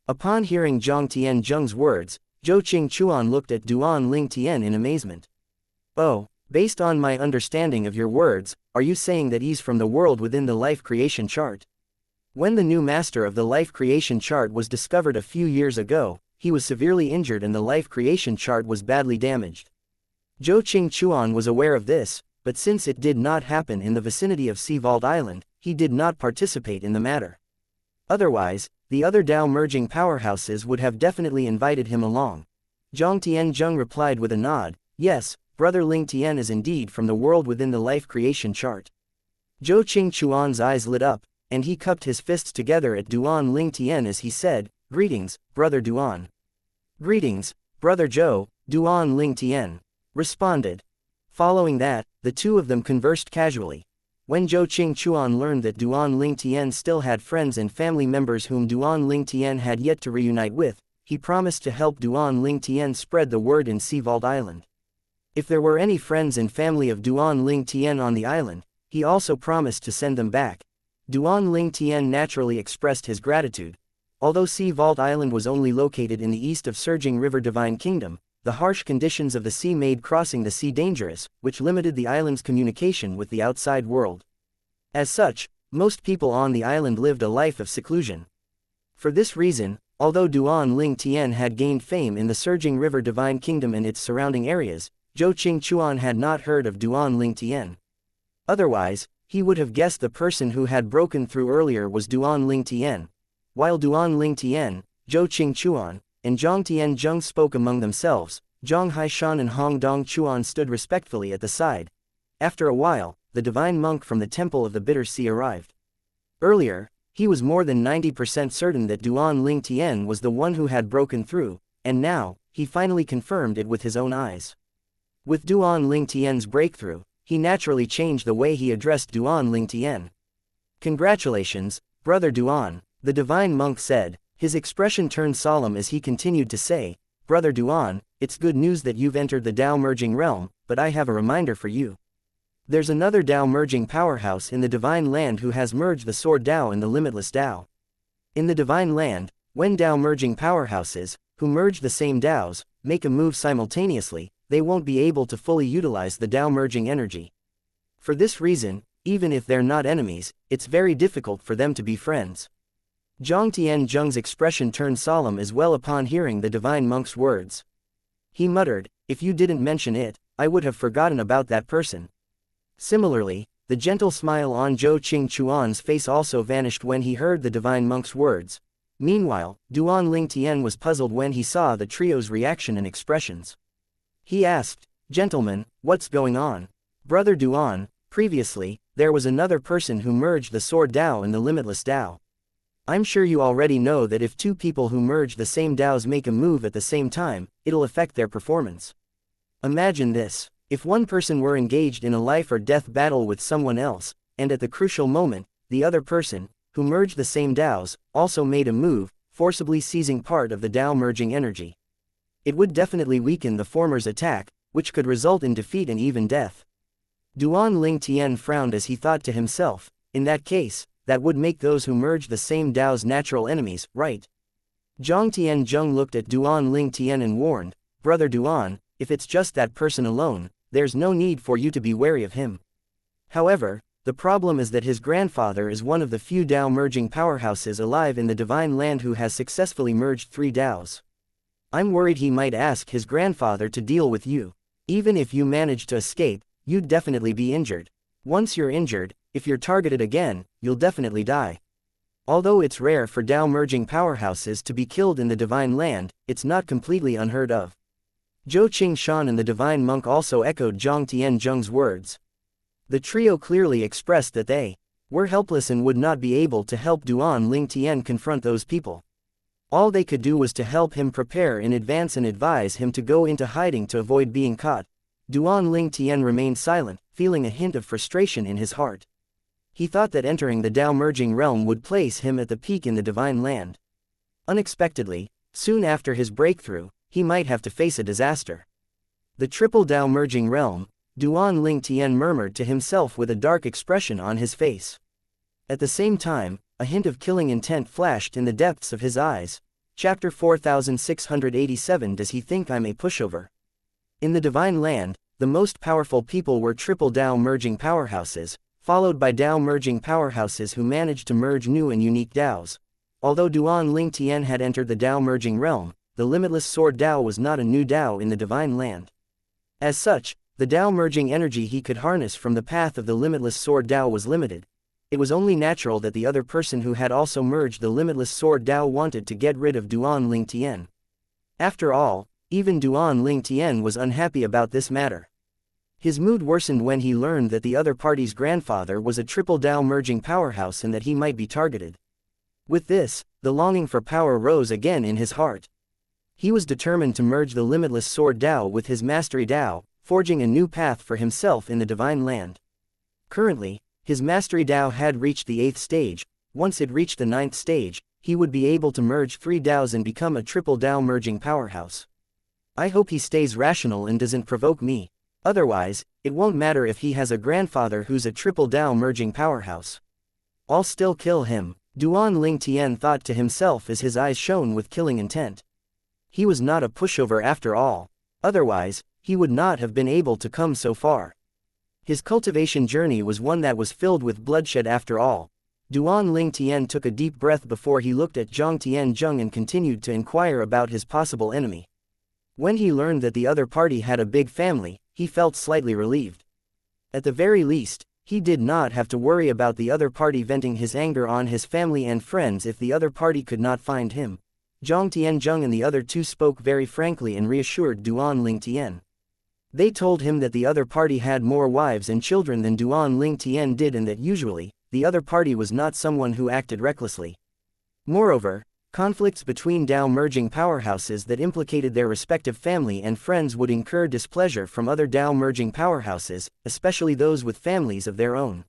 Upon hearing Zhang Tianzheng's words, Zhou Qingchuan looked at Duan Lingtian in amazement. Oh, based on my understanding of your words, are you saying that he's from the world within the life creation chart? When the new master of the life creation chart was discovered a few years ago, he was severely injured and the life creation chart was badly damaged. Zhou Qingchuan was aware of this, but since it did not happen in the vicinity of Sea Vault Island, he did not participate in the matter. Otherwise, the other Dao merging powerhouses would have definitely invited him along. Zhang Tianzheng replied with a nod, yes, Brother Ling Tian is indeed from the world within the life creation chart. Zhou Qingchuan's eyes lit up, and he cupped his fists together at Duan Ling Tian as he said, greetings, Brother Duan. Greetings, Brother Zhou, Duan Ling Tian responded. Following that, the two of them conversed casually. When Zhou Qingchuan learned that Duan Lingtian still had friends and family members whom Duan Lingtian had yet to reunite with, he promised to help Duan Lingtian spread the word in Sea Vault Island. If there were any friends and family of Duan Lingtian on the island, he also promised to send them back. Duan Lingtian naturally expressed his gratitude. Although Sea Vault Island was only located in the east of Surging River Divine Kingdom, the harsh conditions of the sea made crossing the sea dangerous, which limited the island's communication with the outside world. As such, most people on the island lived a life of seclusion. For this reason, although Duan Lingtian had gained fame in the Surging River Divine Kingdom and its surrounding areas, Zhou Qingchuan had not heard of Duan Lingtian. Otherwise, he would have guessed the person who had broken through earlier was Duan Lingtian. While Duan Lingtian, Zhou Qingchuan, and Zhang Tianzheng spoke among themselves, Zhang Haishan and Hong Dongchuan stood respectfully at the side. After a while, the divine monk from the Temple of the Bitter Sea arrived. Earlier, he was more than 90% certain that Duan Lingtian was the one who had broken through, and now, he finally confirmed it with his own eyes. With Duan Lingtian's breakthrough, he naturally changed the way he addressed Duan Lingtian. Congratulations, Brother Duan, the divine monk said. His expression turned solemn as he continued to say, Brother Duan, it's good news that you've entered the Dao merging realm, but I have a reminder for you. There's another Dao merging powerhouse in the Divine Land who has merged the Sword Dao and the Limitless Dao. In the Divine Land, when Dao merging powerhouses, who merge the same Daos, make a move simultaneously, they won't be able to fully utilize the Dao merging energy. For this reason, even if they're not enemies, it's very difficult for them to be friends. Zhang Tianzheng's expression turned solemn as well upon hearing the divine monk's words. He muttered, if you didn't mention it, I would have forgotten about that person. Similarly, the gentle smile on Zhou Qingchuan's face also vanished when he heard the divine monk's words. Meanwhile, Duan Lingtian was puzzled when he saw the trio's reaction and expressions. He asked, Gentlemen, what's going on? Brother Duan, previously, there was another person who merged the Sword Dao and the Limitless Dao. I'm sure you already know that if two people who merge the same Daos make a move at the same time, it'll affect their performance. Imagine this. If one person were engaged in a life or death battle with someone else, and at the crucial moment, the other person, who merged the same Daos, also made a move, forcibly seizing part of the Dao merging energy. It would definitely weaken the former's attack, which could result in defeat and even death. Duan Lingtian frowned as he thought to himself, in that case, that would make those who merge the same Daos natural enemies, right? Zhang Tianzheng looked at Duan Lingtian and warned, Brother Duan, if it's just that person alone, there's no need for you to be wary of him. However, the problem is that his grandfather is one of the few Dao merging powerhouses alive in the Divine Land who has successfully merged 3 Daos. I'm worried he might ask his grandfather to deal with you. Even if you manage to escape, you'd definitely be injured. Once you're injured, if you're targeted again, you'll definitely die. Although it's rare for Tao merging powerhouses to be killed in the Divine Land, it's not completely unheard of. Zhou Qingshan and the Divine Monk also echoed Zhang Tianzheng's words. The trio clearly expressed that they were helpless and would not be able to help Duan Lingtian confront those people. All they could do was to help him prepare in advance and advise him to go into hiding to avoid being caught. Duan Lingtian remained silent, feeling a hint of frustration in his heart. He thought that entering the Tao merging realm would place him at the peak in the Divine Land. Unexpectedly, soon after his breakthrough, he might have to face a disaster. The triple Tao merging realm, Duan Lingtian murmured to himself with a dark expression on his face. At the same time, a hint of killing intent flashed in the depths of his eyes. Chapter 4687. Does he think I'm a pushover? In the Divine Land, the most powerful people were triple Tao merging powerhouses, followed by Tao merging powerhouses who managed to merge new and unique Taos. Although Duan Lingtian had entered the Tao merging realm, the limitless sword Tao was not a new Tao in the Divine Land. As such, the Tao merging energy he could harness from the path of the limitless sword Tao was limited. It was only natural that the other person who had also merged the limitless sword Tao wanted to get rid of Duan Lingtian. After all, even Duan Lingtian was unhappy about this matter. His mood worsened when he learned that the other party's grandfather was a triple Tao merging powerhouse and that he might be targeted. With this, the longing for power rose again in his heart. He was determined to merge the limitless sword Tao with his mastery Tao, forging a new path for himself in the Divine Land. Currently, his mastery Tao had reached the 8th stage. Once it reached the 9th stage, he would be able to merge 3 Taos and become a triple Tao merging powerhouse. I hope he stays rational and doesn't provoke me. Otherwise, it won't matter if he has a grandfather who's a triple Tao merging powerhouse. I'll still kill him, Duan Lingtian thought to himself as his eyes shone with killing intent. He was not a pushover after all. Otherwise, he would not have been able to come so far. His cultivation journey was one that was filled with bloodshed after all. Duan Lingtian took a deep breath before he looked at Zhang Tianzheng and continued to inquire about his possible enemy. When he learned that the other party had a big family, he felt slightly relieved. At the very least, he did not have to worry about the other party venting his anger on his family and friends if the other party could not find him. Zhang Tianzheng and the other two spoke very frankly and reassured Duan Lingtian. They told him that the other party had more wives and children than Duan Lingtian did and that usually, the other party was not someone who acted recklessly. Moreover, conflicts between Tao merging powerhouses that implicated their respective family and friends would incur displeasure from other Tao merging powerhouses, especially those with families of their own.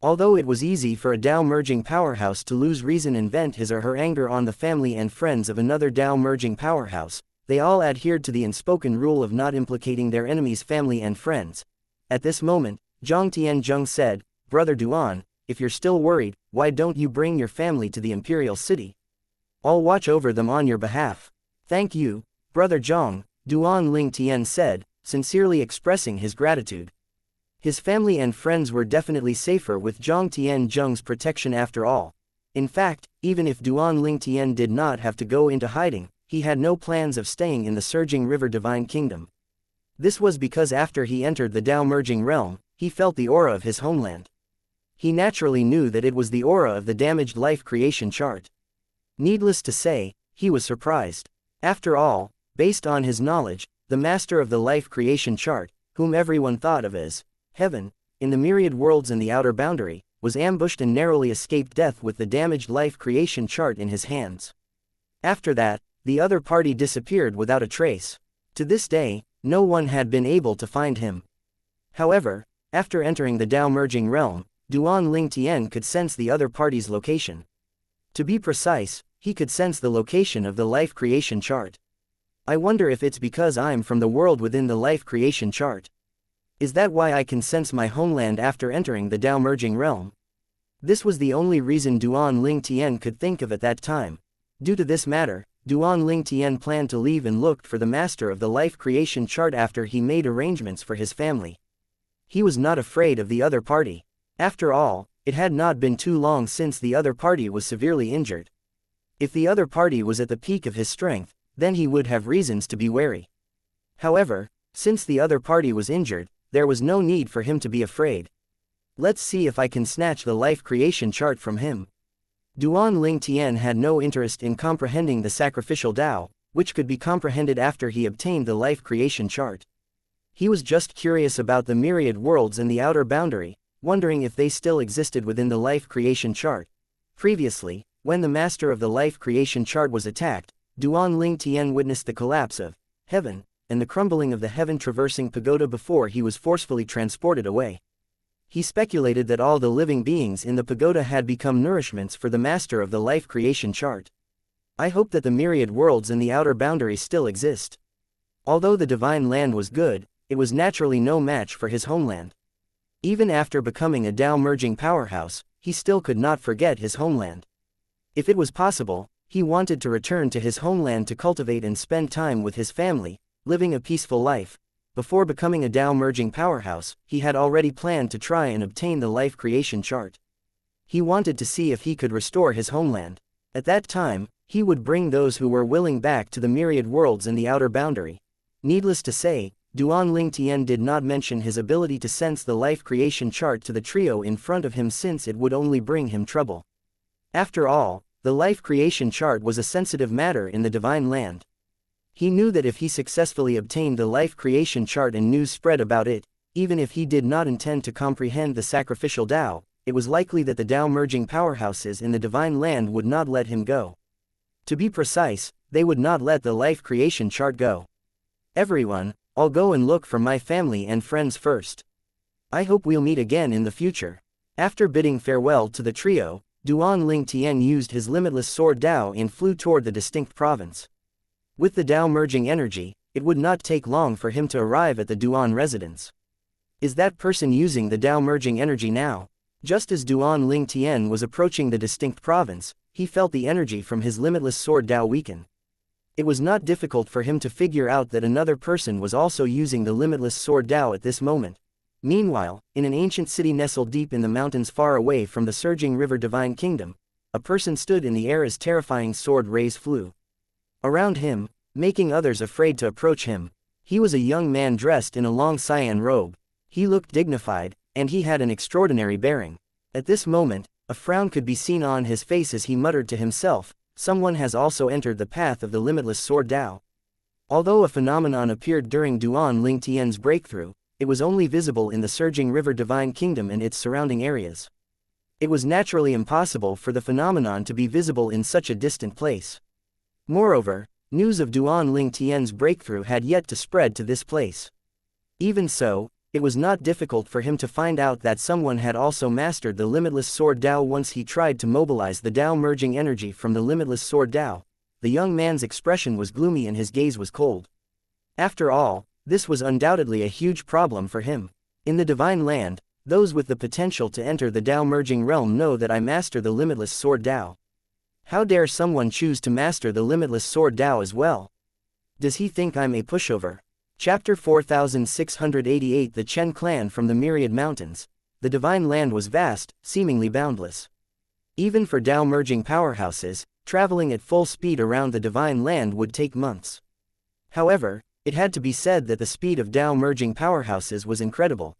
Although it was easy for a Tao merging powerhouse to lose reason and vent his or her anger on the family and friends of another Tao merging powerhouse, they all adhered to the unspoken rule of not implicating their enemy's family and friends. At this moment, Zhang Tianzheng said, "Brother Duan, if you're still worried, why don't you bring your family to the imperial city? I'll watch over them on your behalf." "Thank you, Brother Zhang," Duan Lingtian said, sincerely expressing his gratitude. His family and friends were definitely safer with Zhang Tianzheng's protection after all. In fact, even if Duan Lingtian did not have to go into hiding, he had no plans of staying in the surging river Divine Kingdom. This was because after he entered the Tao merging realm, he felt the aura of his homeland. He naturally knew that it was the aura of the damaged life creation chart. Needless to say, he was surprised. After all, based on his knowledge, the master of the life creation chart, whom everyone thought of as heaven, in the myriad worlds and the outer boundary, was ambushed and narrowly escaped death with the damaged life creation chart in his hands. After that, the other party disappeared without a trace. To this day, no one had been able to find him. However, after entering the Tao merging realm, Duan Lingtian could sense the other party's location. To be precise, he could sense the location of the life creation chart. I wonder if it's because I'm from the world within the life creation chart. Is that why I can sense my homeland after entering the Tao merging realm? This was the only reason Duan Lingtian could think of at that time. Due to this matter, Duan Lingtian planned to leave and looked for the master of the life creation chart after he made arrangements for his family. He was not afraid of the other party. After all, it had not been too long since the other party was severely injured. If the other party was at the peak of his strength, then he would have reasons to be wary. However, since the other party was injured, there was no need for him to be afraid. Let's see if I can snatch the life creation chart from him. Duan Ling Tian had no interest in comprehending the sacrificial Tao, which could be comprehended after he obtained the life creation chart. He was just curious about the myriad worlds in the outer boundary, wondering if they still existed within the life creation chart. Previously, when the master of the life creation chart was attacked, Duan Ling Tian witnessed the collapse of heaven and the crumbling of the heaven-traversing pagoda before he was forcefully transported away. He speculated that all the living beings in the pagoda had become nourishments for the master of the life creation chart. I hope that the myriad worlds in the outer boundary still exist. Although the divine land was good, it was naturally no match for his homeland. Even after becoming a Tao merging powerhouse, he still could not forget his homeland. If it was possible, he wanted to return to his homeland to cultivate and spend time with his family, living a peaceful life. Before becoming a Tao merging powerhouse, he had already planned to try and obtain the life creation chart. He wanted to see if he could restore his homeland. At that time, he would bring those who were willing back to the myriad worlds in the outer boundary. Needless to say, Duan Ling Tian did not mention his ability to sense the life creation chart to the trio in front of him since it would only bring him trouble. After all, the life creation chart was a sensitive matter in the divine land. He knew that if he successfully obtained the life creation chart and news spread about it, even if he did not intend to comprehend the sacrificial Tao, it was likely that the Tao merging powerhouses in the divine land would not let him go. To be precise, they would not let the life creation chart go. Everyone, I'll go and look for my family and friends first. I hope we'll meet again in the future. After bidding farewell to the trio, Duan Ling Tian used his limitless sword Tao and flew toward the distinct province. With the Tao merging energy, it would not take long for him to arrive at the Duan residence. Is that person using the Tao merging energy now? Just as Duan Ling Tian was approaching the distinct province, he felt the energy from his limitless sword Tao weaken. It was not difficult for him to figure out that another person was also using the limitless sword Tao at this moment. Meanwhile, in an ancient city nestled deep in the mountains far away from the surging river Divine Kingdom, a person stood in the air as terrifying sword rays flew around him, making others afraid to approach him. He was a young man dressed in a long cyan robe. He looked dignified, and he had an extraordinary bearing. At this moment, a frown could be seen on his face as he muttered to himself, "Someone has also entered the path of the limitless sword Tao." Although a phenomenon appeared during Duan Ling Tian's breakthrough, it was only visible in the surging river Divine Kingdom and its surrounding areas. It was naturally impossible for the phenomenon to be visible in such a distant place. Moreover, news of Duan Ling Tian's breakthrough had yet to spread to this place. Even so, it was not difficult for him to find out that someone had also mastered the limitless sword Tao once he tried to mobilize the Tao merging energy from the limitless sword Tao. The young man's expression was gloomy and his gaze was cold. After all, this was undoubtedly a huge problem for him. In the divine land, those with the potential to enter the Tao merging realm know that I master the limitless sword Tao. How dare someone choose to master the limitless sword Tao as well? Does he think I'm a pushover? Chapter 4688 The Chen clan from the Myriad Mountains. The divine land was vast, seemingly boundless. Even for Tao merging powerhouses, traveling at full speed around the divine land would take months. However, it had to be said that the speed of Tao merging powerhouses was incredible.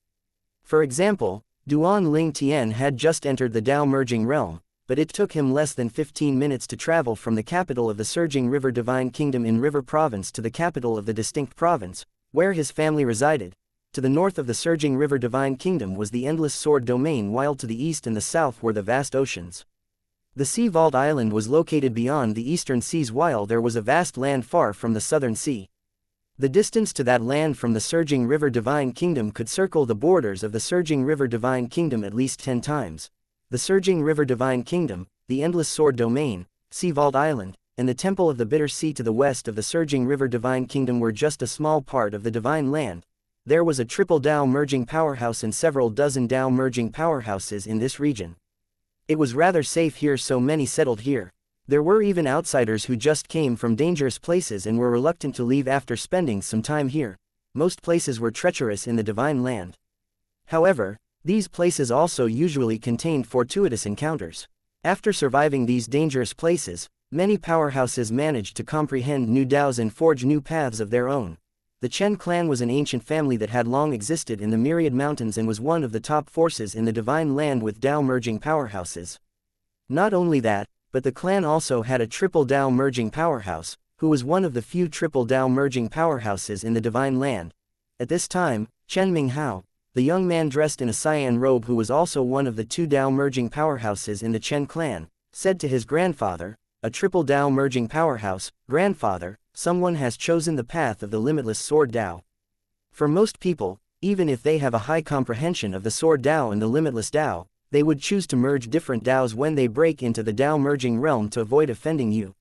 For example, Duan Ling Tian had just entered the Tao merging realm, but it took him less than 15 minutes to travel from the capital of the surging river Divine Kingdom in River Province to the capital of the distinct province, where his family resided. To the north of the surging river Divine Kingdom was the endless sword domain, while to the east and the south were the vast oceans. The Sea Vault Island was located beyond the eastern seas, while there was a vast land far from the southern sea. The distance to that land from the surging river Divine Kingdom could circle the borders of the surging river Divine Kingdom at least 10 times. The surging river Divine Kingdom, the endless sword domain, Sea Vault Island, and the Temple of the Bitter Sea to the west of the surging river Divine Kingdom were just a small part of the divine land. There was a triple Tao merging powerhouse and several dozen Tao merging powerhouses in this region. It was rather safe here, so many settled here. There were even outsiders who just came from dangerous places and were reluctant to leave after spending some time here. Most places were treacherous in the divine land. However, these places also usually contained fortuitous encounters. After surviving these dangerous places, many powerhouses managed to comprehend new Taos and forge new paths of their own. The Chen clan was an ancient family that had long existed in the Myriad Mountains and was one of the top forces in the divine land with Tao merging powerhouses. Not only that, but the clan also had a triple Tao merging powerhouse, who was one of the few triple Tao merging powerhouses in the Divine Land. At this time, Chen Minghao, the young man dressed in a cyan robe who was also one of the two Tao merging powerhouses in the Chen clan, said to his grandfather, a triple Tao merging powerhouse, "Grandfather, someone has chosen the path of the limitless sword Tao." For most people, even if they have a high comprehension of the sword Tao and the limitless Tao, they would choose to merge different Taos when they break into the Tao merging realm to avoid offending you.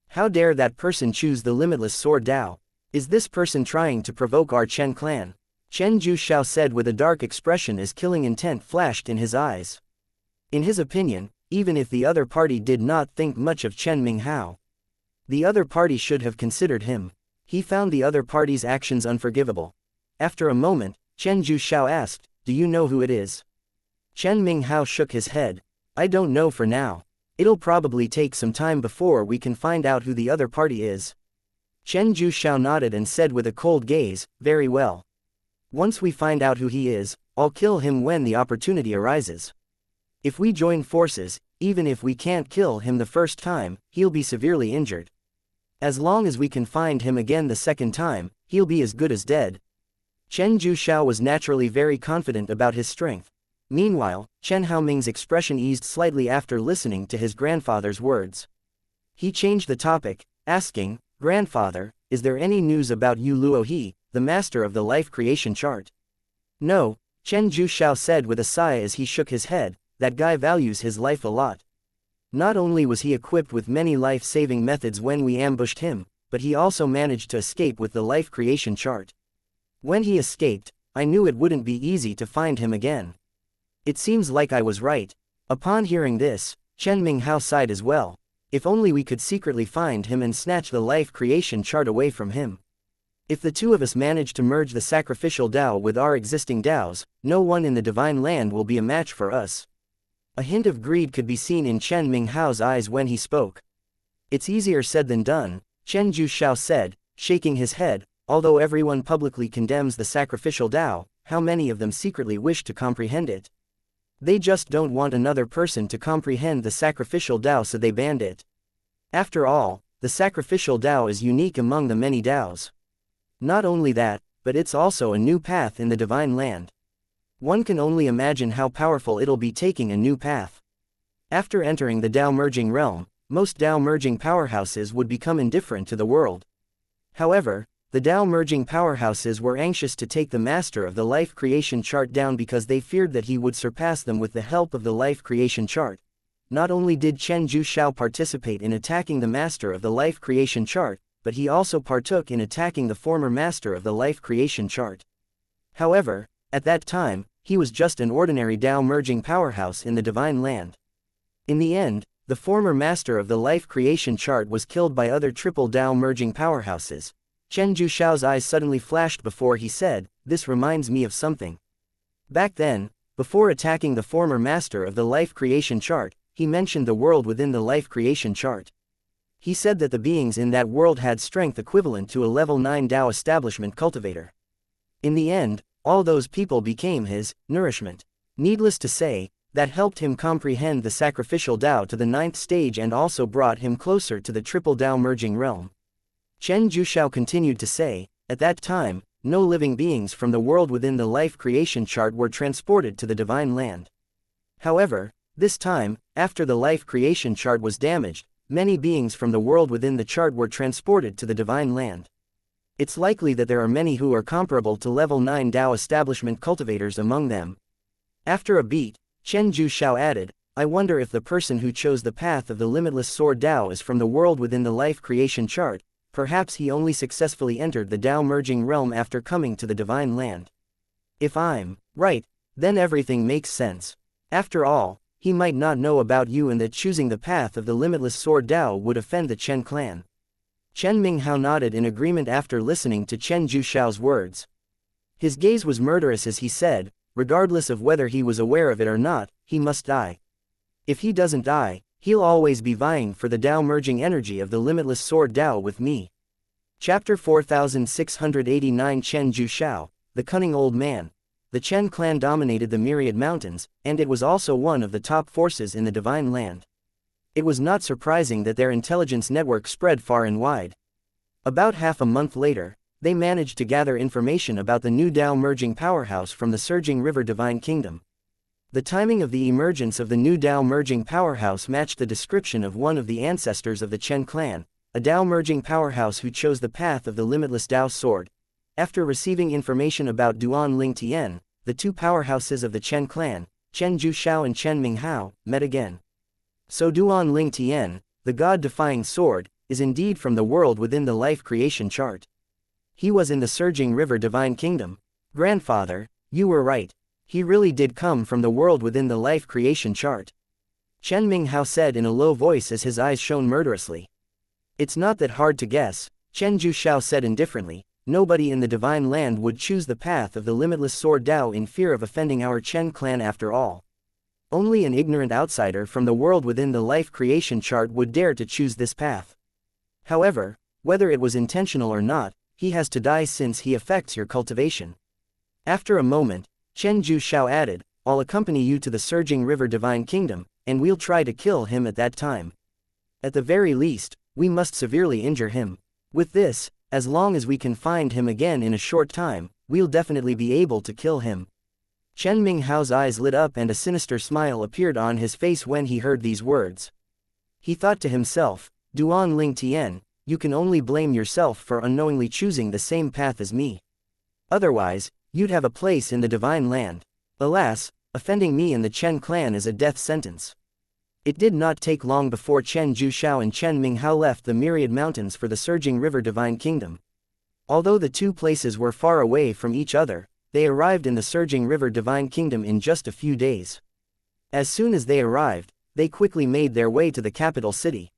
How dare that person choose the limitless sword Tao? Is this person trying to provoke our Chen clan? Chen Juxiao said with a dark expression as killing intent flashed in his eyes. In his opinion, even if the other party did not think much of Chen Minghao, the other party should have considered him. He found the other party's actions unforgivable. After a moment, Chen Juxiao asked, "Do you know who it is?" Chen Minghao shook his head. "I don't know for now. It'll probably take some time before we can find out who the other party is." Chen Juxiao nodded and said with a cold gaze, "Very well. Once we find out who he is, I'll kill him when the opportunity arises. If we join forces, even if we can't kill him the first time, he'll be severely injured. As long as we can find him again the second time, he'll be as good as dead." Chen Juxiao was naturally very confident about his strength. Meanwhile, Chen Haoming's expression eased slightly after listening to his grandfather's words. He changed the topic, asking, "Grandfather, is there any news about Yu Luohe, the master of the life creation chart?" "No," Chen Juxiao said with a sigh as he shook his head, "that guy values his life a lot. Not only was he equipped with many life-saving methods when we ambushed him, but he also managed to escape with the life creation chart. When he escaped, I knew it wouldn't be easy to find him again. It seems like I was right." Upon hearing this, Chen Minghao sighed as well. If only we could secretly find him and snatch the life creation chart away from him. If the two of us manage to merge the sacrificial Tao with our existing Taos, no one in the Divine Land will be a match for us. A hint of greed could be seen in Chen Minghao's eyes when he spoke. "It's easier said than done," Chen Juxiao said, shaking his head. "Although everyone publicly condemns the sacrificial Tao, how many of them secretly wish to comprehend it? They just don't want another person to comprehend the sacrificial Tao, so they banned it. After all, the sacrificial Tao is unique among the many Taos. Not only that, but it's also a new path in the Divine Land. One can only imagine how powerful it'll be taking a new path. After entering the Tao merging realm, most Tao merging powerhouses would become indifferent to the world. However, the Tao merging powerhouses were anxious to take the master of the life creation chart down because they feared that he would surpass them with the help of the life creation chart. Not only did Chen Juxiao participate in attacking the master of the life creation chart, but he also partook in attacking the former master of the life creation chart. However, at that time, he was just an ordinary Tao merging powerhouse in the Divine Land. In the end, the former master of the life creation chart was killed by other triple Tao merging powerhouses. Chen Juxiao's eyes suddenly flashed before he said, "This reminds me of something." Back then, before attacking the former master of the life creation chart, he mentioned the world within the life creation chart. He said that the beings in that world had strength equivalent to a level 9 Tao establishment cultivator. In the end, all those people became his nourishment. Needless to say, that helped him comprehend the sacrificial Tao to the 9th stage and also brought him closer to the triple Tao merging realm. Chen Juxiao continued to say, "At that time, no living beings from the world within the life creation chart were transported to the Divine Land. However, this time, after the life creation chart was damaged, many beings from the world within the chart were transported to the Divine Land. It's likely that there are many who are comparable to level 9 Tao establishment cultivators among them." After a beat, Chen Juxiao added, "I wonder if the person who chose the path of the limitless sword Tao is from the world within the life creation chart. Perhaps he only successfully entered the Tao merging realm after coming to the Divine Land. If I'm right, then everything makes sense. After all, he might not know about you and that choosing the path of the limitless sword Tao would offend the Chen clan." Chen Minghao nodded in agreement after listening to Chen Juxiao's words. His gaze was murderous as he said, "Regardless of whether he was aware of it or not, he must die. If he doesn't die, he'll always be vying for the Tao merging energy of the limitless sword Tao with me." Chapter 4689 Chen Juxiao, the Cunning Old Man. The Chen clan dominated the Myriad Mountains, and it was also one of the top forces in the Divine Land. It was not surprising that their intelligence network spread far and wide. About half a month later, they managed to gather information about the new Dao merging powerhouse from the surging river Divine Kingdom. The timing of the emergence of the new Dao merging powerhouse matched the description of one of the ancestors of the Chen clan, a Dao merging powerhouse who chose the path of the limitless Dao sword. After receiving information about Duan Ling Tian, the two powerhouses of the Chen clan, Chen Zhuxiao and Chen Minghao, met again. So Duan Ling Tian, the god-defying sword, is indeed from the world within the life creation chart. He was in the surging river Divine Kingdom. Grandfather, you were right. He really did come from the world within the life creation chart. Chen Minghao said in a low voice as his eyes shone murderously. It's not that hard to guess, Chen Zhuxiao said indifferently. Nobody in the divine land would choose the path of the limitless sword Dao in fear of offending our Chen clan after all. Only an ignorant outsider from the world within the life creation chart would dare to choose this path. However, whether it was intentional or not, he has to die since he affects your cultivation. After a moment, Chen Zhuxiao added, I'll accompany you to the surging river Divine Kingdom, and we'll try to kill him at that time. At the very least, we must severely injure him. With this, as long as we can find him again in a short time, we'll definitely be able to kill him. Chen Minghao's eyes lit up and a sinister smile appeared on his face when he heard these words. He thought to himself, Duan Ling Tian, you can only blame yourself for unknowingly choosing the same path as me. Otherwise, you'd have a place in the divine land. Alas, offending me and the Chen clan is a death sentence. It did not take long before Chen Zhuxiao and Chen Minghao left the myriad mountains for the surging river Divine Kingdom. Although the two places were far away from each other, they arrived in the surging river Divine Kingdom in just a few days. As soon as they arrived, they quickly made their way to the capital city.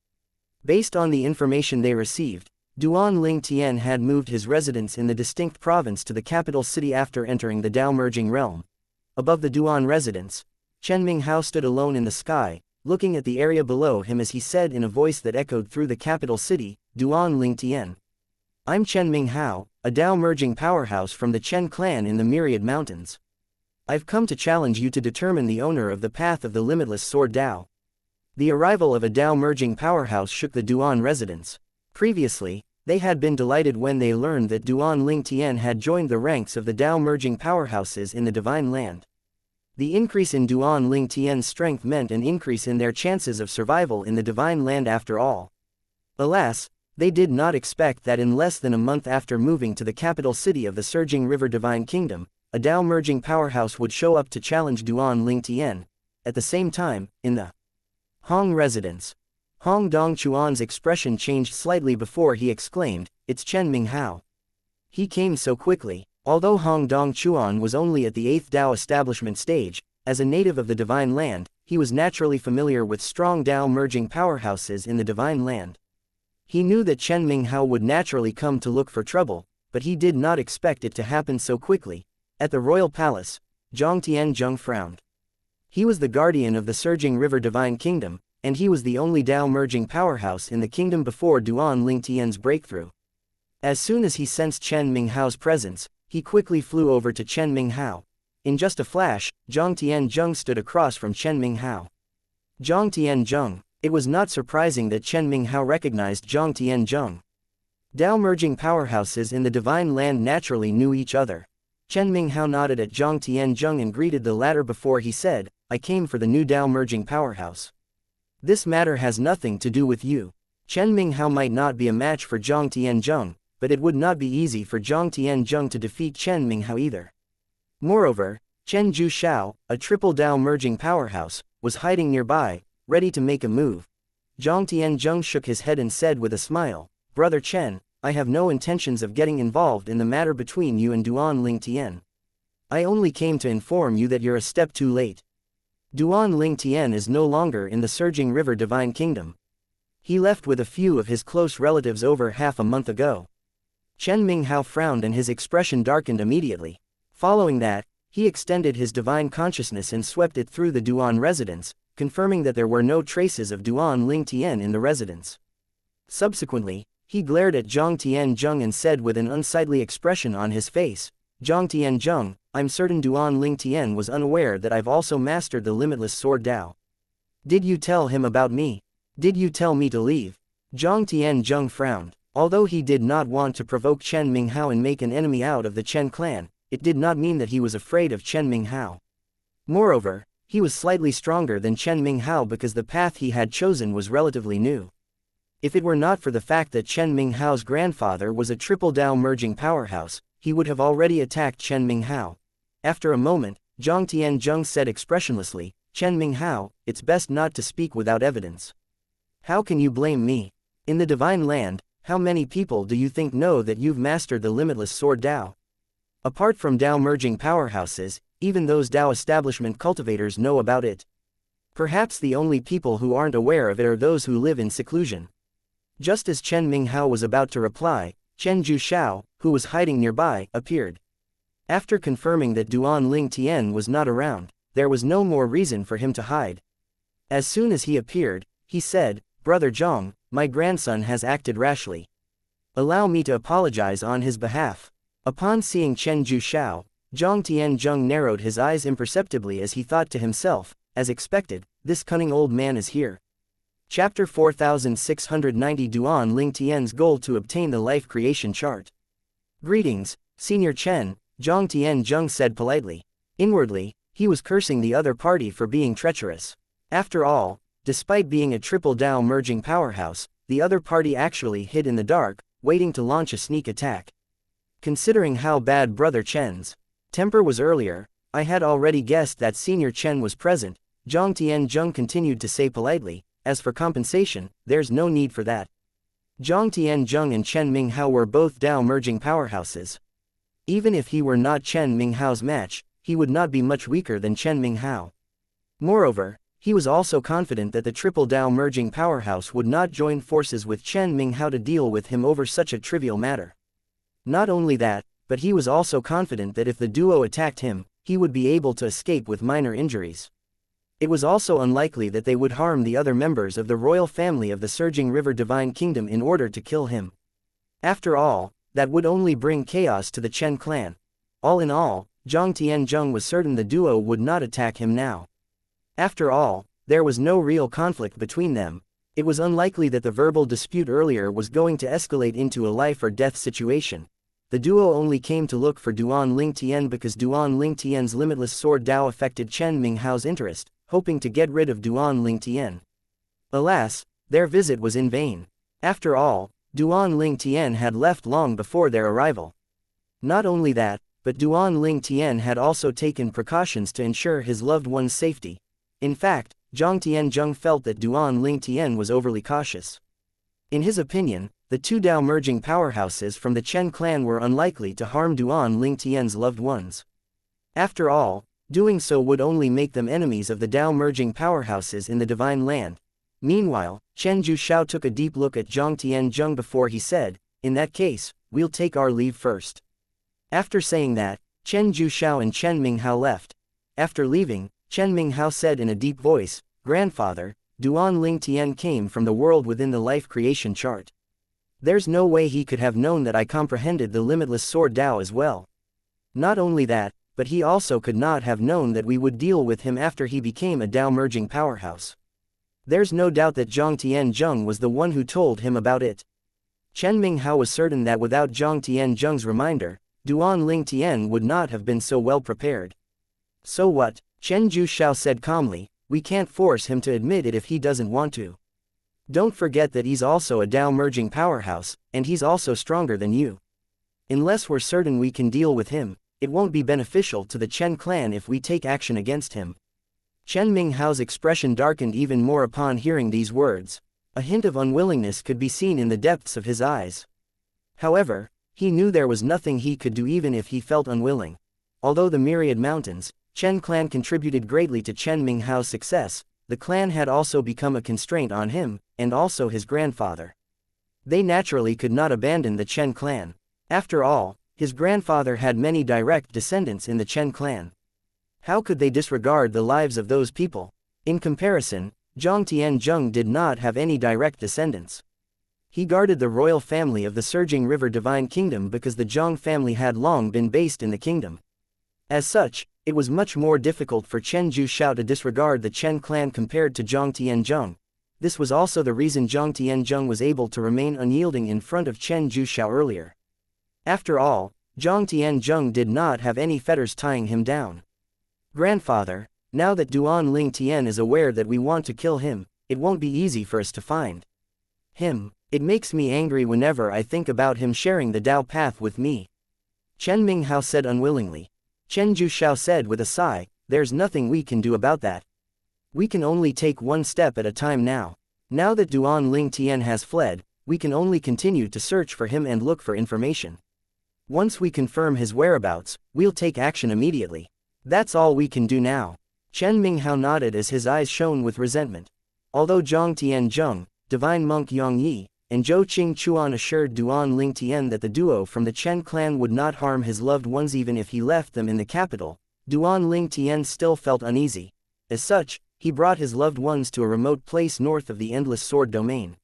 Based on the information they received, Duan Ling Tian had moved his residence in the distinct province to the capital city after entering the Dao merging realm. Above the Duan residence, Chen Minghao stood alone in the sky, looking at the area below him as he said in a voice that echoed through the capital city, Duan Ling Tian. I'm Chen Minghao, a Dao merging powerhouse from the Chen clan in the Myriad Mountains. I've come to challenge you to determine the owner of the path of the limitless sword Dao. The arrival of a Dao merging powerhouse shook the Duan residents. Previously, they had been delighted when they learned that Duan Ling Tian had joined the ranks of the Dao merging powerhouses in the divine land. The increase in Duan Ling Tian's strength meant an increase in their chances of survival in the divine land after all. Alas, they did not expect that in less than a month after moving to the capital city of the surging river Divine Kingdom, a Dao merging powerhouse would show up to challenge Duan Ling Tian. At the same time, in the Hong residence, Hong Dongchuan's expression changed slightly before he exclaimed, It's Chen Minghao. He came so quickly. Although Hong Dongchuan was only at the 8th Dao establishment stage, as a native of the divine land, he was naturally familiar with strong Dao merging powerhouses in the divine land. He knew that Chen Minghao would naturally come to look for trouble, but he did not expect it to happen so quickly. At the royal palace, Zhang Tianzheng frowned. He was the guardian of the surging river Divine Kingdom, and he was the only Dao merging powerhouse in the kingdom before Duan Ling Tian's breakthrough. As soon as he sensed Chen Minghao's presence, he quickly flew over to Chen Minghao. In just a flash, Zhang Tianzheng stood across from Chen Minghao. Zhang Tianzheng. It was not surprising that Chen Minghao recognized Zhang Tianzheng. Dao merging powerhouses in the divine land naturally knew each other. Chen Minghao nodded at Zhang Tianzheng and greeted the latter before he said, I came for the new Dao merging powerhouse. This matter has nothing to do with you. Chen Minghao might not be a match for Zhang Tianzheng, but it would not be easy for Zhang Tianzheng to defeat Chen Minghao either. Moreover, Chen Zhuxiao, a triple Dao merging powerhouse, was hiding nearby, ready to make a move. Zhang Tianzheng shook his head and said with a smile, Brother Chen, I have no intentions of getting involved in the matter between you and Duan Ling Tian. I only came to inform you that you're a step too late. Duan Ling Tian is no longer in the surging river Divine Kingdom. He left with a few of his close relatives over half a month ago. Chen Minghao frowned and his expression darkened immediately. Following that, he extended his divine consciousness and swept it through the Duan residence, confirming that there were no traces of Duan Ling Tian in the residence. Subsequently, he glared at Zhang Tianzheng and said with an unsightly expression on his face, Zhang Tianzheng, I'm certain Duan Ling Tian was unaware that I've also mastered the limitless sword Dao. Did you tell him about me? Did you tell me to leave? Zhang Tianzheng frowned. Although he did not want to provoke Chen Minghao and make an enemy out of the Chen clan, it did not mean that he was afraid of Chen Minghao. Moreover, he was slightly stronger than Chen Minghao because the path he had chosen was relatively new. If it were not for the fact that Chen Minghao's grandfather was a triple Dao merging powerhouse, he would have already attacked Chen Minghao. After a moment, Zhang Tianzheng said expressionlessly, Chen Minghao, it's best not to speak without evidence. How can you blame me? In the divine land, how many people do you think know that you've mastered the limitless sword Dao? Apart from Dao merging powerhouses, even those Dao establishment cultivators know about it. Perhaps the only people who aren't aware of it are those who live in seclusion. Just as Chen Minghao was about to reply, Chen Zhuxiao, who was hiding nearby, appeared. After confirming that Duan Ling Tian was not around, there was no more reason for him to hide. As soon as he appeared, he said, Brother Zhang, my grandson has acted rashly. Allow me to apologize on his behalf. Upon seeing Chen Zhuxiao, Zhang Tianzheng narrowed his eyes imperceptibly as he thought to himself, as expected, this cunning old man is here. Chapter 4690 Duan Ling Tian's goal to obtain the life creation chart. Greetings, Senior Chen, Zhang Tianzheng said politely. Inwardly, he was cursing the other party for being treacherous. After all, despite being a triple Dao merging powerhouse, the other party actually hid in the dark, waiting to launch a sneak attack. Considering how bad Brother Chen's temper was earlier, I had already guessed that Senior Chen was present. Zhang Tianzheng continued to say politely, as for compensation, there's no need for that. Zhang Tianzheng and Chen Minghao were both Dao merging powerhouses. Even if he were not Chen Minghao's match, he would not be much weaker than Chen Minghao. Moreover, he was also confident that the triple Dao merging powerhouse would not join forces with Chen Minghao to deal with him over such a trivial matter. Not only that, but he was also confident that if the duo attacked him, he would be able to escape with minor injuries. It was also unlikely that they would harm the other members of the royal family of the Surging River Divine Kingdom in order to kill him. After all, that would only bring chaos to the Chen clan. All in all, Zhang Tianzheng was certain the duo would not attack him now. After all, there was no real conflict between them. It was unlikely that the verbal dispute earlier was going to escalate into a life or death situation. The duo only came to look for Duan Ling Tian because Duan Ling Tian's limitless sword Dao affected Chen Minghao's interest, hoping to get rid of Duan Ling Tian. Alas, their visit was in vain. After all, Duan Ling Tian had left long before their arrival. Not only that, but Duan Ling Tian had also taken precautions to ensure his loved one's safety. In fact, Zhang Tianzheng felt that Duan Ling Tian was overly cautious. In his opinion, the two Dao merging powerhouses from the Chen clan were unlikely to harm Duan Ling Tian's loved ones. After all, doing so would only make them enemies of the Dao merging powerhouses in the divine land. Meanwhile, Chen Zhuxiao took a deep look at Zhang Tianzheng before he said, in that case, we'll take our leave first. After saying that, Chen Zhuxiao and Chen Minghao left. After leaving, Chen Minghao said in a deep voice, Grandfather, Duan Ling Tian came from the world within the life creation chart. There's no way he could have known that I comprehended the limitless sword Dao as well. Not only that, but he also could not have known that we would deal with him after he became a Dao merging powerhouse. There's no doubt that Zhang Tianzheng was the one who told him about it. Chen Minghao was certain that without Zhang Tianzheng's reminder, Duan Ling Tian would not have been so well prepared. So what? Chen Zhuxiao said calmly, we can't force him to admit it if he doesn't want to. Don't forget that he's also a Dao merging powerhouse, and he's also stronger than you. Unless we're certain we can deal with him, it won't be beneficial to the Chen clan if we take action against him. Chen Minghao's expression darkened even more upon hearing these words. A hint of unwillingness could be seen in the depths of his eyes. However, he knew there was nothing he could do even if he felt unwilling. Although the myriad mountains, Chen clan contributed greatly to Chen Minghao's success, the clan had also become a constraint on him, and also his grandfather. They naturally could not abandon the Chen clan. After all, his grandfather had many direct descendants in the Chen clan. How could they disregard the lives of those people? In comparison, Zhang Tianzheng did not have any direct descendants. He guarded the royal family of the Surging River Divine Kingdom because the Zhang family had long been based in the kingdom. As such, it was much more difficult for Chen Zhuxiao to disregard the Chen clan compared to Zhang Tianzheng. This was also the reason Zhang Tianzheng was able to remain unyielding in front of Chen Zhuxiao earlier. After all, Zhang Tianzheng did not have any fetters tying him down. Grandfather, now that Duan Ling Tian is aware that we want to kill him, it won't be easy for us to find him. It makes me angry whenever I think about him sharing the Dao path with me. Chen Minghao said unwillingly. Chen Zhuxiao said with a sigh, there's nothing we can do about that. We can only take one step at a time now. Now that Duan Ling Tian has fled, we can only continue to search for him and look for information. Once we confirm his whereabouts, we'll take action immediately. That's all we can do now. Chen Minghao nodded as his eyes shone with resentment. Although Zhang Tianzheng, divine monk Yang Yi, and Zhou Qing Chuan assured Duan Ling Tian that the duo from the Chen clan would not harm his loved ones even if he left them in the capital, Duan Ling Tian still felt uneasy. As such, he brought his loved ones to a remote place north of the Endless Sword domain.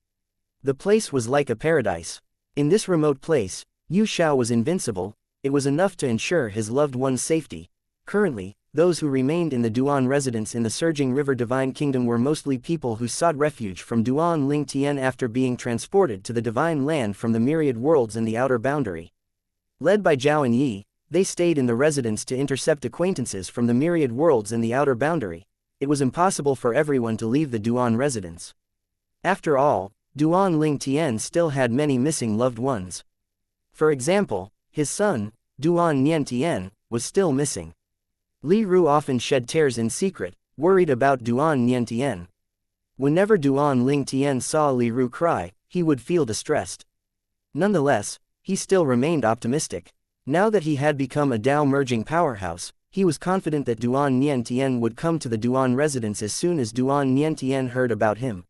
The place was like a paradise. In this remote place, Yu Xiao was invincible. It was enough to ensure his loved ones' safety. Currently, those who remained in the Duan residence in the Surging River Divine Kingdom were mostly people who sought refuge from Duan Ling Tian after being transported to the Divine Land from the myriad worlds in the outer boundary. Led by Zhao and Yi, they stayed in the residence to intercept acquaintances from the myriad worlds in the outer boundary. It was impossible for everyone to leave the Duan residence. After all, Duan Ling Tian still had many missing loved ones. For example, his son, Duan Nian Tian, was still missing. Li Ru often shed tears in secret, worried about Duan Nian Tian. Whenever Duan Ling Tian saw Li Ru cry, he would feel distressed. Nonetheless, he still remained optimistic. Now that he had become a Dao merging powerhouse, he was confident that Duan Nian Tian would come to the Duan residence as soon as Duan Nian Tian heard about him.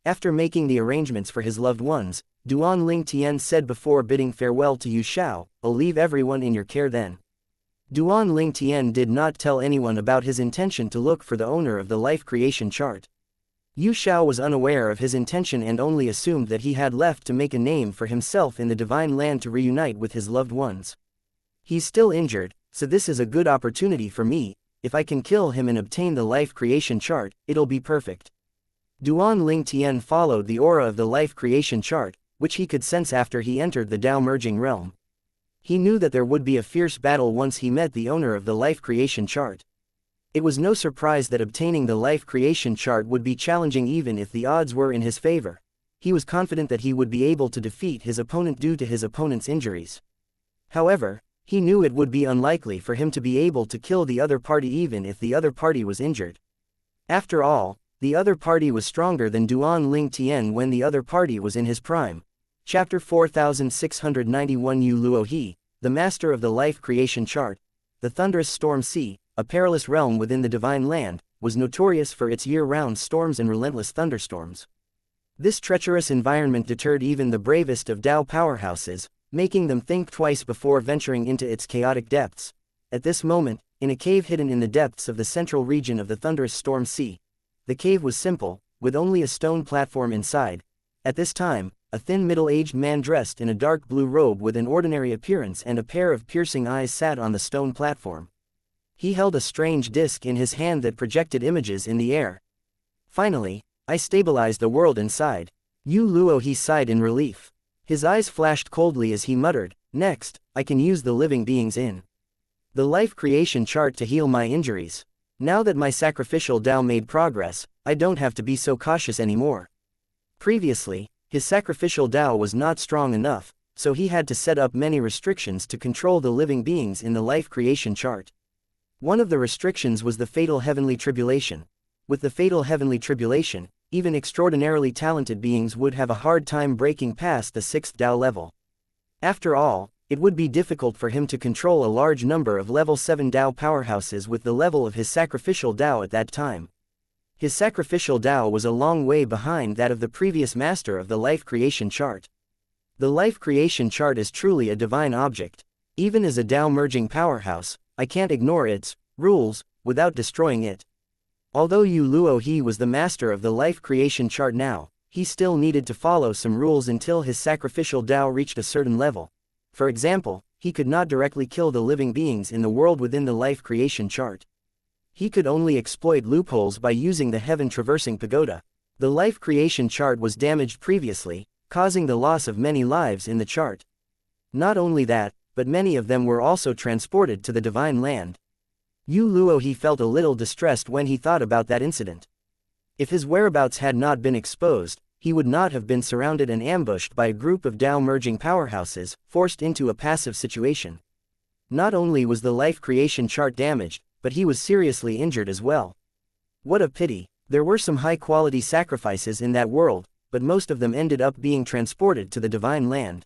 After making the arrangements for his loved ones, Duan Ling Tian said before bidding farewell to Yu Xiao, "I'll leave everyone in your care then." Duan Ling Tian did not tell anyone about his intention to look for the owner of the life creation chart. Yu Xiao was unaware of his intention and only assumed that he had left to make a name for himself in the Divine Land to reunite with his loved ones. He's still injured, so this is a good opportunity for me. If I can kill him and obtain the life creation chart, it'll be perfect. Duan Ling Tian followed the aura of the life creation chart, which he could sense after he entered the Dao merging realm. He knew that there would be a fierce battle once he met the owner of the life creation chart. It was no surprise that obtaining the life creation chart would be challenging even if the odds were in his favor. He was confident that he would be able to defeat his opponent due to his opponent's injuries. However, he knew it would be unlikely for him to be able to kill the other party even if the other party was injured. After all, the other party was stronger than Duan Ling Tian when the other party was in his prime. Chapter 4691 Yu Luo He, the master of the life creation chart. The thunderous storm sea, a perilous realm within the Divine Land, was notorious for its year-round storms and relentless thunderstorms. This treacherous environment deterred even the bravest of Dao powerhouses, making them think twice before venturing into its chaotic depths. At this moment, in a cave hidden in the depths of the central region of the thunderous storm sea. The cave was simple, with only a stone platform inside. At this time, a thin middle-aged man dressed in a dark blue robe with an ordinary appearance and a pair of piercing eyes sat on the stone platform. He held a strange disc in his hand that projected images in the air. Finally, I stabilized the world inside. Yu Luo He sighed in relief. His eyes flashed coldly as he muttered, "Next, I can use the living beings in the life creation chart to heal my injuries. Now that my sacrificial Dao made progress, I don't have to be so cautious anymore." Previously, his sacrificial Dao was not strong enough, so he had to set up many restrictions to control the living beings in the life creation chart. One of the restrictions was the fatal heavenly tribulation. With the fatal heavenly tribulation, even extraordinarily talented beings would have a hard time breaking past the 6th Dao level. After all, it would be difficult for him to control a large number of level 7 Dao powerhouses with the level of his sacrificial Dao at that time. His sacrificial Dao was a long way behind that of the previous master of the life creation chart. The life creation chart is truly a divine object. Even as a Dao merging powerhouse, I can't ignore its rules without destroying it. Although Yu Luo He was the master of the life creation chart now, he still needed to follow some rules until his sacrificial Dao reached a certain level. For example, he could not directly kill the living beings in the world within the life creation chart. He could only exploit loopholes by using the heaven-traversing pagoda. The life creation chart was damaged previously, causing the loss of many lives in the chart. Not only that, but many of them were also transported to the divine land. Yu Luohe felt a little distressed when he thought about that incident. If his whereabouts had not been exposed, he would not have been surrounded and ambushed by a group of Dao merging powerhouses, forced into a passive situation. Not only was the life creation chart damaged, but he was seriously injured as well. What a pity. There were some high-quality sacrifices in that world, but most of them ended up being transported to the divine land.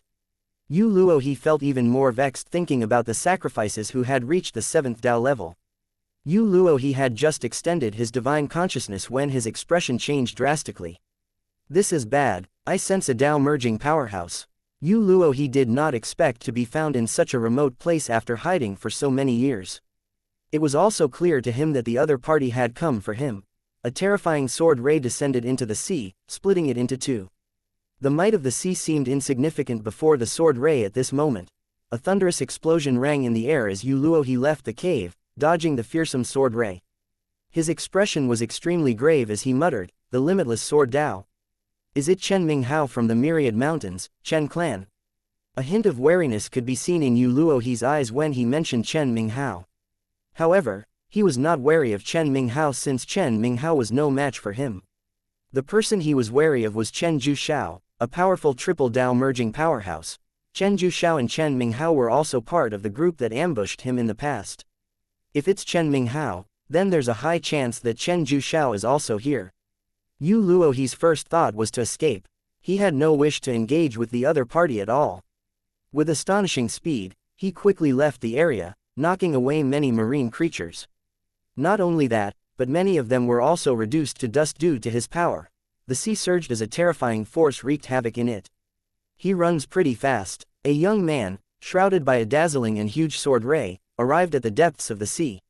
Yu Luohe felt even more vexed thinking about the sacrifices who had reached the 7th Dao level. Yu Luohe had just extended his divine consciousness when his expression changed drastically. This is bad, I sense a Dao merging powerhouse. Yu Luohe did not expect to be found in such a remote place after hiding for so many years. It was also clear to him that the other party had come for him. A terrifying sword ray descended into the sea, splitting it into two. The might of the sea seemed insignificant before the sword ray at this moment. A thunderous explosion rang in the air as Yu Luohe left the cave, dodging the fearsome sword ray. His expression was extremely grave as he muttered, "The limitless sword Dao. Is it Chen Minghao from the Myriad Mountains, Chen clan?" A hint of wariness could be seen in Yu Luohe's eyes when he mentioned Chen Minghao. However, he was not wary of Chen Minghao since Chen Minghao was no match for him. The person he was wary of was Chen Zhuxiao, a powerful triple Dao merging powerhouse. Chen Zhuxiao and Chen Minghao were also part of the group that ambushed him in the past. If it's Chen Minghao, then there's a high chance that Chen Zhuxiao is also here. Yu Luohe's first thought was to escape. He had no wish to engage with the other party at all. With astonishing speed, he quickly left the area, knocking away many marine creatures. Not only that, but many of them were also reduced to dust due to his power. The sea surged as a terrifying force wreaked havoc in it. He runs pretty fast. A young man, shrouded by a dazzling and huge sword ray, arrived at the depths of the sea.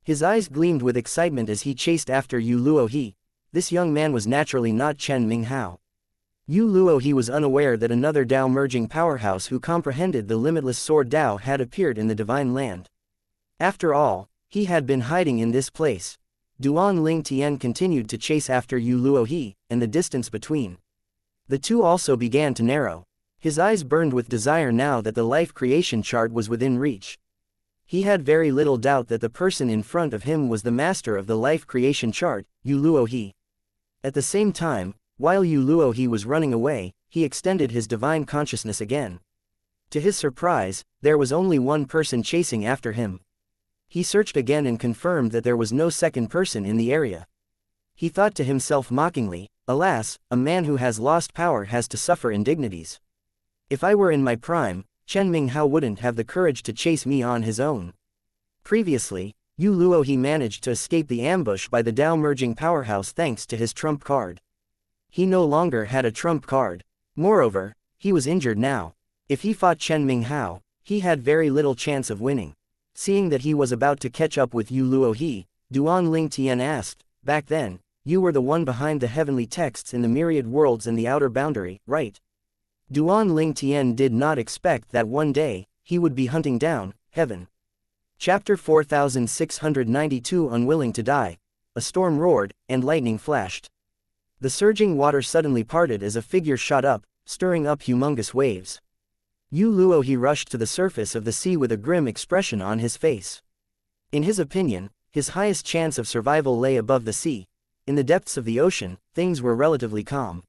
His eyes gleamed with excitement as he chased after Yu Luohe. This young man was naturally not Chen Minghao. Yu Luohe was unaware that another Dao merging powerhouse who comprehended the limitless sword Dao had appeared in the divine land. After all, he had been hiding in this place. Duan Ling Tian continued to chase after Yu Luohe, and the distance between the two also began to narrow. His eyes burned with desire now that the life creation chart was within reach. He had very little doubt that the person in front of him was the master of the life creation chart, Yu Luohe. At the same time, while Yu Luohe was running away, he extended his divine consciousness again. To his surprise, there was only one person chasing after him. He searched again and confirmed that there was no second person in the area. He thought to himself mockingly, "Alas, a man who has lost power has to suffer indignities. If I were in my prime, Chen Minghao wouldn't have the courage to chase me on his own." Previously, Yu Luohe managed to escape the ambush by the Dao merging powerhouse thanks to his trump card. He no longer had a trump card. Moreover, he was injured now. If he fought Chen Minghao, he had very little chance of winning. Seeing that he was about to catch up with Yu Luohe, Duan Ling Tian asked, "Back then, you were the one behind the heavenly texts in the myriad worlds and the outer boundary, right?" Duan Ling Tian did not expect that one day, he would be hunting down heaven. Chapter 4692. Unwilling to die. A storm roared, and lightning flashed. The surging water suddenly parted as a figure shot up, stirring up humongous waves. Yu Luohe rushed to the surface of the sea with a grim expression on his face. In his opinion, his highest chance of survival lay above the sea. In the depths of the ocean, things were relatively calm.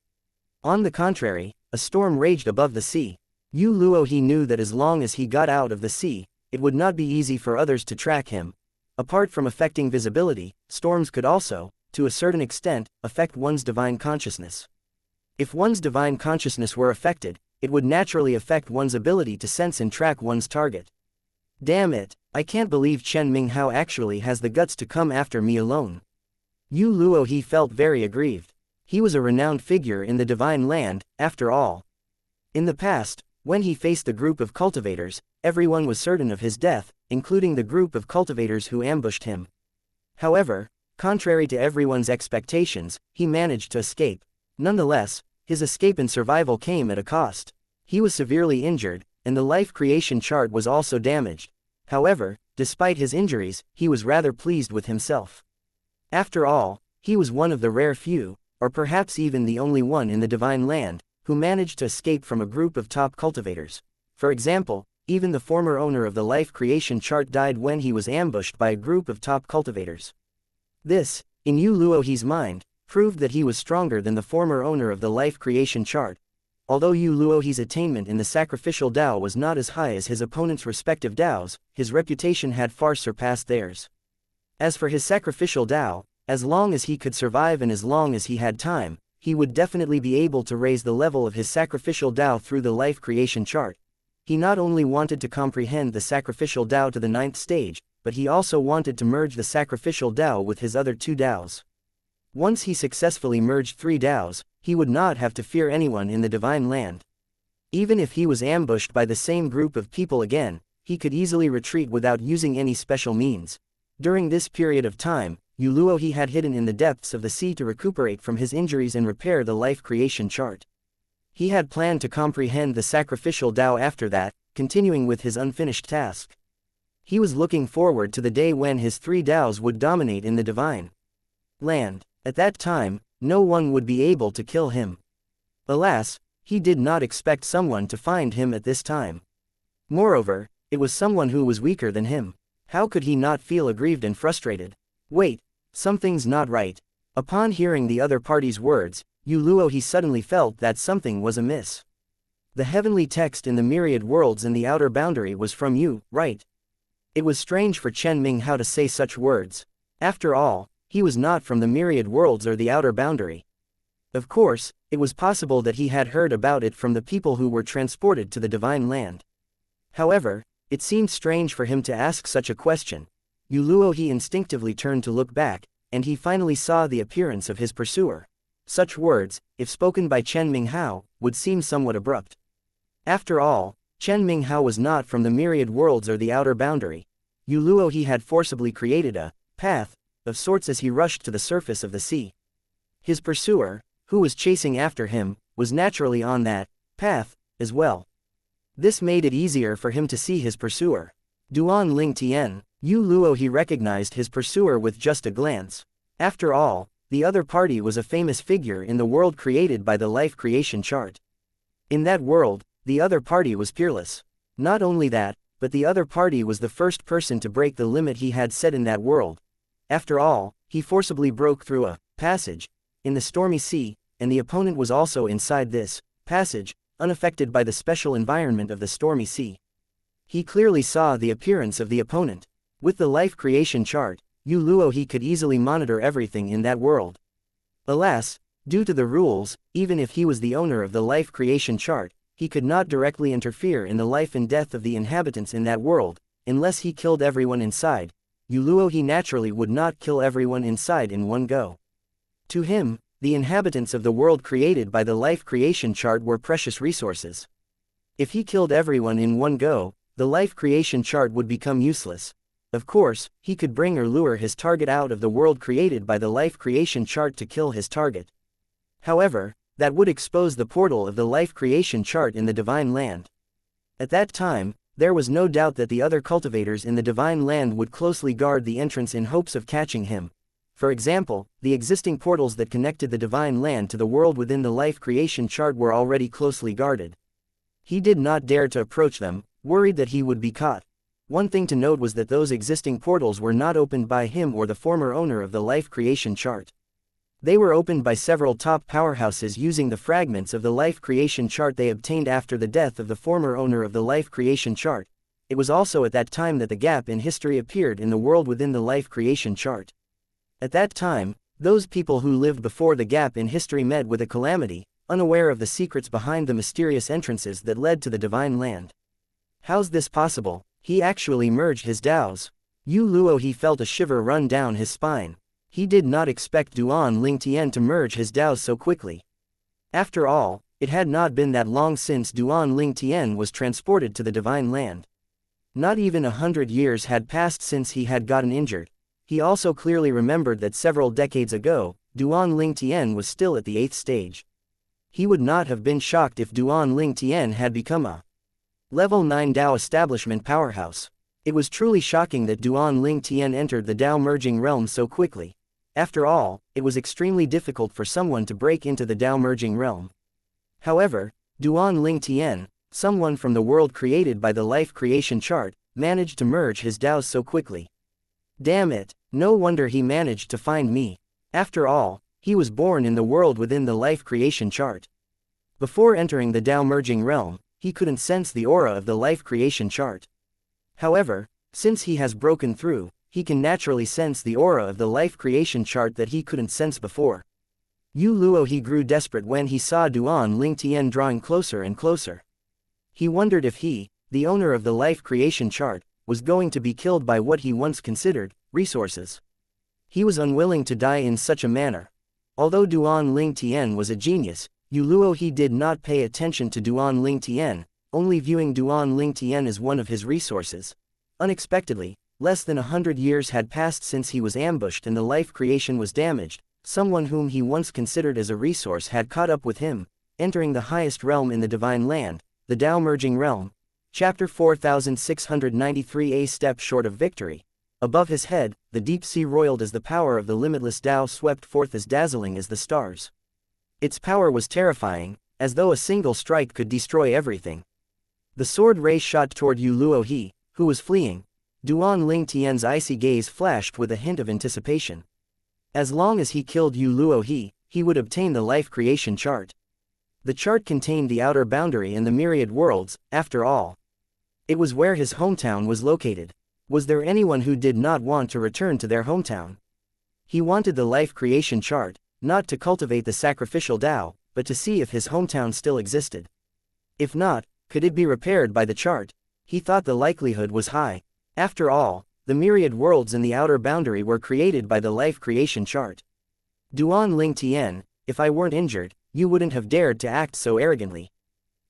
On the contrary, a storm raged above the sea. Yu Luohe knew that as long as he got out of the sea, it would not be easy for others to track him. Apart from affecting visibility, storms could also, to a certain extent, affect one's divine consciousness. If one's divine consciousness were affected, it would naturally affect one's ability to sense and track one's target. Damn it, I can't believe Chen Minghao actually has the guts to come after me alone. Yu Luohe felt very aggrieved. He was a renowned figure in the divine land, after all. In the past, when he faced the group of cultivators, everyone was certain of his death, including the group of cultivators who ambushed him. However, contrary to everyone's expectations, he managed to escape. Nonetheless, his escape and survival came at a cost. He was severely injured, and the life creation chart was also damaged. However, despite his injuries, he was rather pleased with himself. After all, he was one of the rare few, or perhaps even the only one in the divine land, who managed to escape from a group of top cultivators. For example, even the former owner of the life creation chart died when he was ambushed by a group of top cultivators. This, in Yu Luohe's mind, proved that he was stronger than the former owner of the life creation chart. Although Yu Luohe's attainment in the sacrificial Dao was not as high as his opponent's respective Daos, his reputation had far surpassed theirs. As for his sacrificial Dao, as long as he could survive and as long as he had time, he would definitely be able to raise the level of his sacrificial Dao through the life creation chart. He not only wanted to comprehend the sacrificial Dao to the 9th stage, but he also wanted to merge the sacrificial Dao with his other 2 Daos. Once he successfully merged 3 Daos, he would not have to fear anyone in the divine land. Even if he was ambushed by the same group of people again, he could easily retreat without using any special means. During this period of time, Yu Luohe had hidden in the depths of the sea to recuperate from his injuries and repair the life creation chart. He had planned to comprehend the sacrificial Dao after that, continuing with his unfinished task. He was looking forward to the day when his 3 Daos would dominate in the divine land. At that time, no one would be able to kill him. Alas, he did not expect someone to find him at this time. Moreover, it was someone who was weaker than him. How could he not feel aggrieved and frustrated? Wait, something's not right. Upon hearing the other party's words, Yu Luohe suddenly felt that something was amiss. The heavenly text in the myriad worlds and the outer boundary was from you, right? It was strange for Chen Minghao to say such words. After all, he was not from the myriad worlds or the outer boundary. Of course, it was possible that he had heard about it from the people who were transported to the divine land. However, it seemed strange for him to ask such a question. Yu Luohe instinctively turned to look back, and he finally saw the appearance of his pursuer. Such words, if spoken by Chen Minghao, would seem somewhat abrupt. After all, Chen Minghao was not from the myriad worlds or the outer boundary. Yu Luohe had forcibly created a path of sorts as he rushed to the surface of the sea. His pursuer, who was chasing after him, was naturally on that path as well. This made it easier for him to see his pursuer. Duan Ling Tian, Yu Luohe recognized his pursuer with just a glance. After all, the other party was a famous figure in the world created by the life creation chart. In that world, the other party was peerless. Not only that, but the other party was the first person to break the limit he had set in that world. After all, he forcibly broke through a passage in the stormy sea, and the opponent was also inside this passage, unaffected by the special environment of the stormy sea. He clearly saw the appearance of the opponent. With the life creation chart, Yu Luohe could easily monitor everything in that world. Alas, due to the rules, even if he was the owner of the life creation chart, he could not directly interfere in the life and death of the inhabitants in that world, unless he killed everyone inside. Yu Luohe naturally would not kill everyone inside in one go. To him, the inhabitants of the world created by the life creation chart were precious resources. If he killed everyone in one go, the life creation chart would become useless. Of course, he could bring or lure his target out of the world created by the life creation chart to kill his target. However, that would expose the portal of the life creation chart in the divine land. At that time, there was no doubt that the other cultivators in the divine land would closely guard the entrance in hopes of catching him. For example, the existing portals that connected the divine land to the world within the life creation chart were already closely guarded. He did not dare to approach them, worried that he would be caught. One thing to note was that those existing portals were not opened by him or the former owner of the life creation chart. They were opened by several top powerhouses using the fragments of the life creation chart they obtained after the death of the former owner of the life creation chart. It was also at that time that the gap in history appeared in the world within the life creation chart. At that time, those people who lived before the gap in history met with a calamity, unaware of the secrets behind the mysterious entrances that led to the divine land. How's this possible? He actually merged his Daos. Yu Luohe felt a shiver run down his spine. He did not expect Duan Ling Tian to merge his Daos so quickly. After all, it had not been that long since Duan Ling Tian was transported to the divine land. Not even 100 years had passed since he had gotten injured. He also clearly remembered that several decades ago, Duan Ling Tian was still at the 8th stage. He would not have been shocked if Duan Ling Tian had become a Level 9 Dao establishment powerhouse. It was truly shocking that Duan Ling Tian entered the Dao merging realm so quickly. After all, it was extremely difficult for someone to break into the Tao merging realm. However, Duan Ling Tian, someone from the world created by the life creation chart, managed to merge his Taos so quickly. Damn it, no wonder he managed to find me. After all, he was born in the world within the life creation chart. Before entering the Tao merging realm, he couldn't sense the aura of the life creation chart. However, since he has broken through, he can naturally sense the aura of the life creation chart that he couldn't sense before. Yu Luo he grew desperate when he saw Duan Ling Tian drawing closer and closer. He wondered if he, the owner of the life creation chart, was going to be killed by what he once considered resources. He was unwilling to die in such a manner. Although Duan Ling Tian was a genius, Yu Luo he did not pay attention to Duan Ling Tian, only viewing Duan Ling Tian as one of his resources. Unexpectedly, less than 100 years had passed since he was ambushed and the life creation was damaged. Someone whom he once considered as a resource had caught up with him, entering the highest realm in the divine land, the Tao merging realm. Chapter 4693. A step short of victory. Above his head, the deep sea roiled as the power of the limitless Tao swept forth as dazzling as the stars. Its power was terrifying, as though a single strike could destroy everything. The sword ray shot toward Yu Luo he, who was fleeing. Duan Ling Tian's icy gaze flashed with a hint of anticipation. As long as he killed Yu Luo he would obtain the life creation chart. The chart contained the outer boundary and the myriad worlds, after all. It was where his hometown was located. Was there anyone who did not want to return to their hometown? He wanted the life creation chart, not to cultivate the sacrificial Tao, but to see if his hometown still existed. If not, could it be repaired by the chart? He thought the likelihood was high. After all, the myriad worlds in the outer boundary were created by the life creation chart. Duan Ling Tian, if I weren't injured, you wouldn't have dared to act so arrogantly.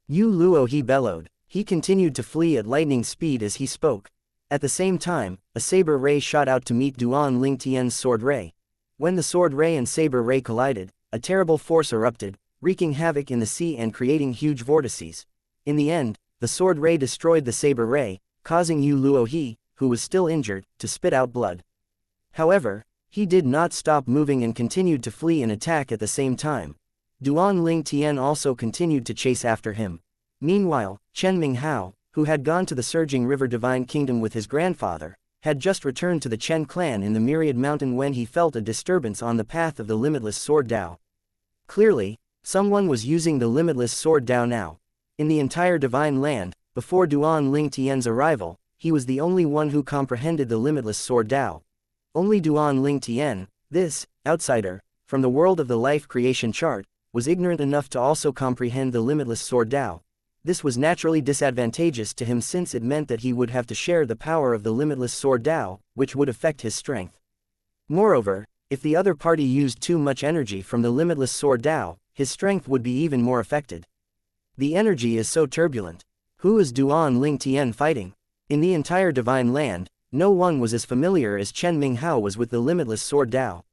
Yu Luo he bellowed. He continued to flee at lightning speed as he spoke. At the same time, a saber ray shot out to meet Duan Ling Tian's sword ray. When the sword ray and saber ray collided, a terrible force erupted, wreaking havoc in the sea and creating huge vortices. In the end, the sword ray destroyed the saber ray, causing Yu Luo he, who was still injured, to spit out blood. However, he did not stop moving and continued to flee and attack at the same time. Duan Ling Tian also continued to chase after him. Meanwhile, Chen Minghao, who had gone to the surging river divine kingdom with his grandfather, had just returned to the Chen clan in the Myriad Mountain when he felt a disturbance on the path of the limitless sword Tao. Clearly, someone was using the limitless sword Tao now. In the entire divine land, before Duan Ling Tian's arrival, he was the only one who comprehended the limitless sword Tao. Only Duan Ling Tian, this outsider, from the world of the life creation chart, was ignorant enough to also comprehend the limitless sword Tao. This was naturally disadvantageous to him since it meant that he would have to share the power of the limitless sword Tao, which would affect his strength. Moreover, if the other party used too much energy from the limitless sword Tao, his strength would be even more affected. The energy is so turbulent. Who is Duan Ling Tian fighting? In the entire divine land, no one was as familiar as Chen Minghao was with the limitless sword Tao.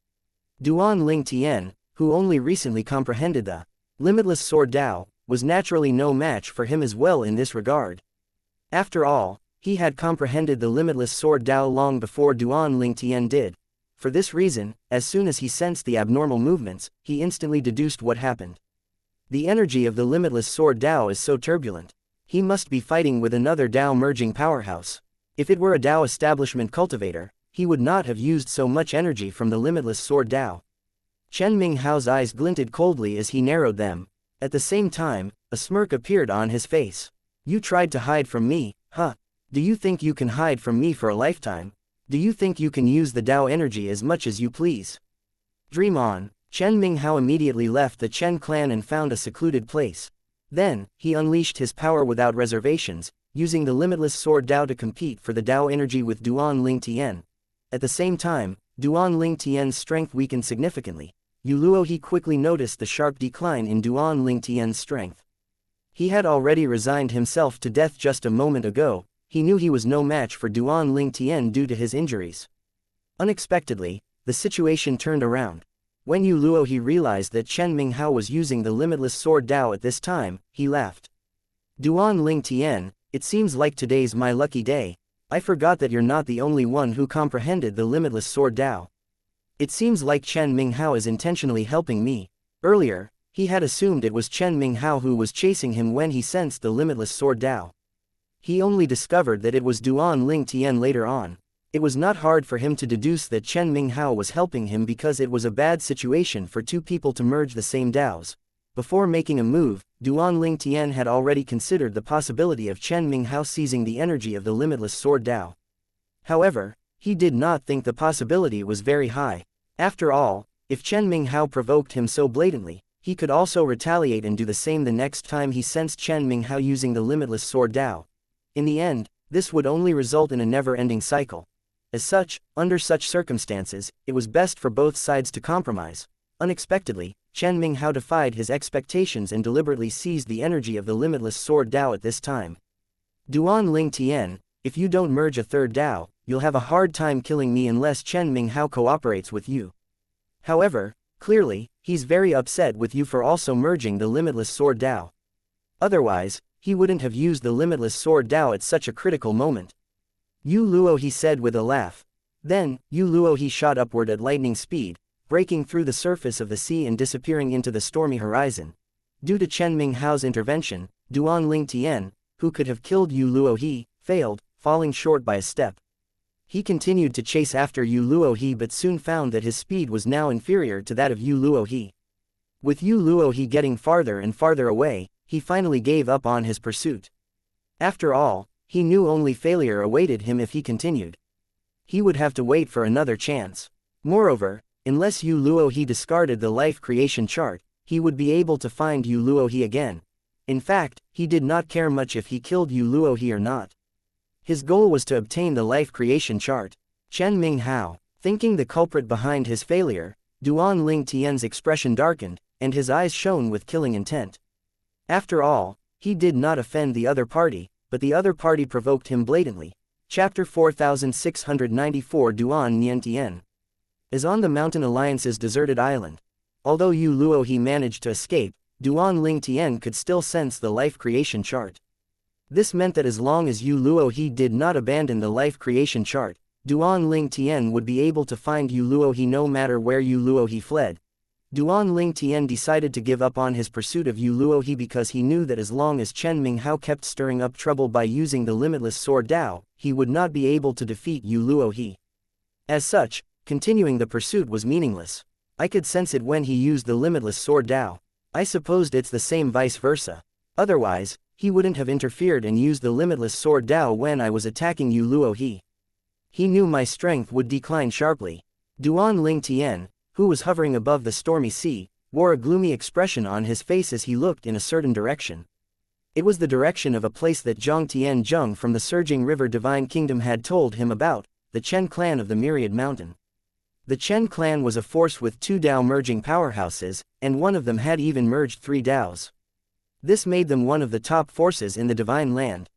Duan Ling Tian, who only recently comprehended the limitless sword Tao, was naturally no match for him as well in this regard. After all, he had comprehended the limitless sword Tao long before Duan Ling Tian did. For this reason, as soon as he sensed the abnormal movements, he instantly deduced what happened. The energy of the limitless sword Tao is so turbulent. He must be fighting with another Tao merging powerhouse. If it were a Tao establishment cultivator, he would not have used so much energy from the limitless sword Tao. Chen Minghao's eyes glinted coldly as he narrowed them. At the same time, a smirk appeared on his face. You tried to hide from me, huh? Do you think you can hide from me for a lifetime? Do you think you can use the Tao energy as much as you please? Dream on. Chen Minghao immediately left the Chen clan and found a secluded place. Then, he unleashed his power without reservations, using the limitless sword Tao to compete for the Tao energy with Duan Ling Tian. At the same time, Duan Ling Tian's strength weakened significantly. Yu Luo he quickly noticed the sharp decline in Duan Ling Tian's strength. He had already resigned himself to death just a moment ago. He knew he was no match for Duan Ling Tian due to his injuries. Unexpectedly, the situation turned around. When Yu Luo he realized that Chen Minghao was using the limitless sword Tao at this time, he laughed. Duan Ling Tian, it seems like today's my lucky day. I forgot that you're not the only one who comprehended the limitless sword Tao. It seems like Chen Minghao is intentionally helping me. Earlier, he had assumed it was Chen Minghao who was chasing him when he sensed the limitless sword Dao. He only discovered that it was Duan Ling Tian later on. It was not hard for him to deduce that Chen Minghao was helping him because it was a bad situation for two people to merge the same Daos. Before making a move, Duan Ling Tian had already considered the possibility of Chen Minghao seizing the energy of the limitless sword Dao. However, he did not think the possibility was very high. After all, if Chen Minghao provoked him so blatantly, he could also retaliate and do the same the next time he sensed Chen Minghao using the limitless sword Dao. In the end, this would only result in a never-ending cycle. As such, under such circumstances, it was best for both sides to compromise. Unexpectedly, Chen Minghao defied his expectations and deliberately seized the energy of the limitless sword Dao at this time. Duan Ling Tian, if you don't merge a third Dao, you'll have a hard time killing me unless Chen Minghao cooperates with you. However, clearly, he's very upset with you for also merging the limitless sword Dao. Otherwise, he wouldn't have used the limitless sword Dao at such a critical moment. Yu Luo, he said with a laugh. Then, Yu Luo he shot upward at lightning speed, breaking through the surface of the sea and disappearing into the stormy horizon. Due to Chen Minghao's intervention, Duan Ling Tian, who could have killed Yu Luo he, failed, falling short by a step. He continued to chase after Yu Luo he but soon found that his speed was now inferior to that of Yu Luo he. With Yu Luo he getting farther and farther away, he finally gave up on his pursuit. After all, he knew only failure awaited him if he continued. He would have to wait for another chance. Moreover, unless Yu Luo he discarded the life creation chart, he would be able to find Yu Luo he again. In fact, he did not care much if he killed Yu Luo he or not. His goal was to obtain the life creation chart. Chen Minghao, thinking the culprit behind his failure, Duan Ling Tian's expression darkened, and his eyes shone with killing intent. After all, he did not offend the other party, but the other party provoked him blatantly. Chapter 4694 Duan Nian Tian. As on the Mountain Alliance's deserted island. Although Yu Luo he managed to escape, Duan Ling Tian could still sense the life creation chart. This meant that as long as Yu Luo he did not abandon the life creation chart, Duan Ling Tian would be able to find Yu Luo he no matter where Yu Luo he fled. Duan Ling Tian decided to give up on his pursuit of Yu Luo he because he knew that as long as Chen Minghao kept stirring up trouble by using the limitless sword Dao, he would not be able to defeat Yu Luo he. As such, continuing the pursuit was meaningless. I could sense it when he used the limitless sword Dao. I supposed it's the same vice versa. Otherwise, he wouldn't have interfered and used the limitless sword Dao when I was attacking Yu Luo he. He knew my strength would decline sharply. Duan Ling Tian, who was hovering above the stormy sea, wore a gloomy expression on his face as he looked in a certain direction. It was the direction of a place that Zhang Tian Zheng from the surging river Divine Kingdom had told him about, the Chen clan of the Myriad Mountain. The Chen clan was a force with two Dao merging powerhouses, and one of them had even merged 3 Daos. This made them one of the top forces in the Divine Land.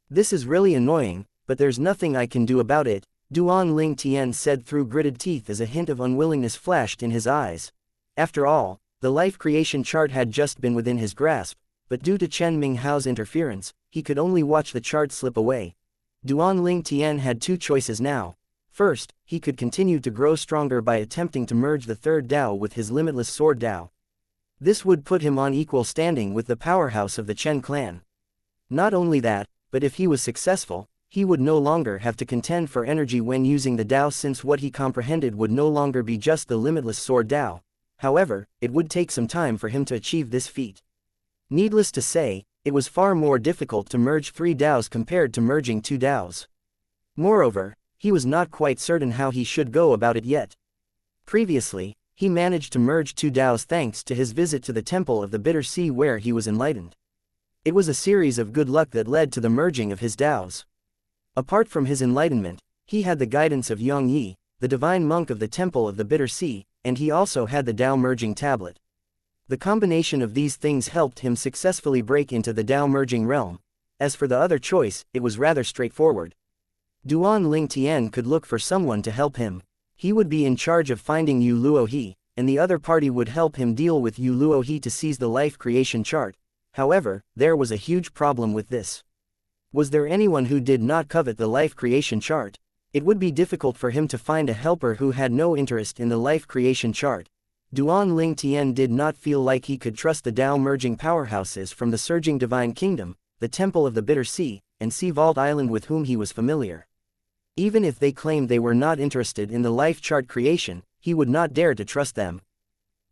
This is really annoying, but there's nothing I can do about it, Duan Ling Tian said through gritted teeth as a hint of unwillingness flashed in his eyes. After all, the life creation chart had just been within his grasp, but due to Chen Minghao's interference, he could only watch the chart slip away. Duan Ling Tian had 2 choices now. First, he could continue to grow stronger by attempting to merge the third Dao with his limitless sword Dao. This would put him on equal standing with the powerhouse of the Chen clan. Not only that, but if he was successful, he would no longer have to contend for energy when using the Dao since what he comprehended would no longer be just the limitless sword Dao. However, it would take some time for him to achieve this feat. Needless to say, it was far more difficult to merge 3 Daos compared to merging 2 Daos. Moreover, he was not quite certain how he should go about it yet. Previously, he managed to merge 2 Daos thanks to his visit to the Temple of the Bitter Sea where he was enlightened. It was a series of good luck that led to the merging of his Daos. Apart from his enlightenment, he had the guidance of Yang Yi, the divine monk of the Temple of the Bitter Sea, and he also had the Dao merging tablet. The combination of these things helped him successfully break into the Dao merging realm. As for the other choice, it was rather straightforward. Duan Ling Tian could look for someone to help him. He would be in charge of finding Yu Luo he, and the other party would help him deal with Yu Luo he to seize the life creation chart. However, there was a huge problem with this. Was there anyone who did not covet the life creation chart? It would be difficult for him to find a helper who had no interest in the life creation chart. Duan Ling Tian did not feel like he could trust the Tao merging powerhouses from the surging divine kingdom, the Temple of the Bitter Sea, and Sea Vault Island with whom he was familiar. Even if they claimed they were not interested in the life chart creation, he would not dare to trust them.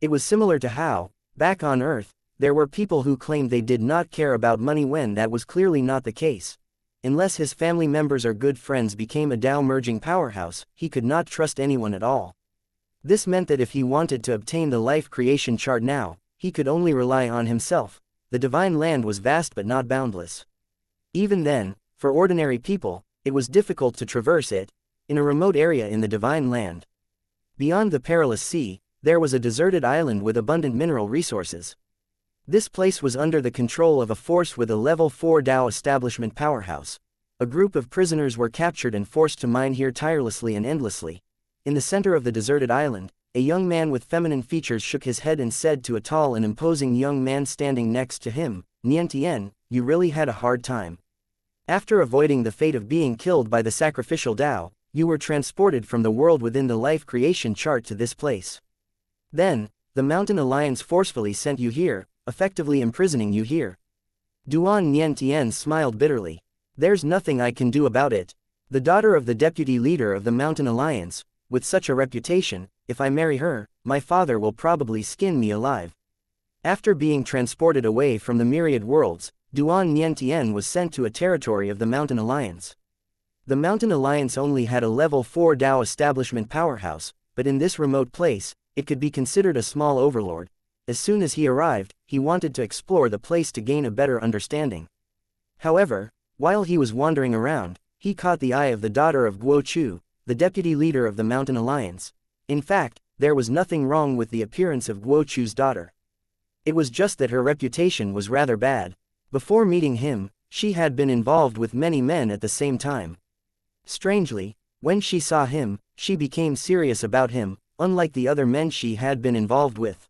It was similar to how, back on Earth, there were people who claimed they did not care about money when that was clearly not the case. Unless his family members or good friends became a Tao merging powerhouse, he could not trust anyone at all. This meant that if he wanted to obtain the life creation chart now, he could only rely on himself. The divine land was vast but not boundless. Even then, for ordinary people, it was difficult to traverse it, in a remote area in the divine land. Beyond the perilous sea, there was a deserted island with abundant mineral resources. This place was under the control of a force with a level 4 Tao establishment powerhouse. A group of prisoners were captured and forced to mine here tirelessly and endlessly. In the center of the deserted island, a young man with feminine features shook his head and said to a tall and imposing young man standing next to him, "Nian Tian, you really had a hard time. After avoiding the fate of being killed by the sacrificial Tao, you were transported from the world within the life creation chart to this place. Then, the Mountain Alliance forcefully sent you here, effectively imprisoning you here." Duan Nian Tian smiled bitterly. "There's nothing I can do about it. The daughter of the deputy leader of the Mountain Alliance, with such a reputation, if I marry her, my father will probably skin me alive." After being transported away from the myriad worlds, Duan Nian Tian was sent to a territory of the Mountain Alliance. The Mountain Alliance only had a level 4 Tao establishment powerhouse, but in this remote place, it could be considered a small overlord. As soon as he arrived, he wanted to explore the place to gain a better understanding. However, while he was wandering around, he caught the eye of the daughter of Guo Chu, the deputy leader of the Mountain Alliance. In fact, there was nothing wrong with the appearance of Guo Chu's daughter. It was just that her reputation was rather bad. Before meeting him, she had been involved with many men at the same time. Strangely, when she saw him, she became serious about him, unlike the other men she had been involved with.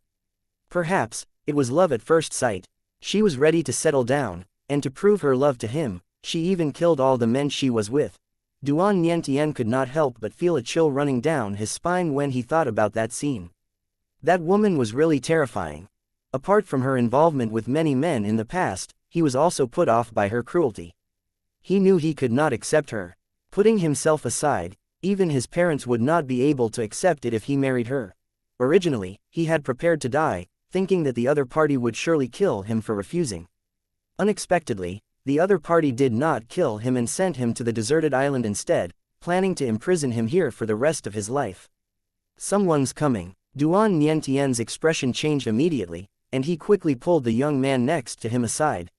Perhaps, it was love at first sight. She was ready to settle down, and to prove her love to him, she even killed all the men she was with. Duan Nian Tian could not help but feel a chill running down his spine when he thought about that scene. That woman was really terrifying. Apart from her involvement with many men in the past, he was also put off by her cruelty. He knew he could not accept her. Putting himself aside, even his parents would not be able to accept it if he married her. Originally, he had prepared to die, thinking that the other party would surely kill him for refusing. Unexpectedly, the other party did not kill him and sent him to the deserted island instead, planning to imprison him here for the rest of his life. "Someone's coming." Duan Nian Tian's expression changed immediately, and he quickly pulled the young man next to him aside.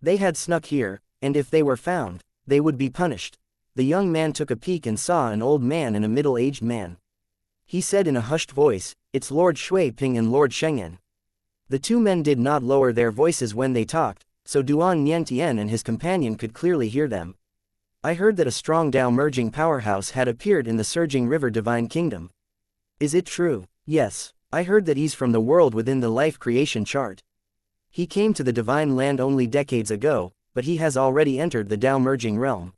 They had snuck here, and if they were found, they would be punished. The young man took a peek and saw an old man and a middle-aged man. He said in a hushed voice, "It's Lord Shui Ping and Lord Shengyan." The two men did not lower their voices when they talked, so Duan Nian Tian and his companion could clearly hear them. "I heard that a strong Tao merging powerhouse had appeared in the surging river Divine Kingdom. Is it true?" "Yes, I heard that he's from the world within the life creation chart. He came to the divine land only decades ago, but he has already entered the Tao merging realm."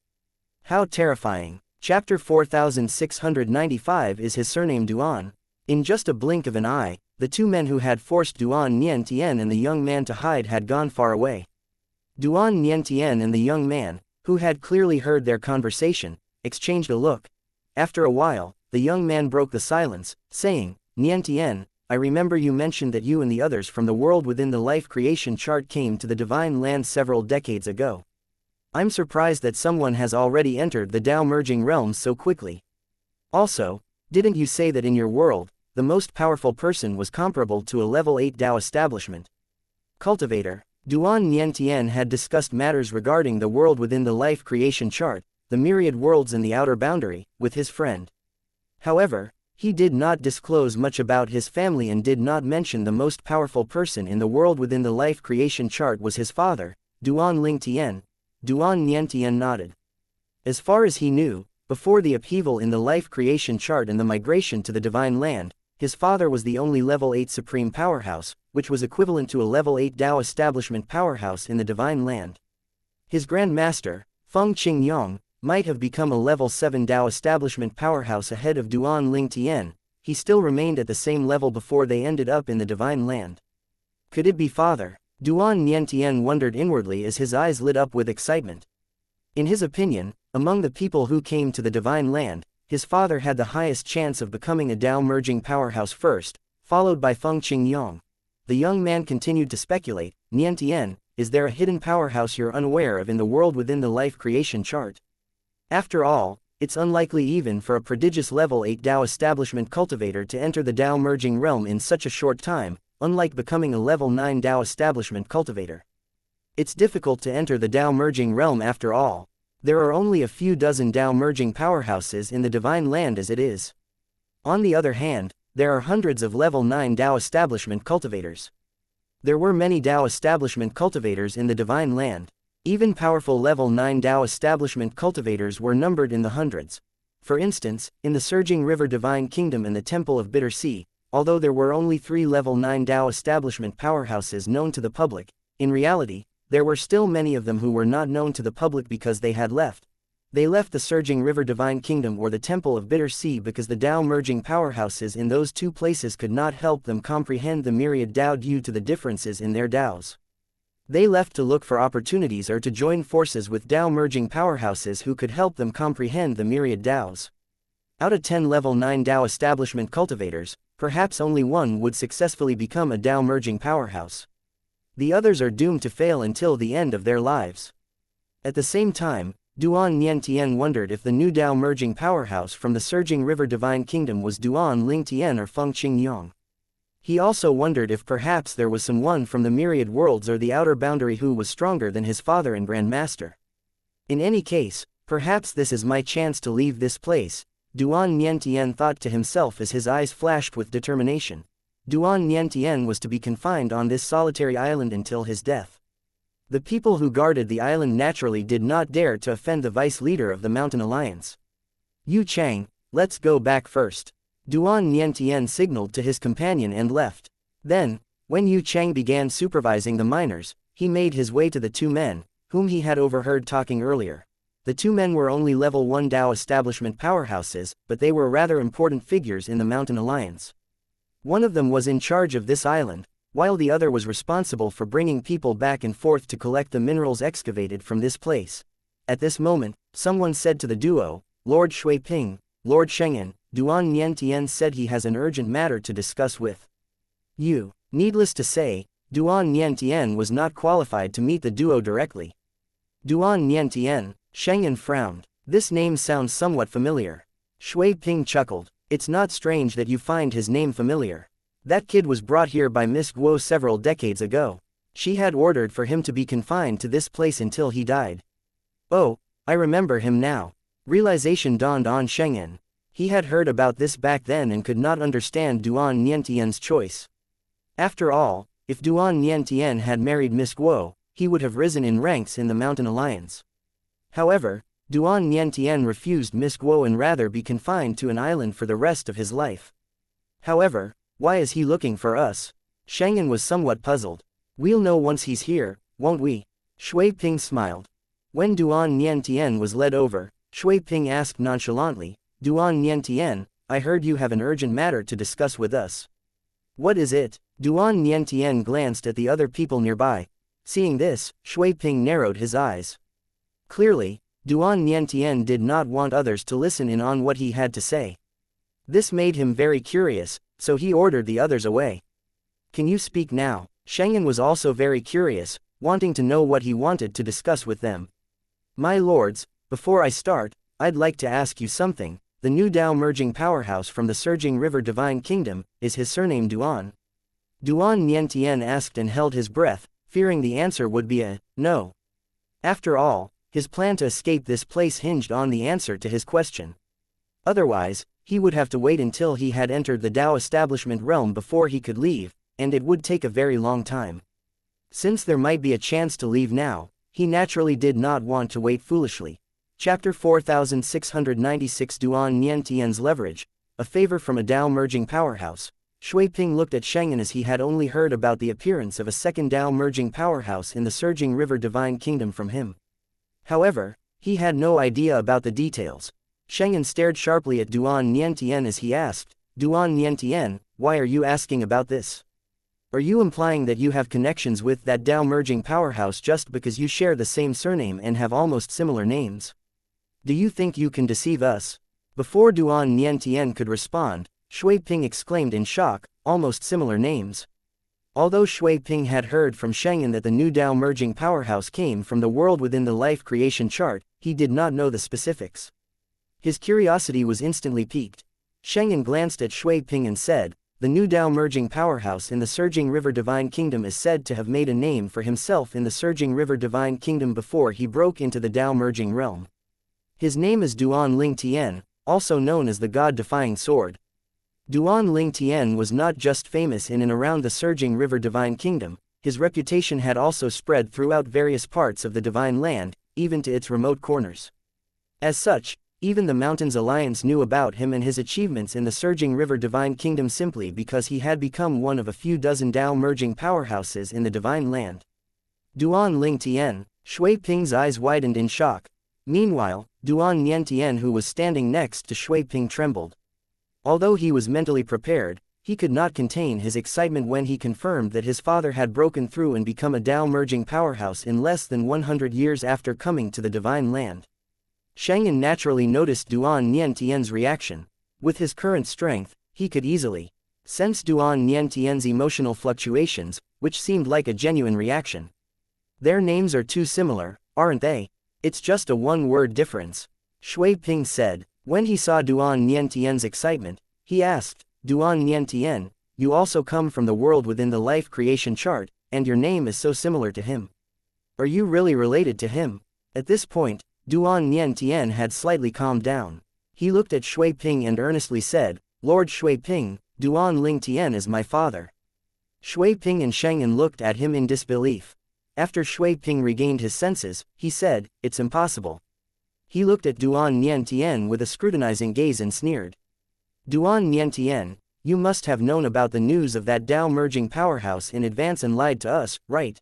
How terrifying. Chapter 4695 Is his surname Duan? In just a blink of an eye, the two men who had forced Duan Nian Tian and the young man to hide had gone far away. Duan Nian Tian and the young man, who had clearly heard their conversation, exchanged a look. After a while, the young man broke the silence, saying, "Nian Tian, I remember you mentioned that you and the others from the world within the life creation chart came to the divine land several decades ago. I'm surprised that someone has already entered the Tao merging realms so quickly. Also, didn't you say that in your world, the most powerful person was comparable to a level 8 Tao establishment cultivator?" Duan Nian Tian had discussed matters regarding the world within the life creation chart, the myriad worlds and the outer boundary, with his friend. However, he did not disclose much about his family and did not mention the most powerful person in the world within the life creation chart was his father, Duan Ling Tian. Duan Nian Tian nodded. As far as he knew, before the upheaval in the life creation chart and the migration to the divine land, his father was the only level 8 supreme powerhouse, which was equivalent to a level 8 Tao establishment powerhouse in the divine land. His Grand Master, Feng Qingyong, might have become a level 7 Dao establishment powerhouse ahead of Duan Ling Tian, he still remained at the same level before they ended up in the Divine Land. Could it be father? Duan Nian Tian wondered inwardly as his eyes lit up with excitement. In his opinion, among the people who came to the Divine Land, his father had the highest chance of becoming a Dao merging powerhouse first, followed by Feng Qingyong. The young man continued to speculate, Nian Tian, is there a hidden powerhouse you're unaware of in the world within the life creation chart? After all, it's unlikely even for a prodigious level 8 Dao establishment cultivator to enter the Dao merging realm in such a short time, unlike becoming a level 9 Dao establishment cultivator. It's difficult to enter the Dao merging realm after all. There are only a few dozen Dao merging powerhouses in the Divine Land as it is. On the other hand, there are hundreds of level 9 Dao establishment cultivators. There were many Dao establishment cultivators in the Divine Land. Even powerful level 9 Dao establishment cultivators were numbered in the hundreds. For instance, in the Surging River Divine Kingdom and the Temple of Bitter Sea, although there were only 3 level 9 Dao establishment powerhouses known to the public, in reality, there were still many of them who were not known to the public because they had left. They left the Surging River Divine Kingdom or the Temple of Bitter Sea because the Dao merging powerhouses in those two places could not help them comprehend the myriad Dao due to the differences in their Daos. They left to look for opportunities or to join forces with Dao merging powerhouses who could help them comprehend the myriad Daos. Out of 10 level 9 Dao establishment cultivators, perhaps only one would successfully become a Dao merging powerhouse. The others are doomed to fail until the end of their lives. At the same time, Duan Nian Tian wondered if the new Dao merging powerhouse from the Surging River Divine Kingdom was Duan Ling Tian or Feng Qingyong. He also wondered if perhaps there was someone from the myriad worlds or the outer boundary who was stronger than his father and Grandmaster. In any case, perhaps this is my chance to leave this place, Duan Nian Tian thought to himself as his eyes flashed with determination. Duan Nian Tian was to be confined on this solitary island until his death. The people who guarded the island naturally did not dare to offend the vice leader of the Mountain Alliance. Yu Chang, let's go back first. Duan Nian Tian signaled to his companion and left. Then, when Yu Chang began supervising the miners, he made his way to the two men, whom he had overheard talking earlier. The two men were only level 1 Dao establishment powerhouses, but they were rather important figures in the Mountain Alliance. One of them was in charge of this island, while the other was responsible for bringing people back and forth to collect the minerals excavated from this place. At this moment, someone said to the duo, Lord Shui Ping, Lord Shengyan, Duan Nian Tian said he has an urgent matter to discuss with you. Needless to say, Duan Nian Tian was not qualified to meet the duo directly. Duan Nian Tian, Shengyan frowned. This name sounds somewhat familiar. Shui Ping chuckled. It's not strange that you find his name familiar. That kid was brought here by Miss Guo several decades ago. She had ordered for him to be confined to this place until he died. Oh, I remember him now. Realization dawned on Shengyan. He had heard about this back then and could not understand Duan Niantian's choice. After all, if Duan Niantian had married Miss Guo, he would have risen in ranks in the Mountain Alliance. However, Duan Niantian refused Miss Guo and rather be confined to an island for the rest of his life. However, why is he looking for us? Shengyan was somewhat puzzled. We'll know once he's here, won't we? Shui Ping smiled. When Duan Niantian was led over, Shui Ping asked nonchalantly, Duan Niantian, I heard you have an urgent matter to discuss with us. What is it? Duan Niantian glanced at the other people nearby. Seeing this, Shui Ping narrowed his eyes. Clearly, Duan Niantian did not want others to listen in on what he had to say. This made him very curious, so he ordered the others away. Can you speak now? Shengyan was also very curious, wanting to know what he wanted to discuss with them. My lords, before I start, I'd like to ask you something. The new Dao merging powerhouse from the Surging River Divine Kingdom, is his surname Duan? Duan Niantian asked and held his breath, fearing the answer would be a no. After all, his plan to escape this place hinged on the answer to his question. Otherwise, he would have to wait until he had entered the Dao establishment realm before he could leave, and it would take a very long time. Since there might be a chance to leave now, he naturally did not want to wait foolishly. Chapter 4696 Duan Niantian's Leverage, a favor from a Dao merging powerhouse. Shui Ping looked at Shengyan as he had only heard about the appearance of a second Dao merging powerhouse in the Surging River Divine Kingdom from him. However, He had no idea about the details. Xianxia stared sharply at Duan Niantian as he asked, Duan Niantian, why are you asking about this? Are you implying that you have connections with that Dao merging powerhouse just because you share the same surname and have almost similar names? Do you think you can deceive us? Before Duan Niantian could respond, Shui Ping exclaimed in shock, almost similar names. Although Shui Ping had heard from Xianxia that the new Dao merging powerhouse came from the world within the life creation chart, he did not know the specifics. His curiosity was instantly piqued. Xianxia glanced at Shui Ping and said, the new Dao merging powerhouse in the Surging River Divine Kingdom is said to have made a name for himself in the Surging River Divine Kingdom before he broke into the Dao merging realm. His name is Duan Ling Tian, also known as the God-defying sword. Duan Ling Tian was not just famous in and around the Surging River Divine Kingdom, his reputation had also spread throughout various parts of the Divine Land, even to its remote corners. As such, even the Mountains Alliance knew about him and his achievements in the Surging River Divine Kingdom simply because he had become one of a few dozen Dao merging powerhouses in the Divine Land. Duan Ling Tian, Shui Ping's eyes widened in shock. Meanwhile, Duan Niantian, who was standing next to Shui Ping, trembled. Although he was mentally prepared, he could not contain his excitement when he confirmed that his father had broken through and become a Dao merging powerhouse in less than 100 years after coming to the Divine Land. Xianxia naturally noticed Duan Niantian's reaction. With his current strength, he could easily sense Duan Niantian's emotional fluctuations, which seemed like a genuine reaction. Their names are too similar, aren't they? It's just a one-word difference, Shui Ping said. When he saw Duan Niantian's excitement, he asked, Duan Niantian, you also come from the world within the life creation chart, and your name is so similar to him. Are you really related to him? At this point, Duan Niantian had slightly calmed down. He looked at Shui Ping and earnestly said, Lord Shui Ping, Duan Ling Tian is my father. Shui Ping and Xianxia looked at him in disbelief. After Shui Ping regained his senses, he said, it's impossible. He looked at Duan Niantian with a scrutinizing gaze and sneered. Duan Niantian, you must have known about the news of that Dao merging powerhouse in advance and lied to us, right?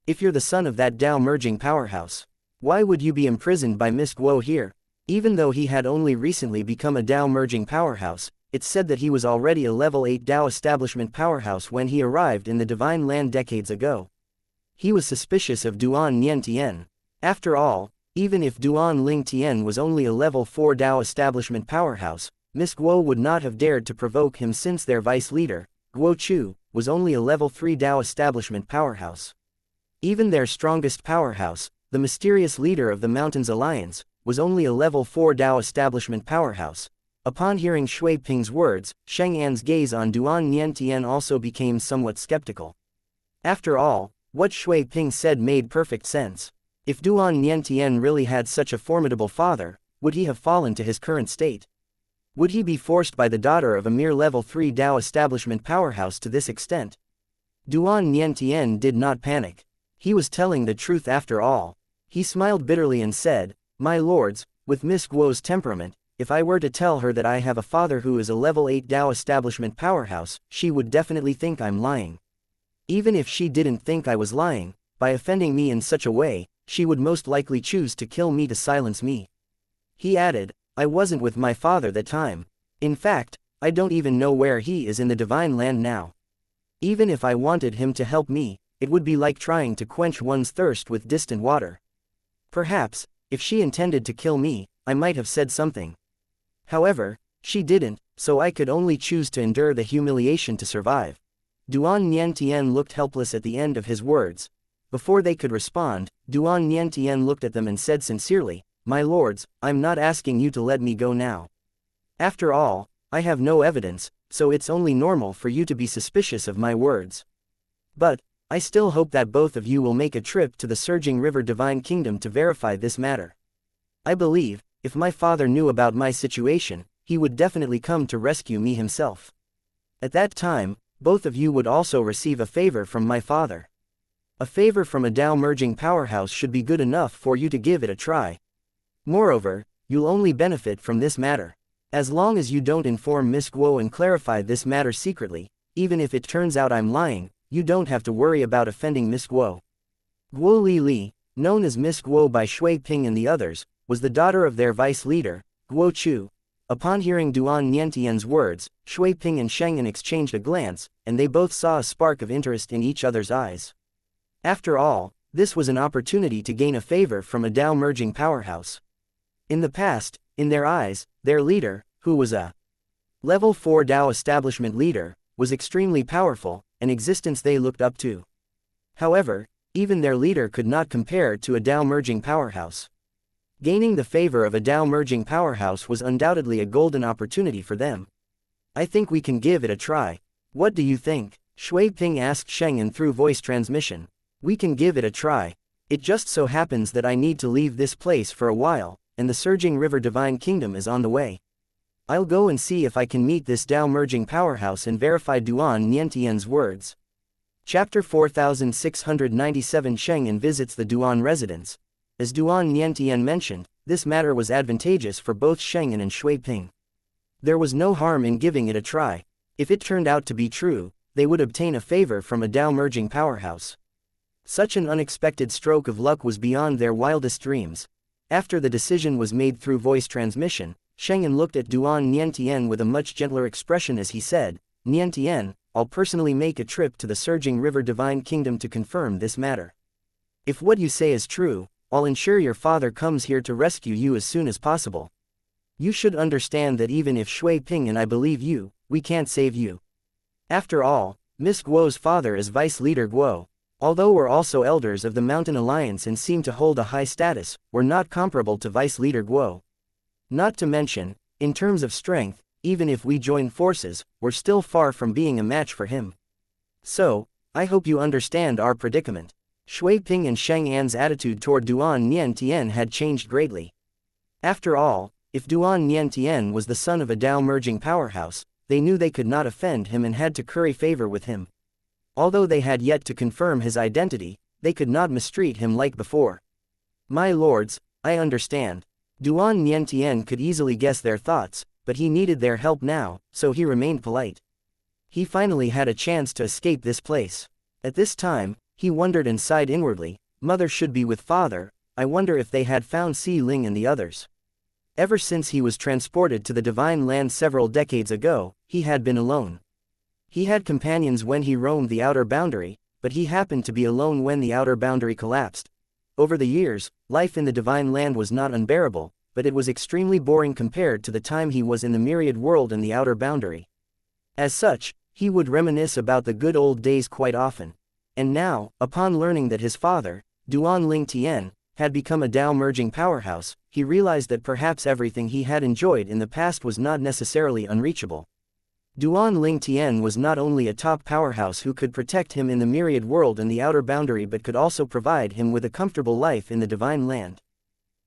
If you're the son of that Dao merging powerhouse, why would you be imprisoned by Miss Guo here? Even though he had only recently become a Dao merging powerhouse, it's said that he was already a level 8 Dao establishment powerhouse when he arrived in the Divine Land decades ago. He was suspicious of Duan Niantian. After all, even if Duan Ling Tian was only a level 4 Dao establishment powerhouse, Miss Guo would not have dared to provoke him since their vice leader, Guo Chu, was only a level 3 Dao establishment powerhouse. Even their strongest powerhouse, the mysterious leader of the Mountains Alliance, was only a level 4 Dao establishment powerhouse. Upon hearing Shui Ping's words, Xianxia's gaze on Duan Niantian also became somewhat skeptical. After all, what Shui Ping said made perfect sense. If Duan Niantian really had such a formidable father, would he have fallen to his current state? Would he be forced by the daughter of a mere level 3 Dao establishment powerhouse to this extent? Duan Niantian did not panic. He was telling the truth after all. He smiled bitterly and said, My lords, with Miss Guo's temperament, if I were to tell her that I have a father who is a level 8 Dao establishment powerhouse, she would definitely think I'm lying. Even if she didn't think I was lying, by offending me in such a way, she would most likely choose to kill me to silence me. He added, I wasn't with my father that time. In fact, I don't even know where he is in the Divine Land now. Even if I wanted him to help me, it would be like trying to quench one's thirst with distant water. Perhaps, if she intended to kill me, I might have said something. However, she didn't, so I could only choose to endure the humiliation to survive. Duan Niantian looked helpless at the end of his words. Before they could respond, Duan Niantian looked at them and said sincerely, My lords, I'm not asking you to let me go now. After all, I have no evidence, so it's only normal for you to be suspicious of my words. But, I still hope that both of you will make a trip to the Surging River Divine Kingdom to verify this matter. I believe, if my father knew about my situation, he would definitely come to rescue me himself. At that time, both of you would also receive a favor from my father. A favor from a Dao merging powerhouse should be good enough for you to give it a try. Moreover, you'll only benefit from this matter. As long as you don't inform Miss Guo and clarify this matter secretly, even if it turns out I'm lying, you don't have to worry about offending Miss Guo. Guo Li Li, known as Miss Guo by Shui Ping and the others, was the daughter of their vice leader, Guo Chu. Upon hearing Duan Niantian's words, Shui Ping and Sheng Yin exchanged a glance, and they both saw a spark of interest in each other's eyes. After all, this was an opportunity to gain a favor from a Dao merging powerhouse. In the past, in their eyes, their leader, who was a level 4 Dao establishment leader, was extremely powerful, an existence they looked up to. However, even their leader could not compare to a Dao merging powerhouse. Gaining the favor of a Dao merging powerhouse was undoubtedly a golden opportunity for them. I think we can give it a try. What do you think? Shui Ping asked Sheng Yin through voice transmission. We can give it a try. It just so happens that I need to leave this place for a while, and the surging river Divine Kingdom is on the way. I'll go and see if I can meet this Dao merging powerhouse and verify Duan Niantian's words. Chapter 4697 Sheng Yin visits the Duan residence. As Duan Niantian mentioned, this matter was advantageous for both Sheng Yin and Shui Ping. There was no harm in giving it a try. If it turned out to be true, they would obtain a favor from a Dao merging powerhouse. Such an unexpected stroke of luck was beyond their wildest dreams. After the decision was made through voice transmission, Sheng Yin looked at Duan Niantian with a much gentler expression as he said, Niantian, I'll personally make a trip to the surging river Divine Kingdom to confirm this matter. If what you say is true, I'll ensure your father comes here to rescue you as soon as possible. You should understand that even if Shui Ping and I believe you, we can't save you. After all, Miss Guo's father is Vice Leader Guo. Although we're also elders of the Mountain Alliance and seem to hold a high status, we're not comparable to Vice Leader Guo. Not to mention, in terms of strength, even if we join forces, we're still far from being a match for him. So, I hope you understand our predicament. Shui Ping and Sheng Yan's attitude toward Duan Niantian had changed greatly. After all, if Duan Niantian was the son of a Dao merging powerhouse, they knew they could not offend him and had to curry favor with him. Although they had yet to confirm his identity, they could not mistreat him like before. My lords, I understand. Duan Niantian could easily guess their thoughts, but he needed their help now, so he remained polite. He finally had a chance to escape this place. At this time, he wondered and sighed inwardly, mother should be with father, I wonder if they had found Si Ling and the others. Ever since he was transported to the Divine Land several decades ago, he had been alone. He had companions when he roamed the outer boundary, but he happened to be alone when the outer boundary collapsed. Over the years, life in the Divine Land was not unbearable, but it was extremely boring compared to the time he was in the myriad world and the outer boundary. As such, he would reminisce about the good old days quite often. And now, upon learning that his father, Duan Ling Tian, had become a Dao merging powerhouse, he realized that perhaps everything he had enjoyed in the past was not necessarily unreachable. Duan Ling Tian was not only a top powerhouse who could protect him in the myriad world and the outer boundary but could also provide him with a comfortable life in the Divine Land.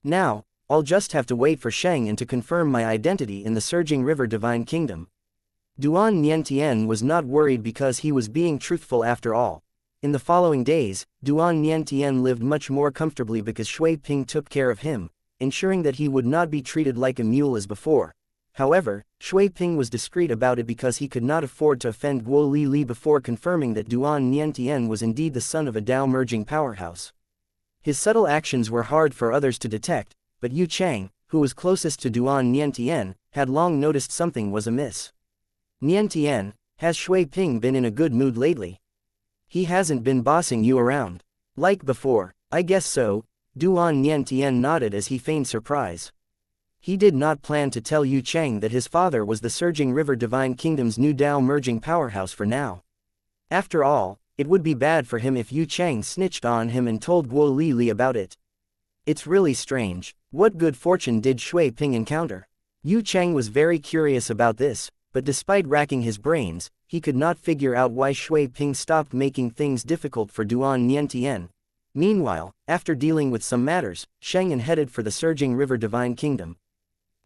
Now, I'll just have to wait for Sheng Yin to confirm my identity in the surging river Divine Kingdom. Duan Niantian was not worried because he was being truthful after all. In the following days, Duan Niantian lived much more comfortably because Shui Ping took care of him, ensuring that he would not be treated like a mule as before. However, Shui Ping was discreet about it because he could not afford to offend Guo Li before confirming that Duan Niantian was indeed the son of a Dao merging powerhouse. His subtle actions were hard for others to detect, but Yu Chang, who was closest to Duan Niantian, had long noticed something was amiss. Niantian, has Shui Ping been in a good mood lately? He hasn't been bossing you around. Like before, I guess so, Duan Niantian nodded as he feigned surprise. He did not plan to tell Yu Chang that his father was the surging river Divine Kingdom's new Dao merging powerhouse for now. After all, it would be bad for him if Yu Chang snitched on him and told Guo Li about it. It's really strange, what good fortune did Shui Ping encounter? Yu Chang was very curious about this, but despite racking his brains, he could not figure out why Shui Ping stopped making things difficult for Duan Niantian. Meanwhile, after dealing with some matters, Sheng Yin headed for the surging river Divine Kingdom.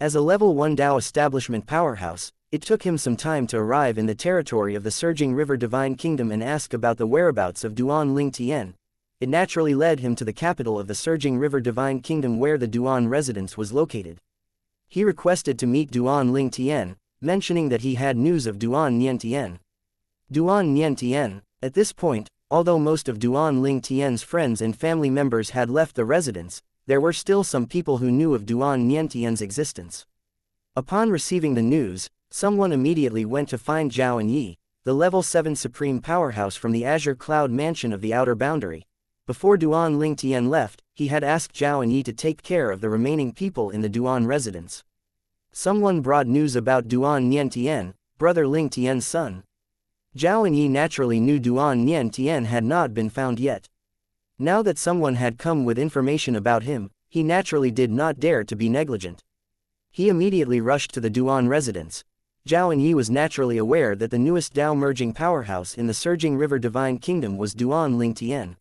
As a level 1 Dao establishment powerhouse, it took him some time to arrive in the territory of the surging river Divine Kingdom and ask about the whereabouts of Duan Ling Tian. It naturally led him to the capital of the surging river Divine Kingdom where the Duan residence was located. He requested to meet Duan Ling Tian, mentioning that he had news of Duan Niantian. Duan Niantian, at this point, Although most of Duan Ling Tian's friends and family members had left the residence, there were still some people who knew of Duan Nian Tian's existence. Upon receiving the news, someone immediately went to find Zhao and Yi, the level 7 supreme powerhouse from the Azure Cloud Mansion of the Outer Boundary. Before Duan Ling Tian left, he had asked Zhao and Yi to take care of the remaining people in the Duan residence. Someone brought news about Duan Nian Tian, brother Ling Tian's son. Zhao and Yi naturally knew Duan Nian Tian had not been found yet. Now that someone had come with information about him, he naturally did not dare to be negligent. He immediately rushed to the Duan residence. Zhao and Yi was naturally aware that the newest Dao merging powerhouse in the Surging River Divine Kingdom was Duan Ling Tian.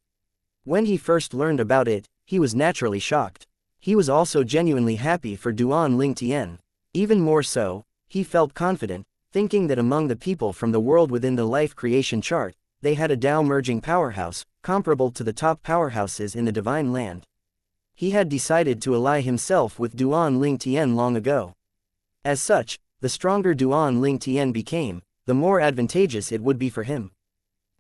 When he first learned about it, he was naturally shocked. He was also genuinely happy for Duan Ling Tian. Even more so, he felt confident, thinking that among the people from the world within the life creation chart, they had a Dao merging powerhouse, comparable to the top powerhouses in the divine land. He had decided to ally himself with Duan Ling Tian long ago. As such, the stronger Duan Ling Tian became, the more advantageous it would be for him.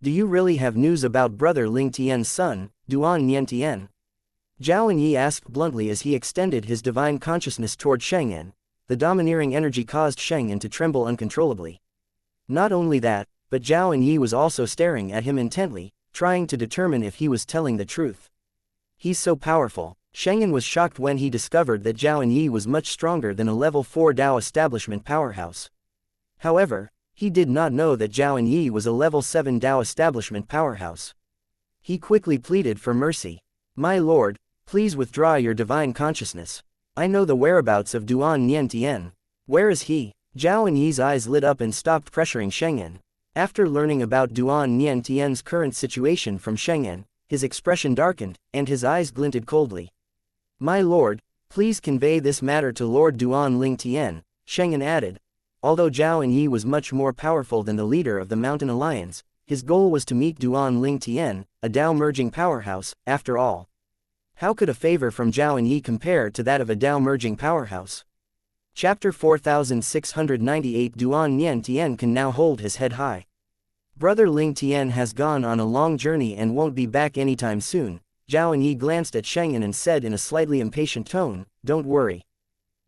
Do you really have news about brother Ling Tian's son, Duan Nian Tian? Zhao and Yi asked bluntly as he extended his divine consciousness toward Xianxia. The domineering energy caused Xianxia to tremble uncontrollably. Not only that, but Zhao and Yi was also staring at him intently, trying to determine if he was telling the truth. He's so powerful. Xianxia was shocked when he discovered that Zhao and Yi was much stronger than a level 4 Dao establishment powerhouse. However, he did not know that Zhao and Yi was a level 7 Dao establishment powerhouse. He quickly pleaded for mercy. My lord, please withdraw your divine consciousness. I know the whereabouts of Duan Nian Tian. Where is he? Zhao and Yi's eyes lit up and stopped pressuring Xianxia. After learning about Duan Nian Tian's current situation from Xianxia, his expression darkened, and his eyes glinted coldly. My lord, please convey this matter to Lord Duan Ling Tian, Xianxia added. Although Zhao and Yi was much more powerful than the leader of the Mountain Alliance, his goal was to meet Duan Ling Tian, a Dao merging powerhouse, after all. How could a favor from Zhao and Yi compare to that of a Dao merging powerhouse? Chapter 4698 Duan Nian Tian can now hold his head high. Brother Ling Tian has gone on a long journey and won't be back anytime soon. Zhao and Yi glanced at Xianxia and said in a slightly impatient tone, don't worry.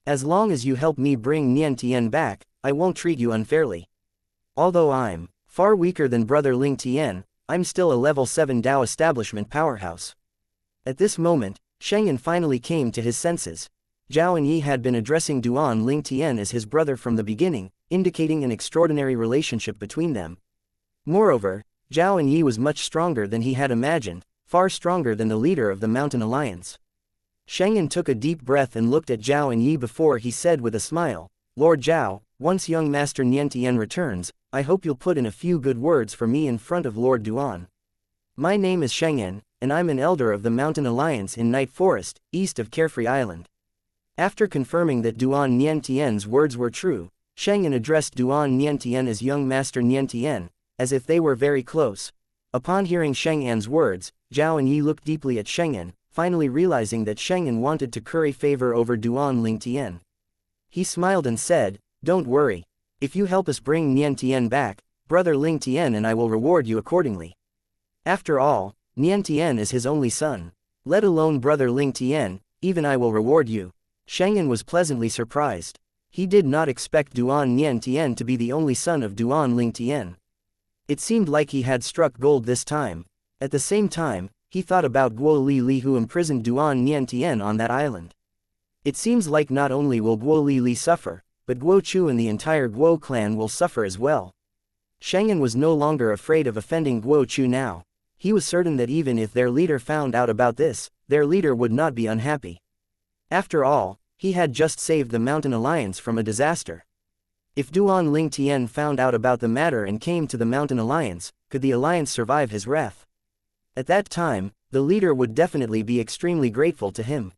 As long as you help me bring Nian Tian back, I won't treat you unfairly. Although I'm far weaker than brother Ling Tian, I'm still a level 7 Dao establishment powerhouse. At this moment, Xianxia finally came to his senses. Zhao and Yi had been addressing Duan Ling Tian as his brother from the beginning, indicating an extraordinary relationship between them. Moreover, Zhao and Yi was much stronger than he had imagined, far stronger than the leader of the Mountain Alliance. Xianxia took a deep breath and looked at Zhao and Yi before he said with a smile, Lord Zhao, once young Master Nian Tian returns, I hope you'll put in a few good words for me in front of Lord Duan. My name is Xianxia, and I'm an elder of the Mountain Alliance in Night Forest, east of Carefree Island. After confirming that Duan Nian Tian's words were true, Xianxia addressed Duan Nian Tian as young Master Nian Tian, as if they were very close. Upon hearing Xianxia's words, Zhao and Yi looked deeply at Xianxia, finally realizing that Xianxia wanted to curry favor over Duan Ling Tian. He smiled and said, don't worry. If you help us bring Nian Tian back, brother Ling Tian and I will reward you accordingly. After all, Nian Tian is his only son. Let alone brother Ling Tian, even I will reward you. Xianxia was pleasantly surprised. He did not expect Duan Nian Tian to be the only son of Duan Ling Tian. It seemed like he had struck gold this time. At the same time, he thought about Guo Li who imprisoned Duan Nian Tian on that island. It seems like not only will Guo Li suffer, but Guo Chu and the entire Guo clan will suffer as well. Xianxia was no longer afraid of offending Guo Chu now. He was certain that even if their leader found out about this, their leader would not be unhappy. After all, he had just saved the Mountain Alliance from a disaster. If Duan Ling Tian found out about the matter and came to the Mountain Alliance, could the alliance survive his wrath? At that time, the leader would definitely be extremely grateful to him.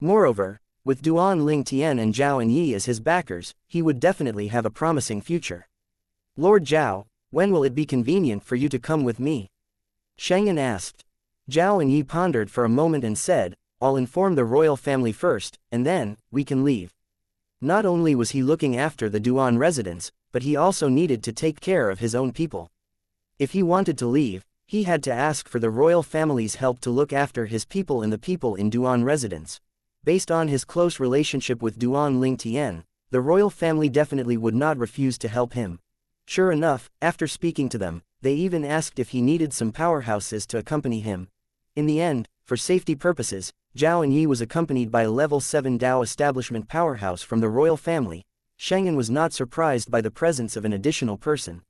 Moreover, with Duan Ling Tian and Zhao and Yi as his backers, he would definitely have a promising future. Lord Zhao, when will it be convenient for you to come with me? Xianxia asked. Zhao and Yi pondered for a moment and said, I'll inform the royal family first, and then, we can leave. Not only was he looking after the Duan residents, but he also needed to take care of his own people. If he wanted to leave, He had to ask for the royal family's help to look after his people and the people in Duan residence. Based on his close relationship with Duan Lingtian, the royal family definitely would not refuse to help him. Sure enough, after speaking to them, they even asked if he needed some powerhouses to accompany him. In the end, for safety purposes, Zhao Enyi was accompanied by a level 7 Dao establishment powerhouse from the royal family. Sheng'an was not surprised by the presence of an additional person.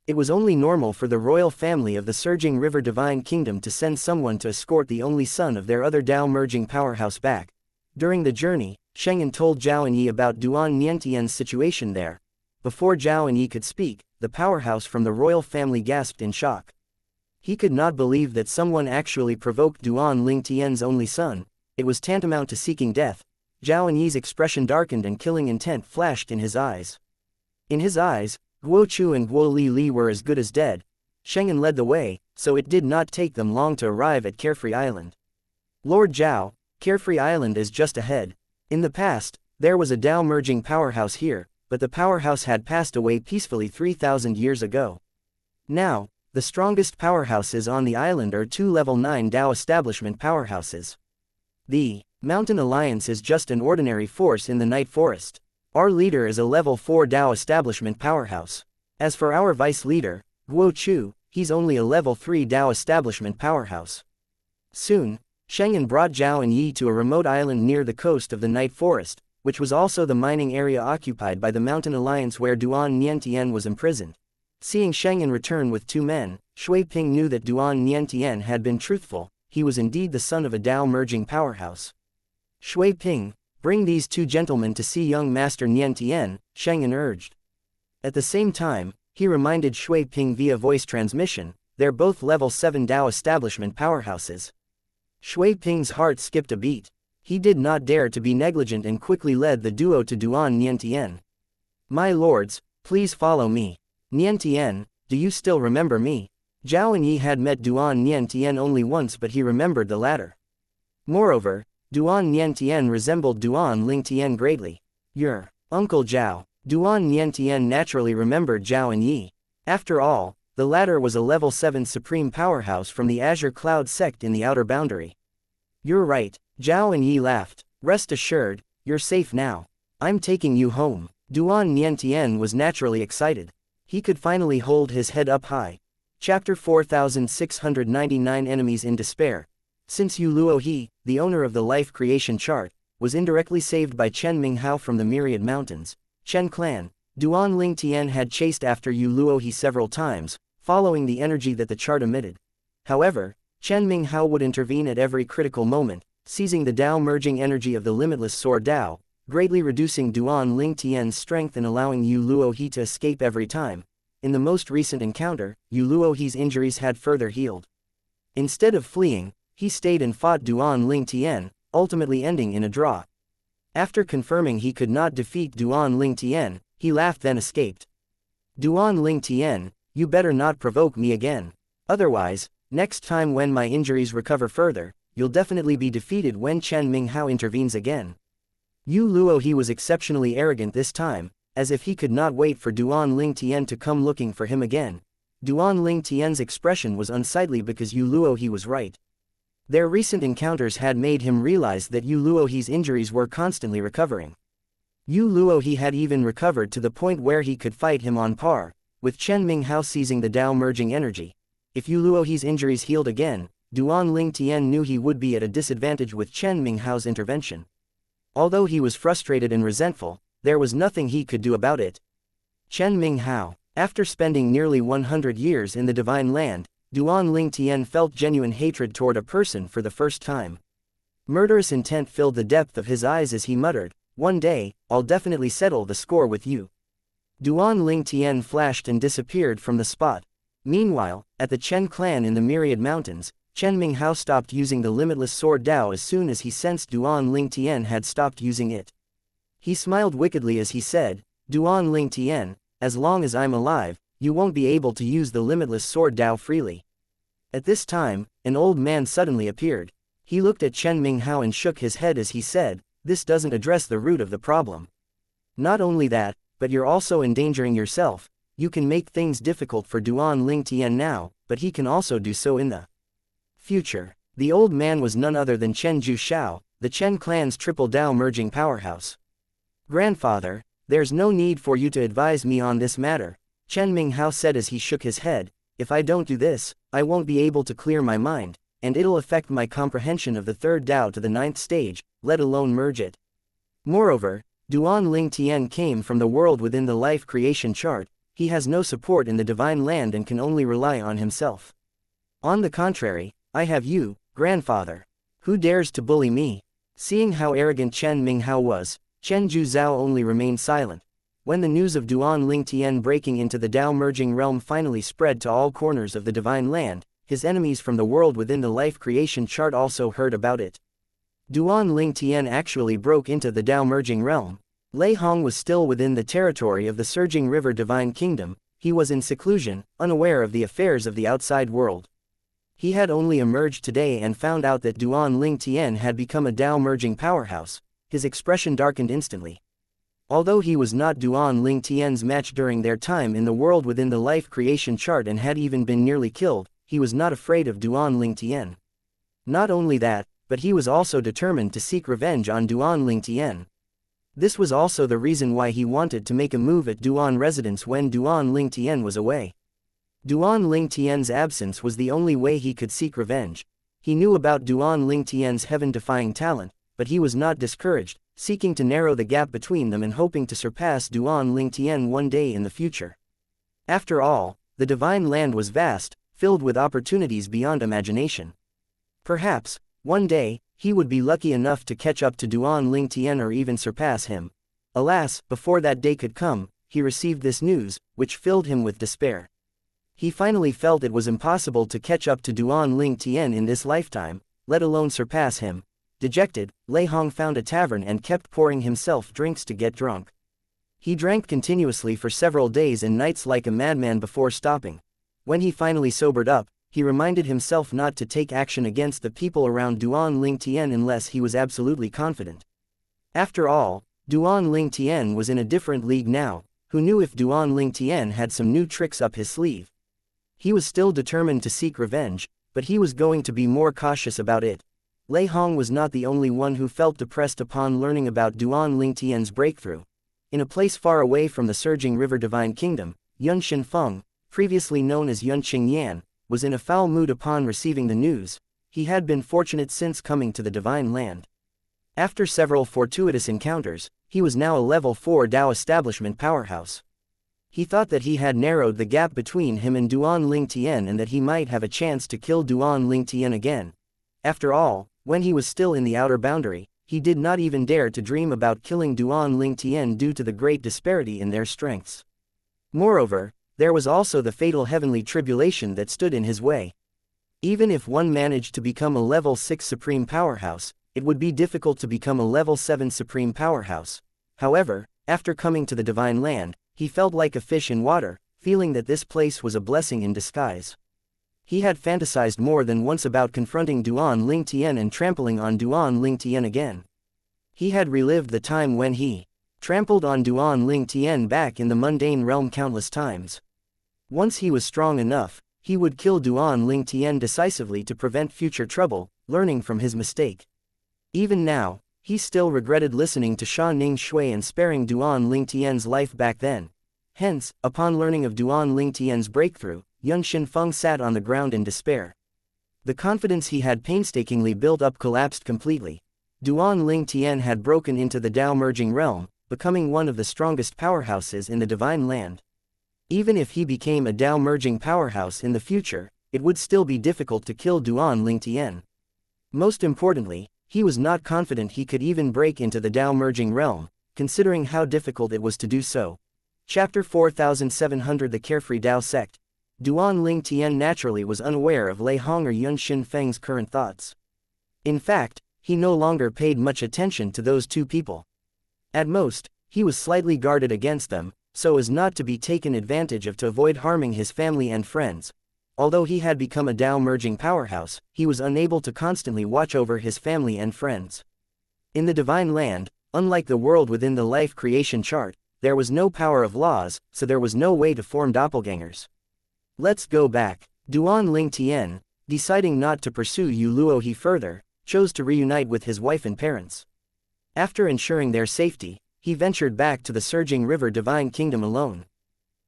It was only normal for the royal family of the Surging River Divine Kingdom to send someone to escort the only son of their other Dao merging powerhouse back. During the journey, Sheng'an told Zhao Enyi about Duan Niantian's situation there. Before Zhao Enyi could speak, the powerhouse from the royal family gasped in shock. He could not believe that someone actually provoked Duan Lingtian's only son. It was tantamount to seeking death. Zhao Enyi's expression darkened and killing intent flashed in his eyes. In his eyes, Guo Chu and Guo Li were as good as dead. Sheng'an led the way, so it did not take them long to arrive at Carefree Island. Lord Zhao, Carefree Island is just ahead. In the past, there was a Dao merging powerhouse here, but the powerhouse had passed away peacefully 3,000 years ago. Now, the strongest powerhouses on the island are 2 level 9 Dao establishment powerhouses. The Mountain Alliance is just an ordinary force in the Night Forest. Our leader is a level 4 Dao establishment powerhouse. As for our vice leader, Guo Chu, he's only a level 3 Dao establishment powerhouse. Soon, Sheng'an brought Zhao Enyi to a remote island near the coast of the Night Forest, which was also the mining area occupied by the Mountain Alliance where Duan Niantian was imprisoned. Seeing Sheng'an return with 2 men, Shui Ping knew that Duan Niantian had been truthful. He was indeed the son of a Dao merging powerhouse. Shui Ping, bring these 2 gentlemen to see young Master Niantian, Sheng'an urged. At the same time, he reminded Shui Ping via voice transmission, they're both level 7 Dao establishment powerhouses. Shui Ping's heart skipped a beat. He did not dare to be negligent and quickly led the duo to Duan Niantian. My lords, please follow me. Niantian, do you still remember me? Zhao Enyi had met Duan Niantian only once, but he remembered the latter. Moreover, Duan Niantian resembled Duan Lingtian greatly. Your Uncle Zhao. Duan Niantian naturally remembered Zhao Enyi. After all, the latter was a level 7 supreme powerhouse from the Azure Cloud sect in the outer boundary. You're right, Zhao Enyi laughed. Rest assured, you're safe now. I'm taking you home. Duan Niantian was naturally excited. He could finally hold his head up high. Chapter 4699 Enemies in Despair. Since Yu Luohe, the owner of the life creation chart, was indirectly saved by Chen Minghao from the Myriad Mountains, Chen clan, Duan Lingtian had chased after Yu Luohe several times, following the energy that the chart emitted. However, Chen Minghao would intervene at every critical moment, seizing the Dao merging energy of the limitless Sword Dao, greatly reducing Duan Lingtian's strength and allowing Yu Luohe to escape every time. In the most recent encounter, Yu Luohe's injuries had further healed. Instead of fleeing, he stayed and fought Duan Lingtian, ultimately ending in a draw. After confirming he could not defeat Duan Lingtian, he laughed then escaped. Duan Lingtian, you better not provoke me again. Otherwise, next time when my injuries recover further, you'll definitely be defeated when Chen Minghao intervenes again. Yu Luohe was exceptionally arrogant this time, as if he could not wait for Duan Lingtian to come looking for him again. Duan Lingtian's expression was unsightly because Yu Luohe was right. Their recent encounters had made him realize that Yu Luohe's injuries were constantly recovering. Yu Luohe had even recovered to the point where he could fight him on par, with Chen Minghao seizing the Dao merging energy. If Yu Luohe's injuries healed again, Duan Lingtian knew he would be at a disadvantage with Chen Minghao's intervention. Although he was frustrated and resentful, there was nothing he could do about it. Chen Minghao. After spending nearly 100 years in the Divine Land, Duan Lingtian felt genuine hatred toward a person for the first time. Murderous intent filled the depth of his eyes as he muttered, "One day, I'll definitely settle the score with you." Duan Lingtian flashed and disappeared from the spot. Meanwhile, at the Chen clan in the Myriad Mountains, Chen Minghao stopped using the limitless sword Dao as soon as he sensed Duan Lingtian had stopped using it. He smiled wickedly as he said, "Duan Lingtian, as long as I'm alive, you won't be able to use the limitless sword Dao freely." At this time, an old man suddenly appeared. He looked at Chen Minghao and shook his head as he said, "This doesn't address the root of the problem. Not only that, but you're also endangering yourself. You can make things difficult for Duan Lingtian now, but he can also do so in the future. The old man was none other than Chen Juxiao, the Chen clan's triple Dao merging powerhouse. Grandfather, there's no need for you to advise me on this matter, Chen Minghao said as he shook his head. If I don't do this, I won't be able to clear my mind, and it'll affect my comprehension of the third Dao to the ninth stage, let alone merge it. Moreover, Duan Lingtian came from the world within the life creation chart. He has no support in the divine land and can only rely on himself. On the contrary, I have you, grandfather. Who dares to bully me? Seeing how arrogant Chen Minghao was, Chen Juzhao only remained silent. When the news of Duan Lingtian breaking into the Dao merging realm finally spread to all corners of the divine land, his enemies from the world within the life creation chart also heard about it. Duan Lingtian actually broke into the Dao merging realm. Lei Hong was still within the territory of the surging river divine kingdom. He was in seclusion, unaware of the affairs of the outside world. He had only emerged today and found out that Duan Lingtian had become a Dao merging powerhouse. His expression darkened instantly. Although he was not Duan Lingtian's match during their time in the world within the life creation chart and had even been nearly killed, he was not afraid of Duan Lingtian. Not only that, but he was also determined to seek revenge on Duan Lingtian. This was also the reason why he wanted to make a move at Duan residence when Duan Lingtian was away. Duan Lingtian's absence was the only way he could seek revenge. He knew about Duan Lingtian's heaven-defying talent, but he was not discouraged, seeking to narrow the gap between them and hoping to surpass Duan Lingtian one day in the future. After all, the divine land was vast, filled with opportunities beyond imagination. Perhaps, one day, he would be lucky enough to catch up to Duan Lingtian or even surpass him. Alas, before that day could come, he received this news, which filled him with despair. He finally felt it was impossible to catch up to Duan Lingtian in this lifetime, let alone surpass him. Dejected, Lei Hong found a tavern and kept pouring himself drinks to get drunk. He drank continuously for several days and nights like a madman before stopping. When he finally sobered up, he reminded himself not to take action against the people around Duan Lingtian unless he was absolutely confident. After all, Duan Lingtian was in a different league now. Who knew if Duan Lingtian had some new tricks up his sleeve? He was still determined to seek revenge, but he was going to be more cautious about it. Lei Hong was not the only one who felt depressed upon learning about Duan Lingtian's breakthrough. In a place far away from the surging river divine kingdom, Yun Xinfeng, previously known as Yun Qingyan, was in a foul mood upon receiving the news. He had been fortunate since coming to the divine land. After several fortuitous encounters, he was now a level 4 Dao establishment powerhouse. He thought that he had narrowed the gap between him and Duan Lingtian and that he might have a chance to kill Duan Lingtian again. After all, when he was still in the outer boundary, he did not even dare to dream about killing Duan Lingtian due to the great disparity in their strengths. Moreover, there was also the fatal heavenly tribulation that stood in his way. Even if one managed to become a level 6 supreme powerhouse, it would be difficult to become a level 7 supreme powerhouse. However, after coming to the divine land, he felt like a fish in water, feeling that this place was a blessing in disguise. He had fantasized more than once about confronting Duan Lingtian and trampling on Duan Lingtian again. He had relived the time when he trampled on Duan Lingtian back in the mundane realm countless times. Once he was strong enough, he would kill Duan Lingtian decisively to prevent future trouble, learning from his mistake. Even now, he still regretted listening to Sha Ning Shui and sparing Duan Lingtian's life back then. Hence, upon learning of Duan Lingtian's breakthrough, Yun Xinfeng sat on the ground in despair. The confidence he had painstakingly built up collapsed completely. Duan Lingtian had broken into the Dao merging realm, becoming one of the strongest powerhouses in the divine land. Even if he became a Dao merging powerhouse in the future, it would still be difficult to kill Duan Lingtian. Most importantly, he was not confident he could even break into the Dao merging realm, considering how difficult it was to do so. Chapter 4700 The Carefree Dao Sect. Duan Lingtian naturally was unaware of Lei Hong or Yun Xinfeng's current thoughts. In fact, he no longer paid much attention to those two people. At most, he was slightly guarded against them, so as not to be taken advantage of to avoid harming his family and friends. Although he had become a Dao merging powerhouse, he was unable to constantly watch over his family and friends. In the divine land, unlike the world within the life creation chart, there was no power of laws, so there was no way to form doppelgangers. Let's go back. Duan Ling Tian, deciding not to pursue Yu Luohe further, chose to reunite with his wife and parents. After ensuring their safety, he ventured back to the surging river Divine Kingdom alone.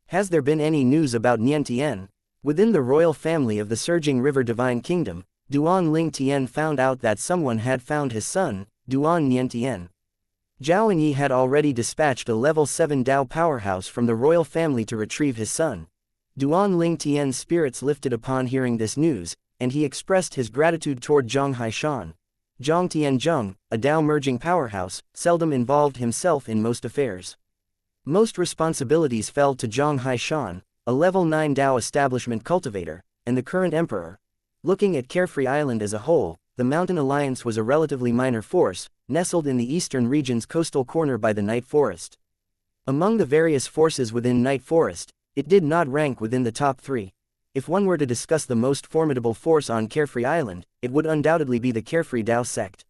Has there been any news about Nian Tian? Within the royal family of the surging river Divine Kingdom, Duan Ling Tian found out that someone had found his son, Duan Nian Tian. Zhao Enyi had already dispatched a level 7 Dao powerhouse from the royal family to retrieve his son. Duan Ling Tian's spirits lifted upon hearing this news, and he expressed his gratitude toward Zhang Haishan. Zhang Tianzheng, a Dao merging powerhouse, seldom involved himself in most affairs. Most responsibilities fell to Zhang Haishan, a level 9 Dao establishment cultivator, and the current emperor. Looking at Carefree Island as a whole, the Mountain Alliance was a relatively minor force, nestled in the eastern region's coastal corner by the Night Forest. Among the various forces within Night Forest, it did not rank within the top 3. If one were to discuss the most formidable force on Carefree Island, it would undoubtedly be the Carefree Dao sect.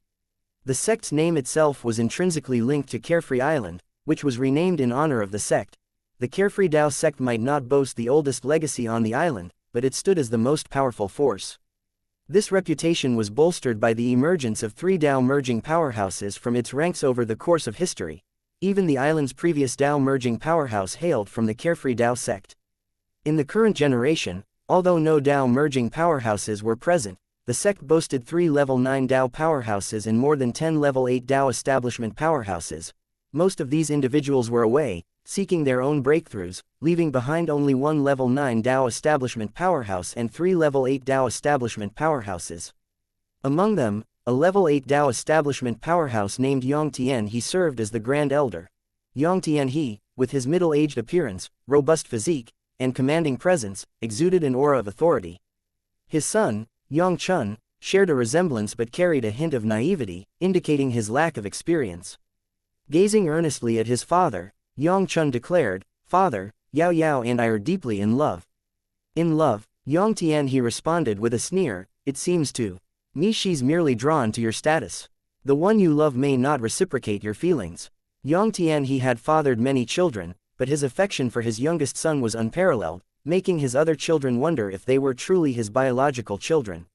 The sect's name itself was intrinsically linked to Carefree Island, which was renamed in honor of the sect. The Carefree Dao sect might not boast the oldest legacy on the island, but it stood as the most powerful force. This reputation was bolstered by the emergence of 3 Dao merging powerhouses from its ranks over the course of history. Even the island's previous Dao merging powerhouse hailed from the Carefree Dao sect. In the current generation, although no Dao merging powerhouses were present, the sect boasted 3 level 9 Dao powerhouses and more than 10 level 8 Dao establishment powerhouses. Most of these individuals were away, seeking their own breakthroughs, leaving behind only 1 level 9 Dao establishment powerhouse and 3 level 8 Dao establishment powerhouses. Among them, a level 8 Dao establishment powerhouse named Yang Tian He served as the Grand Elder. Yang Tian He, with his middle-aged appearance, robust physique, and commanding presence, exuded an aura of authority. His son, Yang Chun, shared a resemblance but carried a hint of naivety, indicating his lack of experience. Gazing earnestly at his father, Yang Chun declared, "Father, Yao Yao and I are deeply in love." In love, Yang Tian He responded with a sneer, "It seems to me she's merely drawn to your status. The one you love may not reciprocate your feelings." Yang Tian He had fathered many children, but his affection for his youngest son was unparalleled, making his other children wonder if they were truly his biological children.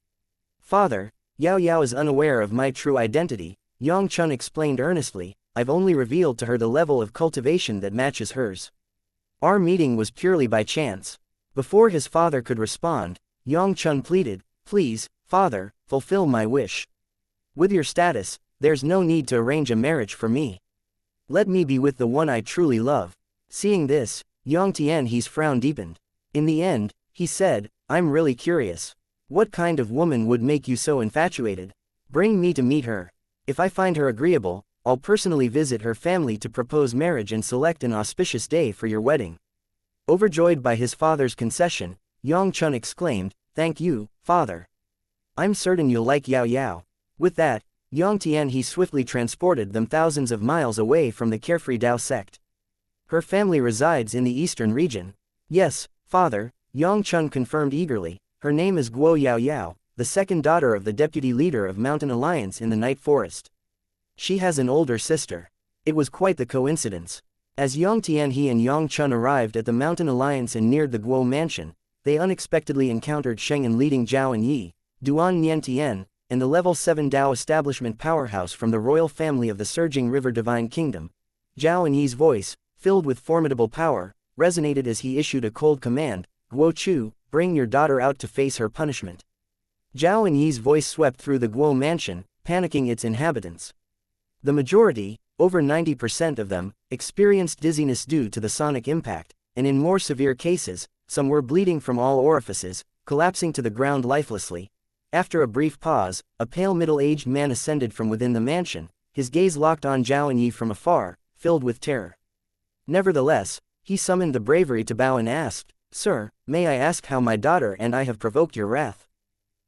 "Father, Yao Yao is unaware of my true identity," Yang Chun explained earnestly. "I've only revealed to her the level of cultivation that matches hers. Our meeting was purely by chance." Before his father could respond, Yang Chun pleaded, "Please, father, fulfill my wish. With your status, there's no need to arrange a marriage for me. Let me be with the one I truly love." Seeing this, Yang Tian He's frown deepened. In the end, he said, "I'm really curious. What kind of woman would make you so infatuated? Bring me to meet her. If I find her agreeable, I'll personally visit her family to propose marriage and select an auspicious day for your wedding." Overjoyed by his father's concession, Yang Chun exclaimed, "Thank you, father. I'm certain you'll like Yao Yao." With that, Yang Tian He swiftly transported them thousands of miles away from the Carefree Dao sect. "Her family resides in the eastern region." "Yes, father," Yang Chun confirmed eagerly. "Her name is Guo Yao Yao, the second daughter of the deputy leader of Mountain Alliance in the Night Forest. She has an older sister." It was quite the coincidence. As Yang Tian He and Yang Chun arrived at the Mountain Alliance and neared the Guo mansion, they unexpectedly encountered Shengan leading Zhao Enyi, Duan Nian Tian, and the level 7 Dao establishment powerhouse from the royal family of the surging river Divine Kingdom. Zhao Enyi's voice, filled with formidable power, resonated as he issued a cold command, "Guo Chu, bring your daughter out to face her punishment." Zhao Enyi's voice swept through the Guo mansion, panicking its inhabitants. The majority, over 90% of them, experienced dizziness due to the sonic impact, and in more severe cases, some were bleeding from all orifices, collapsing to the ground lifelessly. After a brief pause, a pale middle-aged man ascended from within the mansion, his gaze locked on Zhao Enyi from afar, filled with terror. Nevertheless, he summoned the bravery to bow and asked, "Sir, may I ask how my daughter and I have provoked your wrath?"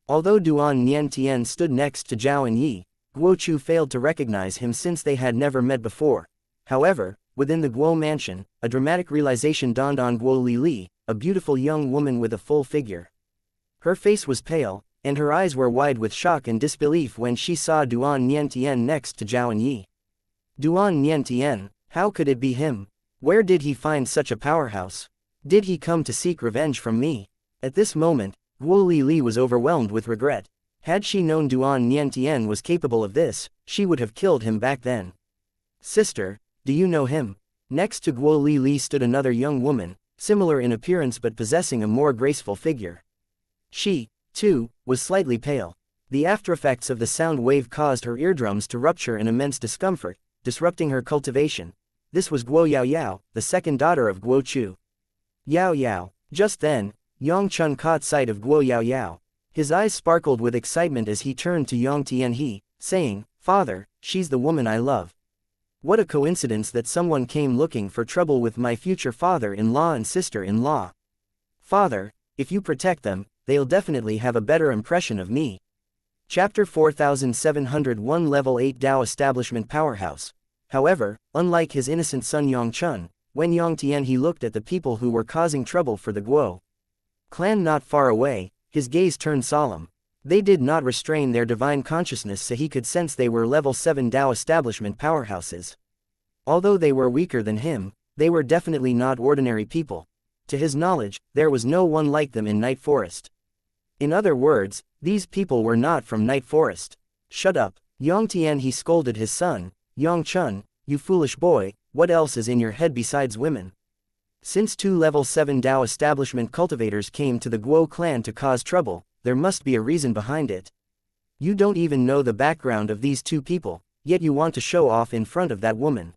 Although Duan Nian Tian stood next to Zhao Enyi, Guo Chu failed to recognize him since they had never met before. However, within the Guo mansion, a dramatic realization dawned on Guo Lili, a beautiful young woman with a full figure. Her face was pale, and her eyes were wide with shock and disbelief when she saw Duan Nian Tian next to Zhao Enyi. "Duan Nian Tian, how could it be him?" Where did he find such a powerhouse? Did he come to seek revenge from me? At this moment, Guo Lili was overwhelmed with regret. Had she known Duan Niantian was capable of this, she would have killed him back then. Sister, do you know him? Next to Guo Lili stood another young woman, similar in appearance but possessing a more graceful figure. She, too, was slightly pale. The aftereffects of the sound wave caused her eardrums to rupture in immense discomfort, disrupting her cultivation. This was Guo Yaoyao, the second daughter of Guo Chu. Yaoyao. Just then, Yang Chun caught sight of Guo Yaoyao. His eyes sparkled with excitement as he turned to Yang Tianhe, saying, "Father, she's the woman I love." What a coincidence that someone came looking for trouble with my future father-in-law and sister-in-law. Father, if you protect them, they'll definitely have a better impression of me. Chapter 4701 Level 8 Dao Establishment Powerhouse. However, unlike his innocent son Yang Chun, when Yang Tianhe looked at the people who were causing trouble for the Guo clan not far away, his gaze turned solemn. They did not restrain their divine consciousness so he could sense they were level 7 Dao establishment powerhouses. Although they were weaker than him, they were definitely not ordinary people. To his knowledge, there was no one like them in Night Forest. In other words, these people were not from Night Forest. Shut up, Yang Tianhe scolded his son. Yang Chun, you foolish boy, what else is in your head besides women? Since two level 7 Dao establishment cultivators came to the Guo clan to cause trouble, there must be a reason behind it. You don't even know the background of these two people, yet you want to show off in front of that woman.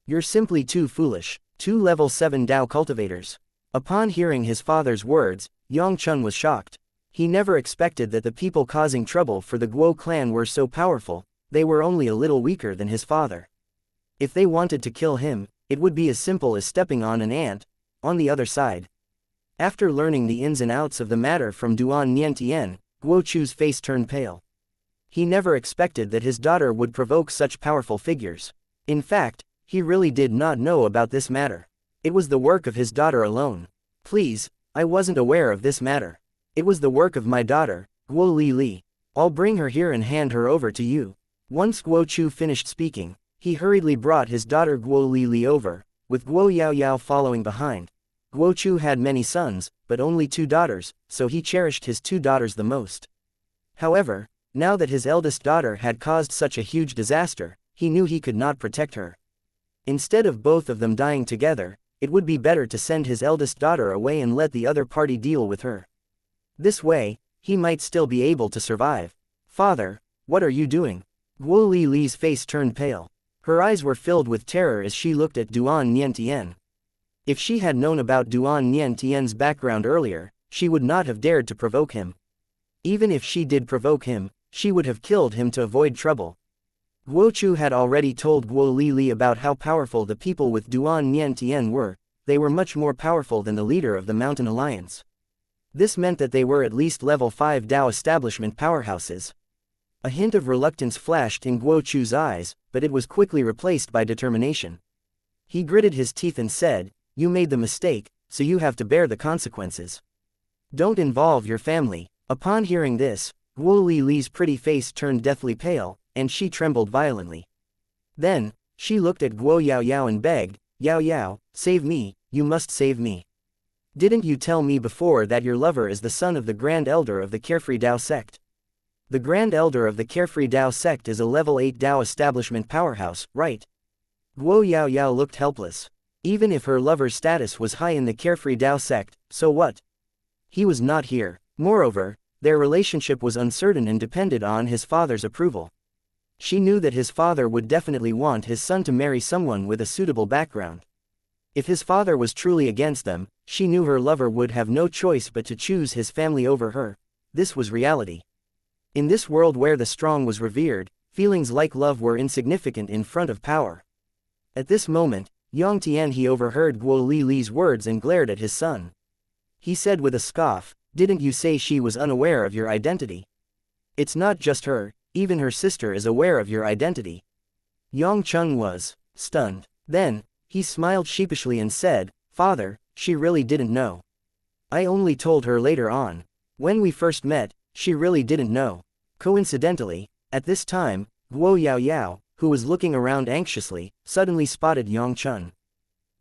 You're simply too foolish. Two level 7 Dao cultivators. Upon hearing his father's words, Yang Chun was shocked. He never expected that the people causing trouble for the Guo clan were so powerful. They were only a little weaker than his father. If they wanted to kill him, it would be as simple as stepping on an ant. On the other side, after learning the ins and outs of the matter from Duan Niantian, Guo Chu's face turned pale. He never expected that his daughter would provoke such powerful figures. In fact, he really did not know about this matter. It was the work of his daughter alone. Please, I wasn't aware of this matter. It was the work of my daughter, Guo Lili. I'll bring her here and hand her over to you. Once Guo Chu finished speaking, he hurriedly brought his daughter Guo Lili over, with Guo Yaoyao following behind. Guo Chu had many sons, but only 2 daughters, so he cherished his 2 daughters the most. However, now that his eldest daughter had caused such a huge disaster, he knew he could not protect her. Instead of both of them dying together, it would be better to send his eldest daughter away and let the other party deal with her. This way, he might still be able to survive. Father, what are you doing? Guo Lili's face turned pale. Her eyes were filled with terror as she looked at Duan Niantian. If she had known about Duan Niantian's background earlier, she would not have dared to provoke him. Even if she did provoke him, she would have killed him to avoid trouble. Guo Chu had already told Guo Lili about how powerful the people with Duan Niantian were. They were much more powerful than the leader of the Mountain Alliance. This meant that they were at least level 5 Dao establishment powerhouses. A hint of reluctance flashed in Guo Chu's eyes, but it was quickly replaced by determination. He gritted his teeth and said, "You made the mistake, so you have to bear the consequences. Don't involve your family." Upon hearing this, Guo Lili's pretty face turned deathly pale, and she trembled violently. Then, she looked at Guo Yaoyao and begged, "Yaoyao, save me, you must save me. Didn't you tell me before that your lover is the son of the Grand Elder of the Carefree Dao sect? The Grand Elder of the Carefree Dao sect is a level 8 Dao establishment powerhouse, right?" Guo Yaoyao looked helpless. Even if her lover's status was high in the Carefree Dao sect, so what? He was not here. Moreover, their relationship was uncertain and depended on his father's approval. She knew that his father would definitely want his son to marry someone with a suitable background. If his father was truly against them, she knew her lover would have no choice but to choose his family over her. This was reality. In this world where the strong was revered, feelings like love were insignificant in front of power. At this moment, Yang Tianhe overheard Guo Lili's words and glared at his son. He said with a scoff, "Didn't you say she was unaware of your identity? It's not just her, even her sister is aware of your identity." Yang Chun was stunned. Then, he smiled sheepishly and said, "Father, she really didn't know. I only told her later on. When we first met, she really didn't know." Coincidentally, at this time, Guo Yaoyao, who was looking around anxiously, suddenly spotted Yang Chun.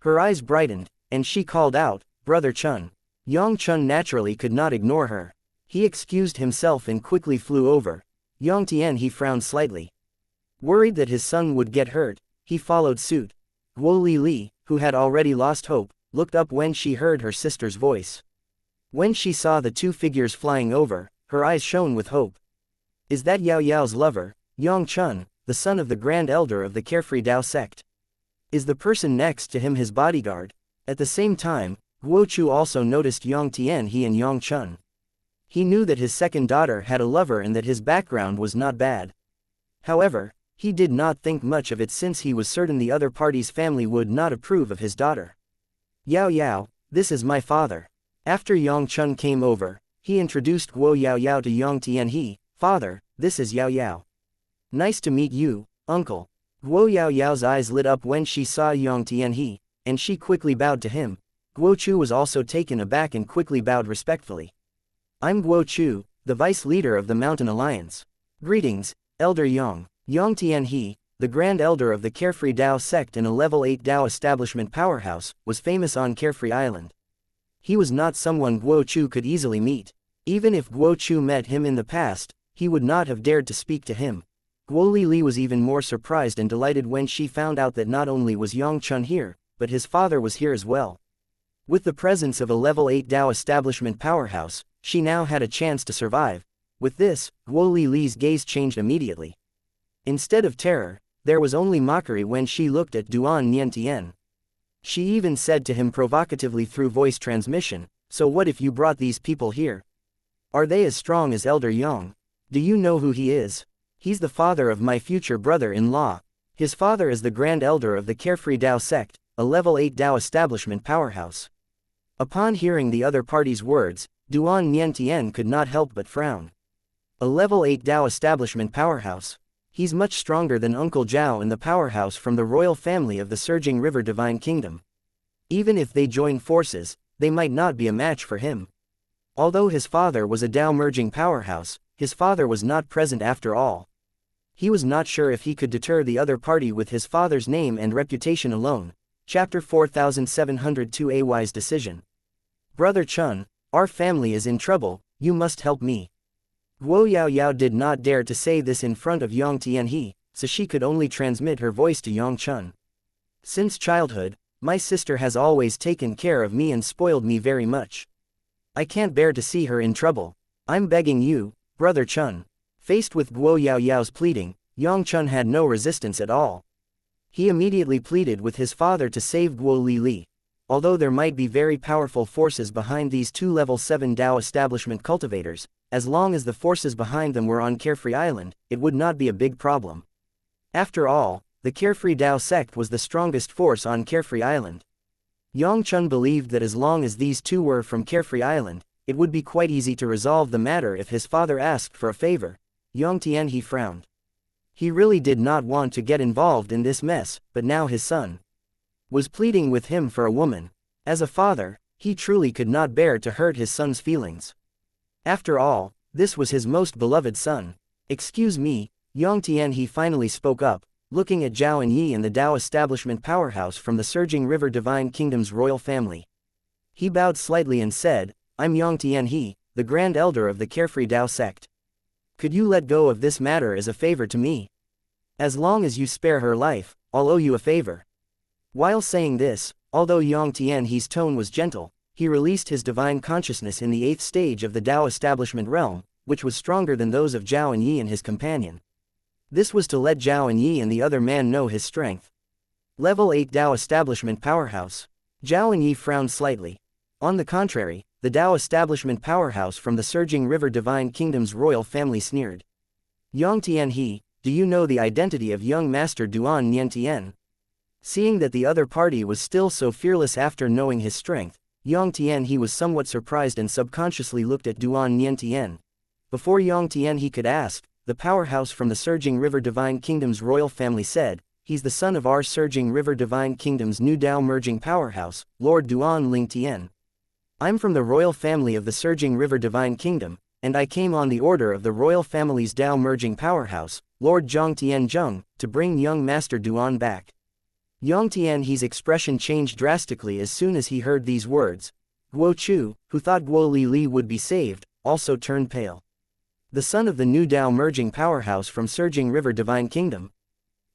Her eyes brightened, and she called out, "Brother Chun." Yang Chun naturally could not ignore her. He excused himself and quickly flew over. Yang Tian he frowned slightly. Worried that his son would get hurt, he followed suit. Guo Li, who had already lost hope, looked up when she heard her sister's voice. When she saw the two figures flying over, her eyes shone with hope. Is that Yao Yao's lover, Yang Chun, the son of the Grand Elder of the Carefree Dao sect? Is the person next to him his bodyguard? At the same time, Guo Chu also noticed Yang Tian he and Yang Chun. He knew that his second daughter had a lover and that his background was not bad. However, he did not think much of it since he was certain the other party's family would not approve of his daughter. Yao Yao, this is my father. After Yang Chun came over, he introduced Guo Yao Yao to Yang Tian he, "Father, this is Yao Yao. Nice to meet you, uncle." Guo Yao Yao's eyes lit up when she saw Yang Tian he, and she quickly bowed to him. Guo Chu was also taken aback and quickly bowed respectfully. "I'm Guo Chu, the vice leader of the Mountain Alliance. Greetings, Elder Yang." Yang Tian he, the Grand Elder of the Carefree Dao sect and a level 8 Dao establishment powerhouse, was famous on Carefree Island. He was not someone Guo Chu could easily meet. Even if Guo Chu met him in the past, he would not have dared to speak to him. Guo Li was even more surprised and delighted when she found out that not only was Yang Chun here, but his father was here as well. With the presence of a level 8 Dao establishment powerhouse, she now had a chance to survive. With this, Guo Li's gaze changed immediately. Instead of terror, there was only mockery when she looked at Duan Niantian. She even said to him provocatively through voice transmission, "So what if you brought these people here? Are they as strong as Elder Yang? Do you know who he is? He's the father of my future brother-in-law. His father is the Grand Elder of the Carefree Dao sect, a level 8 Dao establishment powerhouse." Upon hearing the other party's words, Duan Niantian could not help but frown. A level 8 Dao establishment powerhouse. He's much stronger than Uncle Zhao and the powerhouse from the royal family of the Surging River Divine Kingdom. Even if they join forces, they might not be a match for him. Although his father was a Dao merging powerhouse, his father was not present after all. He was not sure if he could deter the other party with his father's name and reputation alone. Chapter 4702 A Wise Decision. "Brother Chun, our family is in trouble, you must help me." Guo Yao Yao did not dare to say this in front of Yang Tian he, so she could only transmit her voice to Yang Chun. "Since childhood, my sister has always taken care of me and spoiled me very much. I can't bear to see her in trouble. I'm begging you, Brother Chun." Faced with Guo Yao Yao's pleading, Yang Chun had no resistance at all. He immediately pleaded with his father to save Guo Li. Although there might be very powerful forces behind these two level 7 Dao establishment cultivators, as long as the forces behind them were on Carefree Island, it would not be a big problem. After all, the Carefree Dao sect was the strongest force on Carefree Island. Yang Chun believed that as long as these two were from Carefree Island, it would be quite easy to resolve the matter if his father asked for a favor. Yang Tian he frowned. He really did not want to get involved in this mess, but now his son was pleading with him for a woman. As a father, he truly could not bear to hurt his son's feelings. After all, this was his most beloved son. "Excuse me," Yang Tian he finally spoke up, looking at Zhao and Yi and the Dao establishment powerhouse from the Surging River Divine Kingdom's royal family. He bowed slightly and said, "I'm Yang Tian he, the Grand Elder of the Carefree Dao sect. Could you let go of this matter as a favor to me? As long as you spare her life, I'll owe you a favor." While saying this, although Yang Tian he's tone was gentle, he released his divine consciousness in the 8th stage of the Dao establishment realm, which was stronger than those of Zhao and Yi and his companion. This was to let Zhao and Yi and the other man know his strength. Level 8 Dao establishment powerhouse. Zhao and Yi frowned slightly. On the contrary, the Dao establishment powerhouse from the Surging River Divine Kingdom's royal family sneered. "Yang Tian he, do you know the identity of young master Duan Niantian?" Seeing that the other party was still so fearless after knowing his strength, Yang Tian he was somewhat surprised and subconsciously looked at Duan Niantian. Before Yang Tian he could ask, the powerhouse from the Surging River Divine Kingdom's royal family said, "He's the son of our Surging River Divine Kingdom's new Dao merging powerhouse, Lord Duan Ling Tian. I'm from the royal family of the Surging River Divine Kingdom, and I came on the order of the royal family's Dao merging powerhouse, Lord Zhang Tian Zheng, to bring young master Duan back." Yang Tianhe's expression changed drastically as soon as he heard these words. Guo Chu, who thought Guo Li would be saved, also turned pale. The son of the new Dao merging powerhouse from Surging River Divine Kingdom.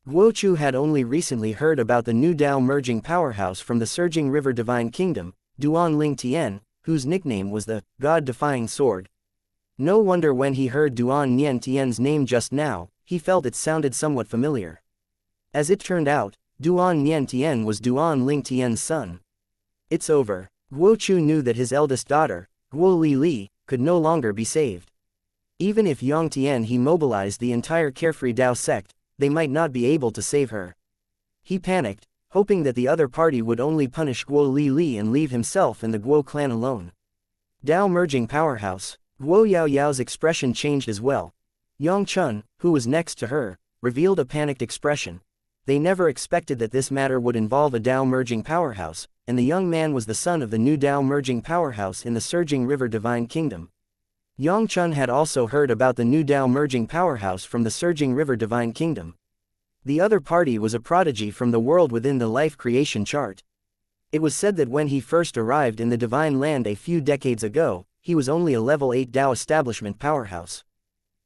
Guo Chu had only recently heard about the new Dao merging powerhouse from the Surging River Divine Kingdom, Duan Ling Tian, whose nickname was the God-defying sword. No wonder when he heard Duan Nian Tian's name just now, he felt it sounded somewhat familiar. As it turned out, Duan Nian Tian was Duan Ling Tian's son. It's over. Guo Chu knew that his eldest daughter, Guo Li, could no longer be saved. Even if Yang Tianhe mobilized the entire Carefree Dao sect, they might not be able to save her. He panicked, hoping that the other party would only punish Guo Li and leave himself and the Guo clan alone. Dao merging powerhouse. Guo Yaoyao's expression changed as well. Yang Chun, who was next to her, revealed a panicked expression. They never expected that this matter would involve a Dao merging powerhouse, and the young man was the son of the new Dao merging powerhouse in the Surging River Divine Kingdom. Yang Chun had also heard about the new Dao merging powerhouse from the Surging River Divine Kingdom. The other party was a prodigy from the world within the life creation chart. It was said that when he first arrived in the Divine Land a few decades ago, he was only a level 8 Dao establishment powerhouse.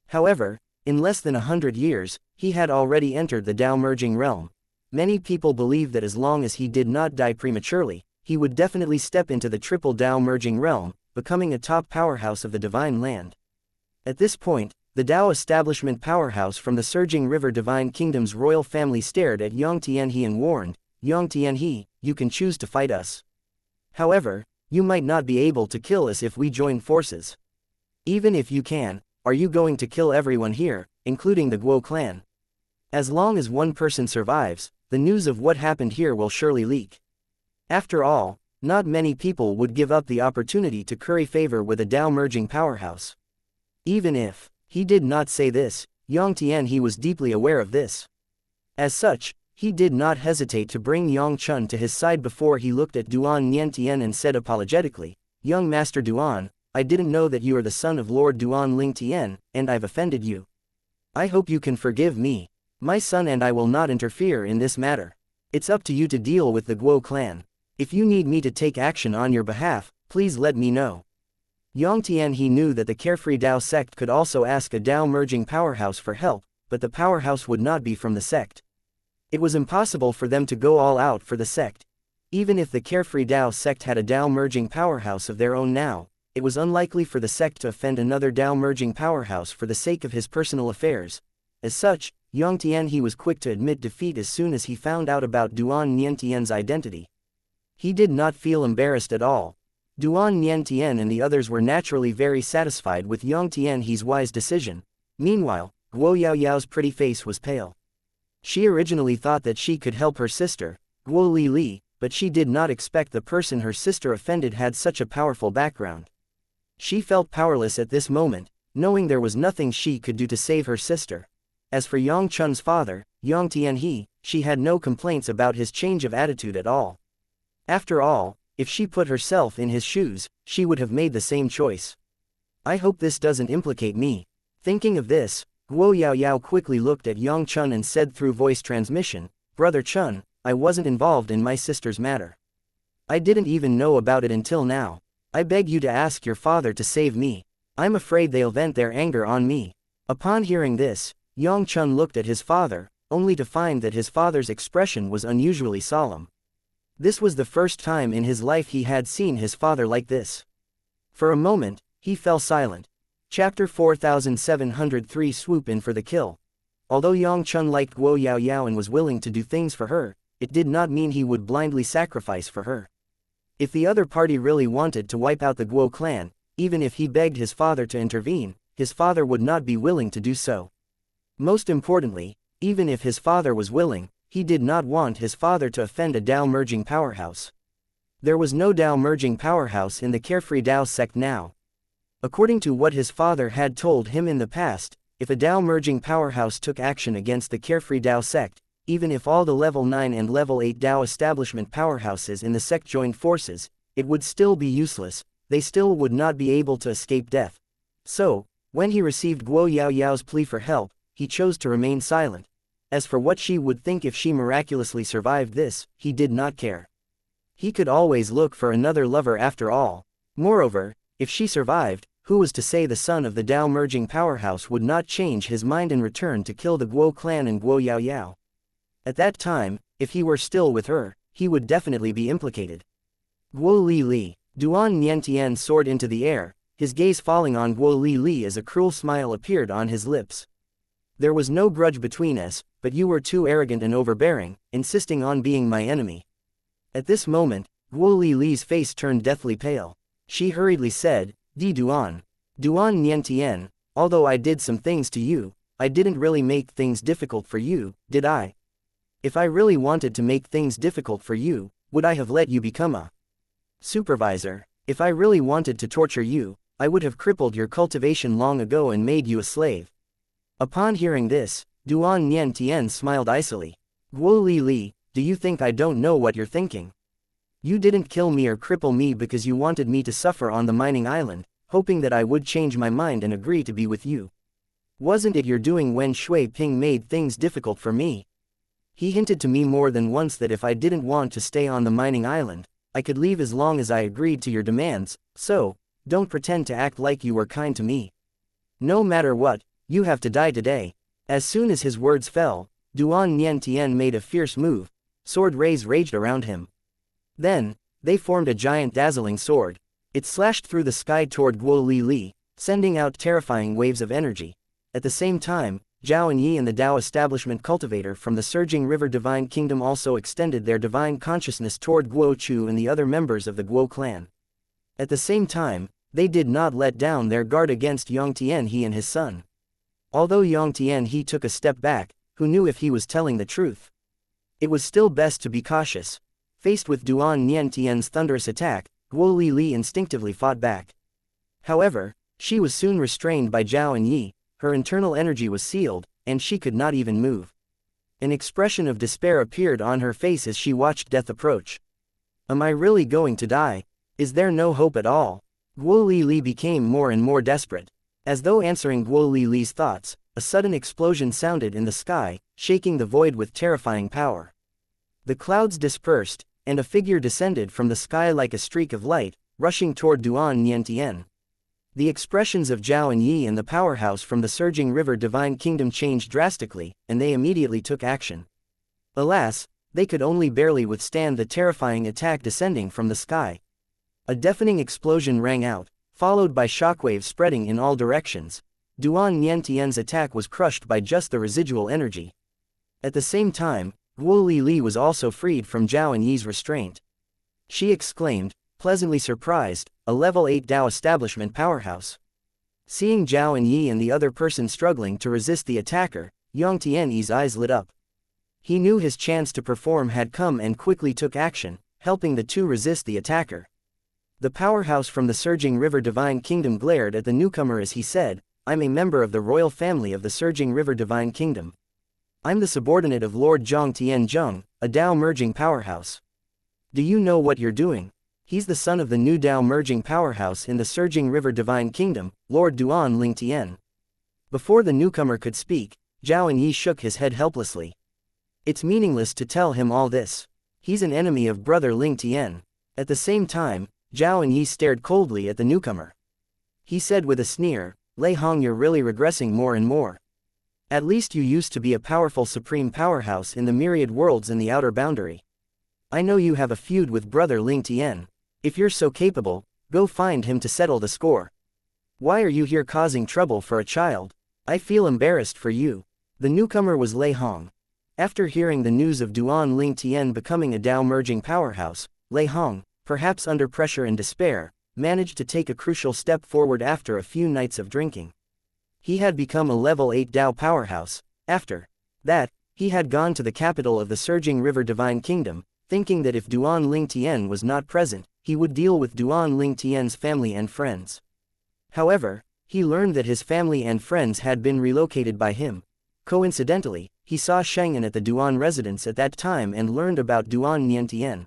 However, in less than 100 years, he had already entered the Dao merging realm. Many people believed that as long as he did not die prematurely, he would definitely step into the triple Dao merging realm, becoming a top powerhouse of the Divine Land. At this point, the Dao establishment powerhouse from the Surging River Divine Kingdom's royal family stared at Yang Tianhe and warned, Yang Tianhe, you can choose to fight us. However, you might not be able to kill us if we join forces. Even if you can, are you going to kill everyone here, including the Guo clan? As long as one person survives, the news of what happened here will surely leak. After all, not many people would give up the opportunity to curry favor with a Dao merging powerhouse. Even if he did not say this, Yang Tianhe was deeply aware of this. As such, he did not hesitate to bring Yang Chun to his side before he looked at Duan Nian Tian and said apologetically, Young Master Duan, I didn't know that you are the son of Lord Duan Ling Tian, and I've offended you. I hope you can forgive me. My son and I will not interfere in this matter. It's up to you to deal with the Guo clan. If you need me to take action on your behalf, please let me know. Yang Tianhe knew that the Carefree Dao sect could also ask a Dao merging powerhouse for help, but the powerhouse would not be from the sect. It was impossible for them to go all out for the sect. Even if the Carefree Dao sect had a Dao merging powerhouse of their own now, it was unlikely for the sect to offend another Dao merging powerhouse for the sake of his personal affairs. As such, Yang Tianhe was quick to admit defeat as soon as he found out about Duan Nian Tian's identity. He did not feel embarrassed at all. Duan Nian Tian and the others were naturally very satisfied with Yang Tianhe's wise decision. Meanwhile, Guo Yaoyao's pretty face was pale. She originally thought that she could help her sister, Guo Li, but she did not expect the person her sister offended had such a powerful background. She felt powerless at this moment, knowing there was nothing she could do to save her sister. As for Yang Chun's father, Yang Tianhe, she had no complaints about his change of attitude at all. After all, if she put herself in his shoes, she would have made the same choice. I hope this doesn't implicate me. Thinking of this, Guo Yaoyao quickly looked at Yang Chun and said through voice transmission, Brother Chun, I wasn't involved in my sister's matter. I didn't even know about it until now. I beg you to ask your father to save me. I'm afraid they'll vent their anger on me. Upon hearing this, Yang Chun looked at his father, only to find that his father's expression was unusually solemn. This was the first time in his life he had seen his father like this. For a moment, he fell silent. Chapter 4703 Swoop in for the kill. Although Yang Chun liked Guo Yaoyao and was willing to do things for her, it did not mean he would blindly sacrifice for her. If the other party really wanted to wipe out the Guo clan, even if he begged his father to intervene, his father would not be willing to do so. Most importantly, even if his father was willing, he did not want his father to offend a Dao merging powerhouse. There was no Dao merging powerhouse in the Carefree Dao sect now. According to what his father had told him in the past, if a Dao merging powerhouse took action against the Carefree Dao sect, even if all the level 9 and level 8 Dao establishment powerhouses in the sect joined forces, it would still be useless, they still would not be able to escape death. So, when he received Guo Yaoyao's plea for help, he chose to remain silent. As for what she would think if she miraculously survived this, he did not care. He could always look for another lover after all. Moreover, if she survived, who was to say the son of the Dao merging powerhouse would not change his mind and return to kill the Guo clan and Guo Yao Yao? At that time, if he were still with her, he would definitely be implicated. Guo Li Li. Duan Niantian soared into the air, his gaze falling on Guo Li Li as a cruel smile appeared on his lips. There was no grudge between us, but you were too arrogant and overbearing, insisting on being my enemy. At this moment, Guo Li Li's face turned deathly pale. She hurriedly said, Duan Niantian, although I did some things to you, I didn't really make things difficult for you, did I? If I really wanted to make things difficult for you, would I have let you become a supervisor? If I really wanted to torture you, I would have crippled your cultivation long ago and made you a slave. Upon hearing this, Duan Niantian smiled icily. Guo Li Li, do you think I don't know what you're thinking? You didn't kill me or cripple me because you wanted me to suffer on the mining island, hoping that I would change my mind and agree to be with you. Wasn't it your doing when Shui Ping made things difficult for me? He hinted to me more than once that if I didn't want to stay on the mining island, I could leave as long as I agreed to your demands, so, don't pretend to act like you were kind to me. No matter what, you have to die today. As soon as his words fell, Duan Niantian made a fierce move, sword rays raged around him. Then, they formed a giant dazzling sword. It slashed through the sky toward Guo Li Li, sending out terrifying waves of energy. At the same time, Zhao and Yi and the Dao establishment cultivator from the surging river divine kingdom also extended their divine consciousness toward Guo Chu and the other members of the Guo clan. At the same time, they did not let down their guard against Yang Tianhe and his son. Although Yang Tianhe took a step back, who knew if he was telling the truth? It was still best to be cautious. Faced with Duan Niantian's thunderous attack, Guo Li Li instinctively fought back. However, she was soon restrained by Zhao and Yi. Her internal energy was sealed, and she could not even move. An expression of despair appeared on her face as she watched death approach. Am I really going to die? Is there no hope at all? Guo Li Li became more and more desperate. As though answering Guo Li Li's thoughts, a sudden explosion sounded in the sky, shaking the void with terrifying power. The clouds dispersed, and a figure descended from the sky like a streak of light, rushing toward Duan Niantian. The expressions of Zhao and Yi and the powerhouse from the surging river divine kingdom changed drastically, and they immediately took action. Alas, they could only barely withstand the terrifying attack descending from the sky. A deafening explosion rang out, followed by shockwaves spreading in all directions. Duan Niantian's attack was crushed by just the residual energy. At the same time, Guo Li Li was also freed from Zhao and Yi's restraint. She exclaimed, pleasantly surprised, a level 8 Dao establishment powerhouse. Seeing Zhao and Yi and the other person struggling to resist the attacker, Yang Tianhe's eyes lit up. He knew his chance to perform had come and quickly took action, helping the two resist the attacker. The powerhouse from the surging river divine kingdom glared at the newcomer as he said, I'm a member of the royal family of the surging river divine kingdom. I'm the subordinate of Lord Zhang Tianzheng, a Dao merging powerhouse. Do you know what you're doing? He's the son of the new Dao merging powerhouse in the surging river divine kingdom, Lord Duan Lingtian. Before the newcomer could speak, Zhao and Yi shook his head helplessly. It's meaningless to tell him all this. He's an enemy of brother Lingtian. At the same time, Zhao and Yi stared coldly at the newcomer. He said with a sneer, Lei Hong, you're really regressing more and more. At least you used to be a powerful supreme powerhouse in the myriad worlds in the outer boundary. I know you have a feud with brother Lingtian. If you're so capable, go find him to settle the score. Why are you here causing trouble for a child? I feel embarrassed for you. The newcomer was Lei Hong. After hearing the news of Duan Lingtian becoming a Dao merging powerhouse, Lei Hong, perhaps under pressure and despair, managed to take a crucial step forward after a few nights of drinking. He had become a level 8 Dao powerhouse. After that, he had gone to the capital of the surging river divine kingdom, thinking that if Duan Lingtian was not present, he would deal with Duan Lingtian's family and friends. However, he learned that his family and friends had been relocated by him. Coincidentally, he saw Sheng'an at the Duan residence at that time and learned about Duan Niantian.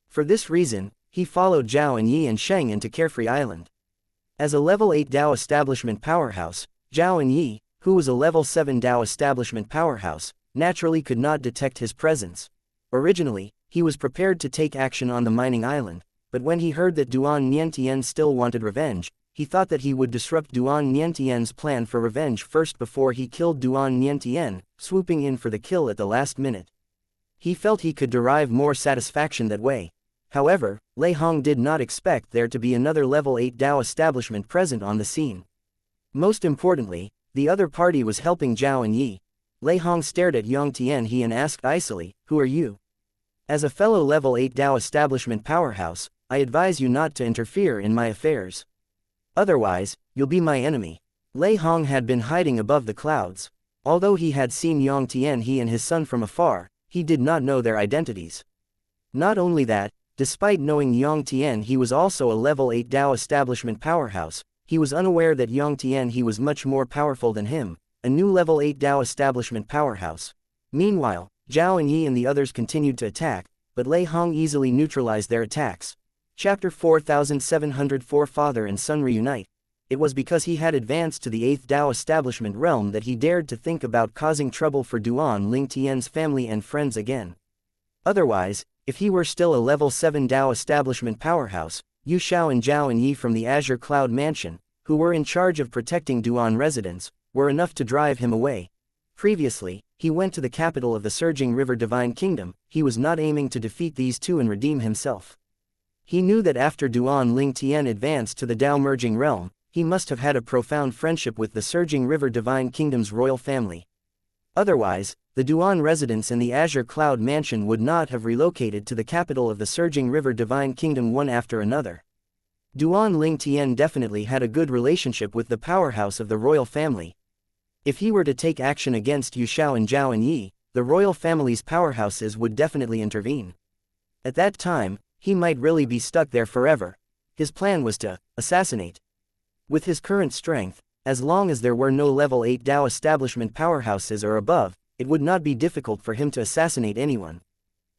For this reason, he followed Zhao and Yi and Sheng'an to Carefree Island. As a level 8 Dao establishment powerhouse, Zhao and Yi, who was a level 7 Dao establishment powerhouse, naturally could not detect his presence. Originally, he was prepared to take action on the mining island, but when he heard that Duan Niantian still wanted revenge, he thought that he would disrupt Duan Niantian's plan for revenge first before he killed Duan Niantian, swooping in for the kill at the last minute. He felt he could derive more satisfaction that way. However, Lei Hong did not expect there to be another level 8 Dao establishment present on the scene. Most importantly, the other party was helping Zhao and Yi. Lei Hong stared at Yang Tianhe and asked icily, "Who are you?" "As a fellow level 8 Dao establishment powerhouse, I advise you not to interfere in my affairs. Otherwise, you'll be my enemy." Lei Hong had been hiding above the clouds. Although he had seen Yang Tianhe and his son from afar, he did not know their identities. Not only that, despite knowing Yang Tianhe was also a level 8 Dao establishment powerhouse, he was unaware that Yang Tianhe was much more powerful than him, a new level 8 Dao establishment powerhouse. Meanwhile, Zhao and Yi and the others continued to attack, but Lei Hong easily neutralized their attacks. Chapter 4704 Father and Son Reunite. It was because he had advanced to the 8th Dao establishment realm that he dared to think about causing trouble for Duan Lingtian's family and friends again. Otherwise, if he were still a level 7 Dao establishment powerhouse, Yu Xiao and Zhao and Yi from the Azure Cloud Mansion, who were in charge of protecting Duan residents, were enough to drive him away. Previously, he went to the capital of the Surging River Divine Kingdom. He was not aiming to defeat these two and redeem himself. He knew that after Duan Lingtian advanced to the Dao Merging Realm, he must have had a profound friendship with the Surging River Divine Kingdom's royal family. Otherwise, the Duan residents in the Azure Cloud Mansion would not have relocated to the capital of the Surging River Divine Kingdom one after another. Duan Lingtian definitely had a good relationship with the powerhouse of the royal family. If he were to take action against Yu Xiao and Zhao and Yi, the royal family's powerhouses would definitely intervene. At that time, he might really be stuck there forever. His plan was to assassinate. With his current strength, as long as there were no level 8 Dao establishment powerhouses or above, it would not be difficult for him to assassinate anyone.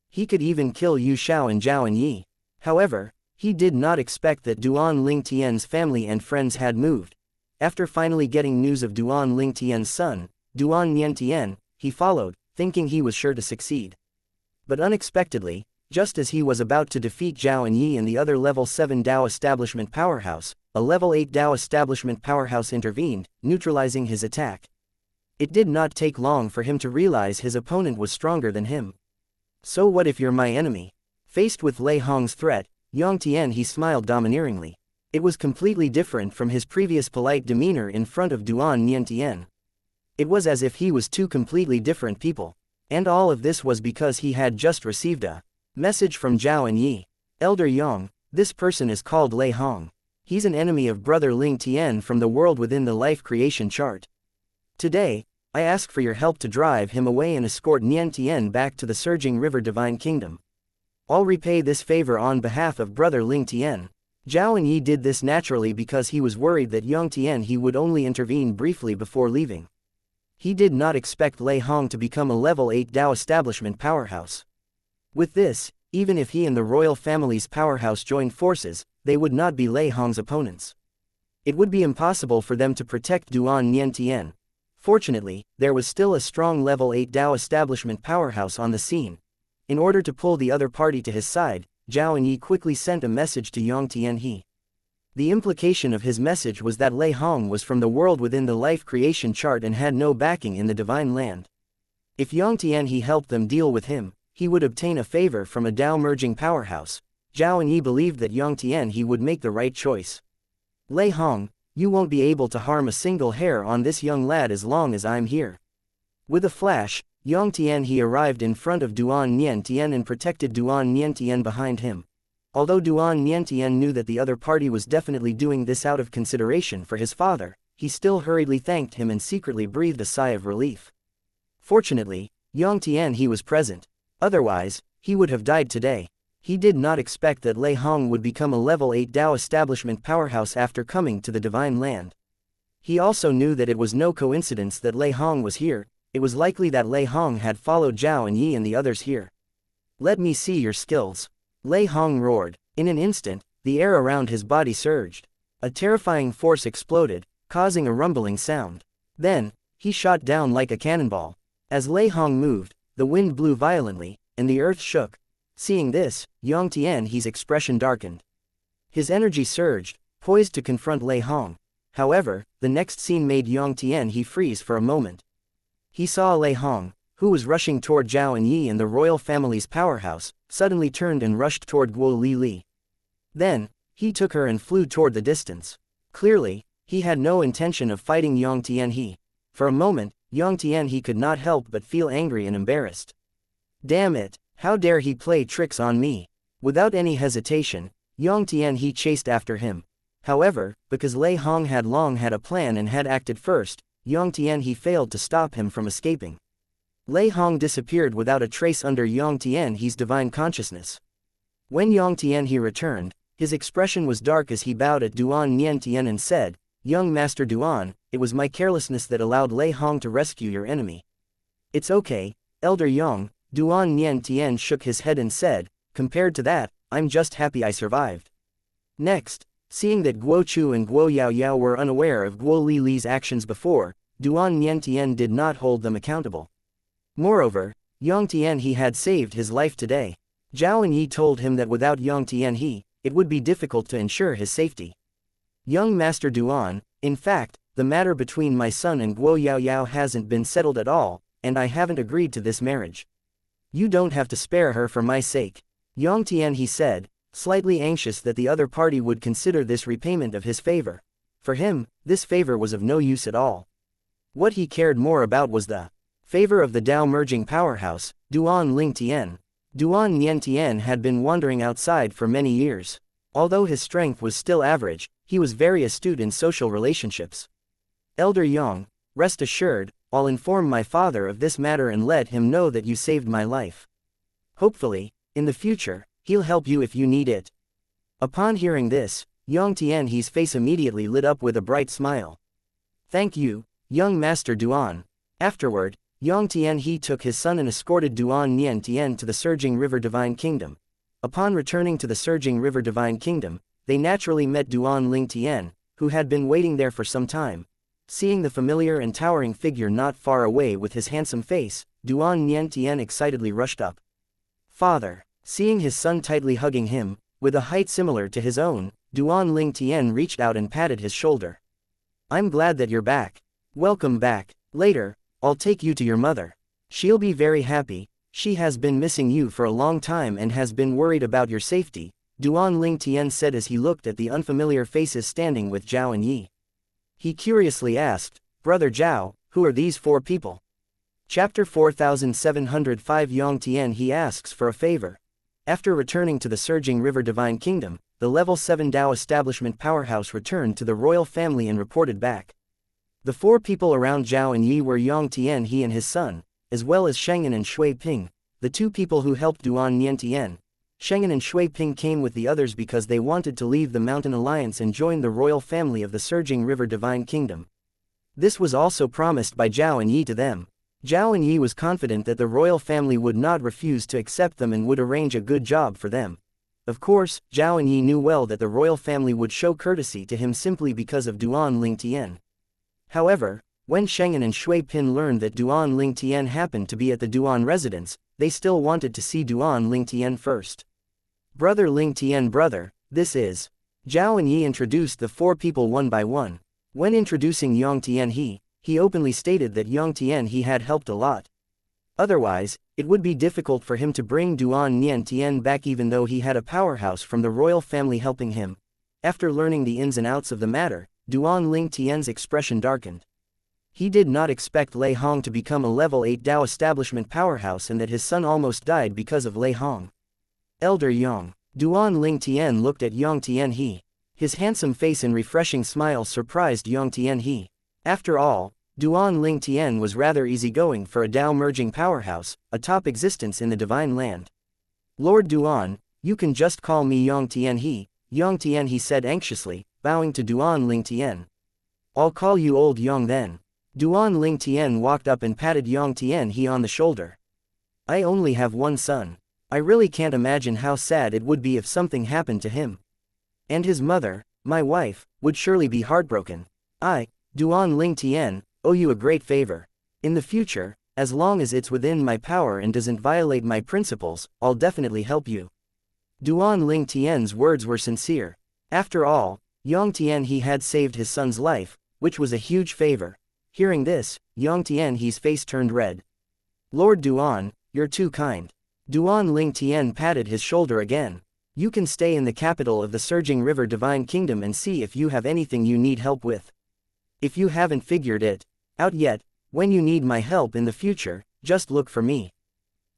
He could even kill Yu Xiao and Zhao and Yi. However, he did not expect that Duan Lingtian's family and friends had moved. After finally getting news of Duan Lingtian's son, Duan Niantian, he followed, thinking he was sure to succeed. But unexpectedly, just as he was about to defeat Zhao and Yi and the other level 7 Dao establishment powerhouse, a level 8 Dao establishment powerhouse intervened, neutralizing his attack. It did not take long for him to realize his opponent was stronger than him. "So what if you're my enemy?" Faced with Lei Hong's threat, Yang Tianhe smiled domineeringly. It was completely different from his previous polite demeanor in front of Duan Niantian. It was as if he was two completely different people. And all of this was because he had just received a message from Zhao and Yi. "Elder Yang, this person is called Lei Hong. He's an enemy of Brother Ling Tian from the world within the life creation chart. Today, I ask for your help to drive him away and escort Nian Tian back to the Surging River Divine Kingdom. I'll repay this favor on behalf of Brother Ling Tian." Zhao and Yi did this naturally because he was worried that Yang Tianhe would only intervene briefly before leaving. He did not expect Lei Hong to become a level 8 Dao establishment powerhouse. With this, even if he and the royal family's powerhouse joined forces, they would not be Lei Hong's opponents. It would be impossible for them to protect Duan Niantian. Fortunately, there was still a strong level 8 Dao establishment powerhouse on the scene. In order to pull the other party to his side, Zhao and Yi quickly sent a message to Yang Tianhe. The implication of his message was that Lei Hong was from the world within the life creation chart and had no backing in the divine land. If Yang Tianhe helped them deal with him, he would obtain a favor from a Dao merging powerhouse. Zhao and Yi believed that Yang Tianhe would make the right choice. "Lei Hong, you won't be able to harm a single hair on this young lad as long as I'm here." With a flash, Yang Tianhe arrived in front of Duan Niantian and protected Duan Niantian behind him. Although Duan Niantian knew that the other party was definitely doing this out of consideration for his father, he still hurriedly thanked him and secretly breathed a sigh of relief. Fortunately, Yang Tianhe was present. Otherwise, he would have died today. He did not expect that Lei Hong would become a level 8 Dao establishment powerhouse after coming to the divine land. He also knew that it was no coincidence that Lei Hong was here. It was likely that Lei Hong had followed Zhao and Yi and the others here. "Let me see your skills." Lei Hong roared. In an instant, the air around his body surged. A terrifying force exploded, causing a rumbling sound. Then, he shot down like a cannonball. As Lei Hong moved, the wind blew violently, and the earth shook. Seeing this, Yang Tianhe's expression darkened. His energy surged, poised to confront Lei Hong. However, the next scene made Yang Tianhe freeze for a moment. He saw Lei Hong, who was rushing toward Zhao and Yi and the royal family's powerhouse, suddenly turned and rushed toward Guo Li. Then, he took her and flew toward the distance. Clearly, he had no intention of fighting Yang Tianhe. For a moment, Yang Tianhe could not help but feel angry and embarrassed. Damn it, how dare he play tricks on me? Without any hesitation, Yang Tianhe chased after him. However, because Lei Hong had long had a plan and had acted first, Yang Tianhe failed to stop him from escaping. Lei Hong disappeared without a trace under Yang Tianhe's divine consciousness. When Yang Tianhe returned, his expression was dark as he bowed at Duan Niantian and said, "Young Master Duan, it was my carelessness that allowed Lei Hong to rescue your enemy." "It's okay, Elder Yang," Duan Niantian shook his head and said, "compared to that, I'm just happy I survived." Next, seeing that Guo Chu and Guo Yaoyao were unaware of Guo Li's actions before, Duan Niantian did not hold them accountable. Moreover, Yang Tianhe had saved his life today. Zhao and Yi told him that without Yang Tianhe, it would be difficult to ensure his safety. "Young Master Duan, in fact, the matter between my son and Guo Yaoyao hasn't been settled at all, and I haven't agreed to this marriage. You don't have to spare her for my sake," Yang Tianhe said, slightly anxious that the other party would consider this repayment of his favor. For him, this favor was of no use at all. What he cared more about was the favor of the Dao merging powerhouse, Duan Lingtian. Duan Niantian had been wandering outside for many years. Although his strength was still average, he was very astute in social relationships. "Elder Yang, rest assured, I'll inform my father of this matter and let him know that you saved my life. Hopefully, in the future, he'll help you if you need it." Upon hearing this, Yang Tianhe's face immediately lit up with a bright smile. "Thank you, young Master Duan." Afterward, Yang Tianhe took his son and escorted Duan Niantian to the Surging River Divine Kingdom. Upon returning to the Surging River Divine Kingdom, they naturally met Duan Lingtian, who had been waiting there for some time. Seeing the familiar and towering figure not far away with his handsome face, Duan Niantian excitedly rushed up. "Father." Seeing his son tightly hugging him, with a height similar to his own, Duan Lingtian reached out and patted his shoulder. "I'm glad that you're back. Welcome back. Later, I'll take you to your mother. She'll be very happy. She has been missing you for a long time and has been worried about your safety," Duan Lingtian said as he looked at the unfamiliar faces standing with Zhao and Yi. He curiously asked, "Brother Zhao, who are these four people?" Chapter 4705 Yang Tianhe asks for a favor. After returning to the Surging River Divine Kingdom, the level 7 Dao establishment powerhouse returned to the royal family and reported back. The four people around Zhao and Yi were Yang Tianhe and his son, as well as Shengyan and Shui Ping, the two people who helped Duan Niantian. Shengyan and Shui Ping came with the others because they wanted to leave the Mountain Alliance and join the royal family of the Surging River Divine Kingdom. This was also promised by Zhao and Yi to them. Zhao and Yi was confident that the royal family would not refuse to accept them and would arrange a good job for them. Of course, Zhao and Yi knew well that the royal family would show courtesy to him simply because of Duan Lingtian. However, when Shengyan and Shui Pin learned that Duan Lingtian happened to be at the Duan residence, they still wanted to see Duan Lingtian first. "Brother Lingtian, brother, this is..." Zhao and Yi introduced the four people one by one. When introducing Yang Tianhe, he openly stated that Yang Tianhe had helped a lot. Otherwise, it would be difficult for him to bring Duan Niantian back even though he had a powerhouse from the royal family helping him. After learning the ins and outs of the matter, Duan Lingtian's expression darkened. He did not expect Lei Hong to become a level 8 Dao establishment powerhouse and that his son almost died because of Lei Hong. "Elder Yang." Duan Lingtian looked at Yang Tianhe. His handsome face and refreshing smile surprised Yang Tianhe. After all, Duan Lingtian was rather easygoing for a Dao merging powerhouse, a top existence in the divine land. "Lord Duan, you can just call me Yang Tianhe," Yang Tianhe said anxiously, bowing to Duan Lingtian. "I'll call you Old Yang then." Duan Lingtian walked up and patted Yang Tianhe on the shoulder. "I only have one son. I really can't imagine how sad it would be if something happened to him. And his mother, my wife, would surely be heartbroken. I, Duan Lingtian, owe you a great favor. In the future, As long as it's within my power and doesn't violate my principles, I'll definitely help you. Duan Ling Tian's words were sincere. After all, Yang Tian he had saved his son's life, which was a huge favor. Hearing this, Yang Tian he's face turned red. Lord Duan, you're too kind. Duan Ling Tian patted his shoulder again. You can stay in the capital of the Surging River Divine Kingdom and see if you have anything you need help with. If you haven't figured it out yet, when you need my help in the future, just look for me.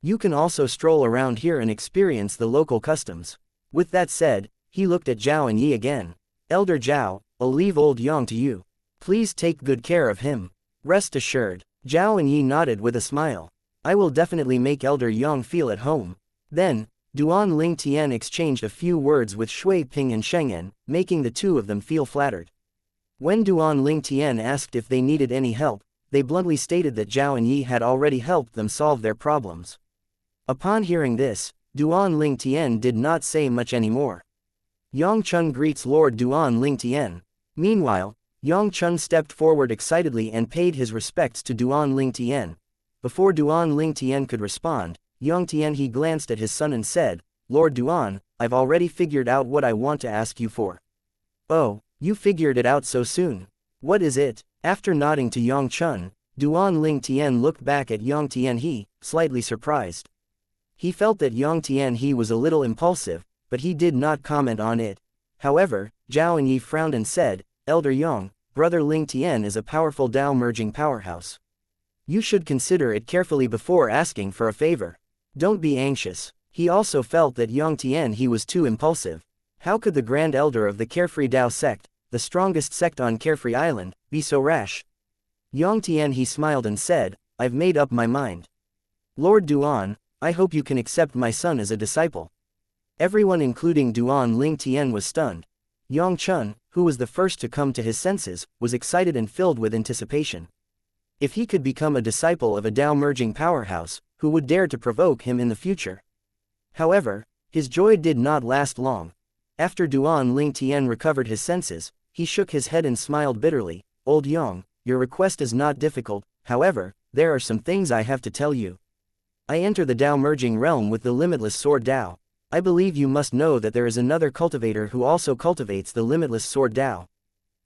You can also stroll around here and experience the local customs. With that said, he looked at Zhao and Yi again. Elder Zhao, I'll leave old Yang to you. Please take good care of him. Rest assured. Zhao and Yi nodded with a smile. I will definitely make Elder Yang feel at home. Then, Duan Ling Tian exchanged a few words with Shui Ping and Sheng'en, making the two of them feel flattered. When Duan Ling Tian asked if they needed any help, they bluntly stated that Zhao and Yi had already helped them solve their problems. Upon hearing this, Duan Ling Tian did not say much anymore. Yang Chun greets Lord Duan Ling Tian. Meanwhile, Yang Chun stepped forward excitedly and paid his respects to Duan Ling Tian. Before Duan Ling Tian could respond, Yang Tian he glanced at his son and said, Lord Duan, I've already figured out what I want to ask you for. Oh, you figured it out so soon. What is it? After nodding to Yang Chun, Duan Ling Tian looked back at Yang Tian he, slightly surprised. He felt that Yang Tian he was a little impulsive, but he did not comment on it. However, Zhao and Yi frowned and said, Elder Yang, Brother Ling Tian is a powerful Dao merging powerhouse. You should consider it carefully before asking for a favor. Don't be anxious. He also felt that Yang Tian he was too impulsive. How could the Grand Elder of the Carefree Dao sect, the strongest sect on Carefree Island, be so rash? Yang Tian he smiled and said, I've made up my mind. Lord Duan, I hope you can accept my son as a disciple. Everyone including Duan Ling Tian was stunned. Yang Chun, who was the first to come to his senses, was excited and filled with anticipation. If he could become a disciple of a Dao merging powerhouse, who would dare to provoke him in the future? However, his joy did not last long. After Duan Ling Tian recovered his senses, he shook his head and smiled bitterly. Old Yang, your request is not difficult, however, there are some things I have to tell you. I enter the Dao merging realm with the limitless sword Dao. I believe you must know that there is another cultivator who also cultivates the limitless sword Dao.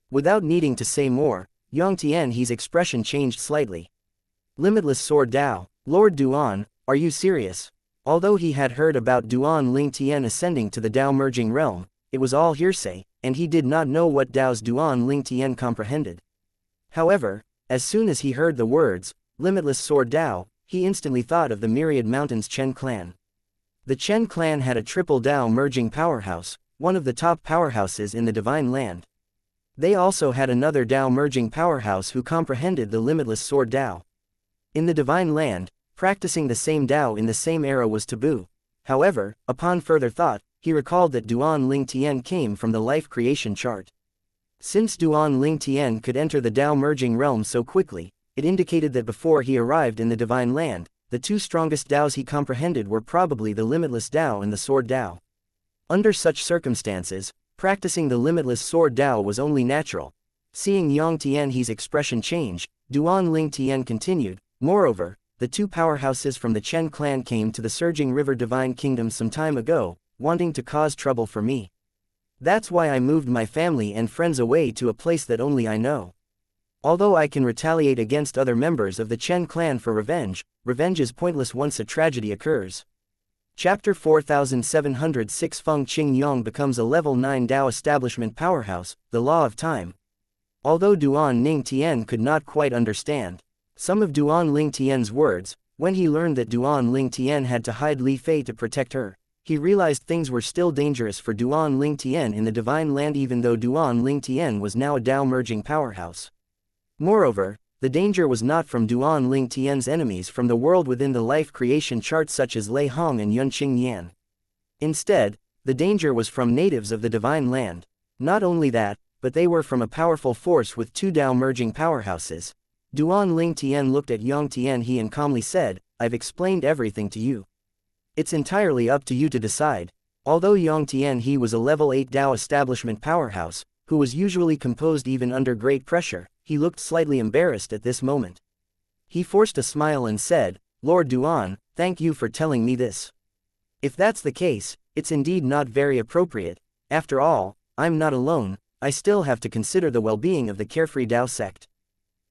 Without needing to say more, Yang Tian he's expression changed slightly. Limitless sword Dao, Lord Duan, are you serious? Although he had heard about Duan Ling Tian ascending to the Dao merging realm, it was all hearsay, and he did not know what Dao's Duan Ling Tian comprehended. However, as soon as he heard the words, limitless sword Dao, he instantly thought of the myriad mountains Chen clan. The Chen clan had a triple Dao merging powerhouse, one of the top powerhouses in the Divine Land. They also had another Dao merging powerhouse who comprehended the limitless sword Dao. In the Divine Land, practicing the same Dao in the same era was taboo. However, upon further thought, he recalled that Duan Ling Tian came from the life creation chart. Since Duan Ling Tian could enter the Dao merging realm so quickly, it indicated that before he arrived in the Divine Land, the two strongest Daos he comprehended were probably the limitless Dao and the sword Dao. Under such circumstances, practicing the limitless sword Dao was only natural. Seeing Yang Tian he's expression change, Duan Ling Tian continued, moreover, the two powerhouses from the Chen clan came to the Surging River Divine Kingdom some time ago, wanting to cause trouble for me. That's why I moved my family and friends away to a place that only I know. Although I can retaliate against other members of the Chen clan for revenge, revenge is pointless once a tragedy occurs. Chapter 4706 Feng Qing Yang becomes a level 9 Dao establishment powerhouse, the law of time. Although Duan Ning Tian could not quite understand some of Duan Ling Tian's words, when he learned that Duan Ling Tian had to hide Li Fei to protect her, he realized things were still dangerous for Duan Ling Tian in the Divine Land even though Duan Ling Tian was now a Dao merging powerhouse. Moreover, the danger was not from Duan Ling Tian's enemies from the world within the life creation chart such as Lei Hong and Yunqing Yan. Instead, the danger was from natives of the Divine Land. Not only that, but they were from a powerful force with two Dao merging powerhouses. Duan Ling Tian looked at Yang Tian he and calmly said, I've explained everything to you. It's entirely up to you to decide. Although Yang Tian he was a level 8 Dao establishment powerhouse, who was usually composed even under great pressure, he looked slightly embarrassed at this moment. He forced a smile and said, Lord Duan, thank you for telling me this. If that's the case, it's indeed not very appropriate. After all, I'm not alone, I still have to consider the well-being of the Carefree Dao sect.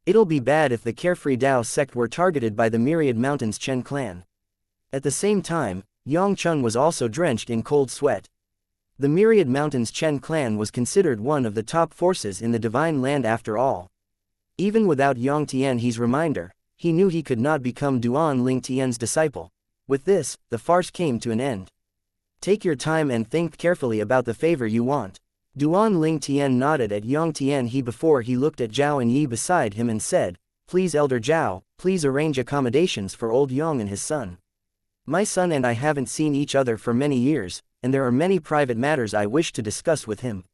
It'll be bad if the Carefree Dao sect were targeted by the Myriad Mountains Chen clan. At the same time, Yang Chun was also drenched in cold sweat. The Myriad Mountains Chen clan was considered one of the top forces in the Divine Land after all. Even without Yang Tianhe's reminder, he knew he could not become Duan Ling Tian's disciple. With this, the farce came to an end. Take your time and think carefully about the favor you want. Duan Ling Tian nodded at Yang Tianhe before he looked at Zhao and Yi beside him and said, Please Elder Zhao, please arrange accommodations for old Yang and his son. My son and I haven't seen each other for many years, and there are many private matters I wish to discuss with him.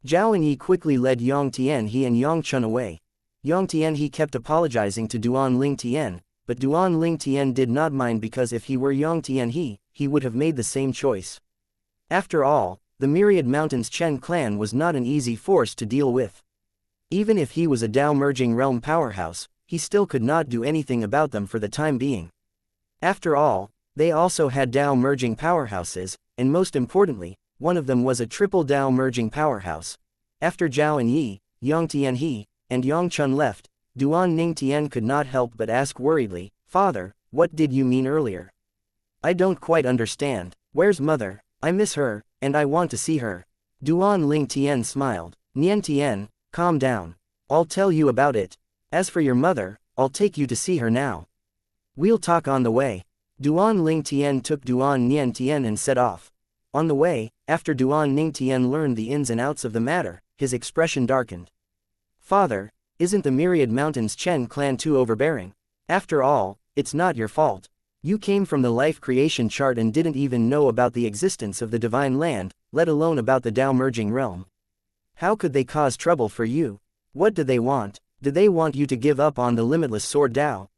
Zhao and Yi quickly led Yang Tianhe and Yang Chun away. Yang Tianhe kept apologizing to Duan Ling Tian, but Duan Ling Tian did not mind because if he were Yang Tianhe, he would have made the same choice. After all, the Myriad Mountains Chen clan was not an easy force to deal with. Even if he was a Dao merging realm powerhouse, he still could not do anything about them for the time being. After all, they also had Dao merging powerhouses, and most importantly, one of them was a triple Dao merging powerhouse. After Zhao and Yi, Yang Tianhe, and Yang Chun left, Duan Ning Tian could not help but ask worriedly, Father, what did you mean earlier? I don't quite understand. Where's mother? I miss her, and I want to see her. Duan Ling Tian smiled. Nian Tian, calm down. I'll tell you about it. As for your mother, I'll take you to see her now. We'll talk on the way. Duan Ling Tian took Duan Nian Tian and set off. On the way, after Duan Ning Tian learned the ins and outs of the matter, his expression darkened. Father, isn't the Myriad Mountains Chen clan too overbearing? After all, it's not your fault. You came from the life creation chart and didn't even know about the existence of the Divine Land, let alone about the Dao merging realm. How could they cause trouble for you? What do they want? Do they want you to give up on the limitless sword Dao?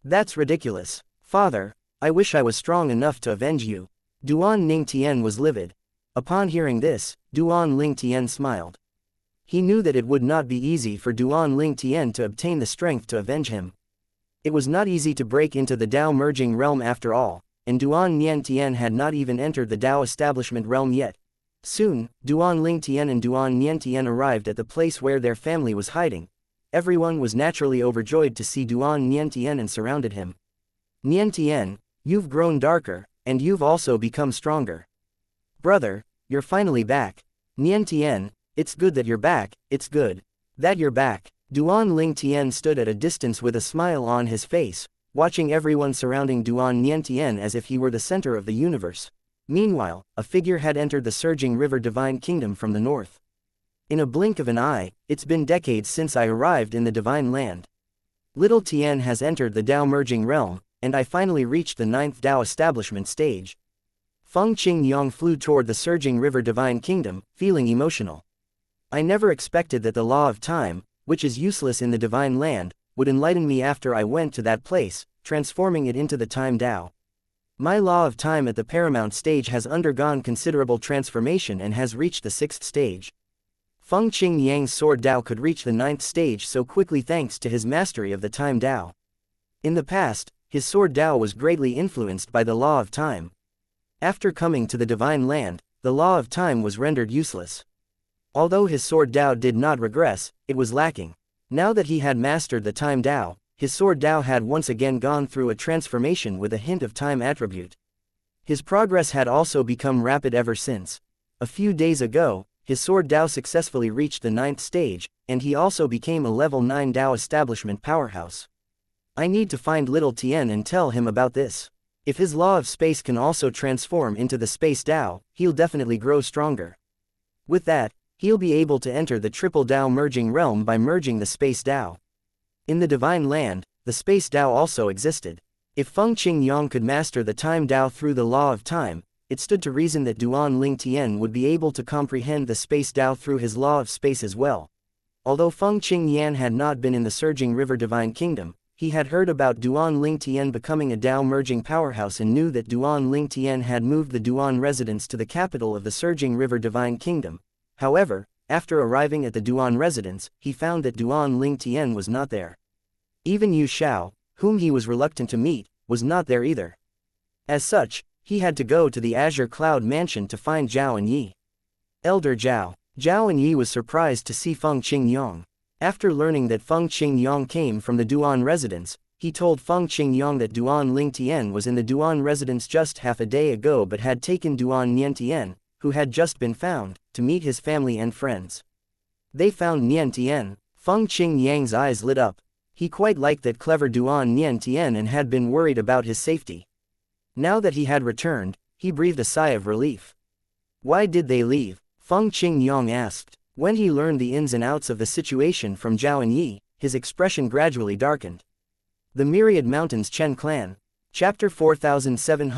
That's ridiculous. Father, I wish I was strong enough to avenge you. Duan Ning Tian was livid. Upon hearing this, Duan Ling Tian smiled. He knew that it would not be easy for Duan Ling Tian to obtain the strength to avenge him. It was not easy to break into the Dao merging realm after all, and Duan Nian Tian had not even entered the Dao establishment realm yet. Soon, Duan Ling Tian and Duan Nian Tian arrived at the place where their family was hiding. Everyone was naturally overjoyed to see Duan Nian Tian and surrounded him. Nian Tian, you've grown darker, and you've also become stronger. Brother, you're finally back. Nian Tian, it's good that you're back, it's good that you're back. Duan Ling Tian stood at a distance with a smile on his face, watching everyone surrounding Duan Nian Tian as if he were the center of the universe. Meanwhile, a figure had entered the surging river Divine Kingdom from the north. In a blink of an eye, it's been decades since I arrived in the Divine Land. Little Tian has entered the Dao merging realm, and I finally reached the 9th Dao establishment stage. Feng Qingyang flew toward the surging river Divine Kingdom, feeling emotional. I never expected that the law of time, which is useless in the Divine Land, would enlighten me after I went to that place, transforming it into the Time Dao. My law of time at the paramount stage has undergone considerable transformation and has reached the 6th stage. Feng Qingyang's sword Dao could reach the 9th stage so quickly thanks to his mastery of the Time Dao. In the past, his sword Dao was greatly influenced by the law of time. After coming to the Divine Land, the law of time was rendered useless. Although his sword Dao did not regress, it was lacking. Now that he had mastered the Time Dao, his sword Dao had once again gone through a transformation with a hint of time attribute. His progress had also become rapid ever since. A few days ago, his sword Dao successfully reached the 9th stage, and he also became a level 9 Dao establishment powerhouse. I need to find little Tian and tell him about this. If his law of space can also transform into the space Dao, he'll definitely grow stronger. With that, he'll be able to enter the triple Dao merging realm by merging the space Dao. In the Divine Land, the space Dao also existed. If Feng Qingyang could master the Time Dao through the law of time, it stood to reason that Duan Ling Tian would be able to comprehend the space Dao through his law of space as well. Although Feng Qingyang had not been in the surging river Divine Kingdom, he had heard about Duan Ling Tian becoming a Dao merging powerhouse and knew that Duan Ling Tian had moved the Duan residence to the capital of the surging river Divine Kingdom. However, after arriving at the Duan residence, he found that Duan Ling Tian was not there. Even Yu Shao, whom he was reluctant to meet, was not there either. As such, he had to go to the Azure Cloud Mansion to find Zhao and Yi. Elder Zhao. Zhao and Yi was surprised to see Feng Qingyang. After learning that Feng Qingyang came from the Duan residence, he told Feng Qingyang that Duan Lingtian was in the Duan residence just half a day ago but had taken Duan Niantian, who had just been found, to meet his family and friends. They found Niantian. Feng Qingyang's eyes lit up. He quite liked that clever Duan Niantian and had been worried about his safety. Now that he had returned, he breathed a sigh of relief. Why did they leave? Feng Qingyang asked. When he learned the ins and outs of the situation from Zhao and Yi, his expression gradually darkened. The Myriad Mountains Chen Clan. Chapter 4707.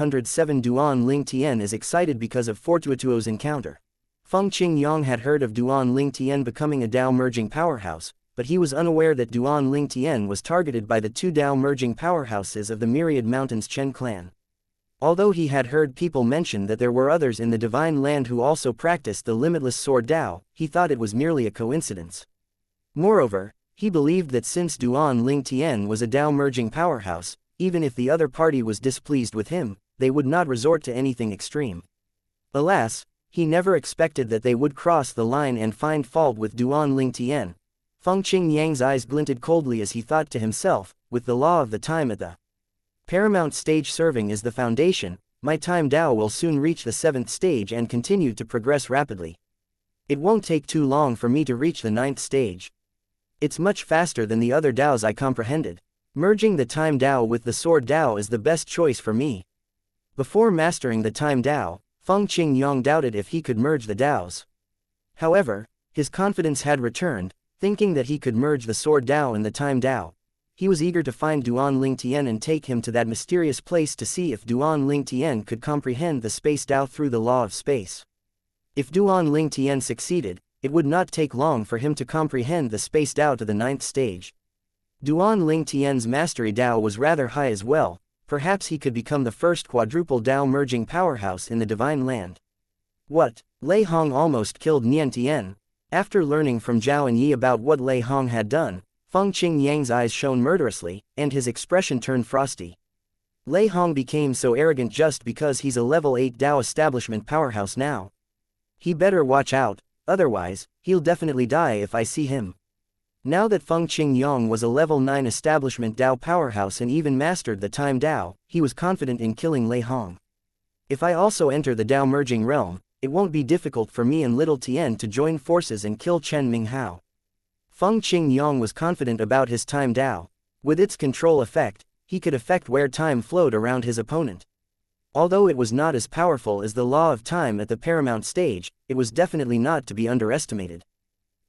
Duan Lingtian is excited because of Fortuituo's encounter. Feng Qingyang had heard of Duan Lingtian becoming a Dao merging powerhouse, but he was unaware that Duan Lingtian was targeted by the two Dao merging powerhouses of the Myriad Mountains Chen Clan. Although he had heard people mention that there were others in the Divine Land who also practiced the limitless sword Dao, he thought it was merely a coincidence. Moreover, he believed that since Duan Lingtian was a Dao merging powerhouse, even if the other party was displeased with him, they would not resort to anything extreme. Alas, he never expected that they would cross the line and find fault with Duan Lingtian. Feng Qingyang's eyes glinted coldly as he thought to himself, with the law of the time at the paramount stage serving as the foundation, my time Dao will soon reach the 7th stage and continue to progress rapidly. It won't take too long for me to reach the 9th stage. It's much faster than the other Daos I comprehended. Merging the time Dao with the sword Dao is the best choice for me. Before mastering the time Dao, Feng Qingyang doubted if he could merge the Daos. However, his confidence had returned, thinking that he could merge the sword Dao and the time Dao. He was eager to find Duan Lingtian and take him to that mysterious place to see if Duan Lingtian could comprehend the space Dao through the law of space. If Duan Lingtian succeeded, it would not take long for him to comprehend the space Dao to the 9th stage. Duan Lingtian's mastery Dao was rather high as well, perhaps he could become the first quadruple Dao merging powerhouse in the Divine Land. What? Lei Hong almost killed Niantian. After learning from Zhao and Yi about what Lei Hong had done, Feng Qingyang's eyes shone murderously, and his expression turned frosty. Lei Hong became so arrogant just because he's a level 8 Dao establishment powerhouse now. He better watch out, otherwise, he'll definitely die if I see him. Now that Feng Qingyang was a level 9 establishment Dao powerhouse and even mastered the time Dao, he was confident in killing Lei Hong. If I also enter the Dao merging realm, it won't be difficult for me and Little Tien to join forces and kill Chen Minghao. Feng Qingyang was confident about his time Dao. With its control effect, he could affect where time flowed around his opponent. Although it was not as powerful as the law of time at the paramount stage, it was definitely not to be underestimated.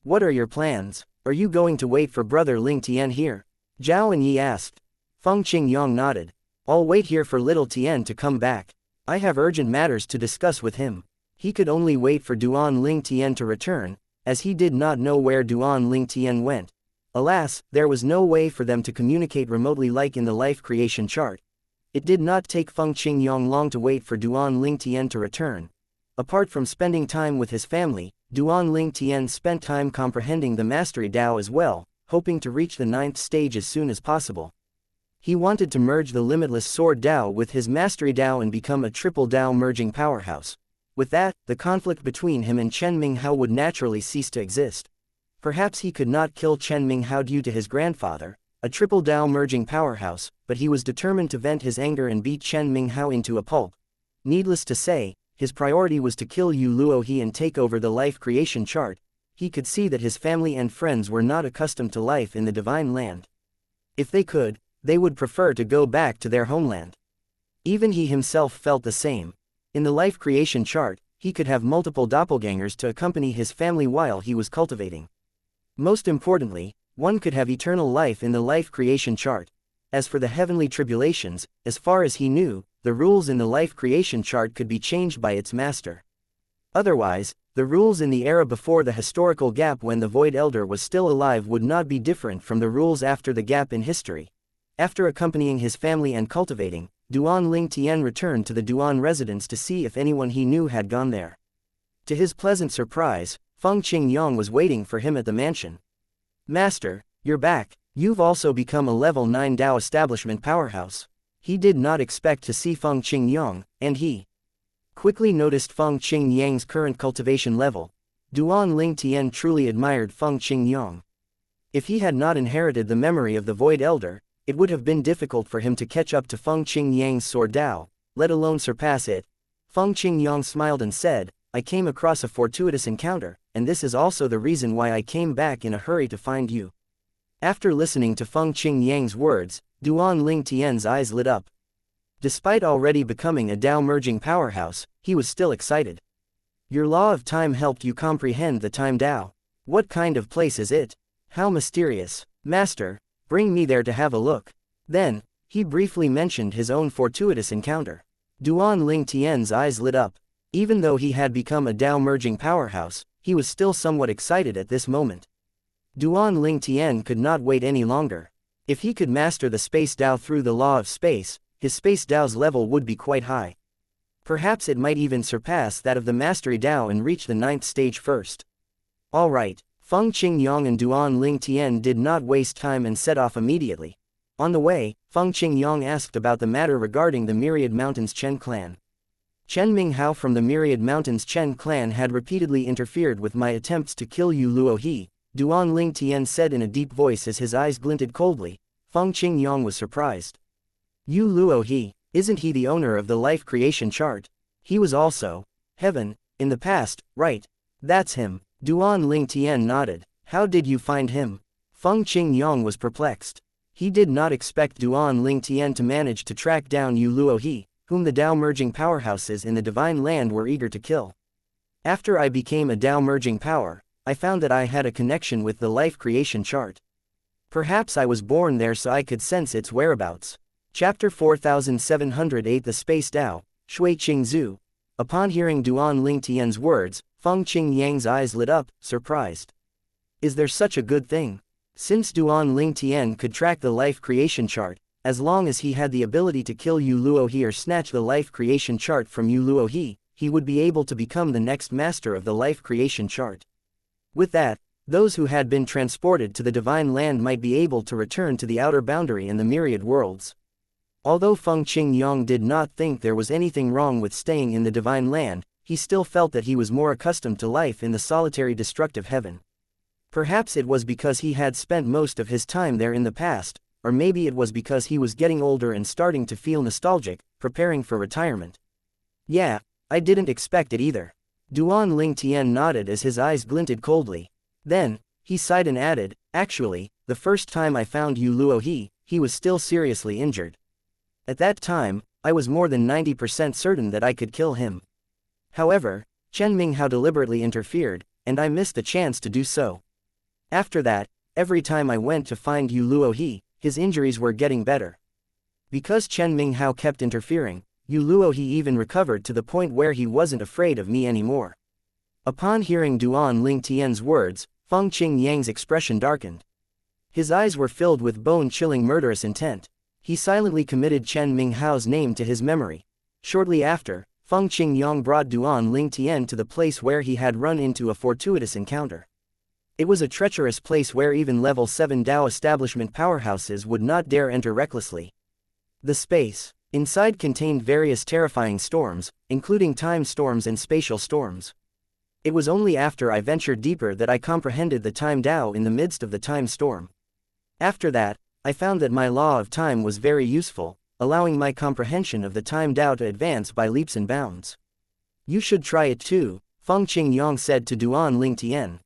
What are your plans? Are you going to wait for Brother Ling Tian here? Zhao and Yi asked. Feng Qingyang nodded. I'll wait here for Little Tien to come back. I have urgent matters to discuss with him. He could only wait for Duan Ling Tian to return, as he did not know where Duan Ling Tian went. Alas, there was no way for them to communicate remotely like in the life creation chart. It did not take Feng Qingyang long to wait for Duan Ling Tian to return. Apart from spending time with his family, Duan Ling Tian spent time comprehending the Mastery Dao as well, hoping to reach the 9th stage as soon as possible. He wanted to merge the limitless sword Dao with his Mastery Dao and become a triple Dao merging powerhouse. With that, the conflict between him and Chen Minghao would naturally cease to exist. Perhaps he could not kill Chen Minghao due to his grandfather, a triple Dao merging powerhouse, but he was determined to vent his anger and beat Chen Minghao into a pulp. Needless to say, his priority was to kill Yu Luohe and take over the life creation chart. He could see that his family and friends were not accustomed to life in the Divine Land. If they could, they would prefer to go back to their homeland. Even he himself felt the same. In the life creation chart, he could have multiple doppelgangers to accompany his family while he was cultivating. Most importantly, one could have eternal life in the life creation chart. As for the heavenly tribulations, as far as he knew, the rules in the life creation chart could be changed by its master. Otherwise, the rules in the era before the historical gap when the Void Elder was still alive would not be different from the rules after the gap in history. After accompanying his family and cultivating, Duan Ling Tian returned to the Duan residence to see if anyone he knew had gone there. To his pleasant surprise, Feng Qingyang was waiting for him at the mansion. Master, you're back. You've also become a level 9 Dao establishment powerhouse. He did not expect to see Feng Qingyang, and he quickly noticed Feng Qingyang's current cultivation level. Duan Ling Tian truly admired Feng Qingyang. If he had not inherited the memory of the Void Elder, it would have been difficult for him to catch up to Feng Qingyang's sword Dao, let alone surpass it. Feng Qingyang smiled and said, I came across a fortuitous encounter, and this is also the reason why I came back in a hurry to find you. After listening to Feng Qingyang's words, Duan Ling Tian's eyes lit up. Despite already becoming a Dao merging powerhouse, he was still excited. Your law of time helped you comprehend the time Dao. What kind of place is it? How mysterious. Master, bring me there to have a look. Then, he briefly mentioned his own fortuitous encounter. Duan Ling Tian's eyes lit up. Even though he had become a Dao merging powerhouse, he was still somewhat excited at this moment. Duan Ling Tian could not wait any longer. If he could master the space Dao through the law of space, his space Dao's level would be quite high. Perhaps it might even surpass that of the mastery Dao and reach the 9th stage first. Alright, Feng Qingyang and Duan Ling Tian did not waste time and set off immediately. On the way, Feng Qingyang asked about the matter regarding the Myriad Mountains Chen clan. Chen Minghao from the Myriad Mountains Chen clan had repeatedly interfered with my attempts to kill Yu Luohe, Duan Ling Tian said in a deep voice as his eyes glinted coldly. Feng Qingyang was surprised. Yu Luohe, isn't he the owner of the life creation chart? He was also heaven in the past, right? That's him. Duan Ling Tian nodded. How did you find him? Feng Qingyang was perplexed. He did not expect Duan Ling Tian to manage to track down Yu Luohe, whom the Dao merging powerhouses in the Divine Land were eager to kill. After I became a Dao merging power, I found that I had a connection with the life creation chart. Perhaps I was born there so I could sense its whereabouts. Chapter 4708 The Space Dao, Shui Qingzu. Upon hearing Duan Ling Tian's words, Feng Qingyang's eyes lit up, surprised. Is there such a good thing? Since Duan Ling Tian could track the life creation chart, as long as he had the ability to kill Yu Luohe or snatch the life creation chart from Yu Luohe, he would be able to become the next master of the life creation chart. With that, those who had been transported to the Divine Land might be able to return to the outer boundary in the myriad worlds. Although Feng Qingyang did not think there was anything wrong with staying in the Divine Land, he still felt that he was more accustomed to life in the solitary destructive heaven. Perhaps it was because he had spent most of his time there in the past, or maybe it was because he was getting older and starting to feel nostalgic, preparing for retirement. Yeah, I didn't expect it either. Duan Ling Tian nodded as his eyes glinted coldly. Then, he sighed and added, actually, the first time I found Yu Luohe, he was still seriously injured. At that time, I was more than 90% certain that I could kill him. However, Chen Minghao deliberately interfered, and I missed the chance to do so. After that, every time I went to find Yu Luohe, his injuries were getting better. Because Chen Minghao kept interfering, Yu Luohe even recovered to the point where he wasn't afraid of me anymore. Upon hearing Duan Ling Tian's words, Feng Qingyang's expression darkened. His eyes were filled with bone-chilling murderous intent. He silently committed Chen Minghao's name to his memory. Shortly after, Feng Qingyang brought Duan Ling Tian to the place where he had run into a fortuitous encounter. It was a treacherous place where even level 7 Dao establishment powerhouses would not dare enter recklessly. The space inside contained various terrifying storms, including time storms and spatial storms. It was only after I ventured deeper that I comprehended the time Dao in the midst of the time storm. After that, I found that my law of time was very useful, allowing my comprehension of the time Dao to advance by leaps and bounds. You should try it too, Feng Qingyang said to Duan Ling Tian.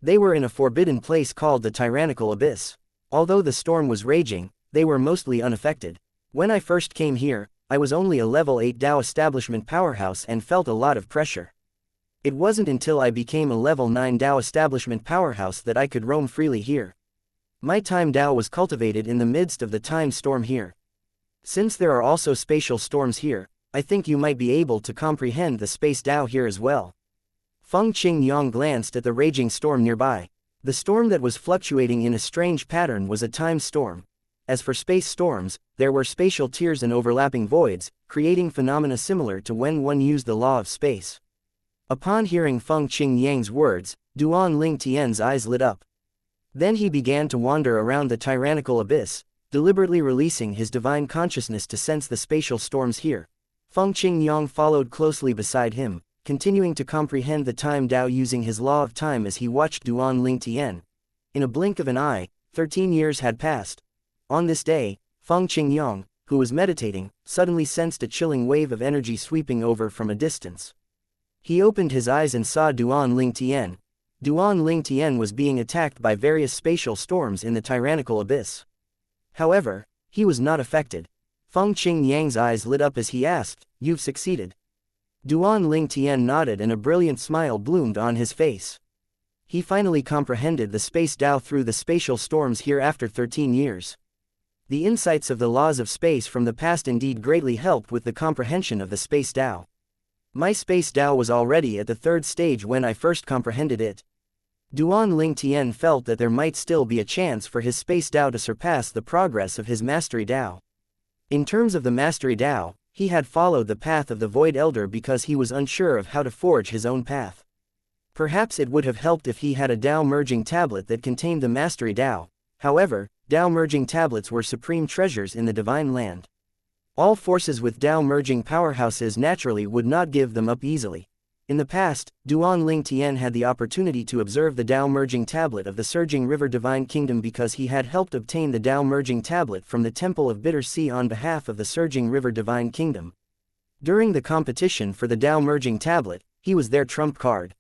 They were in a forbidden place called the Tyrannical Abyss. Although the storm was raging, they were mostly unaffected. When I first came here, I was only a level 8 Dao establishment powerhouse and felt a lot of pressure. It wasn't until I became a level 9 Dao establishment powerhouse that I could roam freely here. My time Dao was cultivated in the midst of the time storm here. Since there are also spatial storms here, I think you might be able to comprehend the space Dao here as well. Feng Qingyang glanced at the raging storm nearby. The storm that was fluctuating in a strange pattern was a time storm. As for space storms, there were spatial tiers and overlapping voids, creating phenomena similar to when one used the law of space. Upon hearing Feng Qingyang's words, Duan Ling Tian's eyes lit up. Then he began to wander around the tyrannical abyss, deliberately releasing his divine consciousness to sense the spatial storms here. Feng Qingyang followed closely beside him, continuing to comprehend the time Tao using his law of time as he watched Duan Lingtian. In a blink of an eye, 13 years had passed. On this day, Feng Qingyang, who was meditating, suddenly sensed a chilling wave of energy sweeping over from a distance. He opened his eyes and saw Duan Lingtian. Duan Lingtian was being attacked by various spatial storms in the tyrannical abyss. However, he was not affected. Feng Qingyang's eyes lit up as he asked, "You've succeeded?" Duan Lingtian nodded and a brilliant smile bloomed on his face. He finally comprehended the space Tao through the spatial storms here after 13 years. The insights of the laws of space from the past indeed greatly helped with the comprehension of the space Tao. My space Tao was already at the 3rd stage when I first comprehended it. Duan Lingtian felt that there might still be a chance for his space Tao to surpass the progress of his mastery Tao. In terms of the mastery Tao, he had followed the path of the Void Elder because he was unsure of how to forge his own path. Perhaps it would have helped if he had a Tao merging tablet that contained the mastery Tao. However, Tao merging tablets were supreme treasures in the divine land. All forces with Tao merging powerhouses naturally would not give them up easily. In the past, Duan Lingtian had the opportunity to observe the Tao merging tablet of the Surging River Divine Kingdom because he had helped obtain the Tao merging tablet from the Temple of Bitter Sea on behalf of the Surging River Divine Kingdom. During the competition for the Tao merging tablet, he was their trump card.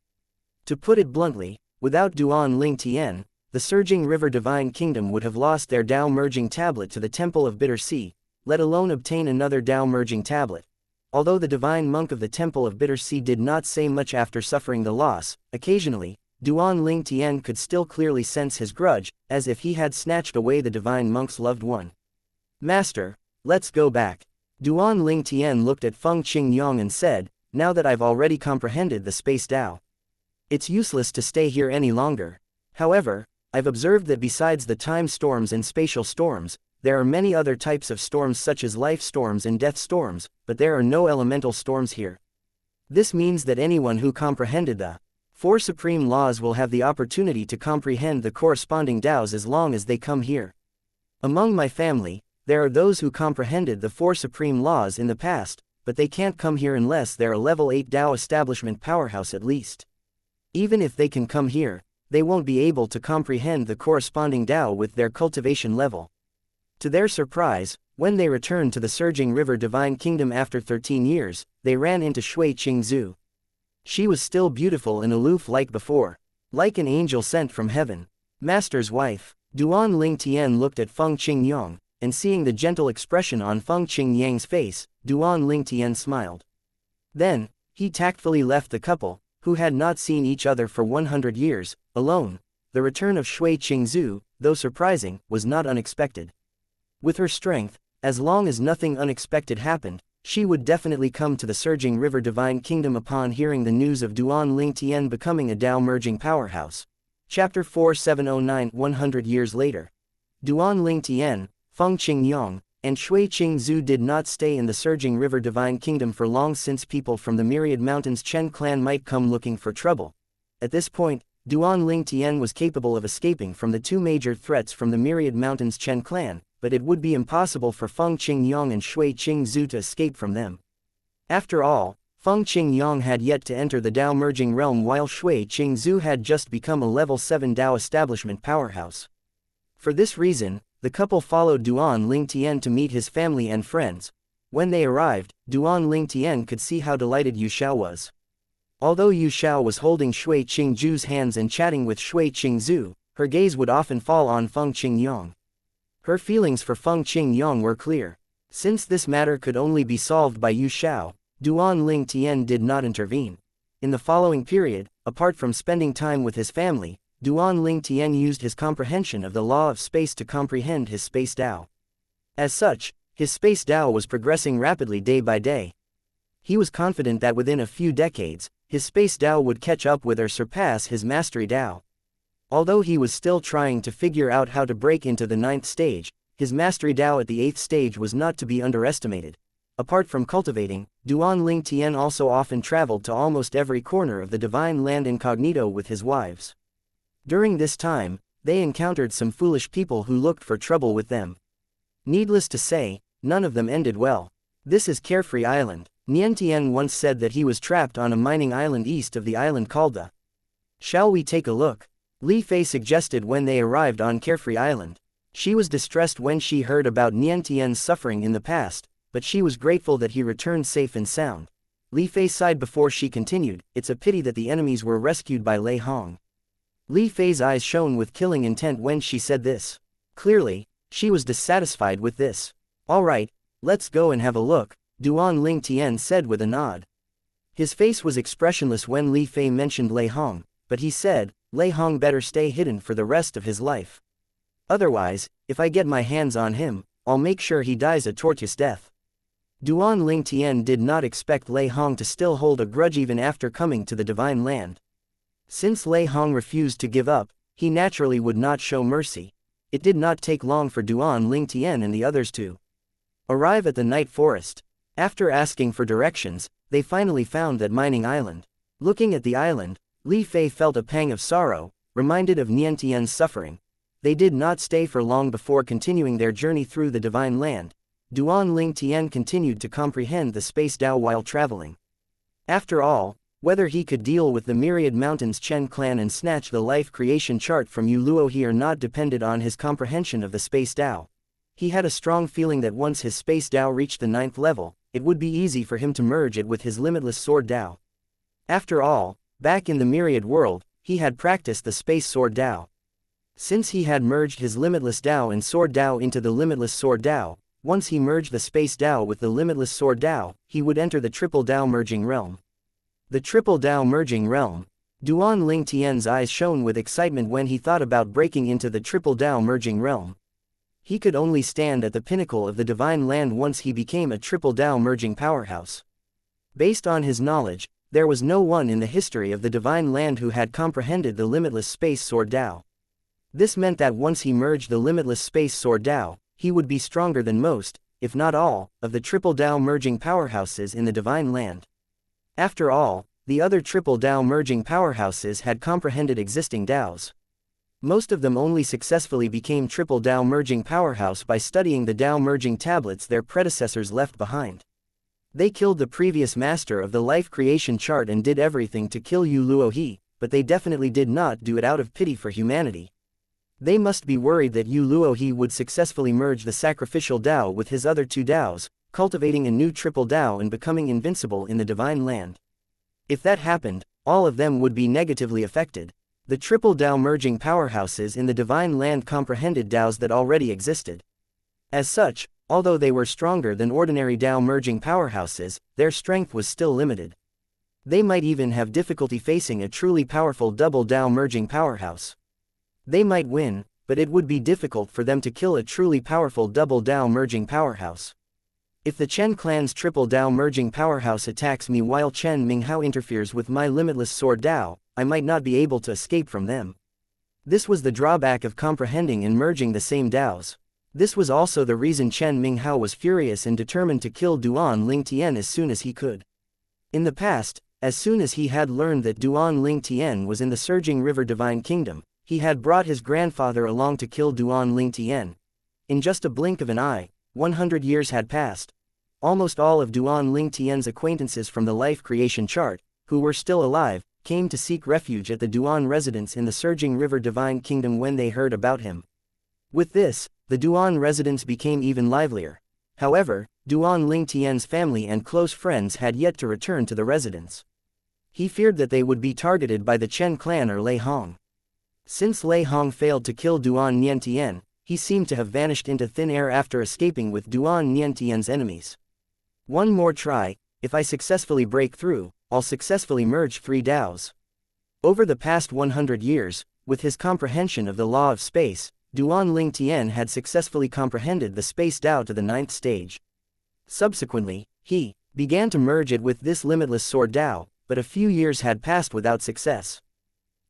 To put it bluntly, without Duan Lingtian, the Surging River Divine Kingdom would have lost their Tao merging tablet to the Temple of Bitter Sea, let alone obtain another Tao merging tablet. Although the divine monk of the Temple of Bitter Sea did not say much after suffering the loss, occasionally, Duan Lingtian could still clearly sense his grudge, as if he had snatched away the divine monk's loved one. "Master, let's go back." Duan Lingtian looked at Feng Qingyang and said, "Now that I've already comprehended the space Tao, it's useless to stay here any longer. However, I've observed that besides the time storms and spatial storms, there are many other types of storms such as life storms and death storms, but there are no elemental storms here. This means that anyone who comprehended the 4 supreme laws will have the opportunity to comprehend the corresponding Taos as long as they come here. Among my family, there are those who comprehended the 4 supreme laws in the past, but they can't come here unless they're a level 8 Tao establishment powerhouse at least. Even if they can come here, they won't be able to comprehend the corresponding Tao with their cultivation level." To their surprise, when they returned to the Surging River Divine Kingdom after 13 years, they ran into Shui Qingzhu. She was still beautiful and aloof like before, like an angel sent from heaven. "Master's wife." Duan Lingtian looked at Feng Qingyang, and seeing the gentle expression on Feng Qingyang's face, Duan Lingtian smiled. Then, he tactfully left the couple, who had not seen each other for 100 years, alone. The return of Shui Qingzhu, though surprising, was not unexpected. With her strength, as long as nothing unexpected happened, she would definitely come to the Surging River Divine Kingdom upon hearing the news of Duan Lingtian becoming a Tao merging powerhouse. Chapter 4709 100 years later. Duan Lingtian, Feng Qingyang, and Shui Qingzhu did not stay in the Surging River Divine Kingdom for long since people from the Myriad Mountains Chen clan might come looking for trouble. At this point, Duan Lingtian was capable of escaping from the 2 major threats from the Myriad Mountains Chen clan, but it would be impossible for Feng Qingyang and Shui Qingzhu to escape from them. After all, Feng Qingyang had yet to enter the Tao merging realm while Shui Qingzhu had just become a level 7 Tao establishment powerhouse. For this reason, the couple followed Duan Lingtian to meet his family and friends. When they arrived, Duan Lingtian could see how delighted Yu Xiao was. Although Yu Xiao was holding Shui Qingzhu's hands and chatting with Shui Qingzhu, her gaze would often fall on Feng Qingyang. Her feelings for Feng Qingyang were clear. Since this matter could only be solved by Yu Xiao, Duan Lingtian did not intervene. In the following period, apart from spending time with his family, Duan Lingtian used his comprehension of the law of space to comprehend his space Tao. As such, his space Tao was progressing rapidly day by day. He was confident that within a few decades, his space Tao would catch up with or surpass his mastery Tao. Although he was still trying to figure out how to break into the 9th stage, his mastery Tao at the 8th stage was not to be underestimated. Apart from cultivating, Duan Lingtian also often traveled to almost every corner of the divine land incognito with his wives. During this time, they encountered some foolish people who looked for trouble with them. Needless to say, none of them ended well. This is Carefree Island. Niantian once said that he was trapped on a mining island east of the island called the. Shall we take a look? Li Fei suggested when they arrived on Carefree Island. She was distressed when she heard about Niantian's suffering in the past, but she was grateful that he returned safe and sound. Li Fei sighed before she continued, "It's a pity that the enemies were rescued by Lei Hong." Li Fei's eyes shone with killing intent when she said this. Clearly, she was dissatisfied with this. "All right, let's go and have a look," Duan Lingtian said with a nod. His face was expressionless when Li Fei mentioned Lei Hong, but he said, "Lei Hong better stay hidden for the rest of his life. Otherwise, if I get my hands on him, I'll make sure he dies a torturous death." Duan Lingtian did not expect Lei Hong to still hold a grudge even after coming to the Divine Land. Since Lei Hong refused to give up, he naturally would not show mercy. It did not take long for Duan Lingtian and the others to arrive at the Night Forest. After asking for directions, they finally found that mining island. Looking at the island, Li Fei felt a pang of sorrow, reminded of Niantian's suffering. They did not stay for long before continuing their journey through the Divine Land. Duan Lingtian continued to comprehend the space Dao while traveling. After all, whether he could deal with the myriad mountains Chen clan and snatch the life creation chart from Yu Luohe or not depended on his comprehension of the space Dao. He had a strong feeling that once his space Dao reached the 9th level, it would be easy for him to merge it with his limitless sword Dao. After all, back in the myriad world, he had practiced the space sword Dao. Since he had merged his limitless Dao and sword Dao into the limitless sword Dao, once he merged the space Dao with the limitless sword Dao, he would enter the triple Dao merging realm. The triple Dao merging realm. Duan Lingtian's eyes shone with excitement when he thought about breaking into the triple Dao merging realm. He could only stand at the pinnacle of the Divine Land once he became a triple Dao merging powerhouse. Based on his knowledge, there was no one in the history of the Divine Land who had comprehended the limitless space sword Dao. This meant that once he merged the limitless space sword Dao, he would be stronger than most, if not all, of the triple Dao merging powerhouses in the Divine Land. After all, the other triple Dao merging powerhouses had comprehended existing Daos. Most of them only successfully became triple Dao merging powerhouse by studying the Dao merging tablets their predecessors left behind. They killed the previous master of the life creation chart and did everything to kill Yu Luohe, but they definitely did not do it out of pity for humanity. They must be worried that Yu Luohe would successfully merge the sacrificial Dao with his other two Daos, cultivating a new triple Dao and becoming invincible in the Divine Land. If that happened, all of them would be negatively affected. The triple Dao merging powerhouses in the Divine Land comprehended Daos that already existed. As such, although they were stronger than ordinary Dao merging powerhouses, their strength was still limited. They might even have difficulty facing a truly powerful double Dao merging powerhouse. They might win, but it would be difficult for them to kill a truly powerful double Dao merging powerhouse. If the Chen clan's triple Dao merging powerhouse attacks me while Chen Minghao interferes with my limitless sword Dao, I might not be able to escape from them. This was the drawback of comprehending and merging the same Daos. This was also the reason Chen Minghao was furious and determined to kill Duan Lingtian as soon as he could. In the past, as soon as he had learned that Duan Lingtian was in the Surging River Divine Kingdom, he had brought his grandfather along to kill Duan Lingtian. In just a blink of an eye, 100 years had passed. Almost all of Duan Lingtian's acquaintances from the life creation chart, who were still alive, came to seek refuge at the Duan residence in the Surging River Divine Kingdom when they heard about him. With this, the Duan residence became even livelier. However, Duan Lingtian's family and close friends had yet to return to the residence. He feared that they would be targeted by the Chen clan or Lei Hong. Since Lei Hong failed to kill Duan Niantian, he seemed to have vanished into thin air after escaping with Duan Niantian's enemies. One more try, if I successfully break through, I'll successfully merge 3 Daos. Over the past 100 years, with his comprehension of the law of space, Duan Lingtian had successfully comprehended the space Dao to the 9th stage. Subsequently, he began to merge it with this limitless sword Dao, but a few years had passed without success.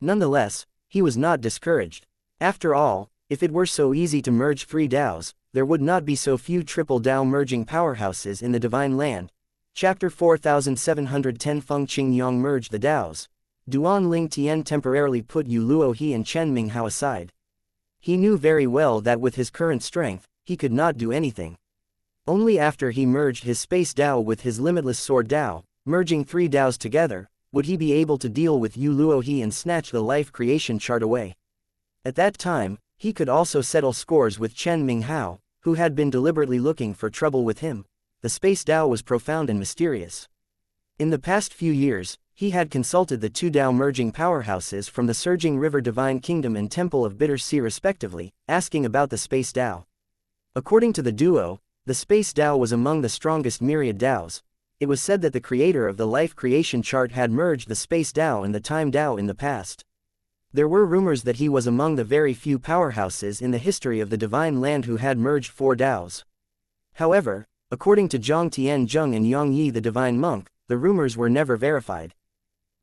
Nonetheless, he was not discouraged. After all, if it were so easy to merge 3 Daos, there would not be so few triple Dao merging powerhouses in the Divine Land. Chapter 4710 Feng Qingyang merged the Daos. Duan Lingtian temporarily put Yu Luohe and Chen Minghao aside. He knew very well that with his current strength, he could not do anything. Only after he merged his space Dao with his limitless sword Dao, merging 3 Daos together, would he be able to deal with Yu Luohe and snatch the life creation chart away. At that time, he could also settle scores with Chen Minghao, who had been deliberately looking for trouble with him. The space Dao was profound and mysterious. In the past few years, he had consulted the 2 Dao merging powerhouses from the Surging River Divine Kingdom and Temple of Bitter Sea respectively, asking about the space Dao. According to the duo, the space Dao was among the strongest myriad Daos. It was said that the creator of the life creation chart had merged the space Dao and the time Dao in the past. There were rumors that he was among the very few powerhouses in the history of the Divine Land who had merged 4 Daos. However, according to Zhang Tianzheng and Yang Yi the Divine Monk, the rumors were never verified.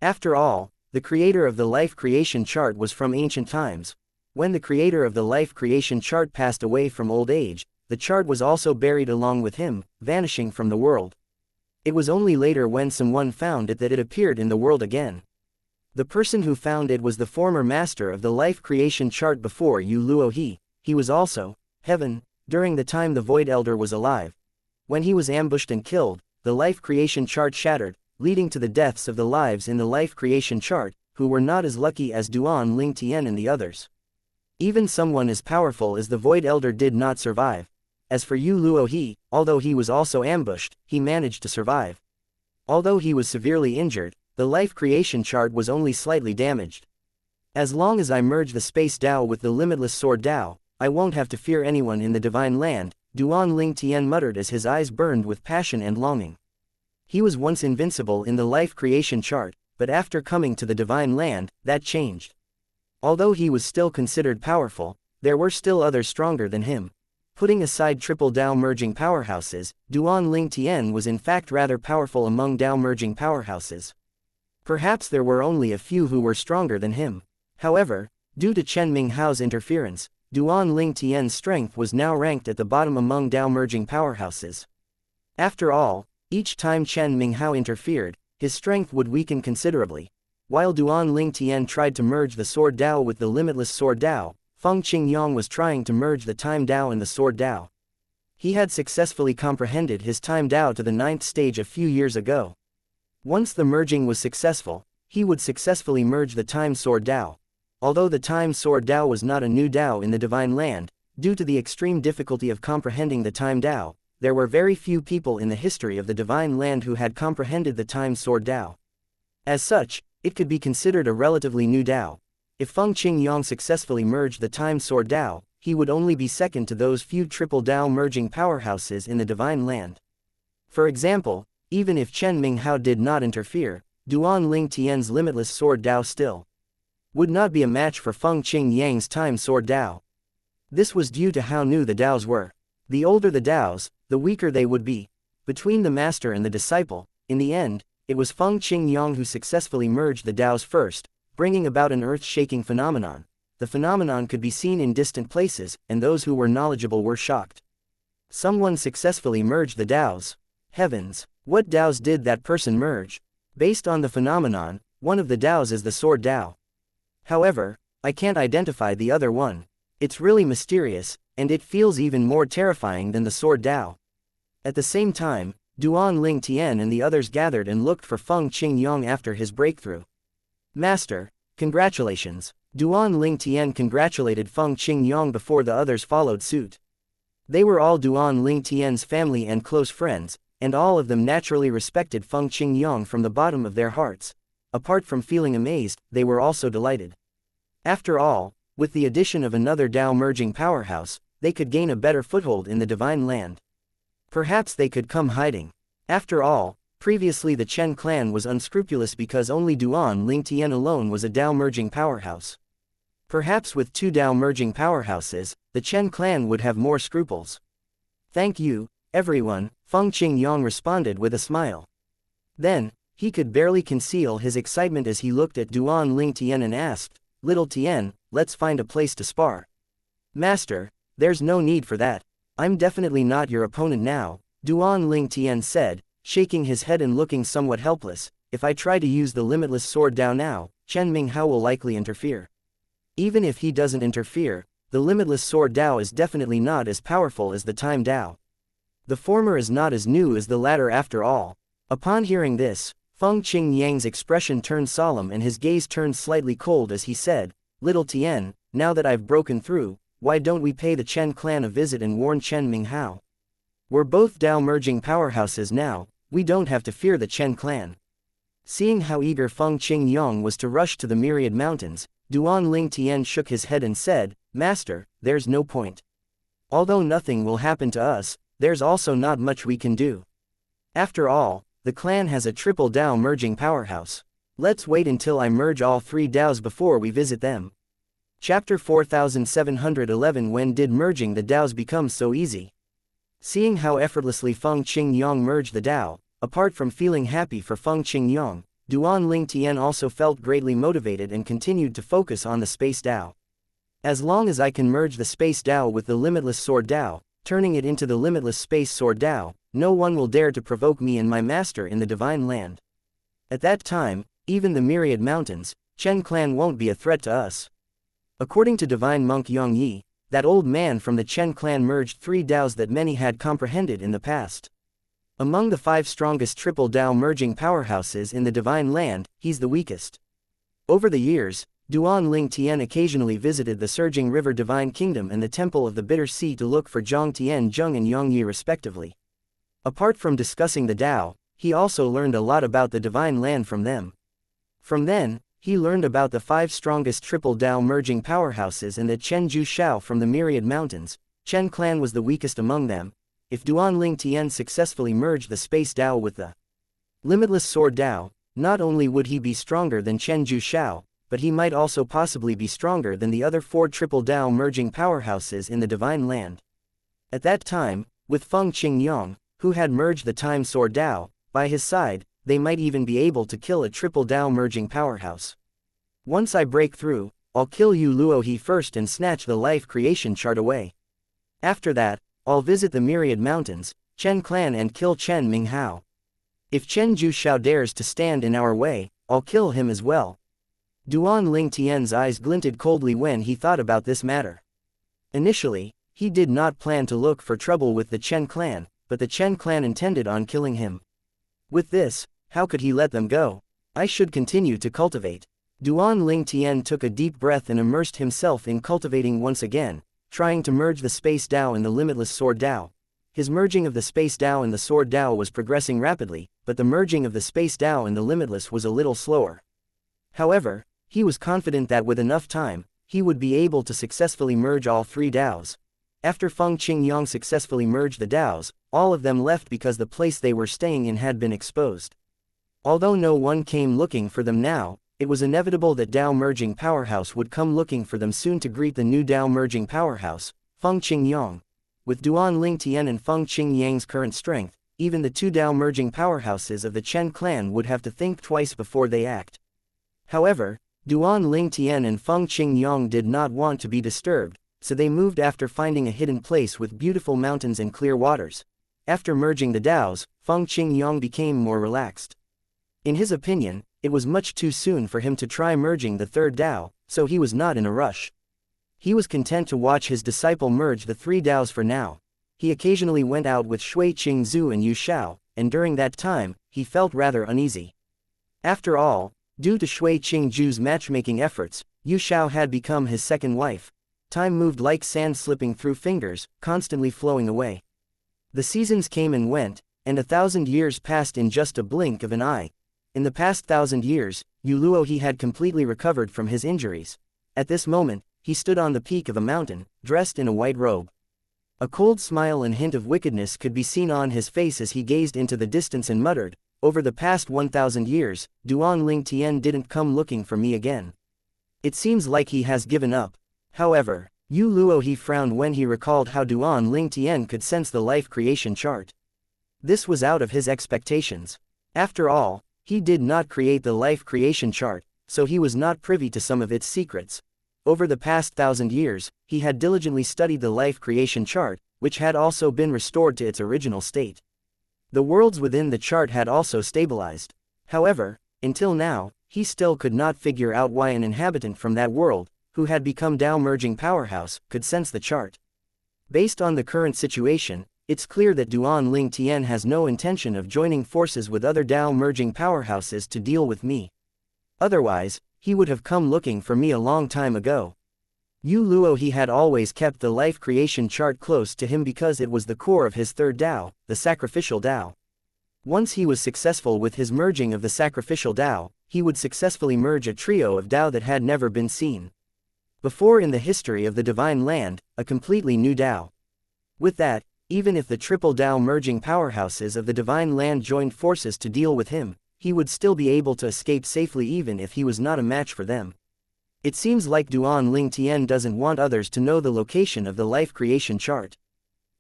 After all, the creator of the life creation chart was from ancient times. When the creator of the life creation chart passed away from old age, the chart was also buried along with him, vanishing from the world. It was only later when someone found it that it appeared in the world again. The person who found it was the former master of the life creation chart before Yu Luohe. He was also heaven during the time the Void Elder was alive. When he was ambushed and killed, the life creation chart shattered, leading to the deaths of the lives in the life creation chart, who were not as lucky as Duan Ling Tian and the others. Even someone as powerful as the Void Elder did not survive. As for Yu Luohe, although he was also ambushed, he managed to survive. Although he was severely injured, the life creation chart was only slightly damaged. As long as I merge the space Dao with the limitless sword Dao, I won't have to fear anyone in the Divine Land, Duan Ling Tian muttered as his eyes burned with passion and longing. He was once invincible in the life creation chart, but after coming to the Divine Land, that changed. Although he was still considered powerful, there were still others stronger than him. Putting aside triple Dao merging powerhouses, Duan Ling Tian was in fact rather powerful among Dao merging powerhouses. Perhaps there were only a few who were stronger than him. However, due to Chen Minghao's interference, Duan Ling Tian's strength was now ranked at the bottom among Dao merging powerhouses. After all, each time Chen Minghao interfered, his strength would weaken considerably. While Duan Ling Tian tried to merge the sword Dao with the limitless sword Dao, Feng Qingyang was trying to merge the time Dao and the sword Dao. He had successfully comprehended his time Dao to the 9th stage a few years ago. Once the merging was successful, he would successfully merge the time sword Dao. Although the time sword Dao was not a new Dao in the Divine Land, due to the extreme difficulty of comprehending the time Dao, there were very few people in the history of the Divine Land who had comprehended the time sword Dao. As such, it could be considered a relatively new Dao. If Feng Qingyang successfully merged the time sword Dao, he would only be second to those few triple Dao merging powerhouses in the Divine Land. For example, even if Chen Minghao did not interfere, Duan Ling Tian's limitless sword Dao still would not be a match for Feng Qingyang's time sword Dao. This was due to how new the Daos were. The older the Daos, the weaker they would be. Between the master and the disciple, in the end, it was Feng Qingyang who successfully merged the Daos first, bringing about an earth-shaking phenomenon. The phenomenon could be seen in distant places, and those who were knowledgeable were shocked. Someone successfully merged the Daos. Heavens! What Daos did that person merge? Based on the phenomenon, one of the Daos is the sword Dao. However, I can't identify the other one. It's really mysterious, and it feels even more terrifying than the sword Dao. At the same time, Duan Ling Tian and the others gathered and looked for Feng Qingyang after his breakthrough. Master, congratulations. Duan Ling Tian congratulated Feng Qingyang before the others followed suit. They were all Duan Ling Tian's family and close friends, and all of them naturally respected Feng Qingyang from the bottom of their hearts. Apart from feeling amazed, they were also delighted. After all, with the addition of another Dao merging powerhouse, they could gain a better foothold in the Divine Land. Perhaps they could come hiding. After all, previously the Chen clan was unscrupulous because only Duan Ling Tian alone was a Dao merging powerhouse. Perhaps with 2 Dao merging powerhouses, the Chen clan would have more scruples. Thank you, everyone, Feng Qingyang responded with a smile. Then, he could barely conceal his excitement as he looked at Duan Ling Tian and asked, "Little Tian, let's find a place to spar." "Master, there's no need for that. I'm definitely not your opponent now," Duan Ling Tian said, shaking his head and looking somewhat helpless. "If I try to use the limitless sword Dao now, Chen Minghao will likely interfere. Even if he doesn't interfere, the limitless sword Tao is definitely not as powerful as the time Tao. The former is not as new as the latter after all. Upon hearing this, Feng Qingyang's expression turned solemn and his gaze turned slightly cold as he said, "Little Tian, now that I've broken through, why don't we pay the Chen clan a visit and warn Chen Minghao? We're both Tao merging powerhouses now, we don't have to fear the Chen clan." Seeing how eager Feng Qingyang was to rush to the myriad mountains, Duan Ling Tian shook his head and said, "Master, there's no point. Although nothing will happen to us, there's also not much we can do. After all, the clan has a triple Tao merging powerhouse. Let's wait until I merge all three Taos before we visit them." Chapter 4711. When did merging the Taos become so easy? Seeing how effortlessly Feng Qingyang merged the Tao, apart from feeling happy for Feng Qingyang, Duan Ling Tian also felt greatly motivated and continued to focus on the space Tao. As long as I can merge the space Tao with the limitless sword Tao, turning it into the limitless space sword Tao, no one will dare to provoke me and my master in the divine land. At that time, even the myriad mountains, Chen clan won't be a threat to us. According to divine monk Yang Yi, that old man from the Chen clan merged three Taos that many had comprehended in the past. Among the 5 strongest triple Tao merging powerhouses in the divine land, he's the weakest. Over the years, Duan Ling Tian occasionally visited the surging river divine kingdom and the temple of the bitter sea to look for Zhang Tian Zheng and Yang Yi respectively. Apart from discussing the Tao, he also learned a lot about the divine land from them. From then, he learned about the 5 strongest triple Tao merging powerhouses and that Chen Ju Shao from the myriad mountains, Chen clan was the weakest among them. If Duan Ling Tian successfully merged the space Tao with the limitless sword Tao, not only would he be stronger than Chen Ju Shao, but he might also possibly be stronger than the other 4 triple Tao merging powerhouses in the divine land. At that time, with Feng Qingyang, who had merged the time sword Tao, by his side, they might even be able to kill a triple Tao merging powerhouse. Once I break through, I'll kill Yu Luohe first and snatch the life creation chart away. After that, I'll visit the myriad mountains, Chen clan and kill Chen Minghao. If Chen Ju Shao dares to stand in our way, I'll kill him as well. Duan Ling Tian's eyes glinted coldly when he thought about this matter. Initially, he did not plan to look for trouble with the Chen clan, but the Chen clan intended on killing him. With this, how could he let them go? I should continue to cultivate. Duan Ling Tian took a deep breath and immersed himself in cultivating once again, trying to merge the space Tao and the limitless sword Tao. His merging of the space Tao and the sword Tao was progressing rapidly, but the merging of the space Tao and the limitless was a little slower. However, he was confident that with enough time, he would be able to successfully merge all 3 Taos. After Feng Qingyang successfully merged the Taos, all of them left because the place they were staying in had been exposed. Although no one came looking for them now, it was inevitable that Tao merging powerhouse would come looking for them soon to greet the new Tao merging powerhouse, Feng Qingyang. With Duan Ling Tian and Feng Qingyang's current strength, even the 2 Tao merging powerhouses of the Chen clan would have to think twice before they act. However, Duan Ling Tian and Feng Qingyang did not want to be disturbed, so they moved after finding a hidden place with beautiful mountains and clear waters. After merging the Taos, Feng Qingyang became more relaxed. In his opinion, it was much too soon for him to try merging the 3rd Tao, so he was not in a rush. He was content to watch his disciple merge the 3 Taos for now. He occasionally went out with Shui Qingzu and Yu Shao, and during that time, he felt rather uneasy. After all, due to Shui Qingzu's matchmaking efforts, Yu Shao had become his second wife. Time moved like sand slipping through fingers, constantly flowing away. The seasons came and went, and 1,000 years passed in just a blink of an eye. In the past 1,000 years, Yu Luohe had completely recovered from his injuries. At this moment, he stood on the peak of a mountain, dressed in a white robe. A cold smile and hint of wickedness could be seen on his face as he gazed into the distance and muttered, "Over the past 1,000 years, Duan Ling Tian didn't come looking for me again. It seems like he has given up." However, Yu Luohe frowned when he recalled how Duan Ling Tian could sense the life creation chart. This was out of his expectations. After all, he did not create the life creation chart, so he was not privy to some of its secrets. Over the past 1,000 years, he had diligently studied the life creation chart, which had also been restored to its original state. The worlds within the chart had also stabilized. However, until now, he still could not figure out why an inhabitant from that world, who had become Dao merging powerhouse, could sense the chart. Based on the current situation, it's clear that Duan Ling Tian has no intention of joining forces with other Dao merging powerhouses to deal with me. Otherwise, he would have come looking for me a long time ago. Yu Luo he had always kept the life creation chart close to him because it was the core of his third Dao, the sacrificial Dao. Once he was successful with his merging of the sacrificial Dao, he would successfully merge a trio of Dao that had never been seen before in the history of the Divine Land, a completely new Dao. With that, even if the triple Dao merging powerhouses of the Divine Land joined forces to deal with him, he would still be able to escape safely even if he was not a match for them. It seems like Duan Ling Tian doesn't want others to know the location of the life creation chart.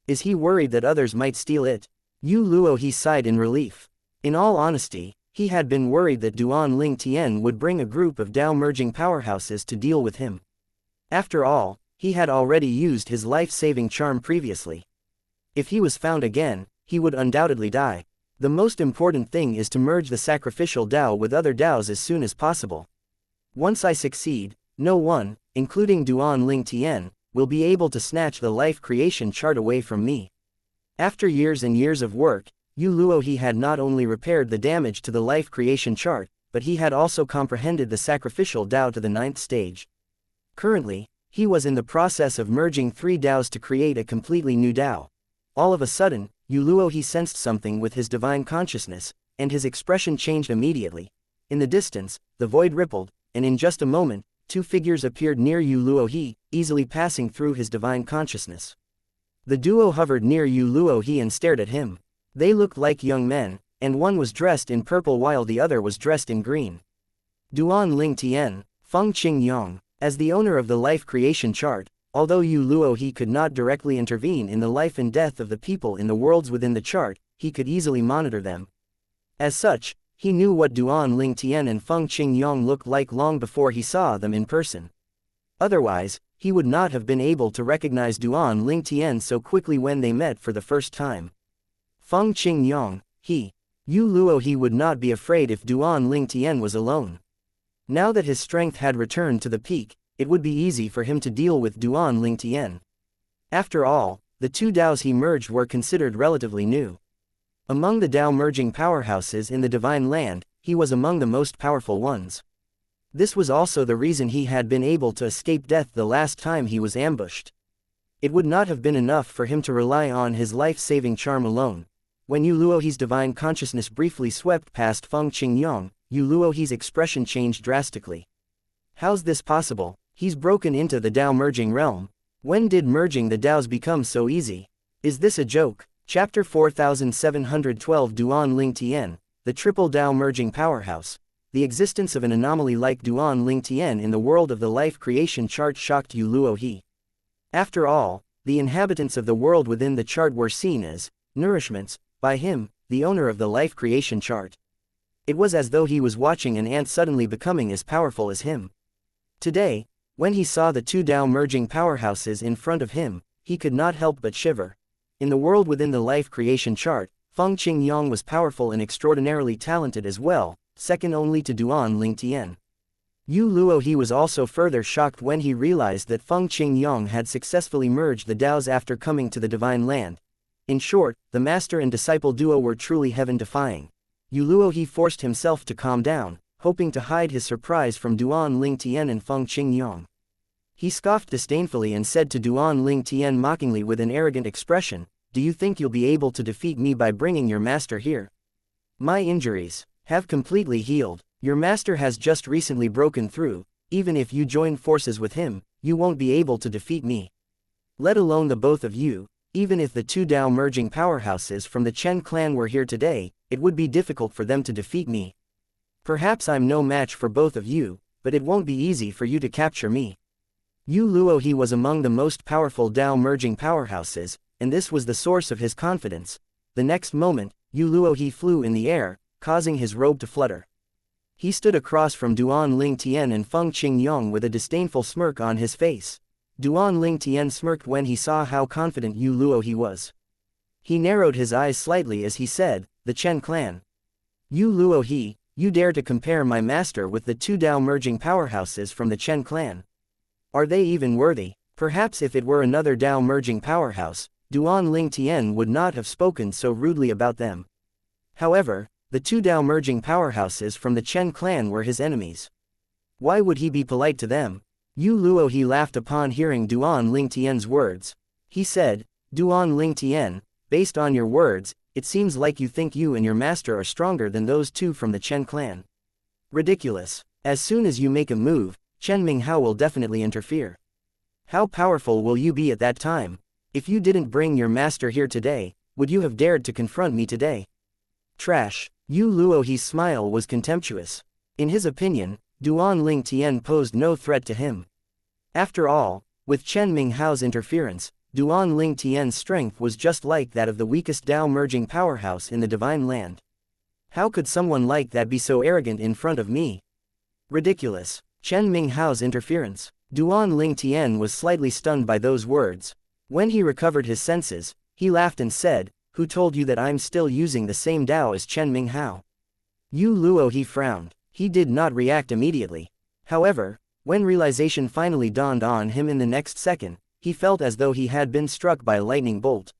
Is he worried that others might steal it? Yu Luo he sighed in relief. In all honesty, he had been worried that Duan Ling Tian would bring a group of Dao merging powerhouses to deal with him. After all, he had already used his life-saving charm previously. If he was found again, he would undoubtedly die. The most important thing is to merge the sacrificial Dao with other Daos as soon as possible. Once I succeed, no one, including Duan Ling Tian, will be able to snatch the life creation chart away from me. After years and years of work, Yu Luo he had not only repaired the damage to the life creation chart, but he had also comprehended the sacrificial Dao to the 9th stage. Currently, he was in the process of merging 3 Daos to create a completely new Dao. All of a sudden, Yu Luo he sensed something with his divine consciousness, and his expression changed immediately. In the distance, the void rippled, and in just a moment, 2 figures appeared near Yu Luo he, easily passing through his divine consciousness. The duo hovered near Yu Luo he and stared at him. They looked like young men, and one was dressed in purple while the other was dressed in green. Duan Ling Tian, Feng Qing Yang. As the owner of the life creation chart, although Yu Luo he could not directly intervene in the life and death of the people in the worlds within the chart, he could easily monitor them. As such, he knew what Duan Ling Tian and Feng Qing Yang looked like long before he saw them in person. Otherwise, he would not have been able to recognize Duan Ling Tian so quickly when they met for the first time. Feng Qing Yang, Yu Luo he would not be afraid if Duan Ling Tian was alone. Now that his strength had returned to the peak, it would be easy for him to deal with Duan Ling Tian. After all, the 2 Daos he merged were considered relatively new. Among the Dao merging powerhouses in the Divine Land, he was among the most powerful ones. This was also the reason he had been able to escape death the last time he was ambushed. It would not have been enough for him to rely on his life-saving charm alone. When Yu Luo he's divine consciousness briefly swept past Feng Qing Yang, Yu Luo he's expression changed drastically. How's this possible? He's broken into the Dao merging realm. When did merging the Daos become so easy? Is this a joke? Chapter 4712 Duan Ling Tian, the triple Dao merging powerhouse. The existence of an anomaly like Duan Ling Tian in the world of the life creation chart shocked Yu Luo he. After all, the inhabitants of the world within the chart were seen as nourishments by him, the owner of the life creation chart. It was as though he was watching an ant suddenly becoming as powerful as him. Today, when he saw the 2 Dao merging powerhouses in front of him, he could not help but shiver. In the world within the life creation chart, Feng Qing Yang was powerful and extraordinarily talented as well, second only to Duan Ling Tian. Yu Luo he was also further shocked when he realized that Feng Qing Yang had successfully merged the Daos after coming to the Divine Land. In short, the master and disciple duo were truly heaven-defying. Yu Luo he forced himself to calm down, hoping to hide his surprise from Duan Ling Tian and Feng Qing Yang. He scoffed disdainfully and said to Duan Ling Tian mockingly with an arrogant expression, "Do you think you'll be able to defeat me by bringing your master here? My injuries have completely healed. Your master has just recently broken through. Even if you join forces with him, you won't be able to defeat me. Let alone the both of you. Even if the 2 Dao merging powerhouses from the Chen clan were here today, it would be difficult for them to defeat me. Perhaps I'm no match for both of you, but it won't be easy for you to capture me." Yu Luo he was among the most powerful Dao merging powerhouses, and this was the source of his confidence. The next moment, Yu Luo he flew in the air, causing his robe to flutter. He stood across from Duan Ling Tian and Feng Qing Yang with a disdainful smirk on his face. Duan Ling Tian smirked when he saw how confident Yu Luo he was. He narrowed his eyes slightly as he said, "The Chen clan. Yu Luo he, you dare to compare my master with the 2 Dao merging powerhouses from the Chen clan? Are they even worthy? Perhaps if it were another Dao merging powerhouse, Duan Ling Tian would not have spoken so rudely about them. However, the two Dao merging powerhouses from the Chen clan were his enemies. Why would he be polite to them? Yu Luohe laughed upon hearing Duan Ling Tian's words. He said, Duan Ling Tian, based on your words, it seems like you think you and your master are stronger than those two from the Chen clan. Ridiculous. As soon as you make a move, Chen Minghao will definitely interfere. How powerful will you be at that time? If you didn't bring your master here today, would you have dared to confront me today? Trash. Yu Luohe's smile was contemptuous. In his opinion, Duan Ling Tian posed no threat to him. After all, with Chen Minghao's interference, Duan Ling Tian's strength was just like that of the weakest Dao merging powerhouse in the divine land. How could someone like that be so arrogant in front of me? Ridiculous. Chen Minghao's interference. Duan Ling Tian was slightly stunned by those words. When he recovered his senses, he laughed and said, Who told you that I'm still using the same Dao as Chen Minghao? Yu Luohe frowned. He did not react immediately. However, when realization finally dawned on him in the next second, he felt as though he had been struck by a lightning bolt.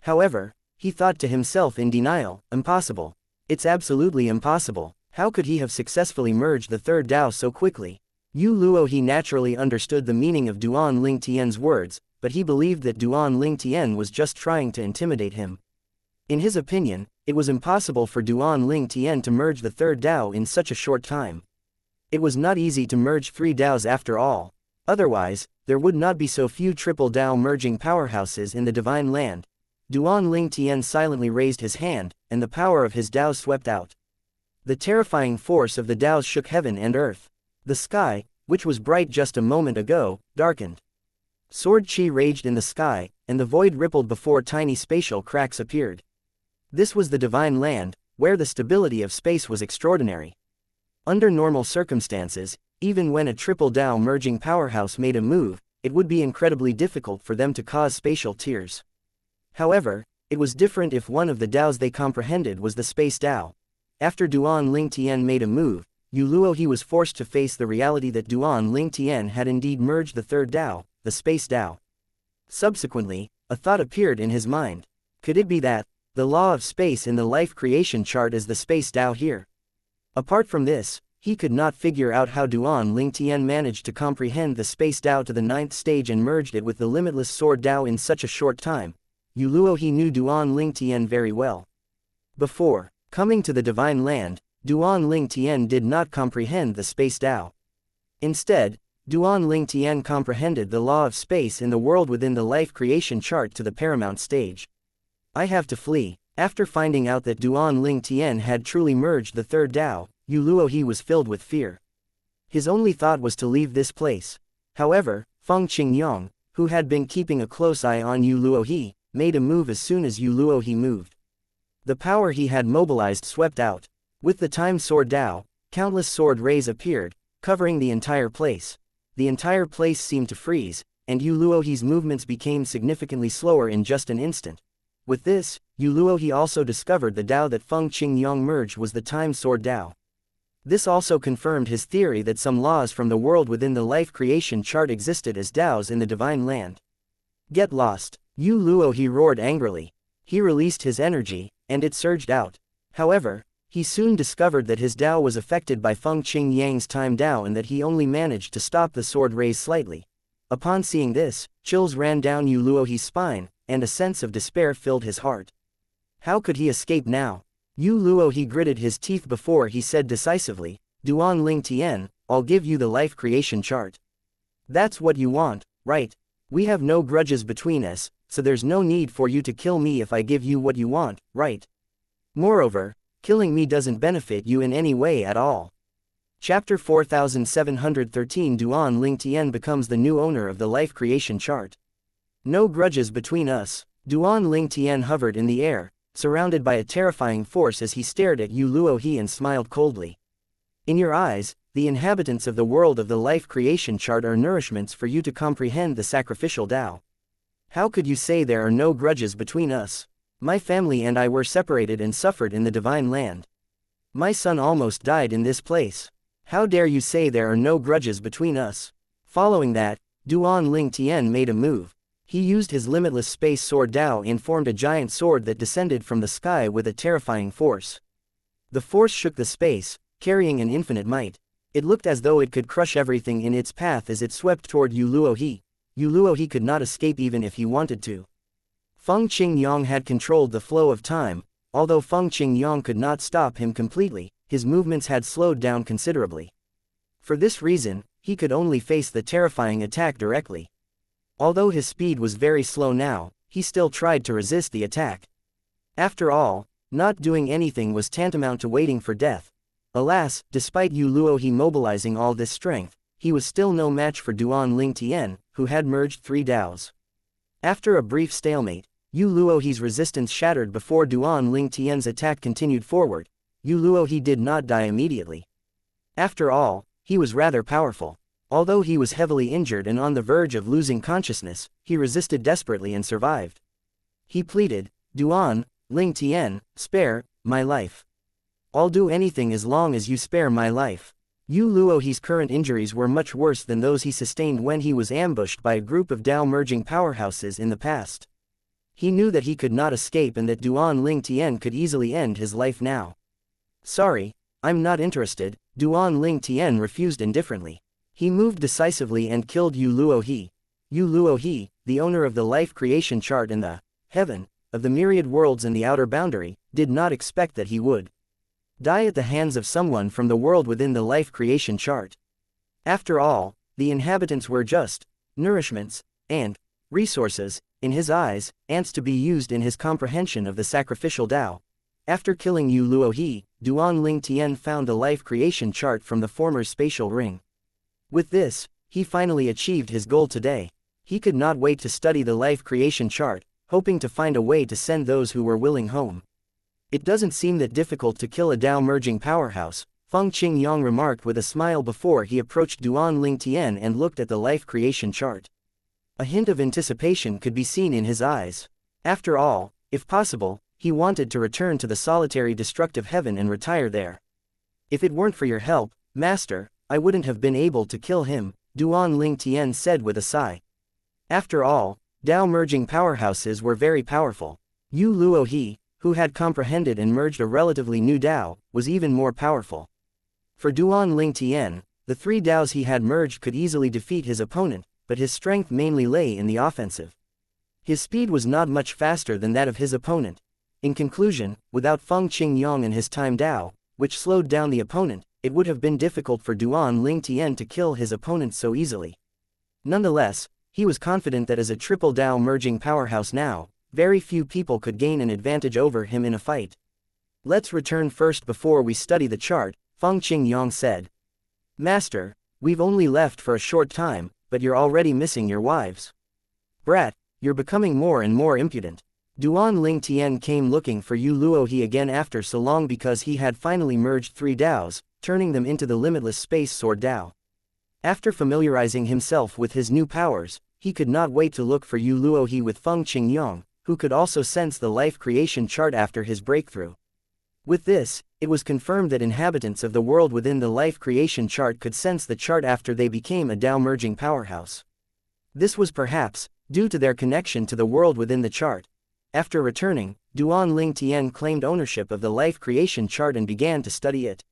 However, he thought to himself in denial, impossible. It's absolutely impossible. How could he have successfully merged the third Dao so quickly? Yu Luohe naturally understood the meaning of Duan Ling Tian's words, but he believed that Duan Ling Tian was just trying to intimidate him. In his opinion, it was impossible for Duan Ling Tian to merge the third Dao in such a short time. It was not easy to merge three Daos after all. Otherwise, there would not be so few triple Dao merging powerhouses in the divine land. Duan Ling Tian silently raised his hand, and the power of his Daos swept out. The terrifying force of the Daos shook heaven and earth. The sky, which was bright just a moment ago, darkened. Sword chi raged in the sky, and the void rippled before tiny spatial cracks appeared. This was the divine land, where the stability of space was extraordinary. Under normal circumstances, even when a triple Dao merging powerhouse made a move, it would be incredibly difficult for them to cause spatial tears. However, it was different if one of the Daos they comprehended was the space Dao. After Duan Ling Tian made a move, Yu Luohe was forced to face the reality that Duan Ling Tian had indeed merged the third Dao, the space Dao. Subsequently, a thought appeared in his mind. Could it be that the law of space in the life creation chart is the space Dao here? Apart from this, he could not figure out how Duan Ling Tian managed to comprehend the space Dao to the 9th stage and merged it with the limitless sword Dao in such a short time. Yu Luohe knew Duan Ling Tian very well. Before coming to the divine land, Duan Ling Tian did not comprehend the space Dao. Instead, Duan Ling Tian comprehended the law of space in the world within the life creation chart to the paramount stage. I have to flee. After finding out that Duan Ling Tian had truly merged the third Dao, Yu Luohe was filled with fear. His only thought was to leave this place. However, Feng Qingyang, who had been keeping a close eye on Yu Luohe, made a move as soon as Yu Luohe moved. The power he had mobilized swept out. With the time sword Dao, countless sword rays appeared, covering the entire place. The entire place seemed to freeze, and Yu Luohe's movements became significantly slower in just an instant. With this, Yu Luohe also discovered the Dao that Feng Qingyang merged was the time sword Dao. This also confirmed his theory that some laws from the world within the life creation chart existed as Daos in the divine land. Get lost! Yu Luohe roared angrily. He released his energy, and it surged out. However, he soon discovered that his Dao was affected by Feng Qingyang's time Dao and that he only managed to stop the sword rays slightly. Upon seeing this, chills ran down Yu Luohe's spine, and a sense of despair filled his heart. How could he escape now? Yu Luohe gritted his teeth before he said decisively, Duan Ling Tian, I'll give you the life creation chart. That's what you want, right? We have no grudges between us, so there's no need for you to kill me if I give you what you want, right? Moreover, killing me doesn't benefit you in any way at all. Chapter 4713 Duan Ling Tian becomes the new owner of the life creation chart. No grudges between us. Duan Ling Tian hovered in the air, surrounded by a terrifying force as he stared at Yu Luohe and smiled coldly. In your eyes, the inhabitants of the world of the life creation chart are nourishments for you to comprehend the sacrificial Dao. How could you say there are no grudges between us? My family and I were separated and suffered in the divine land. My son almost died in this place. How dare you say there are no grudges between us? Following that, Duan Ling Tian made a move. He used his limitless space sword Dao and formed a giant sword that descended from the sky with a terrifying force. The force shook the space, carrying an infinite might. It looked as though it could crush everything in its path as it swept toward Yu Luohe. Yu Luohe could not escape even if he wanted to. Feng Qingyang had controlled the flow of time. Although Feng Qingyang could not stop him completely, his movements had slowed down considerably. For this reason, he could only face the terrifying attack directly. Although his speed was very slow now, he still tried to resist the attack. After all, not doing anything was tantamount to waiting for death. Alas, despite Yu Luohe mobilizing all this strength, he was still no match for Duan Ling Tian, who had merged 3 Daos. After a brief stalemate, Yu Luohe's resistance shattered before Duan Ling Tian's attack continued forward. Yu Luohe did not die immediately. After all, he was rather powerful. Although he was heavily injured and on the verge of losing consciousness, he resisted desperately and survived. He pleaded, "Duan Ling Tian, spare my life. I'll do anything as long as you spare my life." Yu Luohe's current injuries were much worse than those he sustained when he was ambushed by a group of Dao merging powerhouses in the past. He knew that he could not escape and that Duan Ling Tian could easily end his life now. "Sorry, I'm not interested," Duan Ling Tian refused indifferently. He moved decisively and killed Yu Luohe. Yu Luohe, the owner of the life creation chart and the heaven of the myriad worlds and the outer boundary, did not expect that he would die at the hands of someone from the world within the life creation chart. After all, the inhabitants were just nourishments and resources, in his eyes, ants to be used in his comprehension of the sacrificial Tao. After killing Yu Luohe, Duan Ling Tian found the life creation chart from the former spatial ring. With this, he finally achieved his goal today. He could not wait to study the life creation chart, hoping to find a way to send those who were willing home. "It doesn't seem that difficult to kill a Dao merging powerhouse," Feng Qingyang remarked with a smile before he approached Duan Ling Tian and looked at the life creation chart. A hint of anticipation could be seen in his eyes. After all, if possible, he wanted to return to the solitary destructive heaven and retire there. "If it weren't for your help, Master, I wouldn't have been able to kill him," Duan Ling Tian said with a sigh. After all, Dao merging powerhouses were very powerful. Yu Luohe, who had comprehended and merged a relatively new Dao, was even more powerful. For Duan Ling Tian, the 3 Daos he had merged could easily defeat his opponent, but his strength mainly lay in the offensive. His speed was not much faster than that of his opponent. In conclusion, without Feng Qingyang and his time Dao, which slowed down the opponent, it would have been difficult for Duan Ling Tian to kill his opponent so easily. Nonetheless, he was confident that as a triple Dao merging powerhouse now, very few people could gain an advantage over him in a fight. "Let's return first before we study the chart," Feng Qingyang said. "Master, we've only left for a short time, but you're already missing your wives. Brat, you're becoming more and more impudent." Duan Ling Tian came looking for Yu Luohe again after so long because he had finally merged 3 Daos, turning them into the limitless space sword Dao. After familiarizing himself with his new powers, he could not wait to look for Yu Luohe with Feng Qingyang, who could also sense the life creation chart after his breakthrough. With this, it was confirmed that inhabitants of the world within the life creation chart could sense the chart after they became a Dao merging powerhouse. This was perhaps due to their connection to the world within the chart. After returning, Duan Ling Tian claimed ownership of the life creation chart and began to study it.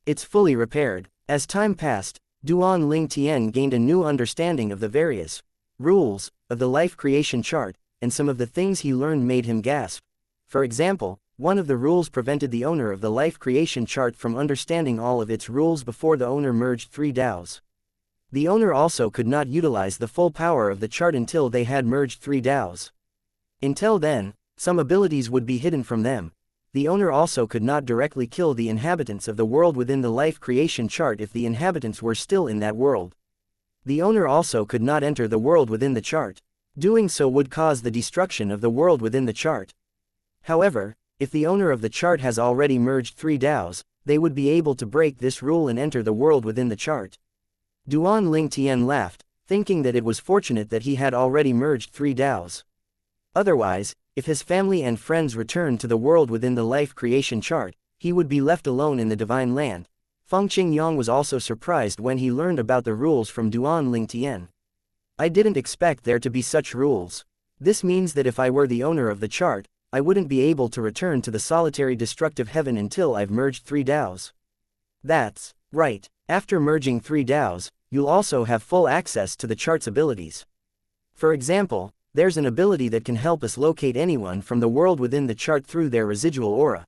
It's fully repaired. As time passed, Duan Ling Tian gained a new understanding of the various rules of the life creation chart, and some of the things he learned made him gasp. For example, one of the rules prevented the owner of the life creation chart from understanding all of its rules before the owner merged 3 Daos. The owner also could not utilize the full power of the chart until they had merged 3 Daos. Until then, some abilities would be hidden from them. The owner also could not directly kill the inhabitants of the world within the life creation chart if the inhabitants were still in that world. The owner also could not enter the world within the chart. Doing so would cause the destruction of the world within the chart. However, if the owner of the chart has already merged 3 Daos, they would be able to break this rule and enter the world within the chart. Duan Ling Tian laughed, thinking that it was fortunate that he had already merged 3 Daos. Otherwise, if his family and friends returned to the world within the life creation chart, he would be left alone in the divine land. Feng Qingyang was also surprised when he learned about the rules from Duan Ling Tian. I didn't expect there to be such rules. This means that if I were the owner of the chart, I wouldn't be able to return to the solitary destructive heaven until I've merged 3 DAOs. That's right. After merging 3 DAOs, you'll also have full access to the chart's abilities. For example, there's an ability that can help us locate anyone from the world within the chart through their residual aura.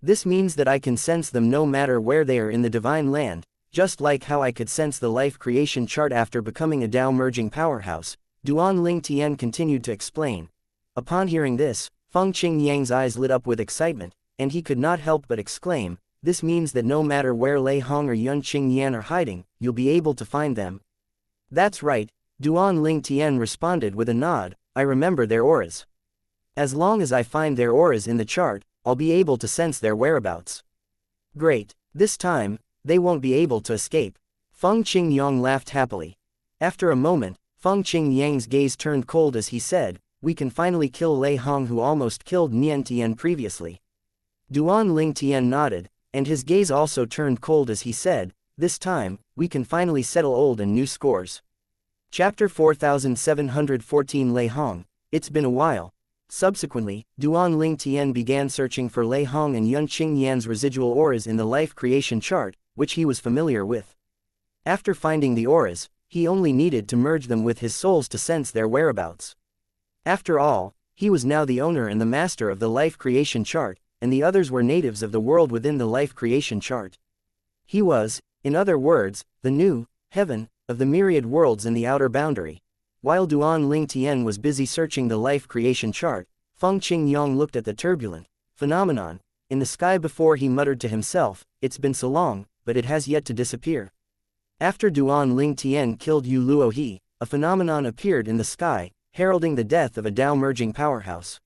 This means that I can sense them no matter where they are in the divine land, just like how I could sense the life creation chart after becoming a DAO merging powerhouse, Duan Ling Tian continued to explain. Upon hearing this, Feng Qingyang's eyes lit up with excitement, and he could not help but exclaim, "This means that no matter where Lei Hong or Yun Qingyan are hiding, you'll be able to find them." "That's right," Duan Ling Tian responded with a nod, "I remember their auras. As long as I find their auras in the chart, I'll be able to sense their whereabouts." "Great, this time, they won't be able to escape." Feng Qingyang laughed happily. After a moment, Feng Qingyang's gaze turned cold as he said, "We can finally kill Lei Hong who almost killed Nian Tian previously." Duan Ling Tian nodded, and his gaze also turned cold as he said, "This time, we can finally settle old and new scores." Chapter 4714 Lei Hong. It's been a while. Subsequently, Duan Ling Tian began searching for Lei Hong and Yun Qingyan's residual auras in the life creation chart, which he was familiar with. After finding the auras, he only needed to merge them with his souls to sense their whereabouts. After all, he was now the owner and the master of the life creation chart, and the others were natives of the world within the life creation chart. He was, in other words, the new heaven of the myriad worlds in the outer boundary. While Duan Ling Tian was busy searching the life creation chart, Feng Qingyang looked at the turbulent phenomenon in the sky before he muttered to himself, "It's been so long, but it has yet to disappear." After Duan Ling Tian killed Yu Luohe, a phenomenon appeared in the sky, heralding the death of a DAO merging powerhouse.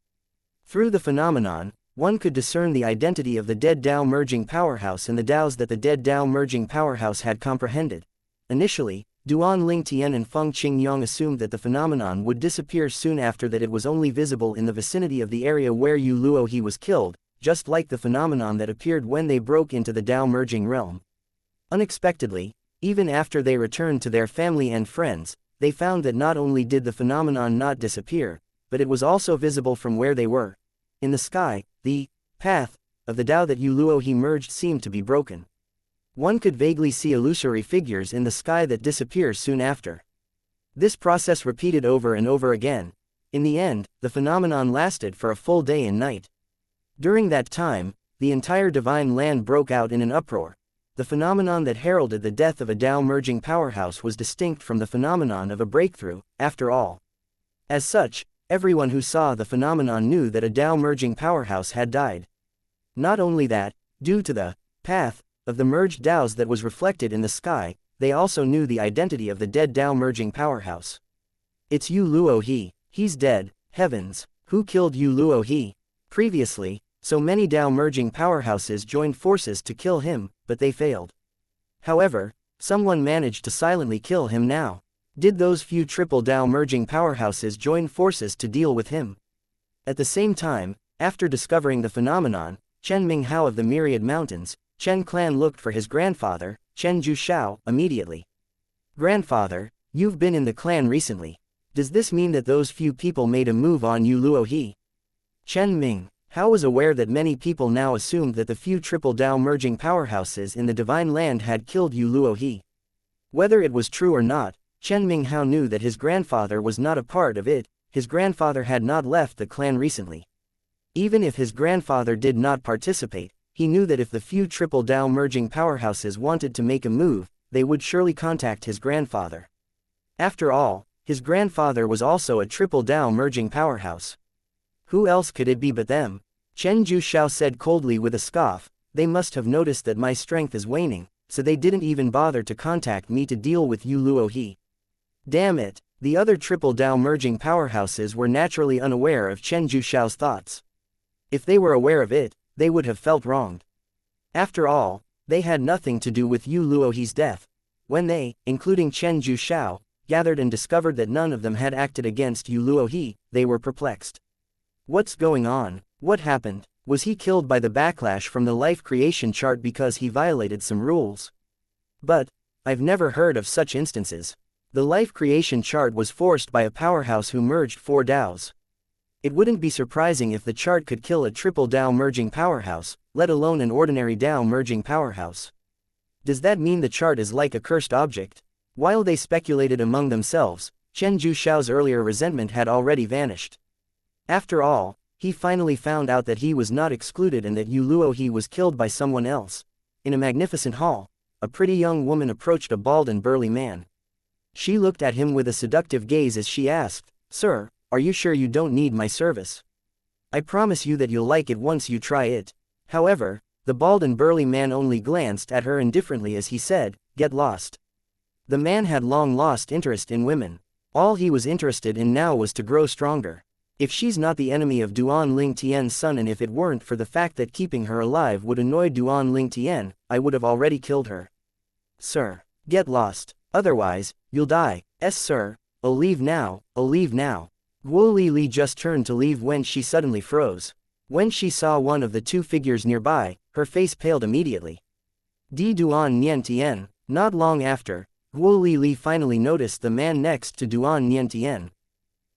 Through the phenomenon, one could discern the identity of the dead DAO merging powerhouse and the DAOs that the dead DAO merging powerhouse had comprehended. Initially, Duan Ling Tian and Feng Qingyang assumed that the phenomenon would disappear soon after, that it was only visible in the vicinity of the area where Yu Luohe was killed, just like the phenomenon that appeared when they broke into the DAO merging realm. Unexpectedly, even after they returned to their family and friends, they found that not only did the phenomenon not disappear, but it was also visible from where they were. In the sky, the path of the DAO that Yu Luohe merged seemed to be broken. One could vaguely see illusory figures in the sky that disappear soon after. This process repeated over and over again. In the end, the phenomenon lasted for a full day and night. During that time, the entire divine land broke out in an uproar. The phenomenon that heralded the death of a DAO merging powerhouse was distinct from the phenomenon of a breakthrough, after all. As such, everyone who saw the phenomenon knew that a DAO merging powerhouse had died. Not only that, due to the path of the merged DAOs that was reflected in the sky, they also knew the identity of the dead DAO merging powerhouse. "It's Yu Luohe, he's dead." Heavens, who killed Yu Luohe? Previously, so many DAO merging powerhouses joined forces to kill him, but they failed. However, someone managed to silently kill him now. Did those few triple DAO merging powerhouses join forces to deal with him? At the same time, after discovering the phenomenon, Chen Minghao of the Myriad Mountains, Chen Clan looked for his grandfather, Chen Jushao, immediately. "Grandfather, you've been in the clan recently. Does this mean that those few people made a move on Yu Luohe?" Chen Minghao was aware that many people now assumed that the few triple DAO merging powerhouses in the divine land had killed Yu Luohe. Whether it was true or not, Chen Minghao knew that his grandfather was not a part of it. His grandfather had not left the clan recently. Even if his grandfather did not participate, he knew that if the few triple DAO merging powerhouses wanted to make a move, they would surely contact his grandfather. After all, his grandfather was also a triple DAO merging powerhouse. Who else could it be but them? Chen Jushao said coldly with a scoff, "They must have noticed that my strength is waning, so they didn't even bother to contact me to deal with Yu Luohe." Damn it, the other triple DAO merging powerhouses were naturally unaware of Chen Jushao's thoughts. If they were aware of it, they would have felt wronged. After all, they had nothing to do with Yu Luohe's death. When they, including Chen Jushao, gathered and discovered that none of them had acted against Yu Luohe, they were perplexed. What's going on? What happened? Was he killed by the backlash from the life creation chart because he violated some rules? But I've never heard of such instances. The life creation chart was forced by a powerhouse who merged 4 DAOs. It wouldn't be surprising if the chart could kill a triple DAO merging powerhouse, let alone an ordinary DAO merging powerhouse. Does that mean the chart is like a cursed object? While they speculated among themselves, Chen Zhuxiao's earlier resentment had already vanished. After all, he finally found out that he was not excluded and that Yu Luohe was killed by someone else. In a magnificent hall, a pretty young woman approached a bald and burly man. She looked at him with a seductive gaze as she asked, "Sir, are you sure you don't need my service? I promise you that you'll like it once you try it." However, the bald and burly man only glanced at her indifferently as he said, "Get lost." The man had long lost interest in women. All he was interested in now was to grow stronger. If she's not the enemy of Duan Lingtian's son, and if it weren't for the fact that keeping her alive would annoy Duan Lingtian, I would have already killed her. "Sir, get lost, otherwise, you'll die." "Yes sir, I'll leave now, I'll leave now." Guo Li just turned to leave when she suddenly froze. When she saw one of the 2 figures nearby, her face paled immediately. Di Duan Niantian. Not long after, Guo Li finally noticed the man next to Duan Niantian.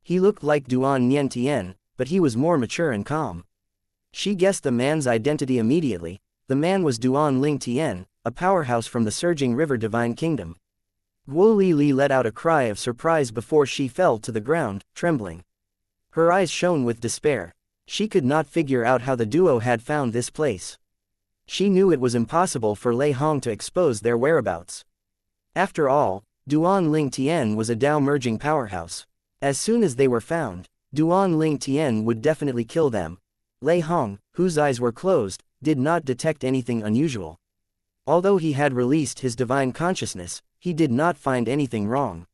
He looked like Duan Niantian, but he was more mature and calm. She guessed the man's identity immediately. The man was Duan Lingtian, a powerhouse from the surging river Divine Kingdom. Guo Li let out a cry of surprise before she fell to the ground, trembling. Her eyes shone with despair. She could not figure out how the duo had found this place. She knew it was impossible for Lei Hong to expose their whereabouts. After all, Duan Lingtian was a Dao merging powerhouse. As soon as they were found, Duan Lingtian would definitely kill them. Lei Hong, whose eyes were closed, did not detect anything unusual. Although he had released his divine consciousness, he did not find anything wrong.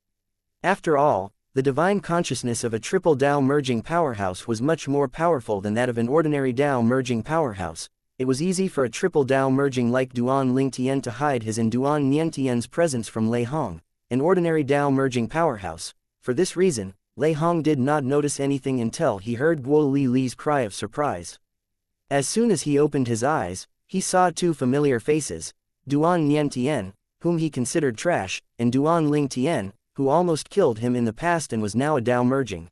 After all, the divine consciousness of a triple Dao merging powerhouse was much more powerful than that of an ordinary Dao merging powerhouse. It was easy for a triple Dao merging like Duan Lingtian to hide his and Duan Niantian's presence from Lei Hong, an ordinary Dao merging powerhouse. For this reason, Lei Hong did not notice anything until he heard Guo Li's cry of surprise. As soon as he opened his eyes, he saw 2 familiar faces, Duan Niantian, whom he considered trash, and Duan Lingtian, who almost killed him in the past and was now a Dao merging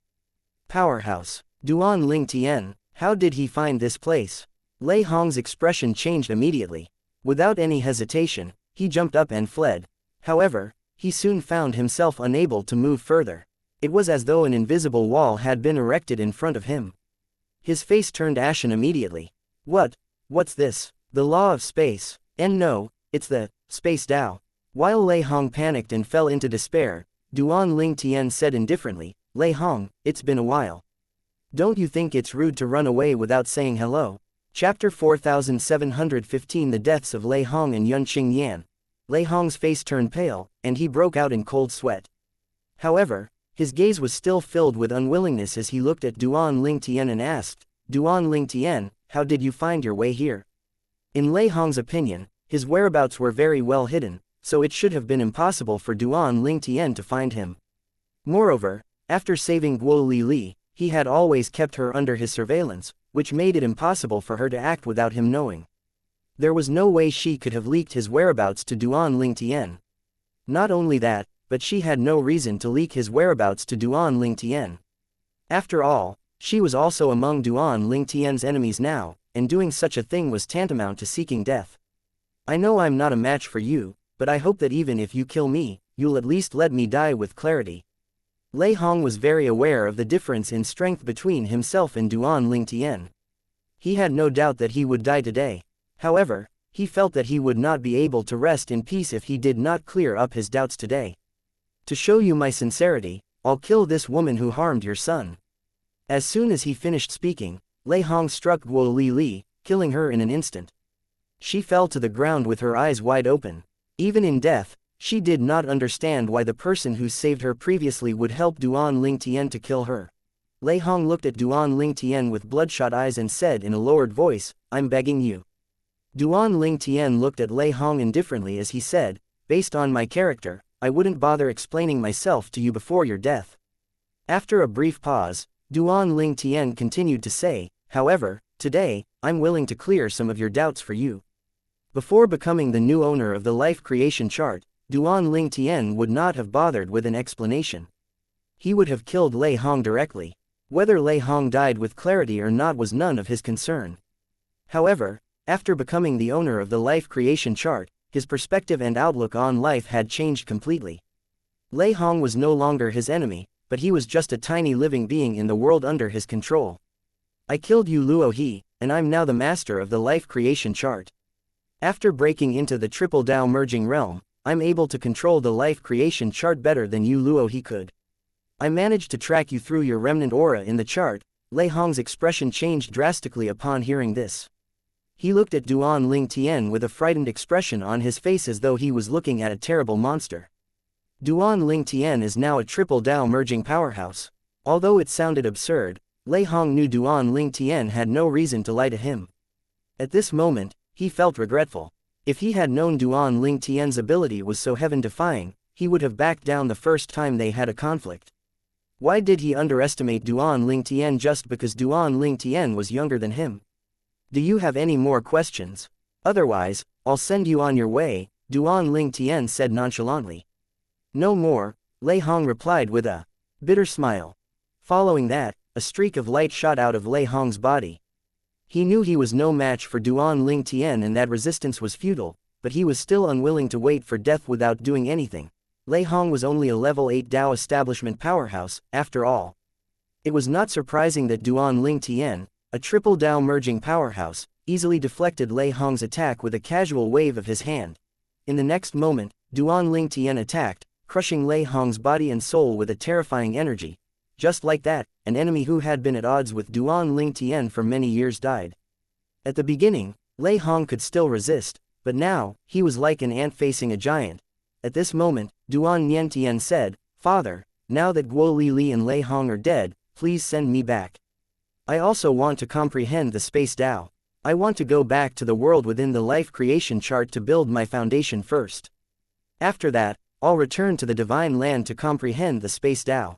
powerhouse. Duan Lingtian, how did he find this place? Lei Hong's expression changed immediately. Without any hesitation, he jumped up and fled. However, he soon found himself unable to move further. It was as though an invisible wall had been erected in front of him. His face turned ashen immediately. What's this? The law of space. And no, it's the space Dao. While Lei Hong panicked and fell into despair, Duan Lingtian said indifferently, "Lei Hong, it's been a while. Don't you think it's rude to run away without saying hello?" Chapter 4715 The Deaths of Lei Hong and Yun Qingyan. Lei Hong's face turned pale, and he broke out in cold sweat. However, his gaze was still filled with unwillingness as he looked at Duan Lingtian and asked, "Duan Lingtian, how did you find your way here?" In Lei Hong's opinion, his whereabouts were very well hidden, so it should have been impossible for Duan Lingtian to find him. Moreover, after saving Guo Li, he had always kept her under his surveillance, which made it impossible for her to act without him knowing. There was no way she could have leaked his whereabouts to Duan Lingtian. Not only that, but she had no reason to leak his whereabouts to Duan Lingtian. After all, she was also among Duan Lingtian's enemies now, and doing such a thing was tantamount to seeking death. "I know I'm not a match for you, but I hope that even if you kill me, you'll at least let me die with clarity." Lei Hong was very aware of the difference in strength between himself and Duan Lingtian. He had no doubt that he would die today. However, he felt that he would not be able to rest in peace if he did not clear up his doubts today. "To show you my sincerity, I'll kill this woman who harmed your son." As soon as he finished speaking, Lei Hong struck Guo Li, killing her in an instant. She fell to the ground with her eyes wide open. Even in death, she did not understand why the person who saved her previously would help Duan Lingtian to kill her. Lei Hong looked at Duan Lingtian with bloodshot eyes and said in a lowered voice, "I'm begging you." Duan Lingtian looked at Lei Hong indifferently as he said, "Based on my character, I wouldn't bother explaining myself to you before your death." After a brief pause, Duan Lingtian continued to say, "However, today, I'm willing to clear some of your doubts for you." Before becoming the new owner of the life creation chart, Duan Ling Tian would not have bothered with an explanation. He would have killed Lei Hong directly. Whether Lei Hong died with clarity or not was none of his concern. However, after becoming the owner of the life creation chart, his perspective and outlook on life had changed completely. Lei Hong was no longer his enemy, but he was just a tiny living being in the world under his control. I killed Yu Luo He, and I'm now the master of the life creation chart. After breaking into the triple Dao merging realm, I'm able to control the life creation chart better than Yu Luo He could. I managed to track you through your remnant aura in the chart. Lei Hong's expression changed drastically upon hearing this. He looked at Duan Ling Tian with a frightened expression on his face as though he was looking at a terrible monster. Duan Ling Tian is now a triple Dao merging powerhouse. Although it sounded absurd, Lei Hong knew Duan Ling Tian had no reason to lie to him. At this moment, he felt regretful. If he had known Duan Ling Tian's ability was so heaven-defying, he would have backed down the first time they had a conflict. Why did he underestimate Duan Ling Tian just because Duan Ling Tian was younger than him? Do you have any more questions? Otherwise, I'll send you on your way, Duan Ling Tian said nonchalantly. No more, Lei Hong replied with a bitter smile. Following that, a streak of light shot out of Lei Hong's body. He knew he was no match for Duan Ling Tian and that resistance was futile, but he was still unwilling to wait for death without doing anything. Lei Hong was only a level 8 Dao establishment powerhouse, after all. It was not surprising that Duan Ling Tian, a triple Dao merging powerhouse, easily deflected Lei Hong's attack with a casual wave of his hand. In the next moment, Duan Ling Tian attacked, crushing Lei Hong's body and soul with a terrifying energy. Just like that, an enemy who had been at odds with Duan Ling Tian for many years died. At the beginning, Lei Hong could still resist, but now, he was like an ant facing a giant. At this moment, Duan Yen Tian said, "Father, now that Guo Li Li and Lei Hong are dead, please send me back. I also want to comprehend the space Dao. I want to go back to the world within the life creation chart to build my foundation first. After that, I'll return to the divine land to comprehend the space Dao."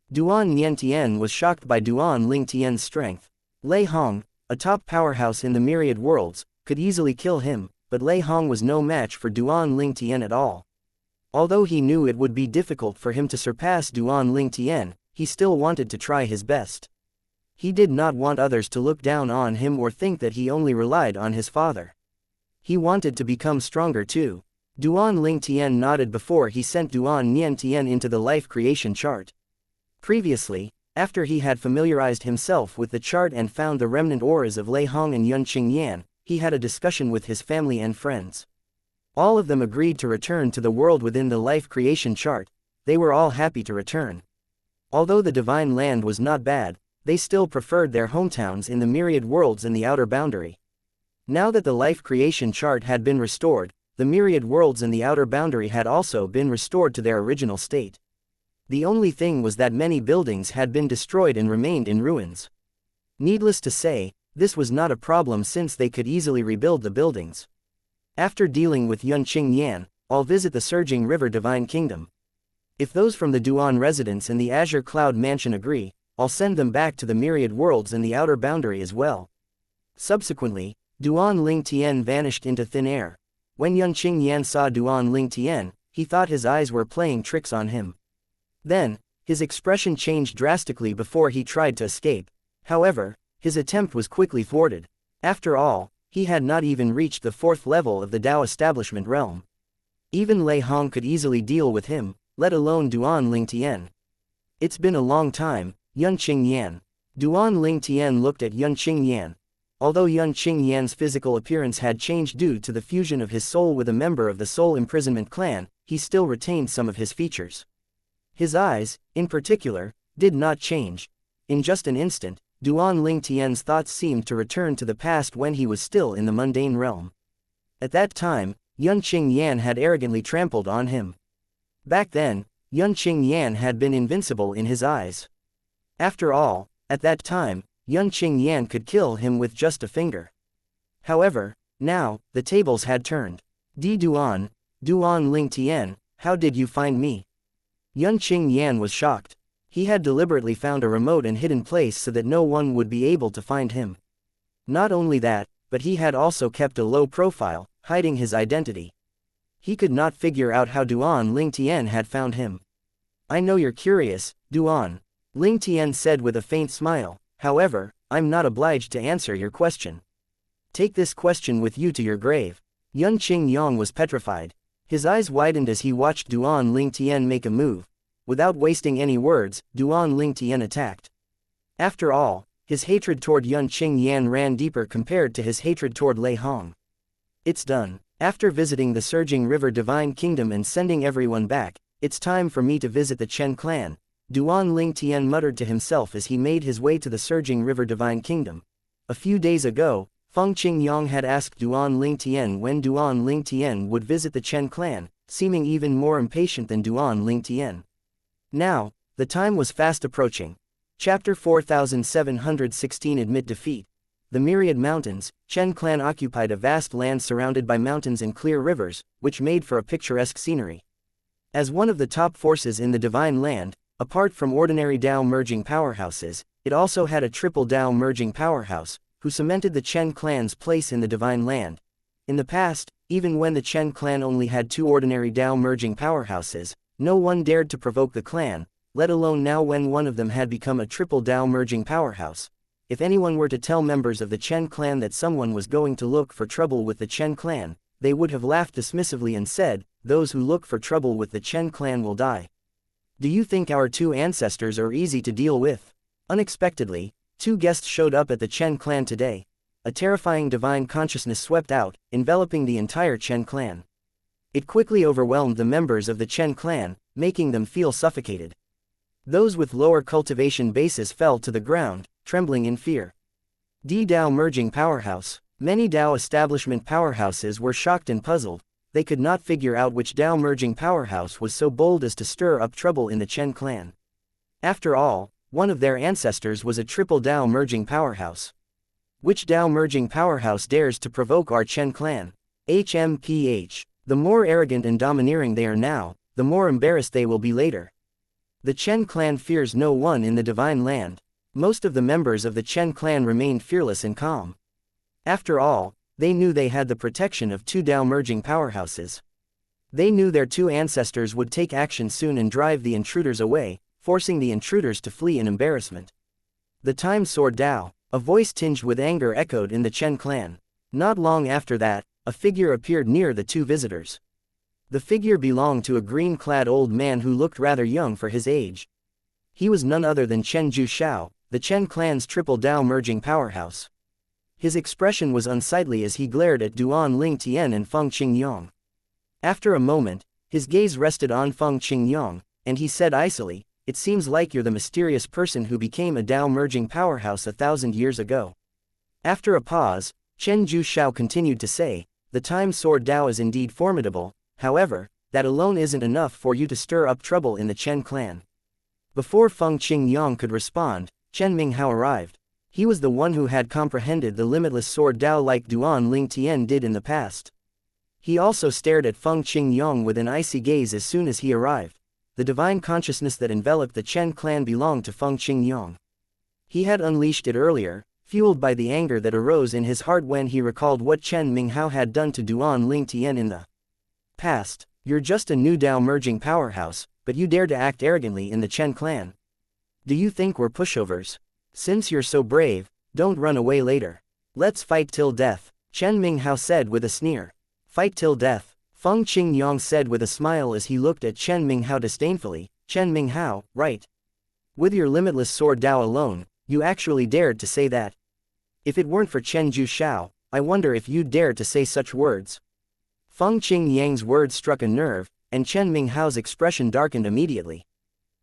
Duan Yen Tian was shocked by Duan Ling Tian's strength. Lei Hong, a top powerhouse in the myriad worlds, could easily kill him, but Lei Hong was no match for Duan Ling Tian at all. Although he knew it would be difficult for him to surpass Duan Ling Tian, he still wanted to try his best. He did not want others to look down on him or think that he only relied on his father. He wanted to become stronger too. Duan Ling Tian nodded before he sent Duan Yen Tian into the life creation chart. Previously, after he had familiarized himself with the chart and found the remnant auras of Lei Hong and Yun Qingyan, he had a discussion with his family and friends. All of them agreed to return to the world within the life creation chart. They were all happy to return. Although the divine land was not bad, they still preferred their hometowns in the myriad worlds in the outer boundary. Now that the life creation chart had been restored, the myriad worlds in the outer boundary had also been restored to their original state. The only thing was that many buildings had been destroyed and remained in ruins. Needless to say, this was not a problem since they could easily rebuild the buildings. After dealing with Yun Qingyan, I'll visit the surging river divine kingdom. If those from the Duan residence in the Azure Cloud Mansion agree, I'll send them back to the myriad worlds in the outer boundary as well. Subsequently, Duan Ling Tian vanished into thin air. When Yun Qingyan saw Duan Ling Tian, he thought his eyes were playing tricks on him. Then, his expression changed drastically before he tried to escape. However, his attempt was quickly thwarted. After all, he had not even reached the 4th level of the Dao establishment realm. Even Lei Hong could easily deal with him, let alone Duan Ling Tian. It's been a long time, Yun Qingyan. Duan Ling Tian looked at Yun Qingyan. Although Yun Qingyan's physical appearance had changed due to the fusion of his soul with a member of the Soul Imprisonment clan, he still retained some of his features. His eyes, in particular, did not change. In just an instant, Duan Ling Tian's thoughts seemed to return to the past when he was still in the mundane realm. At that time, Yun Qingyan had arrogantly trampled on him. Back then, Yun Qingyan had been invincible in his eyes. After all, at that time, Yun Qingyan could kill him with just a finger. However, now, the tables had turned. Duan Ling Tian, how did you find me? Yun Qingyan was shocked. He had deliberately found a remote and hidden place so that no one would be able to find him. Not only that, but he had also kept a low profile, hiding his identity. He could not figure out how Duan Lingtian had found him. I know you're curious, Duan, Lingtian said with a faint smile. However, I'm not obliged to answer your question. Take this question with you to your grave. Yun Qingyong was petrified. His eyes widened as he watched Duan Lingtian make a move. Without wasting any words, Duan Lingtian attacked. After all, his hatred toward Yun Qingyan ran deeper compared to his hatred toward Lei Hong. It's done. After visiting the surging river Divine Kingdom and sending everyone back, it's time for me to visit the Chen clan, Duan Lingtian muttered to himself as he made his way to the surging river Divine Kingdom. A few days ago, Feng Qingyong had asked Duan Lingtian when Duan Lingtian would visit the Chen clan, seeming even more impatient than Duan Lingtian. Now, the time was fast approaching. Chapter 4716 Admit Defeat. The myriad mountains, Chen clan occupied a vast land surrounded by mountains and clear rivers, which made for a picturesque scenery. As one of the top forces in the Divine Land, apart from ordinary Dao merging powerhouses, it also had a triple Dao merging powerhouse, who cemented the Chen clan's place in the Divine Land. In the past, even when the Chen clan only had two ordinary Dao merging powerhouses, no one dared to provoke the clan, let alone now when one of them had become a triple Dao merging powerhouse. If anyone were to tell members of the Chen clan that someone was going to look for trouble with the Chen clan, they would have laughed dismissively and said, "Those who look for trouble with the Chen clan will die." Do you think our two ancestors are easy to deal with? Unexpectedly, two guests showed up at the Chen clan today. A terrifying divine consciousness swept out, enveloping the entire Chen clan. It quickly overwhelmed the members of the Chen clan, making them feel suffocated. Those with lower cultivation bases fell to the ground, trembling in fear. Dao merging powerhouse. Many Dao establishment powerhouses were shocked and puzzled. They could not figure out which Dao merging powerhouse was so bold as to stir up trouble in the Chen clan. After all, one of their ancestors was a triple Dao merging powerhouse. Which Dao merging powerhouse dares to provoke our Chen clan? HMPH. The more arrogant and domineering they are now, the more embarrassed they will be later. The Chen clan fears no one in the Divine Land. Most of the members of the Chen clan remained fearless and calm. After all, they knew they had the protection of two Dao merging powerhouses. They knew their two ancestors would take action soon and drive the intruders away, forcing the intruders to flee in embarrassment. The time sword Dao, a voice tinged with anger echoed in the Chen clan. Not long after that, a figure appeared near the two visitors. The figure belonged to a green-clad old man who looked rather young for his age. He was none other than Chen Zhuxiao, the Chen clan's triple Dao merging powerhouse. His expression was unsightly as he glared at Duan Lingtian and Feng Qingyong. After a moment, his gaze rested on Feng Qingyong, and he said icily, "It seems like you're the mysterious person who became a Dao merging powerhouse 1,000 years ago." After a pause, Chen Zhuxiao continued to say, "The time sword Dao is indeed formidable, however, that alone isn't enough for you to stir up trouble in the Chen clan." Before Feng Qingyong could respond, Chen Minghao arrived. He was the one who had comprehended the limitless sword Dao like Duan Lingtian did in the past. He also stared at Feng Qingyong with an icy gaze as soon as he arrived. The divine consciousness that enveloped the Chen clan belonged to Feng Qingyong. He had unleashed it earlier, fueled by the anger that arose in his heart when he recalled what Chen Minghao had done to Duan Lingtian in the past. "You're just a new Dao merging powerhouse, but you dare to act arrogantly in the Chen clan. Do you think we're pushovers? Since you're so brave, don't run away later. Let's fight till death," Chen Minghao said with a sneer. "Fight till death," Feng Qingyong said with a smile as he looked at Chen Minghao disdainfully. "Chen Minghao, right? With your limitless sword Dao alone, you actually dared to say that. If it weren't for Chen Zhuxiao, I wonder if you'd dare to say such words." Feng Qingyang's words struck a nerve, and Chen Minghao's expression darkened immediately.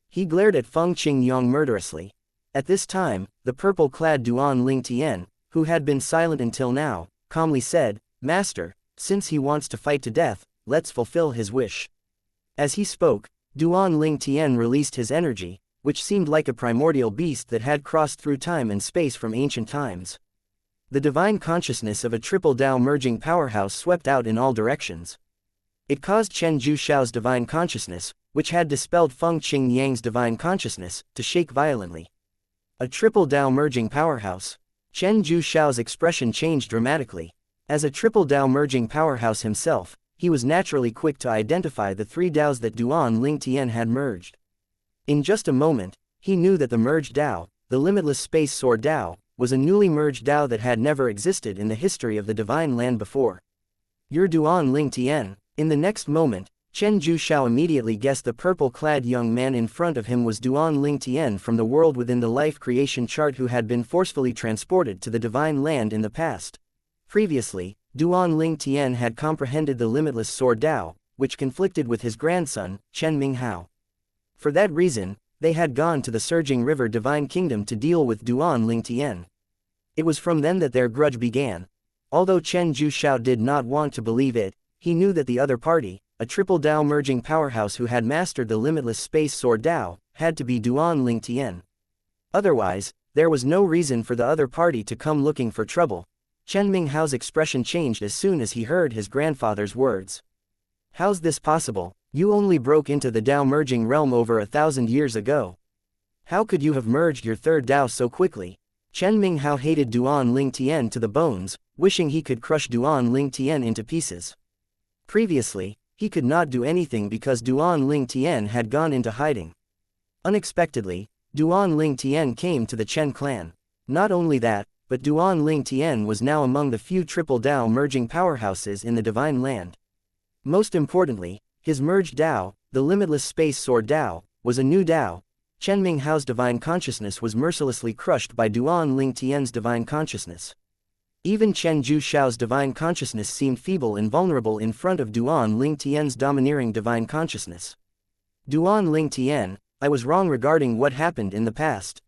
He glared at Feng Qingyong murderously. At this time, the purple-clad Duan Lingtian, who had been silent until now, calmly said, "Master, since he wants to fight to death, let's fulfill his wish." As he spoke, Duan Lingtian released his energy, which seemed like a primordial beast that had crossed through time and space from ancient times. The divine consciousness of a triple Dao merging powerhouse swept out in all directions. It caused Chen Zhuxiao's divine consciousness, which had dispelled Feng Qingyang's divine consciousness, to shake violently. A triple Dao merging powerhouse. Chen Zhuxiao's expression changed dramatically. As a triple Dao merging powerhouse himself, he was naturally quick to identify the three Daos that Duan Lingtian had merged. In just a moment, he knew that the merged Dao, the limitless space sword Dao, was a newly merged Dao that had never existed in the history of the Divine Land before. "You're Duan Lingtian." In the next moment, Chen Zhuxiao immediately guessed the purple-clad young man in front of him was Duan Lingtian from the world within the life creation chart who had been forcefully transported to the Divine Land in the past. Previously, Duan Lingtian had comprehended the limitless sword Dao, which conflicted with his grandson, Chen Minghao. For that reason, they had gone to the surging river Divine Kingdom to deal with Duan Lingtian. It was from then that their grudge began. Although Chen Zhuxiao did not want to believe it, he knew that the other party, a triple Dao merging powerhouse who had mastered the limitless space sword Dao, had to be Duan Lingtian. Otherwise, there was no reason for the other party to come looking for trouble. Chen Minghao's expression changed as soon as he heard his grandfather's words. "How's this possible? You only broke into the Dao merging realm over 1,000 years ago. How could you have merged your third Dao so quickly?" Chen Minghao hated Duan Lingtian to the bones, wishing he could crush Duan Lingtian into pieces. Previously, he could not do anything because Duan Lingtian had gone into hiding. Unexpectedly, Duan Lingtian came to the Chen clan. Not only that, but Duan Lingtian was now among the few triple Dao merging powerhouses in the Divine Land. Most importantly, his merged Dao, the limitless space sword Dao, was a new Dao. Chen Minghao's divine consciousness was mercilessly crushed by Duan Lingtian's divine consciousness. Even Chen Zhuxiao's divine consciousness seemed feeble and vulnerable in front of Duan Lingtian's domineering divine consciousness. "Duan Lingtian, I was wrong regarding what happened in the past.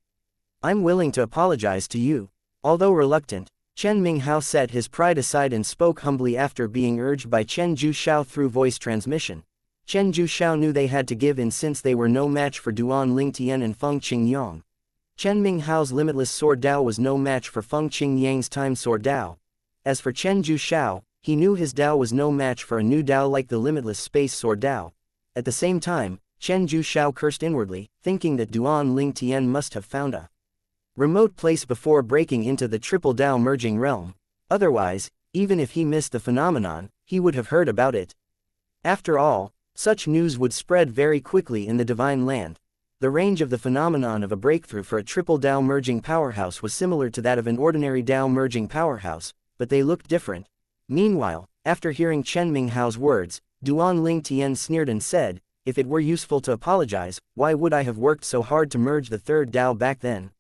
I'm willing to apologize to you." Although reluctant, Chen Minghao set his pride aside and spoke humbly after being urged by Chen Zhuxiao through voice transmission. Chen Zhuxiao knew they had to give in since they were no match for Duan Lingtian and Feng Qingyang. Chen Minghao's limitless sword Dao was no match for Feng Qingyang's time sword Dao. As for Chen Zhuxiao, he knew his Dao was no match for a new Dao like the limitless space sword Dao. At the same time, Chen Zhuxiao cursed inwardly, thinking that Duan Lingtian must have found a remote place before breaking into the triple Dao merging realm. Otherwise, even if he missed the phenomenon, he would have heard about it. After all, such news would spread very quickly in the Divine Land. The range of the phenomenon of a breakthrough for a triple Dao merging powerhouse was similar to that of an ordinary Dao merging powerhouse, but they looked different. Meanwhile, after hearing Chen Minghao's words, Duan Lingtian sneered and said, "If it were useful to apologize, why would I have worked so hard to merge the third Dao back then?"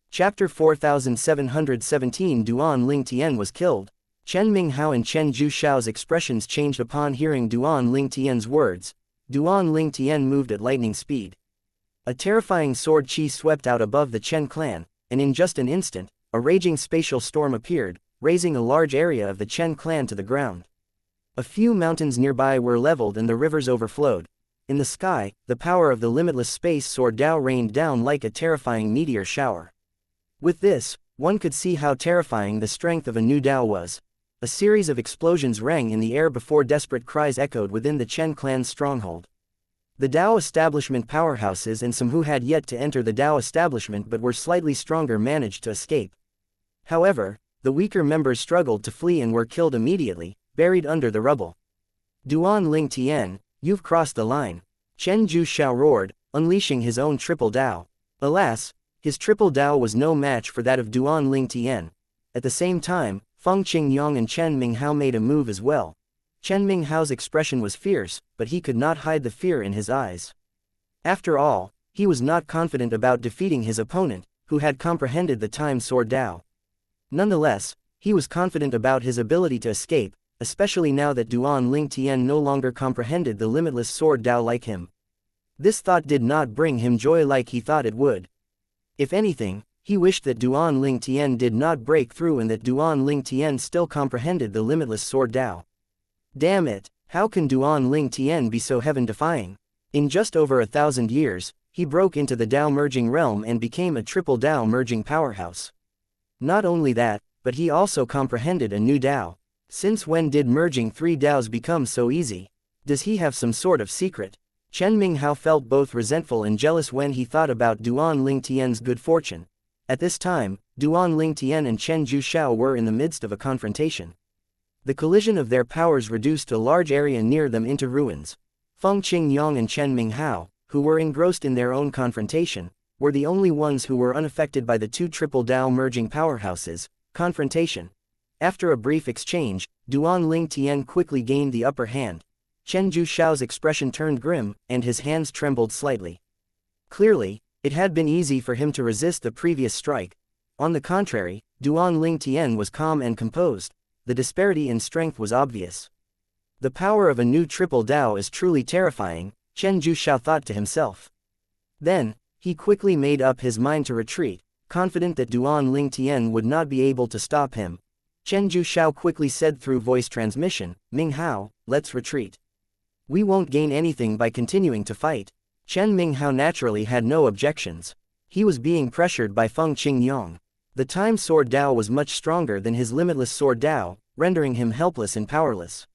Chapter 4717 Duan Lingtian was killed. Chen Minghao and Chen Zhuxiao's expressions changed upon hearing Duan Lingtian's words. Duan Lingtian moved at lightning speed. A terrifying sword chi swept out above the Chen clan, and in just an instant, a raging spatial storm appeared, razing a large area of the Chen clan to the ground. A few mountains nearby were leveled and the rivers overflowed. In the sky, the power of the limitless space sword Dao rained down like a terrifying meteor shower. With this, one could see how terrifying the strength of a new Dao was. A series of explosions rang in the air before desperate cries echoed within the Chen clan's stronghold. The Dao establishment powerhouses and some who had yet to enter the Dao establishment but were slightly stronger managed to escape. However, the weaker members struggled to flee and were killed immediately, buried under the rubble. "Duan Lingtian, you've crossed the line," Chen Zhuxiao roared, unleashing his own triple Dao. Alas, his triple Dao was no match for that of Duan Lingtian. At the same time, Feng Qingyang and Chen Minghao made a move as well. Chen Minghao's expression was fierce, but he could not hide the fear in his eyes. After all, he was not confident about defeating his opponent, who had comprehended the time sword Dao. Nonetheless, he was confident about his ability to escape, especially now that Duan Lingtian no longer comprehended the limitless sword Dao like him. This thought did not bring him joy like he thought it would. If anything, he wished that Duan Lingtian did not break through and that Duan Lingtian still comprehended the limitless sword Dao. Damn it, how can Duan Lingtian be so heaven-defying? In just over 1,000 years, he broke into the Dao merging realm and became a triple Dao merging powerhouse. Not only that, but he also comprehended a new Dao. Since when did merging three Daos become so easy? Does he have some sort of secret? Chen Minghao felt both resentful and jealous when he thought about Duan Lingtian's good fortune. At this time, Duan Lingtian and Chen Zhuxiao were in the midst of a confrontation. The collision of their powers reduced a large area near them into ruins. Feng Qingyang and Chen Minghao, who were engrossed in their own confrontation, were the only ones who were unaffected by the two triple Dao merging powerhouses. Confrontation. After a brief exchange, Duan Ling Tian quickly gained the upper hand. Chen Jushao's expression turned grim, and his hands trembled slightly. Clearly, it had been easy for him to resist the previous strike. On the contrary, Duan Ling Tian was calm and composed. The disparity in strength was obvious. The power of a new triple Dao is truly terrifying, Chen Jushao thought to himself. Then, he quickly made up his mind to retreat, confident that Duan Ling Tian would not be able to stop him. Chen Jushao quickly said through voice transmission, "Ming Hao, let's retreat. We won't gain anything by continuing to fight." Chen Minghao naturally had no objections. He was being pressured by Feng Qingyang. The Time Sword Dao was much stronger than his limitless Sword Dao, rendering him helpless and powerless.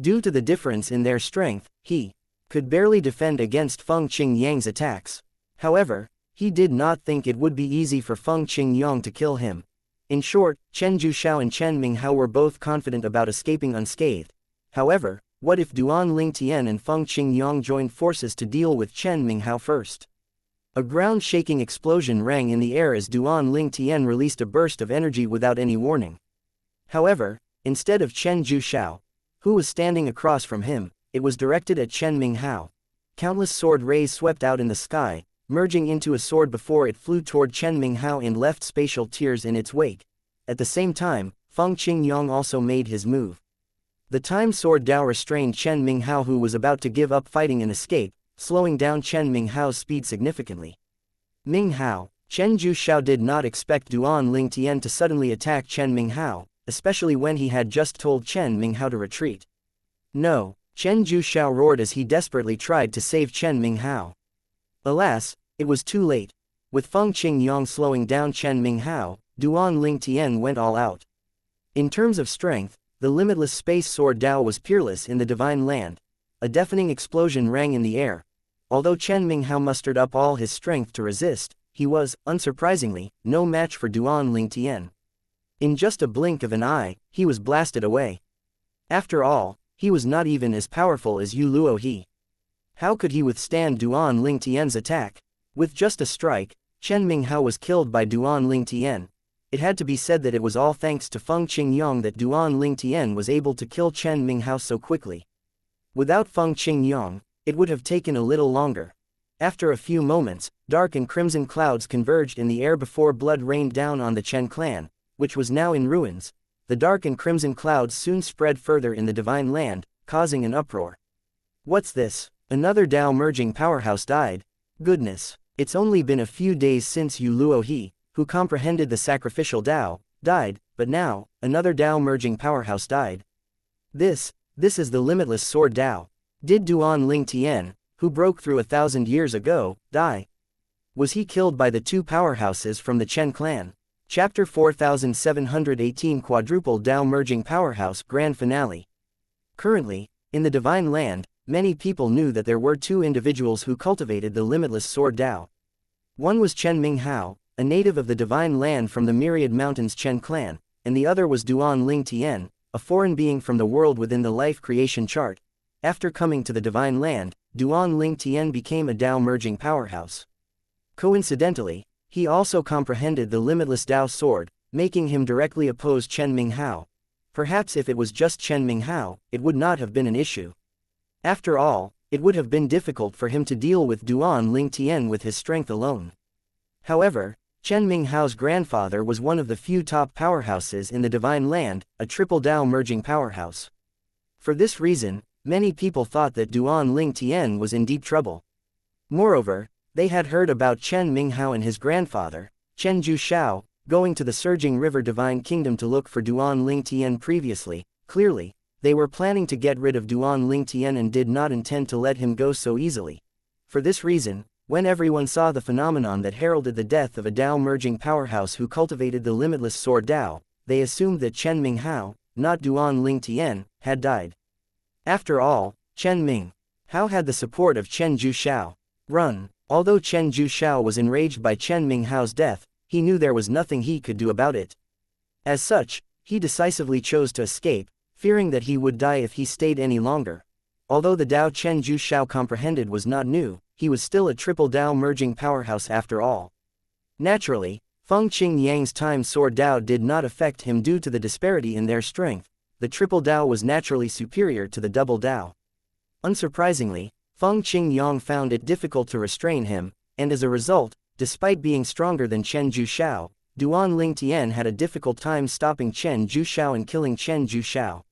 Due to the difference in their strength, he could barely defend against Feng Qingyang's attacks. However, he did not think it would be easy for Feng Qingyang to kill him. In short, Chen Jushao and Chen Minghao were both confident about escaping unscathed. However, what if Duan Ling Tian and Feng Qingyang joined forces to deal with Chen Minghao first? A ground-shaking explosion rang in the air as Duan Ling Tian released a burst of energy without any warning. However, instead of Chen Jushao, who was standing across from him, it was directed at Chen Minghao. Countless sword rays swept out in the sky, merging into a sword before it flew toward Chen Minghao and left spatial tears in its wake. At the same time, Feng Qingyang also made his move. The Time Sword Dao restrained Chen Minghao, who was about to give up fighting and escape, slowing down Chen Minghao's speed significantly. Minghao, Chen Jushao did not expect Duan Ling Tian to suddenly attack Chen Minghao, especially when he had just told Chen Minghao to retreat. No, Chen Jushao roared as he desperately tried to save Chen Minghao. Alas, it was too late. With Feng Qingyang slowing down Chen Minghao, Duan Ling Tian went all out. In terms of strength, the limitless space sword Dao was peerless in the divine land. A deafening explosion rang in the air. Although Chen Minghao mustered up all his strength to resist, he was, unsurprisingly, no match for Duan Ling Tian. In just a blink of an eye, he was blasted away. After all, he was not even as powerful as Yu Luo He. How could he withstand Duan Ling Tian's attack? With just a strike, Chen Minghao was killed by Duan Ling Tian. It had to be said that it was all thanks to Feng Qingyang that Duan Ling Tian was able to kill Chen Minghao so quickly. Without Feng Qingyang, it would have taken a little longer. After a few moments, dark and crimson clouds converged in the air before blood rained down on the Chen clan, which was now in ruins. The dark and crimson clouds soon spread further in the divine land, causing an uproar. What's this? Another Dao merging powerhouse died? Goodness, it's only been a few days since Yu Luo He, who comprehended the sacrificial Dao, died, but now, another Dao merging powerhouse died. This is the limitless sword Dao. Did Duan Ling Tian, who broke through 1,000 years ago, die? Was he killed by the two powerhouses from the Chen clan? Chapter 4718 Quadruple Dao Merging Powerhouse Grand Finale. Currently, in the Divine Land, many people knew that there were two individuals who cultivated the limitless sword Dao. One was Chen Minghao, a native of the Divine Land from the Myriad Mountains Chen clan, and the other was Duan Ling Tian, a foreign being from the world within the life creation chart. After coming to the Divine Land, Duan Ling Tian became a Dao merging powerhouse. Coincidentally, he also comprehended the limitless Dao sword, making him directly oppose Chen Minghao. Perhaps if it was just Chen Minghao, it would not have been an issue. After all, it would have been difficult for him to deal with Duan Ling Tian with his strength alone. However, Chen Minghao's grandfather was one of the few top powerhouses in the Divine Land, a triple Dao merging powerhouse. For this reason, many people thought that Duan Ling Tian was in deep trouble. Moreover, they had heard about Chen Minghao and his grandfather, Chen Jushao, going to the surging river Divine Kingdom to look for Duan Ling Tian previously. Clearly, they were planning to get rid of Duan Ling Tian and did not intend to let him go so easily. For this reason, when everyone saw the phenomenon that heralded the death of a Dao merging powerhouse who cultivated the limitless sword Dao, they assumed that Chen Minghao, not Duan Ling Tian, had died. After all, Chen Minghao had the support of Chen Jushao. Run. Although Chen Jushao was enraged by Chen Minghao's death, he knew there was nothing he could do about it. As such, he decisively chose to escape, fearing that he would die if he stayed any longer. Although the Dao Chen Jushao comprehended was not new, he was still a triple Dao merging powerhouse after all. Naturally, Feng Qing Yang's time sword Dao did not affect him due to the disparity in their strength. The triple Dao was naturally superior to the double Dao. Unsurprisingly, Feng Qing Yang found it difficult to restrain him, and as a result, despite being stronger than Chen Jushao, Duan Lingtian had a difficult time stopping Chen Jushao and killing Chen Jushao.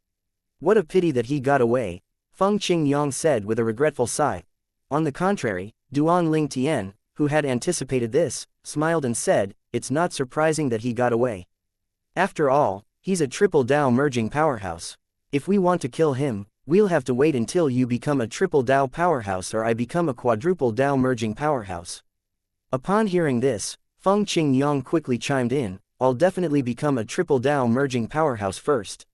What a pity that he got away, Feng Qing Yang said with a regretful sigh. On the contrary, Duan Lingtian, who had anticipated this, smiled and said, "It's not surprising that he got away. After all, he's a triple Dao merging powerhouse. If we want to kill him, we'll have to wait until you become a triple Dao powerhouse or I become a quadruple Dao merging powerhouse." Upon hearing this, Feng Qing Yang quickly chimed in, "I'll definitely become a triple Dao merging powerhouse first."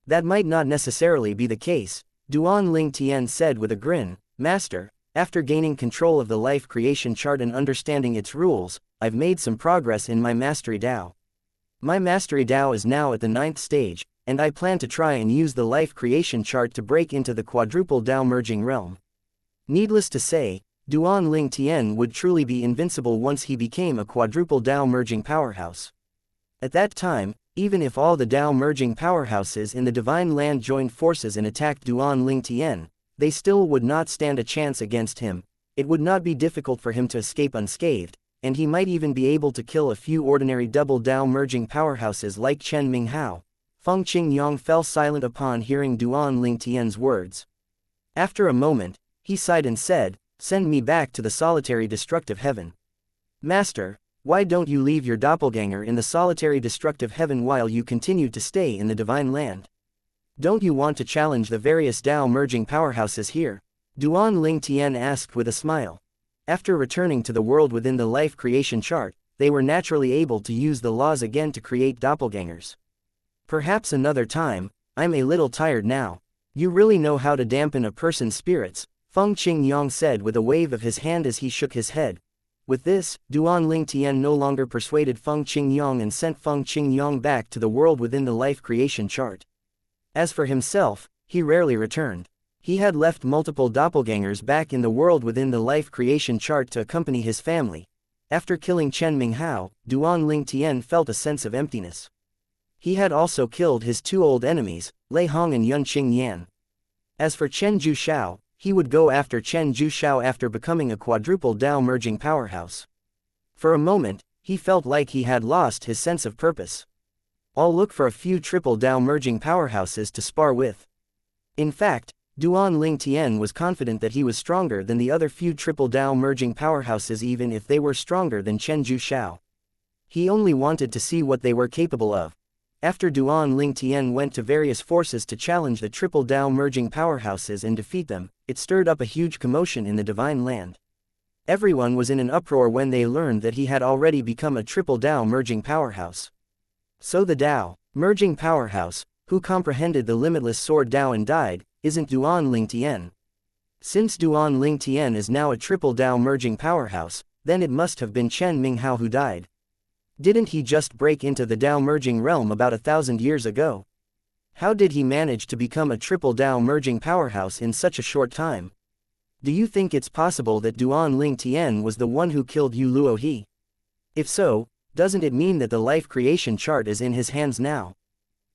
That might not necessarily be the case, Duan Lingtian said with a grin. "Master, after gaining control of the life creation chart and understanding its rules, I've made some progress in my mastery Dao. My mastery Dao is now at the 9th stage, and I plan to try and use the life creation chart to break into the quadruple Dao merging realm." Needless to say, Duan Lingtian would truly be invincible once he became a quadruple Dao merging powerhouse. At that time, even if all the Dao merging powerhouses in the Divine Land joined forces and attacked Duan Lingtian, they still would not stand a chance against him. It would not be difficult for him to escape unscathed, and he might even be able to kill a few ordinary double Dao merging powerhouses like Chen Minghao. Feng Qing Yang fell silent upon hearing Duan Lingtian's words. After a moment, he sighed and said, "Send me back to the solitary destructive heaven." "Master, why don't you leave your doppelganger in the solitary destructive heaven while you continue to stay in the Divine Land? Don't you want to challenge the various Dao merging powerhouses here?" Duan Lingtian asked with a smile. After returning to the world within the life creation chart, they were naturally able to use the laws again to create doppelgangers. "Perhaps another time, I'm a little tired now. You really know how to dampen a person's spirits," Feng Qing Yang said with a wave of his hand as he shook his head. With this, Duan Lingtian no longer persuaded Feng Qing Yang and sent Feng Qing Yang back to the world within the life creation chart. As for himself, he rarely returned. He had left multiple doppelgangers back in the world within the life creation chart to accompany his family. After killing Chen Minghao, Duan Lingtian felt a sense of emptiness. He had also killed his two old enemies, Lei Hong and Yun Qingyan. As for Chen Jushao, he would go after Chen Jushao after becoming a quadruple Dao merging powerhouse. For a moment, he felt like he had lost his sense of purpose. "I'll look for a few triple Dao merging powerhouses to spar with." In fact, Duan Lingtian was confident that he was stronger than the other few triple Dao merging powerhouses even if they were stronger than Chen Jushao. He only wanted to see what they were capable of. After Duan Lingtian went to various forces to challenge the triple Dao merging powerhouses and defeat them, it stirred up a huge commotion in the Divine Land. Everyone was in an uproar when they learned that he had already become a triple Dao merging powerhouse. So the Dao merging powerhouse, who comprehended the limitless sword Dao and died, isn't Duan Lingtian. Since Duan Lingtian is now a triple Dao merging powerhouse, then it must have been Chen Minghao who died. Didn't he just break into the Dao merging realm about 1,000 years ago? How did he manage to become a triple Dao merging powerhouse in such a short time? Do you think it's possible that Duan Lingtian was the one who killed Yu Luohe? If so, doesn't it mean that the life creation chart is in his hands now?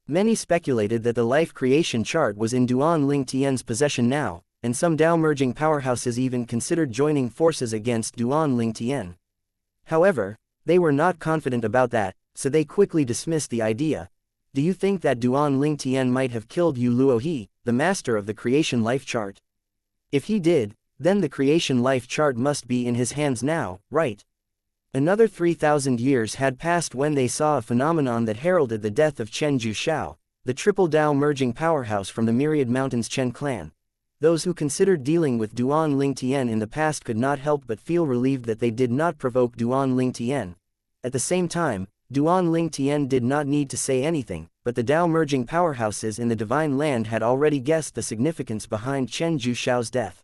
Many speculated that the life creation chart was in Duan Lingtian's possession now, and some Dao merging powerhouses even considered joining forces against Duan Lingtian. However, they were not confident about that, so they quickly dismissed the idea. Do you think that Duan Lingtian might have killed Yu Luohe, the master of the creation life chart? If he did, then the creation life chart must be in his hands now, right? Another 3,000 years had passed when they saw a phenomenon that heralded the death of Chen Jushao, the triple Dao merging powerhouse from the Myriad Mountains Chen clan. Those who considered dealing with Duan Lingtian in the past could not help but feel relieved that they did not provoke Duan Lingtian. At the same time, Duan Lingtian did not need to say anything, but the Dao merging powerhouses in the Divine Land had already guessed the significance behind Chen Jushao's death.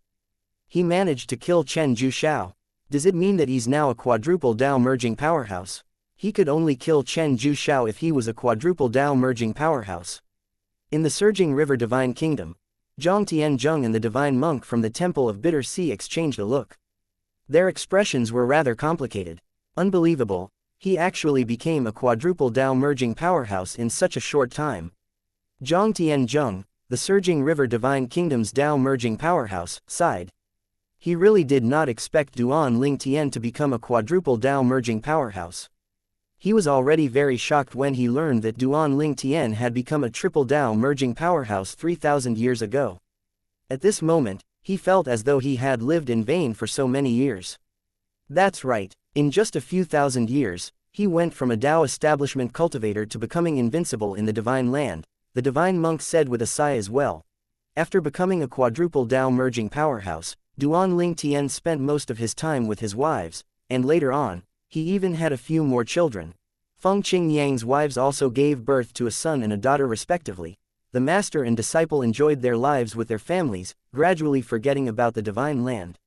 He managed to kill Chen Jushao. Does it mean that he's now a quadruple Dao merging powerhouse? He could only kill Chen Jushao if he was a quadruple Dao merging powerhouse. In the surging river divine kingdom, Zhang Tianzheng and the divine monk from the temple of bitter sea exchanged a look. Their expressions were rather complicated. Unbelievable, he actually became a quadruple Tao merging powerhouse in such a short time. Zhang Tianzheng, the surging river divine kingdom's Tao merging powerhouse, sighed. He really did not expect Duan Ling Tian to become a quadruple Tao merging powerhouse. He was already very shocked when he learned that Duan Ling Tian had become a triple Tao merging powerhouse 3,000 years ago. At this moment, he felt as though he had lived in vain for so many years. That's right, in just a few thousand years, he went from a Tao establishment cultivator to becoming invincible in the divine land, the divine monk said with a sigh as well. After becoming a quadruple Tao merging powerhouse, Duan Ling Tian spent most of his time with his wives, and later on, he even had a few more children. Feng Qingyang's wives also gave birth to a son and a daughter respectively. The master and disciple enjoyed their lives with their families, gradually forgetting about the divine land.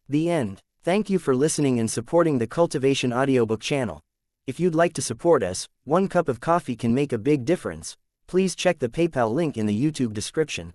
The end. Thank you for listening and supporting the Cultivation audiobook channel. If you'd like to support us, 1 cup of coffee can make a big difference. Please check the PayPal link in the YouTube description.